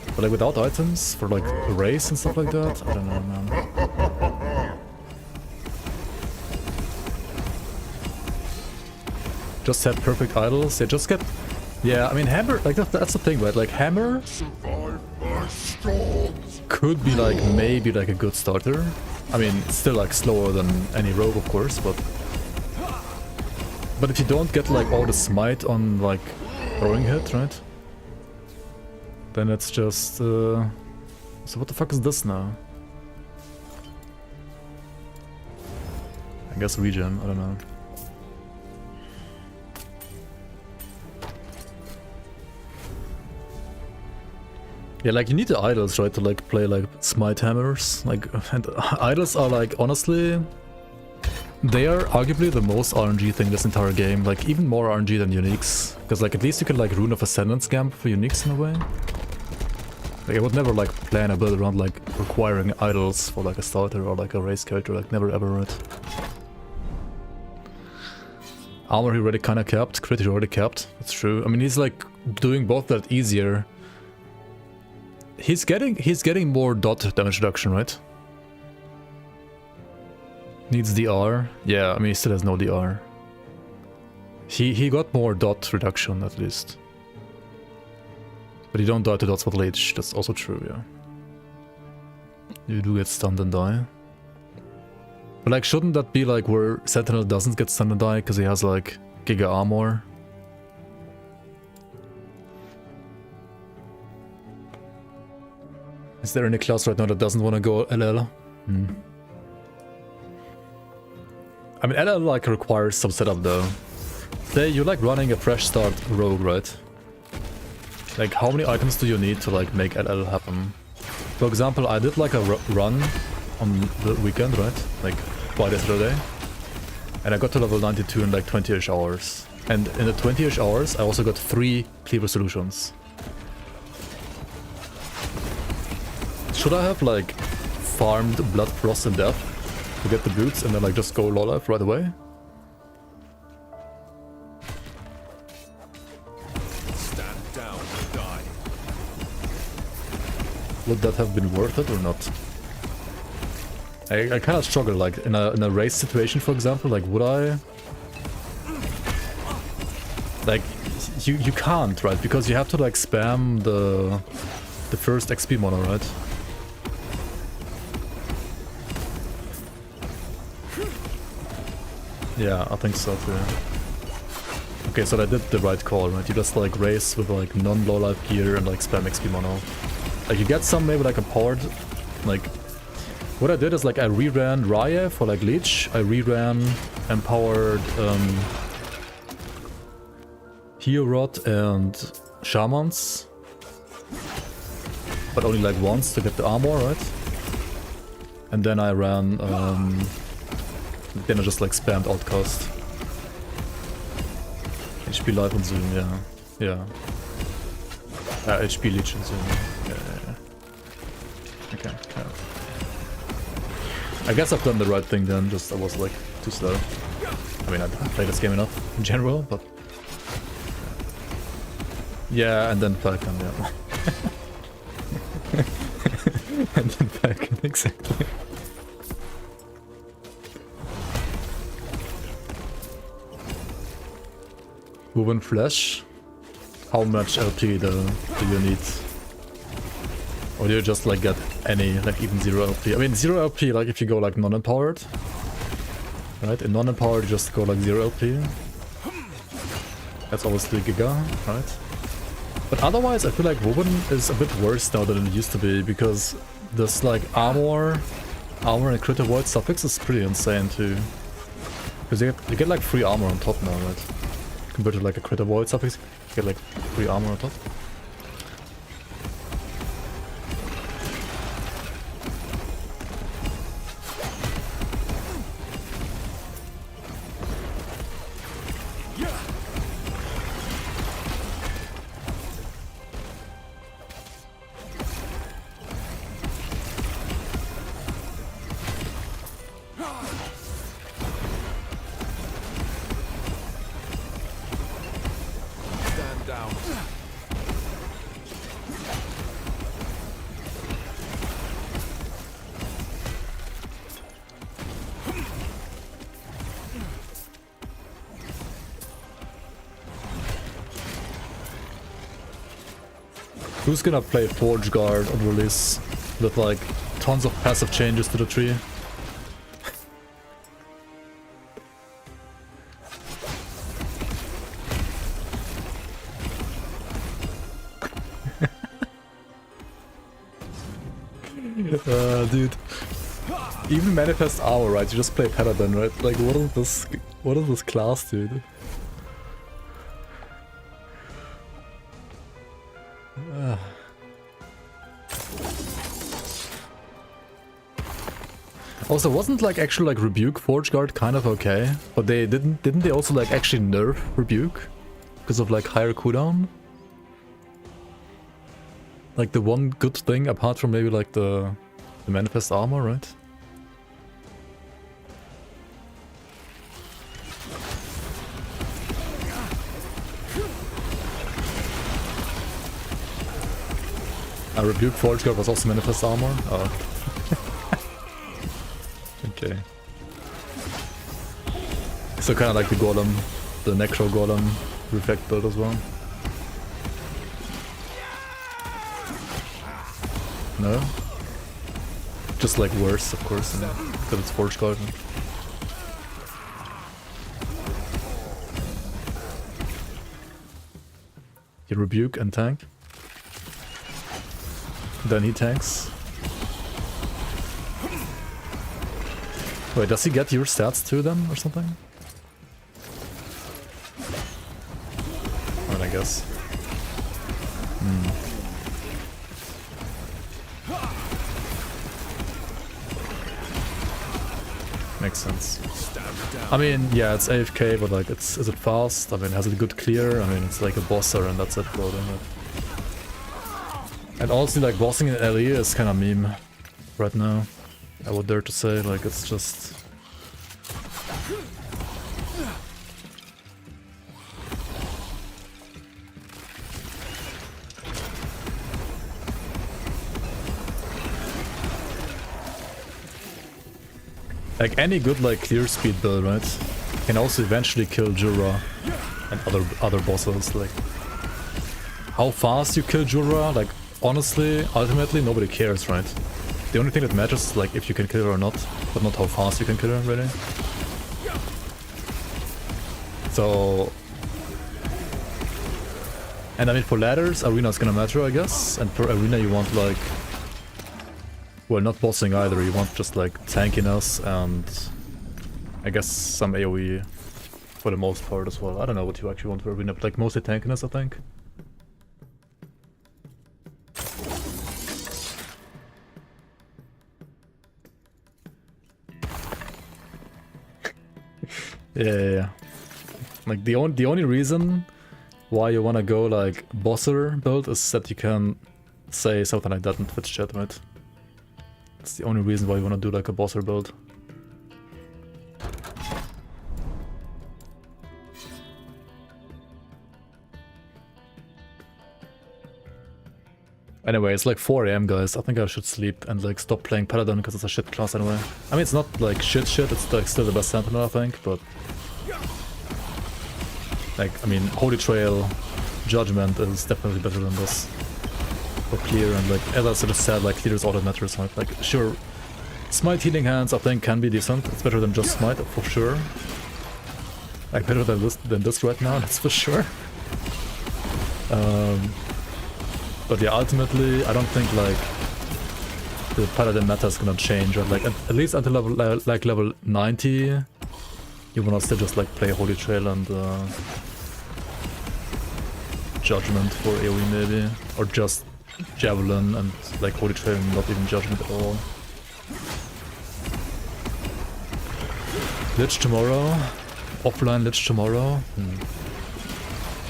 But like without items for like a race and stuff like that, I don't know, man. Just set perfect idols. Yeah, just get. Yeah, I mean Hammer. Like that's the thing, right? Like Hammer could be like maybe like a good starter. I mean, it's still like slower than any rogue, of course, but if you don't get like all the smite on like throwing hit, right? Then it's just so what the fuck is this now? I guess regen, I don't know. Yeah, like you need the idols, right, to like play like smite hammers. Like, and idols are like honestly, they are arguably the most RNG thing this entire game. Like even more RNG than uniques, because like at least you can like Rune of Ascendance camp for uniques in a way. Like I would never like plan a build around like requiring idols for like a starter or like a race character. Like never ever, right? Armor he already kind of capped. Crit he already capped. That's true. I mean he's like doing both that easier. He's getting more dot damage reduction, right? Needs DR. Yeah, I mean he still has no DR. He got more dot reduction at least. But you don't die to dots with Leech, that's also true, yeah. You do get stunned and die. But like shouldn't that be like where Sentinel doesn't get stunned and die because he has like Giga Armor? Is there any class right now that doesn't want to go LL? I mean LL like requires some setup though. Say you like running a fresh start rogue, right? Like how many items do you need to like make LL happen? For example, I did like a run on the weekend, right? Like quite yesterday. And I got to level 92 in like 20-ish hours. And in the 20-ish hours I also got 3 cleaver solutions. Should I have like farmed Blood, Frost and Death to get the boots and then like just go low life right away? Stand down or die. Would that have been worth it or not? I kind of struggle like in a race situation, for example. Like would I? Like you can't, right? Because you have to like spam the first XP mono, right? Yeah, I think so too. Okay, so I did the right call, right? You just like race with like non-low life gear and like spam XP mono. Like you get some maybe like empowered, like what I did is like I reran Raya for like Leech, I reran empowered Heorot and Shamans, but only like once to get the armor, right? And then I ran then I just like spammed Outcast. HP Life and Zoom, yeah. Yeah. HP Leech and Zoom. Yeah. Okay, yeah. I guess I've done the right thing then, just I was like too slow. I mean I didn't play this game enough in general, but... Yeah, and then Falcon, yeah. And then Falcon, exactly. Woven Flesh? How much LP do you need? Or do you just like get any, like even 0 LP? I mean 0 LP like if you go like non-empowered. Right? In non-empowered you just go like 0 LP. That's obviously Giga, right? But otherwise, I feel like Woven is a bit worse now than it used to be, because this like armor and crit avoid suffix is pretty insane too. Because you get like free armor on top now, right? Compared to like a crit avoid suffix, you get like free armor on top. Stand down. Who's gonna play Forge Guard on release with like tons of passive changes to the tree? Dude. Even Manifest Hour, right? You just play Paladin, right? Like what is this class, dude? Also, wasn't like actually like Rebuke Forge Guard kind of okay? But they didn't they also like actually nerf Rebuke? Because of like higher cooldown? Like the one good thing apart from maybe like the Manifest Armor, right? Rebuke Forge Guard was also Manifest Armor? Oh. Okay. So kind of like the Golem, the Necro Golem Reflect build as well. No? Just like worse, of course, because it's Forge Guard. You Rebuke and tank. Then he tanks. Wait, does he get your stats too then, or something? I mean, I guess. Makes sense. I mean, yeah, it's AFK, but like, is it fast? I mean, has it good clear? I mean, it's like a bosser and that's it, bro, isn't it? And also, like, bossing in LE is kind of meme right now. I would dare to say, like, it's just... Like, any good, like, clear speed build, right? Can also eventually kill Jura and other bosses, like... How fast you kill Jura, like, honestly, ultimately, nobody cares, right? The only thing that matters is like if you can kill her or not, but not how fast you can kill her, really. So... And I mean, for ladders, arena is gonna matter, I guess. And for arena you want like... Well, not bossing either, you want just like tankiness and... I guess some AoE for the most part as well. I don't know what you actually want for arena, but like mostly tankiness, I think. Yeah. Like the only reason why you wanna go like bosser build is that you can say something like that in Twitch chat, right? That's the only reason why you wanna do like a bosser build. Anyway, it's like 4 AM, guys. I think I should sleep and like stop playing Paladin because it's a shit class anyway. I mean, it's not like shit, it's like still the best Sentinel, I think, but... Like, I mean, Holy Trail Judgment is definitely better than this. For clear, and like, as I sort of said, like, clear is all that matters, right? Like, sure, Smite Healing Hands, I think, can be decent. It's better than just Smite, for sure. Like better than this right now, that's for sure. But yeah, ultimately, I don't think like the paladin meta is gonna change. Right? Like at least until level 90, you wanna still just like play Holy Trail and Judgment for AoE maybe, or just Javelin and like Holy Trail and not even Judgment at all. Lich tomorrow, offline Lich tomorrow.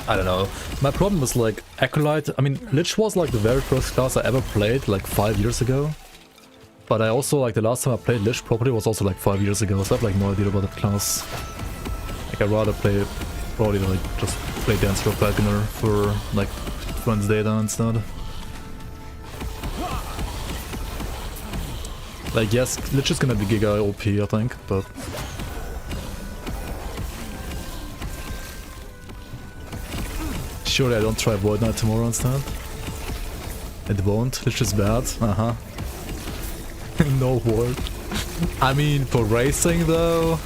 I don't know. My problem is like Acolyte. I mean, Lich was like the very first class I ever played like 5 years ago. But I also like the last time I played Lich properly was also like 5 years ago. So I have like no idea about that class. Like I'd rather play probably like just play Dance Rock Falconer for like Friends Data instead. Like yes, Lich is gonna be Giga OP I think, but surely I don't try Void Knight tomorrow instead. It won't. Lich is bad. No ward. I mean, for racing though,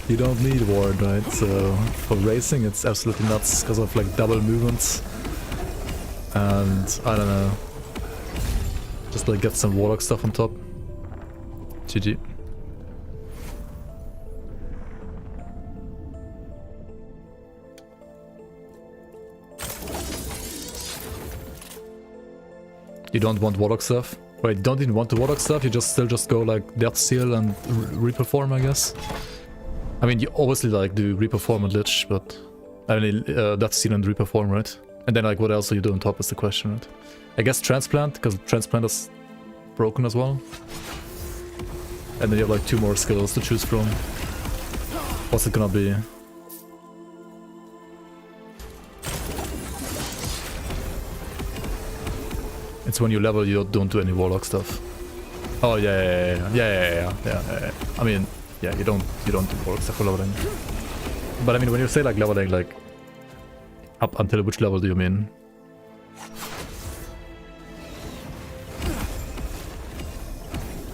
you don't need ward, right? So for racing, it's absolutely nuts because of like double movements. And I don't know. Just like get some Warlock stuff on top. GG. You don't want Warlock stuff? Wait, you don't even want the Warlock stuff? You still just go like Death Seal and Reperform, I guess? I mean, you obviously like do Reperform and Lich, but I mean, Death Seal and Reperform, right? And then like what else do you do on top is the question, right? I guess Transplant, because Transplant is broken as well. And then you have like 2 more skills to choose from. What's it gonna be? It's when you level, you don't do any Warlock stuff. Oh yeah. I mean, yeah, you don't do Warlock stuff for leveling. But I mean, when you say like leveling, like up until which level do you mean?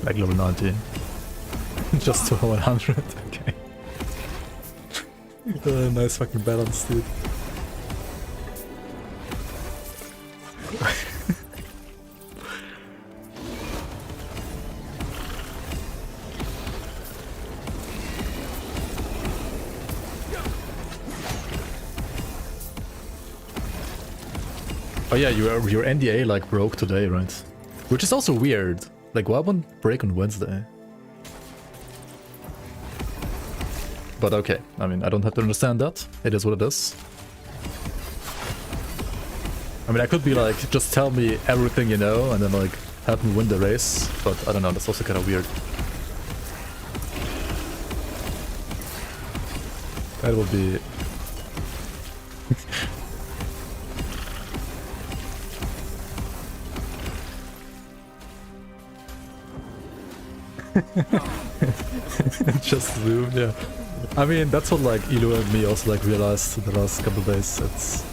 Like level 90. Just to 100. Okay. Nice fucking balance, dude. Oh yeah, your NDA like broke today, right? Which is also weird. Like, why wouldn't break on Wednesday? But okay, I mean, I don't have to understand that. It is what it is. I mean, I could be like, just tell me everything you know and then like help me win the race. But I don't know, that's also kind of weird. That would be... Just zoom, yeah. I mean, that's what like Elu and me also like realized in the last couple of days. It's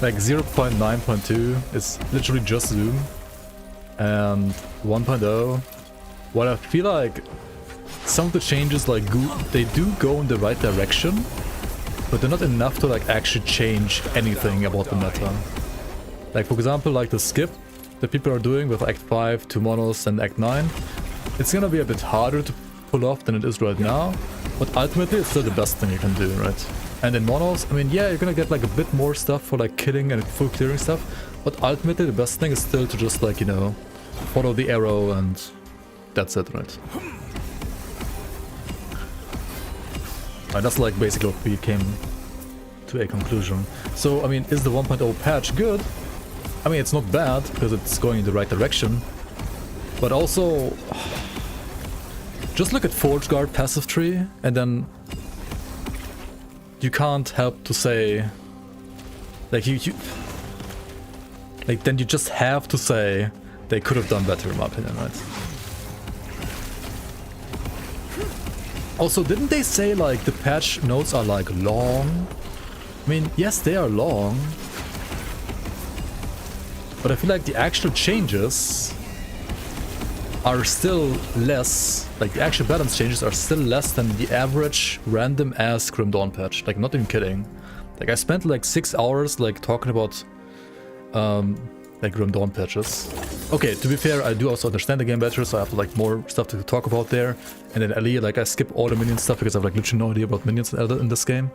like 0.9.2 is literally just zoom, and 1.0, what I feel like some of the changes like they do go in the right direction, but they're not enough to like actually change anything about the meta. Like for example, like the skip that people are doing with Act 5, 2 monos and Act 9. It's gonna be a bit harder to pull off than it is right now, but ultimately it's still the best thing you can do, right? And in monos, I mean, yeah, you're gonna get like a bit more stuff for like killing and full clearing stuff, but ultimately the best thing is still to just like, you know, follow the arrow and that's it, right? And that's like basically what we came to a conclusion. So, I mean, is the 1.0 patch good? I mean, it's not bad because it's going in the right direction. But also, just look at Forge Guard passive tree, and then you can't help to say, like then you just have to say they could have done better, in my opinion, right? Also, didn't they say like the patch notes are like long? I mean, yes, they are long, but I feel like the actual changes are still less, like the actual balance changes are still less than the average random ass Grim Dawn patch. Like, not even kidding. Like, I spent like 6 hours like talking about like Grim Dawn patches. Okay, to be fair, I do also understand the game better, so I have like more stuff to talk about there. And then Ali, like I skip all the minion stuff because I have like literally no idea about minions in this game.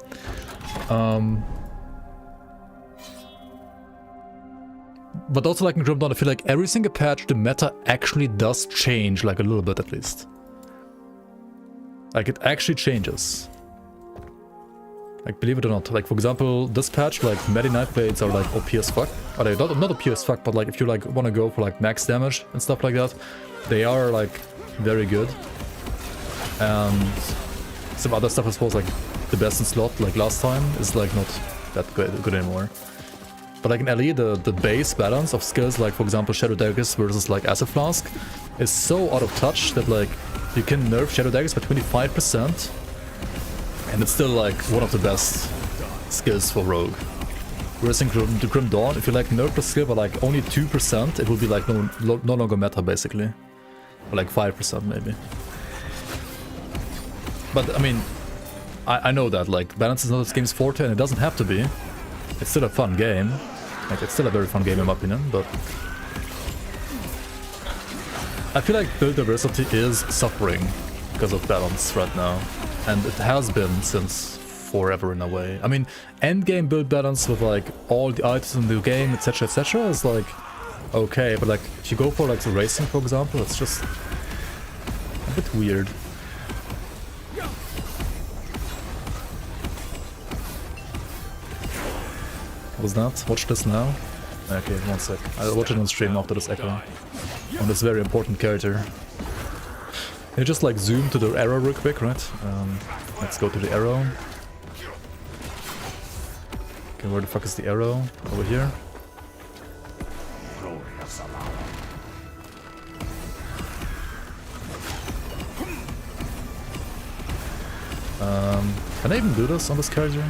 But also like in Grim Dawn, I feel like every single patch the meta actually does change, like a little bit at least. Like it actually changes. Like believe it or not, like for example, this patch, like Medi Knight Blades are like OP as fuck. Or they not OP as fuck, but like if you like want to go for like max damage and stuff like that, they are like very good. And some other stuff I suppose like the best in slot like last time is like not that good anymore. But like in LE, the base balance of skills, like for example Shadow Daggers versus like Acid Flask, is so out of touch that like you can nerf Shadow Daggers by 25%, and it's still like one of the best skills for Rogue. Whereas in the Grim Dawn, if you like nerf the skill by like only 2%, it will be like no longer meta basically, or like 5% maybe. But I mean, I know that like balance is not this game's forte, and it doesn't have to be. It's still a fun game. Like, it's still a very fun game in my opinion, but I feel like build diversity is suffering because of balance right now. And it has been since forever in a way. I mean, endgame build balance with like all the items in the game, etc, is like okay, but like if you go for like the racing for example, it's just a bit weird. What was that? Watch this now? Okay, 1 sec. I'll watch it on stream after this echo. On this very important character. Can you just like zoom to the arrow real quick, right? Let's go to the arrow. Okay, where the fuck is the arrow? Over here? Can I even do this on this character?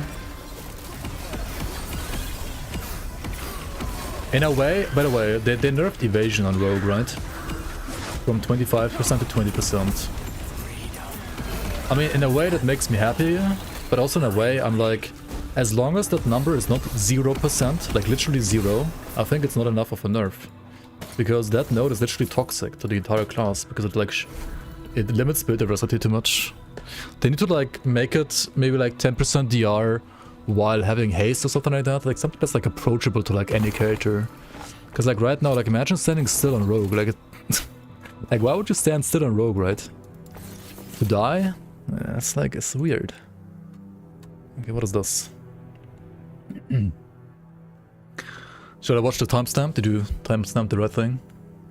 In a way, by the way, they nerfed evasion on Rogue, right? From 25% to 20%. I mean, in a way that makes me happy, but also in a way I'm like, as long as that number is not 0%, like literally 0, I think it's not enough of a nerf. Because that node is literally toxic to the entire class, because it like, it limits build diversity too much. They need to like make it maybe like 10% DR while having haste or something like that, like something that's like approachable to like any character. Because like right now, like imagine standing still on Rogue, like like why would you stand still on Rogue, right? To die? Yeah, it's like, it's weird. Okay, what is this? Should I watch the timestamp? Did you timestamp the right thing?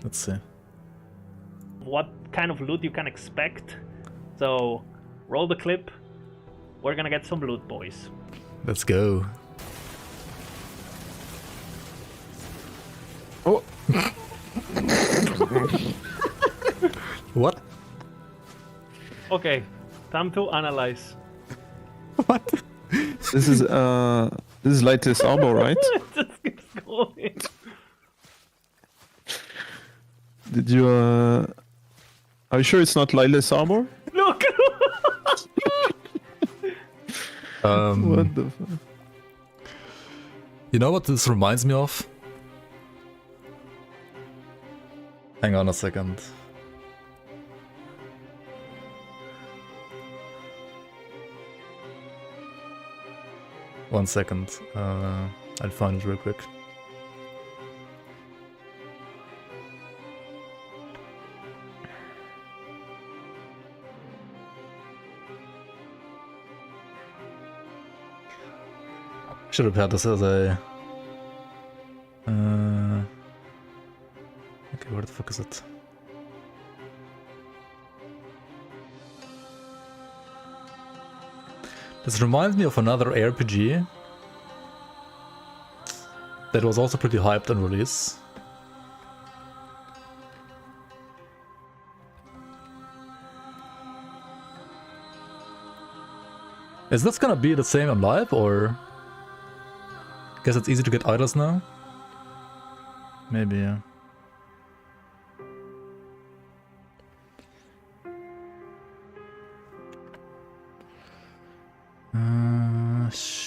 Let's see. What kind of loot you can expect. So, roll the clip. We're gonna get some loot, boys. Let's go. Oh. What? Okay, time to analyze. What? This is Lightless Arbor, right? Just keeps going. Did you are you sure it's not Lightless Arbor? Look! What the fuck? You know what this reminds me of? Hang on a second. One second. I'll find it real quick. Should have had this as a... Okay, where the fuck is it? This reminds me of another RPG that was also pretty hyped on release. Is this gonna be the same on live, or... Guess it's easy to get idols now? Maybe, yeah.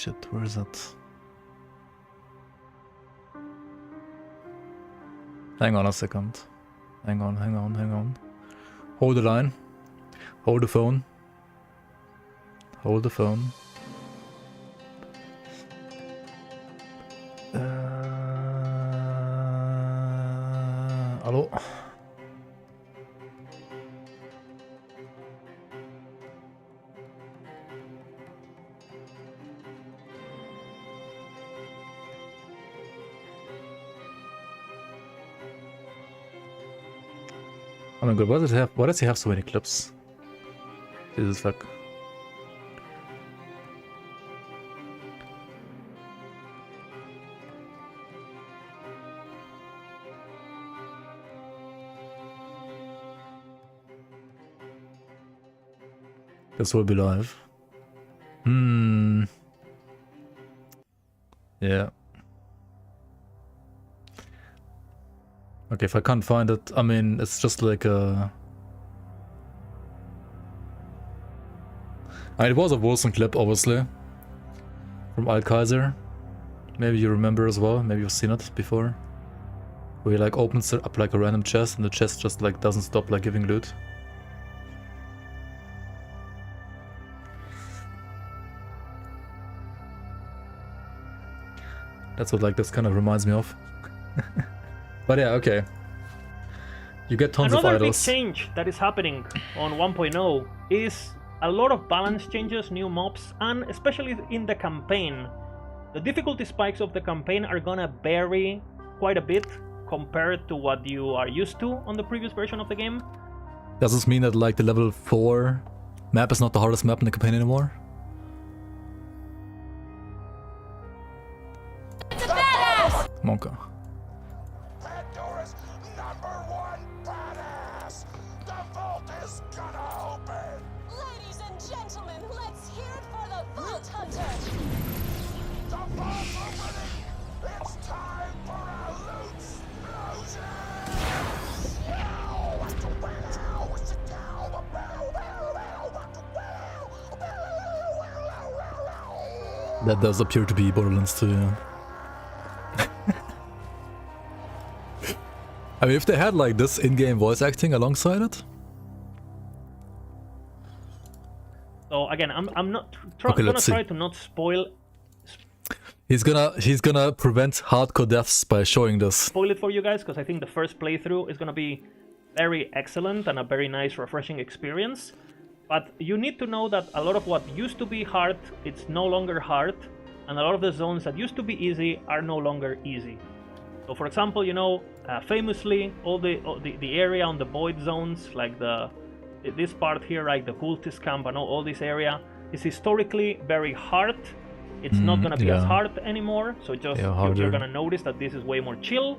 shit, where is that? Hang on a second. Hang on. Hold the line. Hold the phone. Hold the phone. Hello? Oh my god, why does he have so many clips? Jesus fuck. This will be live. Yeah. Okay, if I can't find it, I mean, it's just like a... it was a Wilson clip, obviously. From Al Kaiser. Maybe you remember as well, maybe you've seen it before. Where he like opens up like a random chest and the chest just like doesn't stop like giving loot. That's what like this kind of reminds me of. But yeah, okay. You get tons of idols. Another big change that is happening on 1.0 is a lot of balance changes, new mobs, and especially in the campaign. The difficulty spikes of the campaign are gonna vary quite a bit compared to what you are used to on the previous version of the game. Does this mean that like the level 4 map is not the hardest map in the campaign anymore? Monka. Pandora's #1 badass! The vault is gonna open! Ladies and gentlemen, let's hear it for the Vault Hunter! The vault's opening! It's time for a loot explosion! That does appear to be Borderlands 2, yeah. I mean, if they had like this in-game voice acting alongside it. So again, I'm not gonna try to not spoil. He's gonna prevent hardcore deaths by showing this. Spoil it for you guys, because I think the first playthrough is gonna be very excellent and a very nice, refreshing experience. But you need to know that a lot of what used to be hard, it's no longer hard, and a lot of the zones that used to be easy are no longer easy. So for example, you know, famously, all the area on the void zones, like this part here, like the cultist camp and all this area, is historically very hard. It's not gonna be as hard anymore, so just you're gonna notice that this is way more chill.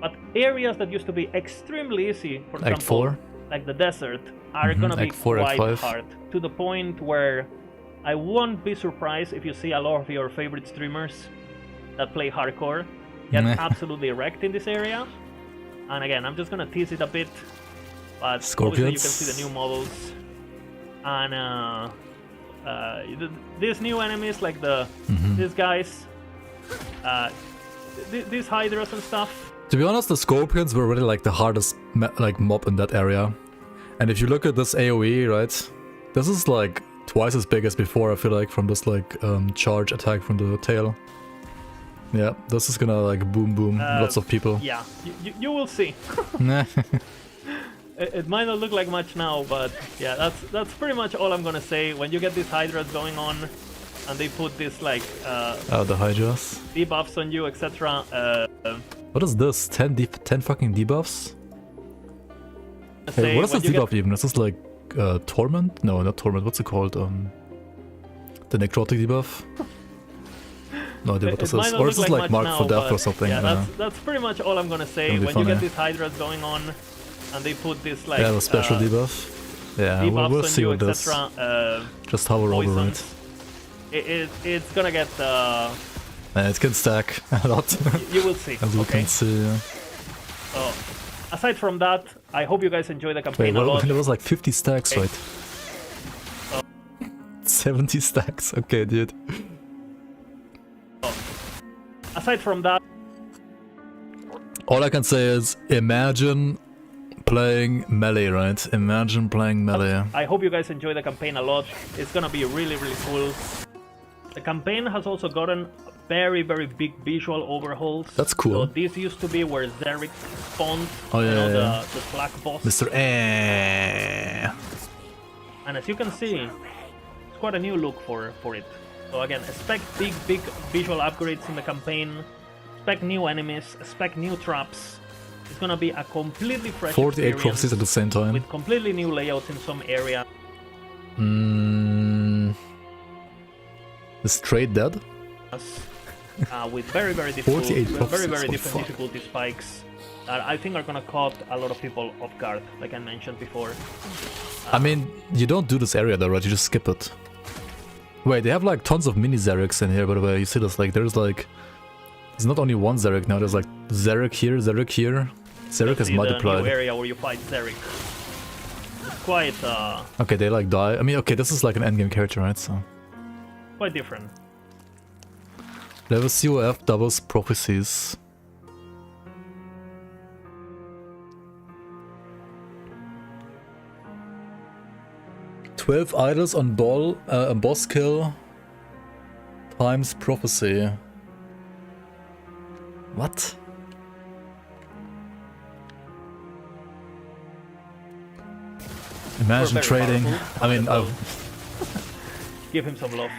But areas that used to be extremely easy, for example, 4? like the desert, are gonna be 4, quite hard, to the point where I won't be surprised if you see a lot of your favorite streamers that play hardcore get absolutely wrecked in this area. And again, I'm just gonna tease it a bit, but obviously you can see the new models and these new enemies, like these guys, these hydras and stuff. To be honest, the scorpions were really like the hardest mob in that area. And if you look at this AoE, right, this is like twice as big as before, I feel like, from this like charge attack from the tail. Yeah, this is gonna like boom boom lots of people. Yeah, you will see. It might not look like much now, but yeah, that's pretty much all I'm gonna say. When you get these hydras going on, and they put this like the hydras debuffs on you, etc. What is this? 10 fucking debuffs? Hey, what is this debuff even? Is this like torment? No, not torment. What's it called? The necrotic debuff. No idea what this is. Or is this like marked for death or something? Yeah, that's pretty much all I'm gonna say. When you get these hydras going on, and they put this like the special debuff. Yeah, we'll see what this. Just hover over it. It's gonna get. It can stack a lot. You will see. As we can see. So, aside from that, I hope you guys enjoy the campaign a lot. It was like 50 stacks, right? 70 stacks. Okay, dude. aside from that, all I can say is imagine playing melee, right? Imagine playing melee. I hope you guys enjoy the campaign a lot. It's gonna be really, really cool. The campaign has also gotten very, very big visual overhauls. That's cool. So this used to be where Zarek spawned, oh, yeah, the Slack boss. Mr. And as you can see, it's quite a new look for it. So again, expect big visual upgrades in the campaign, expect new enemies, expect new traps. It's gonna be a completely fresh 48 prophecies at the same time. with completely new layouts in some area. Is Trade dead? With very, very difficult, 48 very, very prophecies, different difficulty spikes that I think are gonna caught a lot of people off guard, like I mentioned before. I mean, you don't do this area though, right? You just skip it. Wait, they have like tons of mini Zareks in here, by the way. You see this? Like, there's not only one Zarek now. There's like Zarek here, Zarek here. Zarek has multiplied. The new area where you fight Zarek. It's quite okay, they like die. I mean, okay, this is like an endgame character, right? So quite different. level COF doubles prophecies. "12 idols on boss kill times prophecy." What? Imagine trading. Powerful. I mean, give him some love.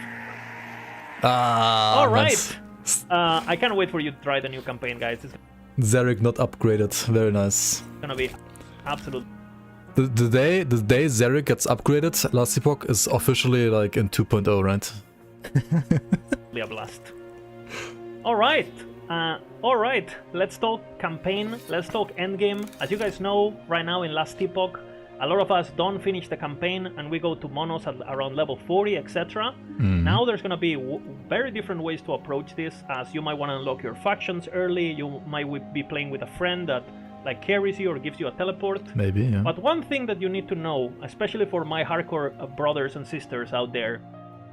All right. I can't wait for you to try the new campaign, guys. It's Zarek not upgraded. Very nice. gonna be absolute. The day Zarek gets upgraded, last Epoch is officially like in 2.0, right? A blast. All right. Let's talk campaign. Let's talk endgame. As you guys know, right now in last Epoch, a lot of us don't finish the campaign and we go to monos at around level 40, etc. Now there's gonna be very different ways to approach this, as you might want to unlock your factions early. You might be playing with a friend that like carries you or gives you a teleport. Maybe, yeah. But one thing that you need to know, especially for my hardcore brothers and sisters out there,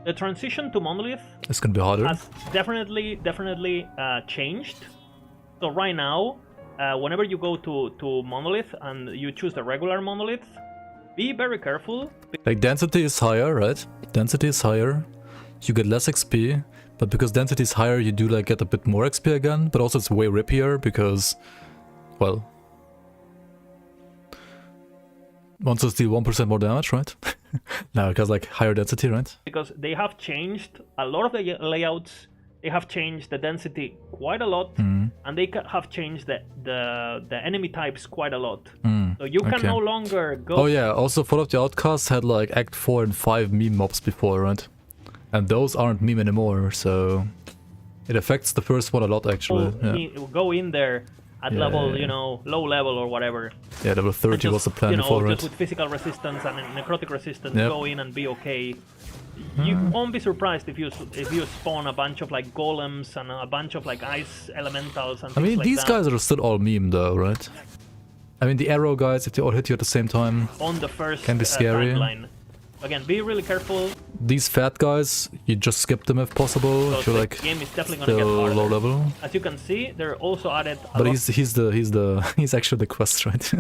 the transition to Monolith It's gonna be harder. has definitely changed. So right now, whenever you go to Monolith and you choose the regular Monolith, be very careful. Like, density is higher, right? Density is higher. You get less XP, but because density is higher, you do like get a bit more XP again. But also it's way rippier because, well, monsters deal 1% more damage, right? No, because like higher density, right? Because they have changed a lot of the layouts. They have changed the density quite a lot, and they have changed the enemy types quite a lot. So you can no longer go. Oh yeah, also Fall of the Outcasts had like Act 4 and 5 meme mobs before, right? And those aren't meme anymore, so it affects the first one a lot actually. Go in there at level, you know, low level or whatever. Yeah, level 30 just, was the plan before, right? Just with physical resistance and necrotic resistance, go in and be okay. You won't be surprised if you spawn a bunch of like golems and a bunch of like ice elementals and things I mean, like these that. guys are still all meme though, right? I mean, the arrow guys, if they all hit you at the same time, on the first can be scary. timeline. Again, be really careful. These fat guys, you just skip them if possible. If you're the like game is definitely gonna get still harder. low level. As you can see, they're also added a But lot he's actually the quest, right?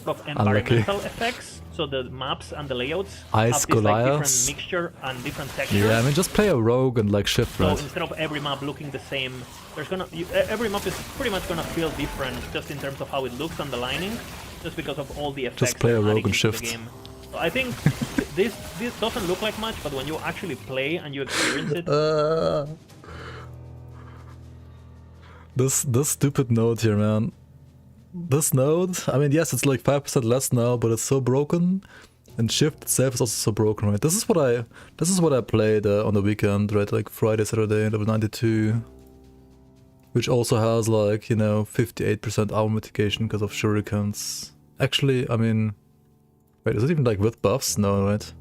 of environmental effects. So the maps and the layouts Ice have this like, different Goliaths. mixture and different textures. Yeah, I mean, just play a rogue and like shift, So right? instead of every map looking the same, there's every map is pretty much gonna feel different, just in terms of how it looks and the lining, just because of all the effects. Just play a they're rogue adding and into the shift. game. So I think this doesn't look like much, but when you actually play and you experience it, This stupid node here, man. This node, I mean, yes, it's like 5% less now, but it's so broken. And shift itself is also so broken, right? This is what I played on the weekend, right? Like Friday, Saturday, level 92. Which also has like, you know, 58% armor mitigation because of shurikens. Actually, I mean, wait, is it even like with buffs? No, right?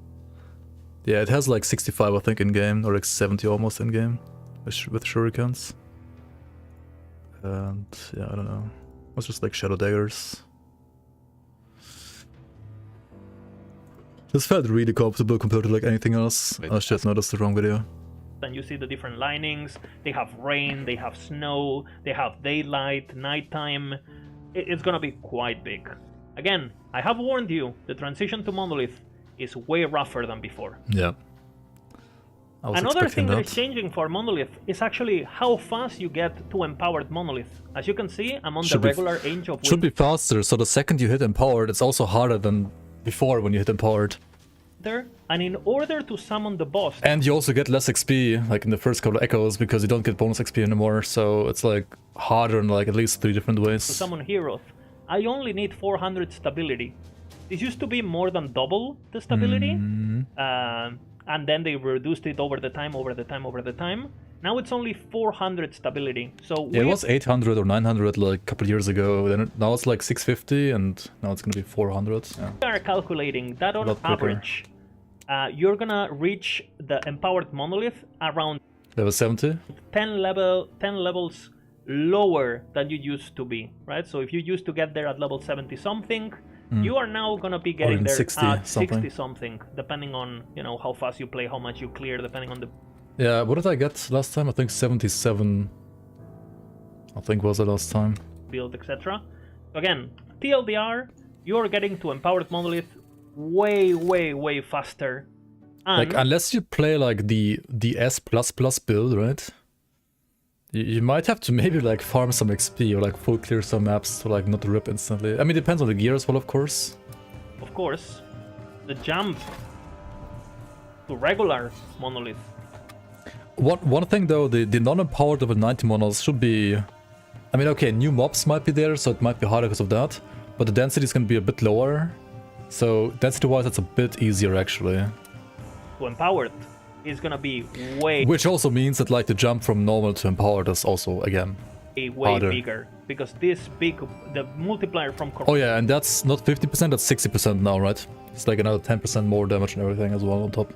Yeah, it has like 65, I think, in game, or like 70 almost in game with shurikens. And yeah, I don't know. It's just like shadow daggers. This felt really comfortable compared to like anything else. Oh shit, no, that's the wrong video. and and you see the different linings. They have rain, they have snow, they have daylight, nighttime. It's gonna be quite big. Again, I have warned you, the transition to Monolith is way rougher than before. Yeah. Another thing that is changing for Monolith is actually how fast you get to Empowered Monolith. As you can see, I'm on the regular Age of Wind. Should be faster, so the second you hit Empowered, it's also harder than before when you hit Empowered. And in order to summon the boss... And you also get less XP, like in the first couple of echoes, because you don't get bonus XP anymore, so it's like harder in like at least 3 different ways. To summon heroes, I only need 400 stability. This used to be more than double the stability. And then they reduced it over the time. Now it's only 400 stability. So yeah, it was 800 or 900 like a couple years ago. Then now it's like 650, and now it's gonna be 400. Yeah. We are calculating that on average. You're gonna reach the Empowered Monolith around level 70. 10 levels lower than you used to be, right? So if you used to get there at level 70 something. You are now gonna be getting there 60 at 60 something, depending on how fast you play, how much you clear, depending on the. Yeah, what did I get last time? I think 77. I think was the last time. Build, etc. Again, TLDR, you're getting to Empowered Monolith way faster. And like unless you play like the S++ build, right? You might have to maybe like farm some XP or like full clear some maps to like not rip instantly. I mean, it depends on the gear as well, of course. Of course, the jump to regular Monolith. One thing though, the non-empowered level 90 monos should be... I mean, okay, new mobs might be there, so it might be harder because of that. But the density is going to be a bit lower. So density-wise, it's a bit easier actually. To empowered is gonna be way... Which also means that like the jump from normal to empowered is also, again, way harder. Bigger. Because the multiplier from... Oh yeah, and that's not 50%, that's 60% now, right? It's like another 10% more damage and everything as well on top.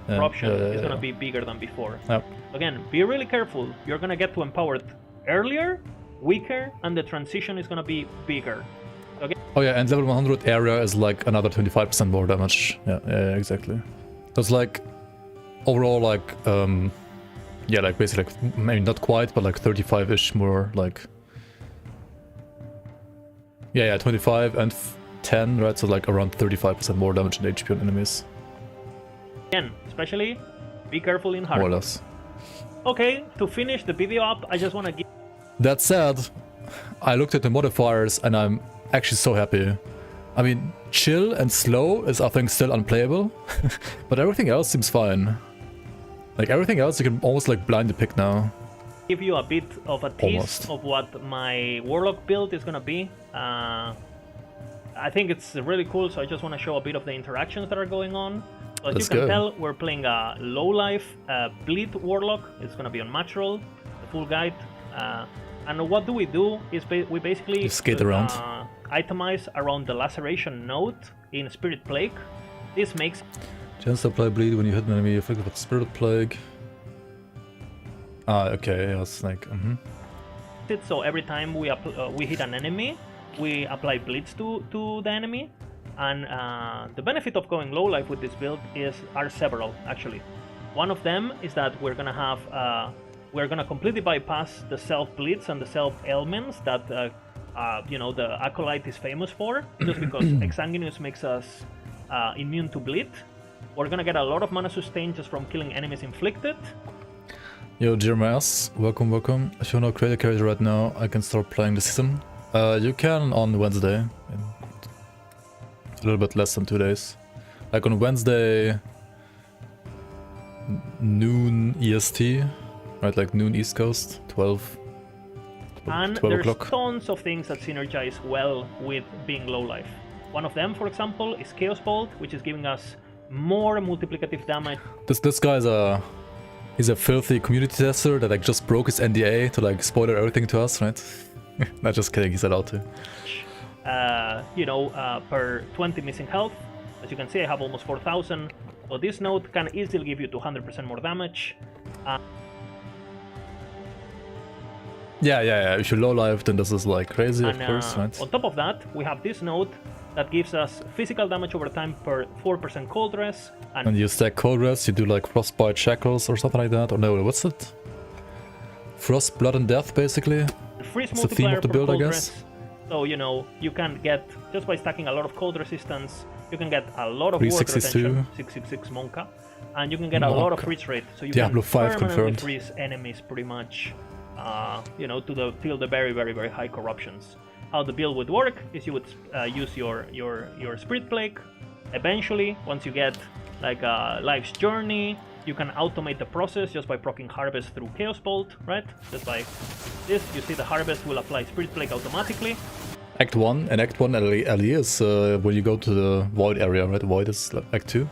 Corruption is gonna be bigger than before. Yep. Again, be really careful. You're gonna get to empowered earlier, weaker, and the transition is gonna be bigger. Okay? Oh yeah, and level 100 area is like another 25% more damage. Yeah, exactly. That's like... Overall, like, yeah, like basically, like, maybe not quite, but like 35-ish more, like... Yeah, 25 and 10, right? So like around 35% more damage in HP on enemies. Again, especially, be careful in hard. More or less. Okay, to finish the video up, I just want to give... That said, I looked at the modifiers and I'm actually so happy. I mean, chill and slow is, I think, still unplayable, but everything else seems fine. Like, everything else you can almost, like, blindly pick now. Give you a bit of a tease of what my Warlock build is gonna be. I think it's really cool, so I just want to show a bit of the interactions that are going on. So as you can tell, we're playing a low-life Bleed Warlock. It's gonna be on Natural, the full guide. And what do? Is we basically... skate around. Itemize around the Laceration node in Spirit Plague. This makes... Chance to apply bleed when you hit an enemy affected with Spirit Plague. Ah, okay, yeah, it's like... So every time we hit an enemy, we apply bleeds to the enemy. And the benefit of going low life with this build are several, actually. One of them is that we're gonna have... we're gonna completely bypass the self-bleeds and the self-ailments that you know, the Acolyte is famous for, just because Exsanguineous makes us immune to bleed. We're gonna get a lot of mana sustain just from killing enemies inflicted. Yo, Jeremias, welcome. If you wanna create a character right now, I can start playing the season. You can on Wednesday, in a little bit less than 2 days. Like on Wednesday, noon EST, right? Like noon East Coast, 12 and 12 there's o'clock. Tons of things that synergize well with being low life. One of them, for example, is Chaos Bolt, which is giving us more multiplicative damage. This guy's he's a filthy community tester that like just broke his NDA to like spoiler everything to us, right? Not just kidding, he's allowed to. You know, per 20 missing health. As you can see, I have almost 4,000. So this node can easily give you 200% more damage. Yeah. If you're low life, then this is like crazy, of course, right? On top of that, we have this node that gives us physical damage over time per 4% cold res. And you stack cold res, you do like frostbite shackles or something like that, or no, what's it? Frost, blood and death, basically. Freeze It's the theme multiplier of the for build, I cold guess. res. So, you know, you can get, just by stacking a lot of cold resistance, you can get a lot of ward 362. retention, 666 Monka, and you can get a lot of Monka. freeze rate. So you Diablo can 5 permanently confirmed. freeze enemies pretty much, you know, till the very, very, very high corruptions. How the build would work is you would use your Spirit Plague. Eventually, once you get like Life's Journey, you can automate the process just by proccing Harvest through Chaos Bolt, right? Just by this, you see the Harvest will apply Spirit Plague automatically. Act 1 and Act 1 LE is when you go to the Void area, right? Void is like Act 2.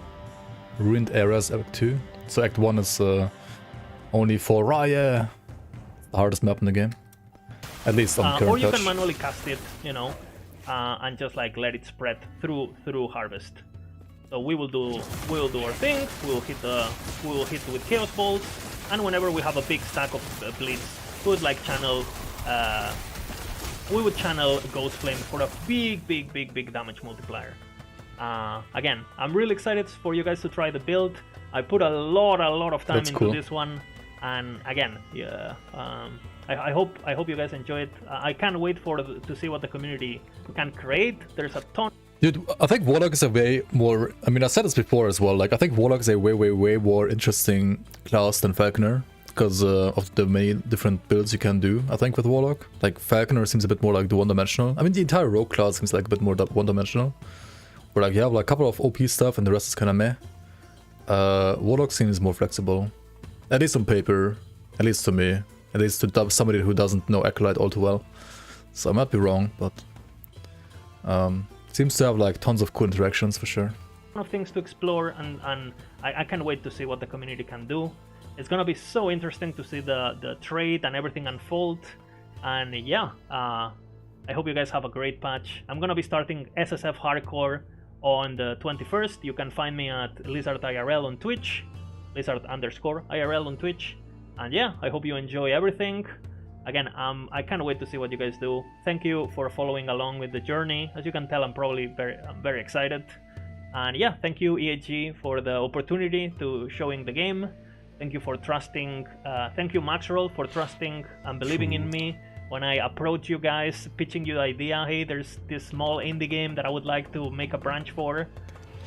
Ruined areas Act 2. So Act 1 is only for Raya, the hardest map in the game. At least on current or you patch. can manually cast it, you know, and just like let it spread through Harvest. So we will do our thing. We will hit with Chaos Bolts, and whenever we have a big stack of Blitz, we would like channel. We would channel Ghost Flame for a big damage multiplier. Again, I'm really excited for you guys to try the build. I put a lot of time into this one, and again, yeah. I hope you guys enjoy it. I can't wait to see what the community can create. There's a ton. Dude, I think Warlock is a way more... I mean, I said this before as well. Like, I think Warlock is a way more interesting class than Falconer. Because of the many different builds you can do, I think, with Warlock. Like, Falconer seems a bit more like the one-dimensional. I mean, the entire Rogue class seems like a bit more one-dimensional. Where, like, you have like a couple of OP stuff and the rest is kind of meh. Warlock seems more flexible. At least on paper. At least to me. At least to somebody who doesn't know Acolyte all too well. So I might be wrong, but... seems to have like tons of cool interactions for sure. Of things to explore, and I can't wait to see what the community can do. It's gonna be so interesting to see the trade and everything unfold. And yeah, I hope you guys have a great patch. I'm gonna be starting SSF Hardcore on the 21st. You can find me at LizardIRL on Twitch, Lizard_IRL on Twitch. And yeah, I hope you enjoy everything. Again, I can't wait to see what you guys do. Thank you for following along with the journey. As you can tell, I'm very excited. And yeah, thank you EAG for the opportunity to showing the game. Thank you for trusting. Thank you Maxroll for trusting and believing in me when I approach you guys, pitching you the idea. Hey, there's this small indie game that I would like to make a branch for.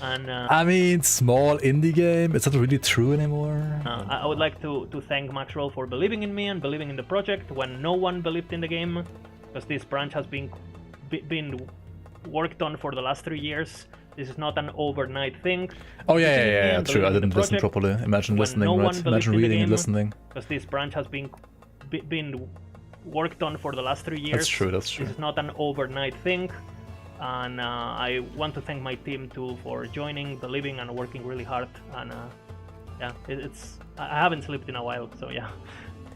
And I mean, small indie game. Is that really true anymore? I would like to thank Maxroll for believing in me and believing in the project when no one believed in the game, because this branch has been worked on for the last 3 years. This is not an overnight thing. Oh yeah, true. I didn't listen properly. Imagine listening, right? Imagine reading and listening. Because this branch has been worked on for the last 3 years. That's true. This is not an overnight thing. And I want to thank my team too for joining, believing, and working really hard. And yeah, I haven't slept in a while, so yeah.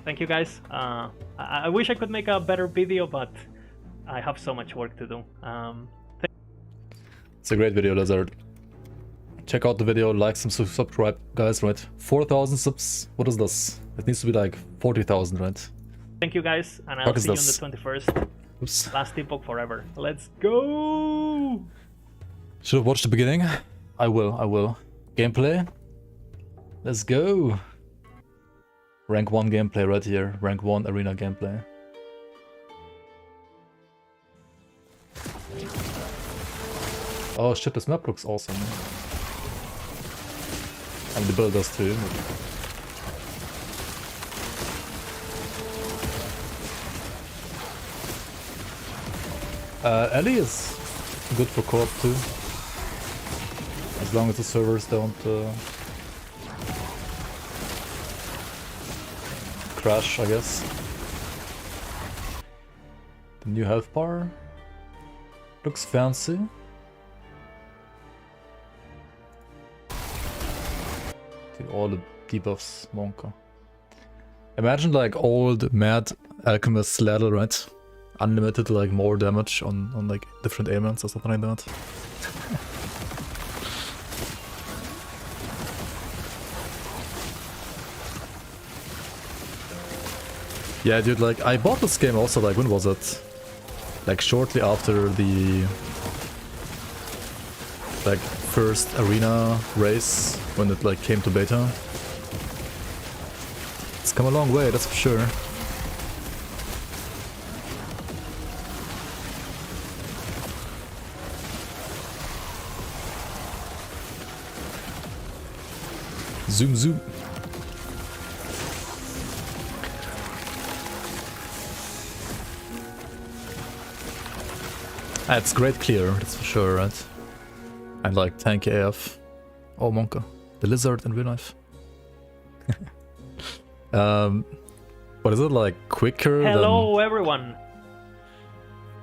Thank you guys. I wish I could make a better video, but I have so much work to do. It's a great video, Lizard. Check out the video, like, subscribe, guys. Right, 4,000 subs. What is this? It needs to be like 40,000, right? Thank you guys, and I'll see you on the 21st. Oops. Last Epoch forever. Let's go! Should have watched the beginning. I will. Gameplay. Let's go. Rank 1 gameplay right here. Rank 1 arena gameplay. Oh shit, this map looks awesome. And the build does too. Ellie is good for co-op too, as long as the servers don't crash, I guess. The new health bar looks fancy. Dude, all the debuffs, Monka. Imagine like old mad alchemist ladle, right? Unlimited, like more damage on like different ailments or something like that. Yeah, dude, like I bought this game also, like when was it? Like shortly after the like first arena race when it like came to beta. It's come a long way, that's for sure. Zoom zoom. It's great clear, that's for sure, right? And like tank AF. Oh, Monka. The lizard in real life. What is it, like quicker Hello everyone!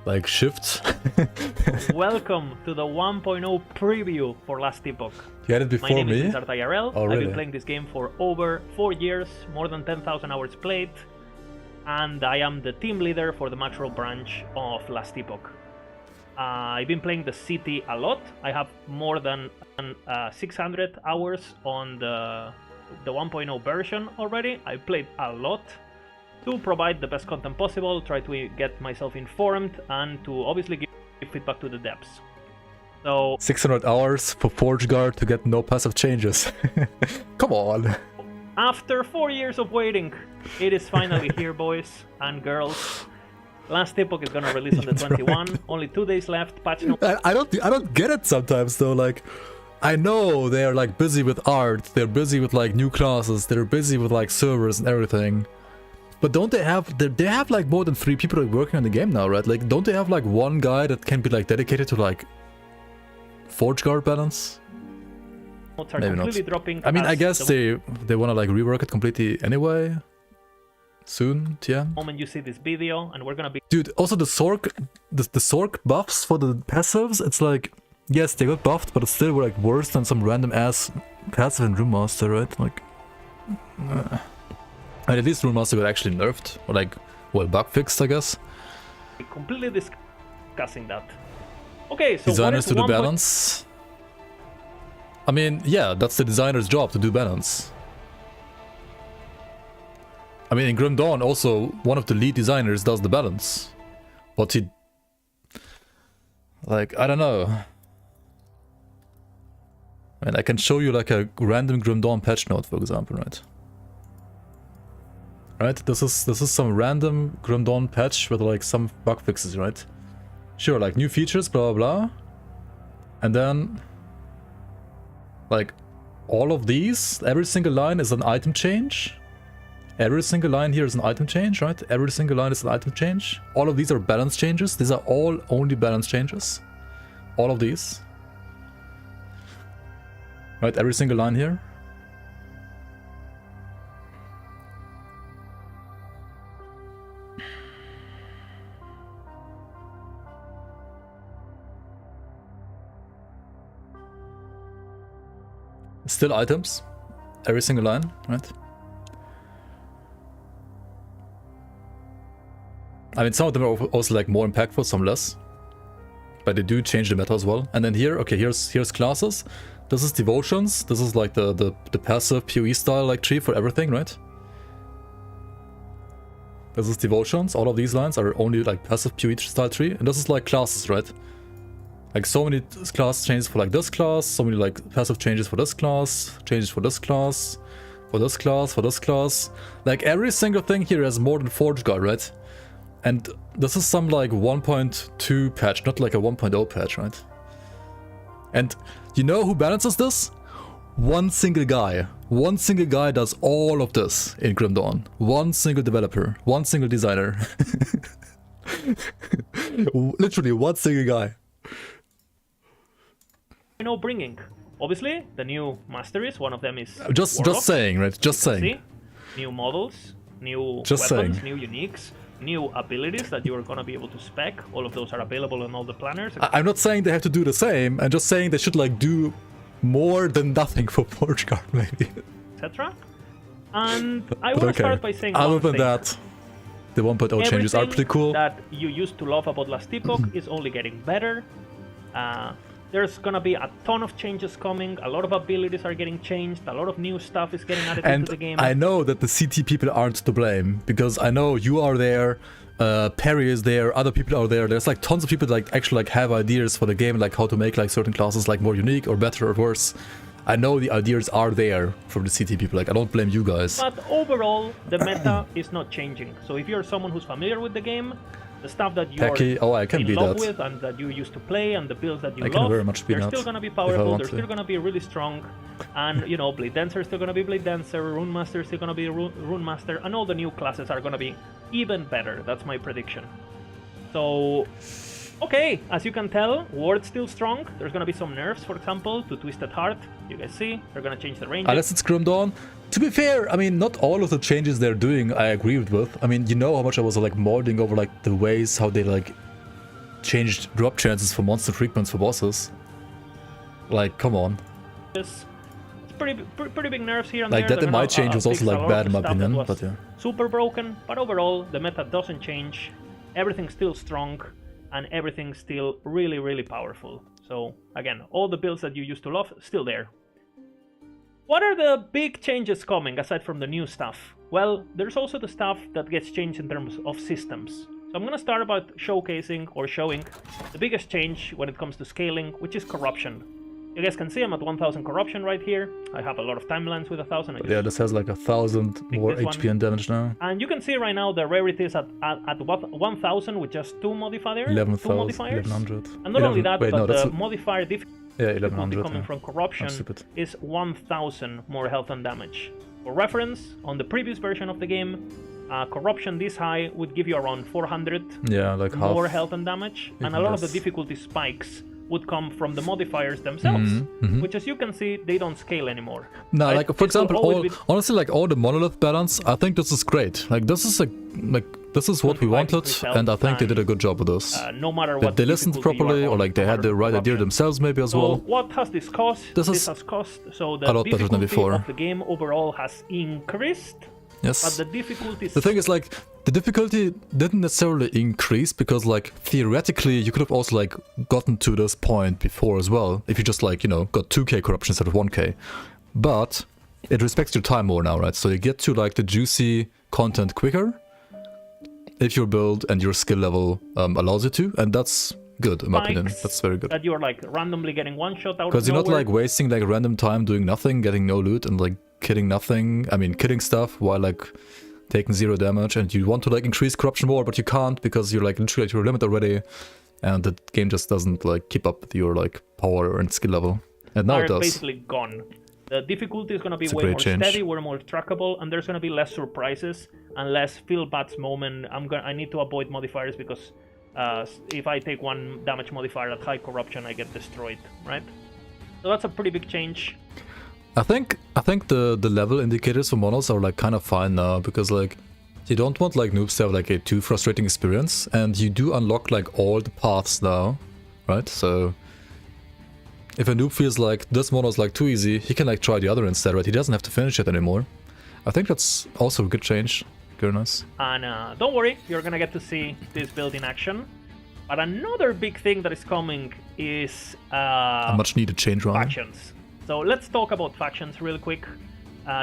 Like shift? Welcome to the 1.0 preview for Last Epoch. You had it before My name me? is Lizard IRL. Oh, I've really? been playing this game for over 4 years, more than 10,000 hours played, and I am the team leader for the macro branch of Last Epoch. I've been playing the city a lot. I have more than 600 hours on the 1.0 version already. I played a lot to provide the best content possible, try to get myself informed, and to obviously give feedback to the devs. So 600 hours for Forge Guard to get no passive changes. Come on. after 4 years of waiting, it is finally here, boys and girls. Last Epoch is gonna release on the 21. Only 2 days left. Patch notes. I don't get it sometimes though. Like, I know they are like busy with art. They're busy with like new classes. They're busy with like servers and everything. But don't they have? They have like more than 3 people working on the game now, right? Like, don't they have like one guy that can be like dedicated to like Forge Guard balance? Are Maybe completely not. dropping I mean, I as guess the they want to like rework it completely anyway. Soon, yeah. moment you see this video, and we're gonna be. Dude, also the Sork buffs for the passives, it's like, yes, they got buffed, but it's still like worse than some random ass passive in Rune Master, right? Like, and at least Rune Master got actually nerfed, or like, well, bug fixed, I guess. Completely discussing that. Okay, so Designers what is to do balance. I mean, yeah, that's the designer's job to do balance. I mean, in Grim Dawn, also, one of the lead designers does the balance. But he... like, I don't know. I mean, I can show you like a random Grim Dawn patch note, for example, right? Right, this is some random Grim Dawn patch with like some bug fixes, right? Sure, like new features, blah blah blah. And then... like, all of these, every single line is an item change. Every single line here is an item change, right? Every single line is an item change. All of these are balance changes. These are all only balance changes. All of these. Right, every single line here. Still items. Every single line, right? I mean, some of them are also like more impactful, some less. But they do change the meta as well. And then here, okay, here's classes. This is devotions. This is like the passive PoE style like tree for everything, right? This is devotions. All of these lines are only like passive PoE style tree. And this is like classes, right? Like so many class changes for like this class, so many like passive changes for this class, changes for this class, for this class, for this class. Like every single thing here has more than Forge Guard, right? And this is some like 1.2 patch, not like a 1.0 patch, right? And you know who balances this? One single guy. One single guy does all of this in Grim Dawn. One single developer. One single designer. Literally one single guy. Bringing. Obviously, the new masteries, one of them is just saying, right? Just saying. See? New models, new just weapons, saying. new uniques, new abilities that you're gonna be able to spec. All of those are available on all the planners. I'm not saying they have to do the same. I'm just saying they should like do more than nothing for Forge Guard, maybe. Etc. And I want to start by saying other one than thing. that, the 1.0 changes are pretty cool. That you used to love about Last Epoch is only getting better. There's gonna be a ton of changes coming, a lot of abilities are getting changed, a lot of new stuff is getting added into the game. I know that the CT people aren't to blame, because I know you are there, Perry is there, other people are there. There's like tons of people like actually like have ideas for the game, like how to make like certain classes like more unique or better or worse. I know the ideas are there from the CT people, like I don't blame you guys. But overall, the meta is not changing. So if you're someone who's familiar with the game, the stuff that you are in love with and that you used to play and the builds that you love, they're still going to be powerful, they're still going to be really strong. And, you know, Blade Dancer is still going to be Blade Dancer, Rune Master is still going to be Rune Master, and all the new classes are going to be even better. That's my prediction. So, okay, as you can tell, Ward's still strong. There's going to be some nerfs, for example, to Twisted Heart. You guys see, they're going to change the range. Unless it's Grim Dawn. To be fair, I mean, not all of the changes they're doing I agree with. I mean, you know how much I was like molding over like the ways how they like changed drop chances for monster treatments for bosses. Like, come on. It's pretty big nerfs here and like there. That in my change was also like bad in my opinion, but yeah. Super broken, but overall the meta doesn't change. Everything's still strong and everything's still really, really powerful. So again, all the builds that you used to love, still there. What are the big changes coming aside from the new stuff? Well, there's also the stuff that gets changed in terms of systems. So I'm gonna start about showcasing or showing the biggest change when it comes to scaling, which is corruption. You guys can see I'm at 1000 corruption right here. I have a lot of timelines with 1000. Yeah, this has like 1000 more HP and damage now. And you can see right now the rarity is at 1000 with just 2 modifiers. 11,100. And not only that, but the modifier difficulty. Yeah, 1100 coming from corruption is 1000 more health and damage. For reference, on the previous version of the game, corruption this high would give you around 400 like more health and damage, and a lot of the difficulty spikes would come from the modifiers themselves, which as you can see, they don't scale anymore. No, right? Like for example, honestly, like all the monolith balance, I think this is great. Like this is this is what we wanted, and I think they did a good job with this. No matter what they listened properly, or like they had the right idea themselves maybe as well. What has this cost? This has cost. So the a lot better than before. Of the game overall has increased. Yes. But the difficulty. The thing is, like, the difficulty didn't necessarily increase because, like, theoretically, you could have also like gotten to this point before as well if you just like, you know, got 2k corruption instead of 1k. But it respects your time more now, right? So you get to like the juicy content quicker if your build and your skill level allows you to, and that's good in my opinion. That's very good. That you're like randomly getting one shot out. Because you're not like wasting like random time doing nothing, getting no loot, and like killing nothing. I mean, killing stuff while like taking 0 damage, and you want to like increase corruption more, but you can't because you're like literally at your limit already, and the game just doesn't like keep up with your like power and skill level. And now it does. Basically gone. The difficulty is going to be way more steady, way more trackable, and there's going to be less surprises and less feel bad moment. I need to avoid modifiers because if I take 1 damage modifier at high corruption, I get destroyed, right? So that's a pretty big change. I think the level indicators for monos are like kind of fine now, because like you don't want like noobs to have like a too frustrating experience, and you do unlock like all the paths now, right? So if a noob feels like this mono is like too easy, he can like try the other instead, right? He doesn't have to finish it anymore. I think that's also a good change. Very nice. And don't worry, you're gonna get to see this build in action. But another big thing that is coming is a much needed change, right? Factions. So let's talk about factions real quick.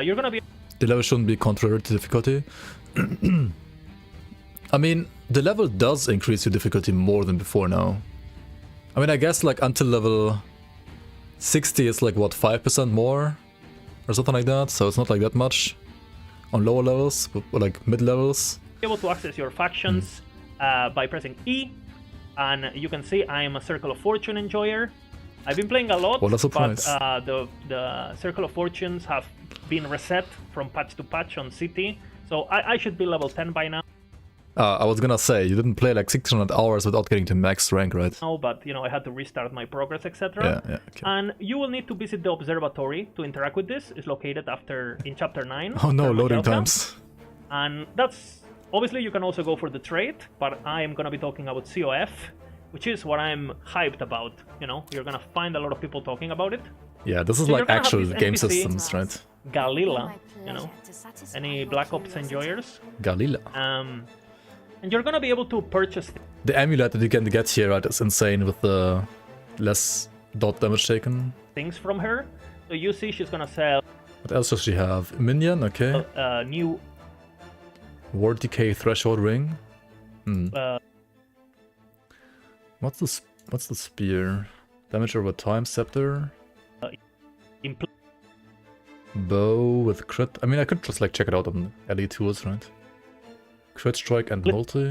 You're gonna be... The level shouldn't be contrary to difficulty. I mean, the level does increase your difficulty more than before now. I mean, I guess like until level 60 is like what, 5% more? Or something like that, so it's not like that much on lower levels, but like mid levels. Able to access your factions by pressing E, and you can see I am a Circle of Fortune enjoyer. I've been playing a lot, but the Circle of Fortunes have been reset from patch to patch on City, so I should be level 10 by now. I was gonna say, you didn't play like 600 hours without getting to max rank, right? No, but you know, I had to restart my progress, etc. Yeah, okay. And you will need to visit the observatory to interact with this. It's located in chapter 9. Oh no, loading times. And that's... Obviously, you can also go for the trade, but I am gonna be talking about COF, which is what I'm hyped about. You know, you're gonna find a lot of people talking about it. Yeah, this is like actual game systems, right? Galila, you know, any Black Ops enjoyers? Galila. And you're gonna be able to purchase... The amulet that you can get here, right, is insane with the less Dot damage taken. things from her. So you see she's gonna sell What else does she have? Minion, okay. new Ward decay threshold ring. What's the spear? Damage over time, scepter. Bow with crit. I mean, I could just like check it out on LE tools, right? Crit strike and multi.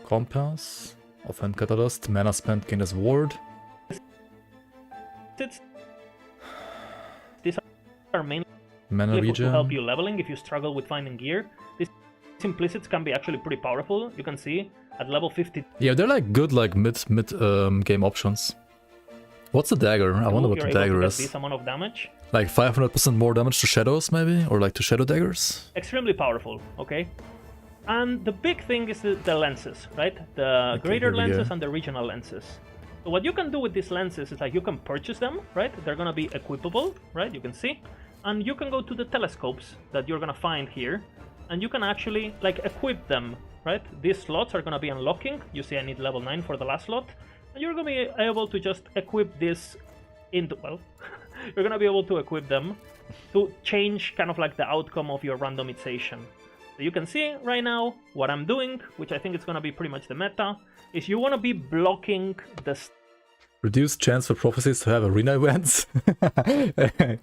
Compass. Offhand catalyst. Mana spent gained as ward. These are mainly Mana to regen. help you leveling if you struggle with finding gear. These implicits can be actually pretty powerful. You can see at level 50. Yeah, they're like good like mid game options. What's the dagger? I wonder what the dagger is. This amount of damage. Like 500% more damage to shadows, maybe? Or like to shadow daggers? Extremely powerful, okay? And the big thing is the lenses, right? The Okay, greater here we lenses go. and the regional lenses. So what you can do with these lenses is like you can purchase them, right? They're gonna be equipable, right? You can see. And you can go to the telescopes that you're gonna find here. And you can actually like equip them, right? These slots are gonna be unlocking. You see I need level 9 for the last slot. And you're gonna be able to just equip this into, well, you're gonna be able to equip them to change kind of like the outcome of your randomization. So you can see right now what I'm doing, which I think is gonna be pretty much the meta, is you wanna be blocking the Reduced chance for prophecies to have arena events.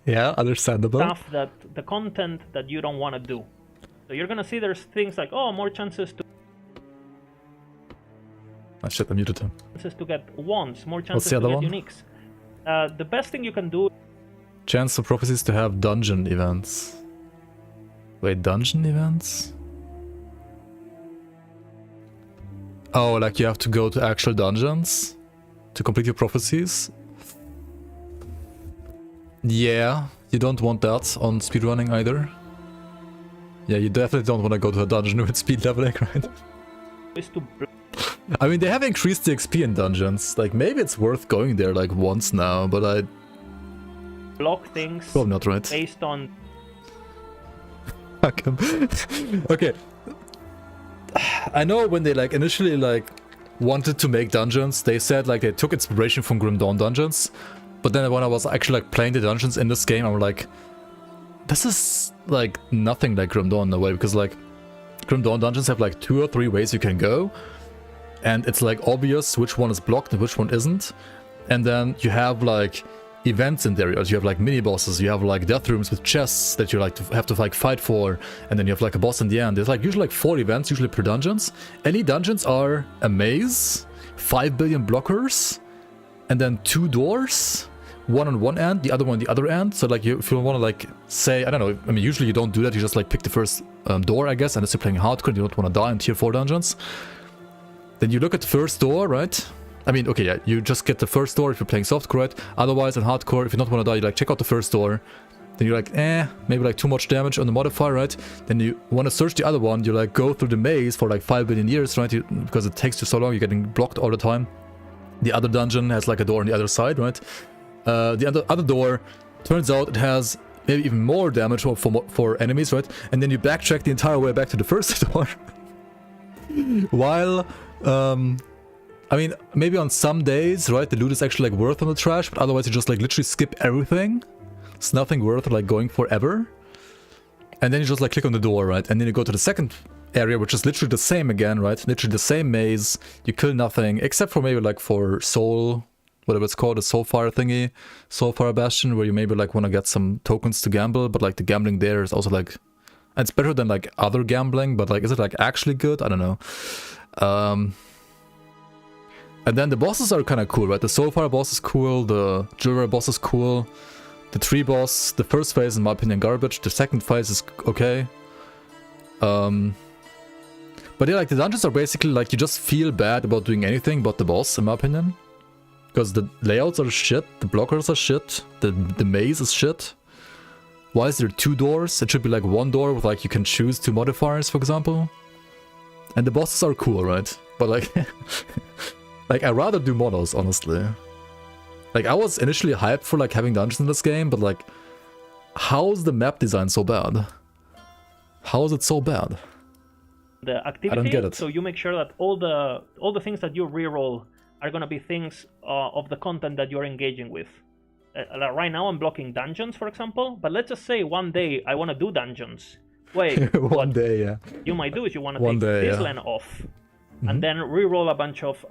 Yeah, understandable. stuff that the content that you don't wanna do. So you're gonna see there's things like, oh, more chances Ah shit, I muted him. to get wands, more What's chances the to other get one? uniques. The best thing you can do. Chance for prophecies to have dungeon events. Wait, dungeon events? Oh, like you have to go to actual dungeons to complete your prophecies? Yeah, you don't want that on speedrunning either. Yeah, you definitely don't want to go to a dungeon with speed leveling, right? Is to I mean, they have increased the XP in dungeons. Like, maybe it's worth going there like once now, but I... block things Probably not, right? based on Okay. I know when they like initially like wanted to make dungeons, they said like they took inspiration from Grim Dawn dungeons, but then when I was actually like playing the dungeons in this game, I'm like, this is like nothing like Grim Dawn in a way, because like Grim Dawn dungeons have like 2 or 3 ways you can go, and it's like obvious which one is blocked and which one isn't, and then you have like events in there. You have like mini bosses, you have like death rooms with chests that you like to have to like fight for, and then you have like a boss in the end. There's like usually like 4 events usually per dungeons. Any dungeons are a maze, 5 billion blockers, and then 2 doors, one on one end, the other one on the other end. So like if you want to like say, I don't know, I mean usually you don't do that, you just like pick the first door, I guess, unless you're playing hardcore and you don't want to die in tier 4 dungeons. Then you look at the first door, right? I mean, okay, yeah, you just get the first door if you're playing softcore, right? Otherwise, in hardcore, if you don't want to die, you like check out the first door. Then you're like, maybe like too much damage on the modifier, right? Then you want to search the other one, you like go through the maze for like 5 billion years, right? Because it takes you so long, you're getting blocked all the time. The other dungeon has like a door on the other side, right? The other door, turns out it has maybe even more damage for enemies, right? And then you backtrack the entire way back to the first door. While, I mean, maybe on some days, right, the loot is actually like worth on the trash, but otherwise you just like literally skip everything. It's nothing worth like going forever. And then you just like click on the door, right? And then you go to the second area, which is literally the same again, right? Literally the same maze. You kill nothing, except for maybe like for soul, whatever it's called, a soulfire thingy, soulfire bastion, where you maybe like want to get some tokens to gamble, but like the gambling there is also like, it's better than like other gambling, but like, is it like actually good? I don't know. And then the bosses are kind of cool, right? The Soulfire boss is cool, the Jewelry boss is cool, the tree boss, the first phase in my opinion garbage, the second phase is okay. But yeah, like the dungeons are basically like you just feel bad about doing anything but the boss, in my opinion. Because the layouts are shit, the blockers are shit, the maze is shit. Why is there 2 doors? It should be like 1 door with like you can choose 2 modifiers, for example. And the bosses are cool, right? But like... like, I'd rather do monos, honestly. Like, I was initially hyped for, like, having dungeons in this game, but, like, how's the map design so bad? How is it so bad? The activity, I don't get it. so you make sure that all the things that you reroll are gonna be things of the content that you're engaging with. Right now I'm blocking dungeons, for example, but let's just say one day I want to do dungeons. Wait, one day, yeah. You might do is you want to One take day, this yeah. land off, and then re-roll a bunch of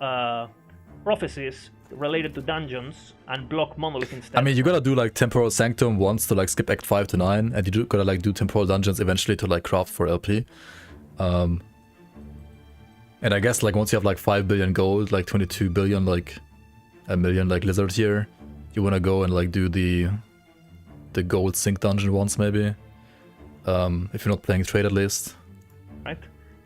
prophecies related to dungeons and block Monolith instead. I mean, you gotta do like Temporal Sanctum once to like skip Act 5 to 9, and you gotta like do Temporal Dungeons eventually to like craft for LP. And I guess like once you have like 5 billion gold, like 22 billion, like a million like lizard here, you wanna go and like do the gold sync dungeon once maybe. If you're not playing trade at least. Right?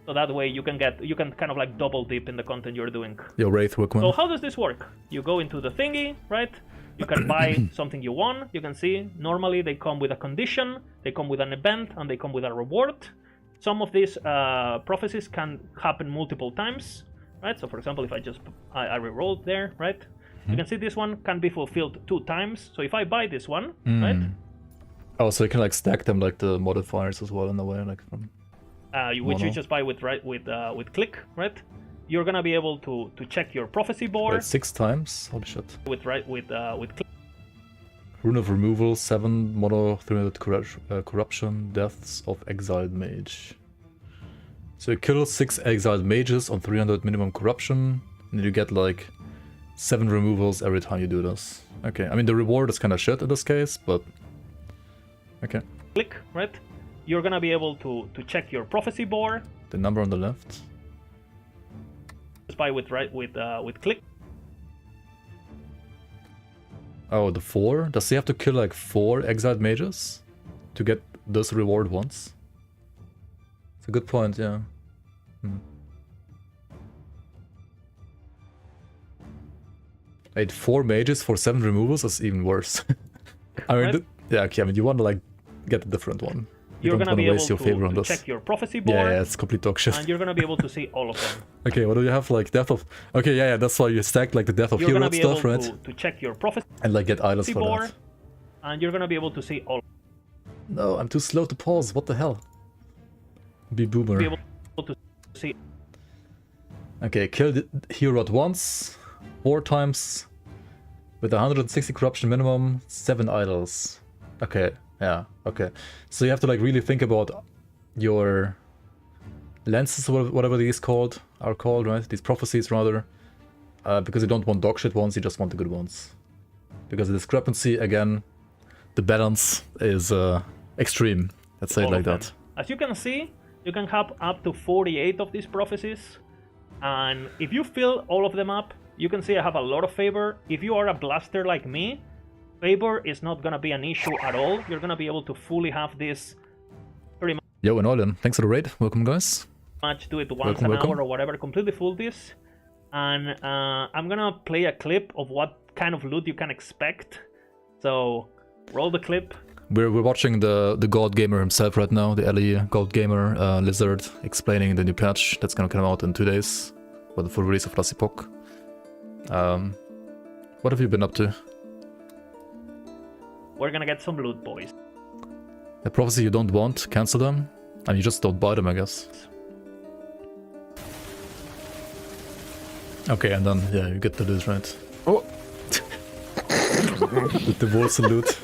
So that way you can kind of like double dip in the content you're doing. Yo, Wraith Workman. So how does this work? You go into the thingy, right? You can buy something you want. You can see normally they come with a condition, they come with an event, and they come with a reward. Some of these prophecies can happen multiple times, right? So for example, if I re-rolled there, right? You can see this one can be fulfilled 2 times. So if I buy this one, right? Oh, so you can like stack them like the modifiers as well in a way, like from which you just buy with click, right? You're gonna be able to check your prophecy board. Wait, 6 times? Holy shit. With click. Rune of Removal, 7 mono 300 corruption, Deaths of Exiled Mage. So you kill 6 exiled mages on 300 minimum corruption, and you get like 7 removals every time you do this. Okay, I mean the reward is kind of shit in this case, but okay. Click, right? You're gonna be able to check your prophecy board. The number on the left. Just buy with click. Oh, the 4? Does he have to kill like 4 exiled mages to get this reward once? It's a good point, yeah. Wait, 4 mages for 7 removals is even worse. I mean, Right. yeah, okay, I mean, you want to like get a different one. You You're don't gonna want be to able waste your favor on to this. check your prophecy board. Yeah, it's complete dog shit. And you're gonna be able to see all of them. Okay, what do you have? Like Death of... Okay, yeah, that's why you stack like the Death of You're Hero gonna and be stuff, able right? to check your prophecy And like get idols for board, that. and you're gonna be able to see all. No, I'm too slow to pause, what the hell? Be boomer. Be able to see. Okay, kill the hero at once, 4 times, with 160 corruption minimum, 7 idols. Okay, yeah, okay. So you have to like really think about your lenses, or whatever these are called, right? These prophecies rather. Because you don't want dog shit ones, you just want the good ones. Because the discrepancy, again, the balance is extreme. Let's say it like that. As you can see, you can have up to 48 of these prophecies. And if you fill all of them up, you can see I have a lot of favor. If you are a blaster like me, favor is not gonna be an issue at all. You're gonna be able to fully have this pretty Yo, and Olin, thanks for the raid. Welcome, guys. much, do it once an hour or whatever, completely full this. And I'm gonna play a clip of what kind of loot you can expect. So, roll the clip. We're watching the God Gamer himself right now, the LE God Gamer Lizard, explaining the new patch that's gonna come out in 2 days for the full release of Last Epoch. What have you been up to? We're gonna get some loot, boys. The prophecy you don't want, cancel them, and you just don't buy them, I guess. Okay, and then, yeah, you get the loot, right? Oh! With the wall salute.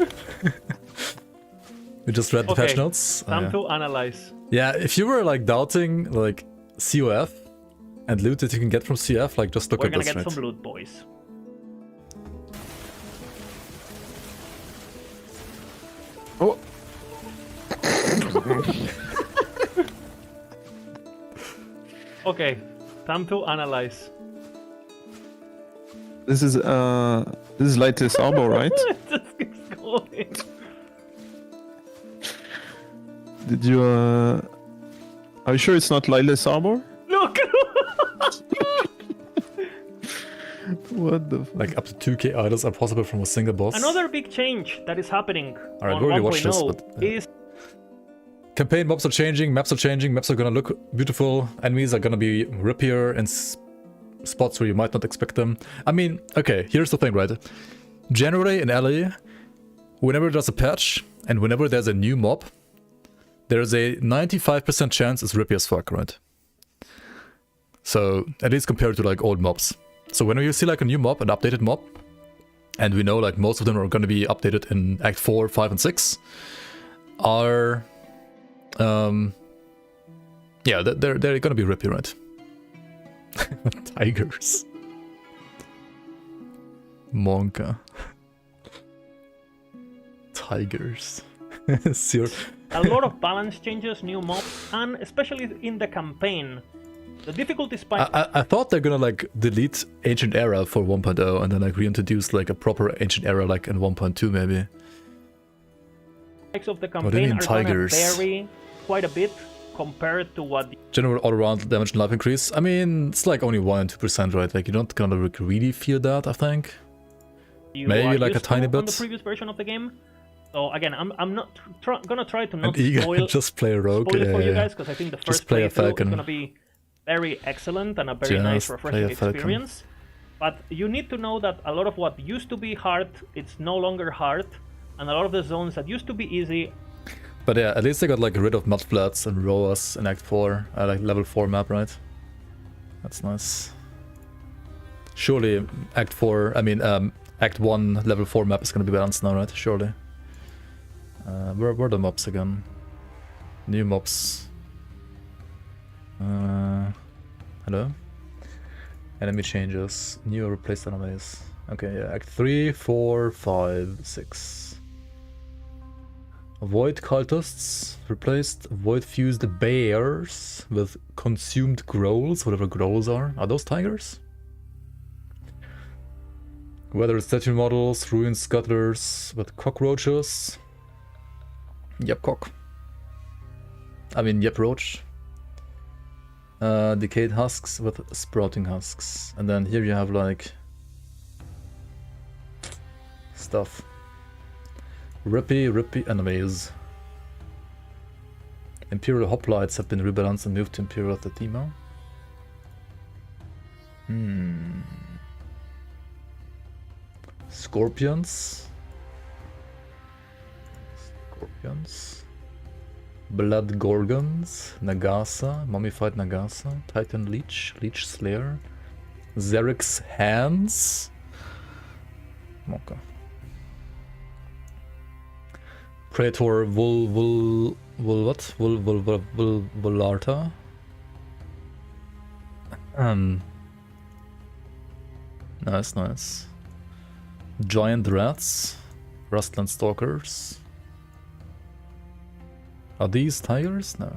We just read the patch notes. Time to analyze. Yeah, if you were like doubting like COF and loot that you can get from CF, like just look We're at gonna this, get right? some loot, boys. Oh! Okay, time to analyze. This is Lightest Arbor, right? It just keeps going. Did you are you sure it's not Lightest Arbor? Look! What the Like up to 2k idols are possible from a single boss. Another big change that is happening Alright, on we already watched this, 1.0 but, is Campaign mobs are changing, maps are gonna look beautiful, enemies are gonna be rippier in spots where you might not expect them. I mean, okay, here's the thing, right? Generally in LA, whenever there's a patch and whenever there's a new mob, there's a 95% chance it's rippy as fuck, right? So, at least compared to like old mobs. So when you see like a new mob, an updated mob, and we know like most of them are going to be updated in Act 4, 5, and 6, are yeah, they're going to be rippy, right? Tigers. Monka. Tigers. A lot of balance changes, new mobs, and especially in the campaign. The difficulty spike. I thought they're gonna like delete Ancient Era for 1.0 and then like reintroduce like a proper Ancient Era like in 1.2 maybe. Of the campaign are gonna vary quite a bit compared to what the general all-around damage and life increase. I mean, it's like only 1 and 2%, right? Like you're not gonna really feel that, I think. Maybe like a tiny bit. On the previous version of the game. So again, I'm not gonna try to not and spoil, just play a rogue. spoil it for you guys, because I think the first playthrough is gonna be very excellent and a very nice, refreshing experience. But you need to know that a lot of what used to be hard, it's no longer hard, and a lot of the zones that used to be easy. But yeah, at least they got like rid of mudflats and roas in Act 4, like level 4 map, right? That's nice. Surely Act 4, I mean Act 1 level 4 map is gonna be balanced now, right? Surely. Where were the mobs again? New mobs. Hello? Enemy changes. New or replaced enemies. Okay, yeah, Act 3, 4, 5, 6. Avoid cultists. Replaced void fused bears with consumed growls, whatever growls are. Are those tigers? Weather statue models, ruined scuttlers with cockroaches. Yep, cock. I mean, yep, roach. Decayed husks with sprouting husks. And then here you have like stuff. Rippy enemies. Imperial hoplites have been rebalanced and moved to Imperial Thema. Scorpions. Blood Gorgons, Nagasa, Mummified Nagasa, Titan Leech, Leech Slayer, Xerix Hands. Okay. Praetor Volarta. Nice. Giant Rats, Rustland Stalkers. Are these tigers? No.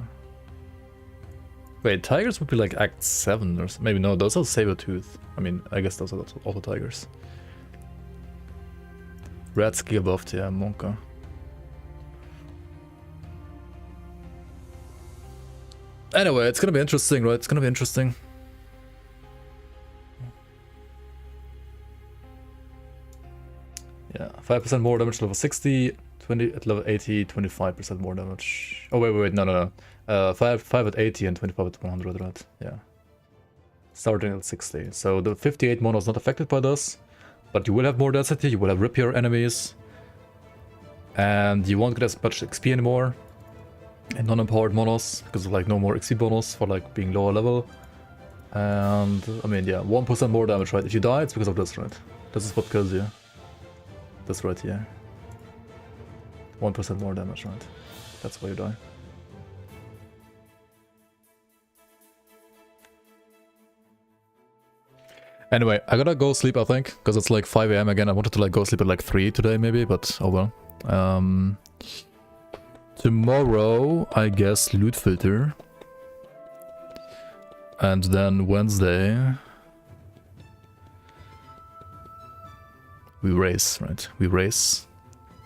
Wait, tigers would be like Act 7 or something. Maybe no, those are Sabertooth. I mean, I guess those are also tigers. Rats Gigabuffed, yeah, Monka. Anyway, it's gonna be interesting, right? It's gonna be interesting. Yeah, 5% more damage level 60. 20 at level 80, 25% more damage. Oh wait, no. 5 at 80 and 25 at 100, right? Yeah. Starting at 60. So the 58 mono is not affected by this, but you will have more density, you will have rippier enemies, and you won't get as much XP anymore in non-empowered monos, because of like no more XP bonus for like being lower level. And I mean, yeah, 1% more damage, right? If you die, it's because of this, right? This is what kills you. This right here. 1% more damage, right? That's why you die. Anyway, I gotta go sleep, I think, because it's like 5 AM again. I wanted to like go sleep at like 3 today maybe, but oh well. Tomorrow, I guess, loot filter. And then Wednesday we race, right? We race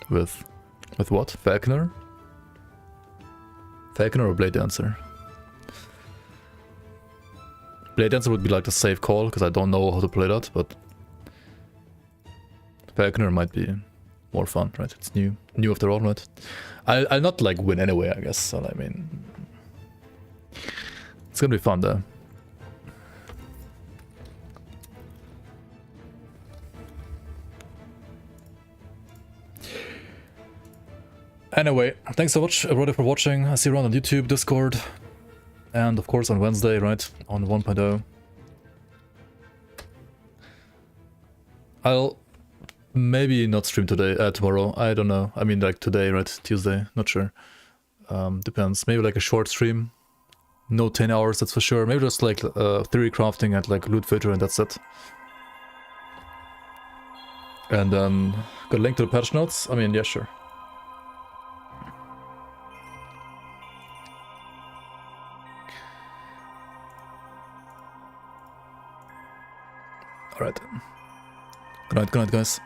with what? Falconer? Falconer or Blade Dancer? Blade Dancer would be like the safe call, because I don't know how to play that, but Falconer might be more fun, right? It's new after all, right? I'll not like win anyway, I guess, so I mean... It's gonna be fun though. Anyway, thanks so much everybody for watching. I see you around on YouTube, Discord, and of course on Wednesday, right? On 1.0. I'll maybe not stream today, tomorrow. I don't know. I mean, like today, right? Tuesday. Not sure. Depends. Maybe like a short stream. No 10 hours, that's for sure. Maybe just like theory crafting and like loot filter, and that's it. And got a link to the patch notes. I mean, yeah, sure. Alright. Good night, guys.